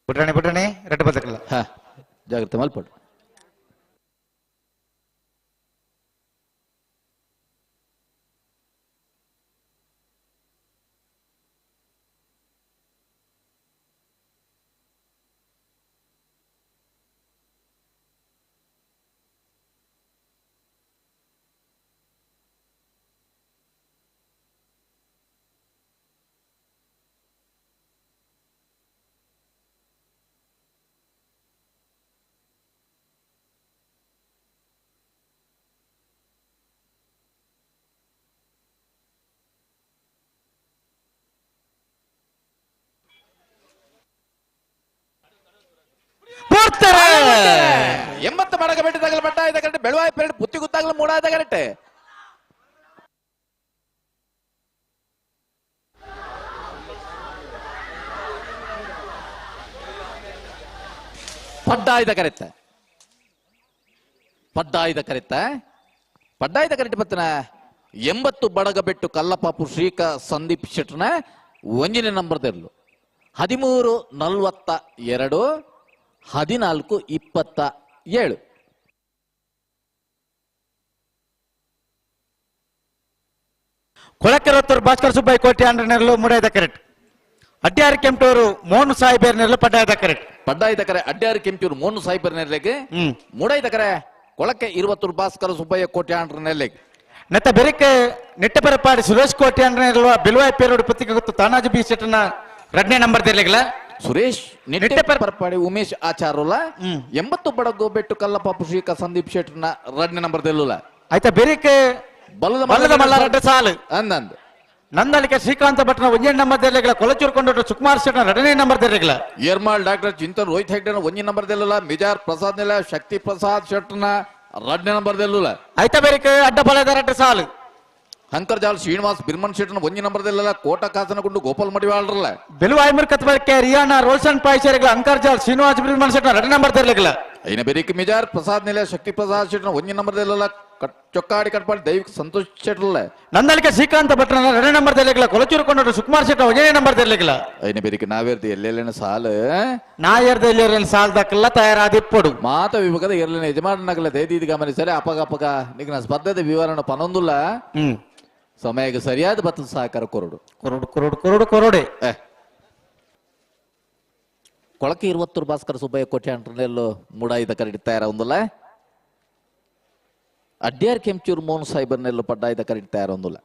ಬಿಟ್ರಾಣಿ 2 ಬದಕಲ್ಲ ಜಾಗ್ರತೆ ಮಲ್ಪಡು ಎಂಬತ್ತು ಬಡಗ ಬೆಟ್ಟದಾಗಲ ಪಡ್ಡಾಯದ ಕರೆಕ್ಟ್ ಬೆಳವಾಯಿ ಪೇರಡ್ ಬುತ್ತಿ ಗುತ್ತಾಗಲ ಮೂಡಾದ ಕರೆಕ್ಟ್ ಪಡ್ಡಾಯದ ಕರೆಕ್ಟ್ ಪಡ್ಡಾಯದ ಕರೆಕ್ಟ್ ಬತ್ತನ 80 ಬಡಗ ಬೆಟ್ಟು ಕಲ್ಲಪಾಪು ಶ್ರೀಕ ಸಂದೀಪ್ ಶೆಟ್ರನ ಒಂಜನೇ ನಂಬರ್ ತೆರಲು 13:42 14:27 ಕೊಳಕೆರತ್ತೂರು ಭಾಸ್ಕರ್ ಸುಬ್ಬಯ್ಯ ಕೋಟೆ ಅಂಡ್ರೆನೆರಲು ಮೂಡಾಯ್ದ ಕರೆಕ್ಟ್ ಅಡ್ಯಾರಿ ಕೆಂಪಟೂರು ಮೋಹನ್ ಸಾಯಿಬೇರ್ ನೆರಲು ಪಡ್ಡಾಯ್ದ ಕರೆಕ್ಟ್ ಅಡ್ಯಾರಿ ಕೆಂಪೂರು ಮೋಹನ್ ಸಾಯಿಬೇರ್ ನೆರಲೆಗೆ ಮೂಡಾಯ್ದ ಕರೆ ಕೊಳಕೆ 20 ಭಾಸ್ಕರ್ ಸುಬ್ಬಯ್ಯ ಕೋಟೆ ಅಂಡ್ರೆನೆರಲೆಗೆ ನೆತ್ತ ಬೆರಿಕೆ ನೆಟ್ಟಪರಪಾಡಿ ಸುರೇಶ್ ಕೋಟೆ ಅಂಡ್ರೆನೆರಲು ಬಿಲ್ವಾಯ್ ಪೇರೋಡು ಪತ್ರಿಕೆ ಗೊತ್ತು ತಾನಾಜಿ ಬಿ ಸೆಟ್ನ 2ನೇ ನಂಬರ್ ತೆರಲಿಗಲ ಸುರೇಶ್ ಪರಪಾಡಿ ಉಮೇಶ್ ಆಚಾರೋಲ 80 ಬಡಗು ಬೆಟ್ಟು ಕಲ್ಲಪಾಪು ಶ್ರೀಕ ಸಂದೀಪ್ ಶೆಟ್ರನ 2ನೇ ನಂಬರ್ ತೆರಲುಲ ಆಯ್ತಾ ಬೆರಿಕೆ ಬಲ್ಲದ ಮಲ್ಲ ಸಾಲು ಅಂದಂದ್ ನಂದಲಿಕೆ ಶ್ರೀಕಾಂತ ಭಟ್ನ 1ನೇ ನಂಬರ್ ತೆರಲಿಗಲ ಕೊಲಚೂರ್ಕೊಂಡು ಸುಕುಮಾರ್ ಶೆಟ್ನ 2ನೇ ನಂಬರ್ ತೆರಲಿಗಲ ಏರ್ಮಾಳ್ ಡಾಕ್ಟರ್ ಚಿಂತನ್ ರೋಹಿತ್ ಹೆಗ್ಡೆನ 1ನೇ ನಂಬರ್ ತೆರಲುಲ ಮಿಜಾರ್ ಪ್ರಸಾದ್ ನೆಲ ಶಕ್ತಿ ಪ್ರಸಾದ್ ಶೆಟ್ರನ 2ನೇ ನಂಬರ್ ತೆರಲುಲ ಆಯ್ತಾ ಬೆರಿಕೆ ಅಡ್ಡ ಬಲದ 2 ಸಾಲು ಅಂಕರ್ಜಾಲ್ ಶ್ರೀನಿವಾಸ್ ಬಿರ್ಮನ್ ಶೆಟ್ನ 1ನೇ ನಂಬರ್ ತೆರಲಿಲ್ಲ ಕೋಟ ಕಾಸನಗುಂಡು ಗೋಪಾಲ್ ಮಡಿವಾಳ್ರಲ್ಲ ಬೆಲುವಾಯ್ಮರ್ ಕತ್ಬಳಕೆ ರಿಯಾನ ರೋಷನ್ ಪಾಯ್ಸರಿಗಲ ಅಂಕರ್ಜಾಲ್ ಶ್ರೀನಿವಾಸ್ ಬಿರ್ಮನ್ ಶೆಟ್ನ 2ನೇ ನಂಬರ್ ತೆರಲಿಗಲ ಐನ ಬೆರಿಕೆ ಮಿಜಾರ್ ಪ್ರಸಾದ್ ನೆಲ ಶಕ್ತಿ ಪ್ರಸಾದ್ ಶೆಟ್ನ 1ನೇ ನಂಬರ್ ತೆರಲಿಲ್ಲ ಚೊಕ್ಕಾಡಿ ಕಟ್ಪಾಡಿ ದೈವಿಕ್ ಸಂತೋಷ್ ಶೆಟ್ರಲ್ಲ ನಂದಲಿಕೆ ಶ್ರೀಕಾಂತ ಭಟ್ನ 2ನೇ ನಂಬರ್ ತೆರಲಿಗಲ ಕೊಲಚೂರ್ಕೊಂಡು ಸುಕುಮಾರ್ ಶೆಟ್ನ 1ನೇ ನಂಬರ್ ತೆರಲಿಗಲ ಐನ ಬೆರಿಕೆ ನಾವೇರ್ದು ಎಲ್ಲೆಲ್ಲಿನ ಸಾಲು ನಾಯರ್ದ ಎಲ್ಲೆಲ್ಲ ಸಾಲದಕ್ಕೆಲ್ಲ ತಯಾರಾದಿಪ್ಪಡು ಮಾತ ವಿಭಾಗದ ಎರ್ಲಿನ ಯಜಮಾನನಗಲ ದಯದೀದಿ ಗಮನಿಸರೆ ಅಪಗ ನಿಗ್ನ ಸ್ಪರ್ಧೆದ ವಿವರಣ ಪನೊಂದುಲ್ಲ ಸಮಯಕ್ಕೆ ಸರಿಯಾದ ಭತ್ತದ ಸಹಕಾರ ಕೊರಡೆ ಕೊಳಕೆ 20 ಭಾಸ್ಕರ ಸುಬ್ಬಯ್ಯ ಕೋಟೆ ಅಂಟ್ರನೆಲ್ಲೋ ಮೂಡಾಯ್ದ ಕರೆಕ್ಟ್ ತಯಾರ ಒಂದಲ್ಲ ಅಡ್ಯಾರ್ ಕೆಂಚೂರು ಮೋಹನ್ ಸಾಯಿಬರ್ನೆಲ್ಲೋ ಪಡ್ಡಾಯ್ದ ಕರೆಕ್ಟ್ ತಯಾರ ಒಂದಲ್ಲ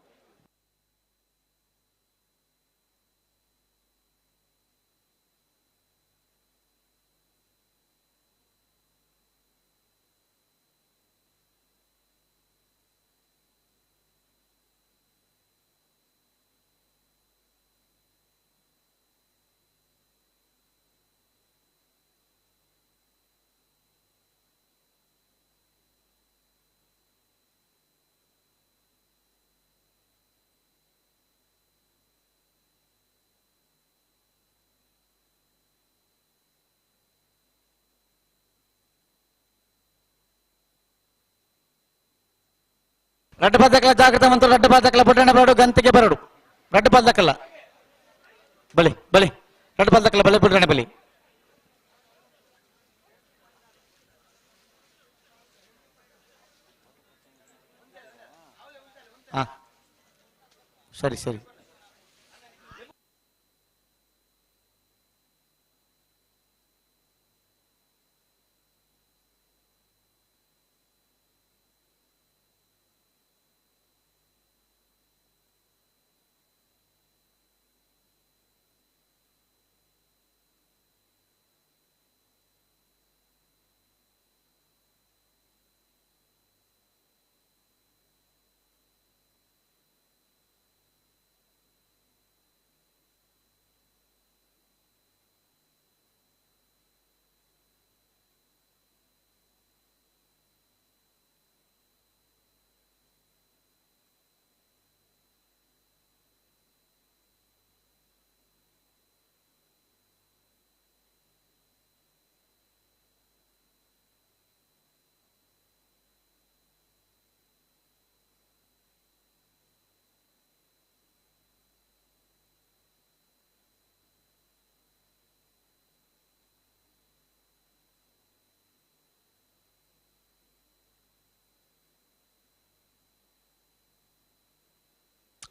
రెడ్డ పద్దకల జాగ్రత్త మంత్రులు రెడ్డ పద్దకల పుట్టిన బరడు గంతికి బరడు రెడ్డ పద్దకల బలి బలి రెడ్డ పద్దకల బలి పుట్టిన బలి ಸರಿ ಸರಿ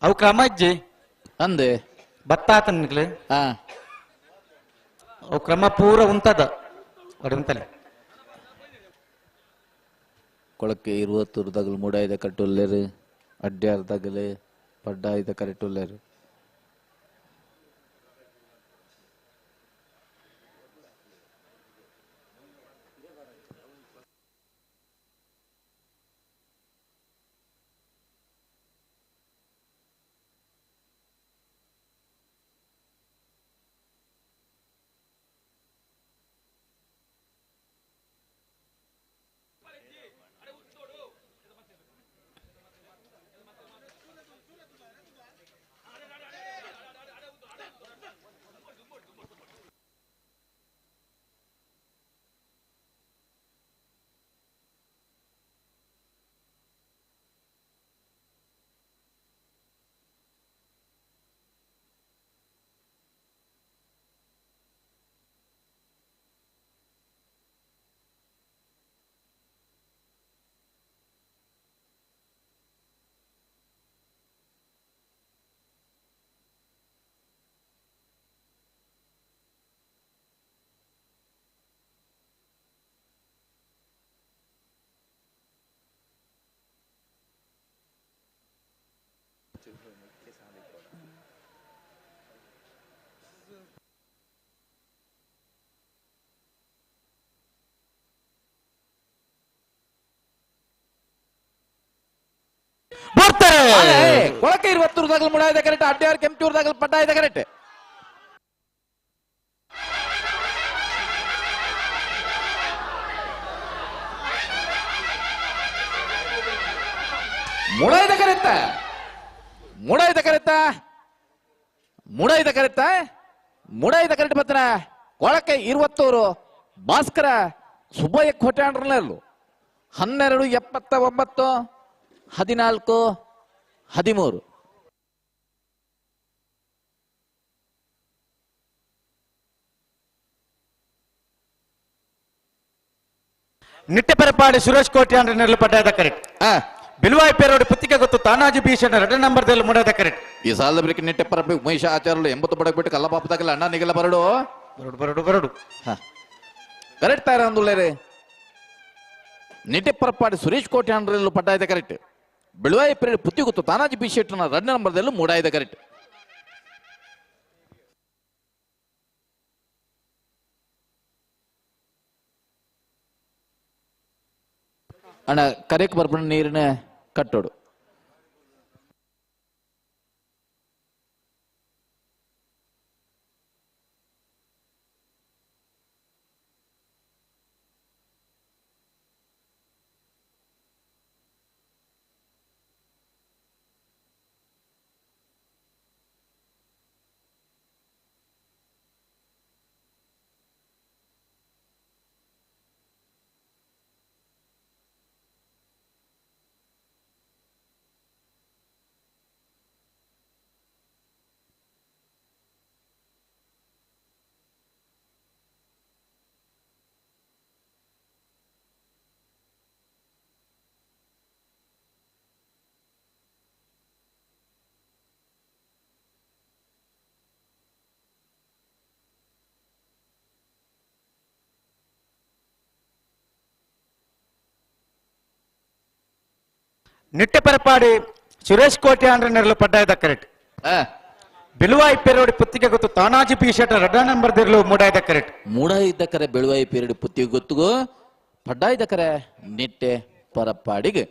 ಅವು ಕ್ರಮ ಅಜ್ಜಿ ಅಂದೆ ಭತ್ತ ಆತನ್ನಿಕ್ಲೆ ಅವು ಕ್ರಮ ಪೂರ ಉಂಟದ ಉಂಟಲೆ ಕೊಳಕ್ಕೆ 20 ದಗಲು ಮೂಡಾಯ್ದ ಕಟ್ಟುಲ್ಲೇರು ಅಡ್ಯಾರ್ ದಗಲೆ ಪಡ್ಡಾಯ್ದ ಕರೆಟುಲ್ಲೇರು ಕೊಳಕೆ 20 ಮುಡಾಯ್ದ ಕರೆಕ್ಟ್ ಅಡ್ಡಿಯಾರ್ ಕೆಂಪೂರ್ದಾಗಲ್ ಪಡ್ಡಾಯ್ದ ಕರೆಕ್ಟ್ ಮುಡಾಯ್ದ ಕರೆಕ್ಟ್ ಮುಡಾಯ್ದ ಕರೆಕ್ಟ್ ಬತ್ತನ ಕೊಳಕೆ 20 ಭಾಸ್ಕರ ಸುಬ್ಬಯ್ಯ ಕೋಟೆ ಅಂಡ್ರಲ್ಲೂ 12-79 14-13 ನಿಟ್ಟೆಪರಪಾಡಿ ಸುರೇಶ್ ಕೋಟಿ ಅಂದ್ರೆ ನೆರಳು ಪಡ್ಡಾಯ್ದ ಕರೆಕ್ಟ್ ಬಿಲ್ವಾಯಿ ಪೇರೋಡಿ ಪುತ್ತಿಗೆ ಗೊತ್ತು ತಾನಾಜಿ ಭೀಷಣ 2 ನಂಬರ್ದಲ್ಲಿ ಮುಡಾಯ್ದ ಕರೆಕ್ಟ್ ಈ ಸಾಲದ ಬಳಿಕ ನಿಟ್ಟೆಪರಪಿ ಉಮೇಶ ಆಚಾರ್ಯರು 80 ಬಡಕ್ ಬಿಟ್ಟು ಕಲ್ಲಪಾಪದಾಗಲ್ಲ ಅಣ್ಣ ನಿಗಲ ಬರಡು ಕರೆಕ್ಟ್ ತಾರ ಅಂದುಳ್ಳೇರೆ ನಿಟ್ಟೆಪರಪಾಡಿ ಸುರೇಶ್ ಕೋಟಿ ಅಂಡ್ರಲ್ಲೂ ಪಡ್ಡಾಯ್ದ ಕರೆಕ್ಟ್ ಬಿಳುವಾಯಿ ಪೇರೋಡಿ ಪುತ್ತಿ ಗೊತ್ತು ತಾನಾಜಿ ಭೀಷಣ 2 ನಂಬರ್ದಲ್ಲೂ ಮೂಡಾಯ್ದ ಕರೆಕ್ಟ್ ಅಣ್ಣ ಕರೆಕ್ ಬರ್ಬಣ್ಣ ನೀರಿನ ಕಟ್ಟೋಡು ನಿಟ್ಟೆಪರಪಾಡಿ ಸುರೇಶ್ ಕೋಟಿ ಅಂದ್ರೆ ನೆರಳು ಪಡ್ಡಾಯ್ದ ಕರೆಕ್ಟ್ ಬಿಳುವಾಯಿ ಪೇರೋಡಿ ಪುತ್ತಿಗೆ ಗೊತ್ತು ತಾನಾಜಿ ಭೀಷಣ 2 ನಂಬರ್ದಿರ್ಲು ಮೂಡಾಯ್ದ ಕರೆಕ್ಟ್ ಮೂಡಾಯ್ದ ಕರೆ ಬೆಳುವಾಯಿ ಪೇರಡಿ ಪುತ್ತಿಗೆ ಗೊತ್ತುಗೋ ಪಡ್ಡಾಯ್ದ ಕರೆ ನಿಟ್ಟೆ ಪರಪಾಡಿಗೆ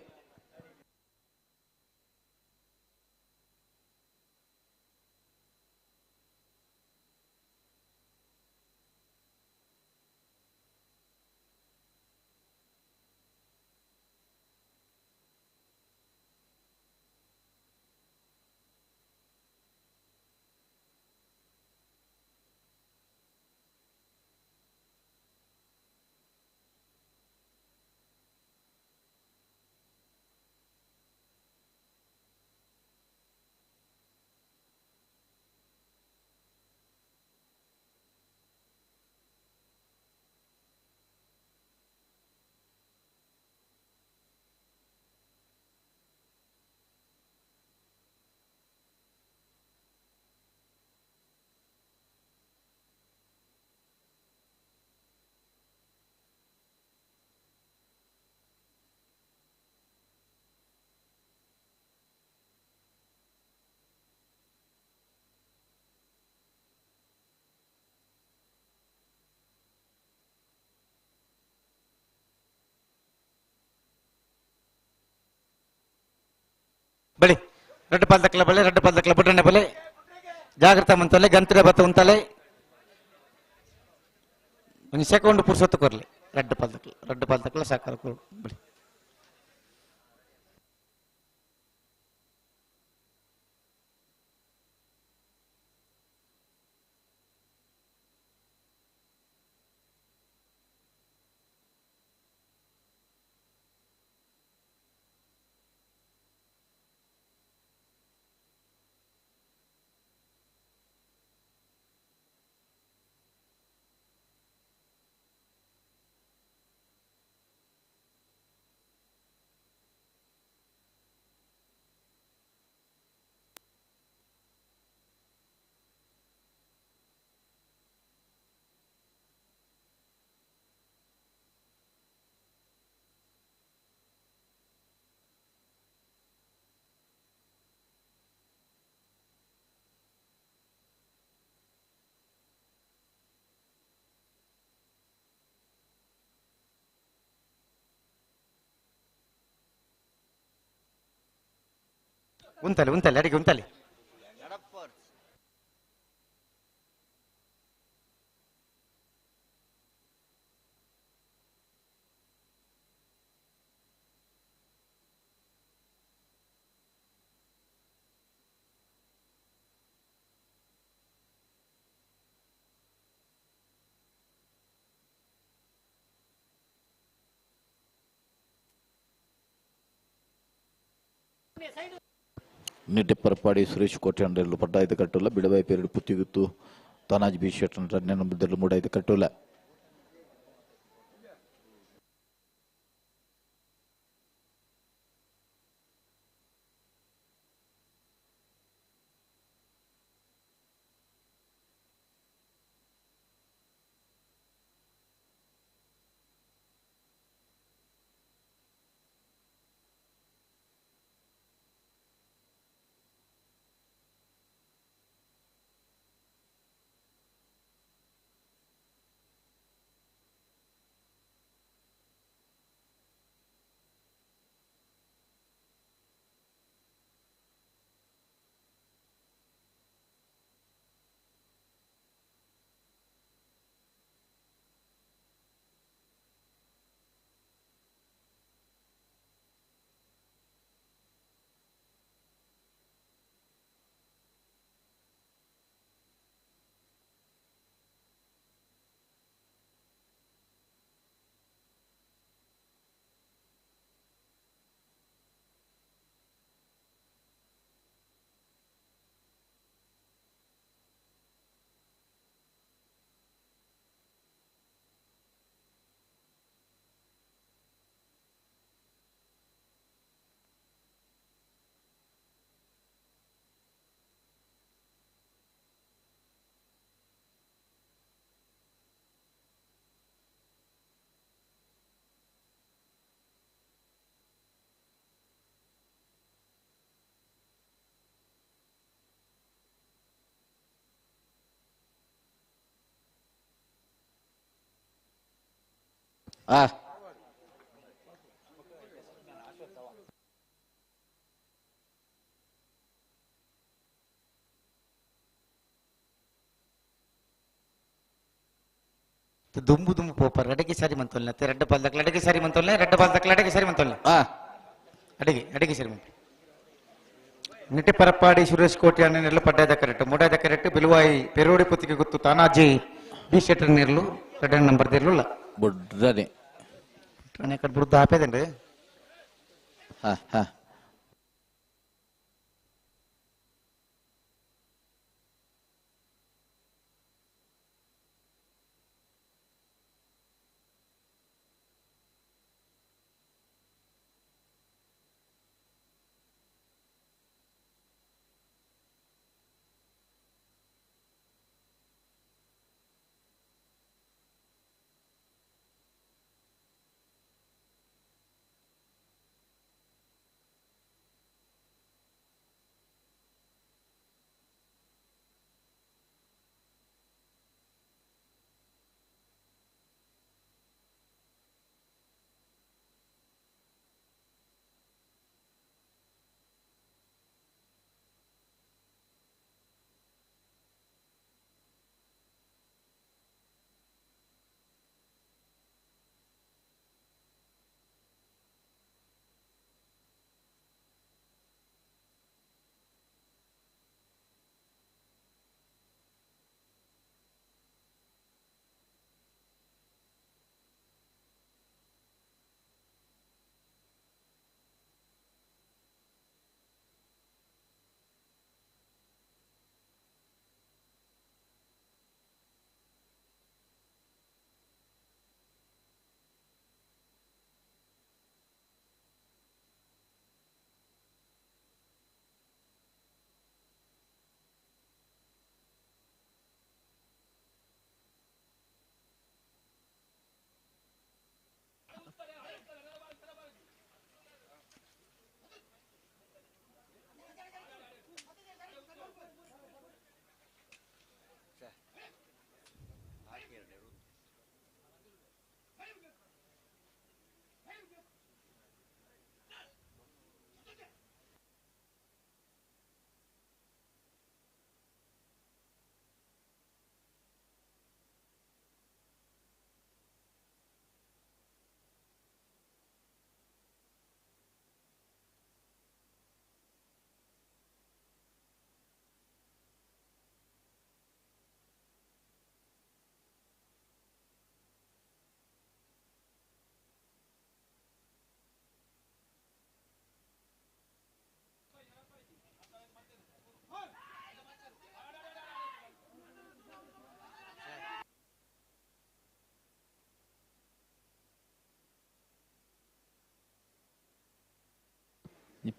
ಬಳಿ 2 ಪಲ್ದಕ್ಲ ಬಲೆ 2 ಪಲ್ದಕ್ಲ ಬುಡ್ಡನೆ ಬಲೆ ಜಾಗ್ರತ ಮಂತಲೆ ಗಂತಲೆ ಬತ್ತ ಉಂತಲೆ ಒಂದು ಸೆಕೆಂಡ್ ಪುರ್ಸೊತ್ತು ಕೊರ್ಲಿ 2 ಪಲ್ದಕ್ಲ ಸಾಕಾರ ಬಳಿ ಉಂತಲ್ಲಿ ಉಂತಲ್ಲಿ ಅಡಿಗೆ ಉಂತಲ್ಲಿ ನಿಟ್ಟೆಪ್ಪರಪಾಡಿ ಸುರೇಶ್ ಕೋಟೆ ಅಂಡರ್ಲು ಪಡ್ಡಾಯ್ದ ಕಟ್ಟುಲ್ಲ ಬಿಡಬಾಯಿ ಪೇರಡು ಪುತ್ತಿಗುತ್ತು ತಾನಾಜಿ ಬಿ ಶೆಟ್ ರನ್ನೇನು ಬಿದ್ದಲು ಮೂಡಾಯ್ದ ಕಟ್ಟುಲ್ಲ ದುಂಬು ದುಂಬು ಪೋಪರ್ ಅಡಿಗೆ ಸಾರಿ ಮಂತೊಲ್ನ ರೆಡ್ ಬಾಲ್ದಕ್ಲ ಅಡಿಗೆ ಸಾರಿ ಮಂತೊಲ್ನ ರೆಡ್ ಬಾಲ್ದಕ್ಲ ಅಡಿಗೆ ಸಾರಿ ಮಂತೊಲ್ನ ಅಡಿಗೆ ಅಡಿಗೆ ಸಾರಿ ಮಂತ ನಿಟ್ಟೆ ಪರಪ್ಪಾಡಿ ಸುರೇಶ್ ಕೋಟಿ ಅಣ್ಣನೆಲ್ಲ ಪಡ್ಡಾಯ್ದ ಕರೆಕ್ಟ್ ಮೂಡಾಯ್ದ ಕರೆಕ್ಟ್ ಬಿಲುವಾಯಿ ಪೆರೋಡಿ ಪುತ್ತಿಗೆ ಗೊತ್ತು ತಾನಾಜಿ ಬಿ ಶೆಟ್ಟರ್ ನೀರ್ಲು ರೆಡ್ ನಂಬರ್ ದಿರ್ಲಿಲ್ಲ ಬುಡ್ರನೆ ಕಡೆ ಬುಡ್ದ ಆಪೇದೇನ್ರಿ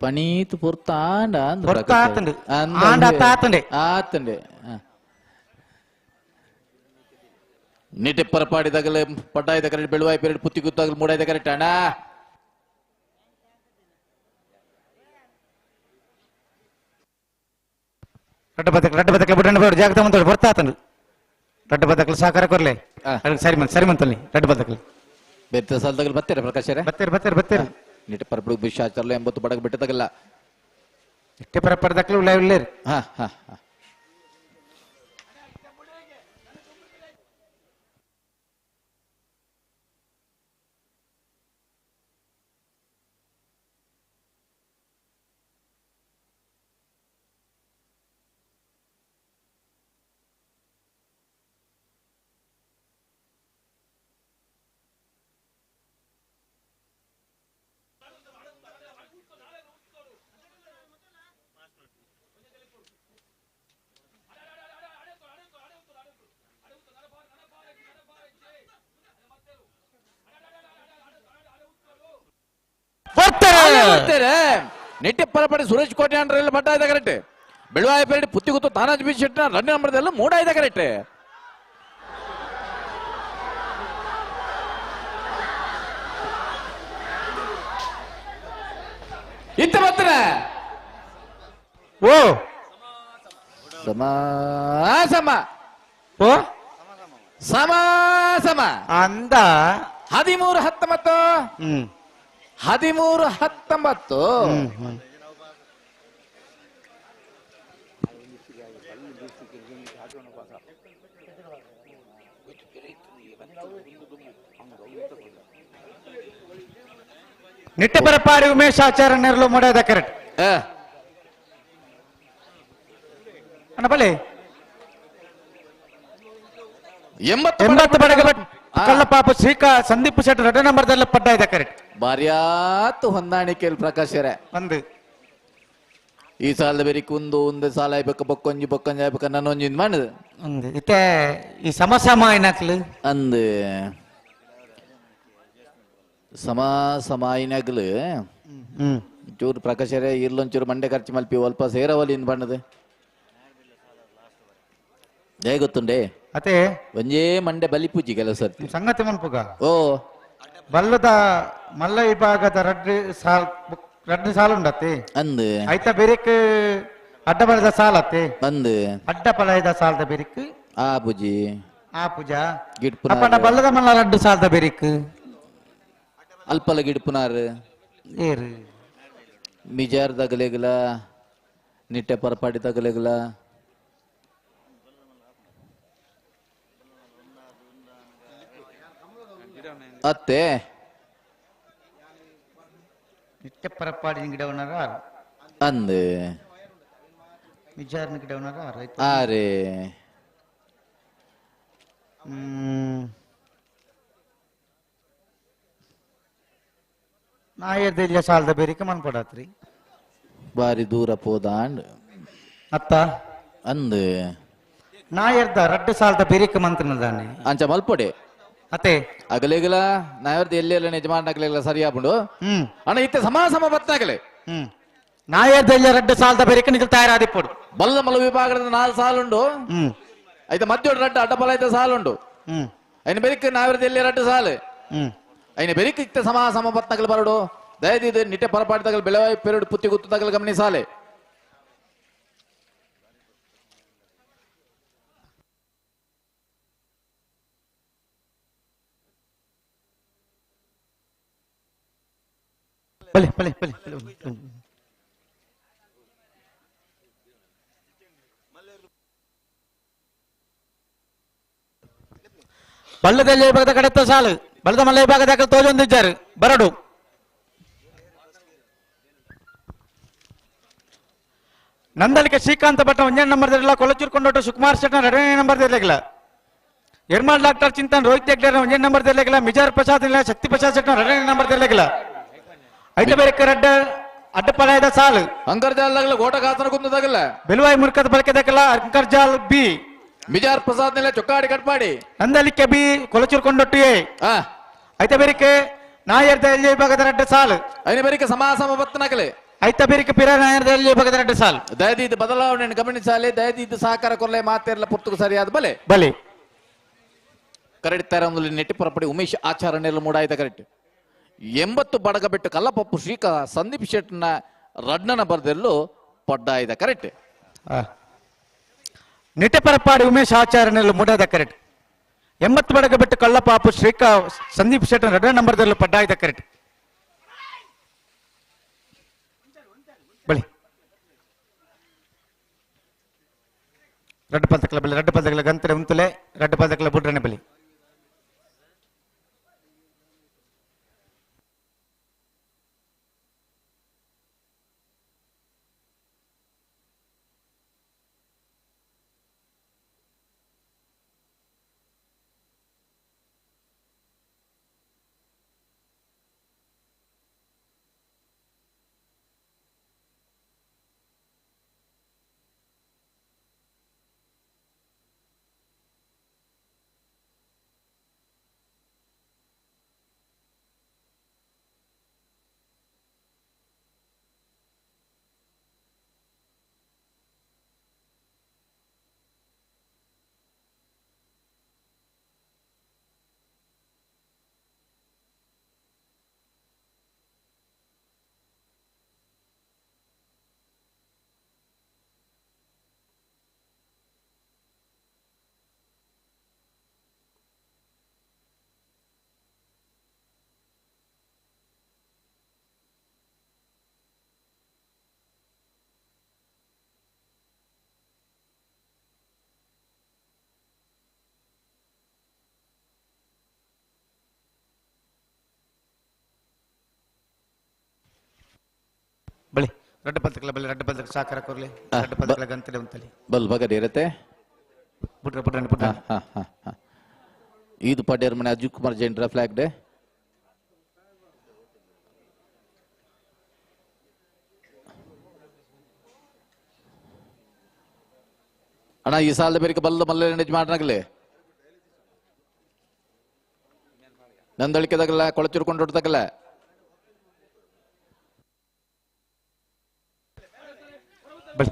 ಪನೀತ್ ಪೊರ್ತಾಂಡ ಪೊರ್ತಾತಂಡು. ಆಂಡ ತಾತಂಡೆ. ಆತಂಡೆ ನೀಟೆ ಪರಪಾಡಿದಾಗಲೇ ಪಡ್ಡಾಯ್ದ ಕರೆಕ್ಟ್ ಬೆಳುವಾಯಿ ಪೇರೆಡ್ ಪುತ್ತಿ ಗುತ್ತಾಗಲು ಮೂಡಾಯ್ದ ಕರೆಕ್ಟ್ ಅಣ್ಣ ರಡ್ಡ ಬದಕಲ ಬಿಡಂಡ ಬೇಡ ಜಾಗತ ಮಂತೋಳಿ ಬರ್ತಾತಂಡು ರಡ್ಡ ಬದಕಲ ಸಹಕಾರ ಕೊರ್ಲೆ ಸರಿ ಮಂತಲ್ಲಿ ರಡ್ಡ ಬದಕಲ ಬೆತ್ತ ಸಾಲದಾಗಲು ಬತ್ತೇರ ಪ್ರಕಾಶರೇ ಬತ್ತೇರ ನೀಟೆ ಪರಪಡು ವಿಷಾಚಾರಲು 80 ಬಡಗ ಬಿಟ್ಟದಾಗಲ್ಲ ಇಷ್ಟೇ ಪರಪಡದಕಲು ಉಳ್ಳೇರು ಹಾ ನೆಟ್ಟೆ ಪರಪಡಿ ಸುರೇಶ್ ಕೋಟೆ ಅಂಡ್ರೆಲ್ಲ ಬಡ್ಡ ಆಯ್ದ ಕರೆಕ್ಟ್ ಬೆಳುವಾಯ ಪೇರಡಿ ಪುತ್ತಿ ಗುತ್ತು ತಾನಾಜ್ ಬಿ ಶೆಟ್ನ 2 ನಂಬರ್ದೆಲ್ಲ 3 ಆಯ್ದ ಕರೆಕ್ಟ್ ಇತ್ತ ಬತ್ತನ ಓ ಸಮ ಓ ಸಮ ಅಂದ 13-19 13-19 ನಿಟ್ಟೆ ಪರಪಾಡಿ ಉಮೇಶ್ ಆಚಾರ್ಯ ನೆರಳು ಮಾಡೋದ ಕರೆಕ್ಟ್ ಅಣ್ಣ ಬಲೆ 80 ಬಡಗ ಕಳ್ಳಪಾಪ ಶ್ರೀಕಾ ಸಂದೀಪ್ ಶೆಟ್ಟಿ 2 ನಂಬರ್ದಲ್ಲಿ ಪಡ್ಡ ಇದೆ ಕರೆಕ್ಟ್ ಬಾರ್ಯಾತ್ ಹೊಂದಾಣಿಕೆ ಪ್ರಕಾಶರೇ ಒಂದು ಈ ಸಾಲದ ಬೇರಿಕ್ ಒಂದು ಸಾಲ ಆಯ್ಬೇಕ ಬೊಕ್ಕೊಂಜಿ ಆಯ್ಬೇಕ ನಾನು ಒಂಜಿಂದ ಮಾಡುದು ಒಂದು ಇತ್ತೆ ಈ ಸಮಸಮ ಏನಕ್ಲು ಅಂದ್ ಸಮ ಐನಾಗ್ಲು ಚೂರು ಪ್ರಕಾಶರೇ ಇರ್ಲೊಂಚೂರು ಮಂಡೆ ಖರ್ಚು ಮಲ್ಪಿ ಅಲ್ಪ ಸೇರವಲ್ಲಿ ಇನ್ ಬಣ್ಣದು ಜಯ ಗೊತ್ತುಂಡೆ ಅತೆ ಒಂಜೇ ಮಂಡೆ ಬಲಿ ಪೂಜಿ ಕೆಲಸ ಸಂಗತಿ ಮನ್ಪುಗ ಓ ಬಲ್ಲದ ಮಲ್ಲ ವಿಭಾಗದ ರಡ್ಡು ಸಾಲು ಉಂಡತ್ತೆ ಅಂದ್ ಐತ ಬೆರಿಕ್ ಅಡ್ಡ ಬಲದ ಸಾಲತ್ತೆ ಅಂದ್ ಅಡ್ಡ ಪಲಯದ ಸಾಲದ ಬೆರಿಕ್ ಆ ಪೂಜಿ ಆ ಪೂಜಾ ಗಿಡ್ಪುನ ಅಪ್ಪನ ಬಲ್ಲದ ಮಲ್ಲ ರಡ್ಡು ಸಾಲದ ಬೆರಿಕ್ ಅಲ್ಪಲ ಗಿಡ್ಪುನಾರ್ ಏರು ಮಿಜಾರ್ ತಗಲೆಗಲ ನಿಟ್ಟೆ ಪರಪಾಡಿ ತಗಲೆಗಲ ಅತ್ತೆ ನಿಟ್ಟೆ ಪರಪಾಡಿ ಗಿಡ ಉನ್ನಾರ ಅಂದ್ ವಿಚಾರಣ ಗಿಡ ಉನ್ನಾರ ಆರೆ ನಾಯರ್ದಿಲ್ಲ ಸಾಲದ ಬೇರಿಕೆ ಮನ್ಪಡತ್ರಿ ಬಾರಿ ದೂರ ಪೋದಾಂಡ್ ಅತ್ತ ಅಂದ್ ನಾಯರ್ದ ರಡ್ಡು ಸಾಲದ ಬೇರಿಕೆ ಮಂತ್ರನದಾನೆ ಅಂಚ ಮಲ್ಪೊಡೆ ಅತ್ತೆ ಅಗಲೆಗಲ ನಾಯರ್ದ ಎಲ್ಲೆಲ್ಲ ಯಜಮಾನಗಲೆಲ್ಲ ಸರಿಯಾಪುಂಡು ಅಣ್ಣ ಇತ್ತೆ ಸಮ ಬತ್ತಾಗಲೆ ನಾಯರ್ದ ರಡ್ಡು ಸಾಲದ ಬೇರಿಕೆ ನಿಖಲ್ ತಯಾರಾದಿಪ್ಪಡು ಬಲ್ಲದ ಮಲ ವಿಭಾಗದ 4 ಸಾಲುಂಡು ಐತ ಮಧ್ಯೋಡು ರಡ್ಡು ಅಡ್ಡಪಲ ಐತ ಸಾಲುಂಡು ಐನ ಬೆರಿಕ್ ನಾಯರ್ದ ಎಲ್ಲೆ ರಡ್ಡು ಸಾಲು ಐನ ಬೆರಿಕ್ ಇತ್ತೆ ಸಮ ಬತ್ತಾಗಲು ಬರಡು ದಯದಿದೆ ನಿಟ್ಟೆ ಪರಪಾಡಿ ತಗಲು ಬೆಳವಾಯಿ ಪೆರಡು ಪುತ್ತಿ ಗುತ್ತು ತಗಲು ಗಮನಿಸಾಲೆ ಬಲ್ಲದಲ್ಲಿ ವಿಭಾಗದ ಕಡೆತ್ತ ಸಾಲು ಬಲ್ಲದ ಮಲ್ಲ ವಿಭಾಗದ ತೋಜೊಂದಿದ್ದಾರೆ ಬರಡು ನಂದಲಿಕೆ ಶ್ರೀಕಾಂತ ಭಟ್ಟ 1 ನಂಬರ್ದಿರಲ್ಲ ಕೊಳಚೂರು ಕೊಂಡೋಟು ಸುಕುಮಾರ್ ಶೆಟ್ನ 2 ನಂಬರ್ದಿರಲಿಲ್ಲ ಯರ್ಮಾಲ್ ಡಾಕ್ಟರ್ ಚಿಂತನ್ ರೋಹಿತ್ ಹೆಗ್ಡೆ 1 ನಂಬರ್ದಿರಲಿಲ್ಲ ಮಿಜಾರ್ ಪ್ರಸಾದ್ ಇಲ್ಲ ಶಕ್ತಿ ಪ್ರಸಾದ್ ಶೆಟ್ನ 2 ನಂಬರ್ದಿರಲಿಲ್ಲ ಐತ ಬೇರೆ ರಡ್ಡ ಅಡ್ಡಪಲಾಯದ ಸಾಲು ಅಂಕರ್ಜಾಲ ಗೋಟ ಕಾಸನ ಕುಂದದಾಗಲ್ಲ ಬೆಲುವಾಯಿ ಮುರ್ಕದ ಬಳಕೆದಾಗಲ್ಲ ಅಂಕರ್ಜಾಲ್ ಬಿ ಮಿಜಾರ್ ಪ್ರಸಾದ್ ನೆಲ ಚೊಕ್ಕಾಡಿ ಕಟ್ಪಾಡಿ ನಂದಲಿಕೆ ಬಿ ಕೊಳಚೂರು ಕೊಂಡೊಟ್ಟಿಯೇ ಐತ ಬೇರಿಕೆ ನಾಯರ್ದ ವಿಭಾಗದ ರಡ್ಡ ಸಾಲು ಐನ ಬೇರಿಕೆ ಸಮ ಬತ್ತನಕಲೆ ಐತ ಬೇರಿಕೆ ಪಿರಾನಾಯರದಲ್ಲಿ ಬಗದ 2 ಸಾಲ್ ದಯದೀದು ಬದಲಾವಣೆಯನ್ನು ಗಮನಿಸಲಿ. ದಯದೀದು ಸಹಕಾರ ಕೊರಲೆ ಮಾತೆರ್ಲ ಪುರ್ತುಕು ಸರಿಯಾದ ಬಲೆ ಬಲೆ ಕರೆಕ್ಟ್ ತರಂದಲ್ಲಿ ನೆಟ್ಟಿ ಪರಪಡಿ ಉಮೇಶ್ ಆಚಾರಣೆಲ್ಲ ಮೂಡಾಯ್ದ ಕರೆಕ್ಟ್ 80 ಬಡಗಬೆಟ್ಟು ಕಲ್ಲಪಪ್ಪು ಶ್ರೀಕ ಸಂದೀಪ್ ಶೆಟ್ನ ರಡ್ನನ ಬರ್ದೆಲ್ಲೂ ಪಡ್ಡಾಯ್ದ ಕರೆಕ್ಟ್ ನಿಟೆಪರಪಾಡಿ ಉಮೇಶ್ ಆಚಾರ್ಯನೆಲ್ಲ ಮುಡಾದ ಕರೆಕ್ಟ್ 80 ಬಡಗ ಬಿಟ್ಟು ಕಳ್ಳಪಾಪು ಶ್ರೀಕ ಸಂದೀಪ್ ಶೆಟ್ಟರ್ 2 ನಂಬರ್ದಲ್ಲೂ ಪಡ್ಡಾಯ್ದ ಕರೆಕ್ಟ್ ಬಳಿ ரெண்டு பந்தக்கள பலி 2 பந்தக்கள ಗಂತರೆ ಉಂತಲೆ 2 ಪಂದಕ್ಲ ಬುಡ್ರನೆ ಬಲಿ ಬಳಿ 2 ಪಂದಕ್ಲ ಬಲಿ 2 ಪಂದಕ್ಲ ಸಾಕಾರ ಕೊರ್ಲಿ 2 ಪಂದಕ್ಲ ಗಂತಲೆ ಉಂತಲೆ ಬಲ್ ಬಗಡೆ ಇರುತ್ತೆ ಬುಡ್ರ ಬುಡ್ರನೆ ಬುಡ್ರ ಈದು ಪಡ್ಯರ್ ಮನೆ ಅಜಿತ್ ಕುಮಾರ್ ಜೈನ್ ಫ್ಲಾಗ್ ಡೇ ಅಣ್ಣ ಈ ಸಾಲದ ಬೇರೆ ಬಲ್ಲದ ಮಲ್ಲ ಯಜಮಾನರಾಗಲಿ ನಂದಳಿಕೆದಾಗಲ್ಲ ಕೊಳಚುರ್ಕೊಂಡು ಹೊಡ್ದಾಗಲ್ಲ ಬಳಿ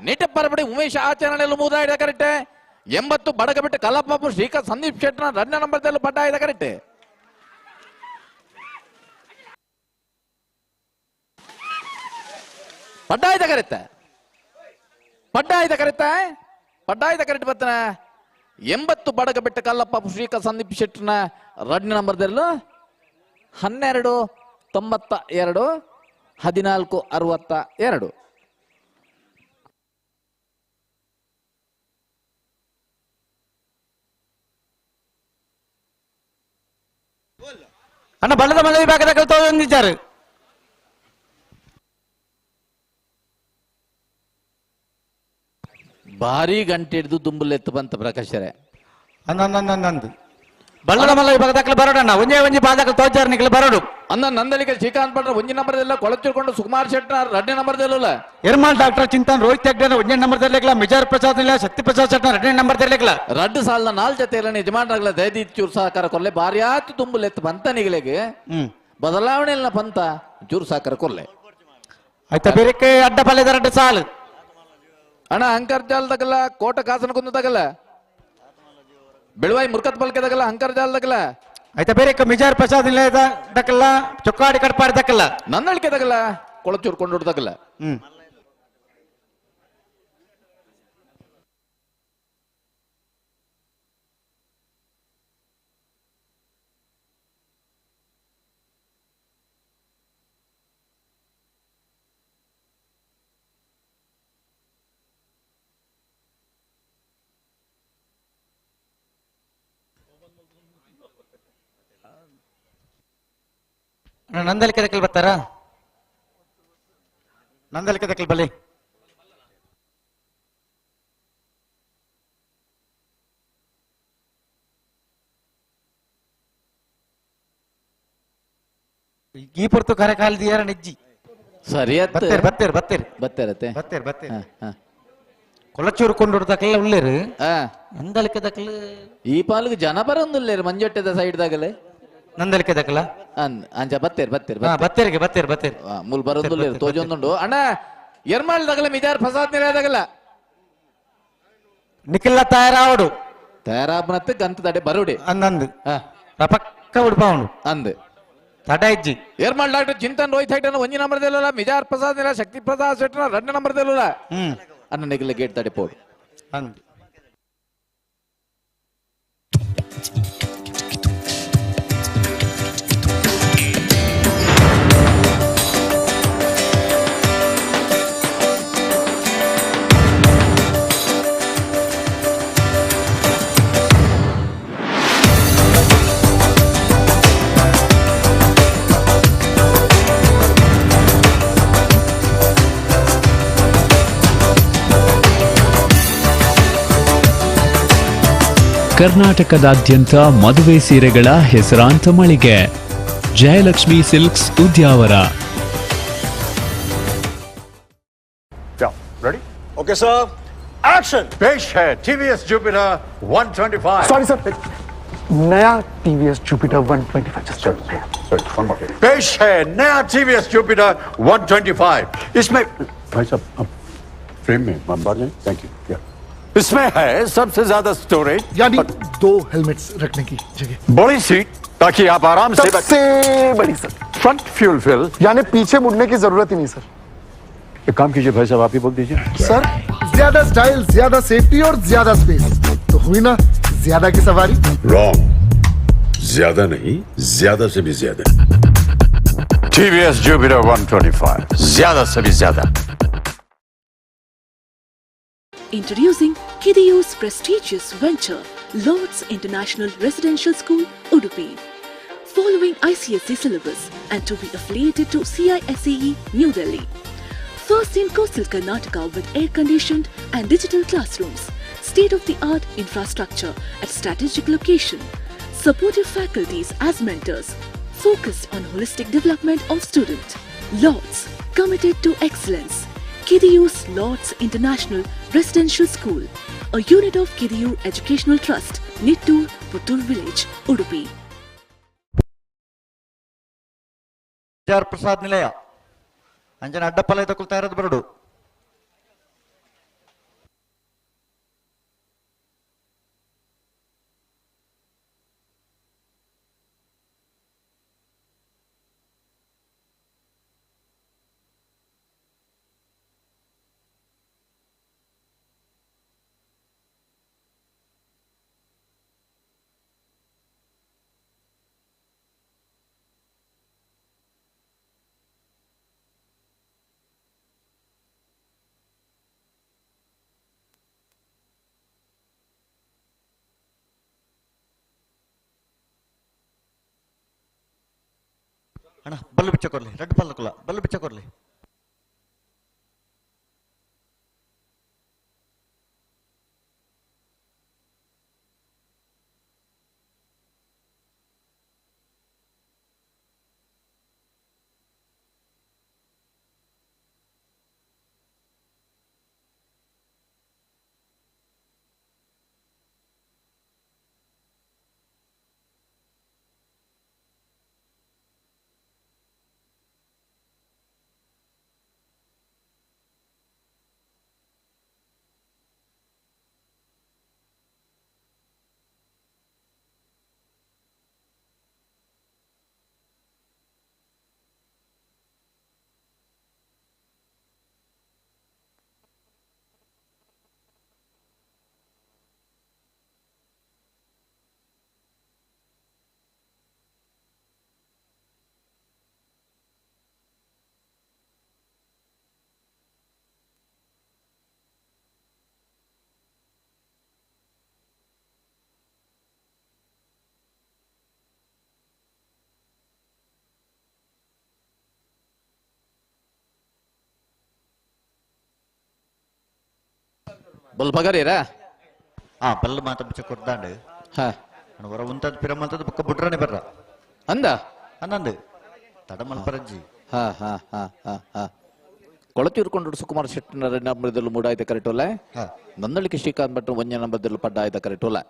ನೀಟಪ್ಪರಪಡಿ ಉಮೇಶ್ ಆಚರಣೆಯಲ್ಲಿ ಮೂದಾಯಿದ ಕರೆಕ್ಟ್ 80 ಬಡಗ ಬಿಟ್ಟು ಕಲ್ಲಪ್ಪ ಶ್ರೀಕಾಂತ್ ಸಂದೀಪ್ ಶೆಟ್ನ 2 ನಂಬರ್ದಲ್ಲೂ ಪಡ್ಡಾಯ್ದ ಕರೆಕ್ಟ್ ಪಡ್ಡಾಯ್ದ ಕರೆಕ್ಟ್ ಪಡ್ಡಾಯ್ದ ಕರೆಕ್ಟ್ ಬರ್ತನ 80 ಬಡಗ ಬಿಟ್ಟು ಕಲ್ಲಪ್ಪ ಶ್ರೀಕಾಂತ್ ಸಂದೀಪ್ ಶೆಟ್ನ 2 ನಂಬರ್ದಲ್ಲೂ 1292 1462 ಅಣ್ಣ ಬಳ್ಳದ ಮಲೆ ವಿಭಾಗದಾಗ ತಗೊಂಡಿದ್ದಾರೆ ಭಾರಿ ಗಂಟೆ ಹಿಡಿದು ದುಂಬುಲೆತ್ತು ಬಂತ ಪ್ರಕಾಶರೇ ಅಂದು ಬಳ್ಳದ ಮಲ್ಲ ವಿಭಾಗದಾಗ ಬರೋಡಣ್ಣ ಒಂಜಿ ಬಾದಕ ತೋಜಾರ ನಿಖಿಲ ಬರೋಡು ಅಂದ ನಂದಲಿಗೆ ಶ್ರೀಕಾಂತ್ ಪಟ್ರ 1 ನಂಬರ್ದೆಲ್ಲ ಕೊಳತಿರ್ಕೊಂಡು ಸುಕುಮಾರ್ ಶೆಟ್ನ 2 ನಂಬರ್ದಲ್ಲ ಎರ್ಮಾಲ್ ಡಾಕ್ಟರ್ ಚಿಂತನ್ ರೋಹಿತ್ ಹೆಗ್ಡೆ 1 ನಂಬರ್ದಲ್ಲಿಲ್ಲ ಮಿಜಾರ್ ಪ್ರಸಾದ್ ಇಲ್ಲ ಶಕ್ತಿ ಪ್ರಸಾದ್ ಶೆಟ್ನ 2 ನಂಬರ್ದಲ್ಲಿಲ್ಲ 2 ಸಾಲದ 4 ಜೊತೆ ಎಲ್ಲ ಯಜಮಾನರಾಗಲ್ಲ ದಯದೀತ್ ಚೂರು ಸಹಕಾರ ಕೊರ್ಲೆ ಭಾರಿ ಆತು ತುಂಬುಲೆತ್ತು ಬಂತ ನಿಗಲೆಗೆ ಬದಲಾವಣೆ ಇಲ್ಲ ಬಂತ ಚೂರು ಸಹಕಾರ ಕೊರ್ಲೆ ಆಯ್ತಾ ಬೇರೆಕ್ಕೆ ಅಡ್ಡ ಪಲ್ಯದ 2 ಸಾಲು ಅಣ್ಣ ಅಂಕರ್ಜಾಲದಾಗಲ್ಲ ಕೋಟ ಕಾಸನ ಕುಂದದಾಗಲ್ಲ ಬೆಳವಾಯಿ ಮುರ್ಕತ್ ಬಲ್ಕೆದಾಗಲ್ಲ ಅಂಕರ್ಜಾಲದಾಗಲ್ಲ ಆಯ್ತಾ ಬೇರೆ ಮಿಜಾರ್ ಪ್ರಸಾದ್ ಇಲ್ಲ ದಕ್ಕಲ್ಲ ಚೊಕ್ಕಾಡಿ ಕಟ್ಪಾಡಿ ದಕ್ಕಲ್ಲ ನನ್ನಳಿಕೆದಾಗಲ್ಲ ಕೊಳಚೂರ್ಕೊಂಡು ಹೊಡ್ದಾಗಲ್ಲ ನಂದಲಿಕೆ ದಕ್ಕಲ್ ಬರ್ತಾರಾ? ನಂದಲಿಕೆ ದಕ್ಕಲ್ ಬಲಿ. ಈ ಪೊರ್ತು ಕರೆ ಕಾಲದಿ ಯಾರ ನೆಜ್ಜಿ ಸರಿ ಬತ್ತೇರ್ ಬತ್ತೇರ್ ಬತ್ತೇರ್ ಬತ್ತೇರತ್ತೆ ಬತ್ತೇರ್ ಬತ್ತೇರ್ ಕೊಳಚೂರು ಕೊಂಡೊಡ್ದಕ್ಕೆಲ್ಲ ಉಳ್ಳೇರು ನಂದಲಿಕೆ ದಕ್ಕಲ್ ಈ ಪಾಲಿಗೆ ಜನ ಬರೋದಿಲ್ಲೇರು ಮಂಜೊಟ್ಟೆದ ಸೈಡ್ದಾಗಲೇ ನಂದಲಿಕೆ ದಕ್ಕಲ ಅಂಚ ಬತ್ತೇರ್ ಬತ್ತೇರ್ ಬತ್ತೇರಿಗೆ ಬತ್ತೇರ್ ಬತ್ತೇರ್ ಮೂಲ್ ಬರೋದಿಲ್ಲೇರು ತೋಜೊಂದುಂಡು ಅಣ್ಣ ಎರ್ಮಾಳ್ದಾಗಲ ಮಿಜಾರ್ ಫಸಾದ್ ನಿರಾದಾಗಲ ನಿಖಿಲ್ಲ ತಯಾರಾವಡು ತಯಾರಾಪನತ್ತೆ ಗಂತ ತಡೆ ಬರುಡೆ ಅಂದಂದು ಪಕ್ಕ ಉಡ್ಪಾವನು ಅಂದ್ ತಡ ಇಜ್ಜಿ ಏರ್ಮಾಳ್ ಡಾಕ್ಟರ್ ಚಿಂತನ್ ರೋಹಿತ್ ಹೈಟನ್ ಒಂಜಿ ನಂಬರ್ ದೇಲ್ಲ ಮಿಜಾರ್ ಪ್ರಸಾದ್ ನಿರ ಶಕ್ತಿ ಪ್ರಸಾದ್ ಶೆಟ್ನ 2 ನಂಬರ್ ದೇಲ್ಲ ಅನ್ನ ನಿಖಿಲ ಗೇಟ್ ತಡೆ ಪೋಡು ಅಂದ್ ಕರ್ನಾಟಕದಾದ್ಯಂತ ಮದುವೆ ಸೀರೆಗಳ ಹೆಸರಾಂತ ಮಳಿಗೆ Jayalakshmi silks Udyavara. Ready? Okay, sir. Action! पेश है TVS Jupiter 125. Sorry, sir. नया TVS Jupiter 125. Just Sorry, one more. पेश है नया TVS Jupiter 125. इसमें भाई साहब फ्रेम में बार जाए. Thank you. Yeah. इसमें है सबसे ज्यादा स्टोरेज यानी 2 हेलमेट्स रखने की जगह. बड़ी सीट ताकि आप आराम से सबसे बड़ी सर. फ्रंट फ्यूल फिल यानी पीछे मुड़ने की जरूरत ही नहीं सर. एक काम कीजिए भाई साहब आप ही बोल दीजिए. सर ज्यादा स्टाइल, ज्यादा सेफ्टी और ज्यादा स्पेस तो हुई ना ज्यादा की सवारी. रॉन्ग. ज्यादा नहीं, ज्यादा से भी ज्यादा. TVS Jupiter 125. ज्यादा से भी ज्यादा. Introducing Kidiyu's prestigious venture, Lord's International Residential School, Udupi. Following ICSE syllabus and to be affiliated to CISEE, New Delhi. First in coastal Karnataka with air-conditioned and digital classrooms, state-of-the-art infrastructure at strategic location, supportive faculties as mentors, focused on holistic development of student. Lord's, committed to excellence. Kidiyu's Lord's International Residential School, a unit of Kidiyu Educational Trust, Nittur, Puttur Village, Udupi. Mijar Prasad ನಿಲಯ ಅಂಜನ ಅಡ್ಡಪ್ಪಲ ತಗೊಳ್ತಾ ಇರೋದು ಬರಡು. ಅಣ್ಣ Ballu ಬಿಚ್ಚ ಕೊರ್ಲಿ, red ಪಲ್ಲಕ್ಕಲ್ಲ Ballu ಬಿಚ್ಚ ಕೊರ್ಲಿ. ಬಲ್ ಬಗರೀರಾ ಬಲ್ಲ ಮಾತ ಬಿಚ್ಚ ಕೊಡ್ದಾಂಡು ಹೊರ ಉಂತದ್ ಪಿರಮಂತದ್ ಬೊಕ್ಕ ಬುಡ್ರನೆ ಬರ್ರ ಅಂದ ಅನ್ನಂದು ತಡ ಮಲ್ಪರಜ್ಜಿ ಕೊಳತಿರ್ಕೊಂಡು ಸುಕುಮಾರ್ ಶೆಟ್ಟನ ನಂಬರ್ದಲ್ಲೂ ಮೂಡಾಯ್ತ ಕರೆಕ್ಟೋಲ್ಲ ನಂದಳಿಕೆ ಶ್ರೀಕಾಂತ್ ಭಟ್ ಒಂಜ ನಂಬರ್ದಲ್ಲೂ ಪಡ್ಡ ಆಯ್ತ ಕರೆಕ್ಟೋಲ್ಲ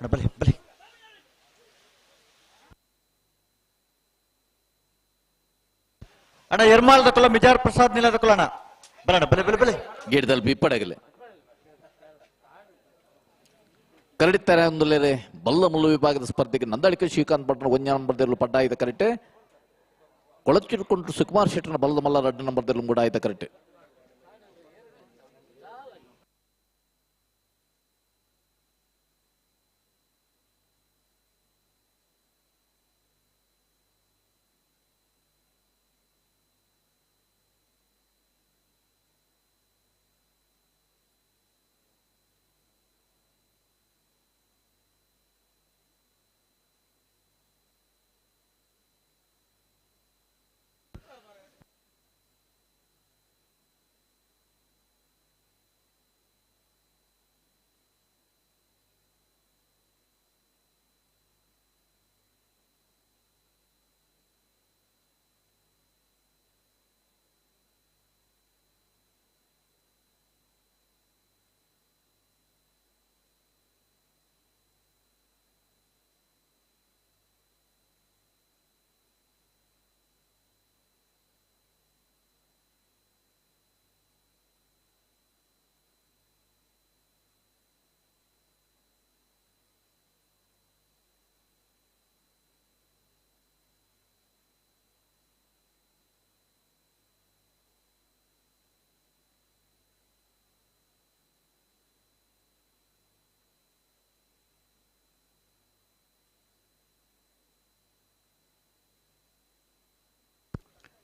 ಬಲೆ ಬಲೆ ಅಣ್ಣ ಎರ್ಮಾಲ್ ದಕ್ಕಲ ಮಿಜಾರ್ ಪ್ರಸಾದ್ ನಿಲ ದಕ್ಕಲ ಅಣ್ಣ ಬಲಣ್ಣ ಬಲೆ ಬಲೆ ಬಲೆ ಗಿಡದಲ್ಲಿ ಬಿಪ್ಪಡಗಲೆ ಕರಡಿತಾರೆ ಒಂದುಲೇರೆ ಬಲ್ಲ ಮುಳ್ಳು ವಿಭಾಗದ ಸ್ಪರ್ಧೆಗೆ ನಂದಳಿಕೆ ಶ್ರೀಕಾಂತ್ ಭಟ್ನ ಒಂಜ ನಂಬರ್ದಲ್ಲೂ ಪಡ್ಡ ಆಯ್ತ ಕರೆಕ್ಟ್ ಕೊಳಚಿಡ್ಕೊಂಡು ಸುಕುಮಾರ್ ಶೆಟ್ಟನ ಬಲ್ಲದ ಮಲ್ಲ 2 ನಂಬರ್ದಲ್ಲೂ ಕೂಡ ಆಯ್ತ ಕರೆಕ್ಟ್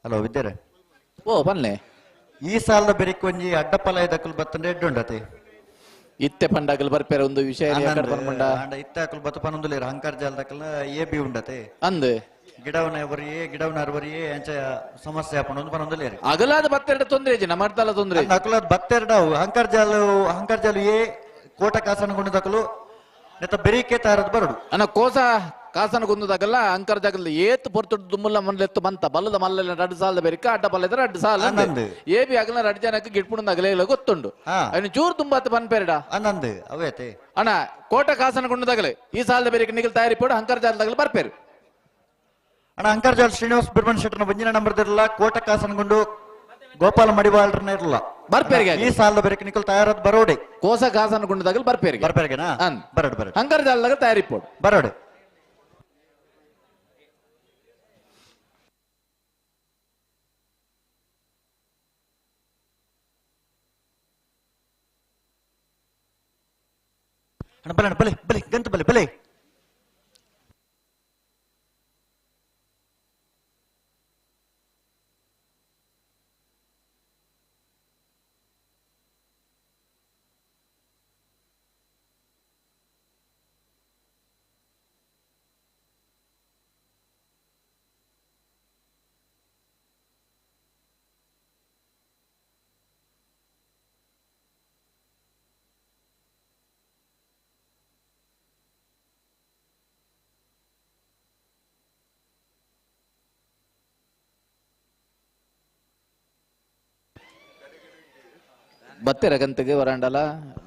ಹಲೋ ವಿದ್ಯಾರೆ ಓ ಬನ್ನೆ ಈ ಸಾಲದ ಬೆರಿಕ್ ಒಂಜಿ ಅಡ್ಡಪಲ ಇದಕ್ಕಲ್ ಬತ್ತಂಡೆ ಎಡ್ಡುಂಡತೆ ಇತ್ತೆ ಪಂಡಾಗಲ್ ಬರ್ಪೇರೆ ಒಂದು ವಿಷಯ ಇತ್ತೆ ಅಕಲ್ ಬತ್ತ ಪನೊಂದುಲೇರ ಹಂಕಾರ್ ಜಾಲದಕ್ಕಲ್ ಎ ಬಿ ಉಂಡತೆ ಅಂದ್ ಗಿಡವನ ಅವರಿಯೇ ಗಿಡವನ ಅರ್ವರಿಯೇ ಅಂಚ ಸಮಸ್ಯೆ ಹಾಕೊಂಡು ಪನೊಂದುಲೇರಿ ಅಗಲಾದ ಬತ್ತೆರಡು ತೊಂದ್ರೆ ಜನ ಮಾಡ್ತಾಲ ತೊಂದ್ರೆ ಅಕಲಾದ ಬತ್ತೆರಡು ಹಂಕಾರ್ ಜಾಲು ಏ ಕೋಟ ಕಾಸನಗೊಂಡದಕ್ಕಲು ನೆತ್ತ ಬೆರಿಕೆ ತಾರದ್ ಬರಡು ಅನ್ನ ಕೋಸ ಕಾಸನಗೊಂದದಾಗಲ್ಲ ಅಂಕರ್ ಜಾಗದಲ್ಲಿ ಏತ್ ಪೊರ್ತುಡು ದುಮ್ಮುಲ್ಲ ಮನ್ಲೆತ್ತು ಬಂತ ಬಲ್ಲದ ಮಲ್ಲ 2 ಸಾಲದ ಬೆರಿಕ ಅಡ್ಡ ಬಲ್ಲದ 2 ಸಾಲ ಏ ಬಿ ಆಗಲ 2 ಜನಕ್ಕೆ ಗಿಡ್ಪುಂಡ ಅಗಲೇ ಗೊತ್ತುಂಡು ಅಯ್ನ ಚೂರು ತುಂಬಾತ ಪನ್ಪೇರಡ ಅನ್ನಂದು ಅವೇತೆ ಅಣ್ಣ ಕೋಟ ಕಾಸನಗೊಂಡದಾಗಲೇ ಈ ಸಾಲದ ಬೆರಿಕ ನಿಗಲ್ ತಯಾರಿ ಪೋಡು ಅಂಕರ್ ಜಾಗದಾಗಲೇ ಬರ್ಪೇರು ಅಣ್ಣ ಅಂಕರ್ ಜಾಲ್ ಶ್ರೀನಿವಾಸ್ ಬಿರ್ಮನ್ ಶೆಟ್ಟರ್ನ ಬಂಜಿನ ನಂಬರ್ದಿರಲ್ಲ ಕೋಟ ಕಾಸನಗೊಂಡು ಗೋಪಾಲ ಮಡಿವಾಳ್ರನ್ನ ಇರಲ್ಲ ಬರ್ಪೇರಿಗೆ ಈ ಸಾಲದ ಬೆರಿಕ ನಿಕಲ್ ತಯಾರದ್ ಬರೋಡೆ ಕೋಸ ಕಾಸನಗೊಂಡದಾಗಲೇ ಬರ್ಪೇರಿಗೆನಾ ಬರಡು ಬರಡು ಅಂಕರ್ ಜಾಗದಾಗ ತಯಾರಿ ಪೋಡು ಬರೋಡೆ ಬಲೆ ಬಲೆ ಬಲೆ ಗಂತು ಬಲೆ ಬಲೆ ಬತ್ತೆರ ಗಂತೆಗೆ ವರಾಂಡಲ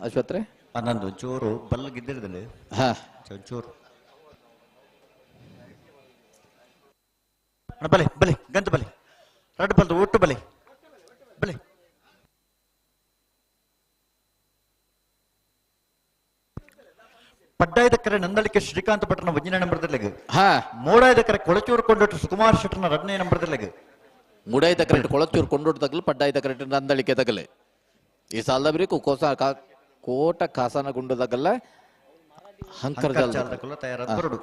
ಅಶ್ವತ್ರೆ ಅನ್ನೊಂದು ಚೂರು ಬಲ್ಲಗಿದ್ದಿರದಲ್ಲಿ ಚೂರು ಬಲೆ ಬಲೆ ಗಂತು ಬಲೆ ರಡ್ ಬಲ್ದು ಒಟ್ಟು ಬಲೆ ಬಲೆ ಪಡ್ಡಾಯದಕರೆ ನಂದಳಿಕೆ ಶ್ರೀಕಾಂತ್ ಭಟ್ರನ 1ನೇ ನಂಬರ್ದಲ್ಲಿಗೆ ಹಾ ಮೂಡಾಯದಕರೆ ಕೊಳಚೂರು ಕೊಂಡೊಟ್ಟು ಸುಕುಮಾರ್ ಶೆಟ್ಟರ್ನ 2ನೇ ನಂಬರ್ದಲ್ಲಿಗೆ ಮುಡಾಯ್ದ ಕರೆಕ್ಟ್ ಕೊಳಚೂರು ಕೊಂಡೋಟ್ ತಗಲು ಪಡ್ಡಾಯ್ದ ಕರೆಕ್ಟ್ ನಂದಳಿಕೆ ತಗಲೆ ಈ ಸಾಲದ ಬರೀ ಕೋಟ ಕಾಸನ ಗುಂಡು ತಗಲ್ಲ ಹಂಕರ್ ಜಾಲ ತಯಾರಾದ ಬರಡು